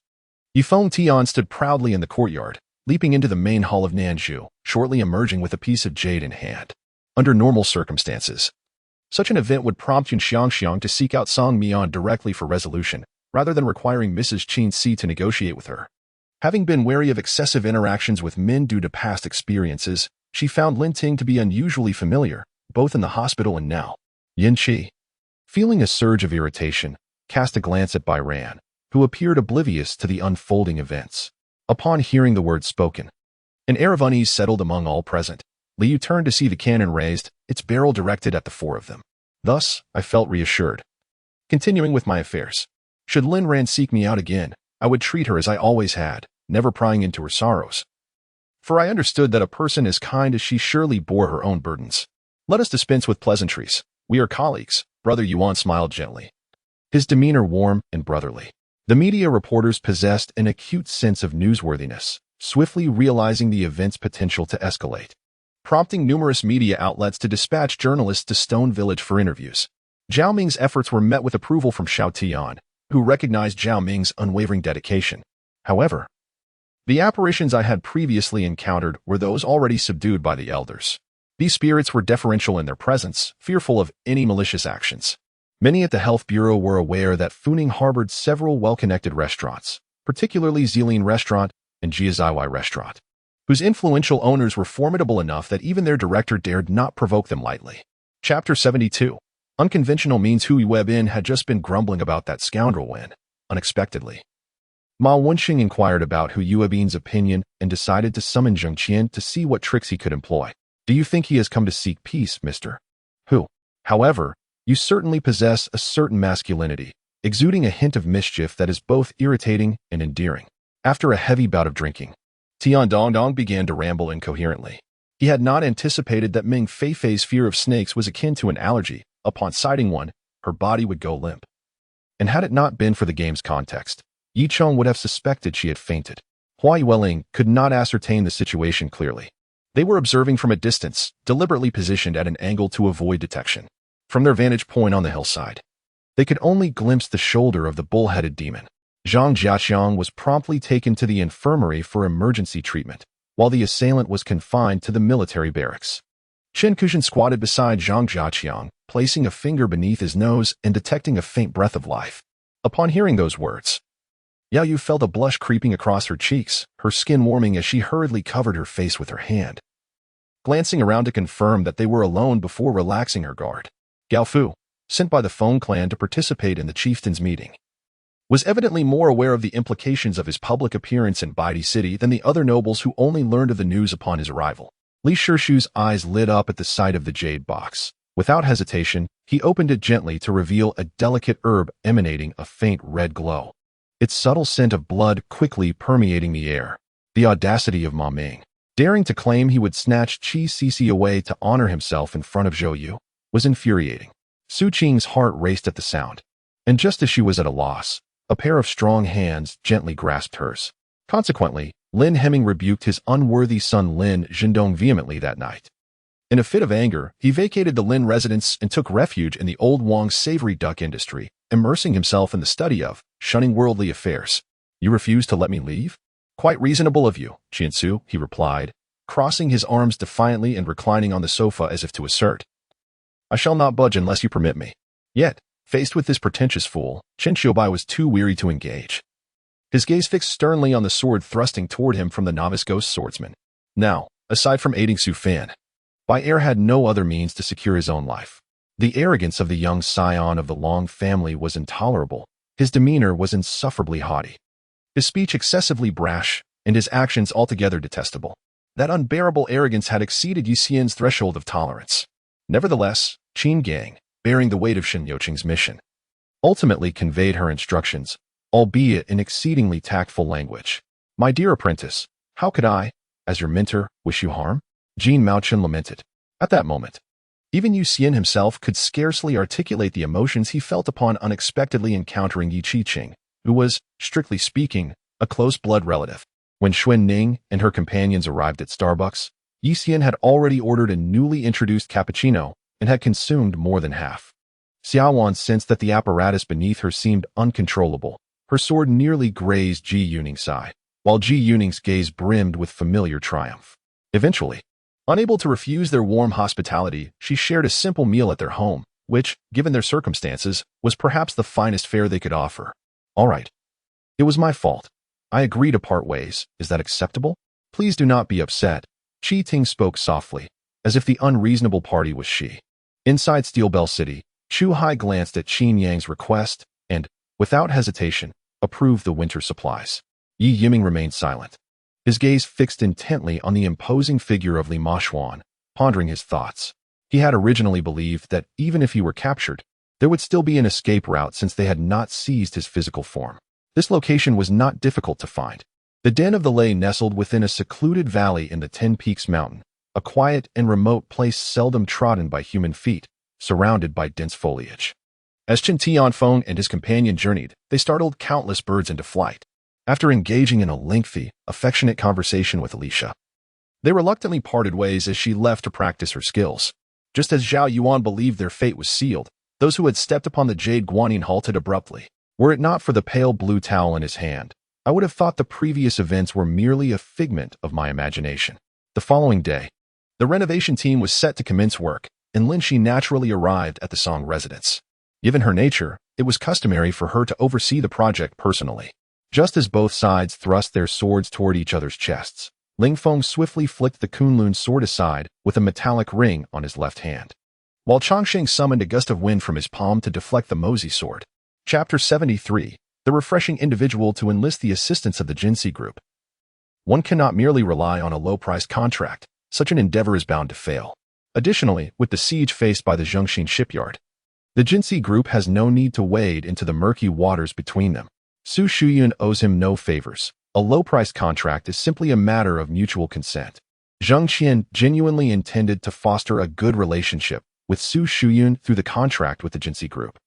Yifeng Tian stood proudly in the courtyard, leaping into the main hall of Nanzhu, shortly emerging with a piece of jade in hand. Under normal circumstances, such an event would prompt Yun Xiangxiang to seek out Song Mian directly for resolution, rather than requiring Mrs. Qin Si to negotiate with her. Having been wary of excessive interactions with men due to past experiences, she found Lin Ting to be unusually familiar, both in the hospital and now. Yin Qi, feeling a surge of irritation, cast a glance at Bai Ran, who appeared oblivious to the unfolding events. Upon hearing the words spoken, an air of unease settled among all present. Li Yu turned to see the cannon raised, its barrel directed at the four of them. Thus, I felt reassured. Continuing with my affairs. Should Lin Ran seek me out again, I would treat her as I always had, never prying into her sorrows. For I understood that a person as kind as she surely bore her own burdens. Let us dispense with pleasantries. We are colleagues, Brother Yuan smiled gently, his demeanor warm and brotherly. The media reporters possessed an acute sense of newsworthiness, swiftly realizing the event's potential to escalate, prompting numerous media outlets to dispatch journalists to Stone Village for interviews. Zhao Ming's efforts were met with approval from Xiao Tian, who recognized Zhao Ming's unwavering dedication. However, the apparitions I had previously encountered were those already subdued by the elders. These spirits were deferential in their presence, fearful of any malicious actions. Many at the Health Bureau were aware that Funing harbored several well-connected restaurants, particularly Zilin Restaurant and Jiazaiwai Restaurant, whose influential owners were formidable enough that even their director dared not provoke them lightly. Chapter 72. Unconventional means Hui Webin had just been grumbling about that scoundrel when, unexpectedly, Ma Wenxing inquired about Hu Yuebin's opinion and decided to summon Zheng Qian to see what tricks he could employ. Do you think he has come to seek peace, Mr. Hu? However, you certainly possess a certain masculinity, exuding a hint of mischief that is both irritating and endearing. After a heavy bout of drinking, Tian Dongdong began to ramble incoherently. He had not anticipated that Ming Feifei's fear of snakes was akin to an allergy. Upon sighting one, her body would go limp. And had it not been for the game's context, Yi Chong would have suspected she had fainted. Hua Yueling could not ascertain the situation clearly. They were observing from a distance, deliberately positioned at an angle to avoid detection. From their vantage point on the hillside, they could only glimpse the shoulder of the bull-headed demon. Zhang Qian was promptly taken to the infirmary for emergency treatment, while the assailant was confined to the military barracks. Chen Kushan squatted beside Zhang Qian, placing a finger beneath his nose and detecting a faint breath of life. Upon hearing those words, Yao Yu felt a blush creeping across her cheeks, her skin warming as she hurriedly covered her face with her hand, glancing around to confirm that they were alone before relaxing her guard. Gao Fu, sent by the Feng clan to participate in the chieftain's meeting, was evidently more aware of the implications of his public appearance in Baidi City than the other nobles who only learned of the news upon his arrival. Li Shishu's eyes lit up at the sight of the jade box. Without hesitation, he opened it gently to reveal a delicate herb emanating a faint red glow, its subtle scent of blood quickly permeating the air. The audacity of Ma Ming, daring to claim he would snatch Qi Sisi away to honor himself in front of Zhou Yu, was infuriating. Su Qing's heart raced at the sound, and just as she was at a loss, a pair of strong hands gently grasped hers. Consequently, Lin Hemming rebuked his unworthy son Lin Zhendong vehemently that night. In a fit of anger, he vacated the Lin residence and took refuge in the old Wang's savory duck industry, immersing himself in the study of, shunning worldly affairs. You refuse to let me leave? Quite reasonable of you, Qiansu, he replied, crossing his arms defiantly and reclining on the sofa as if to assert, I shall not budge unless you permit me. Yet, faced with this pretentious fool, Chen Xiubai was too weary to engage. His gaze fixed sternly on the sword thrusting toward him from the novice ghost swordsman. Now, aside from aiding Su Fan, Bai Er had no other means to secure his own life. The arrogance of the young scion of the Long family was intolerable. His demeanor was insufferably haughty, his speech excessively brash, and his actions altogether detestable. That unbearable arrogance had exceeded Yi Xian's threshold of tolerance. Nevertheless, Qin Gang, bearing the weight of Shen Youqing's mission, ultimately conveyed her instructions, albeit in exceedingly tactful language. My dear apprentice, how could I, as your mentor, wish you harm? Jin Maochen lamented. At that moment, even Yu Xian himself could scarcely articulate the emotions he felt upon unexpectedly encountering Yi Qiqing, who was, strictly speaking, a close blood relative. When Xuan Ning and her companions arrived at Starbucks, Yi Xian had already ordered a newly introduced cappuccino and had consumed more than half. Xiaowan sensed that the apparatus beneath her seemed uncontrollable. Her sword nearly grazed Ji Yuning's side, while Ji Yuning's gaze brimmed with familiar triumph. Eventually, unable to refuse their warm hospitality, she shared a simple meal at their home, which, given their circumstances, was perhaps the finest fare they could offer. All right. It was my fault. I agree to part ways. Is that acceptable? Please do not be upset. Qi Ting spoke softly, as if the unreasonable party was she. Inside Steel Bell City, Chu Hai glanced at Qin Yang's request and, without hesitation, approved the winter supplies. Yi Yiming remained silent, his gaze fixed intently on the imposing figure of Li Ma Xuan, pondering his thoughts. He had originally believed that even if he were captured, there would still be an escape route since they had not seized his physical form. This location was not difficult to find. The Den of the Lay nestled within a secluded valley in the Ten Peaks Mountain, a quiet and remote place seldom trodden by human feet, surrounded by dense foliage. As Chen Tianfeng and his companion journeyed, they startled countless birds into flight. After engaging in a lengthy, affectionate conversation with Alicia, they reluctantly parted ways as she left to practice her skills. Just as Zhao Yuan believed their fate was sealed, those who had stepped upon the Jade Guanyin halted abruptly. Were it not for the pale blue towel in his hand, I would have thought the previous events were merely a figment of my imagination. The following day, the renovation team was set to commence work, and Lin Shi naturally arrived at the Song residence. Given her nature, it was customary for her to oversee the project personally. Just as both sides thrust their swords toward each other's chests, Ling Feng swiftly flicked the Kunlun sword aside with a metallic ring on his left hand, while Chongsheng summoned a gust of wind from his palm to deflect the Mozi sword. Chapter 73, The Refreshing Individual to Enlist the Assistance of the Jinsi Group. One cannot merely rely on a low-priced contract. Such an endeavor is bound to fail. Additionally, with the siege faced by the Zhengxian shipyard, the Jinsi Group has no need to wade into the murky waters between them. Su Shuyun owes him no favors. A low-priced contract is simply a matter of mutual consent. Zheng Qian genuinely intended to foster a good relationship with Su Shuyun through the contract with the Jinsi Group.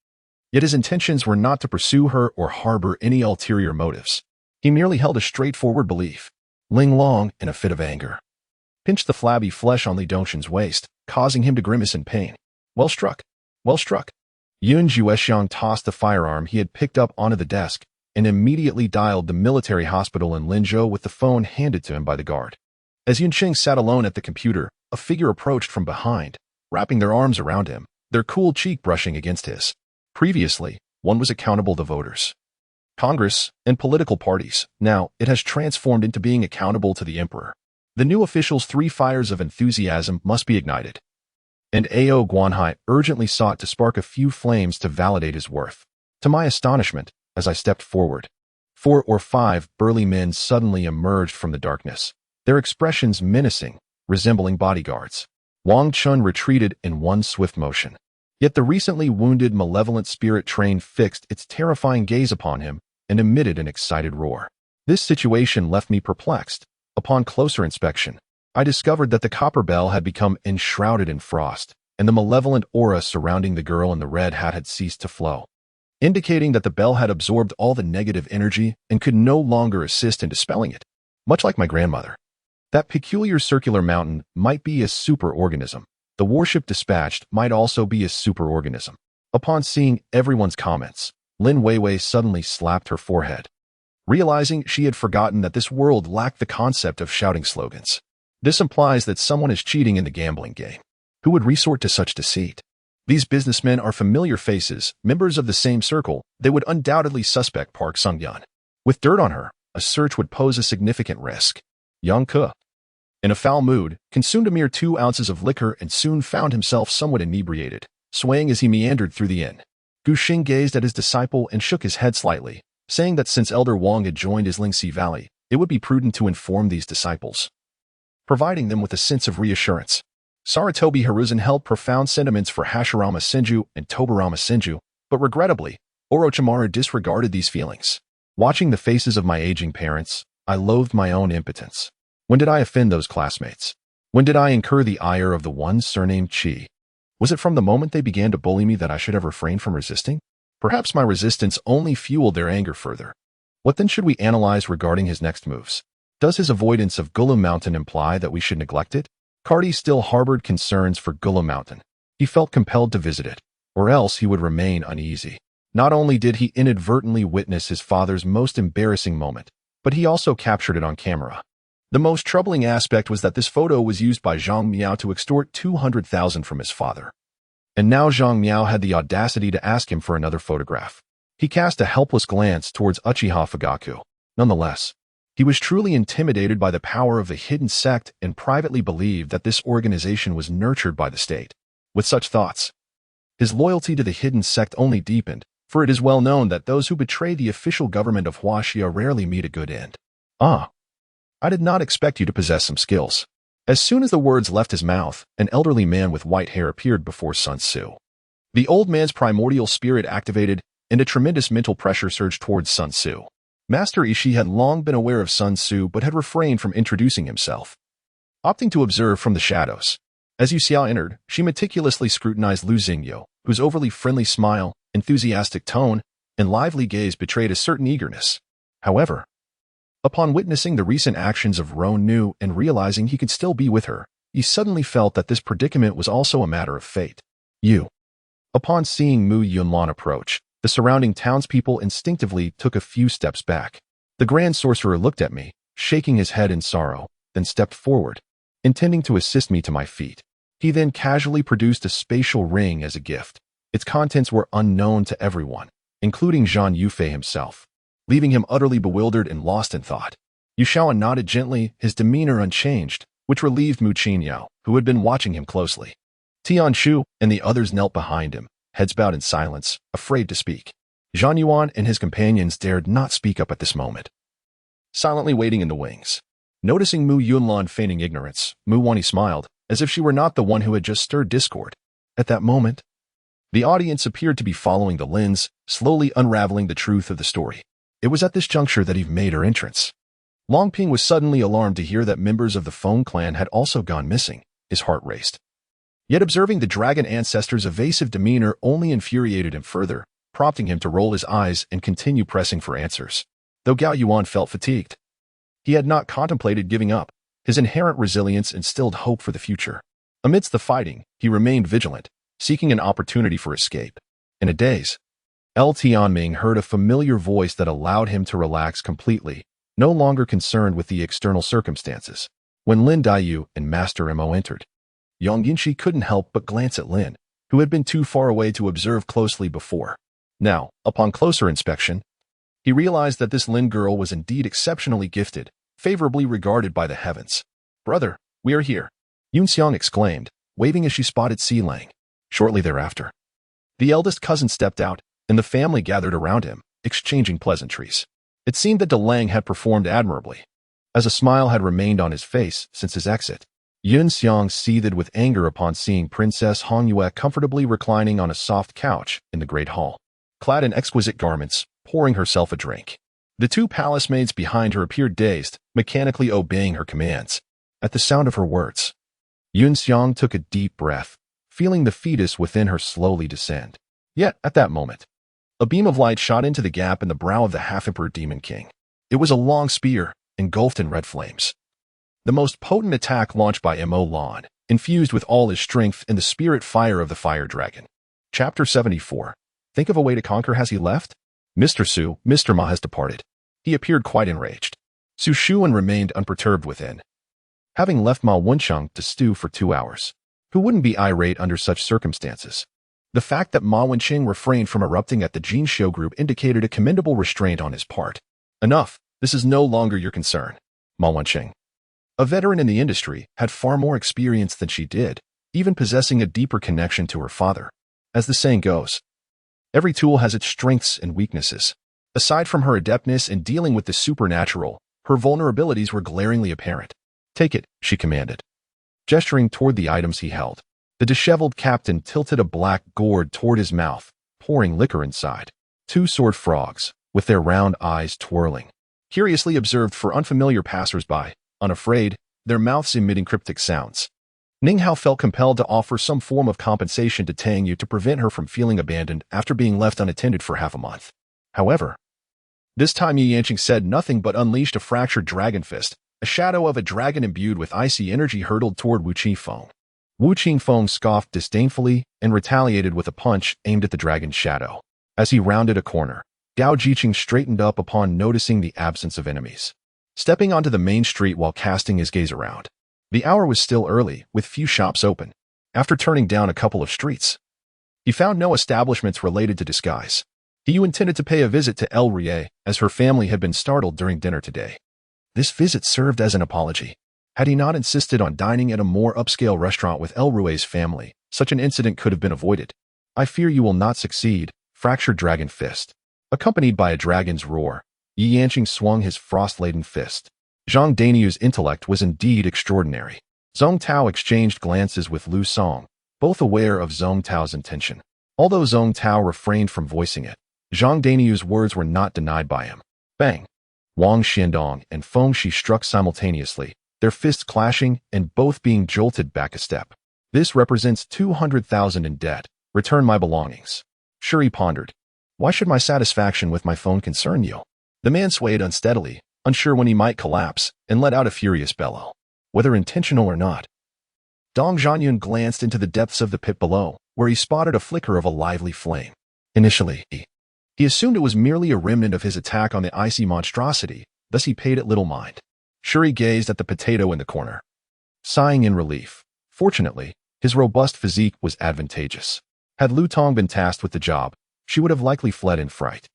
Yet his intentions were not to pursue her or harbor any ulterior motives. He merely held a straightforward belief. Ling Long, in a fit of anger, pinched the flabby flesh on Li Dongxun's waist, causing him to grimace in pain. Well struck. Well struck. Yun Juexiang tossed the firearm he had picked up onto the desk and immediately dialed the military hospital in Linzhou with the phone handed to him by the guard. As Yunqing sat alone at the computer, a figure approached from behind, wrapping their arms around him, their cool cheek brushing against his. Previously, one was accountable to voters, Congress, and political parties. Now, it has transformed into being accountable to the emperor. The new official's 3 fires of enthusiasm must be ignited. And Ao Guanhai urgently sought to spark a few flames to validate his worth. To my astonishment, as I stepped forward, 4 or 5 burly men suddenly emerged from the darkness, their expressions menacing, resembling bodyguards. Wang Chun retreated in one swift motion. Yet the recently wounded malevolent spirit train fixed its terrifying gaze upon him and emitted an excited roar. This situation left me perplexed. Upon closer inspection, I discovered that the copper bell had become enshrouded in frost, and the malevolent aura surrounding the girl in the red hat had ceased to flow, indicating that the bell had absorbed all the negative energy and could no longer assist in dispelling it. Much like my grandmother, that peculiar circular mountain might be a superorganism. The warship dispatched might also be a superorganism. Upon seeing everyone's comments, Lin Weiwei suddenly slapped her forehead, realizing she had forgotten that this world lacked the concept of shouting slogans. This implies that someone is cheating in the gambling game. Who would resort to such deceit? These businessmen are familiar faces, members of the same circle. They would undoubtedly suspect Park Sung-yan. With dirt on her, a search would pose a significant risk. Yang Ke, in a foul mood, consumed a mere 2 ounces of liquor and soon found himself somewhat inebriated, swaying as he meandered through the inn. Gu Xing gazed at his disciple and shook his head slightly, saying that since Elder Wang had joined his Lingxi Valley, it would be prudent to inform these disciples, providing them with a sense of reassurance. Saratobi Hiruzen held profound sentiments for Hashirama Senju and Tobarama Senju, but regrettably, Orochimaru disregarded these feelings. Watching the faces of my aging parents, I loathed my own impotence. When did I offend those classmates? When did I incur the ire of the one surnamed Qi? Was it from the moment they began to bully me that I should have refrained from resisting? Perhaps my resistance only fueled their anger further. What then should we analyze regarding his next moves? Does his avoidance of Gulu Mountain imply that we should neglect it? Cardi still harbored concerns for Gulu Mountain. He felt compelled to visit it, or else he would remain uneasy. Not only did he inadvertently witness his father's most embarrassing moment, but he also captured it on camera. The most troubling aspect was that this photo was used by Zhang Miao to extort 200,000 from his father. And now Zhang Miao had the audacity to ask him for another photograph. He cast a helpless glance towards Uchiha Fugaku. Nonetheless, he was truly intimidated by the power of the hidden sect and privately believed that this organization was nurtured by the state. With such thoughts, his loyalty to the hidden sect only deepened, for it is well known that those who betray the official government of Huaxia rarely meet a good end. Ah, I did not expect you to possess some skills. As soon as the words left his mouth, an elderly man with white hair appeared before Sun Tzu. The old man's primordial spirit activated, and a tremendous mental pressure surged towards Sun Tzu. Master Ishii had long been aware of Sun Tzu but had refrained from introducing himself, opting to observe from the shadows. As Yu Xiao entered, she meticulously scrutinized Lu Xingyo, whose overly friendly smile, enthusiastic tone, and lively gaze betrayed a certain eagerness. However, upon witnessing the recent actions of Roan Nu and realizing he could still be with her, he suddenly felt that this predicament was also a matter of fate. Upon seeing Mu Yunlan approach, the surrounding townspeople instinctively took a few steps back. The Grand Sorcerer looked at me, shaking his head in sorrow, then stepped forward, intending to assist me to my feet. He then casually produced a spatial ring as a gift. Its contents were unknown to everyone, including Zhang Yufei himself, leaving him utterly bewildered and lost in thought. Yu Xiao nodded gently, his demeanor unchanged, which relieved Mu Qinyao, who had been watching him closely. Tian Shu and the others knelt behind him, heads bowed in silence, afraid to speak. Zhang Yuan and his companions dared not speak up at this moment, silently waiting in the wings. Noticing Mu Yunlan feigning ignorance, Mu Wani smiled, as if she were not the one who had just stirred discord. At that moment, the audience appeared to be following the lens, slowly unraveling the truth of the story. It was at this juncture that Eve made her entrance. Long Ping was suddenly alarmed to hear that members of the Feng clan had also gone missing. His heart raced. Yet observing the dragon ancestor's evasive demeanor only infuriated him further. prompting him to roll his eyes and continue pressing for answers. Though Gao Yuan felt fatigued, he had not contemplated giving up. His inherent resilience instilled hope for the future. Amidst the fighting, he remained vigilant, seeking an opportunity for escape. In a daze, Tianming heard a familiar voice that allowed him to relax completely, no longer concerned with the external circumstances. When Lin Daiyu and Master Mo entered, Yang Yinshi couldn't help but glance at Lin, who had been too far away to observe closely before. Now, upon closer inspection, he realized that this Lin girl was indeed exceptionally gifted, favorably regarded by the heavens. "Brother, we are here," Yun Xiang exclaimed, waving as she spotted Si Lang. Shortly thereafter, the eldest cousin stepped out, and the family gathered around him, exchanging pleasantries. It seemed that De Lang had performed admirably, as a smile had remained on his face since his exit. Yun Xiang seethed with anger upon seeing Princess Hong Yue comfortably reclining on a soft couch in the great hall, clad in exquisite garments, pouring herself a drink. The two palace maids behind her appeared dazed, mechanically obeying her commands. At the sound of her words, Yun Xiang took a deep breath, feeling the fetus within her slowly descend. Yet, at that moment, a beam of light shot into the gap in the brow of the half-emperor Demon King. It was a long spear, engulfed in red flames. The most potent attack launched by Mo Lan, infused with all his strength in the spirit fire of the fire dragon. Chapter 74. Think of a way to conquer. Has he left? Mr. Ma has departed. He appeared quite enraged. Su Shuan remained unperturbed within, having left Ma Wencheng to stew for 2 hours. Who wouldn't be irate under such circumstances? The fact that Ma Wencheng refrained from erupting at the Jin Shou group indicated a commendable restraint on his part. Enough, this is no longer your concern. Ma Wencheng, a veteran in the industry, had far more experience than she did, even possessing a deeper connection to her father. As the saying goes, every tool has its strengths and weaknesses. Aside from her adeptness in dealing with the supernatural, her vulnerabilities were glaringly apparent. "Take it," she commanded, gesturing toward the items he held. The disheveled captain tilted a black gourd toward his mouth, pouring liquor inside. Two sword frogs, with their round eyes twirling, curiously observed for unfamiliar passers-by, unafraid, their mouths emitting cryptic sounds. Ning Hao felt compelled to offer some form of compensation to Tang Yu to prevent her from feeling abandoned after being left unattended for half a month. However, this time Yi Yanqing said nothing but unleashed a fractured dragon fist. A shadow of a dragon imbued with icy energy hurtled toward Wu Qingfeng. Wu Qingfeng scoffed disdainfully and retaliated with a punch aimed at the dragon's shadow. As he rounded a corner, Gao Jiqing straightened up upon noticing the absence of enemies, stepping onto the main street while casting his gaze around. The hour was still early, with few shops open. After turning down a couple of streets, he found no establishments related to disguise. He intended to pay a visit to El Rie, as her family had been startled during dinner today. This visit served as an apology. Had he not insisted on dining at a more upscale restaurant with El Rue's family, such an incident could have been avoided. "I fear you will not succeed," fractured dragon fist. Accompanied by a dragon's roar, Yi Yanqing swung his frost-laden fist. Zhang Daniu's intellect was indeed extraordinary. Zhong Tao exchanged glances with Lu Song, both aware of Zhong Tao's intention. Although Zhong Tao refrained from voicing it, Zhang Daniu's words were not denied by him. Bang! Wang Xiandong and Feng Shi struck simultaneously, their fists clashing and both being jolted back a step. "This represents 200,000 in debt. Return my belongings." Shuri pondered. "Why should my satisfaction with my phone concern you?" The man swayed unsteadily, unsure when he might collapse, and let out a furious bellow. Whether intentional or not, Dong Zhanyun glanced into the depths of the pit below, where he spotted a flicker of a lively flame. Initially, he assumed it was merely a remnant of his attack on the icy monstrosity, thus he paid it little mind. Shuri gazed at the potato in the corner, sighing in relief. Fortunately, his robust physique was advantageous. Had Lu Tong been tasked with the job, she would have likely fled in fright.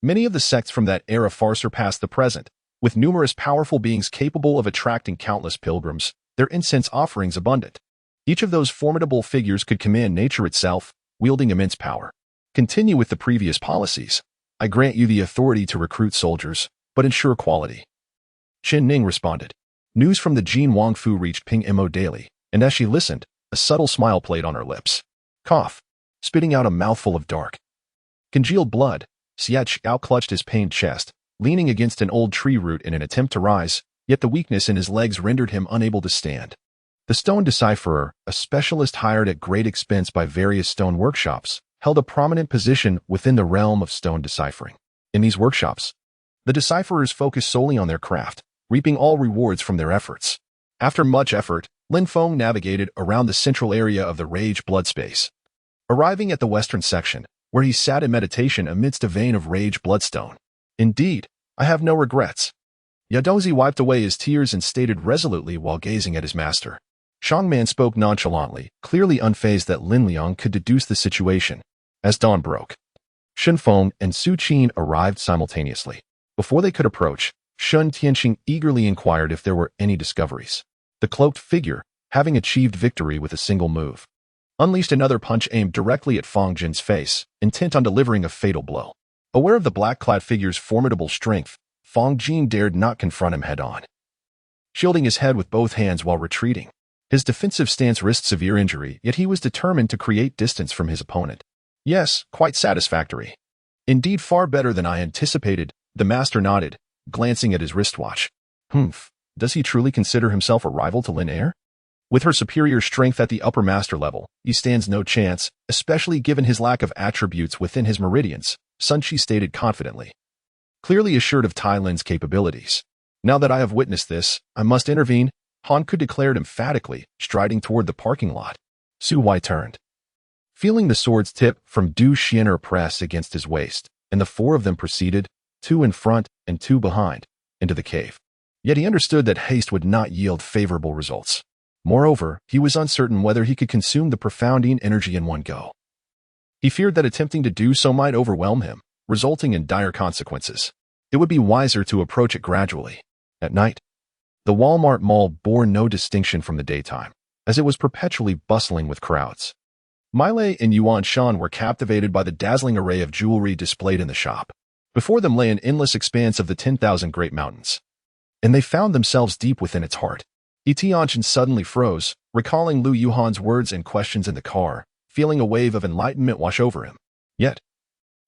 Many of the sects from that era far surpassed the present, with numerous powerful beings capable of attracting countless pilgrims, their incense offerings abundant. Each of those formidable figures could command nature itself, wielding immense power. Continue with the previous policies. I grant you the authority to recruit soldiers, but ensure quality. Qin Ning responded. News from the Jin Wangfu reached Ping Mo daily, and as she listened, a subtle smile played on her lips. Cough. Spitting out a mouthful of dark, congealed blood, Xiach outclutched his pained chest, leaning against an old tree root in an attempt to rise, yet the weakness in his legs rendered him unable to stand. The stone decipherer, a specialist hired at great expense by various stone workshops, held a prominent position within the realm of stone deciphering. In these workshops, the decipherers focused solely on their craft, reaping all rewards from their efforts. After much effort, Lin Feng navigated around the central area of the Rage Blood Space, arriving at the western section, where he sat in meditation amidst a vein of Rage Bloodstone. Indeed, I have no regrets. Yadozi wiped away his tears and stated resolutely while gazing at his master. Shangman spoke nonchalantly, clearly unfazed that Lin Liang could deduce the situation. As dawn broke, Shen Feng and Su Qin arrived simultaneously. Before they could approach, Shun Tianqing eagerly inquired if there were any discoveries. The cloaked figure, having achieved victory with a single move, unleashed another punch aimed directly at Fang Jin's face, intent on delivering a fatal blow. Aware of the black-clad figure's formidable strength, Fang Jin dared not confront him head-on, shielding his head with both hands while retreating. His defensive stance risked severe injury, yet he was determined to create distance from his opponent. Yes, quite satisfactory. Indeed, far better than I anticipated, the master nodded, glancing at his wristwatch. Does he truly consider himself a rival to Lin Er? With her superior strength at the upper master level, he stands no chance, especially given his lack of attributes within his meridians, Sun Qi stated confidently, clearly assured of Tai Lin's capabilities. Now that I have witnessed this, I must intervene, Han Ku declared emphatically, striding toward the parking lot. Su Wai turned, feeling the sword's tip from Du Xian'er press against his waist, and the four of them proceeded, two in front and two behind, into the cave. Yet he understood that haste would not yield favorable results. Moreover, he was uncertain whether he could consume the profounding energy in one go. He feared that attempting to do so might overwhelm him, resulting in dire consequences. It would be wiser to approach it gradually. At night, the Walmart Mall bore no distinction from the daytime, as it was perpetually bustling with crowds. Miley and Yuan Shan were captivated by the dazzling array of jewelry displayed in the shop. Before them lay an endless expanse of the 10,000 Great Mountains, and they found themselves deep within its heart. Tianqing suddenly froze, recalling Lu Yuhan's words and questions in the car, feeling a wave of enlightenment wash over him. Yet,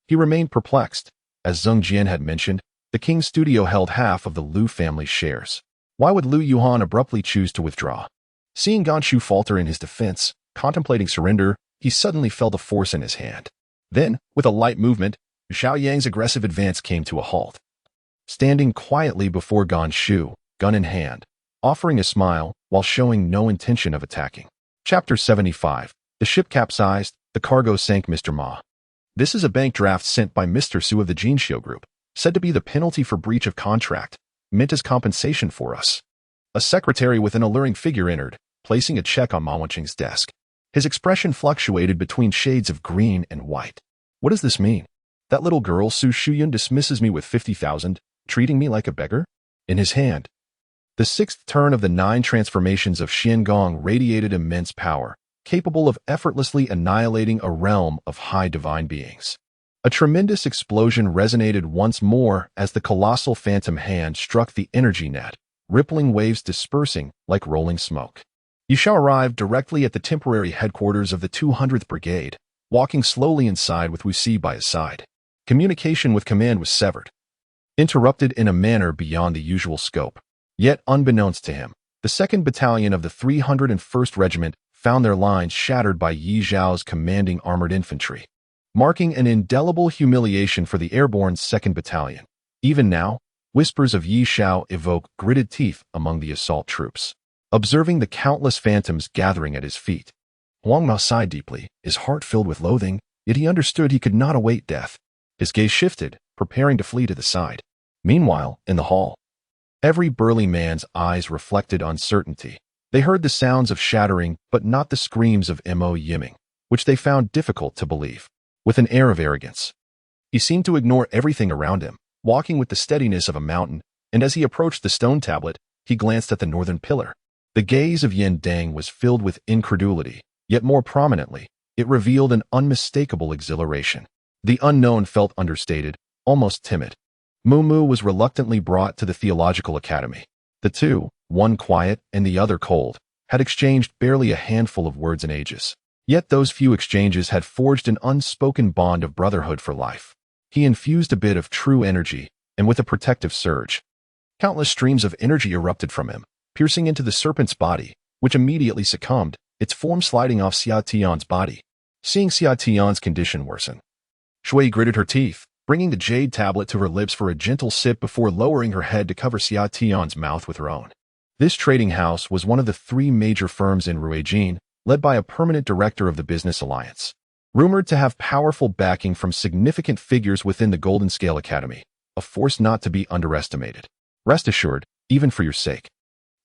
he remained perplexed. As Zheng Qian had mentioned, the king's studio held half of the Lu family's shares. Why would Lu Yuhan abruptly choose to withdraw? Seeing Gonshu falter in his defense, contemplating surrender, he suddenly felt a force in his hand. Then, with a light movement, Xiao Yang's aggressive advance came to a halt. Standing quietly before Gonshu, gun in hand, offering a smile while showing no intention of attacking. Chapter 75. The ship capsized, the cargo sank. Mr. Ma. This is a bank draft sent by Mr. Su of the Jinxiu Group, said to be the penalty for breach of contract, meant as compensation for us. A secretary with an alluring figure entered, placing a check on Ma Wenqing's desk. His expression fluctuated between shades of green and white. What does this mean? That little girl Su Shuyun dismisses me with 50,000, treating me like a beggar? In his hand, the sixth turn of the 9 transformations of Xiangong radiated immense power, capable of effortlessly annihilating a realm of high divine beings. A tremendous explosion resonated once more as the colossal phantom hand struck the energy net, rippling waves dispersing like rolling smoke. Yishao arrived directly at the temporary headquarters of the 200th Brigade, walking slowly inside with Wu Si by his side. Communication with command was severed, interrupted in a manner beyond the usual scope. Yet, unbeknownst to him, the 2nd Battalion of the 301st Regiment found their lines shattered by Yi Zhao's commanding armored infantry, marking an indelible humiliation for the airborne 2nd Battalion. Even now, whispers of Yi Zhao evoke gritted teeth among the assault troops. Observing the countless phantoms gathering at his feet, Huang Mao sighed deeply, his heart filled with loathing, yet he understood he could not await death. His gaze shifted, preparing to flee to the side. Meanwhile, in the hall, every burly man's eyes reflected uncertainty. They heard the sounds of shattering, but not the screams of Mo Yiming, which they found difficult to believe. With an air of arrogance, he seemed to ignore everything around him, walking with the steadiness of a mountain, and as he approached the stone tablet, he glanced at the northern pillar. The gaze of Yin Dang was filled with incredulity, yet more prominently, it revealed an unmistakable exhilaration. The unknown felt understated, almost timid. Mu Mu was reluctantly brought to the Theological Academy. The two, one quiet and the other cold, had exchanged barely a handful of words in ages. Yet those few exchanges had forged an unspoken bond of brotherhood for life. He infused a bit of true energy, and with a protective surge, countless streams of energy erupted from him, piercing into the serpent's body, which immediately succumbed, its form sliding off Xia Tian's body. Seeing Xia Tian's condition worsen, Shui gritted her teeth, bringing the jade tablet to her lips for a gentle sip before lowering her head to cover Xia Tian's mouth with her own. This trading house was one of the 3 major firms in Ruijin, led by a permanent director of the business alliance, rumored to have powerful backing from significant figures within the Golden Scale Academy, a force not to be underestimated. Rest assured, even for your sake,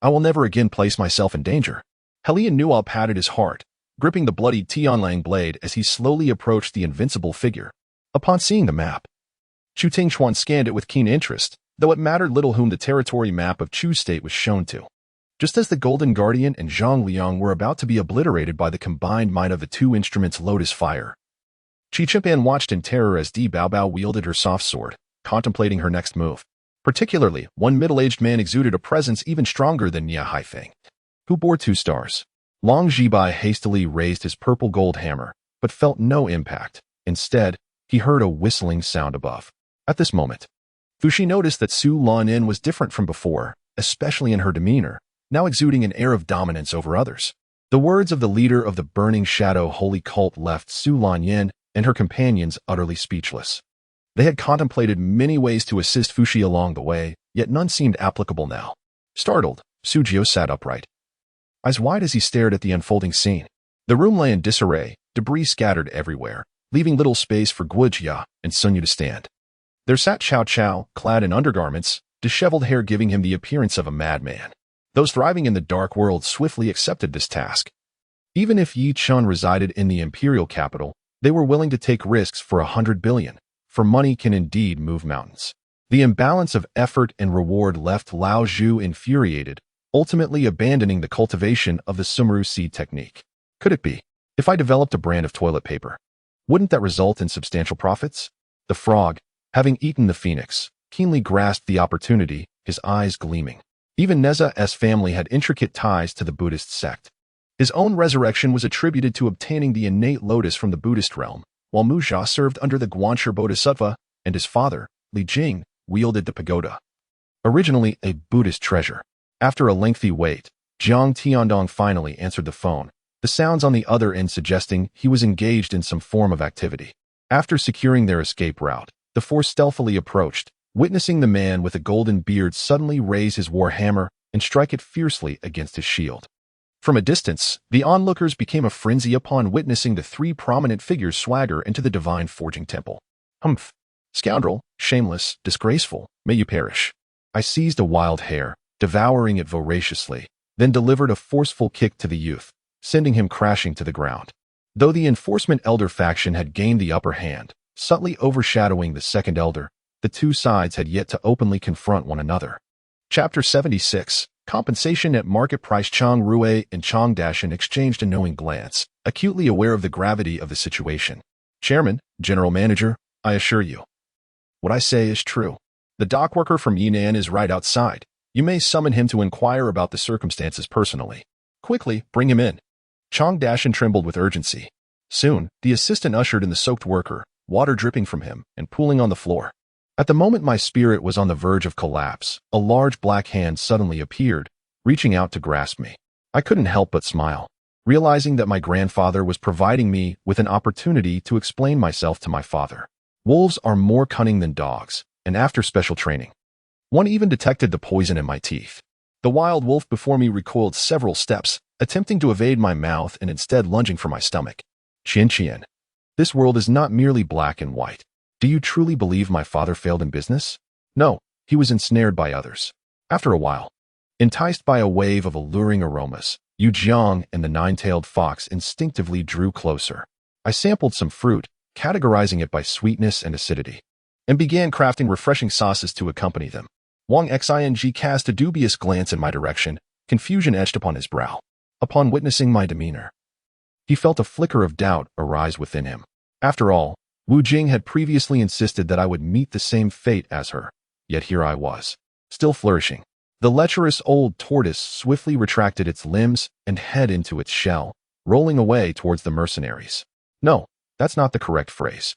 I will never again place myself in danger. Helian Nual patted his heart, gripping the bloodied Tianlang blade as he slowly approached the invincible figure. Upon seeing the map, Chu Tingxuan scanned it with keen interest, though it mattered little whom the territory map of Chu's state was shown to. Just as the Golden Guardian and Zhang Liang were about to be obliterated by the combined might of the 2 instruments' lotus fire, Qi Chimpan watched in terror as Di Baobao wielded her soft sword, contemplating her next move. Particularly, one middle-aged man exuded a presence even stronger than Nia Haifeng, who bore 2 stars. Long Zhibai hastily raised his purple-gold hammer, but felt no impact. Instead, he heard a whistling sound above. At this moment, Fuxi noticed that Su Lanin was different from before, especially in her demeanor, now exuding an air of dominance over others. The words of the leader of the Burning Shadow Holy Cult left Su Lanyin and her companions utterly speechless. They had contemplated many ways to assist Fuxi along the way, yet none seemed applicable now. Startled, Su Jiao sat upright, eyes wide as he stared at the unfolding scene. The room lay in disarray, debris scattered everywhere, leaving little space for Guojia and Sun Yu to stand. There sat Chao Chao, clad in undergarments, disheveled hair giving him the appearance of a madman. Those thriving in the dark world swiftly accepted this task. Even if Yi Chun resided in the imperial capital, they were willing to take risks for 100 billion, for money can indeed move mountains. The imbalance of effort and reward left Lao Zhu infuriated, ultimately abandoning the cultivation of the Sumeru seed technique. Could it be? If I developed a brand of toilet paper, wouldn't that result in substantial profits? The frog, having eaten the phoenix, keenly grasped the opportunity, his eyes gleaming. Even Neza's family had intricate ties to the Buddhist sect. His own resurrection was attributed to obtaining the innate lotus from the Buddhist realm, while Mu Jia served under the Guanshi Bodhisattva, and his father, Li Jing, wielded the pagoda. Originally a Buddhist treasure. After a lengthy wait, Jiang Tiandong finally answered the phone, the sounds on the other end suggesting he was engaged in some form of activity. After securing their escape route, the 4 stealthily approached, witnessing the man with a golden beard suddenly raise his war hammer and strike it fiercely against his shield. From a distance, the onlookers became a frenzy upon witnessing the 3 prominent figures swagger into the divine forging temple. Humph! Scoundrel, shameless, disgraceful, may you perish. I seized a wild hare, devouring it voraciously, then delivered a forceful kick to the youth, sending him crashing to the ground. Though the enforcement elder faction had gained the upper hand, subtly overshadowing the second elder, the 2 sides had yet to openly confront one another. Chapter 76, Compensation at Market Price. Chang Rue and Chang Dashin exchanged a knowing glance, acutely aware of the gravity of the situation. Chairman, General Manager, I assure you, what I say is true. The dock worker from Yinan is right outside. You may summon him to inquire about the circumstances personally. Quickly, bring him in. Chang Dashin trembled with urgency. Soon, the assistant ushered in the soaked worker, water dripping from him and pooling on the floor. At the moment my spirit was on the verge of collapse, a large black hand suddenly appeared, reaching out to grasp me. I couldn't help but smile, realizing that my grandfather was providing me with an opportunity to explain myself to my father. Wolves are more cunning than dogs, and after special training, one even detected the poison in my teeth. The wild wolf before me recoiled several steps, attempting to evade my mouth and instead lunging for my stomach. Zheng Qian, this world is not merely black and white. Do you truly believe my father failed in business? No, he was ensnared by others. After a while, enticed by a wave of alluring aromas, Yu Jiang and the 9-tailed fox instinctively drew closer. I sampled some fruit, categorizing it by sweetness and acidity, and began crafting refreshing sauces to accompany them. Wang Xing cast a dubious glance in my direction, confusion etched upon his brow. Upon witnessing my demeanor, he felt a flicker of doubt arise within him. After all, Wu Jing had previously insisted that I would meet the same fate as her, yet here I was, still flourishing. The lecherous old tortoise swiftly retracted its limbs and head into its shell, rolling away towards the mercenaries. No, that's not the correct phrase.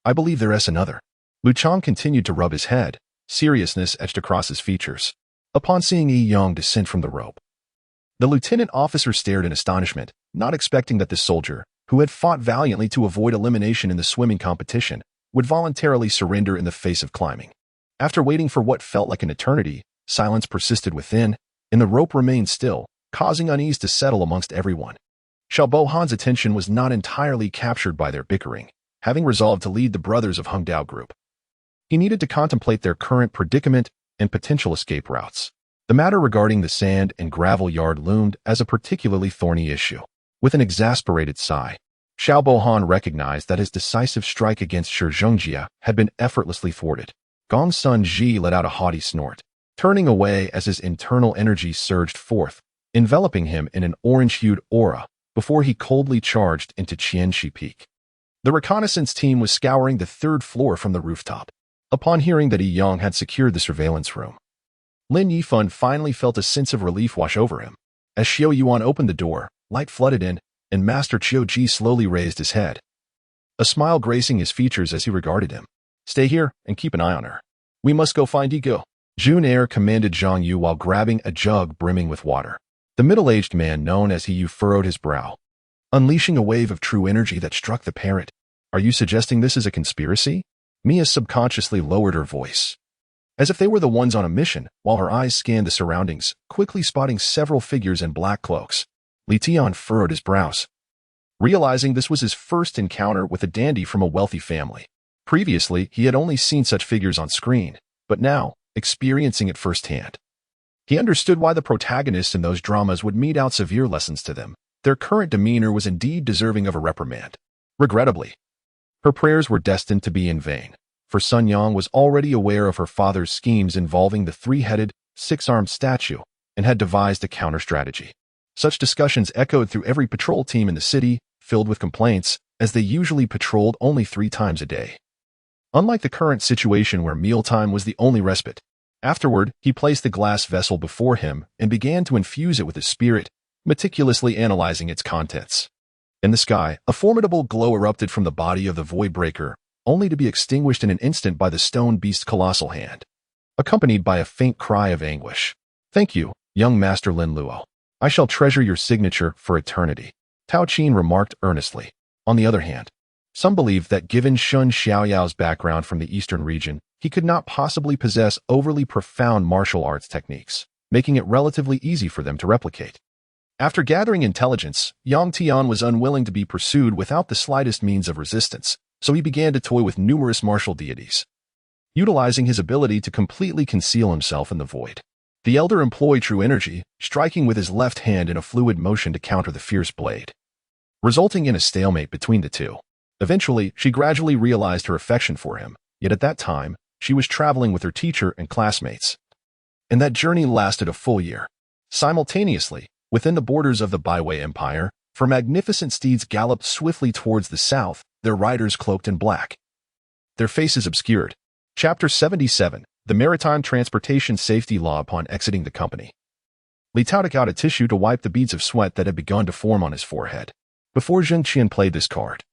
I believe there is another. Lu Chang continued to rub his head, seriousness etched across his features. Upon seeing Yi Yang descend from the rope, the lieutenant officer stared in astonishment, not expecting that this soldier, who had fought valiantly to avoid elimination in the swimming competition, would voluntarily surrender in the face of climbing. After waiting for what felt like an eternity, silence persisted within, and the rope remained still, causing unease to settle amongst everyone. Xiao Bohan's attention was not entirely captured by their bickering, having resolved to lead the brothers of Hung Dao group. He needed to contemplate their current predicament and potential escape routes. The matter regarding the sand and gravel yard loomed as a particularly thorny issue. With an exasperated sigh, Xiao Bohan recognized that his decisive strike against Zheng Qian had been effortlessly thwarted. Gong Sun Ji let out a haughty snort, turning away as his internal energy surged forth, enveloping him in an orange-hued aura before he coldly charged into Qianxi Peak. The reconnaissance team was scouring the third floor from the rooftop. Upon hearing that Yi Yang had secured the surveillance room, Lin Yifan finally felt a sense of relief wash over him. As Xiao Yuan opened the door, light flooded in, and Master Qiu Ji slowly raised his head, a smile gracing his features as he regarded him. "Stay here and keep an eye on her. We must go find Yigo," Jun Air commanded Zhang Yu while grabbing a jug brimming with water. The middle-aged man known as He Yu furrowed his brow, unleashing a wave of true energy that struck the parrot. "Are you suggesting this is a conspiracy?" Mia subconsciously lowered her voice, as if they were the ones on a mission, while her eyes scanned the surroundings, quickly spotting several figures in black cloaks. Li Tian furrowed his brows, realizing this was his first encounter with a dandy from a wealthy family. Previously, he had only seen such figures on screen, but now, experiencing it firsthand, he understood why the protagonists in those dramas would mete out severe lessons to them. Their current demeanor was indeed deserving of a reprimand. Regrettably, her prayers were destined to be in vain, for Sun Yang was already aware of her father's schemes involving the three-headed, six-armed statue and had devised a counter-strategy. Such discussions echoed through every patrol team in the city, filled with complaints, as they usually patrolled only 3 times a day. Unlike the current situation where mealtime was the only respite, afterward, he placed the glass vessel before him and began to infuse it with his spirit, meticulously analyzing its contents. In the sky, a formidable glow erupted from the body of the Voidbreaker, only to be extinguished in an instant by the stone beast's colossal hand, accompanied by a faint cry of anguish. "Thank you, young Master Lin Luo. I shall treasure your signature for eternity," Tao Qin remarked earnestly. On the other hand, some believed that given Shun Xiaoyao's background from the eastern region, he could not possibly possess overly profound martial arts techniques, making it relatively easy for them to replicate. After gathering intelligence, Yang Tian was unwilling to be pursued without the slightest means of resistance, so he began to toy with numerous martial deities, utilizing his ability to completely conceal himself in the void. The elder employed true energy, striking with his left hand in a fluid motion to counter the fierce blade, resulting in a stalemate between the two. Eventually, she gradually realized her affection for him, yet at that time, she was traveling with her teacher and classmates, and that journey lasted a full year. Simultaneously, within the borders of the Baiwei Empire, 4 magnificent steeds galloped swiftly towards the south, their riders cloaked in black, their faces obscured. Chapter 77, The Maritime Transportation Safety Law. Upon exiting the company, Li Tao took out a tissue to wipe the beads of sweat that had begun to form on his forehead. Before Zheng Qian played this card,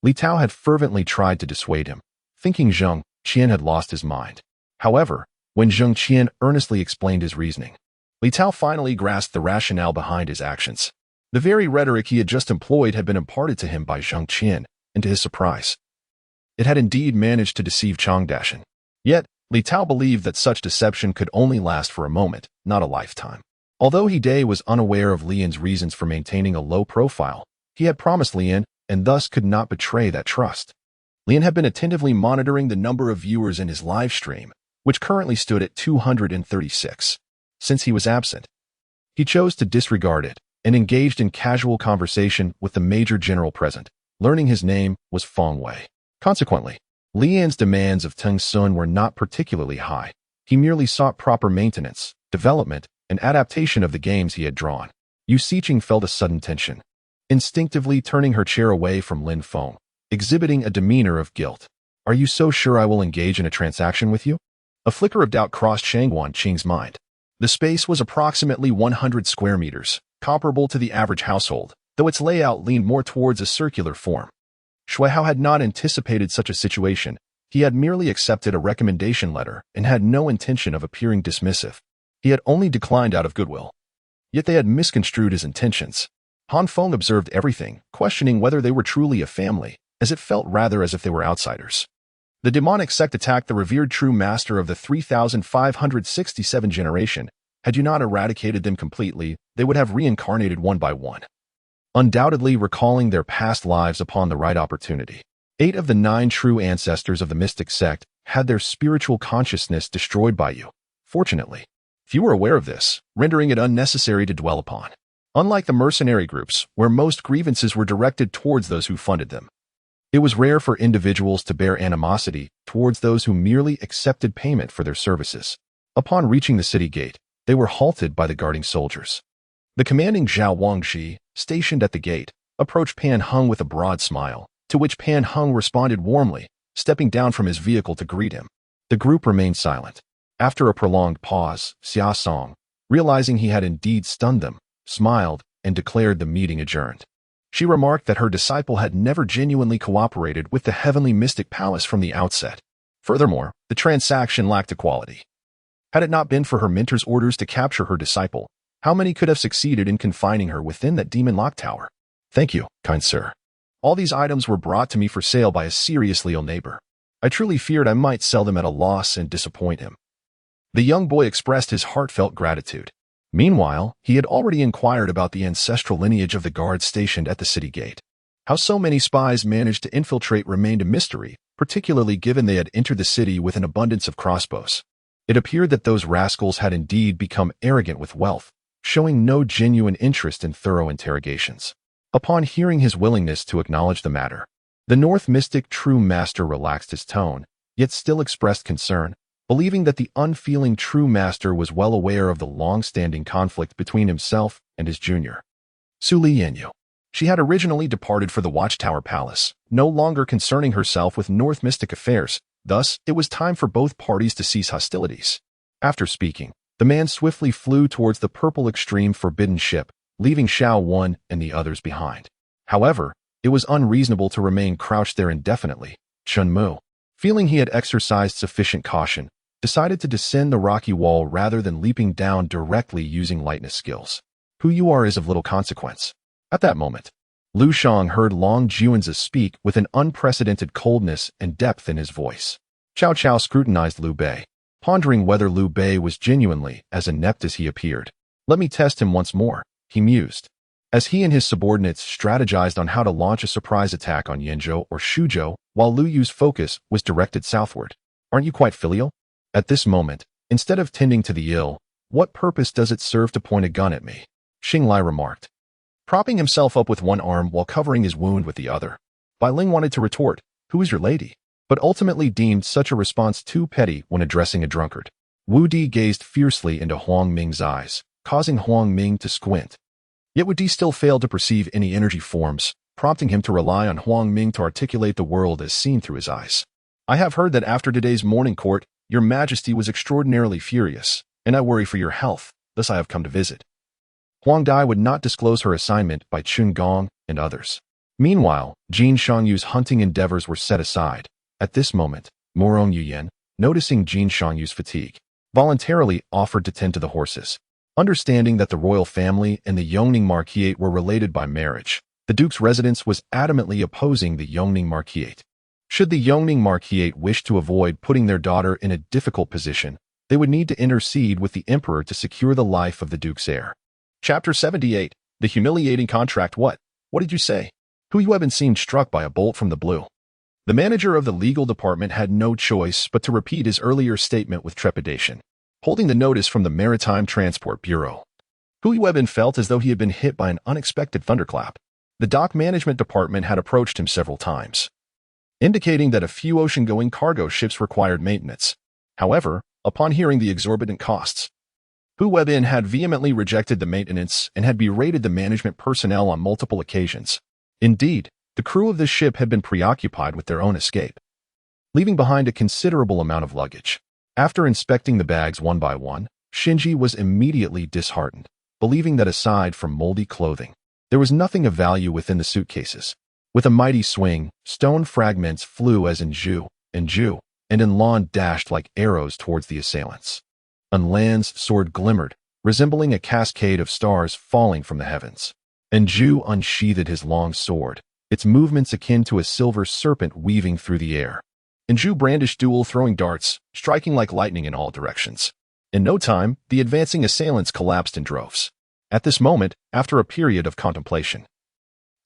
Li Tao had fervently tried to dissuade him, thinking Zheng Qian had lost his mind. However, when Zheng Qian earnestly explained his reasoning, Li Tao finally grasped the rationale behind his actions. The very rhetoric he had just employed had been imparted to him by Zheng Qian, and to his surprise, it had indeed managed to deceive Changdashan. Yet, Li Tao believed that such deception could only last for a moment, not a lifetime. Although He Dai was unaware of Lian's reasons for maintaining a low profile, he had promised Lian, and thus could not betray that trust. Lian had been attentively monitoring the number of viewers in his live stream, which currently stood at 236. Since he was absent, he chose to disregard it and engaged in casual conversation with the major general present. Learning his name was Feng Wei. Consequently, Lian's demands of Teng Sun were not particularly high. He merely sought proper maintenance, development, and adaptation of the games he had drawn. Yu Siqing felt a sudden tension, instinctively turning her chair away from Lin Feng, exhibiting a demeanor of guilt. "Are you so sure I will engage in a transaction with you?" A flicker of doubt crossed Shangguan Qing's mind. The space was approximately 100 square meters, comparable to the average household, though its layout leaned more towards a circular form. Shuihao had not anticipated such a situation. He had merely accepted a recommendation letter and had no intention of appearing dismissive. He had only declined out of goodwill. Yet they had misconstrued his intentions. Han Feng observed everything, questioning whether they were truly a family, as it felt rather as if they were outsiders. The demonic sect attacked the revered true master of the 3567 generation. Had you not eradicated them completely, they would have reincarnated one by one, undoubtedly recalling their past lives upon the right opportunity. 8 of the 9 true ancestors of the mystic sect had their spiritual consciousness destroyed by you. Fortunately, few were aware of this, rendering it unnecessary to dwell upon. Unlike the mercenary groups, where most grievances were directed towards those who funded them, it was rare for individuals to bear animosity towards those who merely accepted payment for their services. Upon reaching the city gate, they were halted by the guarding soldiers. The commanding Zhao Wangxi, stationed at the gate, approached Pan Heng with a broad smile, to which Pan Heng responded warmly, stepping down from his vehicle to greet him. The group remained silent. After a prolonged pause, Xia Song, realizing he had indeed stunned them, smiled and declared the meeting adjourned. She remarked that her disciple had never genuinely cooperated with the Heavenly Mystic Palace from the outset. Furthermore, the transaction lacked equality. Had it not been for her mentor's orders to capture her disciple, how many could have succeeded in confining her within that demon lock tower? Thank you, kind sir. All these items were brought to me for sale by a seriously ill neighbor. I truly feared I might sell them at a loss and disappoint him. The young boy expressed his heartfelt gratitude. Meanwhile, he had already inquired about the ancestral lineage of the guards stationed at the city gate. How so many spies managed to infiltrate remained a mystery, particularly given they had entered the city with an abundance of crossbows. It appeared that those rascals had indeed become arrogant with wealth, showing no genuine interest in thorough interrogations. Upon hearing his willingness to acknowledge the matter, the North Mystic True Master relaxed his tone, yet still expressed concern, believing that the unfeeling True Master was well aware of the long-standing conflict between himself and his junior. Su Li Yanyu. She had originally departed for the Watchtower Palace, no longer concerning herself with North Mystic affairs, thus it was time for both parties to cease hostilities. After speaking, the man swiftly flew towards the purple extreme forbidden ship, leaving Xiao Wan and the others behind. However, it was unreasonable to remain crouched there indefinitely. Chun Mu, feeling he had exercised sufficient caution, decided to descend the rocky wall rather than leaping down directly using lightness skills. Who you are is of little consequence. At that moment, Lu Shang heard Long Juanzi speak with an unprecedented coldness and depth in his voice. Cao Cao scrutinized Liu Bei, pondering whether Liu Bei was genuinely as inept as he appeared. Let me test him once more, he mused, as he and his subordinates strategized on how to launch a surprise attack on Yanzhou or Shuzhou, while Lu Yu's focus was directed southward. Aren't you quite filial? At this moment, instead of tending to the ill, what purpose does it serve to point a gun at me? Xinglai remarked, propping himself up with one arm while covering his wound with the other. Bai Ling wanted to retort, who is your lady? But ultimately deemed such a response too petty when addressing a drunkard. Wu Di gazed fiercely into Huang Ming's eyes, causing Huang Ming to squint. Yet Wu Di still failed to perceive any energy forms, prompting him to rely on Huang Ming to articulate the world as seen through his eyes. I have heard that after today's morning court, your Majesty was extraordinarily furious, and I worry for your health, thus I have come to visit. Huang Dai would not disclose her assignment by Chun Gong and others. Meanwhile, Jin Shangyu's hunting endeavors were set aside. At this moment, Morong Yuyan, noticing Jin Shangyu's fatigue, voluntarily offered to tend to the horses. Understanding that the royal family and the Yongning Marquisate were related by marriage, the Duke's residence was adamantly opposing the Yongning Marquisate. Should the Yongning Marquisate wish to avoid putting their daughter in a difficult position, they would need to intercede with the Emperor to secure the life of the Duke's heir. Chapter 78. The Humiliating Contract. What did you say? Hu Yueben seemed struck by a bolt from the blue. The manager of the legal department had no choice but to repeat his earlier statement with trepidation, holding the notice from the Maritime Transport Bureau. Hu Yueben felt as though he had been hit by an unexpected thunderclap. The dock management department had approached him several times, indicating that a few ocean-going cargo ships required maintenance. However, upon hearing the exorbitant costs, Hu Yueben had vehemently rejected the maintenance and had berated the management personnel on multiple occasions. Indeed, the crew of this ship had been preoccupied with their own escape, leaving behind a considerable amount of luggage. After inspecting the bags one by one, Shinji was immediately disheartened, believing that aside from moldy clothing, there was nothing of value within the suitcases. With a mighty swing, stone fragments flew as Zhu and Enlan dashed like arrows towards the assailants. Enlan's sword glimmered, resembling a cascade of stars falling from the heavens. and Zhu unsheathed his long sword, its movements akin to a silver serpent weaving through the air. And Zhu brandished dual throwing darts, striking like lightning in all directions. In no time, the advancing assailants collapsed in droves. At this moment, after a period of contemplation,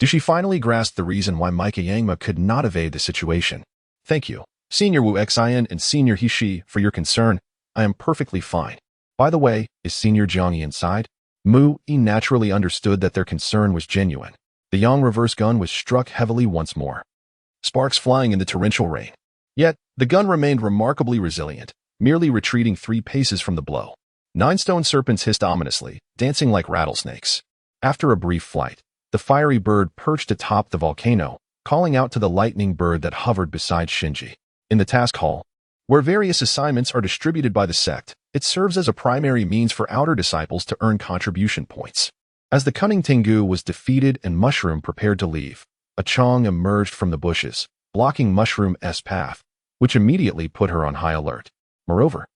Dushi finally grasped the reason why Micah Yangma could not evade the situation. Thank you, Senior Wu Xian and Senior Hishi, for your concern. I am perfectly fine. By the way, is Senior Jiangyi inside? Mu Yi naturally understood that their concern was genuine. The Yang reverse gun was struck heavily once more, sparks flying in the torrential rain. Yet, the gun remained remarkably resilient, merely retreating 3 paces from the blow. 9 stone serpents hissed ominously, dancing like rattlesnakes. After a brief flight, the fiery bird perched atop the volcano, calling out to the lightning bird that hovered beside Shinji. In the task hall, where various assignments are distributed by the sect, it serves as a primary means for outer disciples to earn contribution points. As the cunning Tengu was defeated and Mushroom prepared to leave, a Chong emerged from the bushes, blocking Mushroom's path, which immediately put her on high alert. Moreover,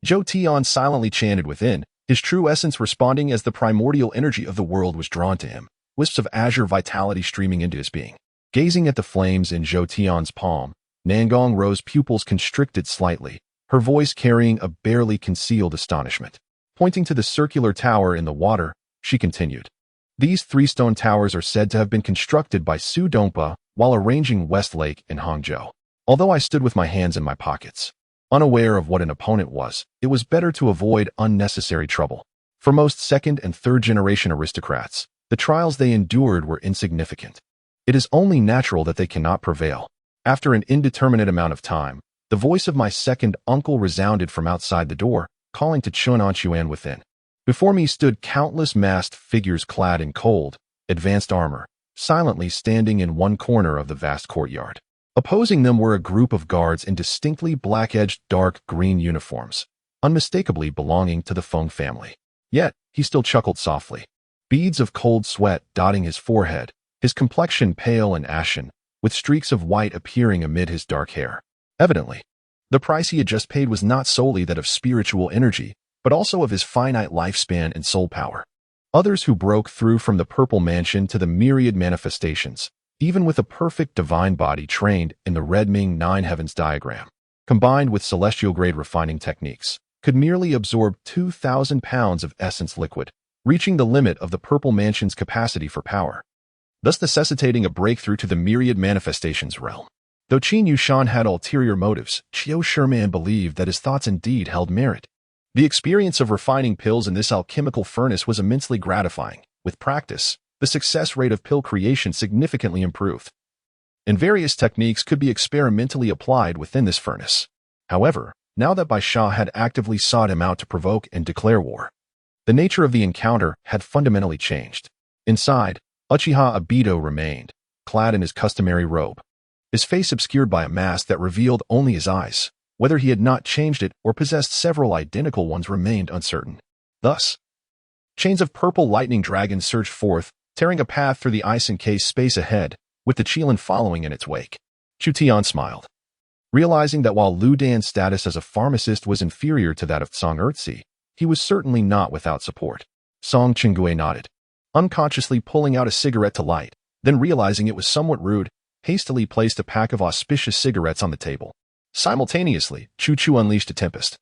Zhou Tian silently chanted within, his true essence responding as the primordial energy of the world was drawn to him, wisps of azure vitality streaming into his being. Gazing at the flames in Zhou Tian's palm, Nangong Ro's pupils constricted slightly, her voice carrying a barely concealed astonishment. Pointing to the circular tower in the water, she continued. These 3 stone towers are said to have been constructed by Su Dongpa while arranging Westlake in Hangzhou. Although I stood with my hands in my pockets, unaware of what an opponent was, it was better to avoid unnecessary trouble. For most 2nd and 3rd generation aristocrats, the trials they endured were insignificant. It is only natural that they cannot prevail. After an indeterminate amount of time, the voice of my second uncle resounded from outside the door, calling to Chun Anchuan within. Before me stood countless masked figures clad in cold, advanced armor, silently standing in one corner of the vast courtyard. Opposing them were a group of guards in distinctly black-edged dark green uniforms, unmistakably belonging to the Feng family. Yet, he still chuckled softly. Beads of cold sweat dotting his forehead, his complexion pale and ashen, with streaks of white appearing amid his dark hair. Evidently, the price he had just paid was not solely that of spiritual energy, but also of his finite lifespan and soul power. Others who broke through from the purple mansion to the myriad manifestations, even with a perfect divine body trained in the Red Ming 9 Heavens diagram, combined with celestial-grade refining techniques, could merely absorb 2,000 pounds of essence liquid, reaching the limit of the purple mansion's capacity for power, thus necessitating a breakthrough to the myriad manifestations realm. Though Qin Yushan had ulterior motives, Qiu Sherman believed that his thoughts indeed held merit. The experience of refining pills in this alchemical furnace was immensely gratifying. With practice, the success rate of pill creation significantly improved, and various techniques could be experimentally applied within this furnace. However, now that Bai Sha had actively sought him out to provoke and declare war, the nature of the encounter had fundamentally changed. Inside, Uchiha Obito remained, clad in his customary robe, his face obscured by a mask that revealed only his eyes. Whether he had not changed it or possessed several identical ones remained uncertain. Thus, chains of purple lightning dragons surged forth, tearing a path through the ice-encased space ahead, with the Qilin following in its wake. Chu Tian smiled, realizing that while Lu Dan's status as a pharmacist was inferior to that of Song Erzi, he was certainly not without support. Song Chingue nodded, unconsciously pulling out a cigarette to light, then realizing it was somewhat rude, hastily placed a pack of auspicious cigarettes on the table. Simultaneously, Chu Chu unleashed a tempest,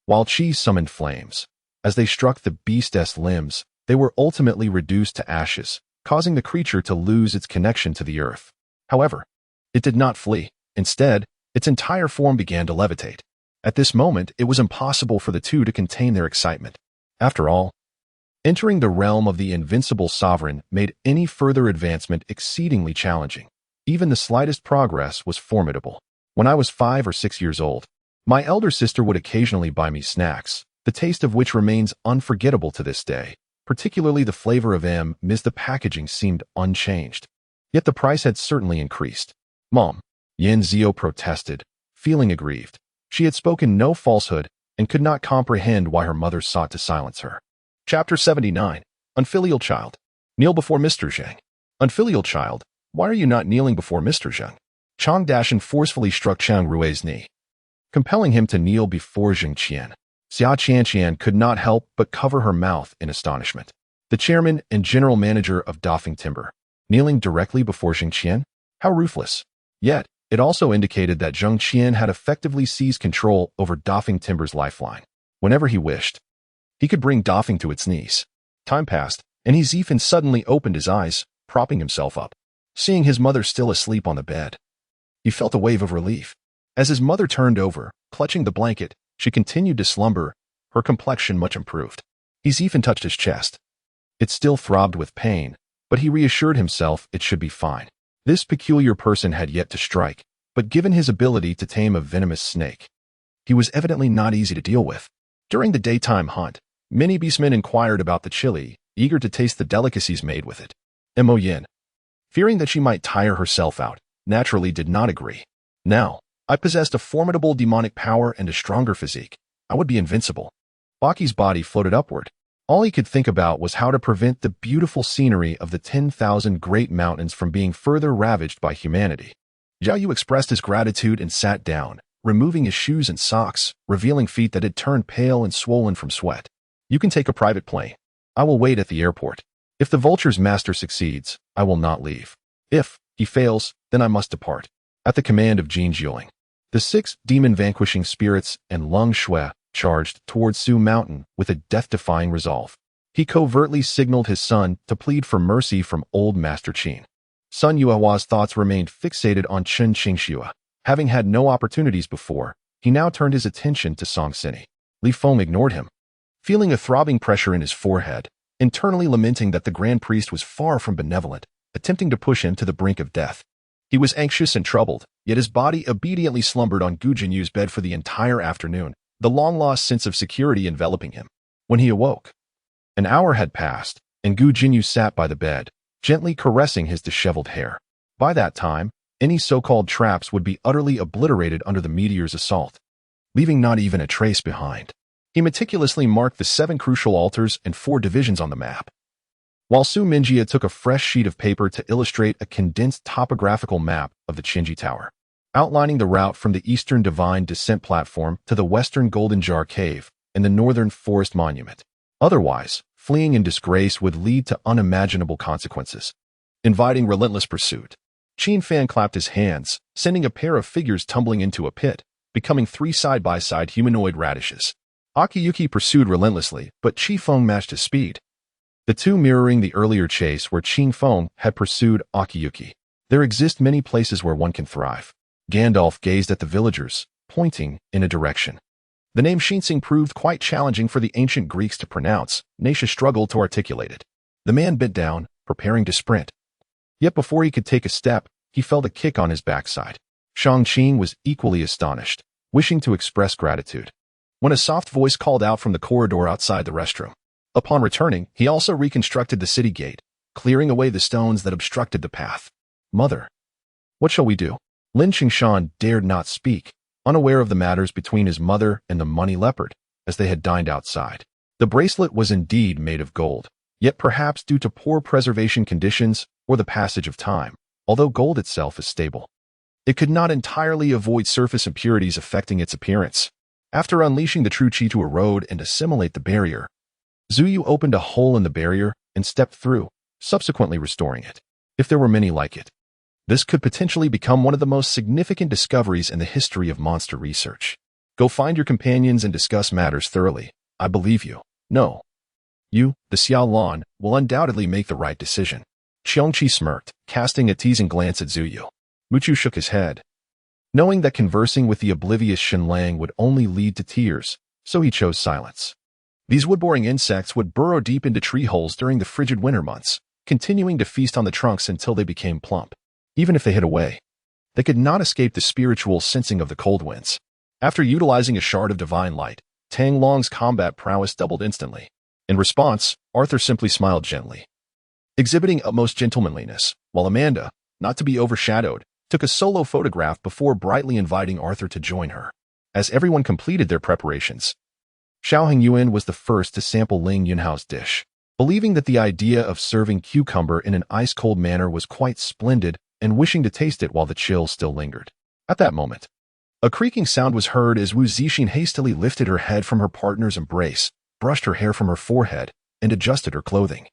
while Qi summoned flames. As they struck the beast's limbs, they were ultimately reduced to ashes, causing the creature to lose its connection to the earth. However, it did not flee. Instead, its entire form began to levitate. At this moment, it was impossible for the two to contain their excitement. After all, entering the realm of the invincible sovereign made any further advancement exceedingly challenging. Even the slightest progress was formidable. When I was 5 or 6 years old, my elder sister would occasionally buy me snacks, the taste of which remains unforgettable to this day, particularly the flavor of M.Ms. The packaging seemed unchanged. Yet the price had certainly increased. Mom, Yin Zio protested, feeling aggrieved. She had spoken no falsehood and could not comprehend why her mother sought to silence her. Chapter 79. Unfilial Child. Kneel before Mr. Zheng. Unfilial child, why are you not kneeling before Mr. Zheng? Chang Dashan forcefully struck Chang Rui's knee, compelling him to kneel before Zheng Qian. Xia Qian could not help but cover her mouth in astonishment. the chairman and general manager of Dafeng Timber, kneeling directly before Zheng Qian? How ruthless. Yet, it also indicated that Zheng Qian had effectively seized control over Dafeng Timber's lifeline. Whenever he wished, he could bring Dafeng to its knees. Time passed, and Zifan suddenly opened his eyes, propping himself up. Seeing his mother still asleep on the bed, he felt a wave of relief. As his mother turned over, clutching the blanket, she continued to slumber, her complexion much improved. Zifan touched his chest. It still throbbed with pain, but he reassured himself it should be fine. This peculiar person had yet to strike, but given his ability to tame a venomous snake, he was evidently not easy to deal with. During the daytime hunt, many beastmen inquired about the chili, eager to taste the delicacies made with it. Mo Yin, fearing that she might tire herself out, naturally did not agree. Now, I possessed a formidable demonic power and a stronger physique. I would be invincible. Baki's body floated upward. All he could think about was how to prevent the beautiful scenery of the 10,000 great mountains from being further ravaged by humanity. Zhao Yu expressed his gratitude and sat down, removing his shoes and socks, revealing feet that had turned pale and swollen from sweat. You can take a private plane. I will wait at the airport. If the vulture's master succeeds, I will not leave. If he fails, then I must depart. At the command of Jin Zhuling, the 6 demon-vanquishing spirits and Lung Shui charged towards Su Mountain with a death-defying resolve. He covertly signaled his son to plead for mercy from old Master Qin. Sun Yuehua's thoughts remained fixated on Chen Qingxue. Having had no opportunities before, he now turned his attention to Song Sini. Li Feng ignored him. Feeling a throbbing pressure in his forehead, internally lamenting that the Grand Priest was far from benevolent, attempting to push him to the brink of death. He was anxious and troubled, yet his body obediently slumbered on Gu Jinyu's bed for the entire afternoon, the long-lost sense of security enveloping him. When he awoke, an hour had passed, and Gu Jinyu sat by the bed, gently caressing his disheveled hair. By that time, any so-called traps would be utterly obliterated under the meteor's assault, leaving not even a trace behind. He meticulously marked the 7 crucial altars and 4 divisions on the map, while Su Minjia took a fresh sheet of paper to illustrate a condensed topographical map of the Qinji Tower, outlining the route from the eastern Divine Descent platform to the western Golden Jar Cave and the northern Forest Monument. Otherwise, fleeing in disgrace would lead to unimaginable consequences, inviting relentless pursuit. Qin Fan clapped his hands, sending a pair of figures tumbling into a pit, becoming 3 side-by-side humanoid radishes. Akiyuki pursued relentlessly, but Qi Feng matched his speed, the two mirroring the earlier chase where Qin Feng had pursued Akiyuki. There exist many places where one can thrive. Gandalf gazed at the villagers, pointing in a direction. The name Shinsing proved quite challenging for the ancient Greeks to pronounce. Naisha struggled to articulate it. The man bent down, preparing to sprint. Yet before he could take a step, he felt a kick on his backside. Shang-Qing was equally astonished, wishing to express gratitude, when a soft voice called out from the corridor outside the restroom. Upon returning, he also reconstructed the city gate, clearing away the stones that obstructed the path. Mother, what shall we do? Lin Qingshan dared not speak, unaware of the matters between his mother and the money leopard, as they had dined outside. The bracelet was indeed made of gold, yet perhaps due to poor preservation conditions or the passage of time, although gold itself is stable, it could not entirely avoid surface impurities affecting its appearance. After unleashing the true qi to erode and assimilate the barrier, Zuyu opened a hole in the barrier and stepped through, subsequently restoring it. If there were many like it, this could potentially become one of the most significant discoveries in the history of monster research. Go find your companions and discuss matters thoroughly. I believe you. No. You, the Xiao Lan, will undoubtedly make the right decision. Qiongqi smirked, casting a teasing glance at Zuyu. Muchu shook his head, knowing that conversing with the oblivious Shenlang would only lead to tears, so he chose silence. These wood-boring insects would burrow deep into tree holes during the frigid winter months, continuing to feast on the trunks until they became plump. Even if they hid away, they could not escape the spiritual sensing of the cold winds. After utilizing a shard of divine light, Tang Long's combat prowess doubled instantly. In response, Arthur simply smiled gently, exhibiting utmost gentlemanliness, while Amanda, not to be overshadowed, took a solo photograph before brightly inviting Arthur to join her. As everyone completed their preparations, Xiao Hengyuan was the first to sample Ling Yunhao's dish. Believing that the idea of serving cucumber in an ice-cold manner was quite splendid and wishing to taste it while the chill still lingered. At that moment, a creaking sound was heard as Wu Zixin hastily lifted her head from her partner's embrace, brushed her hair from her forehead, and adjusted her clothing.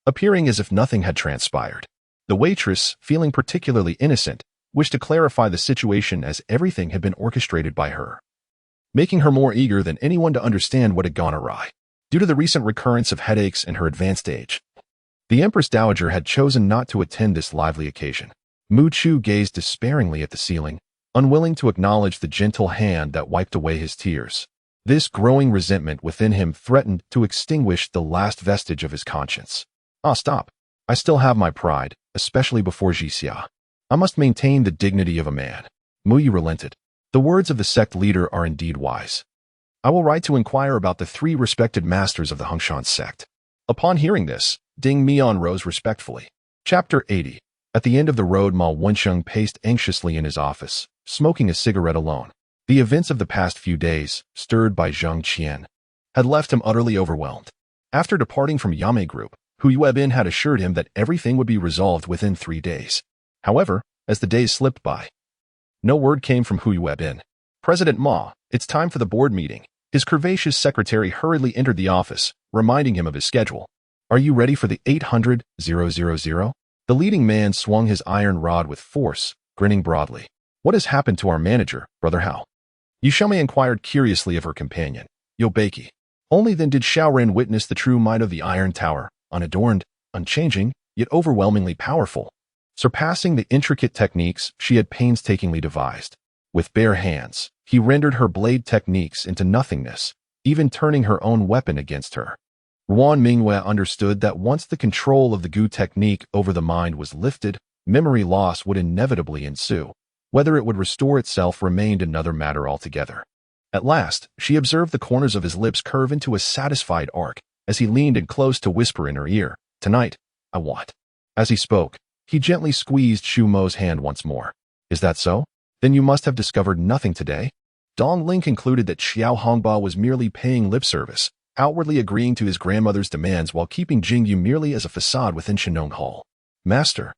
appearing as if nothing had transpired. The waitress, feeling particularly innocent, wished to clarify the situation as everything had been orchestrated by her, making her more eager than anyone to understand what had gone awry. Due to the recent recurrence of headaches and her advanced age, the Empress Dowager had chosen not to attend this lively occasion. Mu Chu gazed despairingly at the ceiling, unwilling to acknowledge the gentle hand that wiped away his tears. This growing resentment within him threatened to extinguish the last vestige of his conscience. Ah, stop. I still have my pride, especially before Jixia. I must maintain the dignity of a man. Mu Yi relented. The words of the sect leader are indeed wise. I will write to inquire about the 3 respected masters of the Hongshan sect. Upon hearing this, Ding Mian rose respectfully. Chapter 80. At the end of the road, Ma Wensheng paced anxiously in his office, smoking a cigarette alone. The events of the past few days, stirred by Zheng Qian, had left him utterly overwhelmed. After departing from Yame Group, Hu Yuebin had assured him that everything would be resolved within 3 days. However, as the days slipped by, no word came from Hu Yuebin. President Ma, it's time for the board meeting. His curvaceous secretary hurriedly entered the office, reminding him of his schedule. Are you ready for the 800,000? The leading man swung his iron rod with force, grinning broadly. What has happened to our manager, Brother Hao? Yushame inquired curiously of her companion, Yobeki. Only then did Xiaoren witness the true might of the Iron Tower, unadorned, unchanging, yet overwhelmingly powerful, surpassing the intricate techniques she had painstakingly devised. With bare hands, he rendered her blade techniques into nothingness, even turning her own weapon against her. Ruan Mingwei understood that once the control of the Gu technique over the mind was lifted, memory loss would inevitably ensue. Whether it would restore itself remained another matter altogether. At last, she observed the corners of his lips curve into a satisfied arc as he leaned in close to whisper in her ear, "Tonight, I want." As he spoke, he gently squeezed Shu Mo's hand once more. "Is that so? Then you must have discovered nothing today." Dong Ling concluded that Xiao Hongba was merely paying lip service, outwardly agreeing to his grandmother's demands while keeping Jingyu merely as a facade within Shenong Hall. "Master."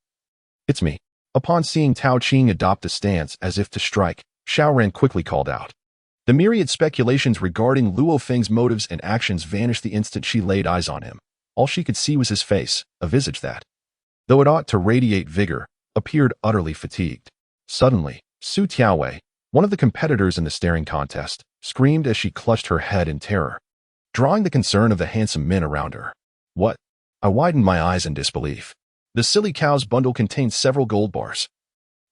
"It's me." Upon seeing Tao Qing adopt a stance as if to strike, Xiaoran quickly called out. The myriad speculations regarding Luo Feng's motives and actions vanished the instant she laid eyes on him. All she could see was his face, a visage that, though it ought to radiate vigor, appeared utterly fatigued. Suddenly, Su Tiaowei, one of the competitors in the staring contest, screamed as she clutched her head in terror, drawing the concern of the handsome men around her. "What?" I widened my eyes in disbelief. The silly cow's bundle contained several gold bars,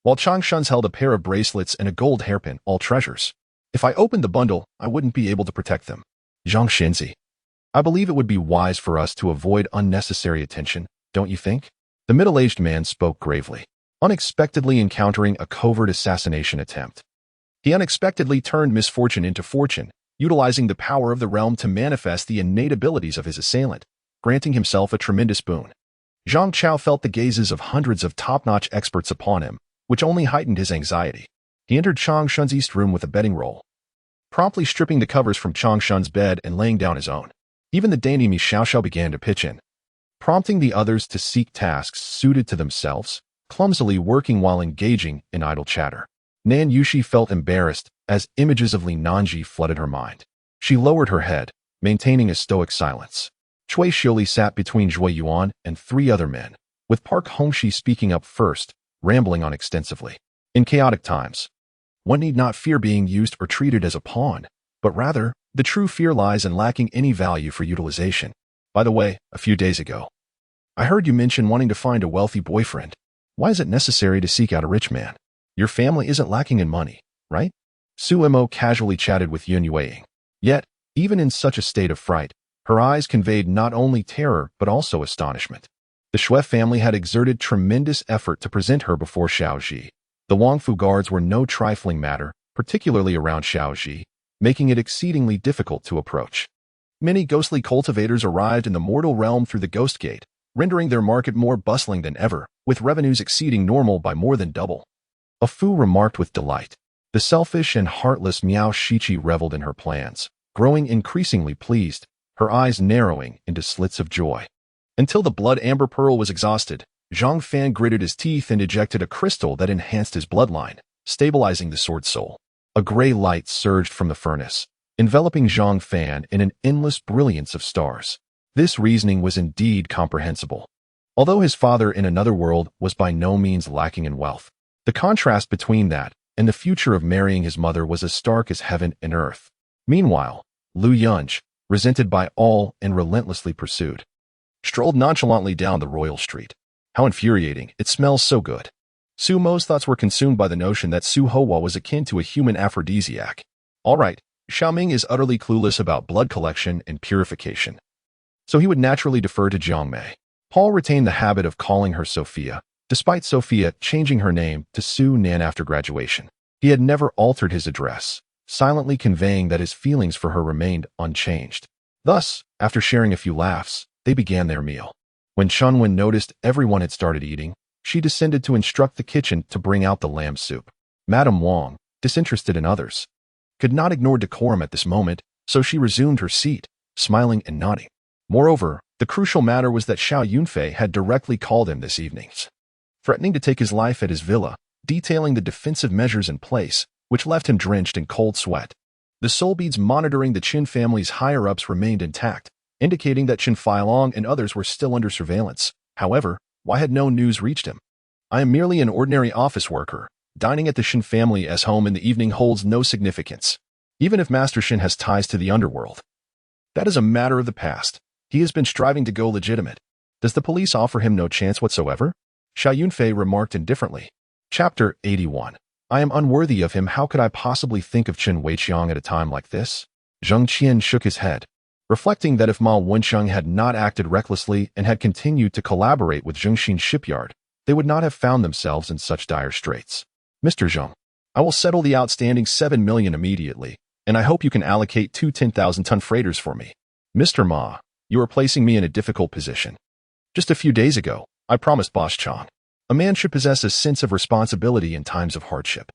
while Changshan's held a pair of bracelets and a gold hairpin, all treasures. If I opened the bundle, I wouldn't be able to protect them. Zhang Shenzi, I believe it would be wise for us to avoid unnecessary attention, don't you think? The middle-aged man spoke gravely, unexpectedly encountering a covert assassination attempt. He unexpectedly turned misfortune into fortune, utilizing the power of the realm to manifest the innate abilities of his assailant, granting himself a tremendous boon. Zhang Chao felt the gazes of hundreds of top-notch experts upon him, which only heightened his anxiety. He entered Chang Shun's east room with a bedding roll, promptly stripping the covers from Chang Shun's bed and laying down his own. Even the dainty Mi Xiao Xiao began to pitch in, prompting the others to seek tasks suited to themselves, clumsily working while engaging in idle chatter. Nan Yushi felt embarrassed as images of Li Nanji flooded her mind. She lowered her head, maintaining a stoic silence. Chui Xiuli sat between Zhui Yuan and 3 other men, with Park Hongxi speaking up first, rambling on extensively. In chaotic times, one need not fear being used or treated as a pawn, but rather, the true fear lies in lacking any value for utilization. By the way, a few days ago, I heard you mention wanting to find a wealthy boyfriend. Why is it necessary to seek out a rich man? Your family isn't lacking in money, right? Su Mo casually chatted with Yun Yueying. Yet, even in such a state of fright, her eyes conveyed not only terror but also astonishment. The Xue family had exerted tremendous effort to present her before Xiaoji. The Wangfu guards were no trifling matter, particularly around Xiaoji, making it exceedingly difficult to approach. Many ghostly cultivators arrived in the mortal realm through the Ghost Gate, rendering their market more bustling than ever, with revenues exceeding normal by more than double. A Fu remarked with delight. The selfish and heartless Miao Shichi reveled in her plans, growing increasingly pleased, her eyes narrowing into slits of joy. Until the blood amber pearl was exhausted, Zhang Fan gritted his teeth and ejected a crystal that enhanced his bloodline, stabilizing the sword soul. A gray light surged from the furnace, enveloping Zhang Fan in an endless brilliance of stars. This reasoning was indeed comprehensible. Although his father in another world was by no means lacking in wealth, the contrast between that and the future of marrying his mother was as stark as heaven and earth. Meanwhile, Lu Yunj, resented by all and relentlessly pursued, strolled nonchalantly down the royal street. How infuriating, it smells so good. Su Mo's thoughts were consumed by the notion that Su Hua was akin to a human aphrodisiac. All right, Xiaoming is utterly clueless about blood collection and purification, so he would naturally defer to Jiang Mei. Paul retained the habit of calling her Sophia, despite Sophia changing her name to Su Nan after graduation. He had never altered his address, silently conveying that his feelings for her remained unchanged. Thus, after sharing a few laughs, they began their meal. When Chunwen noticed everyone had started eating, she descended to instruct the kitchen to bring out the lamb soup. Madame Wang, disinterested in others, could not ignore decorum at this moment, so she resumed her seat, smiling and nodding. Moreover, the crucial matter was that Xiao Yunfei had directly called him this evening, threatening to take his life at his villa, detailing the defensive measures in place, which left him drenched in cold sweat. The soul beads monitoring the Qin family's higher-ups remained intact, indicating that Qin Feilong and others were still under surveillance. However, why had no news reached him? I am merely an ordinary office worker. Dining at the Qin family's home in the evening holds no significance, even if Master Qin has ties to the underworld. That is a matter of the past. He has been striving to go legitimate. Does the police offer him no chance whatsoever? Xiao Yunfei remarked indifferently. Chapter 81. I am unworthy of him. How could I possibly think of Chen Weiqiang at a time like this? Zheng Qian shook his head, reflecting that if Ma Wensheng had not acted recklessly and had continued to collaborate with Zhengxin shipyard, they would not have found themselves in such dire straits. Mr. Zheng, I will settle the outstanding 7 million immediately, and I hope you can allocate 2 10,000-ton freighters for me. Mr. Ma, you are placing me in a difficult position. Just a few days ago, I promised Boss Chang, a man should possess a sense of responsibility in times of hardship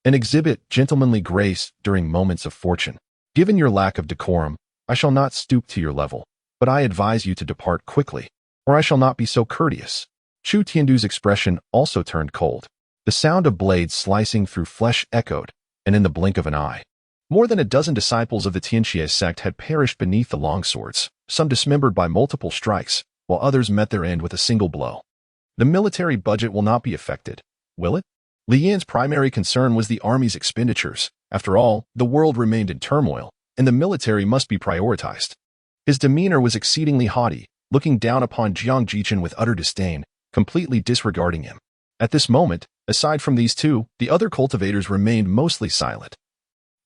and exhibit gentlemanly grace during moments of fortune. Given your lack of decorum, I shall not stoop to your level, but I advise you to depart quickly, or I shall not be so courteous. Chu Tiandu's expression also turned cold. The sound of blades slicing through flesh echoed, and in the blink of an eye, more than a dozen disciples of the Tianxie sect had perished beneath the longswords, some dismembered by multiple strikes, while others met their end with a single blow. The military budget will not be affected, will it? Li Yan's primary concern was the army's expenditures. After all, the world remained in turmoil, and the military must be prioritized. His demeanor was exceedingly haughty, looking down upon Jiang Jichen with utter disdain, completely disregarding him. At this moment, aside from these two, the other cultivators remained mostly silent.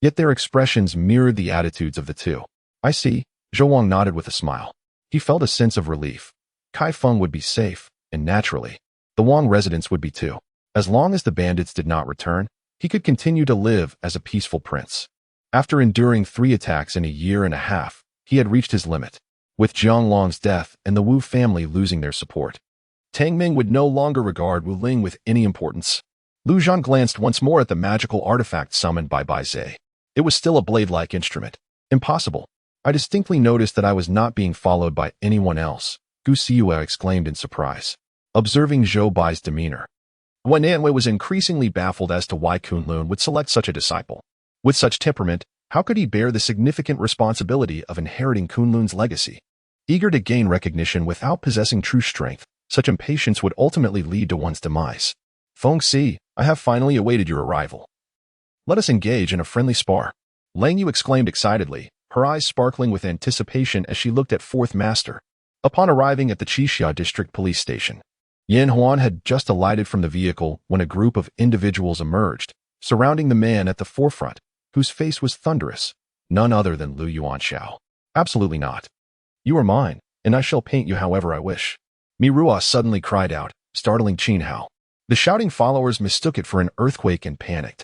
Yet their expressions mirrored the attitudes of the two. I see, Zhou Wang nodded with a smile. He felt a sense of relief. Kai Feng would be safe, and naturally, the Wang residents would be too. As long as the bandits did not return, he could continue to live as a peaceful prince. After enduring 3 attacks in a year and a half, he had reached his limit. With Jiang Long's death and the Wu family losing their support, Tang Ming would no longer regard Wu Ling with any importance. Lu Zhan glanced once more at the magical artifact summoned by Bai Zhe. It was still a blade-like instrument. Impossible. I distinctly noticed that I was not being followed by anyone else, Gu Xiyue exclaimed in surprise, observing Zhou Bai's demeanor. Wen Anwei was increasingly baffled as to why Kunlun would select such a disciple. With such temperament, how could he bear the significant responsibility of inheriting Kunlun's legacy? Eager to gain recognition without possessing true strength, such impatience would ultimately lead to one's demise. Feng Si, I have finally awaited your arrival. Let us engage in a friendly spar. Lang Yu exclaimed excitedly, her eyes sparkling with anticipation as she looked at Fourth Master. Upon arriving at the Qixia District Police Station, Yan Huan had just alighted from the vehicle when a group of individuals emerged, surrounding the man at the forefront, whose face was thunderous, none other than Lu Yuanxiao. Absolutely not. You are mine, and I shall paint you however I wish. Mirua suddenly cried out, startling Qin Hao. The shouting followers mistook it for an earthquake and panicked.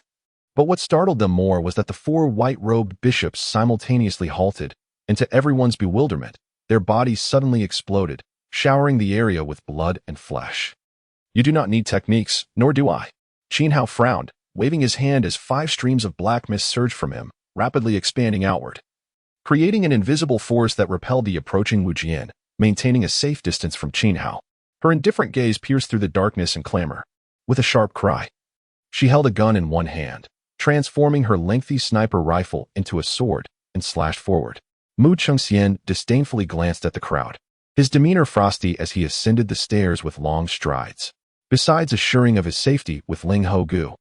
But what startled them more was that the 4 white-robed bishops simultaneously halted, and to everyone's bewilderment, their bodies suddenly exploded, showering the area with blood and flesh. You do not need techniques, nor do I. Qin Hao frowned, waving his hand as 5 streams of black mist surged from him, rapidly expanding outward, creating an invisible force that repelled the approaching Wu Jian, maintaining a safe distance from Qin Hao. Her indifferent gaze pierced through the darkness and clamor. With a sharp cry, she held a gun in one hand, transforming her lengthy sniper rifle into a sword, and slashed forward. Zheng Qian disdainfully glanced at the crowd, his demeanor frosty as he ascended the stairs with long strides. Besides assuring of his safety with Ling Ho Gu,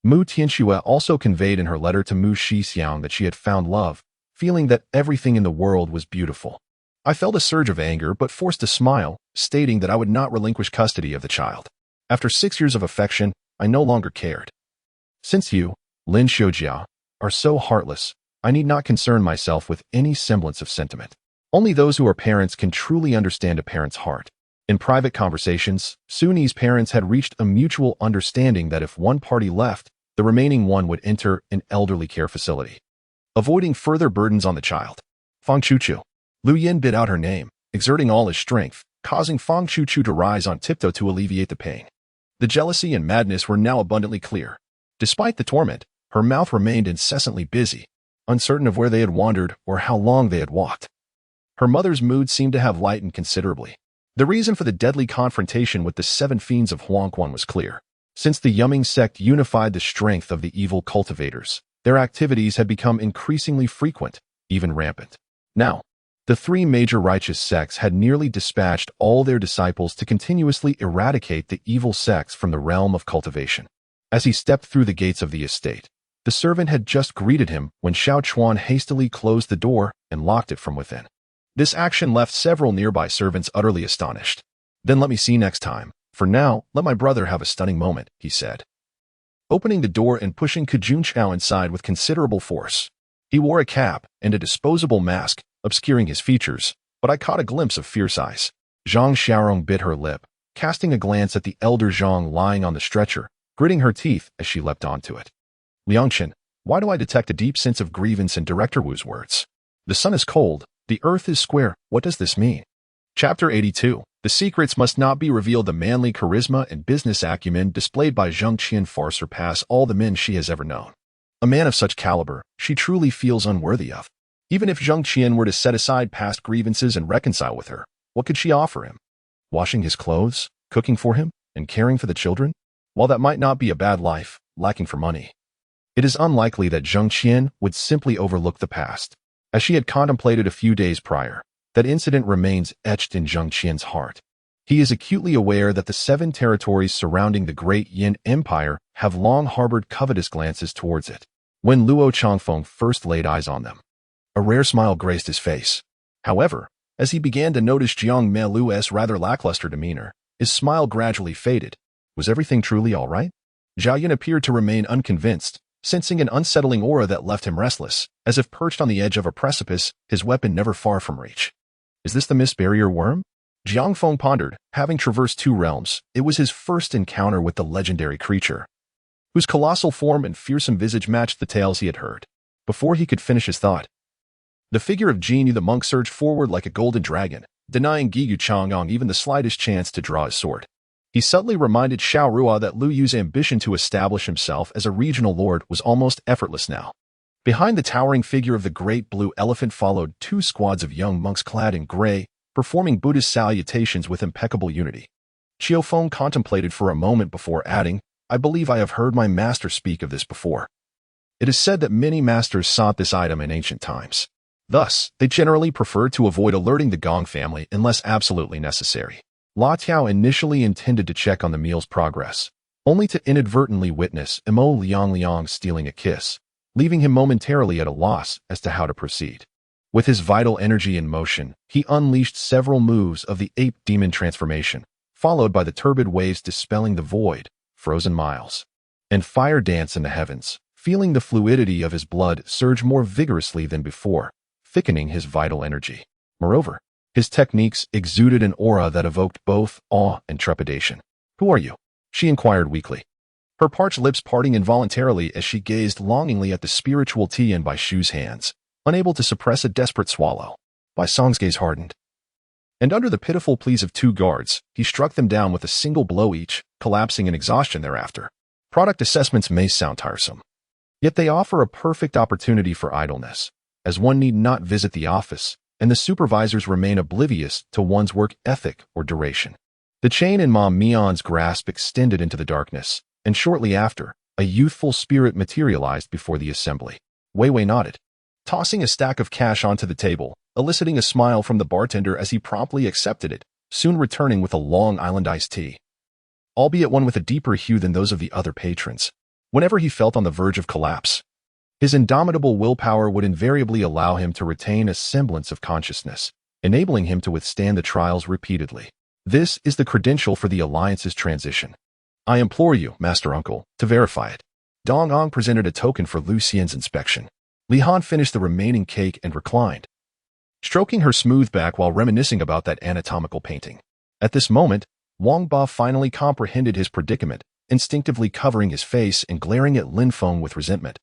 Mu Tianxue also conveyed in her letter to Mu Shixiang that she had found love, feeling that everything in the world was beautiful. I felt a surge of anger but forced a smile, stating that I would not relinquish custody of the child. After 6 years of affection, I no longer cared. Since you, Lin Xiujia, are so heartless, I need not concern myself with any semblance of sentiment. Only those who are parents can truly understand a parent's heart. In private conversations, Suni's parents had reached a mutual understanding that if one party left, the remaining one would enter an elderly care facility, avoiding further burdens on the child. Fang Chuchu. Lu Yin bit out her name, exerting all his strength, causing Fang Chuchu to rise on tiptoe to alleviate the pain. The jealousy and madness were now abundantly clear. Despite the torment, her mouth remained incessantly busy, uncertain of where they had wandered or how long they had walked. Her mother's mood seemed to have lightened considerably. The reason for the deadly confrontation with the 7 fiends of Huangquan was clear. Since the Yumming sect unified the strength of the evil cultivators, their activities had become increasingly frequent, even rampant. Now, the 3 major righteous sects had nearly dispatched all their disciples to continuously eradicate the evil sects from the realm of cultivation. As he stepped through the gates of the estate, the servant had just greeted him when Xiao Chuan hastily closed the door and locked it from within. This action left several nearby servants utterly astonished. Then let me see next time. For now, let my brother have a stunning moment, he said, opening the door and pushing Kajun Chao inside with considerable force. He wore a cap and a disposable mask, obscuring his features, but I caught a glimpse of fierce eyes. Zhang Xiaorong bit her lip, casting a glance at the elder Zhang lying on the stretcher, gritting her teeth as she leapt onto it. Liangchen, why do I detect a deep sense of grievance in Director Wu's words? The sun is cold, the earth is square, what does this mean? Chapter 82. The secrets must not be revealed. The manly charisma and business acumen displayed by Zheng Qian far surpass all the men she has ever known. A man of such caliber, she truly feels unworthy of. Even if Zheng Qian were to set aside past grievances and reconcile with her, what could she offer him? Washing his clothes, cooking for him, and caring for the children? While that might not be a bad life, lacking for money, it is unlikely that Zheng Qian would simply overlook the past. As she had contemplated a few days prior, that incident remains etched in Zheng Qian's heart. He is acutely aware that the 7 territories surrounding the great Yin Empire have long harbored covetous glances towards it. When Luo Changfeng first laid eyes on them, a rare smile graced his face. However, as he began to notice Jiang Melu's rather lackluster demeanor, his smile gradually faded. Was everything truly all right? Zhao Yun appeared to remain unconvinced, sensing an unsettling aura that left him restless, as if perched on the edge of a precipice, his weapon never far from reach. Is this the Mist Barrier Worm? Jiang Feng pondered. Having traversed 2 realms, it was his first encounter with the legendary creature, whose colossal form and fearsome visage matched the tales he had heard. Before he could finish his thought, the figure of Jin Yu the monk surged forward like a golden dragon, denying Giyu Changyong even the slightest chance to draw his sword. He subtly reminded Xiao Rua that Lu Yu's ambition to establish himself as a regional lord was almost effortless now. Behind the towering figure of the great blue elephant followed 2 squads of young monks clad in gray, performing Buddhist salutations with impeccable unity. Qiu Feng contemplated for a moment before adding, I believe I have heard my master speak of this before. It is said that many masters sought this item in ancient times. Thus, they generally preferred to avoid alerting the Gong family unless absolutely necessary. La Tiao initially intended to check on the meal's progress, only to inadvertently witness Mo Liang stealing a kiss, leaving him momentarily at a loss as to how to proceed. With his vital energy in motion, he unleashed several moves of the ape demon transformation, followed by the turbid waves dispelling the void, frozen miles, and fire dance in the heavens, feeling the fluidity of his blood surge more vigorously than before, thickening his vital energy. Moreover, his techniques exuded an aura that evoked both awe and trepidation. Who are you? She inquired weakly, her parched lips parting involuntarily as she gazed longingly at the spiritual Tian by Shu's hands, unable to suppress a desperate swallow. Bai Song's gaze hardened, and under the pitiful pleas of 2 guards, he struck them down with a single blow each, collapsing in exhaustion thereafter. Product assessments may sound tiresome, yet they offer a perfect opportunity for idleness, as one need not visit the office, and the supervisors remain oblivious to one's work ethic or duration. The chain in Ma Mian's grasp extended into the darkness, and shortly after, a youthful spirit materialized before the assembly. Wei Wei nodded. Tossing a stack of cash onto the table, eliciting a smile from the bartender as he promptly accepted it, soon returning with a Long Island iced tea, albeit one with a deeper hue than those of the other patrons. Whenever he felt on the verge of collapse, his indomitable willpower would invariably allow him to retain a semblance of consciousness, enabling him to withstand the trials repeatedly. This is the credential for the Alliance's transition. I implore you, Master Uncle, to verify it. Dong Ang presented a token for Lu Xian's inspection. Li Han finished the remaining cake and reclined, stroking her smooth back while reminiscing about that anatomical painting. At this moment, Wang Ba finally comprehended his predicament, instinctively covering his face and glaring at Lin Feng with resentment,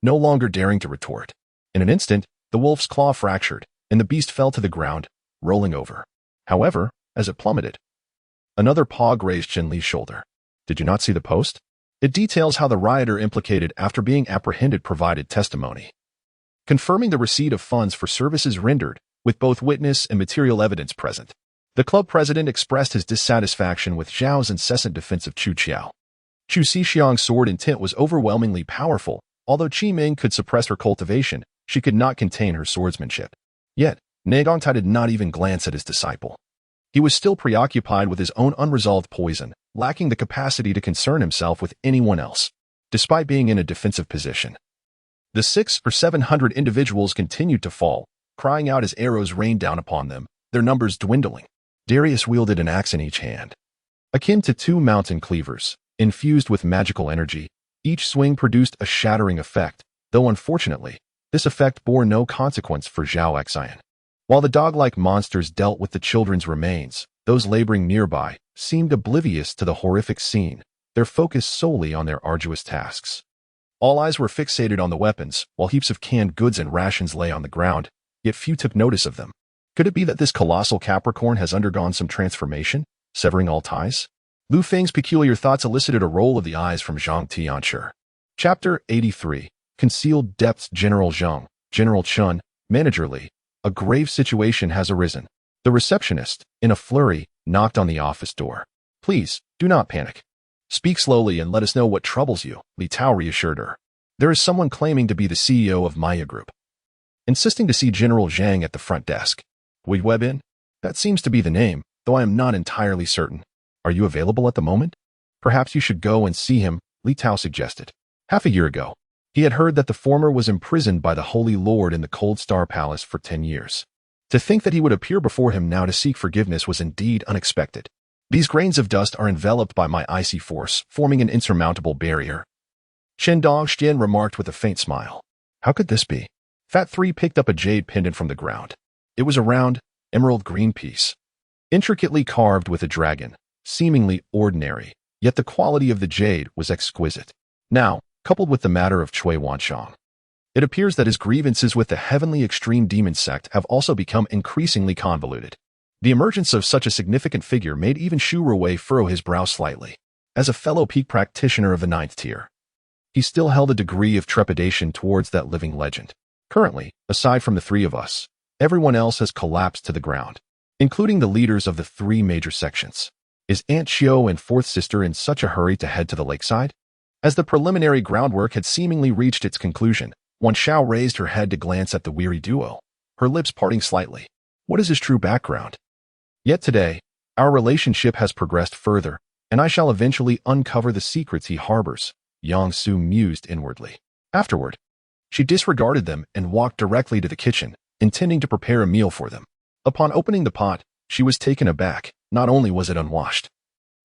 no longer daring to retort. In an instant, the wolf's claw fractured, and the beast fell to the ground, rolling over. However, as it plummeted, another paw grazed Chen Li's shoulder. Did you not see the post? It details how the rioter implicated after being apprehended provided testimony, confirming the receipt of funds for services rendered, with both witness and material evidence present. The club president expressed his dissatisfaction with Zhao's incessant defense of Chu Qiao. Chu Xixiang's sword intent was overwhelmingly powerful. Although Qi Ming could suppress her cultivation, she could not contain her swordsmanship. Yet, Negongtai did not even glance at his disciple. He was still preoccupied with his own unresolved poison, lacking the capacity to concern himself with anyone else. Despite being in a defensive position, the 600 or 700 individuals continued to fall, crying out as arrows rained down upon them, their numbers dwindling. Darius wielded an axe in each hand, akin to two mountain cleavers, infused with magical energy. Each swing produced a shattering effect, though unfortunately, this effect bore no consequence for Zhao Xian. While the dog-like monsters dealt with the children's remains, those laboring nearby seemed oblivious to the horrific scene, their focus solely on their arduous tasks. All eyes were fixated on the weapons, while heaps of canned goods and rations lay on the ground, yet few took notice of them. Could it be that this colossal Capricorn has undergone some transformation, severing all ties? Lu Feng's peculiar thoughts elicited a roll of the eyes from Zhang Tianchi. Chapter 83. Concealed Depths. General Zheng, General Chun, Manager Li. A grave situation has arisen. The receptionist, in a flurry, knocked on the office door. Please, do not panic. Speak slowly and let us know what troubles you, Li Tao reassured her. There is someone claiming to be the CEO of Maya Group, insisting to see General Zhang at the front desk. Wei Webin? That seems to be the name, though I am not entirely certain. Are you available at the moment? Perhaps you should go and see him, Li Tao suggested. Half a year ago, he had heard that the former was imprisoned by the Holy Lord in the Cold Star Palace for 10 years. To think that he would appear before him now to seek forgiveness was indeed unexpected. These grains of dust are enveloped by my icy force, forming an insurmountable barrier. Chen Dongxian remarked with a faint smile. How could this be? Fat 3 picked up a jade pendant from the ground. It was a round, emerald green piece, intricately carved with a dragon, seemingly ordinary, yet the quality of the jade was exquisite. Now, coupled with the matter of Cui Wanshang, it appears that his grievances with the heavenly extreme demon sect have also become increasingly convoluted. The emergence of such a significant figure made even Xu Ruwei furrow his brow slightly. As a fellow peak practitioner of the 9th tier, he still held a degree of trepidation towards that living legend. Currently, aside from the three of us, everyone else has collapsed to the ground, including the leaders of the 3 major sections. Is Aunt Xiao and fourth sister in such a hurry to head to the lakeside? As the preliminary groundwork had seemingly reached its conclusion, Wan Xiao raised her head to glance at the weary duo, her lips parting slightly. What is his true background? Yet today, our relationship has progressed further, and I shall eventually uncover the secrets he harbors, Yang Su mused inwardly. Afterward, she disregarded them and walked directly to the kitchen, intending to prepare a meal for them. Upon opening the pot, she was taken aback. Not only was it unwashed,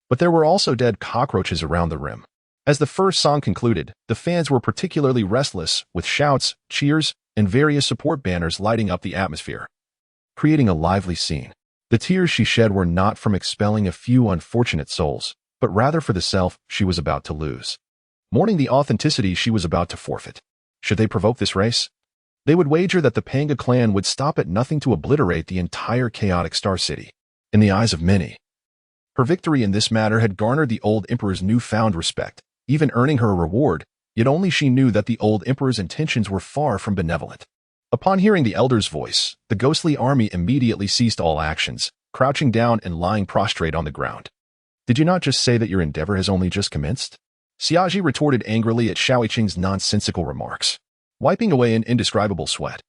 but there were also dead cockroaches around the rim. As the first song concluded, the fans were particularly restless, with shouts, cheers, and various support banners lighting up the atmosphere, creating a lively scene. The tears she shed were not from expelling a few unfortunate souls, but rather for the self she was about to lose, mourning the authenticity she was about to forfeit. Should they provoke this race, they would wager that the Panga clan would stop at nothing to obliterate the entire chaotic Star City. In the eyes of many, her victory in this matter had garnered the old emperor's newfound respect, even earning her a reward, yet only she knew that the old emperor's intentions were far from benevolent. Upon hearing the elder's voice, the ghostly army immediately ceased all actions, crouching down and lying prostrate on the ground. Did you not just say that your endeavor has only just commenced? Xiaji retorted angrily at Xiaoiqing's nonsensical remarks, wiping away an indescribable sweat.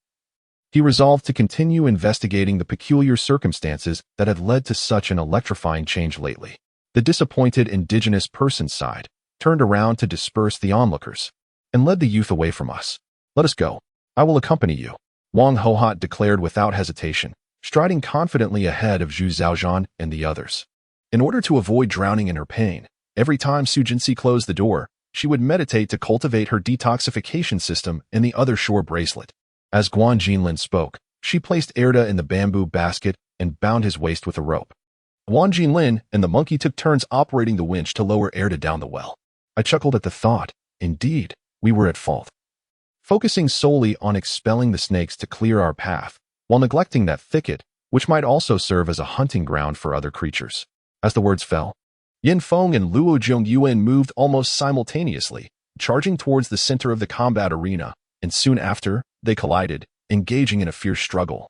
He resolved to continue investigating the peculiar circumstances that had led to such an electrifying change lately. The disappointed indigenous person sighed, turned around to disperse the onlookers, and led the youth away from us. "Let us go. I will accompany you," Wang Hohot declared without hesitation, striding confidently ahead of Zhu Zhaozhan and the others. In order to avoid drowning in her pain, every time Su Jinsi closed the door, she would meditate to cultivate her detoxification system in the other shore bracelet. As Guan Jinlin spoke, she placed Erda in the bamboo basket and bound his waist with a rope. Guan Jinlin and the monkey took turns operating the winch to lower Erda down the well. I chuckled at the thought. Indeed, we were at fault. Focusing solely on expelling the snakes to clear our path, while neglecting that thicket, which might also serve as a hunting ground for other creatures. As the words fell, Yin Feng and Luo Zhongyuan moved almost simultaneously, charging towards the center of the combat arena, and soon after, they collided, engaging in a fierce struggle.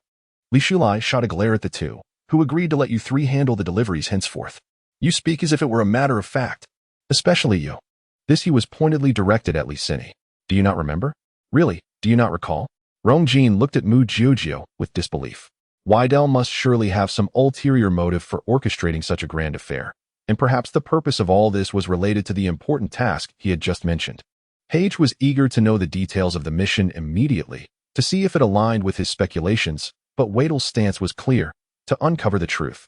Li Shulai shot a glare at the two, who agreed to let you three handle the deliveries henceforth. You speak as if it were a matter of fact. Especially you. This he was pointedly directed at Li Sini. Do you not remember? Really, do you not recall? Rong Jin looked at Mu Jiujiu with disbelief. Weidel must surely have some ulterior motive for orchestrating such a grand affair, and perhaps the purpose of all this was related to the important task he had just mentioned. Page was eager to know the details of the mission immediately, to see if it aligned with his speculations, but Weidel's stance was clear: to uncover the truth.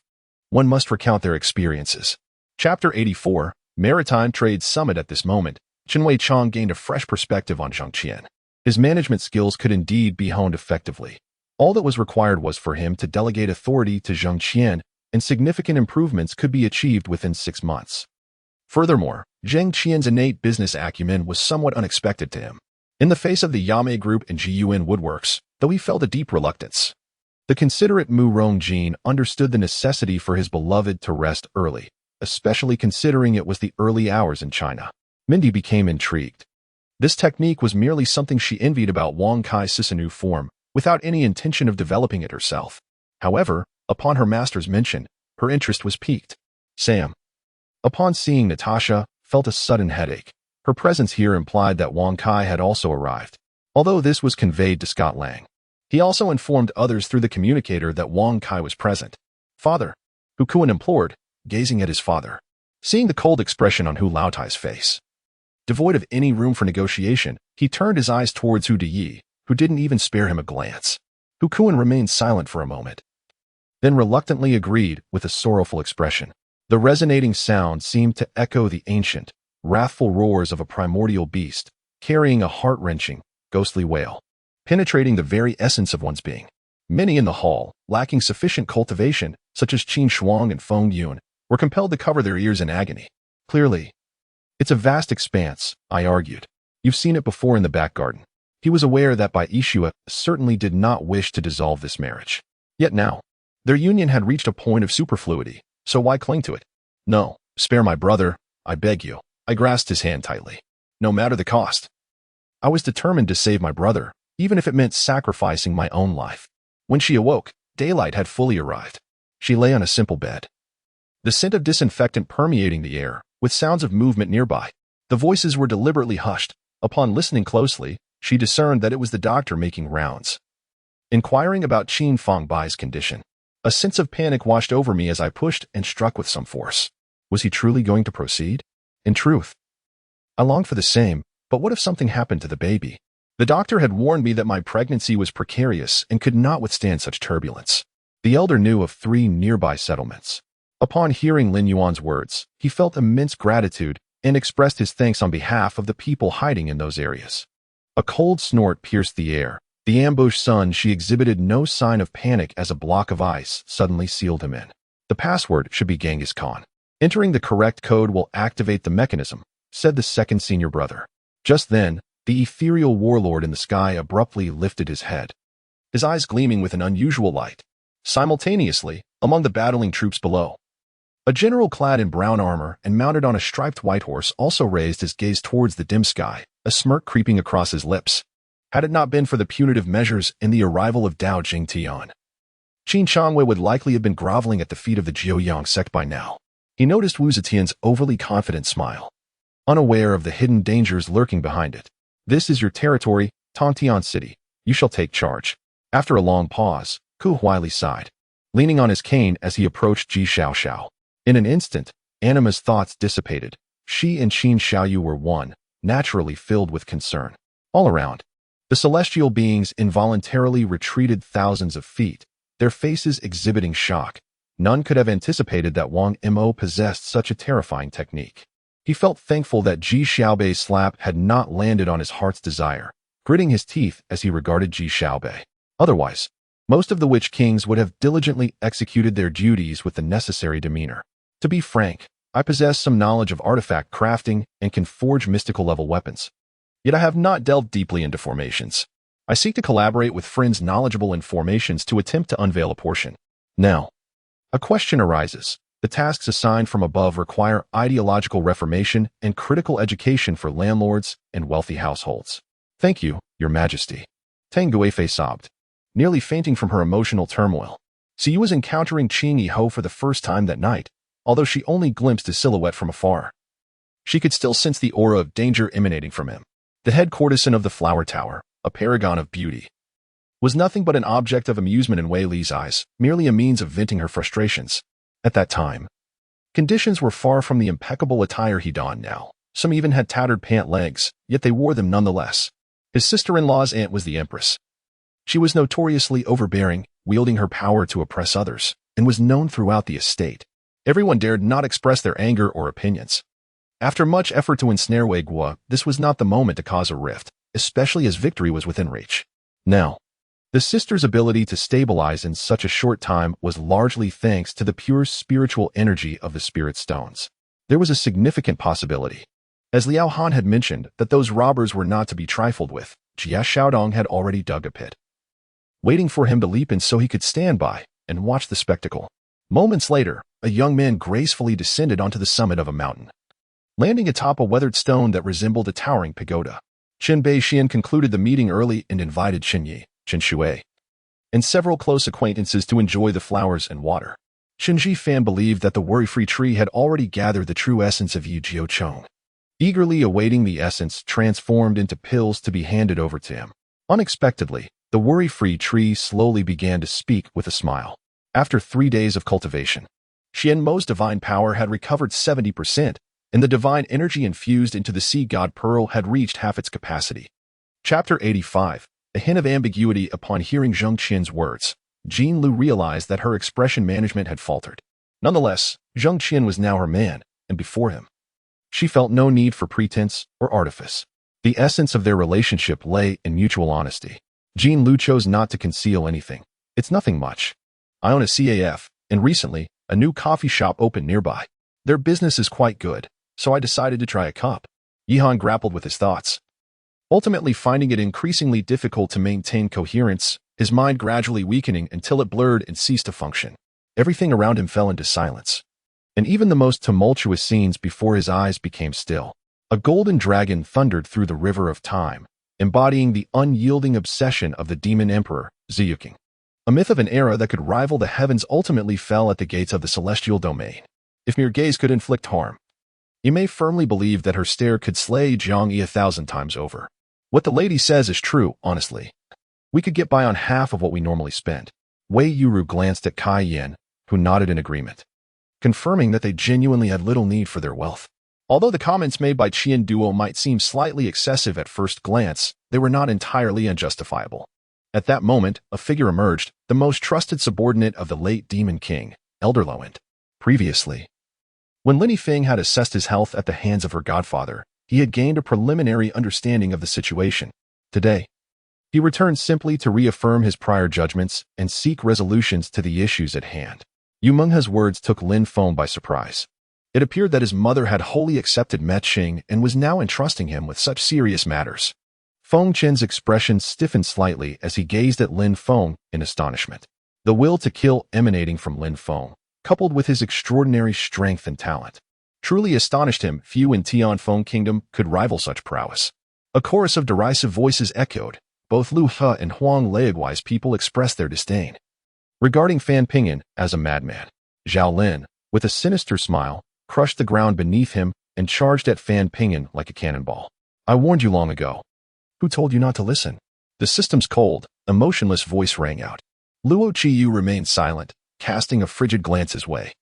One must recount their experiences. Chapter 84, Maritime Trade Summit. At this moment, Chen Wei-chang gained a fresh perspective on Zheng Qian. His management skills could indeed be honed effectively. All that was required was for him to delegate authority to Zheng Qian, and significant improvements could be achieved within 6 months. Furthermore, Zheng Qian's innate business acumen was somewhat unexpected to him. In the face of the Yame Group and Jiyuan Woodworks, though he felt a deep reluctance, the considerate Mu Rongjin understood the necessity for his beloved to rest early, especially considering it was the early hours in China. Mindy became intrigued. This technique was merely something she envied about Wang Kai's Sisanu form, without any intention of developing it herself. However, upon her master's mention, her interest was piqued. Sam, upon seeing Natasha, felt a sudden headache. Her presence here implied that Wang Kai had also arrived, although this was conveyed to Scott Lang. He also informed others through the communicator that Wang Kai was present. "Father," Hu Kuan implored, gazing at his father. Seeing the cold expression on Hu Laotai's face, devoid of any room for negotiation, he turned his eyes towards Hu Deyi, who didn't even spare him a glance. Hu Kuan remained silent for a moment, then reluctantly agreed with a sorrowful expression. The resonating sound seemed to echo the ancient, wrathful roars of a primordial beast, carrying a heart-wrenching, ghostly wail, penetrating the very essence of one's being. Many in the hall, lacking sufficient cultivation, such as Qin Shuang and Feng Yun, were compelled to cover their ears in agony. Clearly, it's a vast expanse, I argued. You've seen it before in the back garden. He was aware that Bai Ishua certainly did not wish to dissolve this marriage. Yet now, their union had reached a point of superfluity, so why cling to it? No, spare my brother, I beg you. I grasped his hand tightly. No matter the cost. I was determined to save my brother, even if it meant sacrificing my own life. When she awoke, daylight had fully arrived. She lay on a simple bed, the scent of disinfectant permeating the air, with sounds of movement nearby. The voices were deliberately hushed. Upon listening closely, she discerned that it was the doctor making rounds, inquiring about Qin Fongbai's condition. A sense of panic washed over me as I pushed and struck with some force. Was he truly going to proceed? In truth, I longed for the same, but what if something happened to the baby? The doctor had warned me that my pregnancy was precarious and could not withstand such turbulence. The elder knew of 3 nearby settlements. Upon hearing Lin Yuan's words, he felt immense gratitude and expressed his thanks on behalf of the people hiding in those areas. A cold snort pierced the air. The ambushed son she exhibited no sign of panic as a block of ice suddenly sealed him in. The password should be Genghis Khan. Entering the correct code will activate the mechanism, said the second senior brother. Just then, the ethereal warlord in the sky abruptly lifted his head, his eyes gleaming with an unusual light. Simultaneously, among the battling troops below, a general clad in brown armor and mounted on a striped white horse also raised his gaze towards the dim sky, a smirk creeping across his lips. Had it not been for the punitive measures and the arrival of Dao Jingtian, Qin Changwei would likely have been groveling at the feet of the Jiuyang sect by now. He noticed Wu Zetian's overly confident smile, unaware of the hidden dangers lurking behind it. This is your territory, Tongtian City. You shall take charge. After a long pause, Ku Huili sighed, leaning on his cane as he approached Ji Xiaoxiao. In an instant, Anima's thoughts dissipated. She and Qin Xiaoyu were one, naturally filled with concern. All around, the celestial beings involuntarily retreated thousands of feet, their faces exhibiting shock. None could have anticipated that Wang Mo possessed such a terrifying technique. He felt thankful that Ji Xiaobei's slap had not landed on his heart's desire, gritting his teeth as he regarded Ji Xiaobei. Otherwise, most of the Witch Kings would have diligently executed their duties with the necessary demeanor. To be frank, I possess some knowledge of artifact crafting and can forge mystical-level weapons. Yet I have not delved deeply into formations. I seek to collaborate with friends knowledgeable in formations to attempt to unveil a portion. Now, a question arises. The tasks assigned from above require ideological reformation and critical education for landlords and wealthy households. Thank you, Your Majesty. Tang Guifei sobbed, nearly fainting from her emotional turmoil. Siyu was encountering Qing Yiho for the first time that night, although she only glimpsed his silhouette from afar. She could still sense the aura of danger emanating from him. The head courtesan of the Flower Tower, a paragon of beauty, was nothing but an object of amusement in Wei Li's eyes, merely a means of venting her frustrations. At that time, conditions were far from the impeccable attire he donned now. Some even had tattered pant legs, yet they wore them nonetheless. His sister-in-law's aunt was the Empress. She was notoriously overbearing, wielding her power to oppress others, and was known throughout the estate. Everyone dared not express their anger or opinions. After much effort to ensnare Wei Guo, this was not the moment to cause a rift, especially as victory was within reach. Now, the sister's ability to stabilize in such a short time was largely thanks to the pure spiritual energy of the spirit stones. There was a significant possibility, as Liao Han had mentioned, that those robbers were not to be trifled with. Jia Xiaodong had already dug a pit, waiting for him to leap in so he could stand by and watch the spectacle. Moments later, a young man gracefully descended onto the summit of a mountain, landing atop a weathered stone that resembled a towering pagoda. Chen Beixian concluded the meeting early and invited Chen Yi, Chen Shui, and several close acquaintances to enjoy the flowers and water. Chen Zhifan believed that the worry-free tree had already gathered the true essence of Yi Jiuchong, eagerly awaiting the essence transformed into pills to be handed over to him. Unexpectedly, the worry-free tree slowly began to speak with a smile. After 3 days of cultivation, Xian Mo's divine power had recovered 70%, and the divine energy infused into the sea god pearl had reached half its capacity. Chapter 85. A hint of ambiguity upon hearing Zheng Qian's words. Jean Lu realized that her expression management had faltered. Nonetheless, Zheng Qian was now her man, and before him, she felt no need for pretense or artifice. The essence of their relationship lay in mutual honesty. Jean Lu chose not to conceal anything. It's nothing much. I own a CAF, and recently, a new coffee shop opened nearby. Their business is quite good, so I decided to try a cup. Yihan grappled with his thoughts, ultimately finding it increasingly difficult to maintain coherence, his mind gradually weakening until it blurred and ceased to function. Everything around him fell into silence, and even the most tumultuous scenes before his eyes became still. A golden dragon thundered through the river of time, embodying the unyielding obsession of the demon emperor, Ziyuking. A myth of an era that could rival the heavens ultimately fell at the gates of the celestial domain. If mere gaze could inflict harm, you may firmly believe that her stare could slay Zhang Yi 1,000 times over. What the lady says is true, honestly. We could get by on half of what we normally spend. Wei Yuru glanced at Kai Yan, who nodded in agreement, confirming that they genuinely had little need for their wealth. Although the comments made by Qian Duo might seem slightly excessive at first glance, they were not entirely unjustifiable. At that moment, a figure emerged, the most trusted subordinate of the late Demon King, Elder Loent. Previously, when Lin Yifeng had assessed his health at the hands of her godfather, he had gained a preliminary understanding of the situation. Today, he returned simply to reaffirm his prior judgments and seek resolutions to the issues at hand. Yu Menghe's words took Lin Feng by surprise. It appeared that his mother had wholly accepted Met Xing and was now entrusting him with such serious matters. Feng Chen's expression stiffened slightly as he gazed at Lin Feng in astonishment. The will to kill emanating from Lin Feng, coupled with his extraordinary strength and talent, truly astonished him. Few in Tianfeng Kingdom could rival such prowess. A chorus of derisive voices echoed. Both Lu He and Huang Leigui's people expressed their disdain regarding Fan Pingyan as a madman. Zhao Lin, with a sinister smile, crushed the ground beneath him and charged at Fan Pingyan like a cannonball. I warned you long ago. Who told you not to listen? The system's cold, emotionless voice rang out. Luo Qiyu remained silent, casting a frigid glance his way.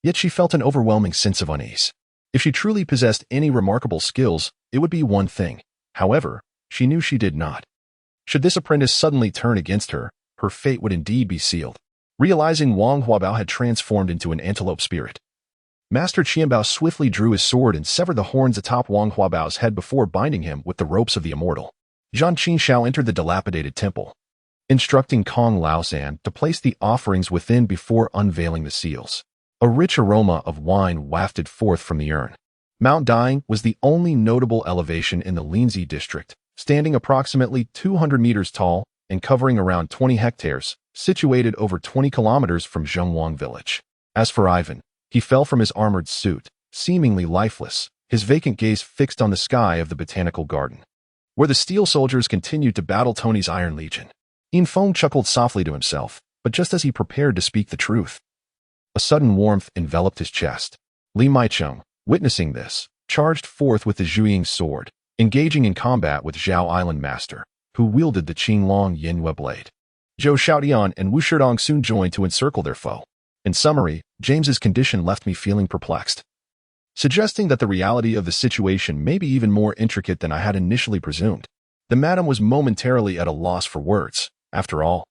Yet she felt an overwhelming sense of unease. If she truly possessed any remarkable skills, it would be one thing. However, she knew she did not. Should this apprentice suddenly turn against her, her fate would indeed be sealed. Realizing Wang Huabao had transformed into an antelope spirit, Master Qianbao swiftly drew his sword and severed the horns atop Wang Huabao's head before binding him with the ropes of the immortal. Zhang Qian entered the dilapidated temple, instructing Kong Laozan to place the offerings within before unveiling the seals. A rich aroma of wine wafted forth from the urn. Mount Dai was the only notable elevation in the Linzi district, standing approximately 200 meters tall and covering around 20 hectares, situated over 20 kilometers from Zhengwang village. As for Ivan, he fell from his armored suit, seemingly lifeless, his vacant gaze fixed on the sky of the botanical garden, where the steel soldiers continued to battle Tony's Iron Legion. Infeng chuckled softly to himself, but just as he prepared to speak the truth, a sudden warmth enveloped his chest. Li Maicheng, witnessing this, charged forth with the Zhuiying sword, engaging in combat with Zhao Island Master, who wielded the Qinglong Yinhua blade. Zhou Xiaodian and Wu Shidong soon joined to encircle their foe. In summary, James's condition left me feeling perplexed, suggesting that the reality of the situation may be even more intricate than I had initially presumed. The madam was momentarily at a loss for words. After all,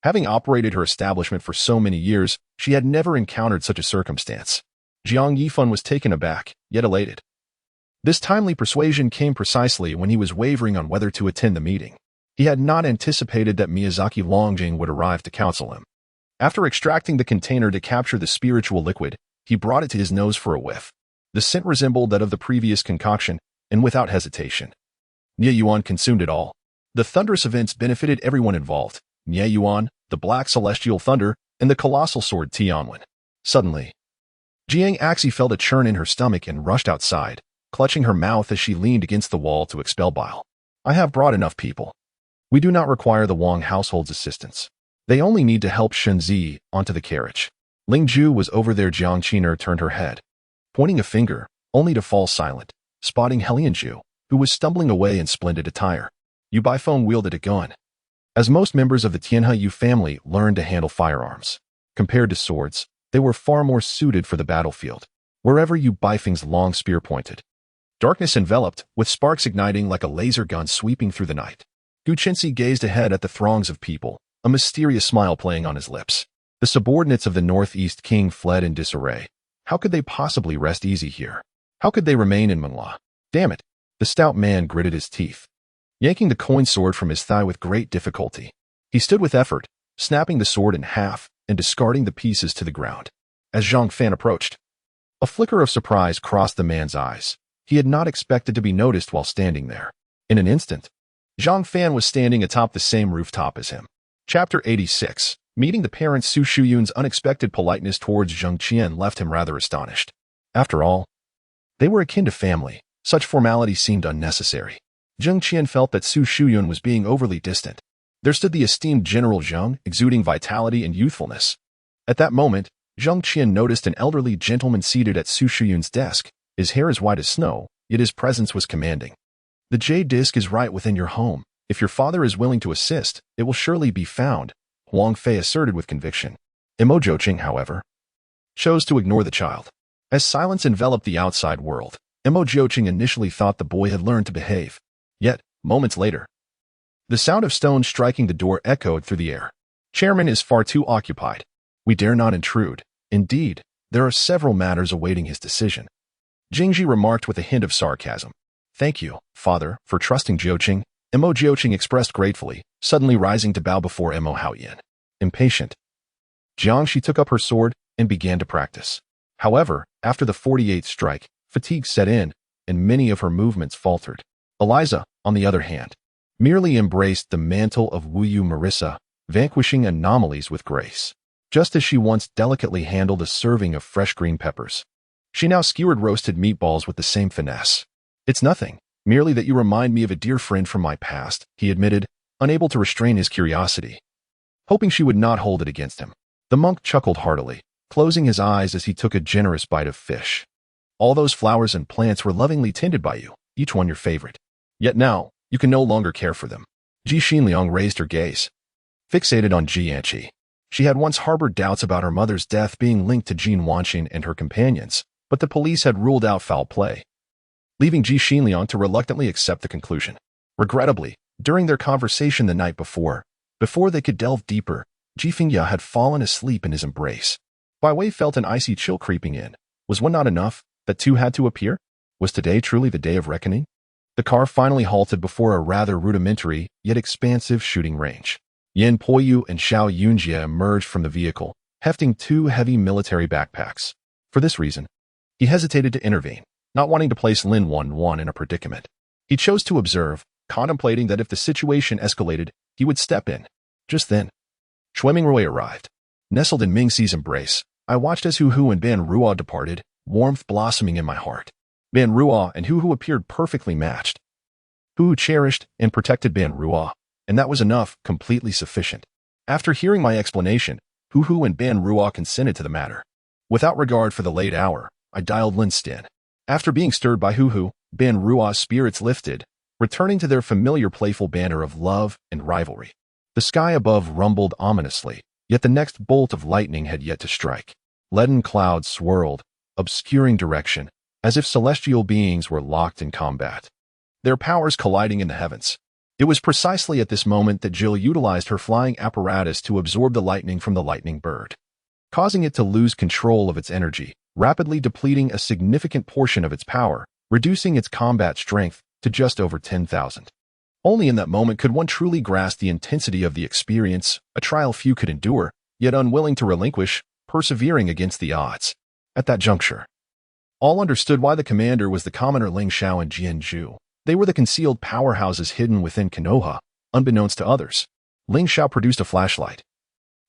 having operated her establishment for so many years, she had never encountered such a circumstance. Jiang Yifan was taken aback, yet elated. This timely persuasion came precisely when he was wavering on whether to attend the meeting. He had not anticipated that Miyazaki Longjing would arrive to counsel him. After extracting the container to capture the spiritual liquid, he brought it to his nose for a whiff. The scent resembled that of the previous concoction, and without hesitation, Nie Yuan consumed it all. The thunderous events benefited everyone involved: Nie Yuan, the black celestial thunder, and the colossal sword Tianwen. Suddenly, Jiang Axi felt a churn in her stomach and rushed outside, clutching her mouth as she leaned against the wall to expel bile. I have brought enough people. We do not require the Wang household's assistance. They only need to help Shenzi onto the carriage. Ling Ju was over there. Jiang Qiner turned her head, pointing a finger, only to fall silent, spotting Helianju, who was stumbling away in splendid attire. Yu Baifeng wielded a gun. As most members of the Tianhe Yu family learned to handle firearms, compared to swords, they were far more suited for the battlefield, wherever Yu Baifeng's long spear pointed. Darkness enveloped, with sparks igniting like a laser gun sweeping through the night. Gu Chenxi gazed ahead at the throngs of people, a mysterious smile playing on his lips. The subordinates of the Northeast King fled in disarray. How could they possibly rest easy here? How could they remain in Menla? Damn it! The stout man gritted his teeth, yanking the coin sword from his thigh with great difficulty. He stood with effort, snapping the sword in half and discarding the pieces to the ground. As Zhang Fan approached, a flicker of surprise crossed the man's eyes. He had not expected to be noticed while standing there. In an instant, Zhang Fan was standing atop the same rooftop as him. Chapter 86. Meeting the parents. Su Shuyun's unexpected politeness towards Zheng Qian left him rather astonished. After all, they were akin to family. Such formality seemed unnecessary. Zheng Qian felt that Su Shuyun was being overly distant. There stood the esteemed General Zheng, exuding vitality and youthfulness. At that moment, Zheng Qian noticed an elderly gentleman seated at Su Shuyun's desk. His hair is white as snow, yet his presence was commanding. The jade disc is right within your home. If your father is willing to assist, it will surely be found, Huang Fei asserted with conviction. Mo Jiuqing, however, chose to ignore the child. As silence enveloped the outside world, Mo Jiuqing initially thought the boy had learned to behave. Yet, moments later, the sound of stones striking the door echoed through the air. Chairman is far too occupied. We dare not intrude. Indeed, there are several matters awaiting his decision. Jingji remarked with a hint of sarcasm. Thank you, father, for trusting Jiuqing. Mo Jiuqing expressed gratefully, suddenly rising to bow before Mo Haoyan. Impatient, Jiangxi took up her sword and began to practice. However, after the 48th strike, fatigue set in, and many of her movements faltered. Eliza, on the other hand, merely embraced the mantle of Wuyu Marissa, vanquishing anomalies with grace. Just as she once delicately handled a serving of fresh green peppers, she now skewered roasted meatballs with the same finesse. It's nothing, merely that you remind me of a dear friend from my past, he admitted, unable to restrain his curiosity, hoping she would not hold it against him. The monk chuckled heartily, closing his eyes as he took a generous bite of fish. All those flowers and plants were lovingly tended by you, each one your favorite. Yet now, you can no longer care for them. Ji Xinliang raised her gaze, fixated on Ji Yanqi. She had once harbored doubts about her mother's death being linked to Jin Wanqing and her companions, but the police had ruled out foul play, leaving Ji Xinliang to reluctantly accept the conclusion. Regrettably, during their conversation the night before they could delve deeper, Ji Fengya had fallen asleep in his embrace. Bai Wei felt an icy chill creeping in. Was one not enough? That two had to appear? Was today truly the day of reckoning? The car finally halted before a rather rudimentary, yet expansive shooting range. Yan Poyu and Xiao Yunjie emerged from the vehicle, hefting two heavy military backpacks. For this reason, he hesitated to intervene, not wanting to place Lin Wanwan in a predicament. He chose to observe, contemplating that if the situation escalated, he would step in. Just then, Shui Mingrui arrived. Nestled in Mingxi's embrace, I watched as Hu Hu and Ban Ruo departed, warmth blossoming in my heart. Ban Ruo and Hu Hu appeared perfectly matched. Hu Hu cherished and protected Ban Ruo, and that was enough, completely sufficient. After hearing my explanation, Hu Hu and Ban Ruo consented to the matter. Without regard for the late hour, I dialed Lin Stin. After being stirred by Hu Hu, Ban Ruo's spirits lifted, returning to their familiar playful banter of love and rivalry. The sky above rumbled ominously, yet the next bolt of lightning had yet to strike. Leaden clouds swirled, obscuring direction, as if celestial beings were locked in combat, their powers colliding in the heavens. It was precisely at this moment that Jill utilized her flying apparatus to absorb the lightning from the lightning bird, causing it to lose control of its energy, rapidly depleting a significant portion of its power, reducing its combat strength to just over 10,000. Only in that moment could one truly grasp the intensity of the experience, a trial few could endure, yet unwilling to relinquish, persevering against the odds. At that juncture, all understood why the commander was the commoner Ling Xiao and Jian Zhu. They were the concealed powerhouses hidden within Konoha, unbeknownst to others. Ling Xiao produced a flashlight,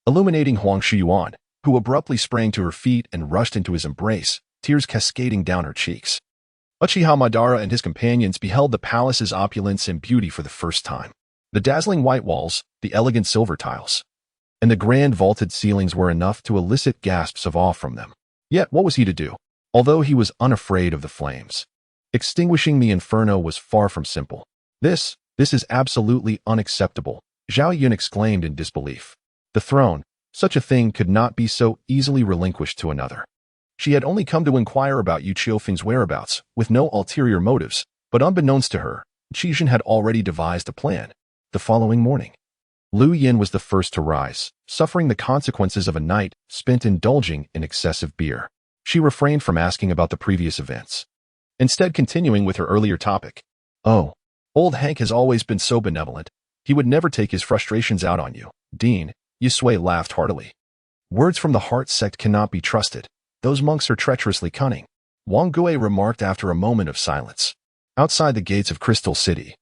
illuminating Huang Shiyuan, who abruptly sprang to her feet and rushed into his embrace, tears cascading down her cheeks. Uchiha Madara and his companions beheld the palace's opulence and beauty for the first time. The dazzling white walls, the elegant silver tiles, and the grand vaulted ceilings were enough to elicit gasps of awe from them. Yet what was he to do? Although he was unafraid of the flames, extinguishing the inferno was far from simple. This is absolutely unacceptable, Zhao Yun exclaimed in disbelief. The throne, such a thing could not be so easily relinquished to another. She had only come to inquire about Yu Qiufeng's whereabouts, with no ulterior motives, but unbeknownst to her, Qixin had already devised a plan. The following morning, Lu Yin was the first to rise, suffering the consequences of a night spent indulging in excessive beer. She refrained from asking about the previous events, instead continuing with her earlier topic. Oh, old Hank has always been so benevolent. He would never take his frustrations out on you. Dean, Yusui laughed heartily. Words from the heart sect cannot be trusted. Those monks are treacherously cunning, Wang Gui remarked after a moment of silence. Outside the gates of Crystal City,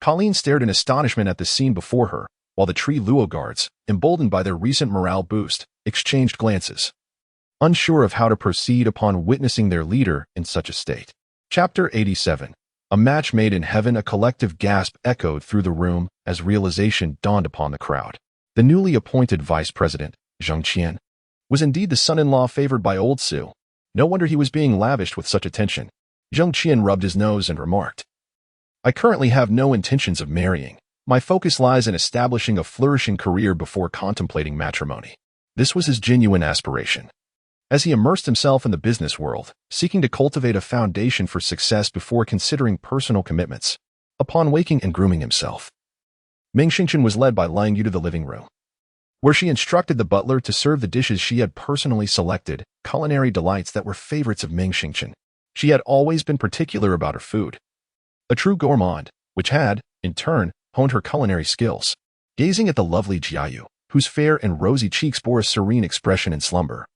Colleen stared in astonishment at the scene before her, while the Tree Luo guards, emboldened by their recent morale boost, exchanged glances, unsure of how to proceed upon witnessing their leader in such a state. Chapter 87. A match made in heaven. A collective gasp echoed through the room as realization dawned upon the crowd. The newly appointed vice president, Zheng Qian, was indeed the son-in-law favored by old Su. No wonder he was being lavished with such attention. Zheng Qian rubbed his nose and remarked, I currently have no intentions of marrying. My focus lies in establishing a flourishing career before contemplating matrimony. This was his genuine aspiration, as he immersed himself in the business world, seeking to cultivate a foundation for success before considering personal commitments. Upon waking and grooming himself, Ming Xingchen was led by Lang Yu to the living room, where she instructed the butler to serve the dishes she had personally selected, culinary delights that were favorites of Ming Xingchen. She had always been particular about her food, a true gourmand, which had, in turn, honed her culinary skills. Gazing at the lovely Jiayu, whose fair and rosy cheeks bore a serene expression in slumber,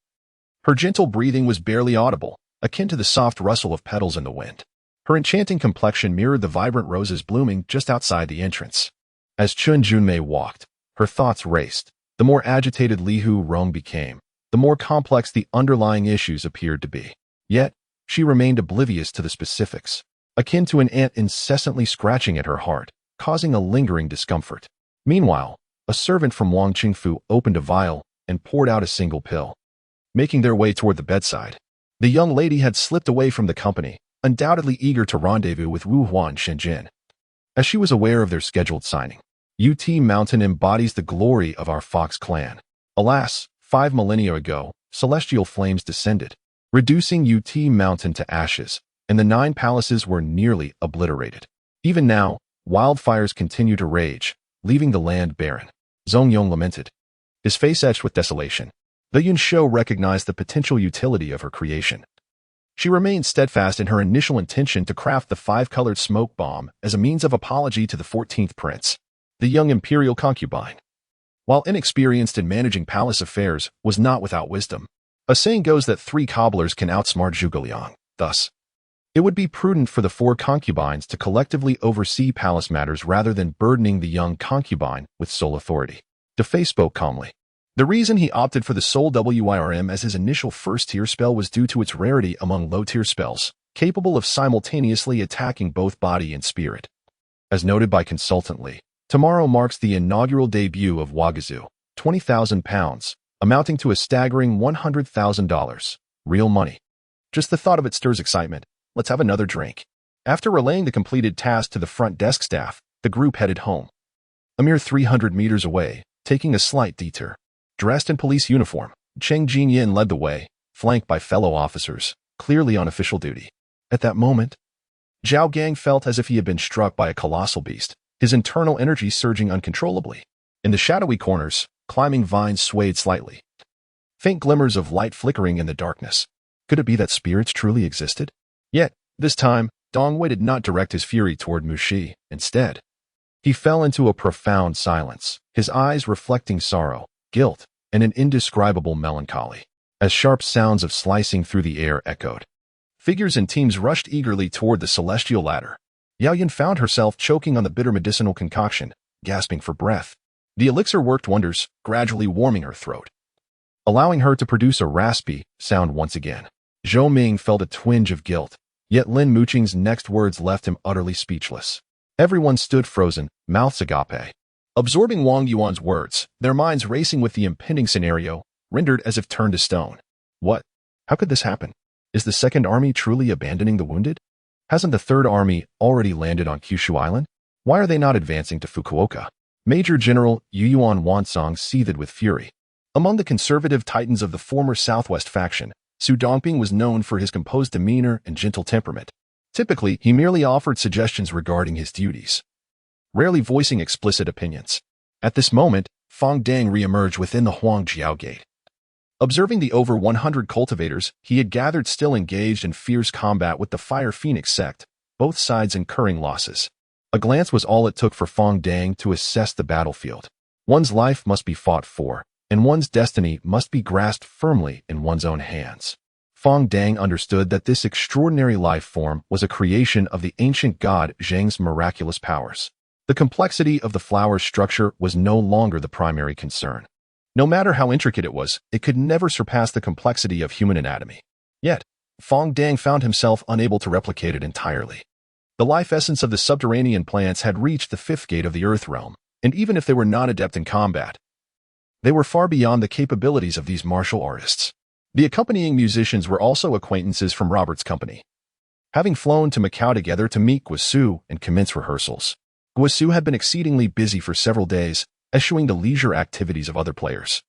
her gentle breathing was barely audible, akin to the soft rustle of petals in the wind. Her enchanting complexion mirrored the vibrant roses blooming just outside the entrance. As Chun Junmei walked, her thoughts raced. The more agitated Li Hu Rong became, the more complex the underlying issues appeared to be. Yet, she remained oblivious to the specifics, akin to an ant incessantly scratching at her heart, causing a lingering discomfort. Meanwhile, a servant from Wang Qingfu opened a vial and poured out a single pill. Making their way toward the bedside, the young lady had slipped away from the company, undoubtedly eager to rendezvous with Wu Huan Shenzhen, as she was aware of their scheduled signing. UT Mountain embodies the glory of our Fox clan. Alas, 5 millennia ago, celestial flames descended, reducing UT Mountain to ashes, and the 9 palaces were nearly obliterated. Even now, wildfires continue to rage, leaving the land barren. Zheng Qian lamented, his face etched with desolation. The Yun Shou recognized the potential utility of her creation. She remained steadfast in her initial intention to craft the 5-colored smoke bomb as a means of apology to the 14th prince, the young imperial concubine. While inexperienced in managing palace affairs was not without wisdom, a saying goes that 3 cobblers can outsmart Zhuge Liang. Thus, it would be prudent for the 4 concubines to collectively oversee palace matters rather than burdening the young concubine with sole authority. De Fei spoke calmly. The reason he opted for the Soul Wyrm as his initial first-tier spell was due to its rarity among low-tier spells, capable of simultaneously attacking both body and spirit. As noted by Consultant Li, tomorrow marks the inaugural debut of Wagazu, £20,000, amounting to a staggering $100,000. Real money. Just the thought of it stirs excitement. Let's have another drink. After relaying the completed task to the front desk staff, the group headed home. A mere 300 meters away, taking a slight detour. Dressed in police uniform, Zheng Qian led the way, flanked by fellow officers, clearly on official duty. At that moment, Zhao Gang felt as if he had been struck by a colossal beast, his internal energy surging uncontrollably. In the shadowy corners, climbing vines swayed slightly. Faint glimmers of light flickering in the darkness. Could it be that spirits truly existed? Yet, this time, Dongwei did not direct his fury toward Mushi. Instead, he fell into a profound silence, his eyes reflecting sorrow, guilt, and an indescribable melancholy. As sharp sounds of slicing through the air echoed, figures and teams rushed eagerly toward the celestial ladder. Yaoyan found herself choking on the bitter medicinal concoction, gasping for breath. The elixir worked wonders, gradually warming her throat, allowing her to produce a raspy sound once again. Zhou Ming felt a twinge of guilt, yet Lin Muqing's next words left him utterly speechless. Everyone stood frozen, mouths agape, absorbing Wang Yuan's words, their minds racing with the impending scenario, rendered as if turned to stone. What? How could this happen? Is the Second Army truly abandoning the wounded? Hasn't the Third Army already landed on Kyushu Island? Why are they not advancing to Fukuoka? Major General Yu Yuan Wansong seethed with fury. Among the conservative titans of the former Southwest faction, Su Dongping was known for his composed demeanor and gentle temperament. Typically, he merely offered suggestions regarding his duties, rarely voicing explicit opinions. At this moment, Fang Dang re-emerged within the Huangjiao Gate. Observing the over 100 cultivators, he had gathered still engaged in fierce combat with the Fire Phoenix sect, both sides incurring losses. A glance was all it took for Fang Dang to assess the battlefield. One's life must be fought for, and one's destiny must be grasped firmly in one's own hands. Fang Dang understood that this extraordinary life form was a creation of the ancient god Zheng's miraculous powers. The complexity of the flower's structure was no longer the primary concern. No matter how intricate it was, it could never surpass the complexity of human anatomy. Yet, Fang Dang found himself unable to replicate it entirely. The life essence of the subterranean plants had reached the 5th gate of the Earth realm, and even if they were not adept in combat, they were far beyond the capabilities of these martial artists. The accompanying musicians were also acquaintances from Robert's company, having flown to Macau together to meet Guisu and commence rehearsals. Guisu had been exceedingly busy for several days, eschewing the leisure activities of other players,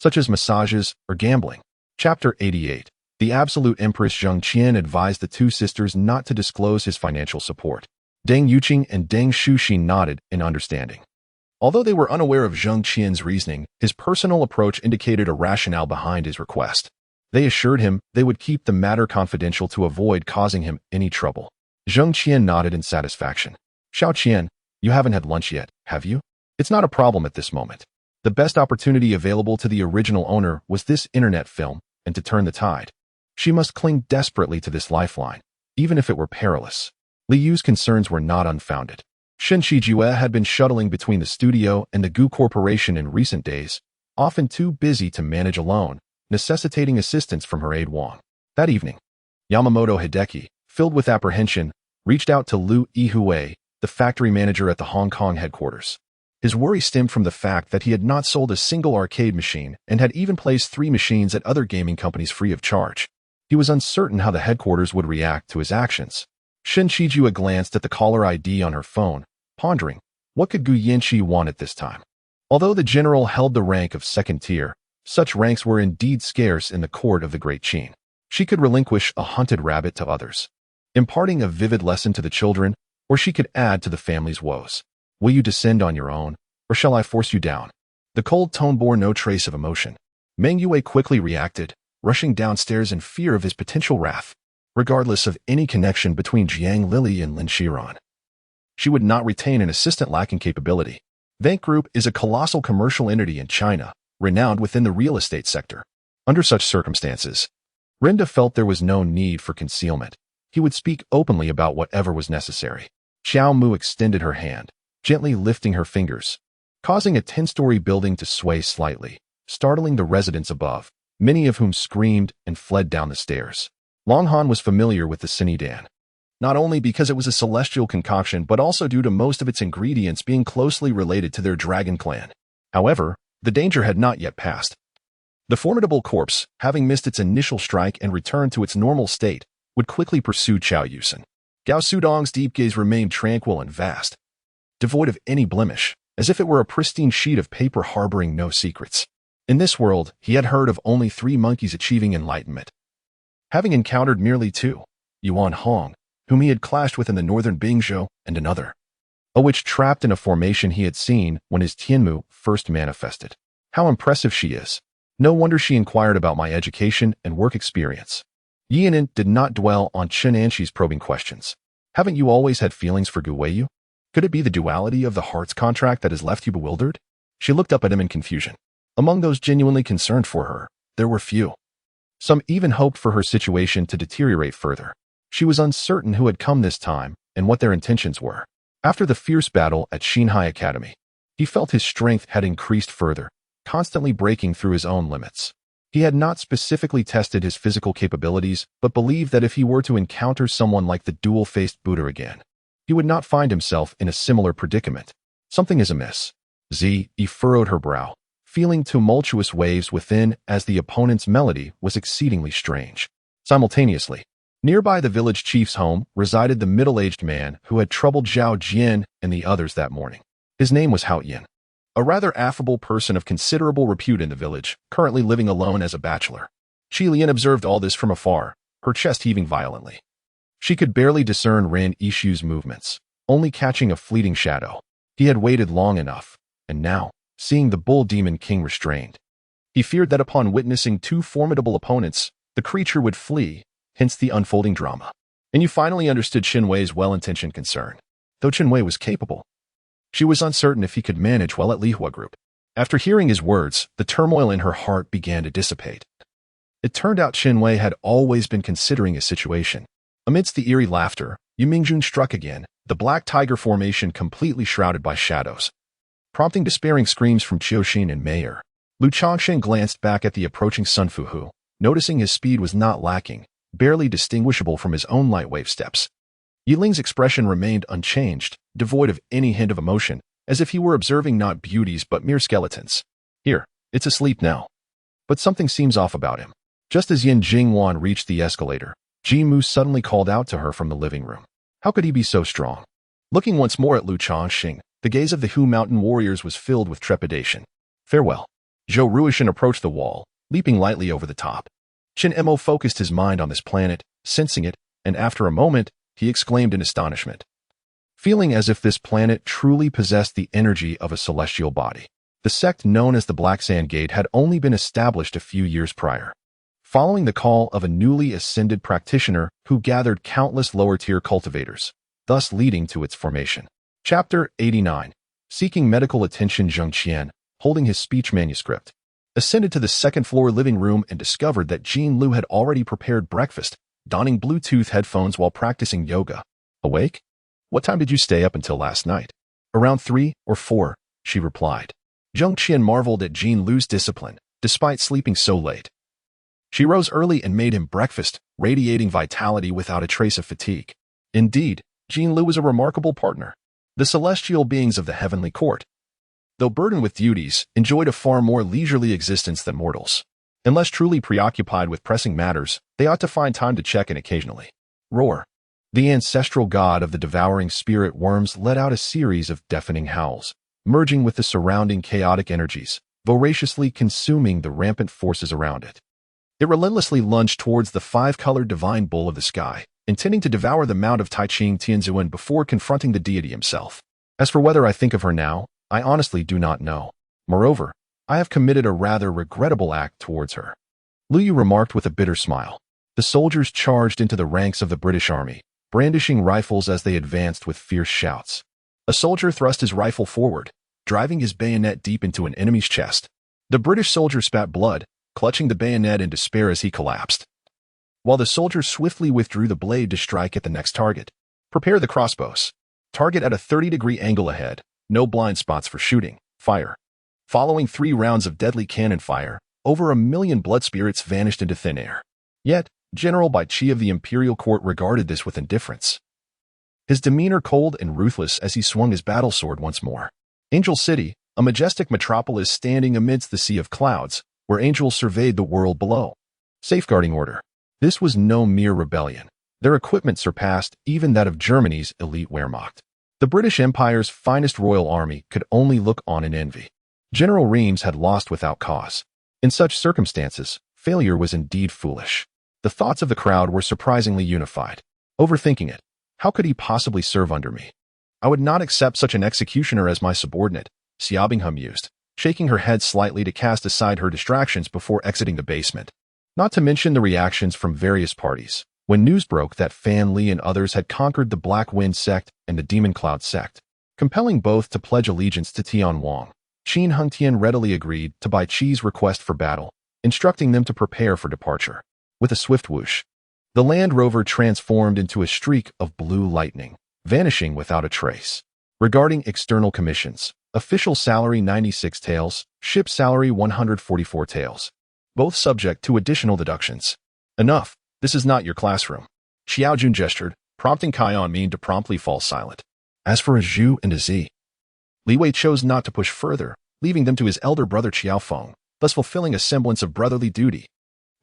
such as massages or gambling. Chapter 88. The absolute Empress Zheng Qian advised the 2 sisters not to disclose his financial support. Deng Yuqing and Deng Shuxin nodded in understanding. Although they were unaware of Zheng Qian's reasoning, his personal approach indicated a rationale behind his request. They assured him they would keep the matter confidential to avoid causing him any trouble. Zheng Qian nodded in satisfaction. Xiao Qian, you haven't had lunch yet, have you? It's not a problem at this moment. The best opportunity available to the original owner was this internet film, and to turn the tide, she must cling desperately to this lifeline, even if it were perilous. Li Yu's concerns were not unfounded. Shen Shijue had been shuttling between the studio and the Gu Corporation in recent days, often too busy to manage alone, necessitating assistance from her aide Wang. That evening, Yamamoto Hideki, filled with apprehension, reached out to Lu Yihui, the factory manager at the Hong Kong headquarters. His worry stemmed from the fact that he had not sold a single arcade machine and had even placed 3 machines at other gaming companies free of charge. He was uncertain how the headquarters would react to his actions. Shen Shijue glanced at the caller ID on her phone, pondering, What could Gu Yanqi want at this time? Although the general held the rank of second tier, such ranks were indeed scarce in the court of the Great Qin. She could relinquish a hunted rabbit to others, imparting a vivid lesson to the children, or she could add to the family's woes. Will you descend on your own, or shall I force you down? The cold tone bore no trace of emotion. Meng Yue quickly reacted, rushing downstairs in fear of his potential wrath. Regardless of any connection between Jiang Lili and Lin Shiran, she would not retain an assistant lacking capability. Vank Group is a colossal commercial entity in China, renowned within the real estate sector. Under such circumstances, Renda felt there was no need for concealment. He would speak openly about whatever was necessary. Xiao Mu extended her hand, gently lifting her fingers, causing a 10-story building to sway slightly, startling the residents above, many of whom screamed and fled down the stairs. Long Han was familiar with the Sinidan, not only because it was a celestial concoction but also due to most of its ingredients being closely related to their dragon clan. However, the danger had not yet passed. The formidable corpse, having missed its initial strike and returned to its normal state, would quickly pursue Chao Yusen. Gao Sudong's deep gaze remained tranquil and vast, devoid of any blemish, as if it were a pristine sheet of paper harboring no secrets. In this world, he had heard of only 3 monkeys achieving enlightenment, having encountered merely 2, Yuan Hong, whom he had clashed with in the northern Bingzhou, and another, a witch trapped in a formation he had seen when his Tianmu first manifested. How impressive she is. No wonder she inquired about my education and work experience. Yianin did not dwell on Chen Anxi's probing questions. Haven't you always had feelings for Gu Weiyu? Could it be the duality of the heart's contract that has left you bewildered? She looked up at him in confusion. Among those genuinely concerned for her, there were few. Some even hoped for her situation to deteriorate further. She was uncertain who had come this time and what their intentions were. After the fierce battle at Xinhai Academy, he felt his strength had increased further, constantly breaking through his own limits. He had not specifically tested his physical capabilities, but believed that if he were to encounter someone like the dual-faced Buddha again, he would not find himself in a similar predicament. Something is amiss. Zi furrowed her brow, feeling tumultuous waves within as the opponent's melody was exceedingly strange. Simultaneously, nearby the village chief's home resided the middle-aged man who had troubled Zhao Jian and the others that morning. His name was Hao Yin, a rather affable person of considerable repute in the village, currently living alone as a bachelor. Qi Lian observed all this from afar, her chest heaving violently. She could barely discern Ren Yishu's movements, only catching a fleeting shadow. He had waited long enough, and now, seeing the bull demon king restrained, he feared that upon witnessing 2 formidable opponents, the creature would flee, hence the unfolding drama. And you finally understood Qin Wei's well-intentioned concern. Though Qin Wei was capable, she was uncertain if he could manage well at Lihua Group. After hearing his words, the turmoil in her heart began to dissipate. It turned out Qin Wei had always been considering his situation. Amidst the eerie laughter, Yu Mingjun struck again, the black tiger formation completely shrouded by shadows, prompting despairing screams from Qiuxin and Mayer. Lu Chongsheng glanced back at the approaching Sun Fuhu, noticing his speed was not lacking, barely distinguishable from his own light wave steps. Yiling's expression remained unchanged, devoid of any hint of emotion, as if he were observing not beauties but mere skeletons. Here, it's asleep now. But something seems off about him. Just as Yin Jingwan reached the escalator, Ji Mu suddenly called out to her from the living room. How could he be so strong? Looking once more at Lu Chongxing, the gaze of the Hu Mountain warriors was filled with trepidation. Farewell. Zhou Ruishan approached the wall, leaping lightly over the top. Qin Mo focused his mind on this planet, sensing it, and after a moment, he exclaimed in astonishment, feeling as if this planet truly possessed the energy of a celestial body. The sect known as the Black Sand Gate had only been established a few years prior, following the call of a newly ascended practitioner who gathered countless lower-tier cultivators, thus leading to its formation. Chapter 89. Seeking medical attention. Zheng Qian, holding his speech manuscript, ascended to the second-floor living room and discovered that Jean Lu had already prepared breakfast, donning Bluetooth headphones while practicing yoga. Awake? What time did you stay up until last night? Around 3 or 4, she replied. Zheng Qian marveled at Jean Lu's discipline, despite sleeping so late. She rose early and made him breakfast, radiating vitality without a trace of fatigue. Indeed, Jean Lu was a remarkable partner. The celestial beings of the heavenly court, though burdened with duties, enjoyed a far more leisurely existence than mortals. Unless truly preoccupied with pressing matters, they ought to find time to check in occasionally. Roar. The ancestral god of the devouring spirit worms let out a series of deafening howls, merging with the surrounding chaotic energies, voraciously consuming the rampant forces around it. It relentlessly lunged towards the five-colored divine bull of the sky, intending to devour the mount of Tycoon System before confronting the deity himself. As for whether I think of her now, I honestly do not know. Moreover, I have committed a rather regrettable act towards her. Liu remarked with a bitter smile. The soldiers charged into the ranks of the British army, brandishing rifles as they advanced with fierce shouts. A soldier thrust his rifle forward, driving his bayonet deep into an enemy's chest. The British soldier spat blood, clutching the bayonet in despair as he collapsed, while the soldier swiftly withdrew the blade to strike at the next target. Prepare the crossbows. Target at a 30-degree angle ahead. No blind spots for shooting. Fire. Following 3 rounds of deadly cannon fire, over 1 million blood spirits vanished into thin air. Yet, General Bai Qi of the imperial court regarded this with indifference, his demeanor cold and ruthless as he swung his battle sword once more. Angel City, a majestic metropolis standing amidst the sea of clouds, where angels surveyed the world below. Safeguarding order. This was no mere rebellion. Their equipment surpassed even that of Germany's elite Wehrmacht. The British Empire's finest royal army could only look on in envy. General Reims had lost without cause. In such circumstances, failure was indeed foolish. The thoughts of the crowd were surprisingly unified. Overthinking it, how could he possibly serve under me? I would not accept such an executioner as my subordinate, Xiaobinghe mused, shaking her head slightly to cast aside her distractions before exiting the basement. Not to mention the reactions from various parties, when news broke that Fan Li and others had conquered the Black Wind sect and the Demon Cloud sect, compelling both to pledge allegiance to Tian Wang. Zheng Qian readily agreed to Bai Qi's request for battle, instructing them to prepare for departure. With a swift whoosh, the Land Rover transformed into a streak of blue lightning, vanishing without a trace. Regarding external commissions, official salary 96 taels, ship salary 144 taels. Both subject to additional deductions. Enough, this is not your classroom. Xiaojun gestured, prompting Kai Min to promptly fall silent. As for a Zhu and a Z, Li Wei chose not to push further, leaving them to his elder brother Qiaofeng, thus fulfilling a semblance of brotherly duty.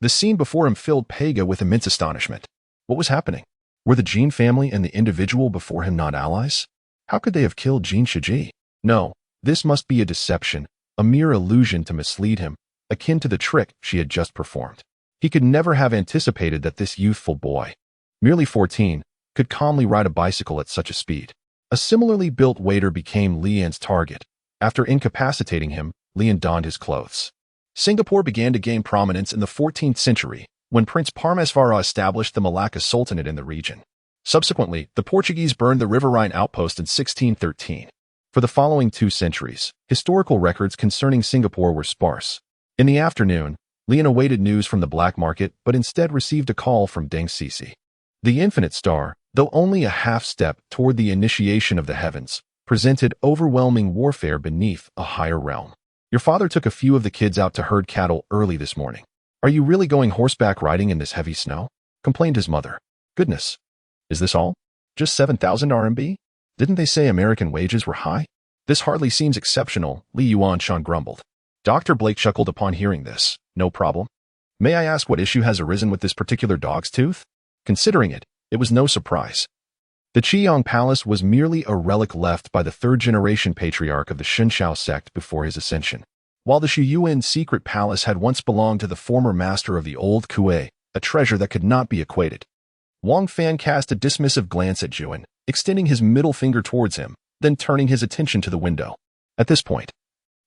The scene before him filled Pega with immense astonishment. What was happening? Were the Jin family and the individual before him not allies? How could they have killed Jin Shiji? No, this must be a deception, a mere illusion to mislead him, akin to the trick she had just performed. He could never have anticipated that this youthful boy, merely 14, could calmly ride a bicycle at such a speed. A similarly built waiter became Lian's target. After incapacitating him, Lian donned his clothes. Singapore began to gain prominence in the 14th century, when Prince Parmesvara established the Malacca Sultanate in the region. Subsequently, the Portuguese burned the riverine outpost in 1613. For the following 2 centuries, historical records concerning Singapore were sparse. In the afternoon, Lian awaited news from the black market but instead received a call from Deng Sisi. The infinite star, though only a half-step toward the initiation of the heavens, presented overwhelming warfare beneath a higher realm. Your father took a few of the kids out to herd cattle early this morning. Are you really going horseback riding in this heavy snow? Complained his mother. Goodness. Is this all? Just 7,000 RMB? Didn't they say American wages were high? This hardly seems exceptional, Li Yuanshan grumbled. Dr. Blake chuckled upon hearing this. No problem. May I ask what issue has arisen with this particular dog's tooth? Considering it, it was no surprise. The Qiyang Palace was merely a relic left by the third-generation patriarch of the Shenshao sect before his ascension. While the Shuyuan secret palace had once belonged to the former master of the old Kuei, a treasure that could not be equated. Wang Fan cast a dismissive glance at Juan, extending his middle finger towards him, then turning his attention to the window. At this point,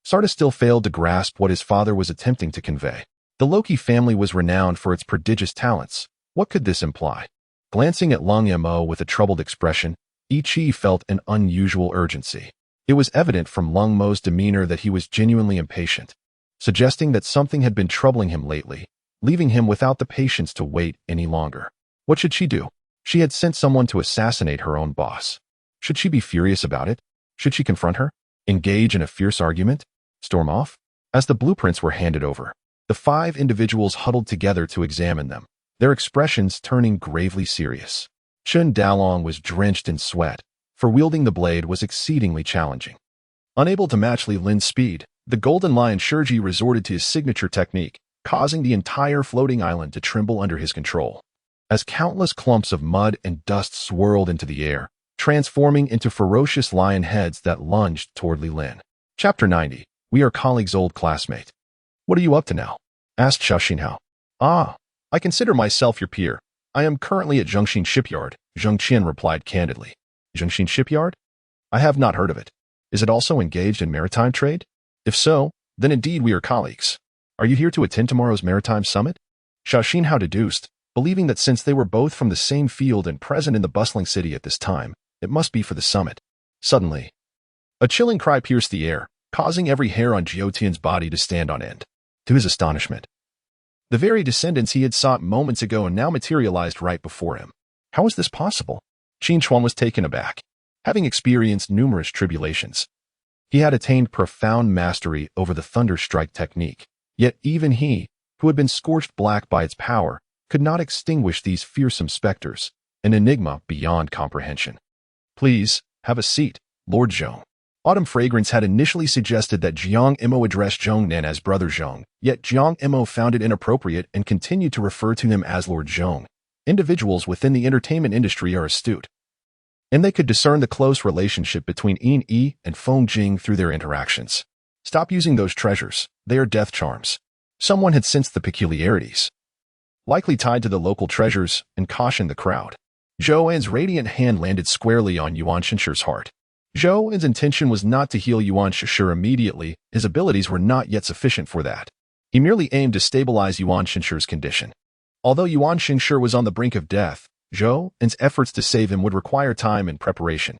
Sarda still failed to grasp what his father was attempting to convey. The Loki family was renowned for its prodigious talents. What could this imply? Glancing at Lung Mo with a troubled expression, Yi Chi felt an unusual urgency. It was evident from Lung Mo's demeanor that he was genuinely impatient, suggesting that something had been troubling him lately, leaving him without the patience to wait any longer. What should she do? She had sent someone to assassinate her own boss. Should she be furious about it? Should she confront her? Engage in a fierce argument? Storm off? As the blueprints were handed over, the 5 individuals huddled together to examine them, their expressions turning gravely serious. Chen Dalong was drenched in sweat, for wielding the blade was exceedingly challenging. Unable to match Li Lin's speed, the Golden Lion Shurji resorted to his signature technique, causing the entire floating island to tremble under his control. as countless clumps of mud and dust swirled into the air, transforming into ferocious lion heads that lunged toward Li Lin. Chapter 90. We are colleagues, old classmate. What are you up to now? Asked Xiao Xinhao. Ah, I consider myself your peer. I am currently at Zheng Qian shipyard, Zheng Qian replied candidly. Zheng Qian shipyard? I have not heard of it. Is it also engaged in maritime trade? If so, then indeed we are colleagues. Are you here to attend tomorrow's maritime summit? Xiao Xinhao deduced, believing that since they were both from the same field and present in the bustling city at this time, it must be for the summit. Suddenly, a chilling cry pierced the air, causing every hair on Jiao Tian's body to stand on end. To his astonishment, the very descendants he had sought moments ago now materialized right before him. How was this possible? Qin Chuan was taken aback. Having experienced numerous tribulations, he had attained profound mastery over the thunder strike technique. Yet even he, who had been scorched black by its power, could not extinguish these fearsome specters, an enigma beyond comprehension. Please, have a seat, Lord Zhong. Autumn Fragrance had initially suggested that Jiang Imo address Zhong Nan as Brother Zhong, yet Jiang Imo found it inappropriate and continued to refer to him as Lord Zhong. Individuals within the entertainment industry are astute, and they could discern the close relationship between Yin Yi and Feng Jing through their interactions. Stop using those treasures, they are death charms. Someone had sensed the peculiarities, likely tied to the local treasures, and cautioned the crowd. Zhou An's radiant hand landed squarely on Yuan Shinshi's heart. Zhou An's intention was not to heal Yuan Shinshu immediately, his abilities were not yet sufficient for that. He merely aimed to stabilize Yuan Shinshu's condition. Although Yuan Shinshu was on the brink of death, Zhou An's efforts to save him would require time and preparation.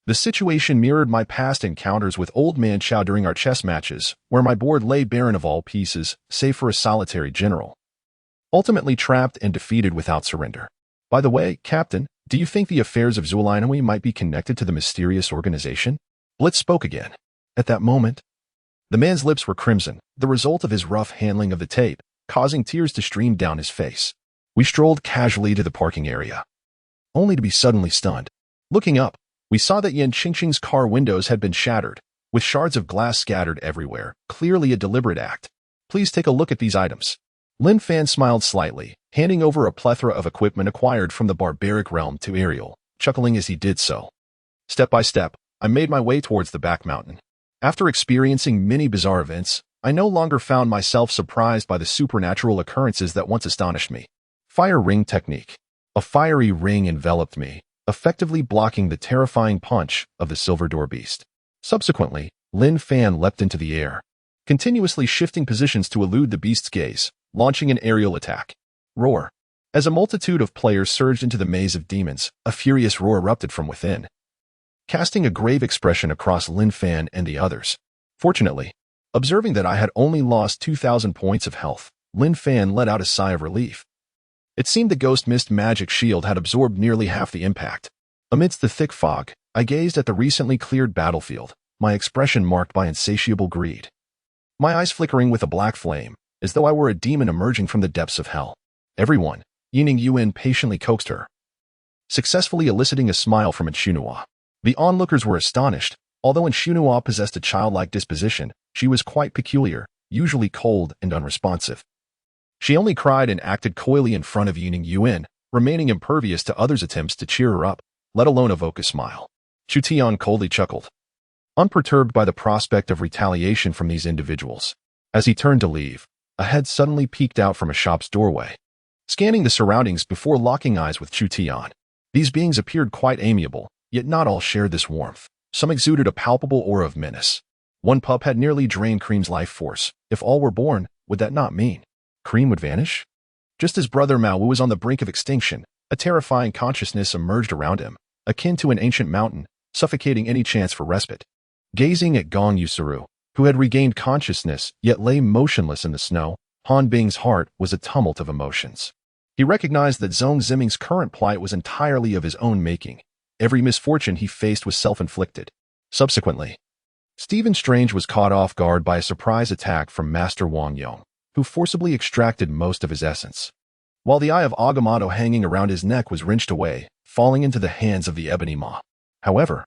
The situation mirrored my past encounters with Old Man Chao during our chess matches, where my board lay barren of all pieces, save for a solitary general, ultimately trapped and defeated without surrender. By the way, Captain, do you think the affairs of Zuolinhui might be connected to the mysterious organization? Blitz spoke again. At that moment, the man's lips were crimson, the result of his rough handling of the tape, causing tears to stream down his face. We strolled casually to the parking area, only to be suddenly stunned. Looking up, we saw that Yan Qingqing's car windows had been shattered, with shards of glass scattered everywhere, clearly a deliberate act. Please take a look at these items. Lin Fan smiled slightly, handing over a plethora of equipment acquired from the barbaric realm to Ariel, chuckling as he did so. Step by step, I made my way towards the back mountain. After experiencing many bizarre events, I no longer found myself surprised by the supernatural occurrences that once astonished me. Fire ring technique. A fiery ring enveloped me, effectively blocking the terrifying punch of the silver door beast. Subsequently, Lin Fan leapt into the air, continuously shifting positions to elude the beast's gaze, launching an aerial attack. Roar. As a multitude of players surged into the maze of demons, a furious roar erupted from within, casting a grave expression across Lin Fan and the others. Fortunately, observing that I had only lost 2,000 points of health, Lin Fan let out a sigh of relief. It seemed the ghost mist magic shield had absorbed nearly half the impact. Amidst the thick fog, I gazed at the recently cleared battlefield, my expression marked by insatiable greed. My eyes flickering with a black flame, as though I were a demon emerging from the depths of hell. Everyone, Yining Yuan patiently coaxed her, successfully eliciting a smile from Enshunua. The onlookers were astonished. Although Enshunua possessed a childlike disposition, she was quite peculiar, usually cold and unresponsive. She only cried and acted coyly in front of Yining Yuan, remaining impervious to others' attempts to cheer her up, let alone evoke a smile. Chu Tian coldly chuckled, unperturbed by the prospect of retaliation from these individuals. As he turned to leave, a head suddenly peeked out from a shop's doorway, scanning the surroundings before locking eyes with Chu Tian. These beings appeared quite amiable, yet not all shared this warmth. Some exuded a palpable aura of menace. One pup had nearly drained Cream's life force. If all were born, would that not mean Cream would vanish? Just as Brother Mao was on the brink of extinction, a terrifying consciousness emerged around him, akin to an ancient mountain, suffocating any chance for respite. Gazing at Gong Yusuru, who had regained consciousness yet lay motionless in the snow, Han Bing's heart was a tumult of emotions. He recognized that Zhong Ziming's current plight was entirely of his own making. Every misfortune he faced was self-inflicted. Subsequently, Stephen Strange was caught off guard by a surprise attack from Master Wang Yong, who forcibly extracted most of his essence, while the eye of Agamotto hanging around his neck was wrenched away, falling into the hands of the Ebony Maw. However,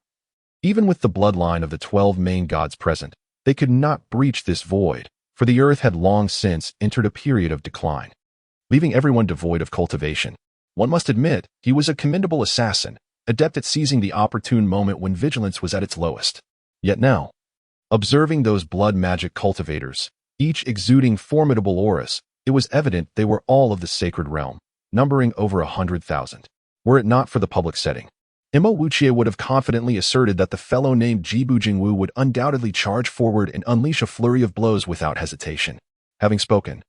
even with the bloodline of the 12 main gods present, they could not breach this void, for the earth had long since entered a period of decline, leaving everyone devoid of cultivation. One must admit, he was a commendable assassin, adept at seizing the opportune moment when vigilance was at its lowest. Yet now, observing those blood magic cultivators, each exuding formidable auras, it was evident they were all of the sacred realm, numbering over 100,000. Were it not for the public setting, Imo Wuchie would have confidently asserted that the fellow named Jibu Jingwu would undoubtedly charge forward and unleash a flurry of blows without hesitation. Having spoken,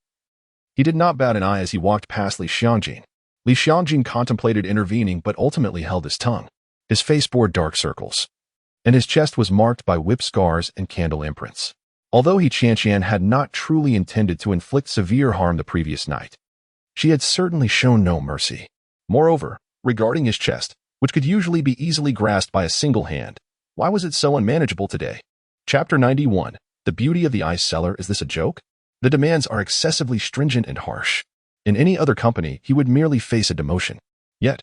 he did not bat an eye as he walked past Li Xiangjin. Li Xiangjin contemplated intervening but ultimately held his tongue. His face bore dark circles, and his chest was marked by whip scars and candle imprints. Although Zheng Qian had not truly intended to inflict severe harm the previous night, she had certainly shown no mercy. Moreover, regarding his chest, which could usually be easily grasped by a single hand, why was it so unmanageable today? Chapter 91. The beauty of the ice cellar. Is this a joke? The demands are excessively stringent and harsh. In any other company, he would merely face a demotion. Yet,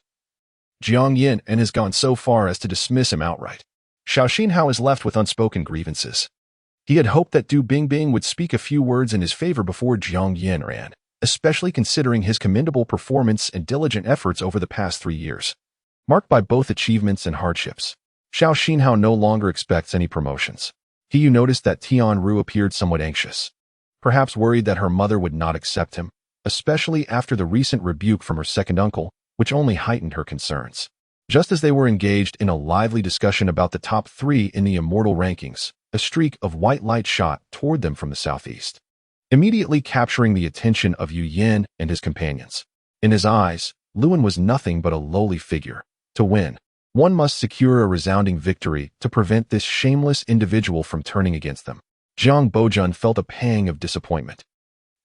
Jiang Yin has gone so far as to dismiss him outright. Xiao Xinhao is left with unspoken grievances. He had hoped that Du Bingbing would speak a few words in his favor before Jiang Yin ran, especially considering his commendable performance and diligent efforts over the past 3 years. Marked by both achievements and hardships, Xiao Xinhao no longer expects any promotions. He noticed that Tian Ru appeared somewhat anxious, perhaps worried that her mother would not accept him, especially after the recent rebuke from her second uncle, which only heightened her concerns. Just as they were engaged in a lively discussion about the top 3 in the immortal rankings, a streak of white light shot toward them from the southeast, immediately capturing the attention of Yu Yin and his companions. In his eyes, Luan was nothing but a lowly figure. To win, one must secure a resounding victory to prevent this shameless individual from turning against them. Zhang Bojun felt a pang of disappointment,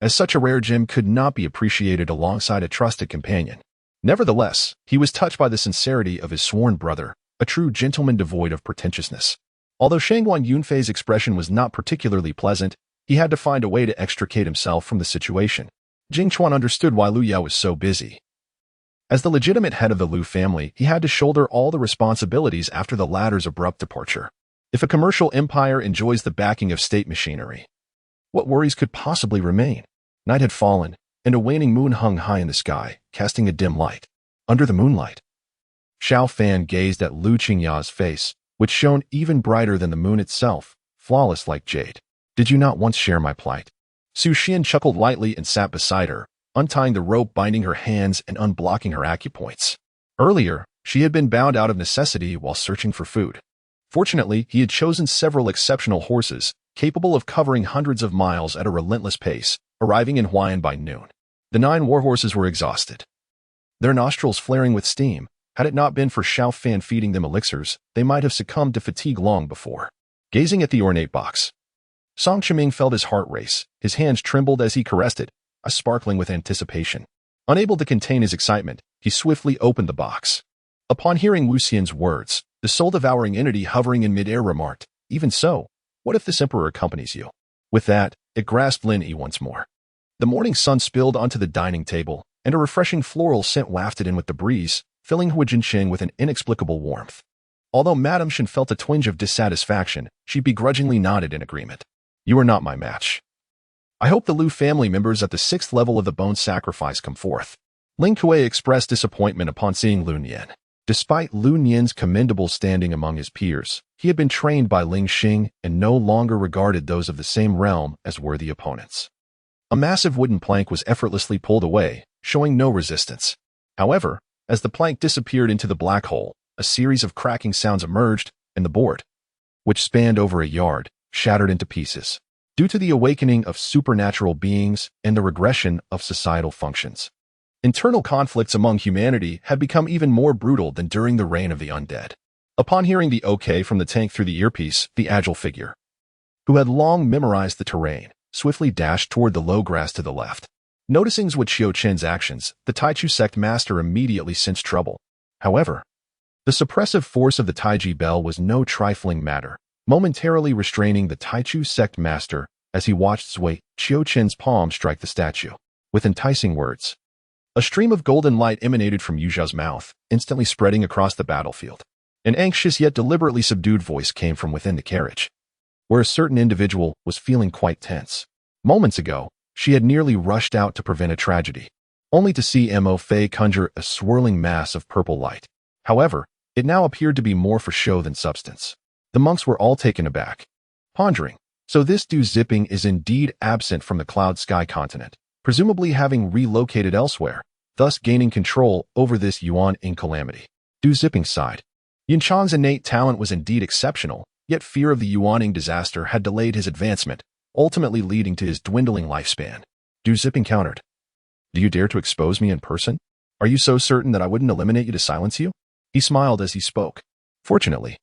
as such a rare gem could not be appreciated alongside a trusted companion. Nevertheless, he was touched by the sincerity of his sworn brother, a true gentleman devoid of pretentiousness. Although Shangguan Yunfei's expression was not particularly pleasant, he had to find a way to extricate himself from the situation. Jing Chuan understood why Lu Yao was so busy. As the legitimate head of the Lu family, he had to shoulder all the responsibilities after the latter's abrupt departure. If a commercial empire enjoys the backing of state machinery, what worries could possibly remain? Night had fallen, and a waning moon hung high in the sky, casting a dim light. Under the moonlight, Xiao Fan gazed at Lu Qingya's face, which shone even brighter than the moon itself, flawless like jade. Did you not once share my plight? Su Xian chuckled lightly and sat beside her, untying the rope binding her hands and unblocking her acupoints. Earlier, she had been bound out of necessity while searching for food. Fortunately, he had chosen several exceptional horses, capable of covering hundreds of miles at a relentless pace, arriving in Huayan by noon. The 9 warhorses were exhausted, their nostrils flaring with steam. Had it not been for Xiao Fan feeding them elixirs, they might have succumbed to fatigue long before. Gazing at the ornate box, Song Chiming felt his heart race. His hands trembled as he caressed it, sparkling with anticipation. Unable to contain his excitement, he swiftly opened the box. Upon hearing Wu Xian's words, the soul-devouring entity hovering in midair remarked, "Even so, what if this emperor accompanies you?" With that, it grasped Lin Yi once more. The morning sun spilled onto the dining table, and a refreshing floral scent wafted in with the breeze, filling Hu Jinsheng with an inexplicable warmth. Although Madame Shen felt a twinge of dissatisfaction, she begrudgingly nodded in agreement. "You are not my match. I hope the Lu family members at the 6th level of the bone sacrifice come forth." Ling Kuei expressed disappointment upon seeing Lu Nian. Despite Lu Nian's commendable standing among his peers, he had been trained by Ling Xing and no longer regarded those of the same realm as worthy opponents. A massive wooden plank was effortlessly pulled away, showing no resistance. However, as the plank disappeared into the black hole, a series of cracking sounds emerged, and the board, which spanned over a yard, shattered into pieces, due to the awakening of supernatural beings and the regression of societal functions. Internal conflicts among humanity had become even more brutal than during the reign of the undead. Upon hearing the OK from the tank through the earpiece, the agile figure, who had long memorized the terrain, swiftly dashed toward the low grass to the left. Noticing Zhuo Qiuchen's actions, the Taichu sect master immediately sensed trouble. However, the suppressive force of the Taiji bell was no trifling matter, momentarily restraining the Taichu sect master as he watched Zhuo Qiuchen's palm strike the statue. With enticing words, a stream of golden light emanated from Yu Zhao's mouth, instantly spreading across the battlefield. An anxious yet deliberately subdued voice came from within the carriage, where a certain individual was feeling quite tense. Moments ago, she had nearly rushed out to prevent a tragedy, only to see Mo Fei conjure a swirling mass of purple light. However, it now appeared to be more for show than substance. The monks were all taken aback, pondering, so this Du Zipping is indeed absent from the cloud sky continent, presumably having relocated elsewhere, thus gaining control over this yuan in calamity. Du Zipping sighed. Yin Chang's innate talent was indeed exceptional, yet fear of the Yuaning disaster had delayed his advancement, ultimately leading to his dwindling lifespan. Du Zipping countered. Do you dare to expose me in person? Are you so certain that I wouldn't eliminate you to silence you? He smiled as he spoke. Fortunately,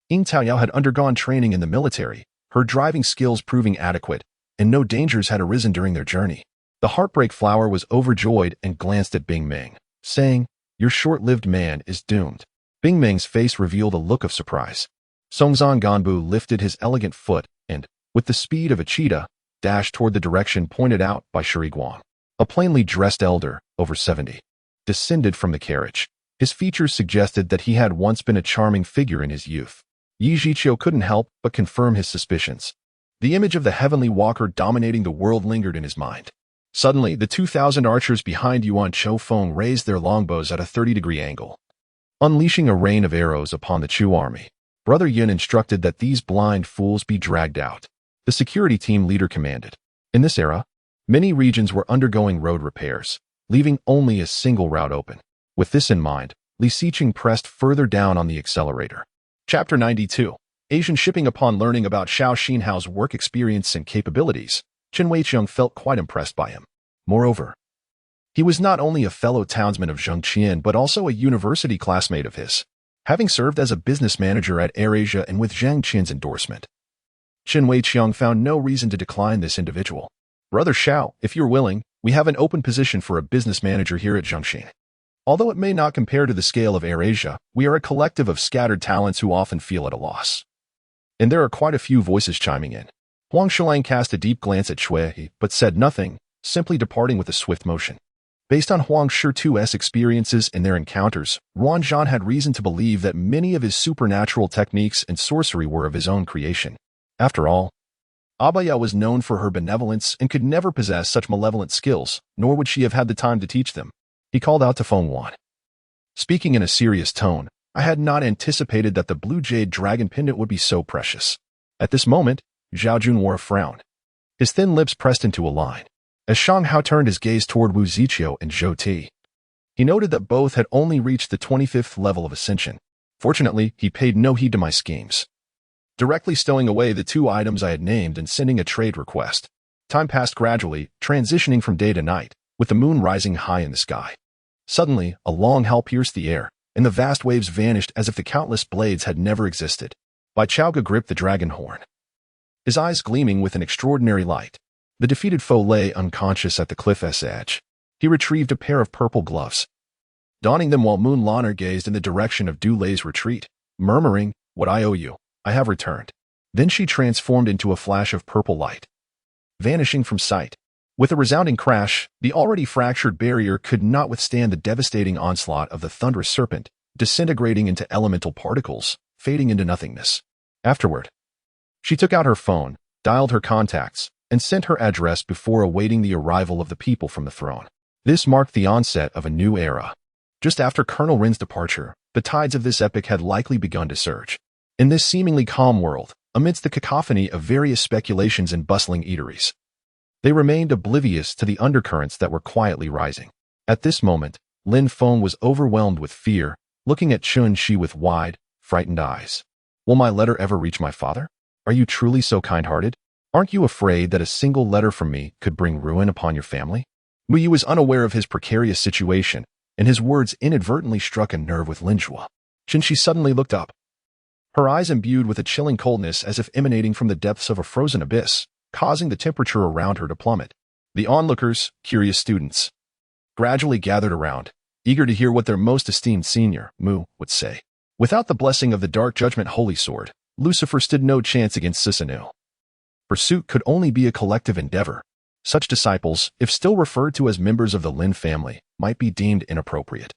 Ying Taoyao had undergone training in the military, her driving skills proving adequate, and no dangers had arisen during their journey. The Heartbreak Flower was overjoyed and glanced at Bing Meng, saying, Your short-lived man is doomed. Bing Meng's face revealed a look of surprise. Songzhan Ganbu lifted his elegant foot and, with the speed of a cheetah, dashed toward the direction pointed out by Shuri Guang. A plainly dressed elder, over 70, descended from the carriage. His features suggested that he had once been a charming figure in his youth. Yi Zhiqiu couldn't help but confirm his suspicions. The image of the heavenly walker dominating the world lingered in his mind. Suddenly, the 2,000 archers behind Yuan Choufeng raised their longbows at a 30-degree angle, unleashing a rain of arrows upon the Chu army. Brother Yin instructed that these blind fools be dragged out. The security team leader commanded. In this era, many regions were undergoing road repairs, leaving only a single route open. With this in mind, Li Xiqing pressed further down on the accelerator. Chapter 92. Asian shipping. Upon learning about Xiao Xinhao's work experience and capabilities, Chen Weiqiang felt quite impressed by him. Moreover, he was not only a fellow townsman of Zheng Qian but also a university classmate of his, having served as a business manager at AirAsia and with Zheng Qian's endorsement. Chen Weiqiang found no reason to decline this individual. Brother Xiao, if you're willing, we have an open position for a business manager here at Zhengxin. Although it may not compare to the scale of AirAsia, we are a collective of scattered talents who often feel at a loss. And there are quite a few voices chiming in. Huang Shulang cast a deep glance at Shui, but said nothing, simply departing with a swift motion. Based on Huang Shitu's experiences and their encounters, Ruan Zhan had reason to believe that many of his supernatural techniques and sorcery were of his own creation. After all, Abaya was known for her benevolence and could never possess such malevolent skills, nor would she have had the time to teach them. He called out to Feng Wan. Speaking in a serious tone, I had not anticipated that the blue jade dragon pendant would be so precious. At this moment, Zhao Jun wore a frown. His thin lips pressed into a line. As Shang Hao turned his gaze toward Wu Ziqiu and Zhou Ti, he noted that both had only reached the 25th level of ascension. Fortunately, he paid no heed to my schemes, directly stowing away the 2 items I had named and sending a trade request. Time passed gradually, transitioning from day to night, with the moon rising high in the sky. Suddenly, a long howl pierced the air, and the vast waves vanished as if the countless blades had never existed. Bai Chaoga gripped the dragon horn, his eyes gleaming with an extraordinary light. The defeated foe lay unconscious at the cliff's edge. He retrieved a pair of purple gloves, donning them while Moon Lanner gazed in the direction of Du Lei's retreat, murmuring, What I owe you, I have returned. Then she transformed into a flash of purple light, vanishing from sight. With a resounding crash, the already fractured barrier could not withstand the devastating onslaught of the thunderous serpent, disintegrating into elemental particles, fading into nothingness. Afterward, she took out her phone, dialed her contacts, and sent her address before awaiting the arrival of the people from the throne. This marked the onset of a new era. Just after Colonel Rin's departure, the tides of this epoch had likely begun to surge. In this seemingly calm world, amidst the cacophony of various speculations and bustling eateries, they remained oblivious to the undercurrents that were quietly rising. At this moment, Lin Feng was overwhelmed with fear, looking at Chun Shi with wide, frightened eyes. Will my letter ever reach my father? Are you truly so kind-hearted? Aren't you afraid that a single letter from me could bring ruin upon your family? Wu Yi was unaware of his precarious situation, and his words inadvertently struck a nerve with Lin Zhuo. Chun Shi suddenly looked up, her eyes imbued with a chilling coldness as if emanating from the depths of a frozen abyss, causing the temperature around her to plummet. The onlookers, curious students, gradually gathered around, eager to hear what their most esteemed senior, Mu, would say. Without the blessing of the Dark Judgment Holy Sword, Lucifer stood no chance against Sisanu. Pursuit could only be a collective endeavor. Such disciples, if still referred to as members of the Lin family, might be deemed inappropriate.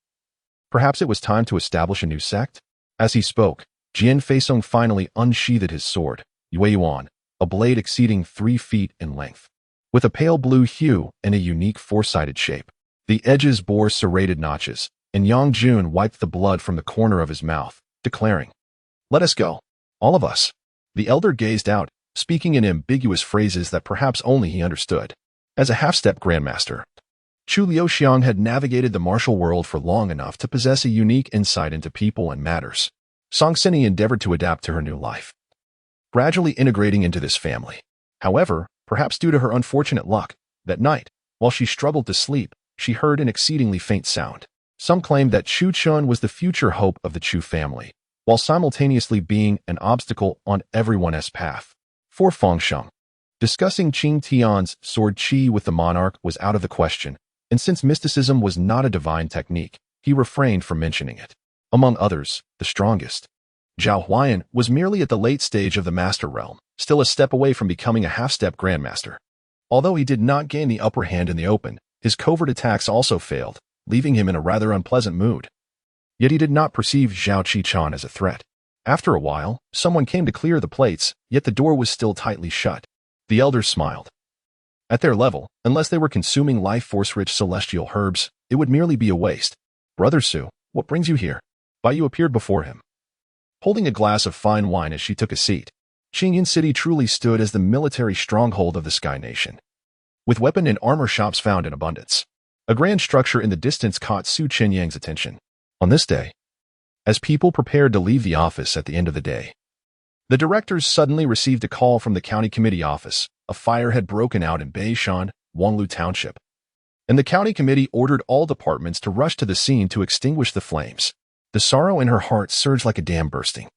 Perhaps it was time to establish a new sect? As he spoke, Jian Feisong finally unsheathed his sword, Yue Yuan, a blade exceeding 3 feet in length, with a pale blue hue and a unique 4-sided shape. The edges bore serrated notches, and Yang Jun wiped the blood from the corner of his mouth, declaring, "Let us go. All of us." The elder gazed out, speaking in ambiguous phrases that perhaps only he understood. As a half-step grandmaster, Chu Liuxiang had navigated the martial world for long enough to possess a unique insight into people and matters. Song Sini endeavored to adapt to her new life, gradually integrating into this family. However, perhaps due to her unfortunate luck, that night, while she struggled to sleep, she heard an exceedingly faint sound. Some claimed that Chu Chun was the future hope of the Chu family, while simultaneously being an obstacle on everyone's path. For Fengsheng, discussing Qing Tian's sword qi with the monarch was out of the question, and since mysticism was not a divine technique, he refrained from mentioning it. Among others, the strongest, Zhao Huayan, was merely at the late stage of the master realm, still a step away from becoming a half-step grandmaster. Although he did not gain the upper hand in the open, his covert attacks also failed, leaving him in a rather unpleasant mood. Yet he did not perceive Zhao Qian as a threat. After a while, someone came to clear the plates, yet the door was still tightly shut. The elders smiled. At their level, unless they were consuming life-force-rich celestial herbs, it would merely be a waste. "Brother Su, what brings you here?" Bai Yu appeared before him, holding a glass of fine wine as she took a seat. Qingyan City truly stood as the military stronghold of the Sky Nation, with weapon and armor shops found in abundance. A grand structure in the distance caught Su Qianyang's attention. On this day, as people prepared to leave the office at the end of the day, the directors suddenly received a call from the county committee office. A fire had broken out in Beishan, Wanglu Township, and the county committee ordered all departments to rush to the scene to extinguish the flames. The sorrow in her heart surged like a dam bursting.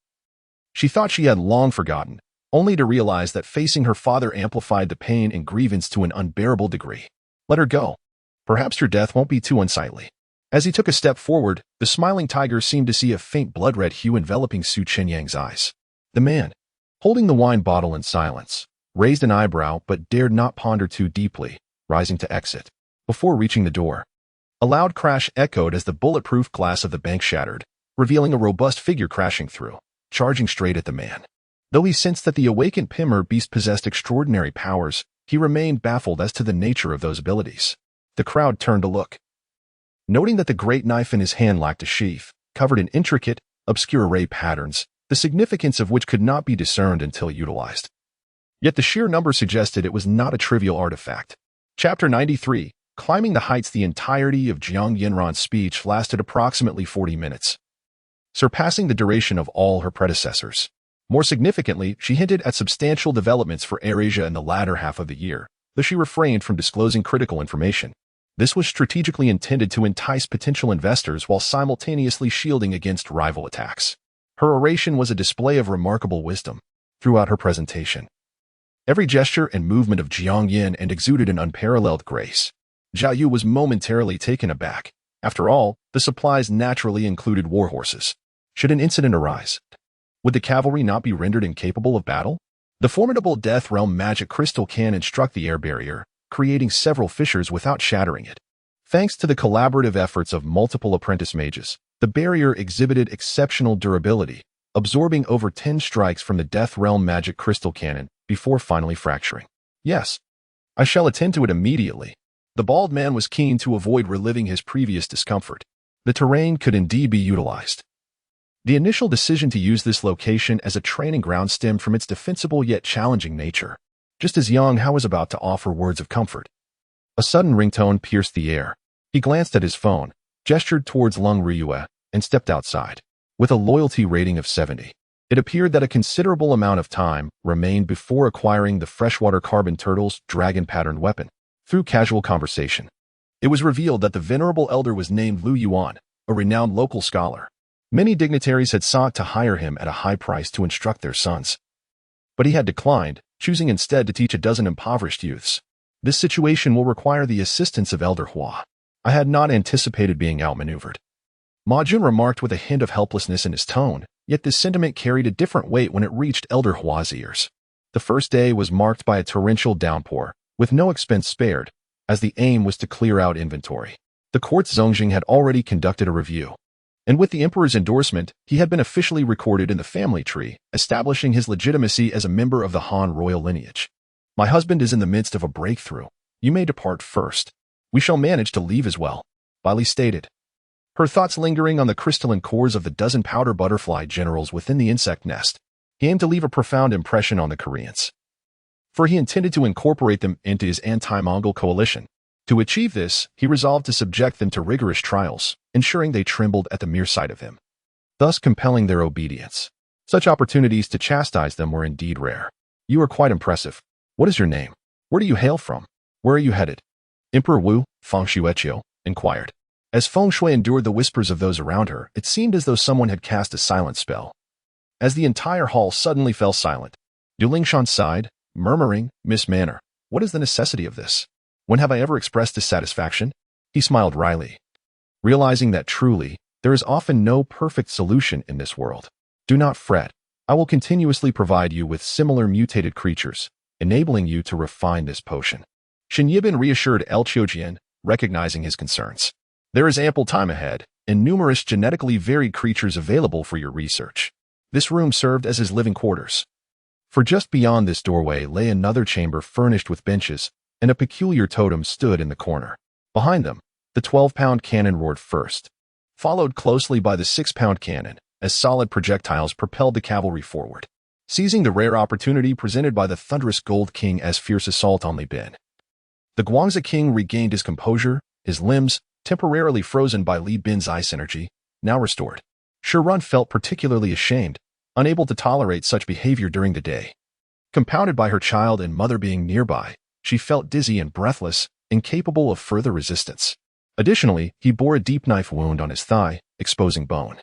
She thought she had long forgotten, only to realize that facing her father amplified the pain and grievance to an unbearable degree. "Let her go. Perhaps your death won't be too unsightly." As he took a step forward, the smiling tiger seemed to see a faint blood-red hue enveloping Su Qianyang's eyes. The man, holding the wine bottle in silence, raised an eyebrow but dared not ponder too deeply, rising to exit. Before reaching the door, a loud crash echoed as the bulletproof glass of the bank shattered, revealing a robust figure crashing through, charging straight at the man. Though he sensed that the awakened Pimmer beast possessed extraordinary powers, he remained baffled as to the nature of those abilities. The crowd turned to look, noting that the great knife in his hand lacked a sheath, covered in intricate, obscure ray patterns, the significance of which could not be discerned until utilized. Yet the sheer number suggested it was not a trivial artifact. Chapter 93, Climbing the Heights. The entirety of Jiang Yinran's speech lasted approximately 40 minutes, surpassing the duration of all her predecessors. More significantly, she hinted at substantial developments for AirAsia in the latter half of the year, though she refrained from disclosing critical information. This was strategically intended to entice potential investors while simultaneously shielding against rival attacks. Her oration was a display of remarkable wisdom. Throughout her presentation, every gesture and movement of Jiang Yin and exuded an unparalleled grace. Zhao Yu was momentarily taken aback. After all, the supplies naturally included war horses. Should an incident arise, would the cavalry not be rendered incapable of battle? The formidable Death Realm magic crystal cannon struck the air barrier, creating several fissures without shattering it. Thanks to the collaborative efforts of multiple apprentice mages, the barrier exhibited exceptional durability, absorbing over 10 strikes from the Death Realm magic crystal cannon before finally fracturing. "Yes, I shall attend to it immediately." The bald man was keen to avoid reliving his previous discomfort. The terrain could indeed be utilized. The initial decision to use this location as a training ground stemmed from its defensible yet challenging nature. Just as Yang Hao was about to offer words of comfort, a sudden ringtone pierced the air. He glanced at his phone, gestured towards Lung Riyue, and stepped outside. With a loyalty rating of 70, it appeared that a considerable amount of time remained before acquiring the freshwater carbon turtle's dragon-patterned weapon. Through casual conversation, it was revealed that the venerable elder was named Lu Yuan, a renowned local scholar. Many dignitaries had sought to hire him at a high price to instruct their sons, but he had declined, choosing instead to teach a dozen impoverished youths. "This situation will require the assistance of Elder Hua. I had not anticipated being outmaneuvered." Ma Jun remarked with a hint of helplessness in his tone, yet this sentiment carried a different weight when it reached Elder Hua's ears. The first day was marked by a torrential downpour, with no expense spared, as the aim was to clear out inventory. The court's Zongjing had already conducted a review, and with the emperor's endorsement, he had been officially recorded in the family tree, establishing his legitimacy as a member of the Han royal lineage. "My husband is in the midst of a breakthrough. You may depart first." We shall manage to leave as well, Bailey stated, her thoughts lingering on the crystalline cores of the dozen powder butterfly generals within the insect nest. He aimed to leave a profound impression on the Koreans, for he intended to incorporate them into his anti-Mongol coalition. To achieve this, he resolved to subject them to rigorous trials, ensuring they trembled at the mere sight of him, thus compelling their obedience. Such opportunities to chastise them were indeed rare. You are quite impressive. What is your name? Where do you hail from? Where are you headed? Emperor Wu, Feng Shuiqiu, inquired. As Feng Shui endured the whispers of those around her, it seemed as though someone had cast a silent spell. As the entire hall suddenly fell silent, Du Lingshan sighed, murmuring, Miss Manner, what is the necessity of this? When have I ever expressed dissatisfaction? He smiled wryly, realizing that truly, there is often no perfect solution in this world. Do not fret. I will continuously provide you with similar mutated creatures, enabling you to refine this potion. Shen Yibin reassured Zheng Qian, recognizing his concerns. There is ample time ahead, and numerous genetically varied creatures available for your research. This room served as his living quarters. For just beyond this doorway lay another chamber furnished with benches, and a peculiar totem stood in the corner. Behind them, the 12-pound cannon roared first, followed closely by the 6-pound cannon, as solid projectiles propelled the cavalry forward, seizing the rare opportunity presented by the thunderous Gold King as fierce assault on Li Bin. The Guangxi King regained his composure, his limbs, temporarily frozen by Li Bin's ice energy, now restored. Shirun felt particularly ashamed, unable to tolerate such behavior during the day. Compounded by her child and mother being nearby, she felt dizzy and breathless, incapable of further resistance. Additionally, he bore a deep knife wound on his thigh, exposing bone,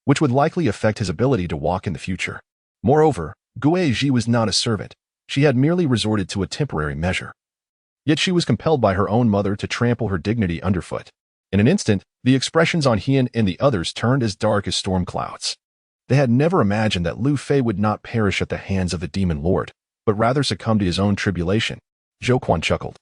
which would likely affect his ability to walk in the future. Moreover, Gue Ji was not a servant. She had merely resorted to a temporary measure. Yet she was compelled by her own mother to trample her dignity underfoot. In an instant, the expressions on Hien and the others turned as dark as storm clouds. They had never imagined that Lu Fei would not perish at the hands of the demon lord, but rather succumb to his own tribulation. Zhou Quan chuckled.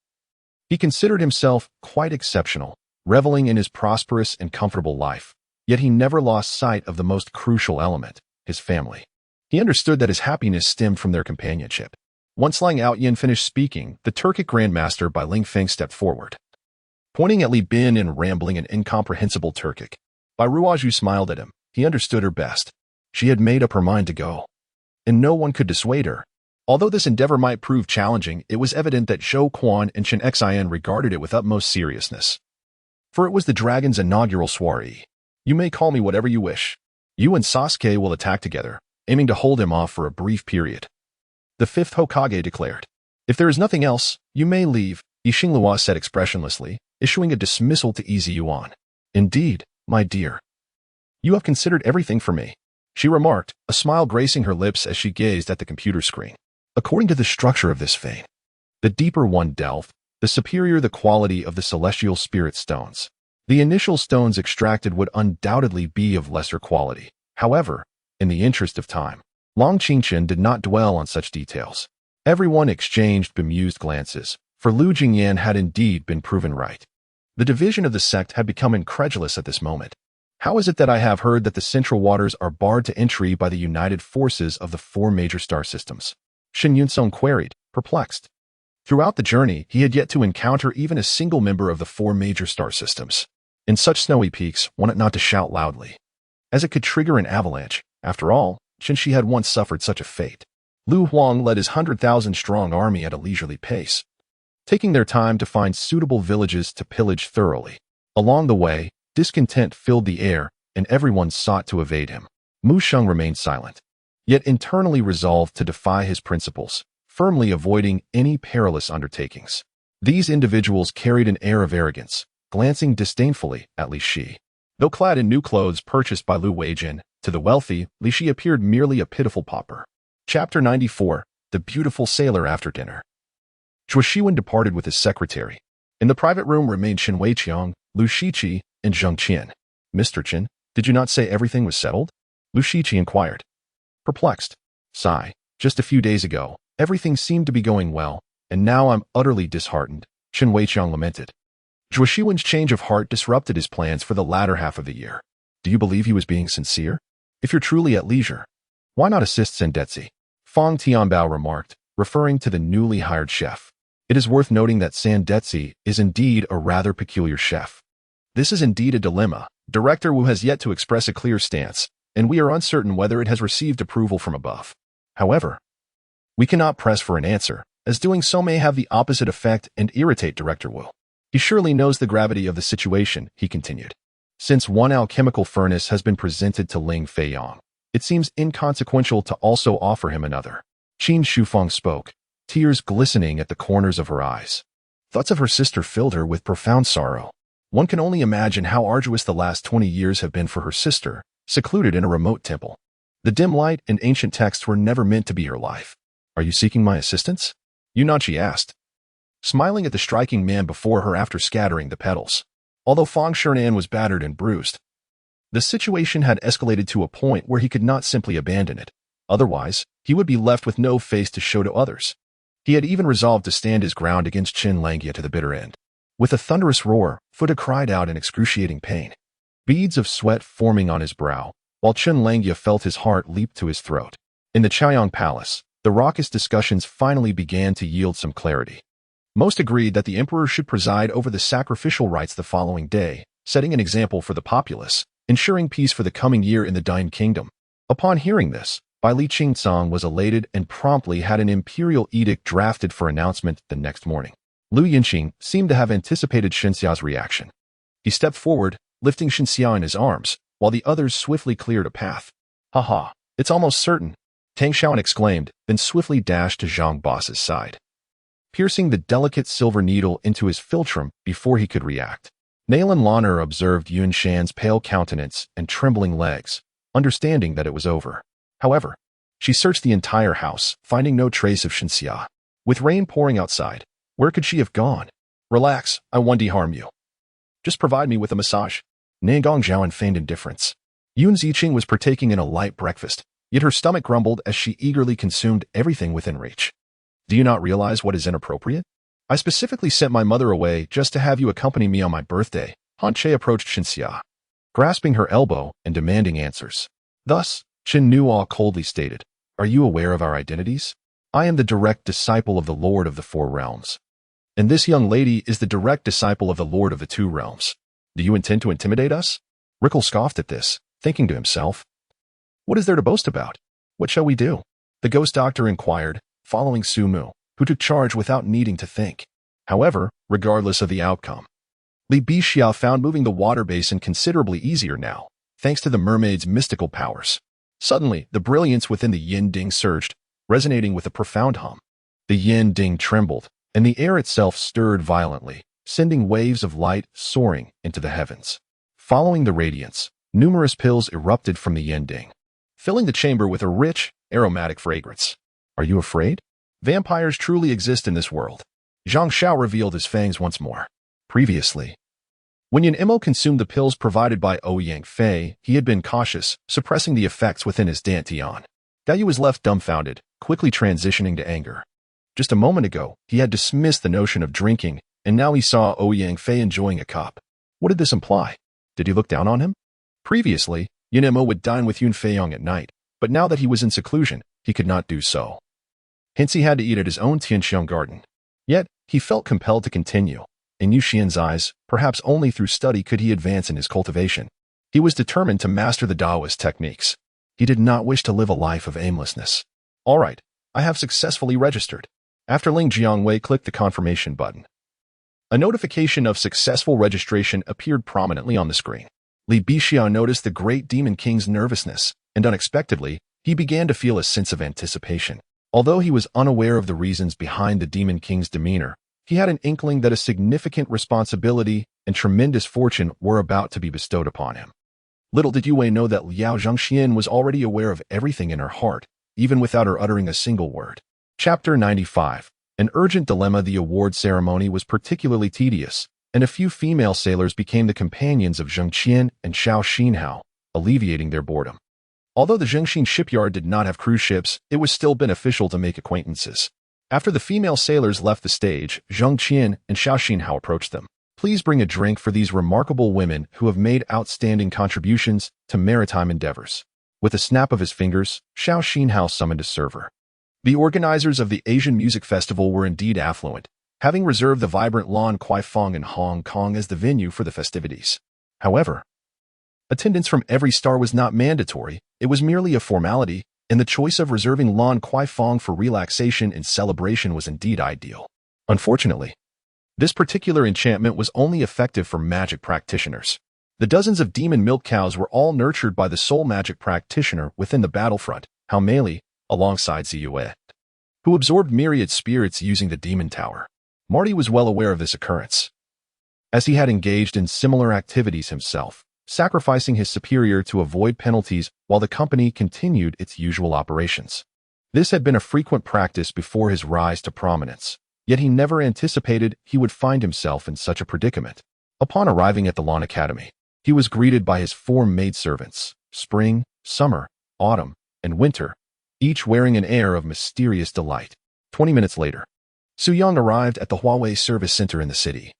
He considered himself quite exceptional, reveling in his prosperous and comfortable life, yet he never lost sight of the most crucial element, his family. He understood that his happiness stemmed from their companionship. Once Lang Outyin finished speaking, the Turkic Grandmaster Bai Lingfeng stepped forward, pointing at Li Bin and rambling in incomprehensible Turkic. Bai Ruozhu smiled at him. He understood her best. She had made up her mind to go, and no one could dissuade her. Although this endeavor might prove challenging, it was evident that Zhou Quan and Chen Xian regarded it with utmost seriousness. For it was the dragon's inaugural soiree. You may call me whatever you wish. You and Sasuke will attack together, aiming to hold him off for a brief period. The fifth Hokage declared. If there is nothing else, you may leave, Yi Xinglua said expressionlessly, issuing a dismissal to ease you on. Indeed, my dear. You have considered everything for me, she remarked, a smile gracing her lips as she gazed at the computer screen. According to the structure of this vein, the deeper one delved, the superior the quality of the celestial spirit stones. The initial stones extracted would undoubtedly be of lesser quality. However, in the interest of time, Long Qingchen did not dwell on such details. Everyone exchanged bemused glances, for Lu Jingyan had indeed been proven right. The division of the sect had become incredulous at this moment. How is it that I have heard that the central waters are barred to entry by the united forces of the 4 major star systems? Shen Yunsong queried, perplexed. Throughout the journey, he had yet to encounter even a single member of the 4 major star systems. In such snowy peaks, one ought not to shout loudly, as it could trigger an avalanche. After all, since she had once suffered such a fate. Lu Huang led his 100,000-strong army at a leisurely pace, taking their time to find suitable villages to pillage thoroughly. Along the way, discontent filled the air, and everyone sought to evade him. Mu Sheng remained silent, yet internally resolved to defy his principles, firmly avoiding any perilous undertakings. These individuals carried an air of arrogance, glancing disdainfully at Li Shi. Though clad in new clothes purchased by Lu Weijin, to the wealthy, Li Shi appeared merely a pitiful pauper. Chapter 94, The Beautiful Sailor After Dinner. Zhuo Shiwen departed with his secretary. In the private room remained Shen Weiqiang, Lu Shiqi, and Zheng Qian. Mr. Chen, did you not say everything was settled? Lu Shiqi inquired. Perplexed. Sigh. Just a few days ago, everything seemed to be going well, and now I'm utterly disheartened, Shen Weiqiang lamented. Zhuo Shiwen's change of heart disrupted his plans for the latter half of the year. Do you believe he was being sincere? If you're truly at leisure, why not assist Sendetsi? Fang Tianbao remarked, referring to the newly hired chef. It is worth noting that Sandetsi is indeed a rather peculiar chef. This is indeed a dilemma. Director Wu has yet to express a clear stance, and we are uncertain whether it has received approval from above. However, we cannot press for an answer, as doing so may have the opposite effect and irritate Director Wu. He surely knows the gravity of the situation, he continued. Since one alchemical furnace has been presented to Ling Feiyang, it seems inconsequential to also offer him another. Qin Shufeng spoke, tears glistening at the corners of her eyes. Thoughts of her sister filled her with profound sorrow. One can only imagine how arduous the last 20 years have been for her sister, secluded in a remote temple. The dim light and ancient texts were never meant to be her life. Are you seeking my assistance? Yunachi asked, smiling at the striking man before her after scattering the petals. Although Fang Shernan was battered and bruised, the situation had escalated to a point where he could not simply abandon it. Otherwise, he would be left with no face to show to others. He had even resolved to stand his ground against Qin Langia to the bitter end. With a thunderous roar, Fuda cried out in excruciating pain, beads of sweat forming on his brow, while Qin Langia felt his heart leap to his throat. In the Chaoyang Palace, the raucous discussions finally began to yield some clarity. Most agreed that the emperor should preside over the sacrificial rites the following day, setting an example for the populace, ensuring peace for the coming year in the Dine Kingdom. Upon hearing this, Bai Li Qingcang was elated and promptly had an imperial edict drafted for announcement the next morning. Lu Yinqing seemed to have anticipated Shenxia's reaction. He stepped forward, lifting Shenxia in his arms, while the others swiftly cleared a path. "Ha, it's almost certain," Tang Xiaoan exclaimed, then swiftly dashed to Zhang Boss's side, piercing the delicate silver needle into his philtrum before he could react. Nalan Lanner observed Yun Shan's pale countenance and trembling legs, understanding that it was over. However, she searched the entire house, finding no trace of Shenxia. With rain pouring outside, where could she have gone? "Relax, I won't harm you. Just provide me with a massage." Nangong Zhaoan feigned indifference. Yun Ziqing was partaking in a light breakfast, yet her stomach grumbled as she eagerly consumed everything within reach. "Do you not realize what is inappropriate? I specifically sent my mother away just to have you accompany me on my birthday." Han Che approached Shenxia, grasping her elbow and demanding answers. Thus, Qin Nuo coldly stated, "Are you aware of our identities? I am the direct disciple of the Lord of the Four Realms. And this young lady is the direct disciple of the Lord of the Two Realms. Do you intend to intimidate us?" Rickle scoffed at this, thinking to himself, "What is there to boast about? What shall we do?" The ghost doctor inquired, following Su Mu, who took charge without needing to think. However, regardless of the outcome, Li Bixia found moving the water basin considerably easier now, thanks to the mermaid's mystical powers. Suddenly, the brilliance within the yin ding surged, resonating with a profound hum. The yin ding trembled, and the air itself stirred violently, sending waves of light soaring into the heavens. Following the radiance, numerous pills erupted from the yin ding, filling the chamber with a rich, aromatic fragrance. "Are you afraid? Vampires truly exist in this world." Zhang Xiao revealed his fangs once more. Previously, when Yan Imo consumed the pills provided by Ouyang Fei, he had been cautious, suppressing the effects within his dantian. Dayu was left dumbfounded, quickly transitioning to anger. Just a moment ago, he had dismissed the notion of drinking, and now he saw Ouyang Fei enjoying a cup. What did this imply? Did he look down on him? Previously, Yan Imo would dine with Yun Feiyang at night, but now that he was in seclusion, he could not do so. Hence he had to eat at his own Tianxiang garden. Yet, he felt compelled to continue. In Yu Xian's eyes, perhaps only through study could he advance in his cultivation. He was determined to master the Taoist techniques. He did not wish to live a life of aimlessness. "All right, I have successfully registered." After Ling Jiangwei clicked the confirmation button, a notification of successful registration appeared prominently on the screen. Li Bixia noticed the great Demon King's nervousness, and unexpectedly, he began to feel a sense of anticipation. Although he was unaware of the reasons behind the Demon King's demeanor, he had an inkling that a significant responsibility and tremendous fortune were about to be bestowed upon him. Little did Yue Wei know that Liao Zhengxian was already aware of everything in her heart, even without her uttering a single word. Chapter 95. An urgent dilemma. The award ceremony was particularly tedious, and a few female sailors became the companions of Zheng Qian and Xiao Xinhao, alleviating their boredom. Although the Zhengxin shipyard did not have cruise ships, it was still beneficial to make acquaintances. After the female sailors left the stage, Zheng Qian and Xiao Xinhao approached them. "Please bring a drink for these remarkable women who have made outstanding contributions to maritime endeavors." With a snap of his fingers, Xiao Xinhao summoned a server. The organizers of the Asian Music Festival were indeed affluent, having reserved the vibrant Lan Kwai-Fong in Hong Kong as the venue for the festivities. However, attendance from every star was not mandatory, it was merely a formality, and the choice of reserving Lan Kwai-Fong for relaxation and celebration was indeed ideal. Unfortunately, this particular enchantment was only effective for magic practitioners. The dozens of demon milk cows were all nurtured by the sole magic practitioner within the battlefront, Hao Meili, alongside Ziyue, who absorbed myriad spirits using the demon tower. Marty was well aware of this occurrence, as he had engaged in similar activities himself, sacrificing his superior to avoid penalties while the company continued its usual operations. This had been a frequent practice before his rise to prominence, yet he never anticipated he would find himself in such a predicament. Upon arriving at the Lawn Academy, he was greeted by his 4 maidservants, spring, summer, autumn, and winter, each wearing an air of mysterious delight. 20 minutes later, Su Yang arrived at the Huawei Service Center in the city.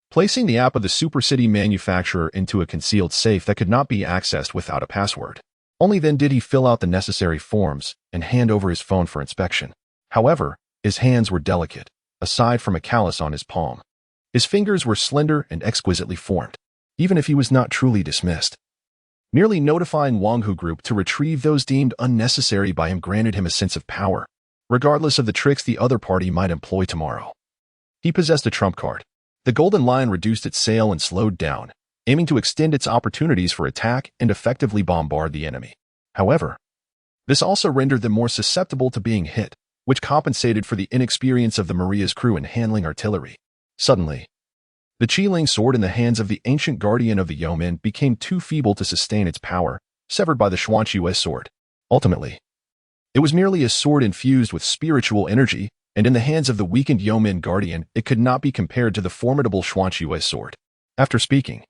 Placing the app of the Super City manufacturer into a concealed safe that could not be accessed without a password. Only then did he fill out the necessary forms and hand over his phone for inspection. However, his hands were delicate, aside from a callus on his palm. His fingers were slender and exquisitely formed, even if he was not truly dismissed. Merely notifying Wanghu Group to retrieve those deemed unnecessary by him granted him a sense of power, regardless of the tricks the other party might employ tomorrow. He possessed a trump card. The Golden Lion reduced its sail and slowed down, aiming to extend its opportunities for attack and effectively bombard the enemy. However, this also rendered them more susceptible to being hit, which compensated for the inexperience of the Maria's crew in handling artillery. Suddenly, the Qiling sword in the hands of the ancient guardian of the yeomen became too feeble to sustain its power, severed by the Xuanqi sword. Ultimately, it was merely a sword infused with spiritual energy, and in the hands of the weakened yeoman guardian, it could not be compared to the formidable Xuanqi sword. After speaking,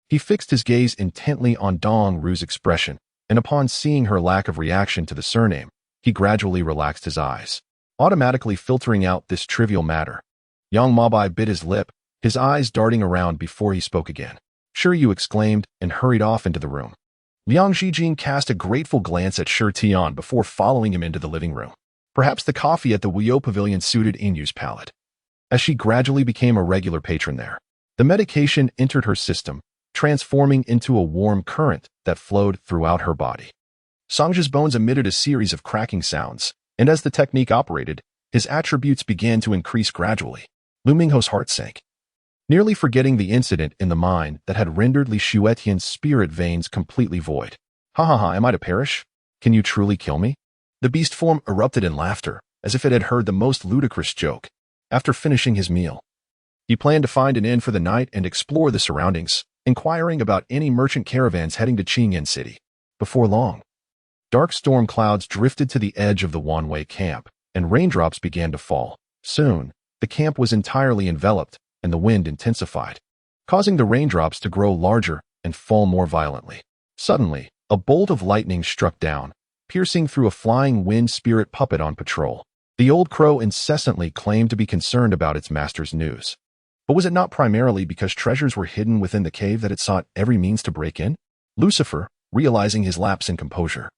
he fixed his gaze intently on Dong Ru's expression, and upon seeing her lack of reaction to the surname, he gradually relaxed his eyes, automatically filtering out this trivial matter. Yang Mabai bit his lip, his eyes darting around before he spoke again. Sure, you exclaimed, and hurried off into the room. Liang Zhijing cast a grateful glance at Shi Tian before following him into the living room. Perhaps the coffee at the Wuyo Pavilion suited Inyu's palate, as she gradually became a regular patron there. The medication entered her system, transforming into a warm current that flowed throughout her body. Songji's bones emitted a series of cracking sounds, and as the technique operated, his attributes began to increase gradually. Lu Mingho's heart sank, nearly forgetting the incident in the mine that had rendered Li Shuetian's spirit veins completely void. Ha ha ha, am I to perish? Can you truly kill me? The beast form erupted in laughter, as if it had heard the most ludicrous joke. After finishing his meal, he planned to find an inn for the night and explore the surroundings, inquiring about any merchant caravans heading to Qingyan City. Before long, dark storm clouds drifted to the edge of the Wanwei camp, and raindrops began to fall. Soon, the camp was entirely enveloped, and the wind intensified, causing the raindrops to grow larger and fall more violently. Suddenly, a bolt of lightning struck down, piercing through a flying wind spirit puppet on patrol. The old crow incessantly claimed to be concerned about its master's news. But was it not primarily because treasures were hidden within the cave that it sought every means to break in? Lucifer, realizing his lapse in composure,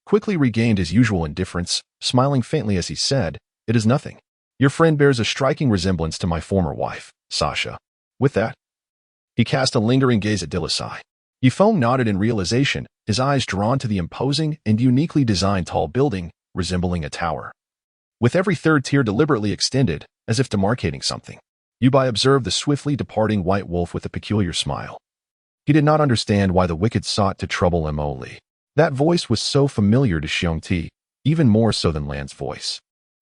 quickly regained his usual indifference, smiling faintly as he said, "It is nothing. Your friend bears a striking resemblance to my former wife, Sasha." With that, he cast a lingering gaze at Dilisai. Yifeng nodded in realization, his eyes drawn to the imposing and uniquely designed tall building, resembling a tower, with every third tier deliberately extended, as if demarcating something. Yubai observed the swiftly departing white wolf with a peculiar smile. He did not understand why the wicked sought to trouble Emoli. That voice was so familiar to Xiongti, even more so than Lan's voice,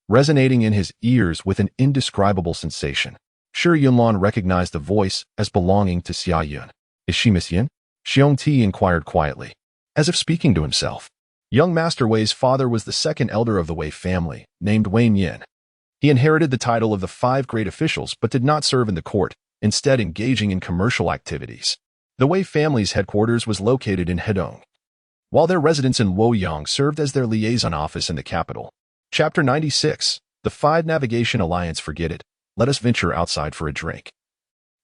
resonating in his ears with an indescribable sensation. Shi Yunlan recognized the voice as belonging to Xia Yun. "Is she Miss Yin?" Xiongti inquired quietly, as if speaking to himself. Young Master Wei's father was the second elder of the Wei family, named Wei Yin. He inherited the title of the 5 great officials but did not serve in the court, instead engaging in commercial activities. The Wei family's headquarters was located in Hedong, while their residence in Luoyang served as their liaison office in the capital. Chapter 96, The 5 Navigation Alliance. Forget it. Let us venture outside for a drink.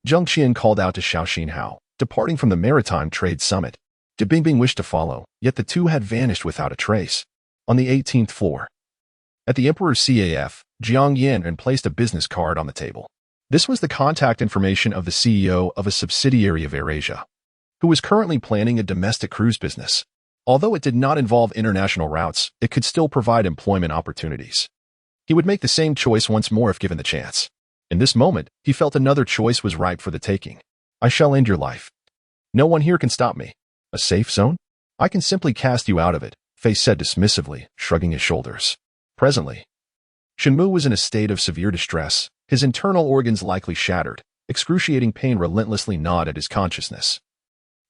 Zheng Qian called out to Xiao Xinhao, departing from the Maritime Trade Summit. De Bingbing wished to follow, yet the two had vanished without a trace. On the 18th floor, at the Emperor's CAF, Zheng Qian, and placed a business card on the table. This was the contact information of the CEO of a subsidiary of AirAsia, who was currently planning a domestic cruise business. Although it did not involve international routes, it could still provide employment opportunities. He would make the same choice once more if given the chance. In this moment, he felt another choice was ripe for the taking. I shall end your life. No one here can stop me. A safe zone? I can simply cast you out of it, Fei said dismissively, shrugging his shoulders. Presently, Shenmu was in a state of severe distress, his internal organs likely shattered, excruciating pain relentlessly gnawed at his consciousness.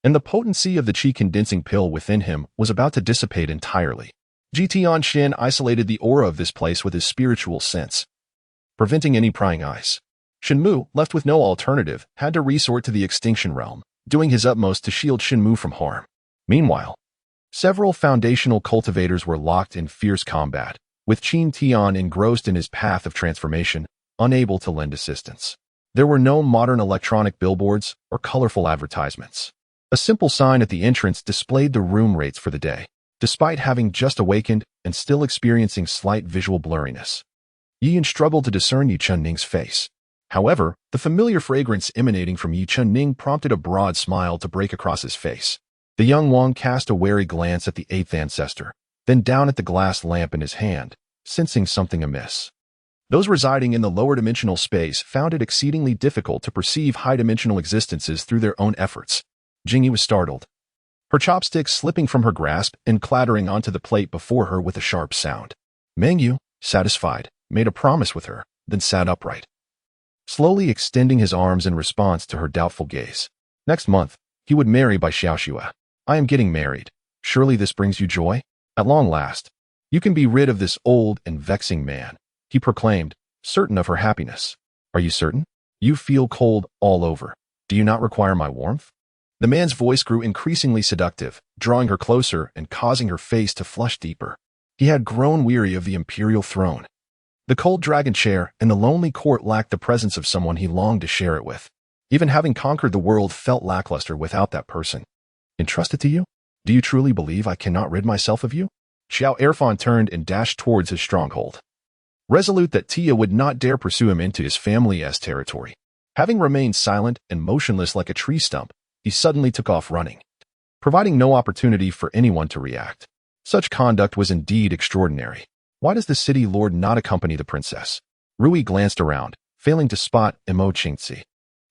And the potency of the qi condensing pill within him was about to dissipate entirely. Zheng Qian isolated the aura of this place with his spiritual sense, preventing any prying eyes. Shenmu, left with no alternative, had to resort to the extinction realm, doing his utmost to shield Shenmu from harm. Meanwhile, several foundational cultivators were locked in fierce combat, with Zheng Qian engrossed in his path of transformation, unable to lend assistance. There were no modern electronic billboards or colorful advertisements. A simple sign at the entrance displayed the room rates for the day, despite having just awakened and still experiencing slight visual blurriness. Yian struggled to discern Yi Chunning's face. However, the familiar fragrance emanating from Yi Chunning prompted a broad smile to break across his face. The young Wang cast a wary glance at the eighth ancestor, then down at the glass lamp in his hand, sensing something amiss. Those residing in the lower dimensional space found it exceedingly difficult to perceive high-dimensional existences through their own efforts. Jingyi was startled, her chopsticks slipping from her grasp and clattering onto the plate before her with a sharp sound. Mengyu, satisfied, made a promise with her, then sat upright, slowly extending his arms in response to her doubtful gaze. Next month, he would marry by Xiaoxue. I am getting married. Surely this brings you joy? At long last, you can be rid of this old and vexing man, he proclaimed, certain of her happiness. Are you certain? You feel cold all over. Do you not require my warmth? The man's voice grew increasingly seductive, drawing her closer and causing her face to flush deeper. He had grown weary of the imperial throne. The cold dragon chair and the lonely court lacked the presence of someone he longed to share it with. Even having conquered the world felt lackluster without that person. Entrusted to you? Do you truly believe I cannot rid myself of you? Xiao Erfan turned and dashed towards his stronghold, resolute that Tia would not dare pursue him into his family's territory. Having remained silent and motionless like a tree stump, he suddenly took off running, providing no opportunity for anyone to react. Such conduct was indeed extraordinary. Why does the city lord not accompany the princess? Rui glanced around, failing to spot Imo Qingzi.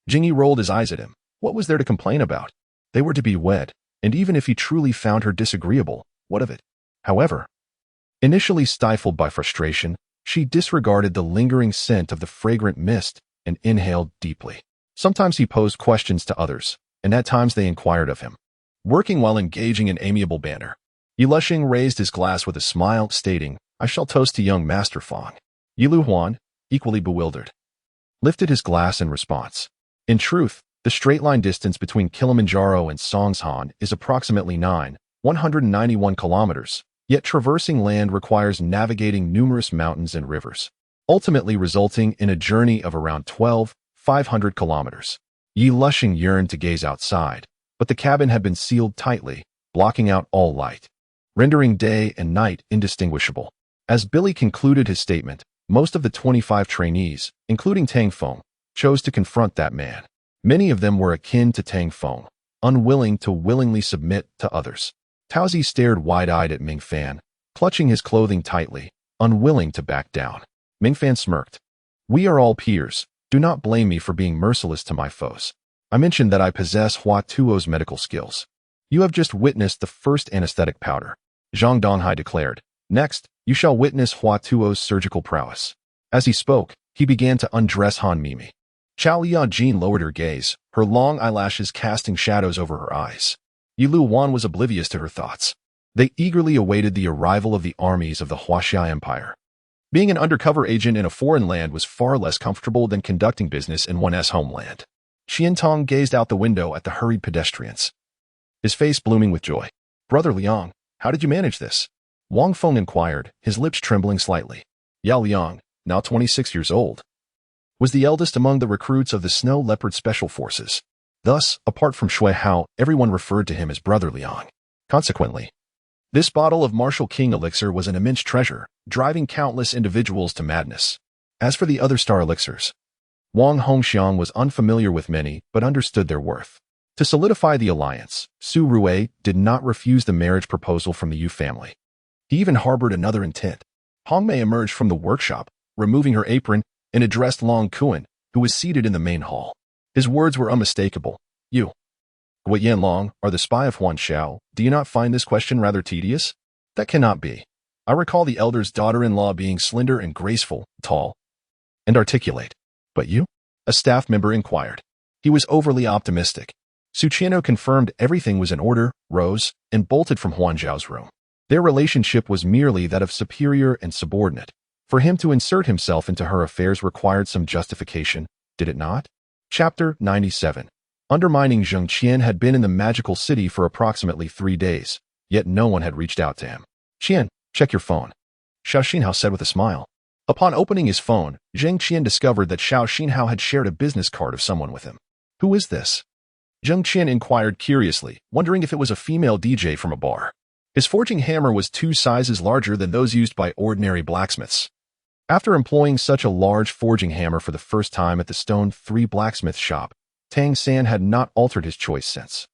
Jingyi rolled his eyes at him. What was there to complain about? They were to be wed, and even if he truly found her disagreeable, what of it? However, initially stifled by frustration, she disregarded the lingering scent of the fragrant mist and inhaled deeply. Sometimes he posed questions to others, and at times they inquired of him. Working while engaging in amiable banter, Yilushing raised his glass with a smile, stating, I shall toast to young Master Fang. Yilu Huan, equally bewildered, lifted his glass in response. In truth, the straight-line distance between Kilimanjaro and Songshan is approximately 191 kilometers, yet traversing land requires navigating numerous mountains and rivers, ultimately resulting in a journey of around 500 kilometers. Yilushing yearned to gaze outside, but the cabin had been sealed tightly, blocking out all light, rendering day and night indistinguishable. As Billy concluded his statement, most of the 25 trainees, including Tang Feng, chose to confront that man. Many of them were akin to Tang Feng, unwilling to willingly submit to others. Taozi stared wide-eyed at Mingfan, clutching his clothing tightly, unwilling to back down. Mingfan smirked. We are all peers. Do not blame me for being merciless to my foes. I mentioned that I possess Hua Tuo's medical skills. You have just witnessed the first anesthetic powder, Zhang Donghai declared. Next, you shall witness Hua Tuo's surgical prowess. As he spoke, he began to undress Han Mimi. Chao Liajin lowered her gaze, her long eyelashes casting shadows over her eyes. Yilu Wan was oblivious to her thoughts. They eagerly awaited the arrival of the armies of the Huaxia Empire. Being an undercover agent in a foreign land was far less comfortable than conducting business in one's homeland. Qiantong gazed out the window at the hurried pedestrians, his face blooming with joy. Brother Liang, how did you manage this? Wang Feng inquired, his lips trembling slightly. Yao Liang, now 26 years old, was the eldest among the recruits of the Snow Leopard Special Forces. Thus, apart from Shui Hao, everyone referred to him as Brother Liang. Consequently, this bottle of Martial King elixir was an immense treasure, driving countless individuals to madness. As for the other star elixirs, Wang Hongxiang was unfamiliar with many but understood their worth. To solidify the alliance, Su Rui did not refuse the marriage proposal from the Yu family. He even harbored another intent. Hong Mei emerged from the workshop, removing her apron, and addressed Long Kuan, who was seated in the main hall. His words were unmistakable. You, Gui Yanlong, are the spy of Huan Xiao. Do you not find this question rather tedious? That cannot be. I recall the elder's daughter-in-law being slender and graceful, tall, and articulate. But you? A staff member inquired. He was overly optimistic. Su Qian confirmed everything was in order, rose, and bolted from Huan Zhao's room. Their relationship was merely that of superior and subordinate. For him to insert himself into her affairs required some justification, did it not? Chapter 97. Undermining Zheng Qian had been in the magical city for approximately 3 days, yet no one had reached out to him. Qian, check your phone, Xiao Xinhao said with a smile. Upon opening his phone, Zheng Qian discovered that Xiao Xinhao had shared a business card of someone with him. Who is this? Zheng Qian inquired curiously, wondering if it was a female DJ from a bar. His forging hammer was 2 sizes larger than those used by ordinary blacksmiths. After employing such a large forging hammer for the first time at the Stone 3 blacksmith shop, Tang San had not altered his choice since.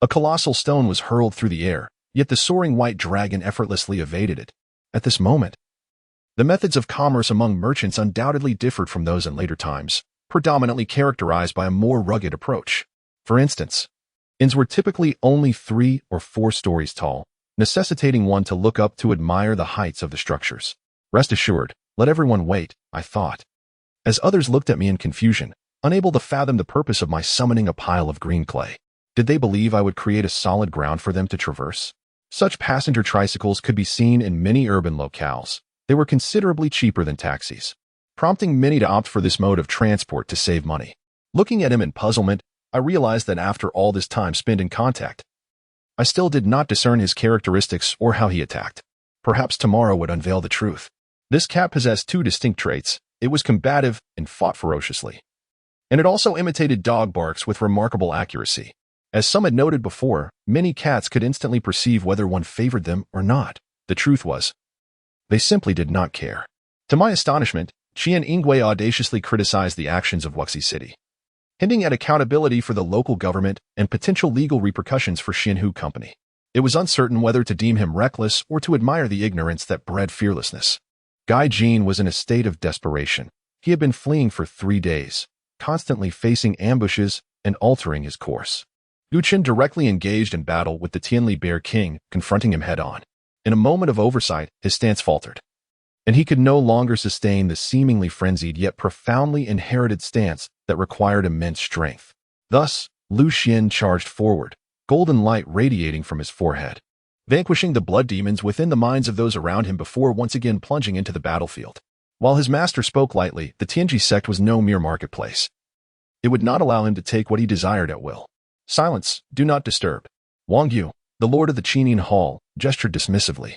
A colossal stone was hurled through the air, yet the soaring white dragon effortlessly evaded it. At this moment, the methods of commerce among merchants undoubtedly differed from those in later times, predominantly characterized by a more rugged approach. For instance, inns were typically only 3 or 4 stories tall, necessitating one to look up to admire the heights of the structures. Rest assured, let everyone wait, I thought. As others looked at me in confusion, unable to fathom the purpose of my summoning a pile of green clay. Did they believe I would create a solid ground for them to traverse? Such passenger tricycles could be seen in many urban locales. They were considerably cheaper than taxis, prompting many to opt for this mode of transport to save money. Looking at him in puzzlement, I realized that after all this time spent in contact, I still did not discern his characteristics or how he attacked. Perhaps tomorrow would unveil the truth. This cat possessed 2 distinct traits. It was combative and fought ferociously. And it also imitated dog barks with remarkable accuracy. As some had noted before, many cats could instantly perceive whether one favored them or not. The truth was, they simply did not care. To my astonishment, Qian Yingui audaciously criticized the actions of Wuxi City, hinting at accountability for the local government and potential legal repercussions for Xinhu Company. It was uncertain whether to deem him reckless or to admire the ignorance that bred fearlessness. Gai Jin was in a state of desperation. He had been fleeing for 3 days, constantly facing ambushes and altering his course. Gu Qin directly engaged in battle with the Tianli Bear King, confronting him head-on. In a moment of oversight, his stance faltered, and he could no longer sustain the seemingly frenzied yet profoundly inherited stance that required immense strength. Thus, Lu Xian charged forward, golden light radiating from his forehead, vanquishing the blood demons within the minds of those around him before once again plunging into the battlefield. While his master spoke lightly, the Tianji sect was no mere marketplace. It would not allow him to take what he desired at will. Silence, do not disturb. Wang Yu, the lord of the Qinian Hall, gestured dismissively,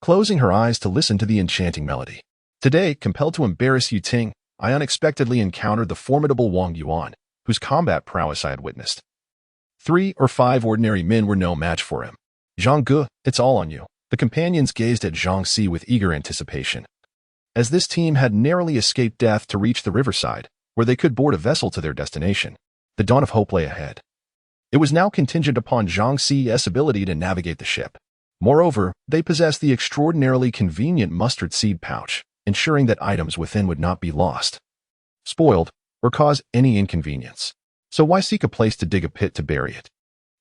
closing her eyes to listen to the enchanting melody. Today, compelled to embarrass Yu Ting, I unexpectedly encountered the formidable Wang Yuan, whose combat prowess I had witnessed. 3 or 5 ordinary men were no match for him. Zhang Ge, it's all on you. The companions gazed at Zhang Si with eager anticipation, as this team had narrowly escaped death to reach the riverside, where they could board a vessel to their destination. The dawn of hope lay ahead. It was now contingent upon Zhang Si's ability to navigate the ship. Moreover, they possessed the extraordinarily convenient mustard seed pouch, ensuring that items within would not be lost, spoiled, or cause any inconvenience. So why seek a place to dig a pit to bury it?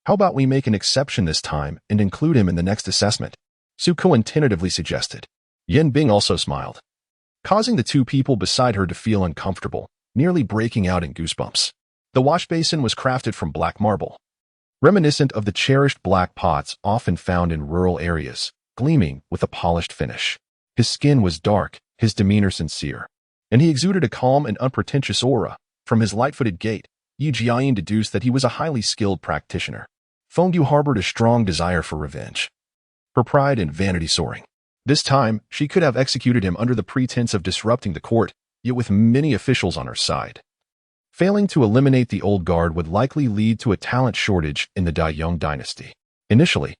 How about we make an exception this time and include him in the next assessment? Su Kuan tentatively suggested. Yin Bing also smiled, causing the 2 people beside her to feel uncomfortable, nearly breaking out in goosebumps. The wash basin was crafted from black marble, reminiscent of the cherished black pots often found in rural areas, gleaming with a polished finish. His skin was dark, his demeanor sincere, and he exuded a calm and unpretentious aura. From his light-footed gait, Yi Jiayin deduced that he was a highly skilled practitioner. Fengyu harbored a strong desire for revenge, her pride and vanity soaring. This time, she could have executed him under the pretense of disrupting the court, yet with many officials on her side. Failing to eliminate the old guard would likely lead to a talent shortage in the Dai Yong dynasty. Initially,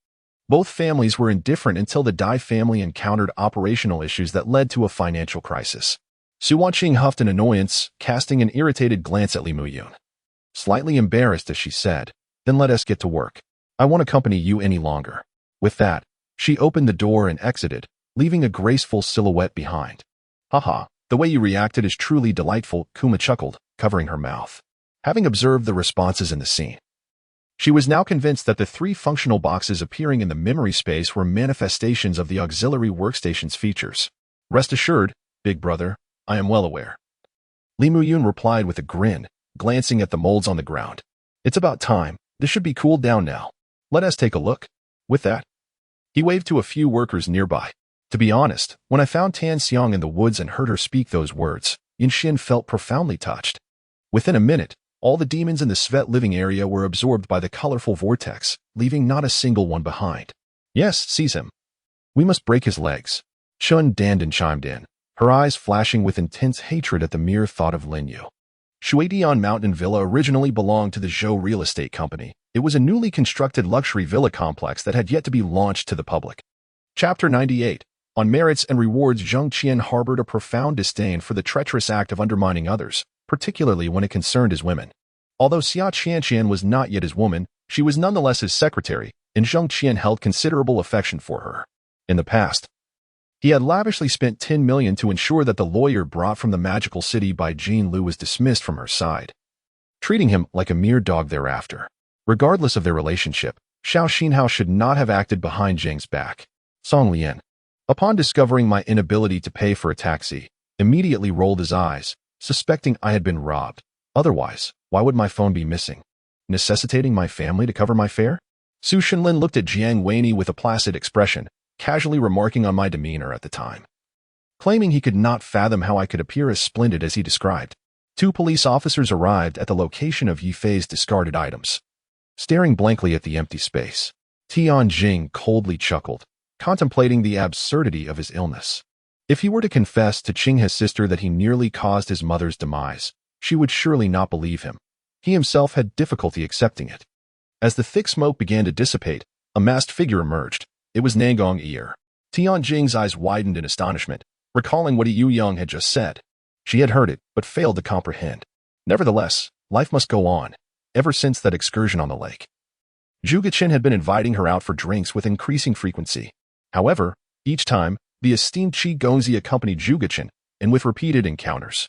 both families were indifferent until the Dai family encountered operational issues that led to a financial crisis. Su Wanqing huffed in annoyance, casting an irritated glance at Li Muyun. Slightly embarrassed as she said, "Then let us get to work. I won't accompany you any longer." With that, she opened the door and exited, leaving a graceful silhouette behind. "Haha, the way you reacted is truly delightful," Kuma chuckled, covering her mouth. Having observed the responses in the scene, she was now convinced that the three functional boxes appearing in the memory space were manifestations of the auxiliary workstation's features. "Rest assured, big brother, I am well aware." Li Muyun replied with a grin, glancing at the molds on the ground. "It's about time. This should be cooled down now. Let us take a look." With that, he waved to a few workers nearby. To be honest, when I found Tan Xiang in the woods and heard her speak those words, Yin Xin felt profoundly touched. Within a minute, all the demons in the Svet living area were absorbed by the colorful vortex, leaving not a single one behind. "Yes, seize him. We must break his legs." Chun Dandan chimed in, her eyes flashing with intense hatred at the mere thought of Lin Yu. Shuidian Mountain Villa originally belonged to the Zhou Real Estate Company. It was a newly constructed luxury villa complex that had yet to be launched to the public. Chapter 98. On merits and rewards. Zheng Qian harbored a profound disdain for the treacherous act of undermining others, particularly when it concerned his women. Although Xia Qianqian was not yet his woman, she was nonetheless his secretary, and Zheng Qian held considerable affection for her. In the past, he had lavishly spent 10 million to ensure that the lawyer brought from the magical city by Jean Lu was dismissed from her side, treating him like a mere dog thereafter. Regardless of their relationship, Xiao Xinhao should not have acted behind Zheng's back. Song Lian, upon discovering my inability to pay for a taxi, immediately rolled his eyes, suspecting I had been robbed. Otherwise, why would my phone be missing? Necessitating my family to cover my fare? Su Shenlin looked at Jiang Weini with a placid expression, casually remarking on my demeanor at the time, claiming he could not fathom how I could appear as splendid as he described. 2 police officers arrived at the location of Yifei's discarded items. Staring blankly at the empty space, Tian Jing coldly chuckled, contemplating the absurdity of his illness. If he were to confess to Qinghe's sister that he nearly caused his mother's demise, she would surely not believe him. He himself had difficulty accepting it. As the thick smoke began to dissipate, a masked figure emerged. It was Nangong Ear. Tian Jing's eyes widened in astonishment, recalling what Yu Yang had just said. She had heard it, but failed to comprehend. Nevertheless, life must go on, ever since that excursion on the lake. Zhuge Qin had been inviting her out for drinks with increasing frequency. However, each time, the esteemed Qi Gongzi accompanied Zhuge Qin, and with repeated encounters,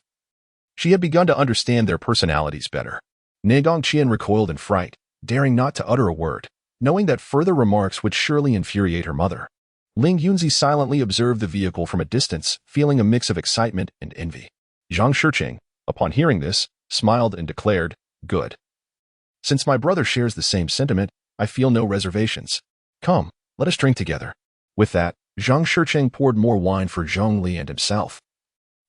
she had begun to understand their personalities better. Nangong Qian recoiled in fright, daring not to utter a word, knowing that further remarks would surely infuriate her mother. Ling Yunzi silently observed the vehicle from a distance, feeling a mix of excitement and envy. Zhang Shiqing, upon hearing this, smiled and declared, "Good. Since my brother shares the same sentiment, I feel no reservations. Come, let us drink together." With that, Zhang Shiqing poured more wine for Zhongli and himself,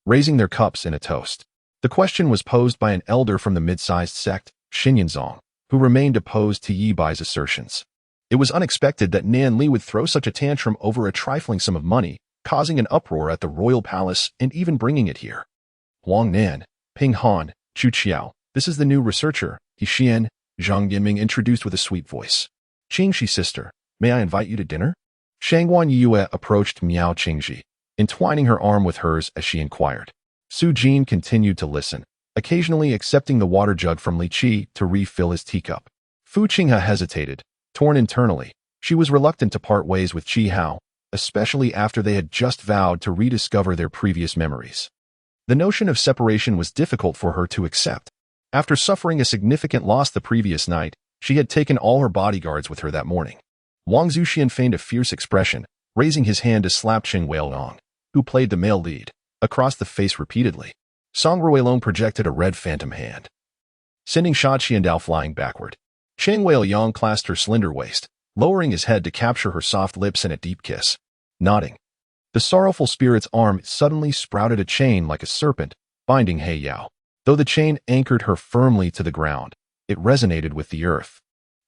raising their cups in a toast. The question was posed by an elder from the mid-sized sect, Xinyanzong, who remained opposed to Yi Bai's assertions. It was unexpected that Nan Li would throw such a tantrum over a trifling sum of money, causing an uproar at the royal palace and even bringing it here. Huang Nan, Ping Han, Chu Qiao, this is the new researcher, He Xian, Zhang Yinming introduced with a sweet voice. "Qingxi sister, may I invite you to dinner?" Shangguan Yue approached Miao Qingxi, entwining her arm with hers as she inquired. Su Jin continued to listen, occasionally accepting the water jug from Li Qi to refill his teacup. Fu Qinghe hesitated, torn internally. She was reluctant to part ways with Qi Hao, especially after they had just vowed to rediscover their previous memories. The notion of separation was difficult for her to accept. After suffering a significant loss the previous night, she had taken all her bodyguards with her that morning. Wang Zuxian feigned a fierce expression, raising his hand to slap Cheng Weilong, who played the male lead, across the face repeatedly. Song Ruilong projected a red phantom hand, sending Sha Qiandao flying backward. Cheng Weilong clasped her slender waist, lowering his head to capture her soft lips in a deep kiss. Nodding, the sorrowful spirit's arm suddenly sprouted a chain like a serpent, binding He Yao. Though the chain anchored her firmly to the ground, it resonated with the earth,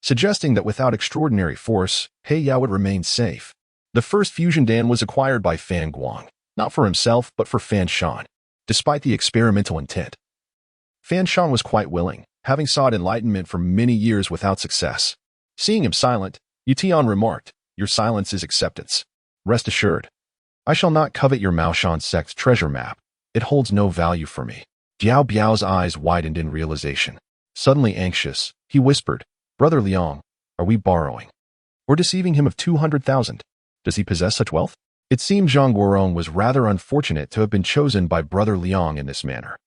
suggesting that without extraordinary force, He Yao would remain safe. The first fusion dan was acquired by Fan Guang, not for himself but for Fan Shan, despite the experimental intent. Fan Shan was quite willing, having sought enlightenment for many years without success. Seeing him silent, Yutian remarked, "Your silence is acceptance. Rest assured, I shall not covet your Mao Shan sect's treasure map. It holds no value for me. Biao Biao's eyes widened in realization. Suddenly anxious, he whispered, Brother Liang, are we borrowing or deceiving him of 200,000? Does he possess such wealth? It seemed Zhang Guorong was rather unfortunate to have been chosen by Brother Liang in this manner.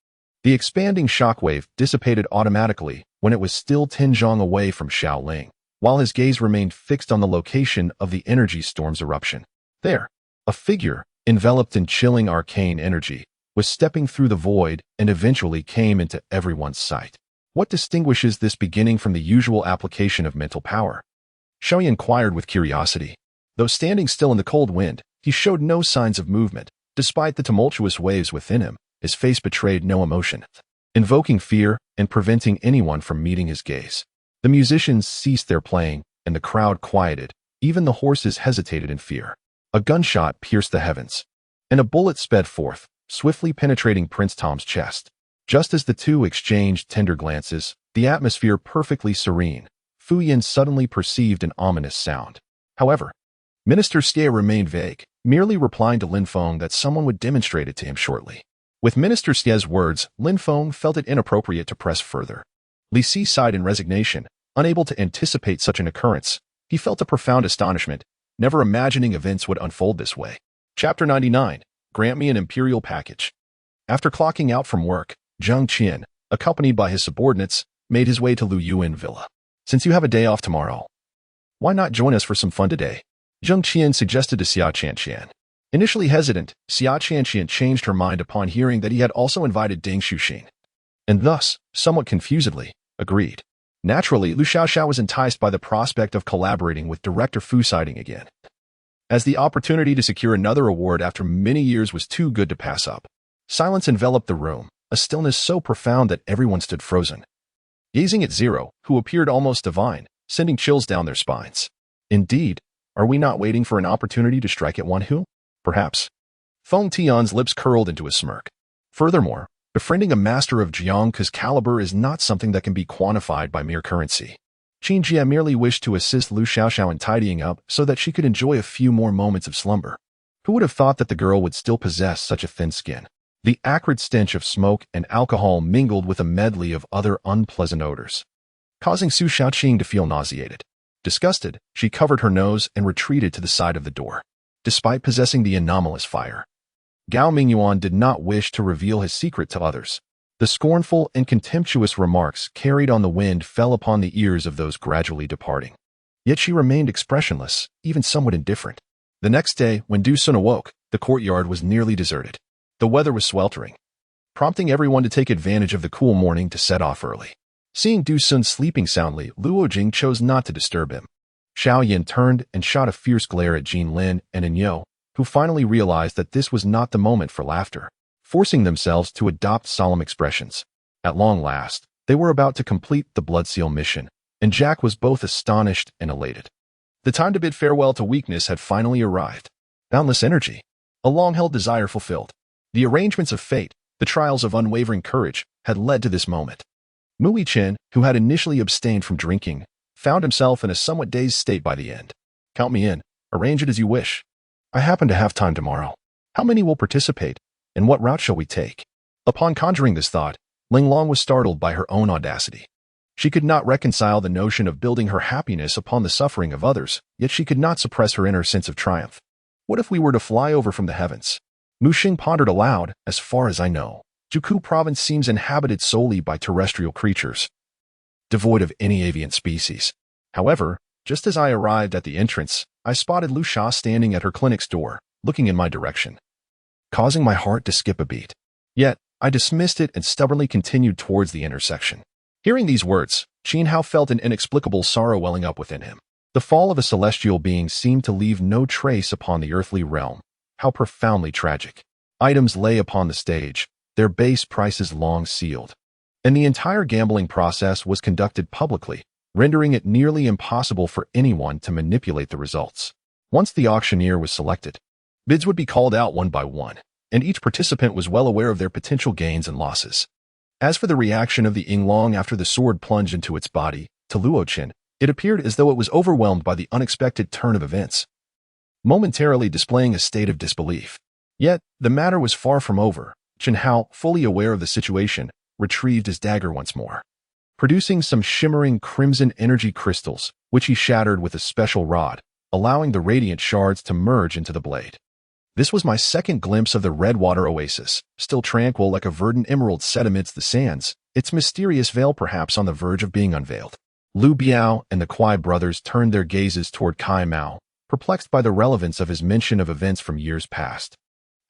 The expanding shockwave dissipated automatically when it was still 10 zhang away from Xiaoling, while his gaze remained fixed on the location of the energy storm's eruption. There, a figure, enveloped in chilling arcane energy, was stepping through the void and eventually came into everyone's sight. What distinguishes this beginning from the usual application of mental power? Xiaoyi inquired with curiosity. Though standing still in the cold wind, he showed no signs of movement. Despite the tumultuous waves within him, his face betrayed no emotion, invoking fear and preventing anyone from meeting his gaze. The musicians ceased their playing, and the crowd quieted. Even the horses hesitated in fear. A gunshot pierced the heavens, and a bullet sped forth, swiftly penetrating Prince Tom's chest. Just as the two exchanged tender glances, the atmosphere perfectly serene, Fu Yin suddenly perceived an ominous sound. However, Minister Xie remained vague, merely replying to Lin Feng that someone would demonstrate it to him shortly. With Minister Xie's words, Lin Feng felt it inappropriate to press further. Li Si sighed in resignation, unable to anticipate such an occurrence. He felt a profound astonishment, never imagining events would unfold this way. Chapter 99. Grant me an imperial package. After clocking out from work, Zheng Qian, accompanied by his subordinates, made his way to Lu Yuan Villa. Since you have a day off tomorrow, why not join us for some fun today? Zheng Qian suggested to Xia Qianqian. Initially hesitant, Xia Qianqian changed her mind upon hearing that he had also invited Deng Xuxin, and thus, somewhat confusedly, agreed. Naturally, Lu Xiaoxiao was enticed by the prospect of collaborating with Director Fu siding again, as the opportunity to secure another award after many years was too good to pass up. Silence enveloped the room, a stillness so profound that everyone stood frozen, gazing at Zero, who appeared almost divine, sending chills down their spines. Indeed, are we not waiting for an opportunity to strike at one who? Perhaps. Feng Tian's lips curled into a smirk. Furthermore, befriending a master of Jiangke's caliber is not something that can be quantified by mere currency. Qin Jie merely wished to assist Lu Xiaoxiao in tidying up so that she could enjoy a few more moments of slumber. Who would have thought that the girl would still possess such a thin skin? The acrid stench of smoke and alcohol mingled with a medley of other unpleasant odors, causing Su Xiaoqing to feel nauseated. Disgusted, she covered her nose and retreated to the side of the door. Despite possessing the anomalous fire, Gao Mingyuan did not wish to reveal his secret to others. The scornful and contemptuous remarks carried on the wind fell upon the ears of those gradually departing. Yet she remained expressionless, even somewhat indifferent. The next day, when Du Sun awoke, the courtyard was nearly deserted. The weather was sweltering, prompting everyone to take advantage of the cool morning to set off early. Seeing Du Sun sleeping soundly, Luo Jing chose not to disturb him. Xiao Yin turned and shot a fierce glare at Jin Lin and Enyo, who finally realized that this was not the moment for laughter, forcing themselves to adopt solemn expressions. At long last, they were about to complete the Bloodseal mission, and Jack was both astonished and elated. The time to bid farewell to weakness had finally arrived. Boundless energy, a long-held desire fulfilled. The arrangements of fate, the trials of unwavering courage, had led to this moment. Mui Chen, who had initially abstained from drinking, found himself in a somewhat dazed state by the end. Count me in. Arrange it as you wish. I happen to have time tomorrow. How many will participate, and what route shall we take? Upon conjuring this thought, Ling Long was startled by her own audacity. She could not reconcile the notion of building her happiness upon the suffering of others, yet she could not suppress her inner sense of triumph. What if we were to fly over from the heavens? Mu Xing pondered aloud. As far as I know, Juku province seems inhabited solely by terrestrial creatures, devoid of any avian species. However, just as I arrived at the entrance, I spotted Lu Sha standing at her clinic's door, looking in my direction, causing my heart to skip a beat. Yet, I dismissed it and stubbornly continued towards the intersection. Hearing these words, Qin Hao felt an inexplicable sorrow welling up within him. The fall of a celestial being seemed to leave no trace upon the earthly realm. How profoundly tragic. Items lay upon the stage, their base prices long sealed, and the entire gambling process was conducted publicly, rendering it nearly impossible for anyone to manipulate the results. Once the auctioneer was selected, bids would be called out one by one, and each participant was well aware of their potential gains and losses. As for the reaction of the Yinglong after the sword plunged into its body, to Luo Chen, it appeared as though it was overwhelmed by the unexpected turn of events, momentarily displaying a state of disbelief. Yet, the matter was far from over. Chen Hao, fully aware of the situation, retrieved his dagger once more, producing some shimmering crimson energy crystals, which he shattered with a special rod, allowing the radiant shards to merge into the blade. This was my second glimpse of the Redwater Oasis, still tranquil like a verdant emerald set amidst the sands, its mysterious veil perhaps on the verge of being unveiled. Lu Biao and the Kuai brothers turned their gazes toward Kai Mao, perplexed by the relevance of his mention of events from years past,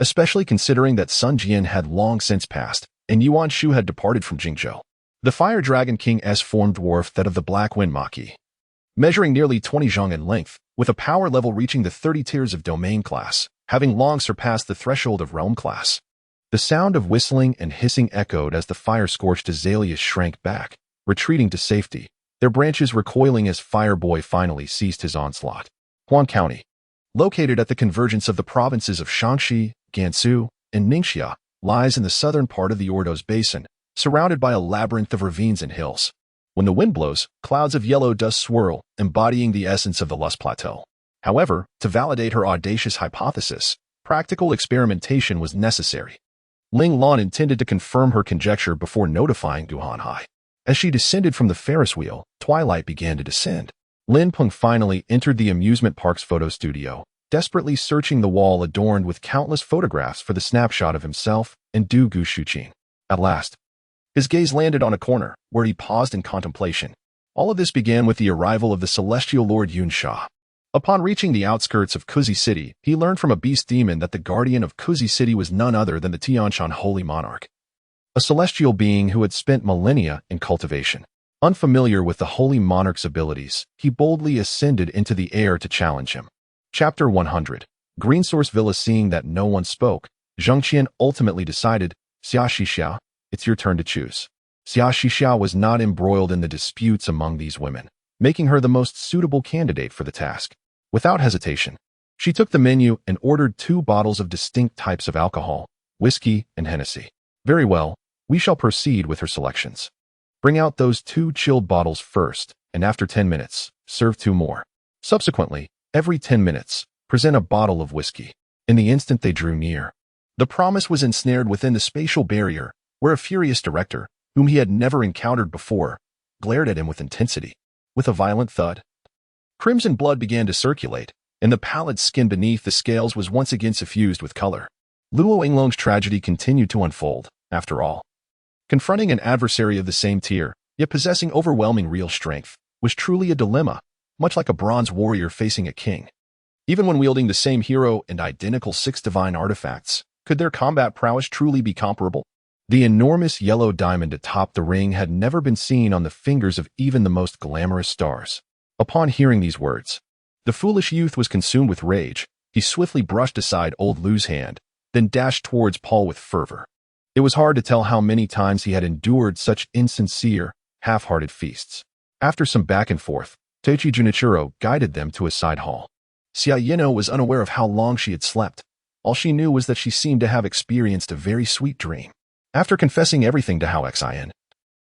especially considering that Sun Jian had long since passed, and Yuan Shu had departed from Jingzhou. The Fire Dragon King's form dwarfed that of the Black Wind Maki, measuring nearly 20 zhang in length, with a power level reaching the 30 tiers of domain class, having long surpassed the threshold of realm class. The sound of whistling and hissing echoed as the fire-scorched azaleas shrank back, retreating to safety, their branches recoiling as Fireboy finally ceased his onslaught. Huan County, located at the convergence of the provinces of Shaanxi, Gansu, and Ningxia, lies in the southern part of the Ordos Basin, surrounded by a labyrinth of ravines and hills. When the wind blows, clouds of yellow dust swirl, embodying the essence of the Lust Plateau. However, to validate her audacious hypothesis, practical experimentation was necessary. Ling Lan intended to confirm her conjecture before notifying Guhan Hai. As she descended from the Ferris wheel, twilight began to descend. Lin Peng finally entered the amusement park's photo studio, desperately searching the wall adorned with countless photographs for the snapshot of himself and Du Gu Shuqing. At last, his gaze landed on a corner, where he paused in contemplation. All of this began with the arrival of the celestial Lord Yun Sha. Upon reaching the outskirts of Kuzi City, he learned from a beast demon that the guardian of Kuzi City was none other than the Tianshan Holy Monarch, a celestial being who had spent millennia in cultivation. Unfamiliar with the Holy Monarch's abilities, he boldly ascended into the air to challenge him. Chapter 100. Greensource Villa. Seeing that no one spoke, Zheng Qian ultimately decided, Xia Shixia, it's your turn to choose. Xia Shixia was not embroiled in the disputes among these women, making her the most suitable candidate for the task. Without hesitation, she took the menu and ordered 2 bottles of distinct types of alcohol, whiskey and Hennessy. Very well, we shall proceed with her selections. Bring out those 2 chilled bottles first, and after 10 minutes, serve 2 more. Subsequently, every 10 minutes, present a bottle of whiskey. In the instant they drew near, the promise was ensnared within the spatial barrier, where a furious director, whom he had never encountered before, glared at him with intensity. With a violent thud, crimson blood began to circulate, and the pallid skin beneath the scales was once again suffused with color. Luo Yinglong's tragedy continued to unfold, after all. Confronting an adversary of the same tier, yet possessing overwhelming real strength, was truly a dilemma, much like a bronze warrior facing a king. Even when wielding the same hero and identical 6 divine artifacts, could their combat prowess truly be comparable? The enormous yellow diamond atop the ring had never been seen on the fingers of even the most glamorous stars. Upon hearing these words, the foolish youth was consumed with rage. He swiftly brushed aside old Lu's hand, then dashed towards Paul with fervor. It was hard to tell how many times he had endured such insincere, half-hearted feasts. After some back and forth, Teichi Junichiro guided them to a side hall. Xia Yino was unaware of how long she had slept. All she knew was that she seemed to have experienced a very sweet dream. After confessing everything to Hao Xian,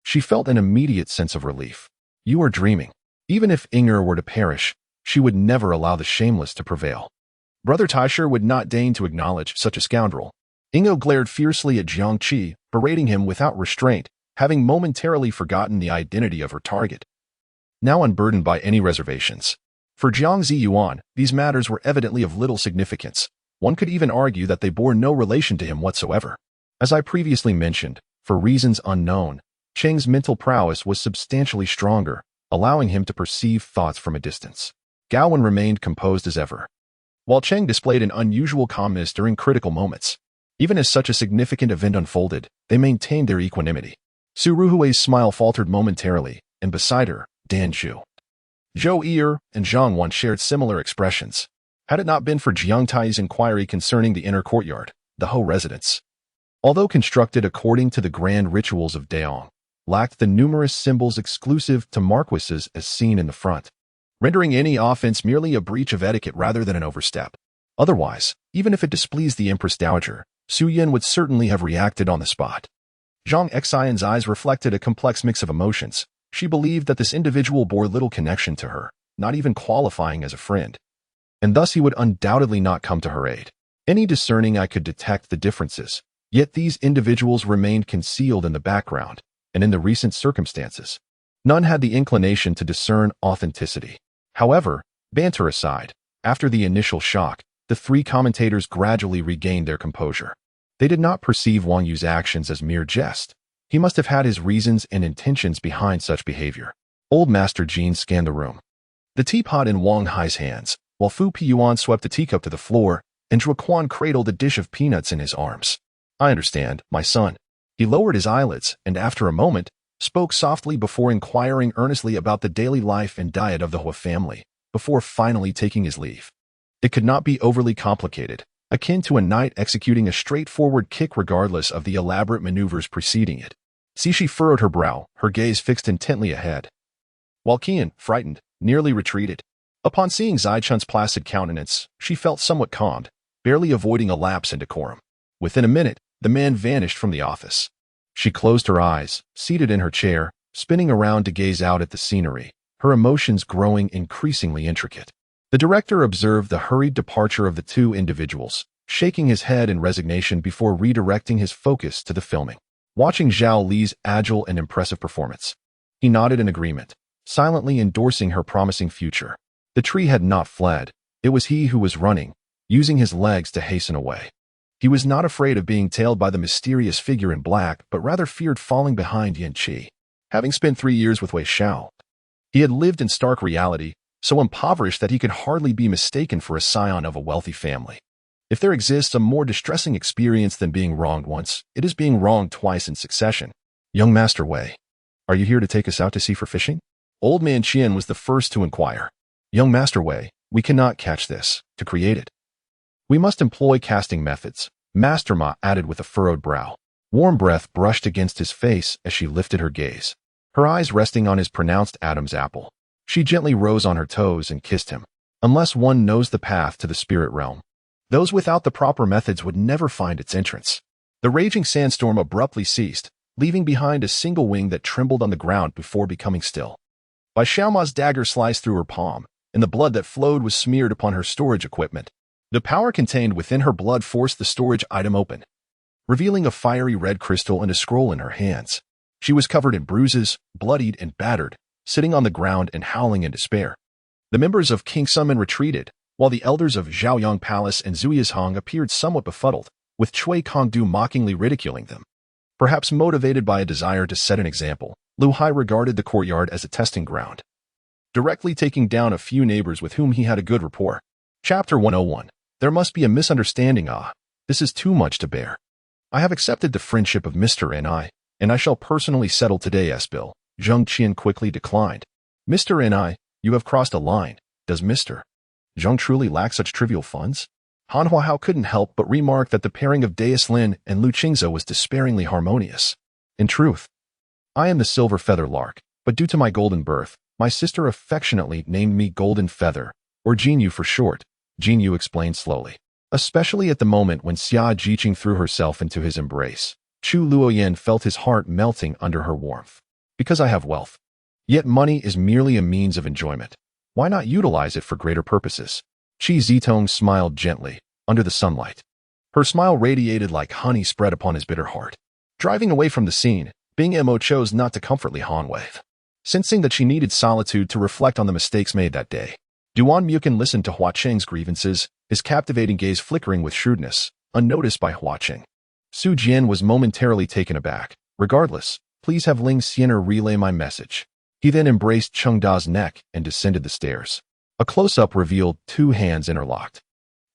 she felt an immediate sense of relief. You are dreaming. Even if Incur were to perish, she would never allow the shameless to prevail. Brother Taisher would not deign to acknowledge such a scoundrel. Ingo glared fiercely at Jiang Qi, berating him without restraint, having momentarily forgotten the identity of her target. Now unburdened by any reservations. For Jiang Ziyuan, these matters were evidently of little significance. One could even argue that they bore no relation to him whatsoever. As I previously mentioned, for reasons unknown, Cheng's mental prowess was substantially stronger, allowing him to perceive thoughts from a distance. Gaowen remained composed as ever, while Cheng displayed an unusual calmness during critical moments. Even as such a significant event unfolded, they maintained their equanimity. Su Ruhui's smile faltered momentarily, and beside her, Dan Zhu, Zhou Yi and Zhang Wan shared similar expressions. Had it not been for Jiang Tai's inquiry concerning the inner courtyard, the Ho residence, although constructed according to the grand rituals of Daong, lacked the numerous symbols exclusive to marquises as seen in the front, rendering any offense merely a breach of etiquette rather than an overstep. Otherwise, even if it displeased the Empress Dowager, Su Yin would certainly have reacted on the spot. Zhang Xian's eyes reflected a complex mix of emotions. She believed that this individual bore little connection to her, not even qualifying as a friend, and thus he would undoubtedly not come to her aid. Any discerning eye could detect the differences. Yet these individuals remained concealed in the background, and in the recent circumstances, none had the inclination to discern authenticity. However, banter aside, after the initial shock, the three commentators gradually regained their composure. They did not perceive Wang Yu's actions as mere jest. He must have had his reasons and intentions behind such behavior. Old Master Jean scanned the room. The teapot in Wang Hai's hands, while Fu Piyuan swept the teacup to the floor, and Zheng Qian cradled a dish of peanuts in his arms. I understand, my son. He lowered his eyelids and, after a moment, spoke softly before inquiring earnestly about the daily life and diet of the Hua family, before finally taking his leave. It could not be overly complicated, akin to a knight executing a straightforward kick regardless of the elaborate maneuvers preceding it. Cixi furrowed her brow, her gaze fixed intently ahead. While Qian, frightened, nearly retreated. Upon seeing Zheng Qian's placid countenance, she felt somewhat calmed, barely avoiding a lapse in decorum. Within a minute, the man vanished from the office. She closed her eyes, seated in her chair, spinning around to gaze out at the scenery, her emotions growing increasingly intricate. The director observed the hurried departure of the two individuals, shaking his head in resignation before redirecting his focus to the filming. Watching Zhao Li's agile and impressive performance, he nodded in agreement, silently endorsing her promising future. The tree had not fled. It was he who was running, using his legs to hasten away. He was not afraid of being tailed by the mysterious figure in black, but rather feared falling behind Yan Qi. Having spent 3 years with Wei Xiao, he had lived in stark reality, so impoverished that he could hardly be mistaken for a scion of a wealthy family. If there exists a more distressing experience than being wronged once, it is being wronged twice in succession. Young Master Wei, are you here to take us out to sea for fishing? Old Man Qian was the first to inquire. Young Master Wei, we cannot catch this, to create it. We must employ casting methods, Master Ma added with a furrowed brow. Warm breath brushed against his face as she lifted her gaze, her eyes resting on his pronounced Adam's apple. She gently rose on her toes and kissed him. Unless one knows the path to the spirit realm, those without the proper methods would never find its entrance. The raging sandstorm abruptly ceased, leaving behind a single wing that trembled on the ground before becoming still. Bai Xiaoma's dagger sliced through her palm, and the blood that flowed was smeared upon her storage equipment. The power contained within her blood forced the storage item open, revealing a fiery red crystal and a scroll in her hands. She was covered in bruises, bloodied and battered, sitting on the ground and howling in despair. The members of King Summon retreated, while the elders of Zhaoyang Palace and Zuyishang appeared somewhat befuddled, with Cui Kongdu mockingly ridiculing them. Perhaps motivated by a desire to set an example, Lu Hai regarded the courtyard as a testing ground, directly taking down a few neighbors with whom he had a good rapport. Chapter 101. There must be a misunderstanding. This is too much to bear. I have accepted the friendship of Mr. N.I., and I shall personally settle today's bill. Zheng Qian quickly declined. Mr. N.I., you have crossed a line. Does Mr. Zheng truly lack such trivial funds? Han Huahao couldn't help but remark that the pairing of Deus Lin and Lu Qingzhou was despairingly harmonious. In truth, I am the silver feather lark, but due to my golden birth, my sister affectionately named me Golden Feather, or Jinyu for short, Jinyu explained slowly. Especially at the moment when Xia Jiqing threw herself into his embrace, Chu Luoyan felt his heart melting under her warmth. Because I have wealth. Yet money is merely a means of enjoyment. Why not utilize it for greater purposes? Qi Zitong smiled gently, under the sunlight. Her smile radiated like honey spread upon his bitter heart. Driving away from the scene, Bing Mo chose not to comfort Li Hanwei, sensing that she needed solitude to reflect on the mistakes made that day. Duan Mukin listened to Hua Cheng's grievances, his captivating gaze flickering with shrewdness, unnoticed by Hua Cheng. Su Jian was momentarily taken aback. Regardless, please have Ling Xiener relay my message. He then embraced Cheng Da's neck and descended the stairs. A close-up revealed 2 hands interlocked,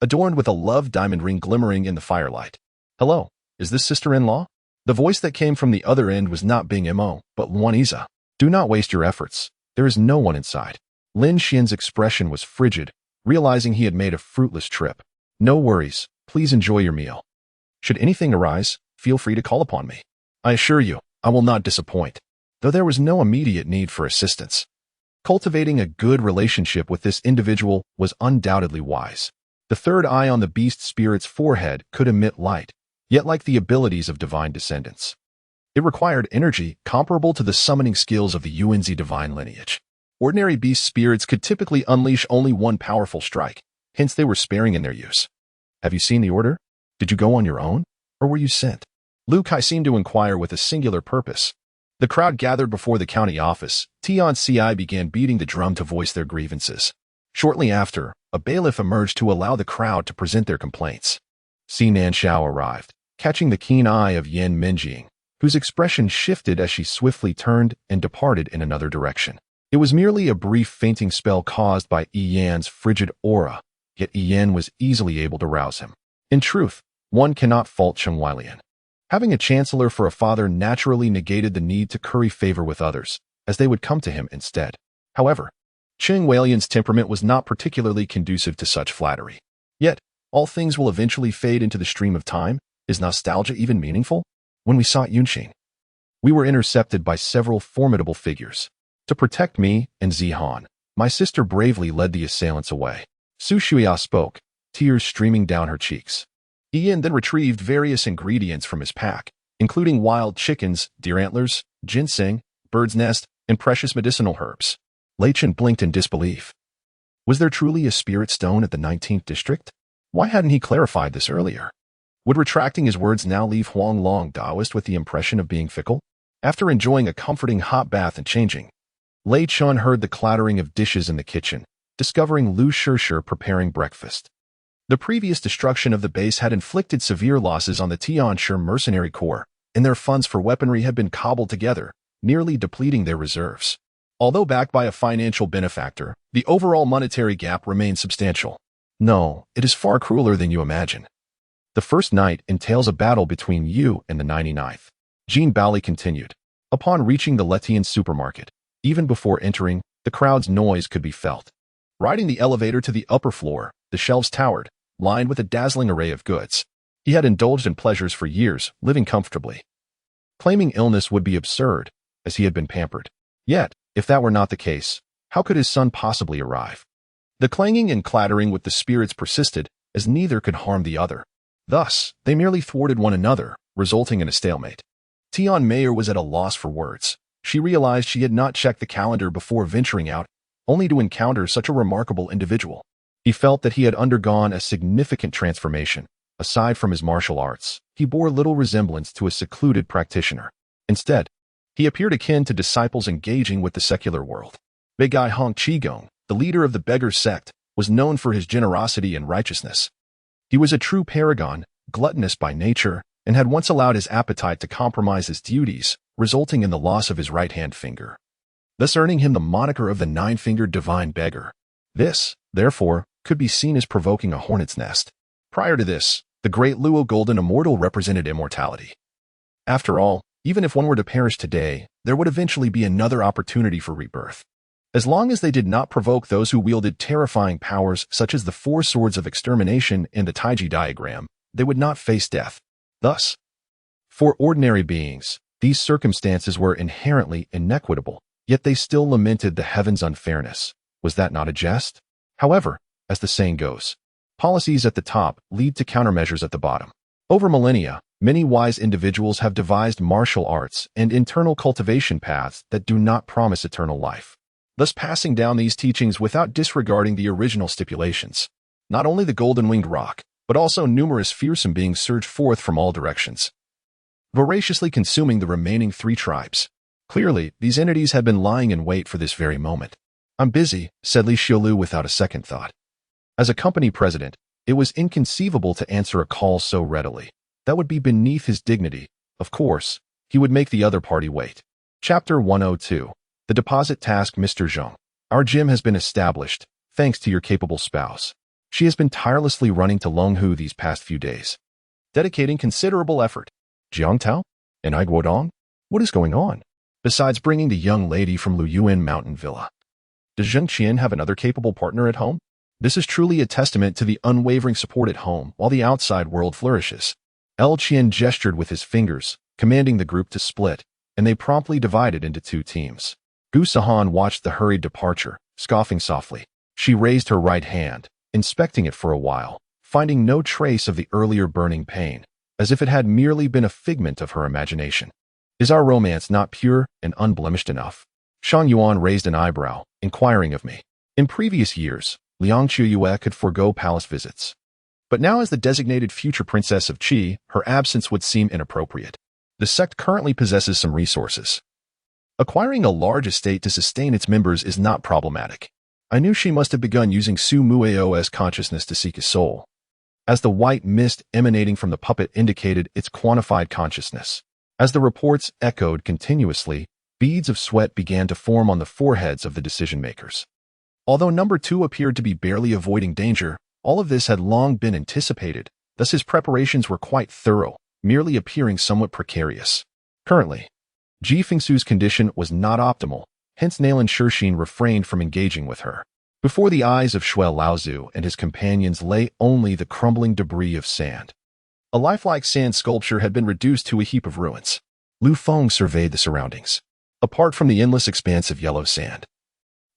adorned with a love diamond ring glimmering in the firelight. Hello, is this sister-in-law? The voice that came from the other end was not Bing Mo, but Luaniza. Do not waste your efforts. There is no one inside. Lin Xian's expression was frigid, realizing he had made a fruitless trip. No worries. Please enjoy your meal. Should anything arise, feel free to call upon me. I assure you, I will not disappoint. Though there was no immediate need for assistance. Cultivating a good relationship with this individual was undoubtedly wise. The third eye on the beast spirit's forehead could emit light, yet like the abilities of divine descendants. It required energy comparable to the summoning skills of the Yuanzi divine lineage. Ordinary beast spirits could typically unleash only one powerful strike, hence they were sparing in their use. Have you seen the order? Did you go on your own? or were you sent? Lu Kai seemed to inquire with a singular purpose. The crowd gathered before the county office. Ci began beating the drum to voice their grievances. Shortly after, a bailiff emerged to allow the crowd to present their complaints. Si Nanshao arrived, catching the keen eye of Yan Minjing, whose expression shifted as she swiftly turned and departed in another direction. It was merely a brief fainting spell caused by Yi Yan's frigid aura, yet Yi Yan was easily able to rouse him. In truth, one cannot fault Cheng Weilian. Having a chancellor for a father naturally negated the need to curry favor with others, as they would come to him instead. However, Cheng Weilian's temperament was not particularly conducive to such flattery. Yet, all things will eventually fade into the stream of time. Is nostalgia even meaningful? When we sought Yunxing, we were intercepted by several formidable figures. To protect me and Zihan, my sister bravely led the assailants away. Su Shuya spoke, tears streaming down her cheeks. Ian then retrieved various ingredients from his pack, including wild chickens, deer antlers, ginseng, bird's nest, and precious medicinal herbs. Lei Chen blinked in disbelief. Was there truly a spirit stone at the 19th district? Why hadn't he clarified this earlier? Would retracting his words now leave Huang Long Daoist with the impression of being fickle? After enjoying a comforting hot bath and changing, Lei Chun heard the clattering of dishes in the kitchen, discovering Lu Shishir preparing breakfast. The previous destruction of the base had inflicted severe losses on the Tianshi mercenary corps, and their funds for weaponry had been cobbled together, nearly depleting their reserves. Although backed by a financial benefactor, the overall monetary gap remained substantial. No, it is far crueler than you imagine. The first night entails a battle between you and the 99th. Jean Bally continued. Upon reaching the Letian supermarket, even before entering, the crowd's noise could be felt. Riding the elevator to the upper floor, the shelves towered, lined with a dazzling array of goods. He had indulged in pleasures for years, living comfortably. Claiming illness would be absurd, as he had been pampered. Yet, if that were not the case, how could his son possibly arrive? The clanging and clattering with the spirits persisted, as neither could harm the other. Thus, they merely thwarted one another, resulting in a stalemate. Tian Mayer was at a loss for words. She realized she had not checked the calendar before venturing out, only to encounter such a remarkable individual. He felt that he had undergone a significant transformation. Aside from his martial arts, he bore little resemblance to a secluded practitioner. Instead, he appeared akin to disciples engaging with the secular world. Begai Hong Qigong, the leader of the beggar sect, was known for his generosity and righteousness. He was a true paragon, gluttonous by nature, and had once allowed his appetite to compromise his duties, resulting in the loss of his right-hand finger, thus earning him the moniker of the nine-fingered divine beggar. This, therefore, could be seen as provoking a hornet's nest. Prior to this, the great Luo Golden Immortal represented immortality. After all, even if one were to perish today, there would eventually be another opportunity for rebirth. As long as they did not provoke those who wielded terrifying powers such as the four swords of extermination in the Taiji diagram, they would not face death. Thus, for ordinary beings, these circumstances were inherently inequitable, yet they still lamented the heavens' unfairness. Was that not a jest? However, as the saying goes, policies at the top lead to countermeasures at the bottom. Over millennia, many wise individuals have devised martial arts and internal cultivation paths that do not promise eternal life, thus passing down these teachings without disregarding the original stipulations. Not only the golden-winged roc, but also numerous fearsome beings surged forth from all directions, voraciously consuming the remaining 3 tribes. Clearly, these entities had been lying in wait for this very moment. I'm busy, said Li Xiaolu without a second thought. As a company president, it was inconceivable to answer a call so readily. That would be beneath his dignity. Of course, he would make the other party wait. Chapter 102. The deposit task. Mr. Zheng. Our gym has been established, thanks to your capable spouse. She has been tirelessly running to Longhu these past few days, dedicating considerable effort. Jiang Tao? And I Guodong? What is going on? Besides bringing the young lady from Luyuan Mountain Villa, does Zheng Qian have another capable partner at home? This is truly a testament to the unwavering support at home while the outside world flourishes. El Qian gestured with his fingers, commanding the group to split, and they promptly divided into 2 teams. Gu Sahan watched the hurried departure, scoffing softly. She raised her right hand, inspecting it for a while, finding no trace of the earlier burning pain, as if it had merely been a figment of her imagination. Is our romance not pure and unblemished enough? Shang Yuan raised an eyebrow, inquiring of me. In previous years, Liang Chuyue could forego palace visits. But But now as the designated future princess of Qi, her absence would seem inappropriate. The sect currently possesses some resources. Acquiring a large estate to sustain its members is not problematic. I knew she must have begun using Su Muao's consciousness to seek his soul, as the white mist emanating from the puppet indicated its quantified consciousness. As the reports echoed continuously, beads of sweat began to form on the foreheads of the decision-makers. Although number 2 appeared to be barely avoiding danger, all of this had long been anticipated, thus his preparations were quite thorough, merely appearing somewhat precarious. Currently, Ji Fengsu's condition was not optimal, hence Nalan Shixin refrained from engaging with her. Before the eyes of Shui Laozu and his companions lay only the crumbling debris of sand. A lifelike sand sculpture had been reduced to a heap of ruins. Lu Feng surveyed the surroundings. Apart from the endless expanse of yellow sand,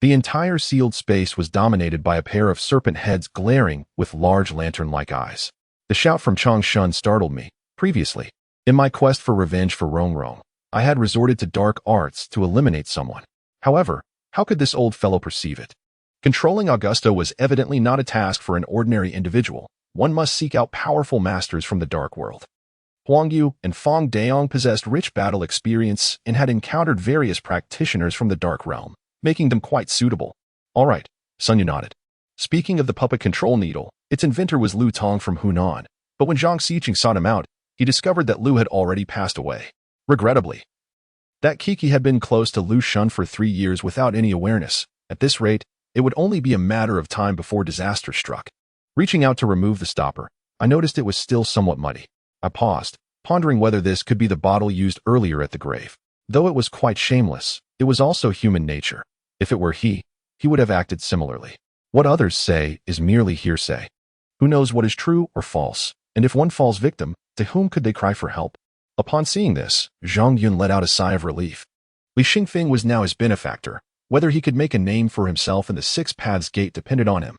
the entire sealed space was dominated by a pair of serpent heads glaring with large lantern-like eyes. The shout from Changshan startled me. Previously, in my quest for revenge for Rongrong, I had resorted to dark arts to eliminate someone. However, how could this old fellow perceive it? Controlling Augusto was evidently not a task for an ordinary individual. One must seek out powerful masters from the dark world. Huang Yu and Feng Daong possessed rich battle experience and had encountered various practitioners from the dark realm, making them quite suitable. All right, Sun Yu nodded. Speaking of the puppet control needle, its inventor was Lu Tong from Hunan, but when Zhang Xiqing sought him out, he discovered that Lu had already passed away. Regrettably, that Kiki had been close to Lu Shun for 3 years without any awareness. At this rate, it would only be a matter of time before disaster struck. Reaching out to remove the stopper, I noticed it was still somewhat muddy. I paused, pondering whether this could be the bottle used earlier at the grave. Though it was quite shameless, it was also human nature. If it were he would have acted similarly. What others say is merely hearsay. Who knows what is true or false, and if one falls victim, to whom could they cry for help? Upon seeing this, Zhang Yun let out a sigh of relief. Li Xingfeng was now his benefactor. Whether he could make a name for himself in the Six Paths Gate depended on him.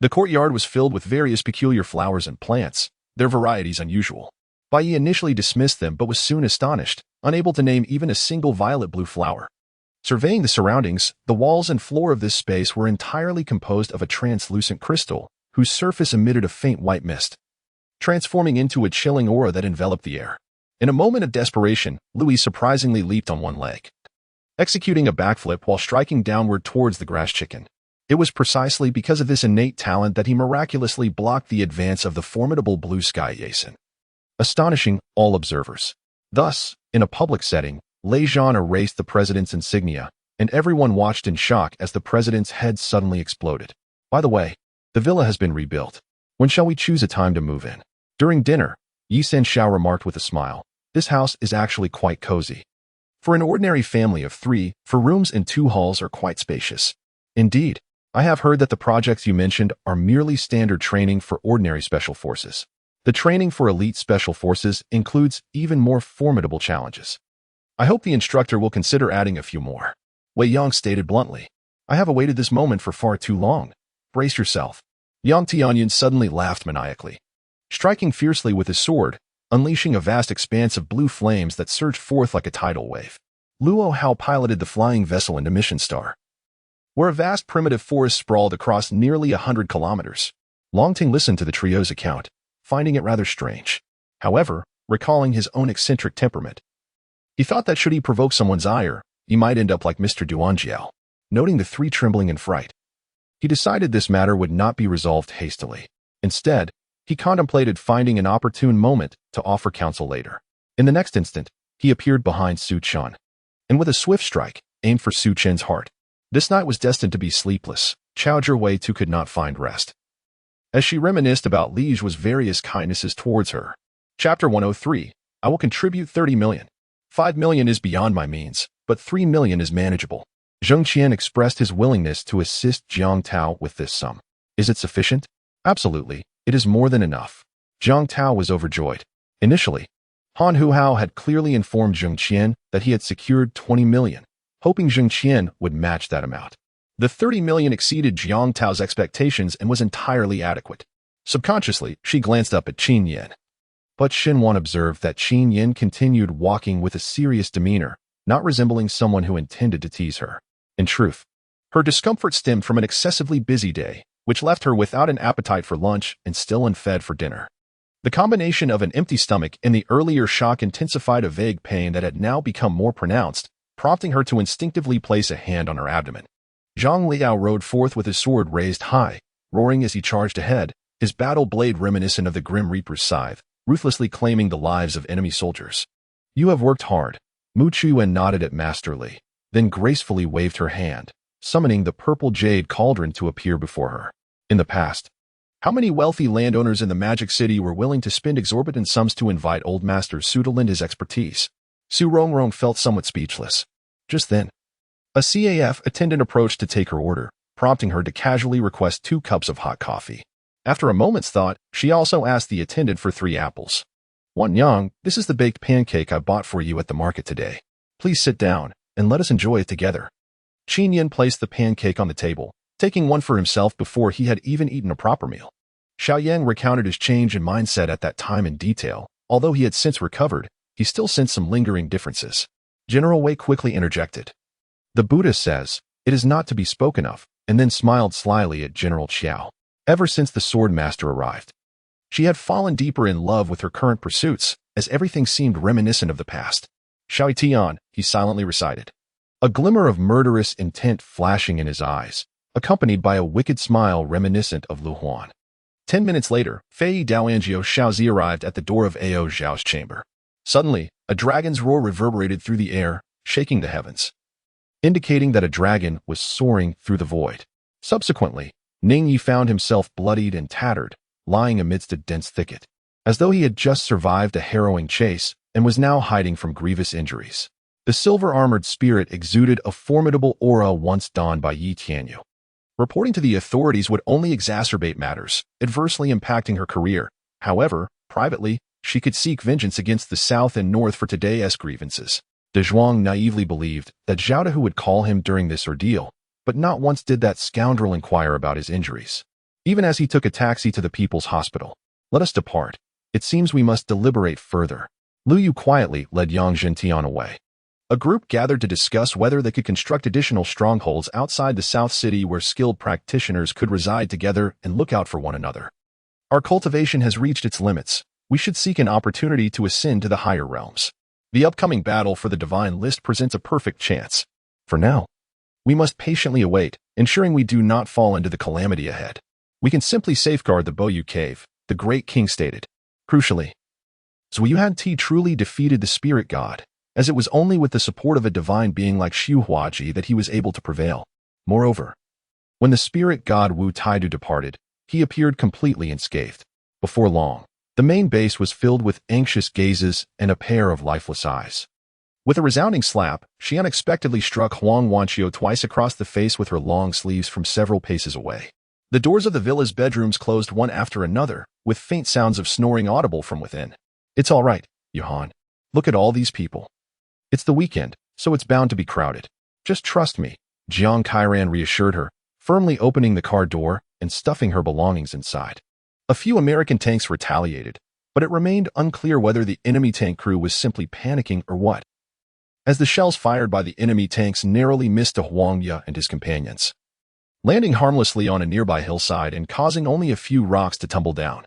The courtyard was filled with various peculiar flowers and plants, their varieties unusual. Bai Yi initially dismissed them but was soon astonished, unable to name even a single violet-blue flower. Surveying the surroundings, the walls and floor of this space were entirely composed of a translucent crystal, whose surface emitted a faint white mist, transforming into a chilling aura that enveloped the air. In a moment of desperation, Louis surprisingly leaped on one leg, executing a backflip while striking downward towards the grass chicken. It was precisely because of this innate talent that he miraculously blocked the advance of the formidable blue sky Yasin, astonishing all observers. Thus, in a public setting, Lei Zhan erased the president's insignia, and everyone watched in shock as the president's head suddenly exploded. By the way, the villa has been rebuilt. When shall we choose a time to move in? During dinner, Yi Sen Shao remarked with a smile, "This house is actually quite cozy. For an ordinary family of 3, 4 rooms and 2 halls are quite spacious. Indeed, I have heard that the projects you mentioned are merely standard training for ordinary special forces. The training for elite special forces includes even more formidable challenges. I hope the instructor will consider adding a few more." Wei Yang stated bluntly. "I have awaited this moment for far too long. Brace yourself." Yang Tianyan suddenly laughed maniacally, striking fiercely with his sword, unleashing a vast expanse of blue flames that surged forth like a tidal wave. Luo Hao piloted the flying vessel into Mission Star, where a vast primitive forest sprawled across nearly 100 kilometers. Longting listened to the trio's account, finding it rather strange. However, recalling his own eccentric temperament, he thought that should he provoke someone's ire, he might end up like Mr. Duanjiao. Noting the 3 trembling in fright, he decided this matter would not be resolved hastily. Instead, he contemplated finding an opportune moment to offer counsel later. In the next instant, he appeared behind Su Chen, and with a swift strike, aimed for Su Chen's heart. This night was destined to be sleepless. Chao Zhiwei too could not find rest, as she reminisced about Li Zhu's various kindnesses towards her. Chapter 103. I will contribute 30 million. 5 million is beyond my means, but 3 million is manageable. Zheng Qian expressed his willingness to assist Jiang Tao with this sum. Is it sufficient? Absolutely, it is more than enough. Jiang Tao was overjoyed. Initially, Han Huhao had clearly informed Zheng Qian that he had secured 20 million, hoping Zheng Qian would match that amount. The 30 million exceeded Jiang Tao's expectations and was entirely adequate. Subconsciously, she glanced up at Qin Yin. But Xinwan observed that Qin Yin continued walking with a serious demeanor, not resembling someone who intended to tease her. In truth, her discomfort stemmed from an excessively busy day, which left her without an appetite for lunch and still unfed for dinner. The combination of an empty stomach and the earlier shock intensified a vague pain that had now become more pronounced, prompting her to instinctively place a hand on her abdomen. Zhang Liao rode forth with his sword raised high, roaring as he charged ahead, his battle blade reminiscent of the Grim Reaper's scythe, ruthlessly claiming the lives of enemy soldiers. "You have worked hard." Mu Chuan nodded at Master Li, then gracefully waved her hand, summoning the purple jade cauldron to appear before her. In the past, how many wealthy landowners in the Magic City were willing to spend exorbitant sums to invite old Master Su to lend his expertise? Su Rongrong felt somewhat speechless. Just then, a CAF attendant approached to take her order, prompting her to casually request 2 cups of hot coffee. After a moment's thought, she also asked the attendant for 3 apples. "Wan Yang, this is the baked pancake I bought for you at the market today. Please sit down, and let us enjoy it together." Qin Yin placed the pancake on the table, taking one for himself before he had even eaten a proper meal. Xiaoyang recounted his change in mindset at that time in detail. Although he had since recovered, he still sensed some lingering differences. General Wei quickly interjected. "The Buddha says, it is not to be spoken of," and then smiled slyly at General Qiao. Ever since the sword master arrived, she had fallen deeper in love with her current pursuits, as everything seemed reminiscent of the past. "Xiao Tian," he silently recited, a glimmer of murderous intent flashing in his eyes, accompanied by a wicked smile reminiscent of Lu Huan. 10 minutes later, Fei Daoanjiao Xiaozi arrived at the door of Ao Zhao's chamber. Suddenly, a dragon's roar reverberated through the air, shaking the heavens, indicating that a dragon was soaring through the void. Subsequently, Ning Yi found himself bloodied and tattered, lying amidst a dense thicket, as though he had just survived a harrowing chase and was now hiding from grievous injuries. The silver-armored spirit exuded a formidable aura once donned by Yi Tianyu. Reporting to the authorities would only exacerbate matters, adversely impacting her career. However, privately, she could seek vengeance against the South and North for today's grievances. De Zhuang naively believed that Zhao Dehu would call him during this ordeal, but not once did that scoundrel inquire about his injuries. Even as he took a taxi to the People's Hospital. "Let us depart. It seems we must deliberate further." Lu Yu quietly led Yang Zhentian away. A group gathered to discuss whether they could construct additional strongholds outside the South City where skilled practitioners could reside together and look out for one another. "Our cultivation has reached its limits. We should seek an opportunity to ascend to the higher realms. The upcoming battle for the Divine List presents a perfect chance. For now, we must patiently await, ensuring we do not fall into the calamity ahead. We can simply safeguard the Boyu Cave," the great king stated. Crucially, Zhu Yuhan Ti truly defeated the spirit god, as it was only with the support of a divine being like Xu Huaji that he was able to prevail. Moreover, when the spirit god Wu Taidu departed, he appeared completely unscathed. Before long, the main base was filled with anxious gazes and a pair of lifeless eyes. With a resounding slap, she unexpectedly struck Huang Wanqiu twice across the face with her long sleeves from several paces away. The doors of the villa's bedrooms closed one after another, with faint sounds of snoring audible from within. "It's all right, Yuhan. Look at all these people. It's the weekend, so it's bound to be crowded. Just trust me," Jiang Kairan reassured her, firmly opening the car door and stuffing her belongings inside. A few American tanks retaliated, but it remained unclear whether the enemy tank crew was simply panicking or what, as the shells fired by the enemy tanks narrowly missed Huang Ye and his companions, landing harmlessly on a nearby hillside and causing only a few rocks to tumble down.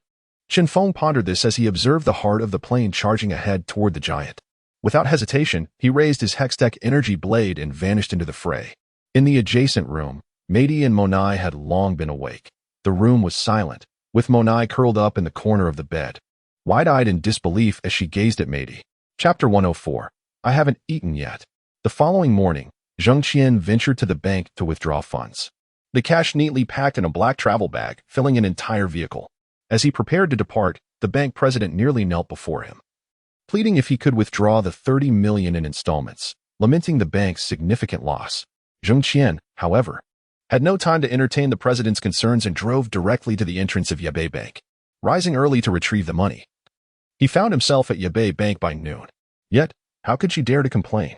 Chen Feng pondered this as he observed the heart of the plane charging ahead toward the giant. Without hesitation, he raised his Hextech energy blade and vanished into the fray. In the adjacent room, Meidi and Monai had long been awake. The room was silent, with Monai curled up in the corner of the bed, wide-eyed in disbelief as she gazed at Meidi. Chapter 104. I haven't eaten yet. The following morning, Zheng Qian ventured to the bank to withdraw funds. The cash neatly packed in a black travel bag, filling an entire vehicle. As he prepared to depart, the bank president nearly knelt before him, pleading if he could withdraw the 30 million in installments, lamenting the bank's significant loss. Zheng Qian, however, had no time to entertain the president's concerns and drove directly to the entrance of Yebei Bank, rising early to retrieve the money. He found himself at Yebei Bank by noon. Yet, how could she dare to complain?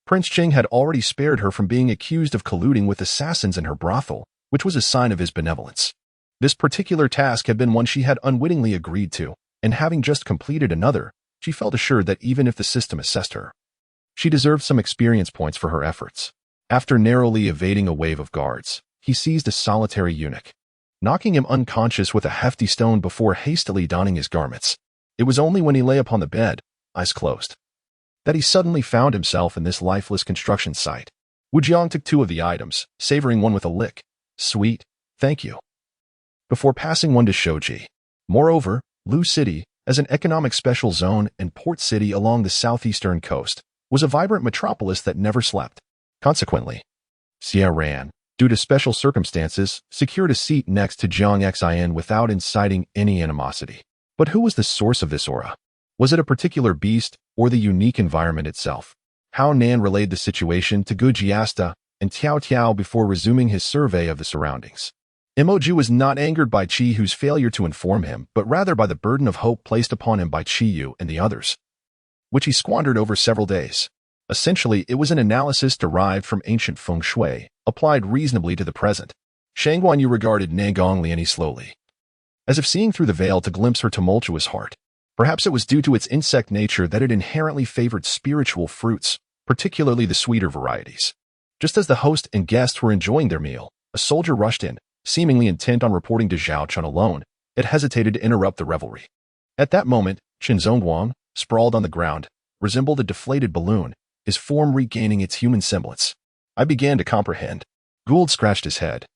Prince Ching had already spared her from being accused of colluding with assassins in her brothel, which was a sign of his benevolence. This particular task had been one she had unwittingly agreed to, and having just completed another, she felt assured that even if the system assessed her, she deserved some experience points for her efforts. After narrowly evading a wave of guards, he seized a solitary eunuch. knocking him unconscious with a hefty stone before hastily donning his garments. It was only when he lay upon the bed, eyes closed, that he suddenly found himself in this lifeless construction site. Wu Jiang took 2 of the items, savoring one with a lick. Sweet, thank you. Before passing one to Shouji. Moreover, Lu City, as an economic special zone and port city along the southeastern coast, was a vibrant metropolis that never slept. Consequently, Xia Ran, due to special circumstances, secured a seat next to Zheng Qian without inciting any animosity. But who was the source of this aura? Was it a particular beast or the unique environment itself? Hao Nan relayed the situation to Gu Jiasta and Tiao Tiao before resuming his survey of the surroundings. Emoju was not angered by Qi Yu's failure to inform him, but rather by the burden of hope placed upon him by Qi Yu and the others, which he squandered over several days. Essentially, it was an analysis derived from ancient feng shui, applied reasonably to the present. Shang Guanyu regarded Nangong Liani slowly, as if seeing through the veil to glimpse her tumultuous heart. Perhaps it was due to its insect nature that it inherently favored spiritual fruits, particularly the sweeter varieties. Just as the host and guests were enjoying their meal, a soldier rushed in, seemingly intent on reporting to Zhao Chun alone. It hesitated to interrupt the revelry. At that moment, Qin Zongguang, sprawled on the ground, resembled a deflated balloon, his form regaining its human semblance. I began to comprehend. Gould scratched his head,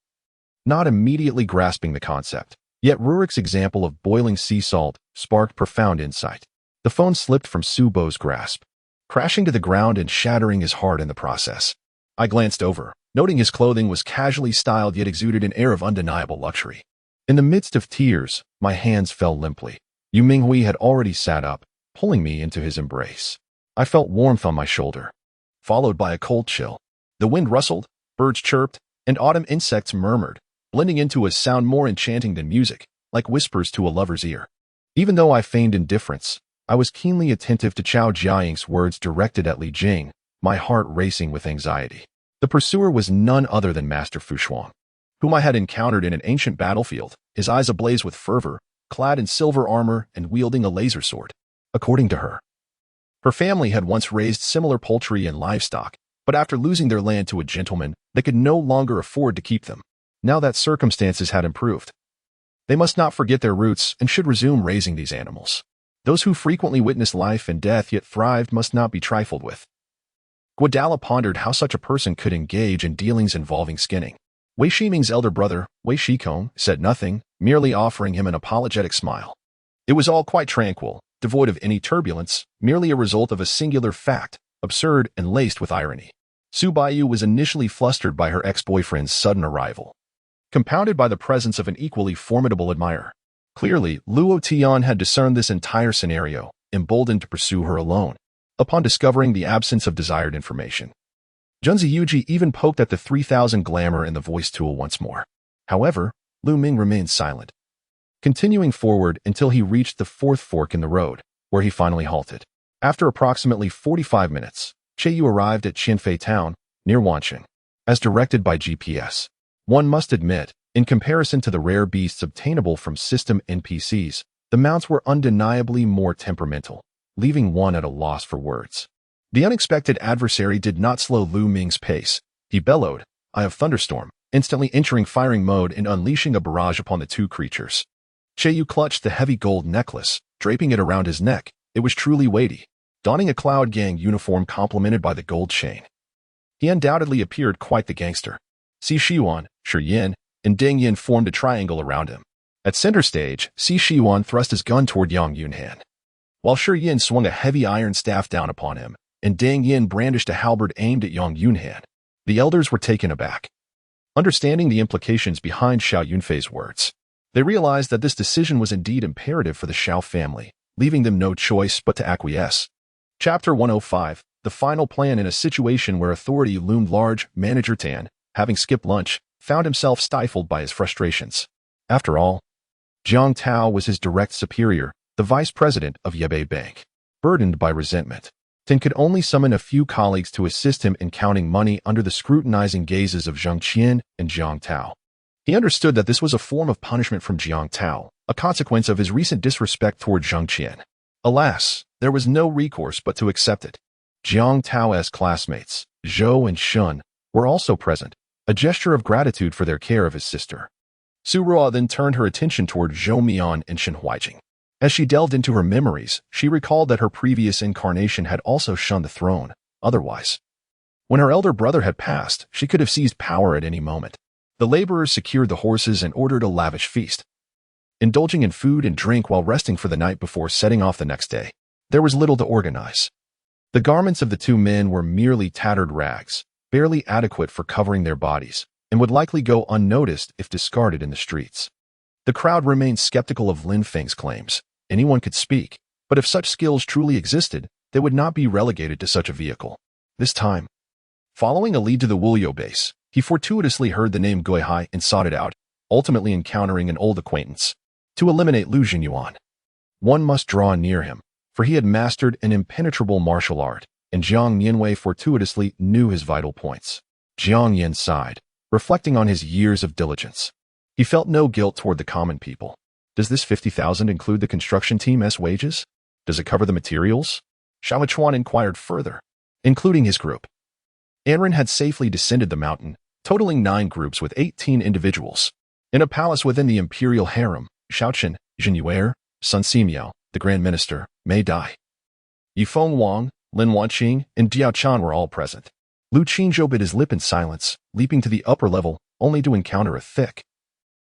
not immediately grasping the concept. Yet Rurik's example of boiling sea salt sparked profound insight. The phone slipped from Su Bo's grasp, crashing to the ground and shattering his heart in the process. I glanced over, noting his clothing was casually styled yet exuded an air of undeniable luxury. In the midst of tears, my hands fell limply. Yu Minghui had already sat up, pulling me into his embrace. I felt warmth on my shoulder, followed by a cold chill. The wind rustled, birds chirped, and autumn insects murmured, blending into a sound more enchanting than music, like whispers to a lover's ear. Even though I feigned indifference, I was keenly attentive to Chao Jiaying's words directed at Li Jing, my heart racing with anxiety. The pursuer was none other than Master Fu Shuang, whom I had encountered in an ancient battlefield, his eyes ablaze with fervor, clad in silver armor and wielding a laser sword. According to her, her family had once raised similar poultry and livestock, but after losing their land to a gentleman, they could no longer afford to keep them. Now that circumstances had improved, they must not forget their roots and should resume raising these animals. Those who frequently witnessed life and death yet thrived must not be trifled with. Guadala pondered how such a person could engage in dealings involving skinning. Wei Shiming's elder brother, Wei Shikong, said nothing, merely offering him an apologetic smile. It was all quite tranquil, devoid of any turbulence, merely a result of a singular fact, absurd and laced with irony. Su Baiyu was initially flustered by her ex-boyfriend's sudden arrival, compounded by the presence of an equally formidable admirer. Clearly, Luo Tian had discerned this entire scenario, emboldened to pursue her alone. Upon discovering the absence of desired information, Junzi Yuji even poked at the 3000 glamour in the voice tool once more. However, Lu Ming remained silent, continuing forward until he reached the 4th fork in the road, where he finally halted. After approximately 45 minutes, Yu arrived at Qianfei town, near Wanqing. As directed by GPS, one must admit, in comparison to the rare beasts obtainable from system NPCs, the mounts were undeniably more temperamental, leaving one at a loss for words. The unexpected adversary did not slow Lu Ming's pace. He bellowed, "Eye of Thunderstorm," instantly entering firing mode and unleashing a barrage upon the two creatures. Yu clutched the heavy gold necklace, draping it around his neck. It was truly weighty, donning a Cloud Gang uniform complemented by the gold chain. He undoubtedly appeared quite the gangster. Si Shiwan, Shi Yin, and Deng Yin formed a triangle around him. At center stage, Si Shiwan thrust his gun toward Yang Yunhan, while Shi Yin swung a heavy iron staff down upon him, and Deng Yin brandished a halberd aimed at Yang Yunhan. The elders were taken aback, understanding the implications behind Xiao Yunfei's words. They realized that this decision was indeed imperative for the Xiao family, leaving them no choice but to acquiesce. Chapter 105, the final plan. In a situation where authority loomed large, Manager Tan, having skipped lunch, found himself stifled by his frustrations. After all, Jiang Tao was his direct superior, the vice president of Yebei Bank. Burdened by resentment, Tan could only summon a few colleagues to assist him in counting money under the scrutinizing gazes of Zheng Qian and Jiang Tao. He understood that this was a form of punishment from Jiang Tao, a consequence of his recent disrespect toward Zheng Qian. Alas, there was no recourse but to accept it. Jiang Tao's classmates, Zhou and Shun, were also present, a gesture of gratitude for their care of his sister. Su Ruo then turned her attention toward Zhou Mian and Shen Huijing. As she delved into her memories, she recalled that her previous incarnation had also shunned the throne. Otherwise, when her elder brother had passed, she could have seized power at any moment. The laborers secured the horses and ordered a lavish feast, indulging in food and drink while resting for the night before setting off the next day. There was little to organize. The garments of the two men were merely tattered rags, barely adequate for covering their bodies, and would likely go unnoticed if discarded in the streets. The crowd remained skeptical of Lin Feng's claims. Anyone could speak, but if such skills truly existed, they would not be relegated to such a vehicle. This time, following a lead to the Wulyo base, he fortuitously heard the name Guihai and sought it out, ultimately encountering an old acquaintance. To eliminate Lu Jinyuan, one must draw near him, for he had mastered an impenetrable martial art, and Jiang Yanwei fortuitously knew his vital points. Jiang Yan sighed, reflecting on his years of diligence. He felt no guilt toward the common people. Does this 50,000 include the construction team's wages? Does it cover the materials? Xiao Chuan inquired further. Including his group. Anren had safely descended the mountain, totaling 9 groups with 18 individuals. In a palace within the imperial harem, Xiaochen, Jin Yuer, Sun Simiao, the Grand Minister, Mei Dai, Yifeng Wang, Lin Wanqing, and Diao Chan were all present. Lu Qingzhou bit his lip in silence, leaping to the upper level, only to encounter a thick,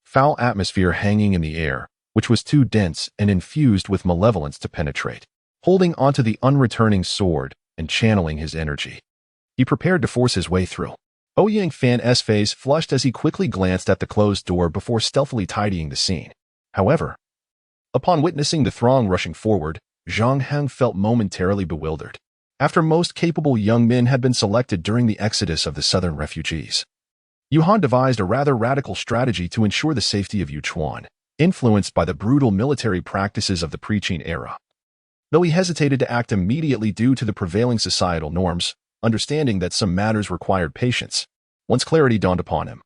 foul atmosphere hanging in the air, which was too dense and infused with malevolence to penetrate. Holding onto the unreturning sword and channeling his energy, he prepared to force his way through. Ouyang Fan's face flushed as he quickly glanced at the closed door before stealthily tidying the scene. However, upon witnessing the throng rushing forward, Zhang Heng felt momentarily bewildered. After most capable young men had been selected during the exodus of the southern refugees, Yuhan devised a rather radical strategy to ensure the safety of Yuchuan, influenced by the brutal military practices of the Preqin era. Though he hesitated to act immediately due to the prevailing societal norms, understanding that some matters required patience, once clarity dawned upon him,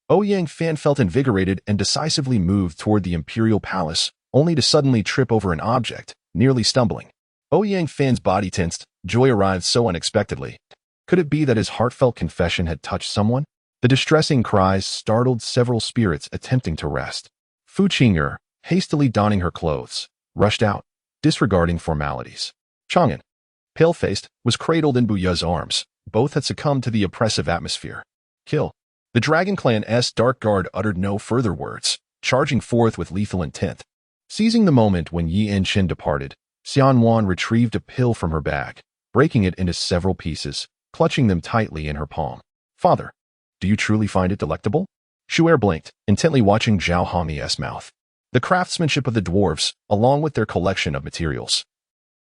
Ouyang Fan felt invigorated and decisively moved toward the imperial palace, only to suddenly trip over an object, nearly stumbling. Ouyang Fan's body tensed, joy arrived so unexpectedly. Could it be that his heartfelt confession had touched someone? The distressing cries startled several spirits attempting to rest. Fu Qing'er, hastily donning her clothes, rushed out, disregarding formalities. Chang'an, pale-faced, was cradled in Buya's arms. Both had succumbed to the oppressive atmosphere. Kill. The Dragon Clan's Dark Guard uttered no further words, charging forth with lethal intent. Seizing the moment when Yi Enchen departed, Xian Wan retrieved a pill from her bag, breaking it into several pieces, clutching them tightly in her palm. Father, do you truly find it delectable? Shu'er blinked, intently watching Zhao Hami's mouth. The craftsmanship of the dwarves, along with their collection of materials,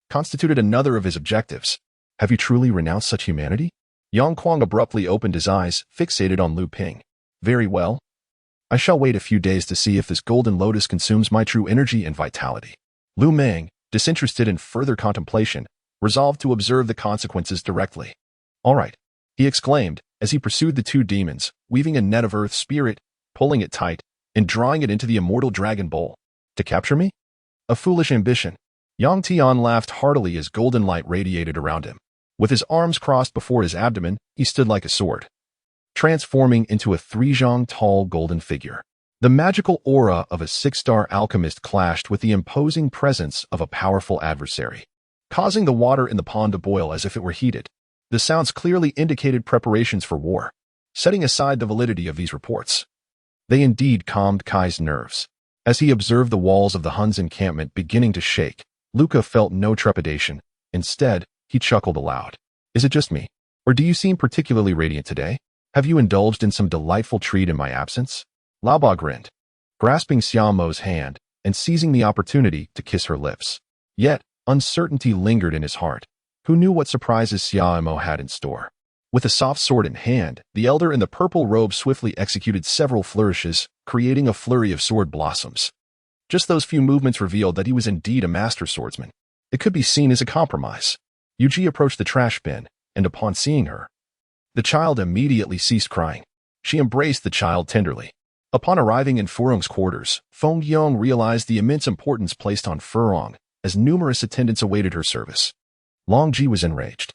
constituted another of his objectives. Have you truly renounced such humanity? Yang Kuang abruptly opened his eyes, fixated on Lu Ping. Very well. I shall wait a few days to see if this golden lotus consumes my true energy and vitality. Lu Meng, disinterested in further contemplation, resolved to observe the consequences directly. All right, he exclaimed, as he pursued the two demons, weaving a net of earth spirit, pulling it tight, and drawing it into the immortal dragon bowl. To capture me? A foolish ambition. Yang Tian laughed heartily as golden light radiated around him. With his arms crossed before his abdomen, he stood like a sword, transforming into a 3-zhang tall golden figure. The magical aura of a 6-star alchemist clashed with the imposing presence of a powerful adversary, causing the water in the pond to boil as if it were heated. The sounds clearly indicated preparations for war. Setting aside the validity of these reports, they indeed calmed Kai's nerves. As he observed the walls of the Hun's encampment beginning to shake, Luca felt no trepidation. Instead, he chuckled aloud. Is it just me? Or do you seem particularly radiant today? Have you indulged in some delightful treat in my absence? Laoba grinned, grasping Xiaomo's hand and seizing the opportunity to kiss her lips. Yet, uncertainty lingered in his heart. Who knew what surprises Xiaomo had in store? With a soft sword in hand, the elder in the purple robe swiftly executed several flourishes, creating a flurry of sword blossoms. Just those few movements revealed that he was indeed a master swordsman. It could be seen as a compromise. Yuji approached the trash bin, and upon seeing her, the child immediately ceased crying. She embraced the child tenderly. Upon arriving in Furong's quarters, Feng Yong realized the immense importance placed on Furong, as numerous attendants awaited her service. Long Ji was enraged.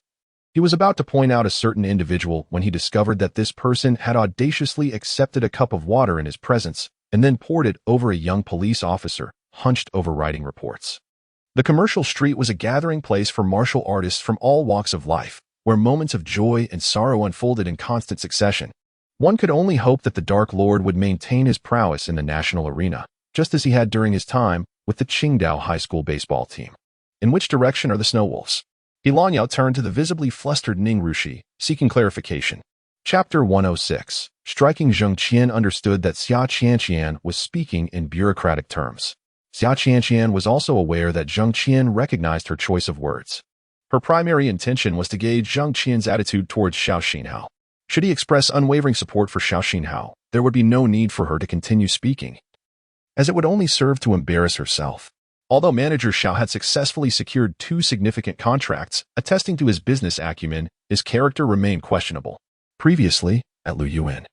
He was about to point out a certain individual when he discovered that this person had audaciously accepted a cup of water in his presence, and then poured it over a young police officer hunched over writing reports. The commercial street was a gathering place for martial artists from all walks of life, where moments of joy and sorrow unfolded in constant succession. One could only hope that the Dark Lord would maintain his prowess in the national arena, just as he had during his time with the Qingdao High School baseball team. In which direction are the Snow Wolves? He Langyao turned to the visibly flustered Ning Rushi, seeking clarification. Chapter 106. Striking Zheng Qian understood that Zheng Qian was speaking in bureaucratic terms. Zheng Qian was also aware that Zheng Qian recognized her choice of words. Her primary intention was to gauge Zheng Qian's attitude towards Xiao Xinhao. Should he express unwavering support for Xiao Xinhao, there would be no need for her to continue speaking, as it would only serve to embarrass herself. Although manager Xiao had successfully secured 2 significant contracts, attesting to his business acumen, his character remained questionable. Previously, at Lu Yuan,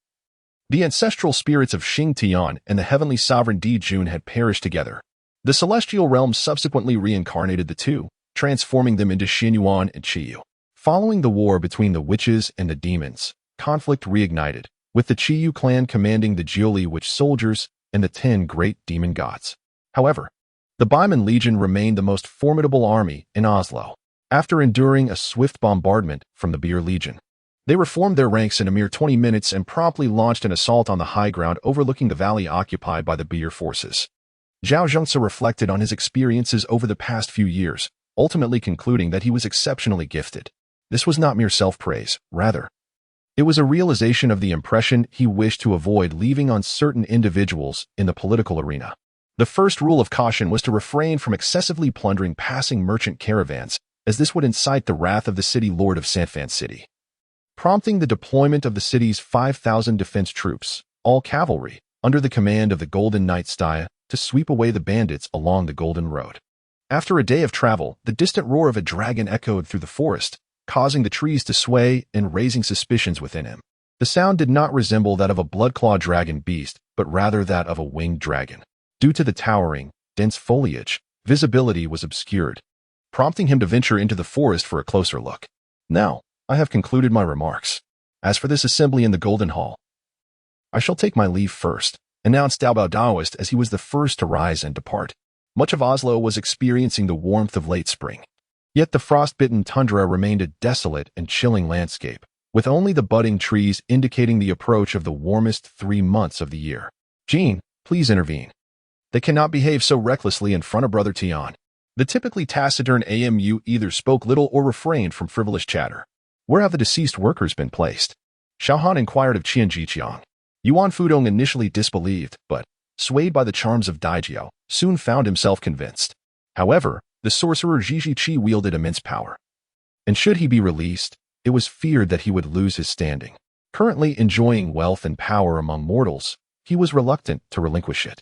the ancestral spirits of Zheng Qian and the heavenly sovereign Di Jun had perished together. The celestial realm subsequently reincarnated the two, transforming them into Xinyuan and Qiyu. Following the war between the witches and the demons, conflict reignited, with the Qiyu clan commanding the Jiuli witch soldiers and the 10 great demon gods. However, the Baiman Legion remained the most formidable army in Oslo. After enduring a swift bombardment from the Beer Legion, they reformed their ranks in a mere 20 minutes and promptly launched an assault on the high ground overlooking the valley occupied by the Beer forces. Zhao Zhengzi reflected on his experiences over the past few years, ultimately concluding that he was exceptionally gifted. This was not mere self-praise, rather, it was a realization of the impression he wished to avoid leaving on certain individuals in the political arena. The first rule of caution was to refrain from excessively plundering passing merchant caravans, as this would incite the wrath of the city lord of Sanfan City, prompting the deployment of the city's 5,000 defense troops, all cavalry, under the command of the Golden Knight Staya, to sweep away the bandits along the Golden Road. After a day of travel, the distant roar of a dragon echoed through the forest, causing the trees to sway and raising suspicions within him. The sound did not resemble that of a blood-clawed dragon beast, but rather that of a winged dragon. Due to the towering, dense foliage, visibility was obscured, prompting him to venture into the forest for a closer look. Now, I have concluded my remarks. As for this assembly in the Golden Hall, I shall take my leave first, announced Daobao Daoist as he was the first to rise and depart. Much of Oslo was experiencing the warmth of late spring. Yet the frost-bitten tundra remained a desolate and chilling landscape, with only the budding trees indicating the approach of the warmest 3 months of the year. Jean, please intervene. They cannot behave so recklessly in front of Brother Tian. The typically taciturn AMU either spoke little or refrained from frivolous chatter. Where have the deceased workers been placed? Xiao Han inquired of Qian Jiqiang. Yuan Fudong initially disbelieved, but, swayed by the charms of Daijiao, soon found himself convinced. However, the sorcerer Zhiji Qi wielded immense power, and should he be released, it was feared that he would lose his standing. Currently enjoying wealth and power among mortals, he was reluctant to relinquish it.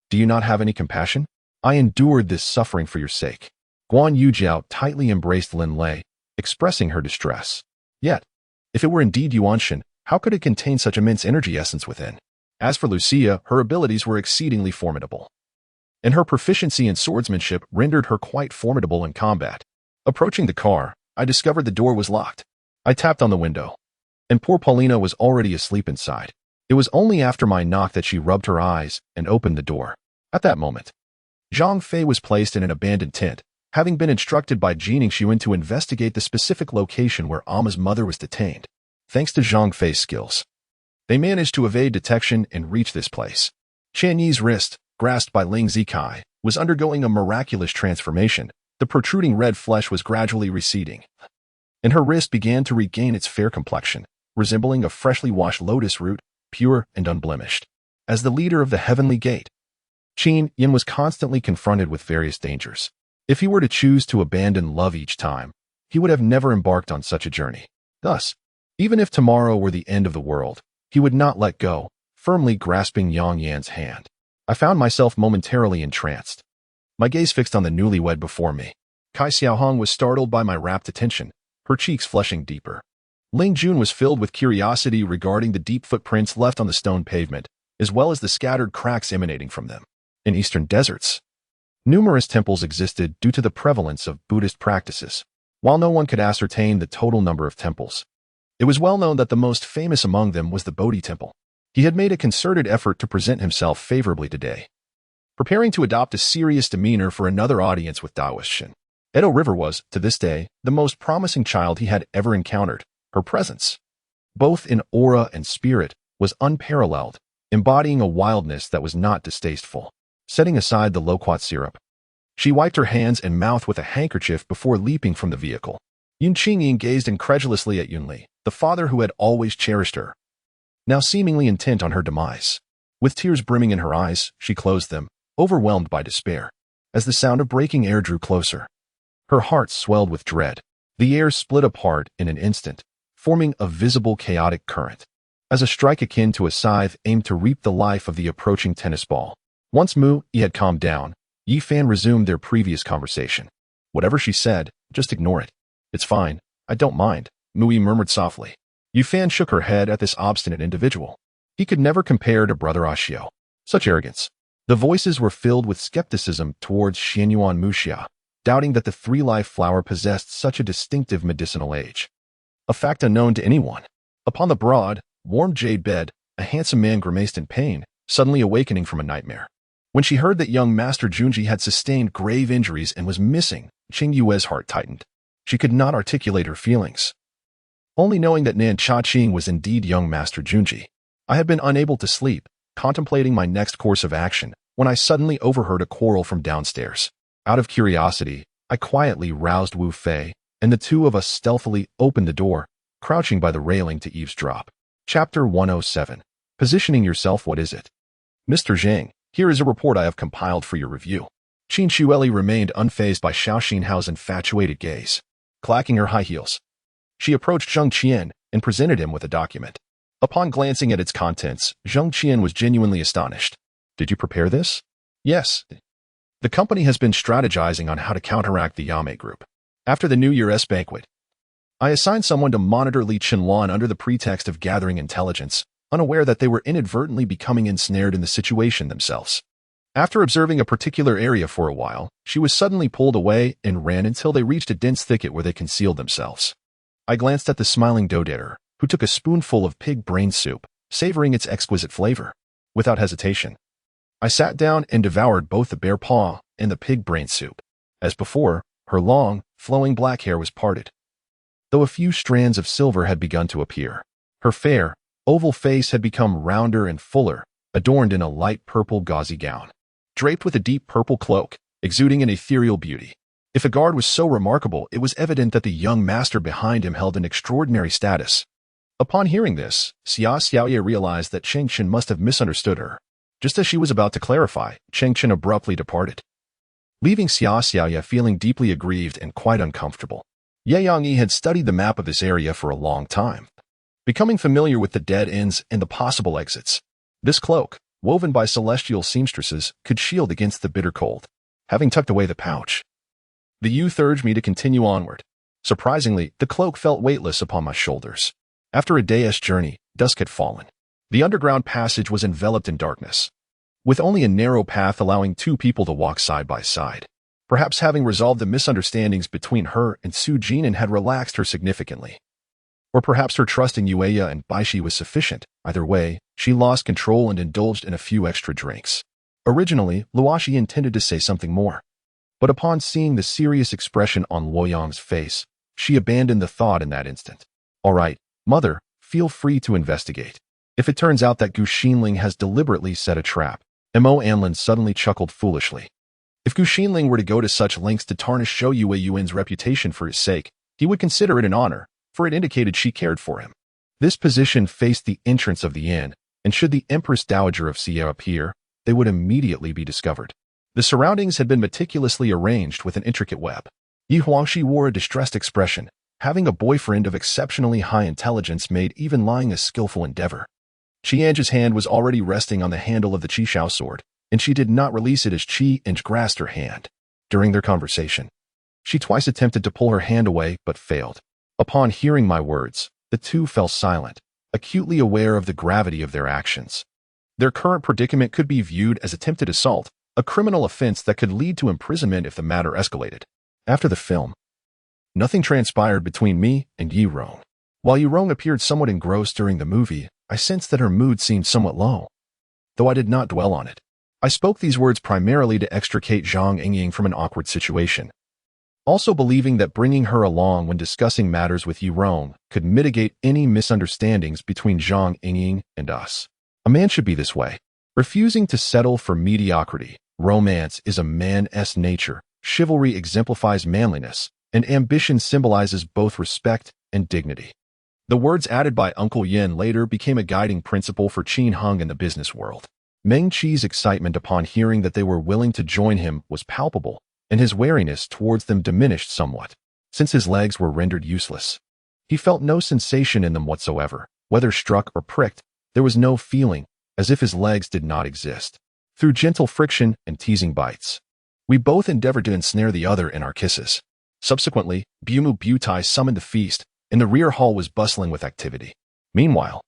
Do you not have any compassion? I endured this suffering for your sake. Guan Yujiao tightly embraced Lin Lei, expressing her distress. Yet, if it were indeed Yuanshan, how could it contain such immense energy essence within? As for Lucia, her abilities were exceedingly formidable, and her proficiency in swordsmanship rendered her quite formidable in combat. Approaching the car, I discovered the door was locked. I tapped on the window, and poor Paulina was already asleep inside. It was only after my knock that she rubbed her eyes and opened the door. At that moment, Zhang Fei was placed in an abandoned tent, having been instructed by Jining Xuan to investigate the specific location where Amma's mother was detained. Thanks to Zhang Fei's skills, they managed to evade detection and reach this place. Qian Yi's wrist, grasped by Ling Zikai, was undergoing a miraculous transformation. The protruding red flesh was gradually receding, and her wrist began to regain its fair complexion, resembling a freshly washed lotus root, pure and unblemished. As the leader of the Heavenly Gate, Qin Yin was constantly confronted with various dangers. If he were to choose to abandon love each time, he would have never embarked on such a journey. Thus, even if tomorrow were the end of the world, he would not let go, firmly grasping Yang Yan's hand. I found myself momentarily entranced, my gaze fixed on the newlywed before me. Kai Xiaohong was startled by my rapt attention, her cheeks flushing deeper. Ling Jun was filled with curiosity regarding the deep footprints left on the stone pavement, as well as the scattered cracks emanating from them. In eastern deserts, numerous temples existed due to the prevalence of Buddhist practices. While no one could ascertain the total number of temples, it was well known that the most famous among them was the Bodhi Temple. He had made a concerted effort to present himself favorably today, preparing to adopt a serious demeanor for another audience with Daoist Shin. Edo River was, to this day, the most promising child he had ever encountered. Her presence, both in aura and spirit, was unparalleled, embodying a wildness that was not distasteful. Setting aside the loquat syrup, she wiped her hands and mouth with a handkerchief before leaping from the vehicle. Yun Qingyin gazed incredulously at Yunli, the father who had always cherished her, now seemingly intent on her demise. With tears brimming in her eyes, she closed them, overwhelmed by despair. As the sound of breaking air drew closer, her heart swelled with dread. The air split apart in an instant, forming a visible chaotic current, as a strike akin to a scythe aimed to reap the life of the approaching tennis ball. Once Mu Yi had calmed down, Yi Fan resumed their previous conversation. Whatever she said, just ignore it. It's fine, I don't mind, Mu Yi murmured softly. Yi Fan shook her head at this obstinate individual. He could never compare to Brother Ashio. Such arrogance. The voices were filled with skepticism towards Xianyuan Muxia, doubting that the three-life flower possessed such a distinctive medicinal age. A fact unknown to anyone. Upon the broad, warm jade bed, a handsome man grimaced in pain, suddenly awakening from a nightmare. When she heard that young Master Junji had sustained grave injuries and was missing, Qing Yue's heart tightened. She could not articulate her feelings, only knowing that Nan Cha-Ching was indeed young Master Junji. I had been unable to sleep, contemplating my next course of action, when I suddenly overheard a quarrel from downstairs. Out of curiosity, I quietly roused Wu Fei, and the two of us stealthily opened the door, crouching by the railing to eavesdrop. Chapter 107. Positioning yourself. What is it? Mr. Zheng, here is a report I have compiled for your review. Qin Shueli remained unfazed by Xiao Xinhao's infatuated gaze. Clacking her high heels, she approached Zheng Qian and presented him with a document. Upon glancing at its contents, Zheng Qian was genuinely astonished. Did you prepare this? Yes. The company has been strategizing on how to counteract the Yame group. After the New Year's banquet, I assigned someone to monitor Li Chenluan under the pretext of gathering intelligence, unaware that they were inadvertently becoming ensnared in the situation themselves. After observing a particular area for a while, she was suddenly pulled away and ran until they reached a dense thicket where they concealed themselves. I glanced at the smiling dodater, who took a spoonful of pig brain soup, savoring its exquisite flavor. Without hesitation, I sat down and devoured both the bear paw and the pig brain soup. As before, her long, flowing black hair was parted, though a few strands of silver had begun to appear. Her fair, oval face had become rounder and fuller, adorned in a light purple gauzy gown, draped with a deep purple cloak, exuding an ethereal beauty. If a guard was so remarkable, it was evident that the young master behind him held an extraordinary status. Upon hearing this, Xia Xiaoye realized that Cheng Chen must have misunderstood her. Just as she was about to clarify, Cheng Chen abruptly departed, leaving Xia Xiaoye feeling deeply aggrieved and quite uncomfortable. Ye Yangyi had studied the map of this area for a long time, becoming familiar with the dead ends and the possible exits. This cloak, woven by celestial seamstresses, could shield against the bitter cold. Having tucked away the pouch, the youth urged me to continue onward. Surprisingly, the cloak felt weightless upon my shoulders. After a day's journey, dusk had fallen. The underground passage was enveloped in darkness, with only a narrow path allowing two people to walk side by side. Perhaps having resolved the misunderstandings between her and Su Jinan had relaxed her significantly. Or perhaps her trust in Yueya and Baishi was sufficient. Either way, she lost control and indulged in a few extra drinks. Originally, Luoshi intended to say something more, but upon seeing the serious expression on Luoyang's face, she abandoned the thought in that instant. All right, mother, feel free to investigate. If it turns out that Gu Xinling has deliberately set a trap. Mo Anlin suddenly chuckled foolishly. If Gu Xinling were to go to such lengths to tarnish Zhou Yuan's reputation for his sake, he would consider it an honor, for it indicated she cared for him. This position faced the entrance of the inn, and should the Empress Dowager of Xie appear, they would immediately be discovered. The surroundings had been meticulously arranged with an intricate web. Yi Huangshi wore a distressed expression. Having a boyfriend of exceptionally high intelligence made even lying a skillful endeavor. Qianzhi's hand was already resting on the handle of the Qishao sword, and she did not release it as Qi grasped her hand. During their conversation, she twice attempted to pull her hand away but failed. Upon hearing my words, the two fell silent, acutely aware of the gravity of their actions. Their current predicament could be viewed as attempted assault, a criminal offense that could lead to imprisonment if the matter escalated. After the film, nothing transpired between me and Yi Rong. While Yi Rong appeared somewhat engrossed during the movie, I sensed that her mood seemed somewhat low, though I did not dwell on it. I spoke these words primarily to extricate Zhang Qian from an awkward situation, also believing that bringing her along when discussing matters with Yurong could mitigate any misunderstandings between Zhang Qian and us. A man should be this way, refusing to settle for mediocrity. Romance is a man's nature, chivalry exemplifies manliness, and ambition symbolizes both respect and dignity. The words added by Uncle Yin later became a guiding principle for Qin Hung in the business world. Meng Qi's excitement upon hearing that they were willing to join him was palpable, and his wariness towards them diminished somewhat, since his legs were rendered useless. He felt no sensation in them whatsoever, whether struck or pricked. There was no feeling, as if his legs did not exist. Through gentle friction and teasing bites, we both endeavored to ensnare the other in our kisses. Subsequently, Bumu Butai summoned the feast, and the rear hall was bustling with activity. Meanwhile,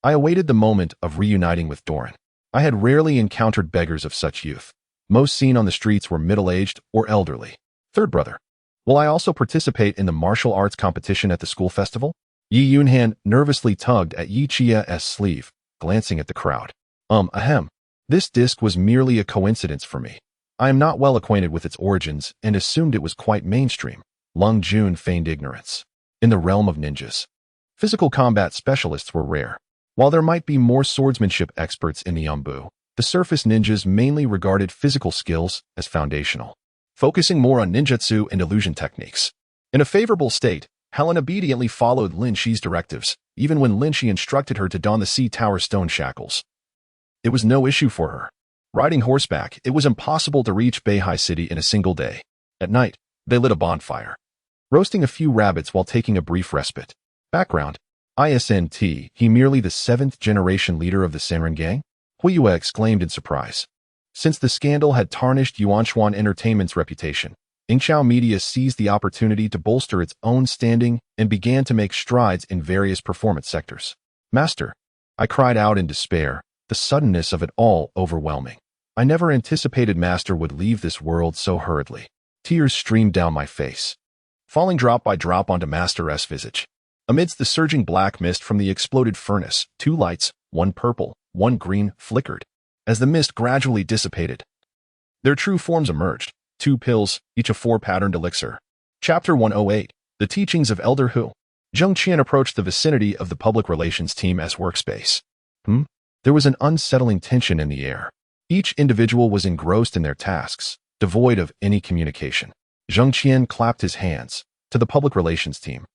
I awaited the moment of reuniting with Doran. I had rarely encountered beggars of such youth. Most seen on the streets were middle-aged or elderly. Third brother. Will I also participate in the martial arts competition at the school festival? Yi Yunhan nervously tugged at Yi Chia's sleeve, glancing at the crowd. Ahem. This disc was merely a coincidence for me. I am not well acquainted with its origins and assumed it was quite mainstream. Lung Jun feigned ignorance. In the realm of ninjas, physical combat specialists were rare. While there might be more swordsmanship experts in the Yumbu, the surface ninjas mainly regarded physical skills as foundational, focusing more on ninjutsu and illusion techniques. In a favorable state, Helen obediently followed Lin Shi's directives, even when Lin Shi instructed her to don the Sea Tower stone shackles. It was no issue for her. Riding horseback, it was impossible to reach Beihai City in a single day. At night, they lit a bonfire, roasting a few rabbits while taking a brief respite. Background: Isn't he merely the 7th-generation leader of the Senran gang? Huiyue exclaimed in surprise. Since the scandal had tarnished Yuanshuan Entertainment's reputation, Ingqiao Media seized the opportunity to bolster its own standing and began to make strides in various performance sectors. Master, I cried out in despair, the suddenness of it all overwhelming. I never anticipated Master would leave this world so hurriedly. Tears streamed down my face, falling drop by drop onto Master's visage. Amidst the surging black mist from the exploded furnace, 2 lights, one purple, one green, flickered. As the mist gradually dissipated, their true forms emerged, 2 pills, each a 4-patterned elixir. Chapter 108, The Teachings of Elder Hu. Zheng Qian approached the vicinity of the public relations team's workspace. There was an unsettling tension in the air. Each individual was engrossed in their tasks, devoid of any communication. Zheng Qian clapped his hands. To the public relations team.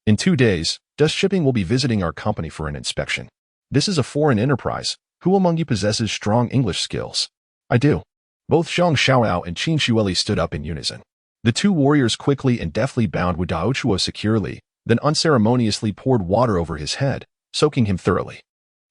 In 2 days, Dust Shipping will be visiting our company for an inspection. This is a foreign enterprise. Who among you possesses strong English skills? I do. Both Zhang Xiaoao and Qin Xueli stood up in unison. The 2 warriors quickly and deftly bound Wu Daochuo securely, then unceremoniously poured water over his head, soaking him thoroughly.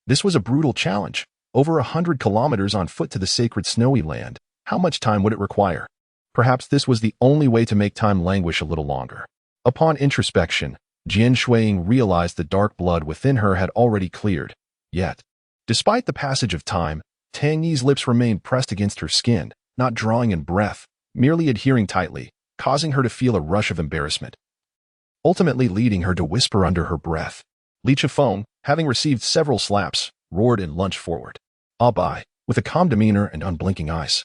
This was a brutal challenge. Over 100 kilometers on foot to the sacred snowy land. How much time would it require? Perhaps this was the only way to make time languish a little longer. Upon introspection, Jian Shuiying realized the dark blood within her had already cleared. Yet, despite the passage of time, Tang Yi's lips remained pressed against her skin, not drawing in breath, merely adhering tightly, causing her to feel a rush of embarrassment, ultimately leading her to whisper under her breath. Li Chifeng, having received several slaps, roared and lunged forward. Ah Bai, with a calm demeanor and unblinking eyes,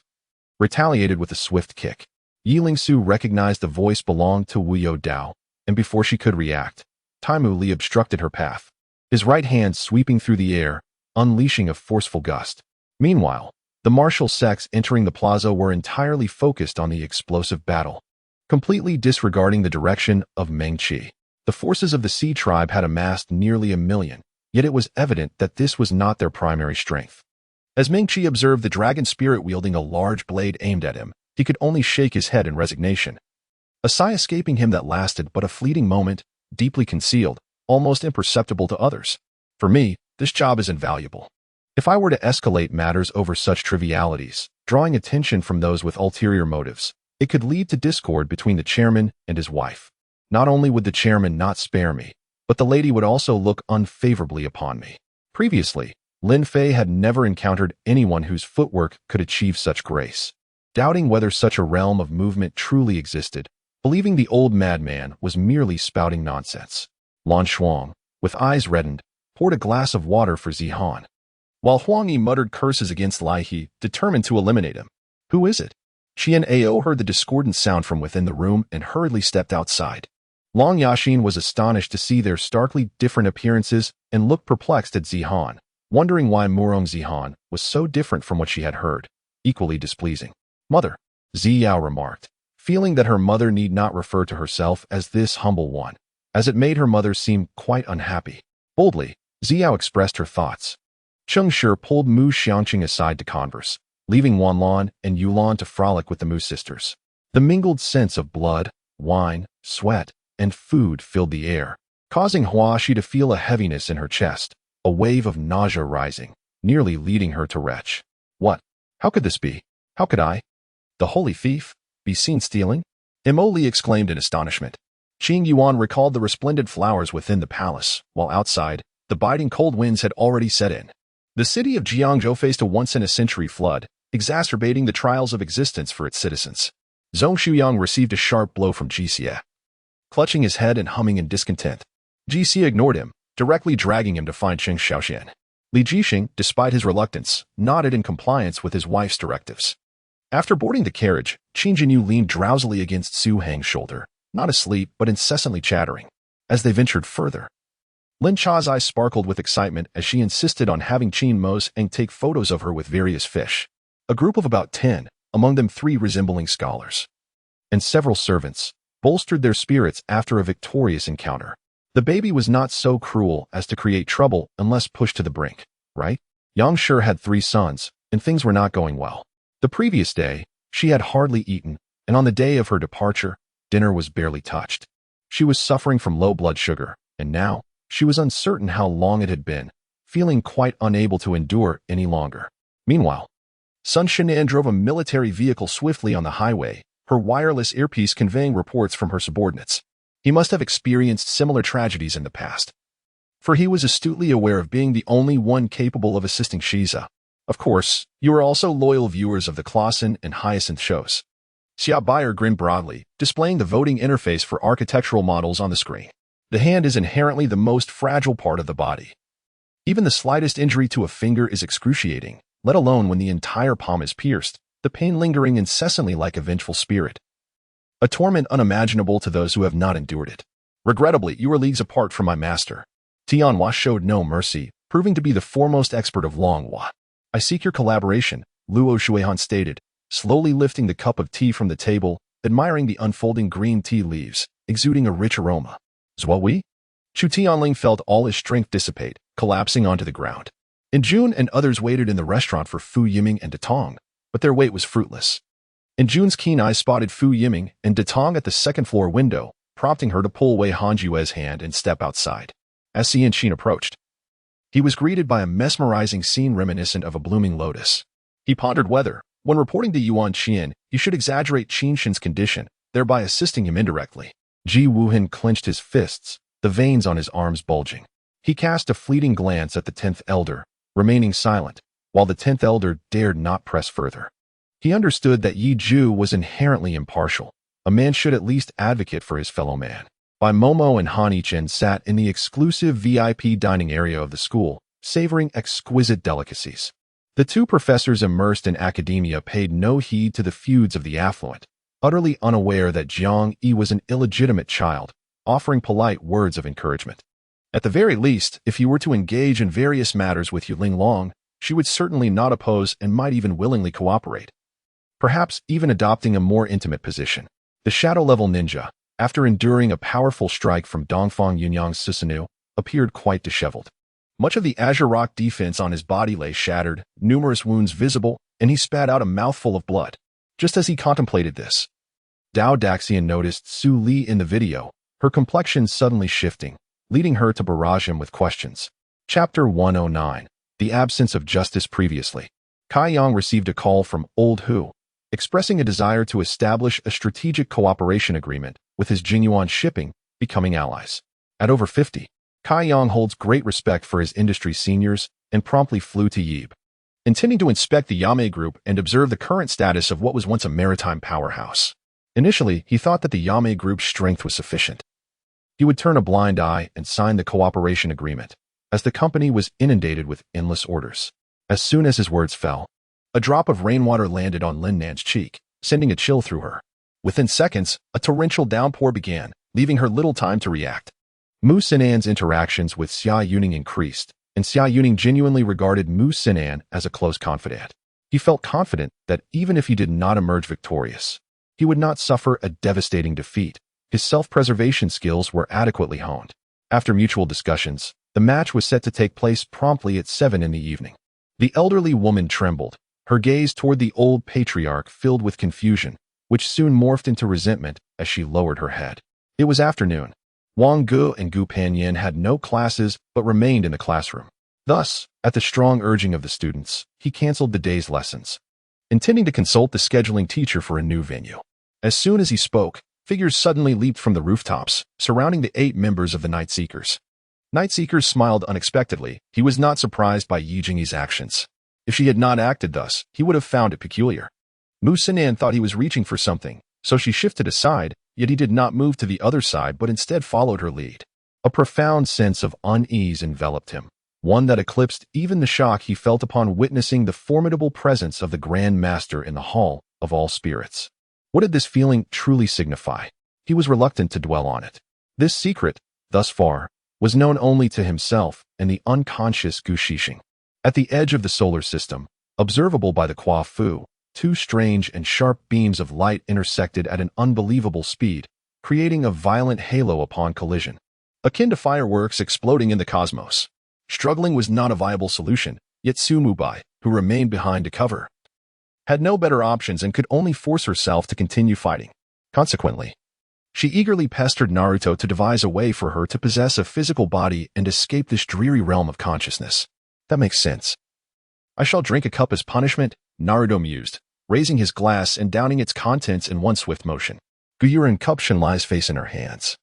retaliated with a swift kick. Yi Lingsu recognized the voice belonged to Wu Yo Dao, and before she could react, Taimu Li obstructed her path, his right hand sweeping through the air, unleashing a forceful gust. Meanwhile, the martial sects entering the plaza were entirely focused on the explosive battle, completely disregarding the direction of Meng Qi. The forces of the Sea tribe had amassed nearly 1 million, yet it was evident that this was not their primary strength. As Meng Qi observed the dragon spirit wielding a large blade aimed at him, he could only shake his head in resignation. A sigh escaping him that lasted but a fleeting moment, deeply concealed, almost imperceptible to others. For me, this job is invaluable. If I were to escalate matters over such trivialities, drawing attention from those with ulterior motives, it could lead to discord between the chairman and his wife. Not only would the chairman not spare me, but the lady would also look unfavorably upon me. Previously, Lin Fei had never encountered anyone whose footwork could achieve such grace. Doubting whether such a realm of movement truly existed, believing the old madman was merely spouting nonsense. Lan Shuang, with eyes reddened, poured a glass of water for Zihan, while Huang Yi muttered curses against Lai He, determined to eliminate him. Who is it? Qian Ao heard the discordant sound from within the room and hurriedly stepped outside. Long Yaxin was astonished to see their starkly different appearances and looked perplexed at Zihan, wondering why Murong Zihan was so different from what she had heard, equally displeasing. Mother, Ziyao remarked, feeling that her mother need not refer to herself as this humble one, as it made her mother seem quite unhappy. Boldly, Ziyao expressed her thoughts. Cheng Shi pulled Mu Xiangqing aside to converse, leaving Wanlan and Yulan to frolic with the Mu sisters. The mingled scents of blood, wine, sweat, and food filled the air, causing Huaxi to feel a heaviness in her chest, a wave of nausea rising, nearly leading her to retch. What? How could this be? How could I, the holy thief, be seen stealing? Imoli exclaimed in astonishment. Qing Yuan recalled the resplendent flowers within the palace, while outside, the biting cold winds had already set in. The city of Jiangzhou faced a once-in-a-century flood, exacerbating the trials of existence for its citizens. Zhong Shuyang received a sharp blow from Jixie. Clutching his head and humming in discontent, Jixie ignored him, directly dragging him to find Chen Xiaoxian. Li Jixing, despite his reluctance, nodded in compliance with his wife's directives. After boarding the carriage, Qin Jinyu leaned drowsily against Su Hang's shoulder, not asleep but incessantly chattering. As they ventured further, Lin Cha's eyes sparkled with excitement as she insisted on having Qin Mo's and take photos of her with various fish. A group of about 10, among them 3 resembling scholars, and several servants, bolstered their spirits after a victorious encounter. The baby was not so cruel as to create trouble unless pushed to the brink, right? Yang Shi had 3 sons, and things were not going well. The previous day, she had hardly eaten, and on the day of her departure, dinner was barely touched. She was suffering from low blood sugar, and now, she was uncertain how long it had been, feeling quite unable to endure any longer. Meanwhile, Sun Shinan drove a military vehicle swiftly on the highway, her wireless earpiece conveying reports from her subordinates. He must have experienced similar tragedies in the past, for he was astutely aware of being the only one capable of assisting Shiza. Of course, you are also loyal viewers of the Clausen and Hyacinth shows. Xia Bayer grinned broadly, displaying the voting interface for architectural models on the screen. The hand is inherently the most fragile part of the body. Even the slightest injury to a finger is excruciating, let alone when the entire palm is pierced, the pain lingering incessantly like a vengeful spirit. A torment unimaginable to those who have not endured it. Regrettably, you are leagues apart from my master. Tianhua showed no mercy, proving to be the foremost expert of Longhua. I seek your collaboration, Luo Shuihan stated, slowly lifting the cup of tea from the table, admiring the unfolding green tea leaves, exuding a rich aroma. Zhuo? Chu Tianling felt all his strength dissipate, collapsing onto the ground. In June and others waited in the restaurant for Fu Yiming and Detong, but their wait was fruitless. In June's keen eyes spotted Fu Yiming and Detong at the second-floor window, prompting her to pull away Han Jue's hand and step outside. As Xian Qin approached, he was greeted by a mesmerizing scene reminiscent of a blooming lotus. He pondered whether, when reporting to Yuan Qian, he should exaggerate Qin Shin's condition, thereby assisting him indirectly. Ji Wuhan clenched his fists, the veins on his arms bulging. He cast a fleeting glance at the 10th elder, remaining silent, while the 10th elder dared not press further. He understood that Yi Zhu was inherently impartial. A man should at least advocate for his fellow man. Bai Momo and Han Yichen sat in the exclusive VIP dining area of the school, savoring exquisite delicacies. The 2 professors immersed in academia paid no heed to the feuds of the affluent, utterly unaware that Jiang Yi was an illegitimate child, offering polite words of encouragement. At the very least, if he were to engage in various matters with Yuling Long, she would certainly not oppose and might even willingly cooperate, perhaps even adopting a more intimate position. The shadow-level ninja, after enduring a powerful strike from Dongfang Yunyang's Susanoo, appeared quite disheveled. Much of the azure rock defense on his body lay shattered, numerous wounds visible, and he spat out a mouthful of blood. Just as he contemplated this, Dao Daxian noticed Su Li in the video, her complexion suddenly shifting, leading her to barrage him with questions. Chapter 109. The Absence of Justice Previously. Kai Yang received a call from Old Hu, expressing a desire to establish a strategic cooperation agreement with his Jingyuan shipping, becoming allies. At over 50, Kai Yang holds great respect for his industry seniors and promptly flew to Yib, intending to inspect the Yame Group and observe the current status of what was once a maritime powerhouse. Initially, he thought that the Yame Group's strength was sufficient. He would turn a blind eye and sign the cooperation agreement. as the company was inundated with endless orders. As soon as his words fell, a drop of rainwater landed on Lin Nan's cheek, sending a chill through her. Within seconds, a torrential downpour began, leaving her little time to react. Mu Xinan's interactions with Xia Yuning increased, and Xia Yuning genuinely regarded Mu Xinan as a close confidant. He felt confident that even if he did not emerge victorious, he would not suffer a devastating defeat. His self-preservation skills were adequately honed. After mutual discussions, the match was set to take place promptly at 7 in the evening. The elderly woman trembled, her gaze toward the old patriarch filled with confusion, which soon morphed into resentment as she lowered her head. It was afternoon. Wang Gu and Gu Panyin had no classes but remained in the classroom. Thus, at the strong urging of the students, he canceled the day's lessons, intending to consult the scheduling teacher for a new venue. As soon as he spoke, figures suddenly leaped from the rooftops, surrounding the 8 members of the Night Seekers. Night Seekers smiled unexpectedly. He was not surprised by Yi Jingyi's actions. If she had not acted thus, he would have found it peculiar. Mu Xinan thought he was reaching for something, so she shifted aside, yet he did not move to the other side but instead followed her lead. A profound sense of unease enveloped him, one that eclipsed even the shock he felt upon witnessing the formidable presence of the Grand Master in the Hall of All Spirits. What did this feeling truly signify? He was reluctant to dwell on it. This secret, thus far, was known only to himself and the unconscious Gu Shixing. At the edge of the solar system, observable by the Kwa Fu, 2 strange and sharp beams of light intersected at an unbelievable speed, creating a violent halo upon collision, akin to fireworks exploding in the cosmos. Struggling was not a viable solution, yet Su Mubai, who remained behind to cover, had no better options and could only force herself to continue fighting. Consequently, she eagerly pestered Naruto to devise a way for her to possess a physical body and escape this dreary realm of consciousness. That makes sense. I shall drink a cup as punishment, Naruto mused, raising his glass and downing its contents in one swift motion. Guyurin cupped Shenlai's face in her hands,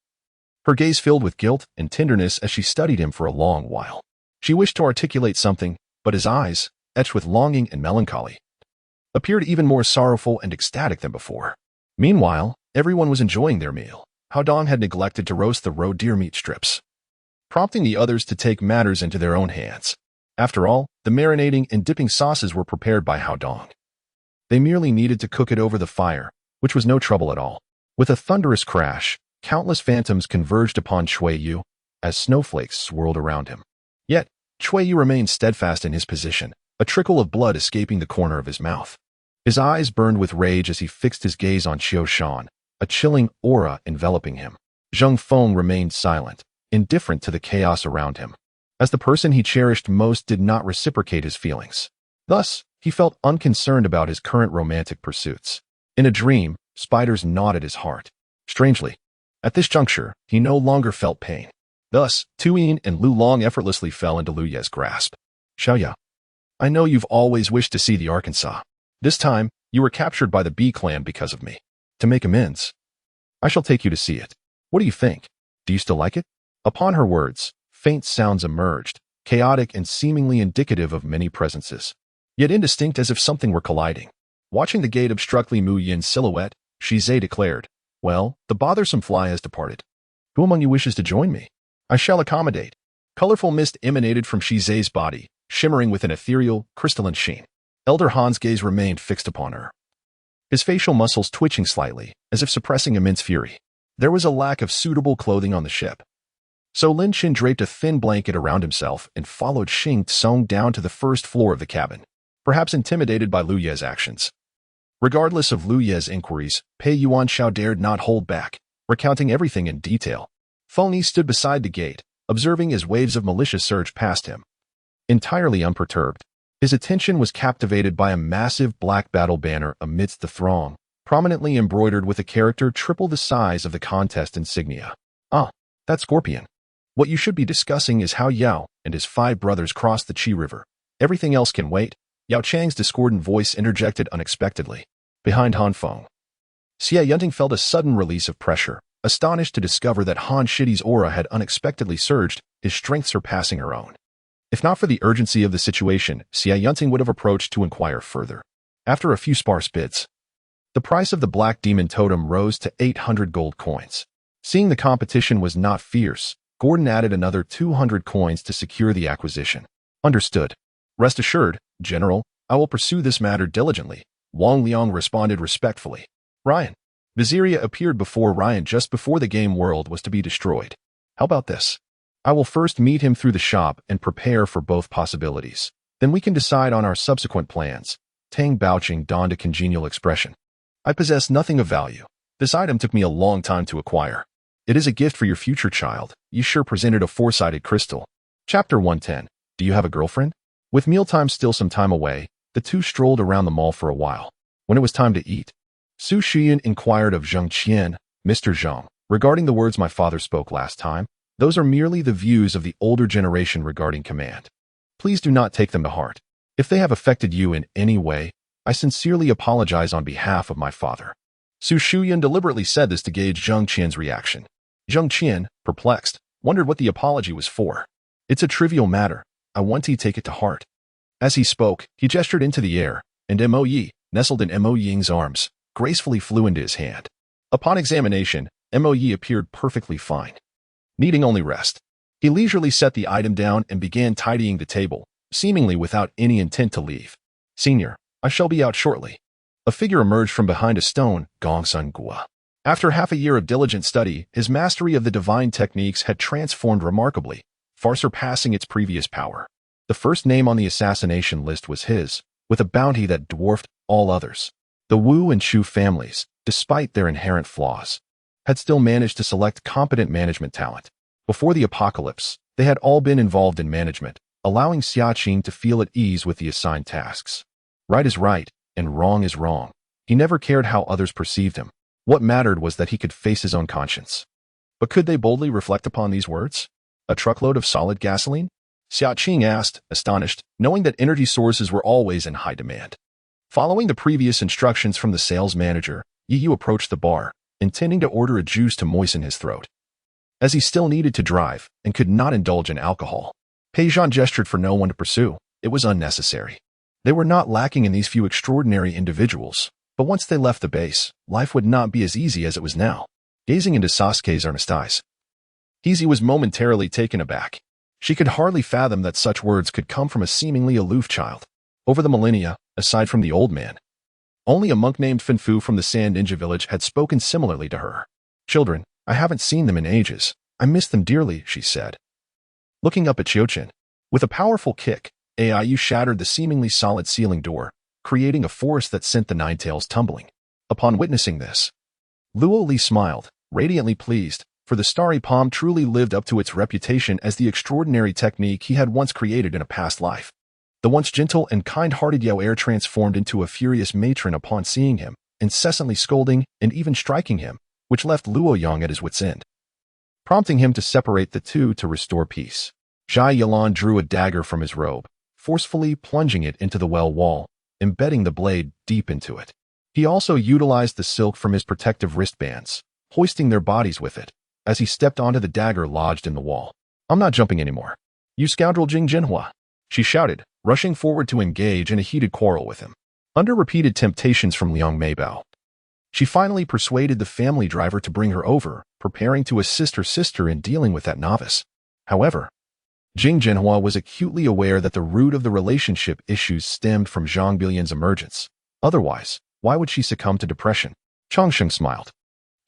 her gaze filled with guilt and tenderness as she studied him for a long while. She wished to articulate something, but his eyes, etched with longing and melancholy, appeared even more sorrowful and ecstatic than before. Meanwhile, everyone was enjoying their meal. Hao Dong had neglected to roast the raw deer meat strips, prompting the others to take matters into their own hands. After all, the marinating and dipping sauces were prepared by Hao Dong. They merely needed to cook it over the fire, which was no trouble at all. With a thunderous crash, countless phantoms converged upon Cui Yu as snowflakes swirled around him. Yet, Cui Yu remained steadfast in his position, a trickle of blood escaping the corner of his mouth. His eyes burned with rage as he fixed his gaze on Qiu Shan, a chilling aura enveloping him. Zheng Feng remained silent, indifferent to the chaos around him, as the person he cherished most did not reciprocate his feelings. Thus, he felt unconcerned about his current romantic pursuits. In a dream, spiders gnawed at his heart. Strangely, at this juncture, he no longer felt pain. Thus, Tuyin and Lu Long effortlessly fell into Lu Ye's grasp. Xiaoya, I know you've always wished to see the Arkansas. This time, you were captured by the Bee clan because of me. To make amends, I shall take you to see it. What do you think? Do you still like it? Upon her words, faint sounds emerged, chaotic and seemingly indicative of many presences, yet indistinct as if something were colliding. Watching the gate obstruct Li Mu Yin's silhouette, Shizhe declared, Well, the bothersome fly has departed. Who among you wishes to join me? I shall accommodate. Colorful mist emanated from Shizhe's body, shimmering with an ethereal, crystalline sheen. Elder Han's gaze remained fixed upon her, his facial muscles twitching slightly, as if suppressing immense fury. There was a lack of suitable clothing on the ship, so Lin Qin draped a thin blanket around himself and followed Xing Tsong down to the first floor of the cabin, perhaps intimidated by Lu Ye's actions. Regardless of Lu Ye's inquiries, Pei Yuanxiao dared not hold back, recounting everything in detail. Feng Yi stood beside the gate, observing as waves of militia surged past him. Entirely unperturbed, his attention was captivated by a massive black battle banner amidst the throng, prominently embroidered with a character triple the size of the contest insignia. Ah, that scorpion. What you should be discussing is how Yao and his 5 brothers crossed the Qi River. Everything else can wait. Yao Chang's discordant voice interjected unexpectedly. Behind Han Feng, Xia Yunting felt a sudden release of pressure, astonished to discover that Han Shidi's aura had unexpectedly surged, his strength surpassing her own. If not for the urgency of the situation, Xia Yunting would have approached to inquire further. After a few sparse bids, the price of the Black Demon Totem rose to 800 gold coins. Seeing the competition was not fierce, Gordon added another 200 coins to secure the acquisition. Understood. Rest assured, General, I will pursue this matter diligently. Wang Liang responded respectfully. Ryan. Viziria appeared before Ryan just before the game world was to be destroyed. How about this? I will first meet him through the shop and prepare for both possibilities. Then we can decide on our subsequent plans. Tang Baoqing donned a congenial expression. I possess nothing of value. This item took me a long time to acquire. It is a gift for your future child. You sure presented a four-sided crystal. Chapter 110. Do you have a girlfriend? With mealtime still some time away, the two strolled around the mall for a while. When it was time to eat, Su Xian inquired of Zheng Qian, Mr. Zheng, regarding the words my father spoke last time. Those are merely the views of the older generation regarding command. Please do not take them to heart. If they have affected you in any way, I sincerely apologize on behalf of my father. Su Xian deliberately said this to gauge Zheng Qian's reaction. Zheng Qian, perplexed, wondered what the apology was for. It's a trivial matter. I want to take it to heart. As he spoke, he gestured into the air, and Mo Yi, nestled in Mo Ying's arms, gracefully flew into his hand. Upon examination, Mo Yi appeared perfectly fine, needing only rest. He leisurely set the item down and began tidying the table, seemingly without any intent to leave. Senior, I shall be out shortly. A figure emerged from behind a stone, Gongsun Gua. After half a year of diligent study, his mastery of the divine techniques had transformed remarkably, far surpassing its previous power. The first name on the assassination list was his, with a bounty that dwarfed all others. The Wu and Shu families, despite their inherent flaws, had still managed to select competent management talent. Before the apocalypse, they had all been involved in management, allowing Xiaqing to feel at ease with the assigned tasks. Right is right, and wrong is wrong. He never cared how others perceived him. What mattered was that he could face his own conscience. But could they boldly reflect upon these words? A truckload of solid gasoline? Xiaqing asked, astonished, knowing that energy sources were always in high demand. Following the previous instructions from the sales manager, Yi Yu approached the bar, intending to order a juice to moisten his throat. As he still needed to drive and could not indulge in alcohol, Pei Zhan gestured for no one to pursue. It was unnecessary. They were not lacking in these few extraordinary individuals, but once they left the base, life would not be as easy as it was now. Gazing into Sasuke's earnest eyes, Hizi was momentarily taken aback. She could hardly fathom that such words could come from a seemingly aloof child. Over the millennia, aside from the old man, only a monk named Finfu from the Sand Ninja village had spoken similarly to her. Children, I haven't seen them in ages. I miss them dearly, she said. Looking up at Qiuqian, with a powerful kick, Aiyu shattered the seemingly solid ceiling door, creating a force that sent the Nine Tails tumbling. Upon witnessing this, Luo Li smiled, radiantly pleased, for the starry palm truly lived up to its reputation as the extraordinary technique he had once created in a past life. The once gentle and kind-hearted Yao Er transformed into a furious matron upon seeing him, incessantly scolding and even striking him, which left Luo Yang at his wits' end, prompting him to separate the two to restore peace. Zhai Yalan drew a dagger from his robe, forcefully plunging it into the well wall, embedding the blade deep into it. He also utilized the silk from his protective wristbands, hoisting their bodies with it, as he stepped onto the dagger lodged in the wall. I'm not jumping anymore. You scoundrel Jing Jinhua, she shouted, rushing forward to engage in a heated quarrel with him. Under repeated temptations from Liang Meibao, she finally persuaded the family driver to bring her over, preparing to assist her sister in dealing with that novice. However, Jing Jinhua was acutely aware that the root of the relationship issues stemmed from Zhang Bilian's emergence. Otherwise, why would she succumb to depression? Changsheng smiled.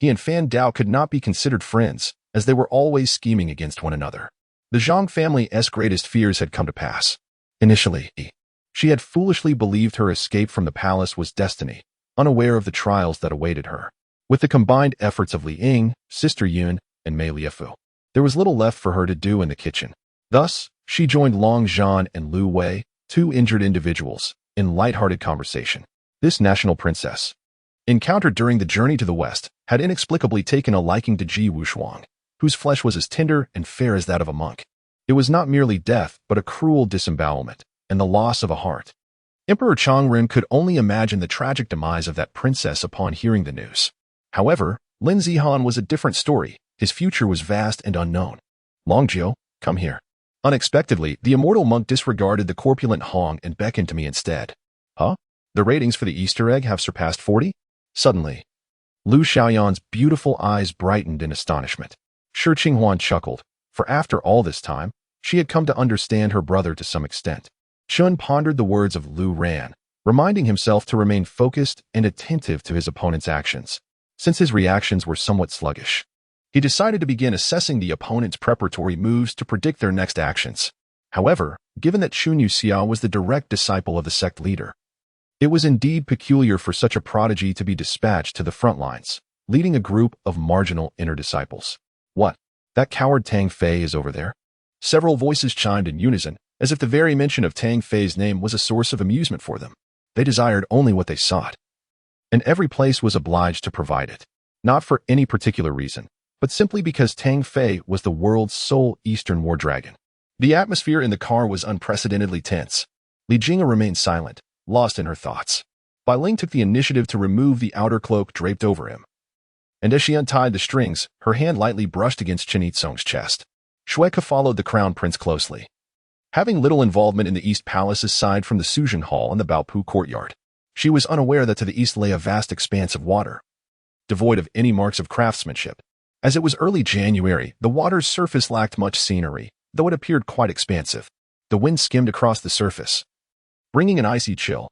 He and Fan Dao could not be considered friends, as they were always scheming against one another. The Zhang family's greatest fears had come to pass. Initially, she had foolishly believed her escape from the palace was destiny, unaware of the trials that awaited her. With the combined efforts of Li Ying, Sister Yun, and Mei Liafu, there was little left for her to do in the kitchen. Thus, she joined Long Zhan and Lu Wei, two injured individuals, in light-hearted conversation. This national princess, encountered during the journey to the west, had inexplicably taken a liking to Ji Wushuang, whose flesh was as tender and fair as that of a monk. It was not merely death, but a cruel disembowelment, and the loss of a heart. Emperor Changren could only imagine the tragic demise of that princess upon hearing the news. However, Lin Zihan was a different story. His future was vast and unknown. Longjiu, come here. Unexpectedly, the immortal monk disregarded the corpulent Hong and beckoned to me instead. Huh? The ratings for the Easter egg have surpassed 40? Suddenly, Lu Xiaoyan's beautiful eyes brightened in astonishment. Shi Qinghuan chuckled. For after all this time, she had come to understand her brother to some extent. Shun pondered the words of Lu Ran, reminding himself to remain focused and attentive to his opponent's actions. Since his reactions were somewhat sluggish, he decided to begin assessing the opponent's preparatory moves to predict their next actions. However, given that Chun Yuxia was the direct disciple of the sect leader, it was indeed peculiar for such a prodigy to be dispatched to the front lines, leading a group of marginal inner disciples. What? That coward Tang Fei is over there? Several voices chimed in unison, as if the very mention of Tang Fei's name was a source of amusement for them. They desired only what they sought, and every place was obliged to provide it, not for any particular reason, but simply because Tang Fei was the world's sole Eastern war dragon. The atmosphere in the car was unprecedentedly tense. Li Jing'e remained silent, lost in her thoughts. Bai Ling took the initiative to remove the outer cloak draped over him, and as she untied the strings, her hand lightly brushed against Chen Yizong's chest. Shueke followed the crown prince closely, having little involvement in the East Palace aside from the Suzhen Hall and the Baopu courtyard. She was unaware that to the east lay a vast expanse of water, devoid of any marks of craftsmanship. As it was early January, the water's surface lacked much scenery, though it appeared quite expansive. The wind skimmed across the surface, bringing an icy chill,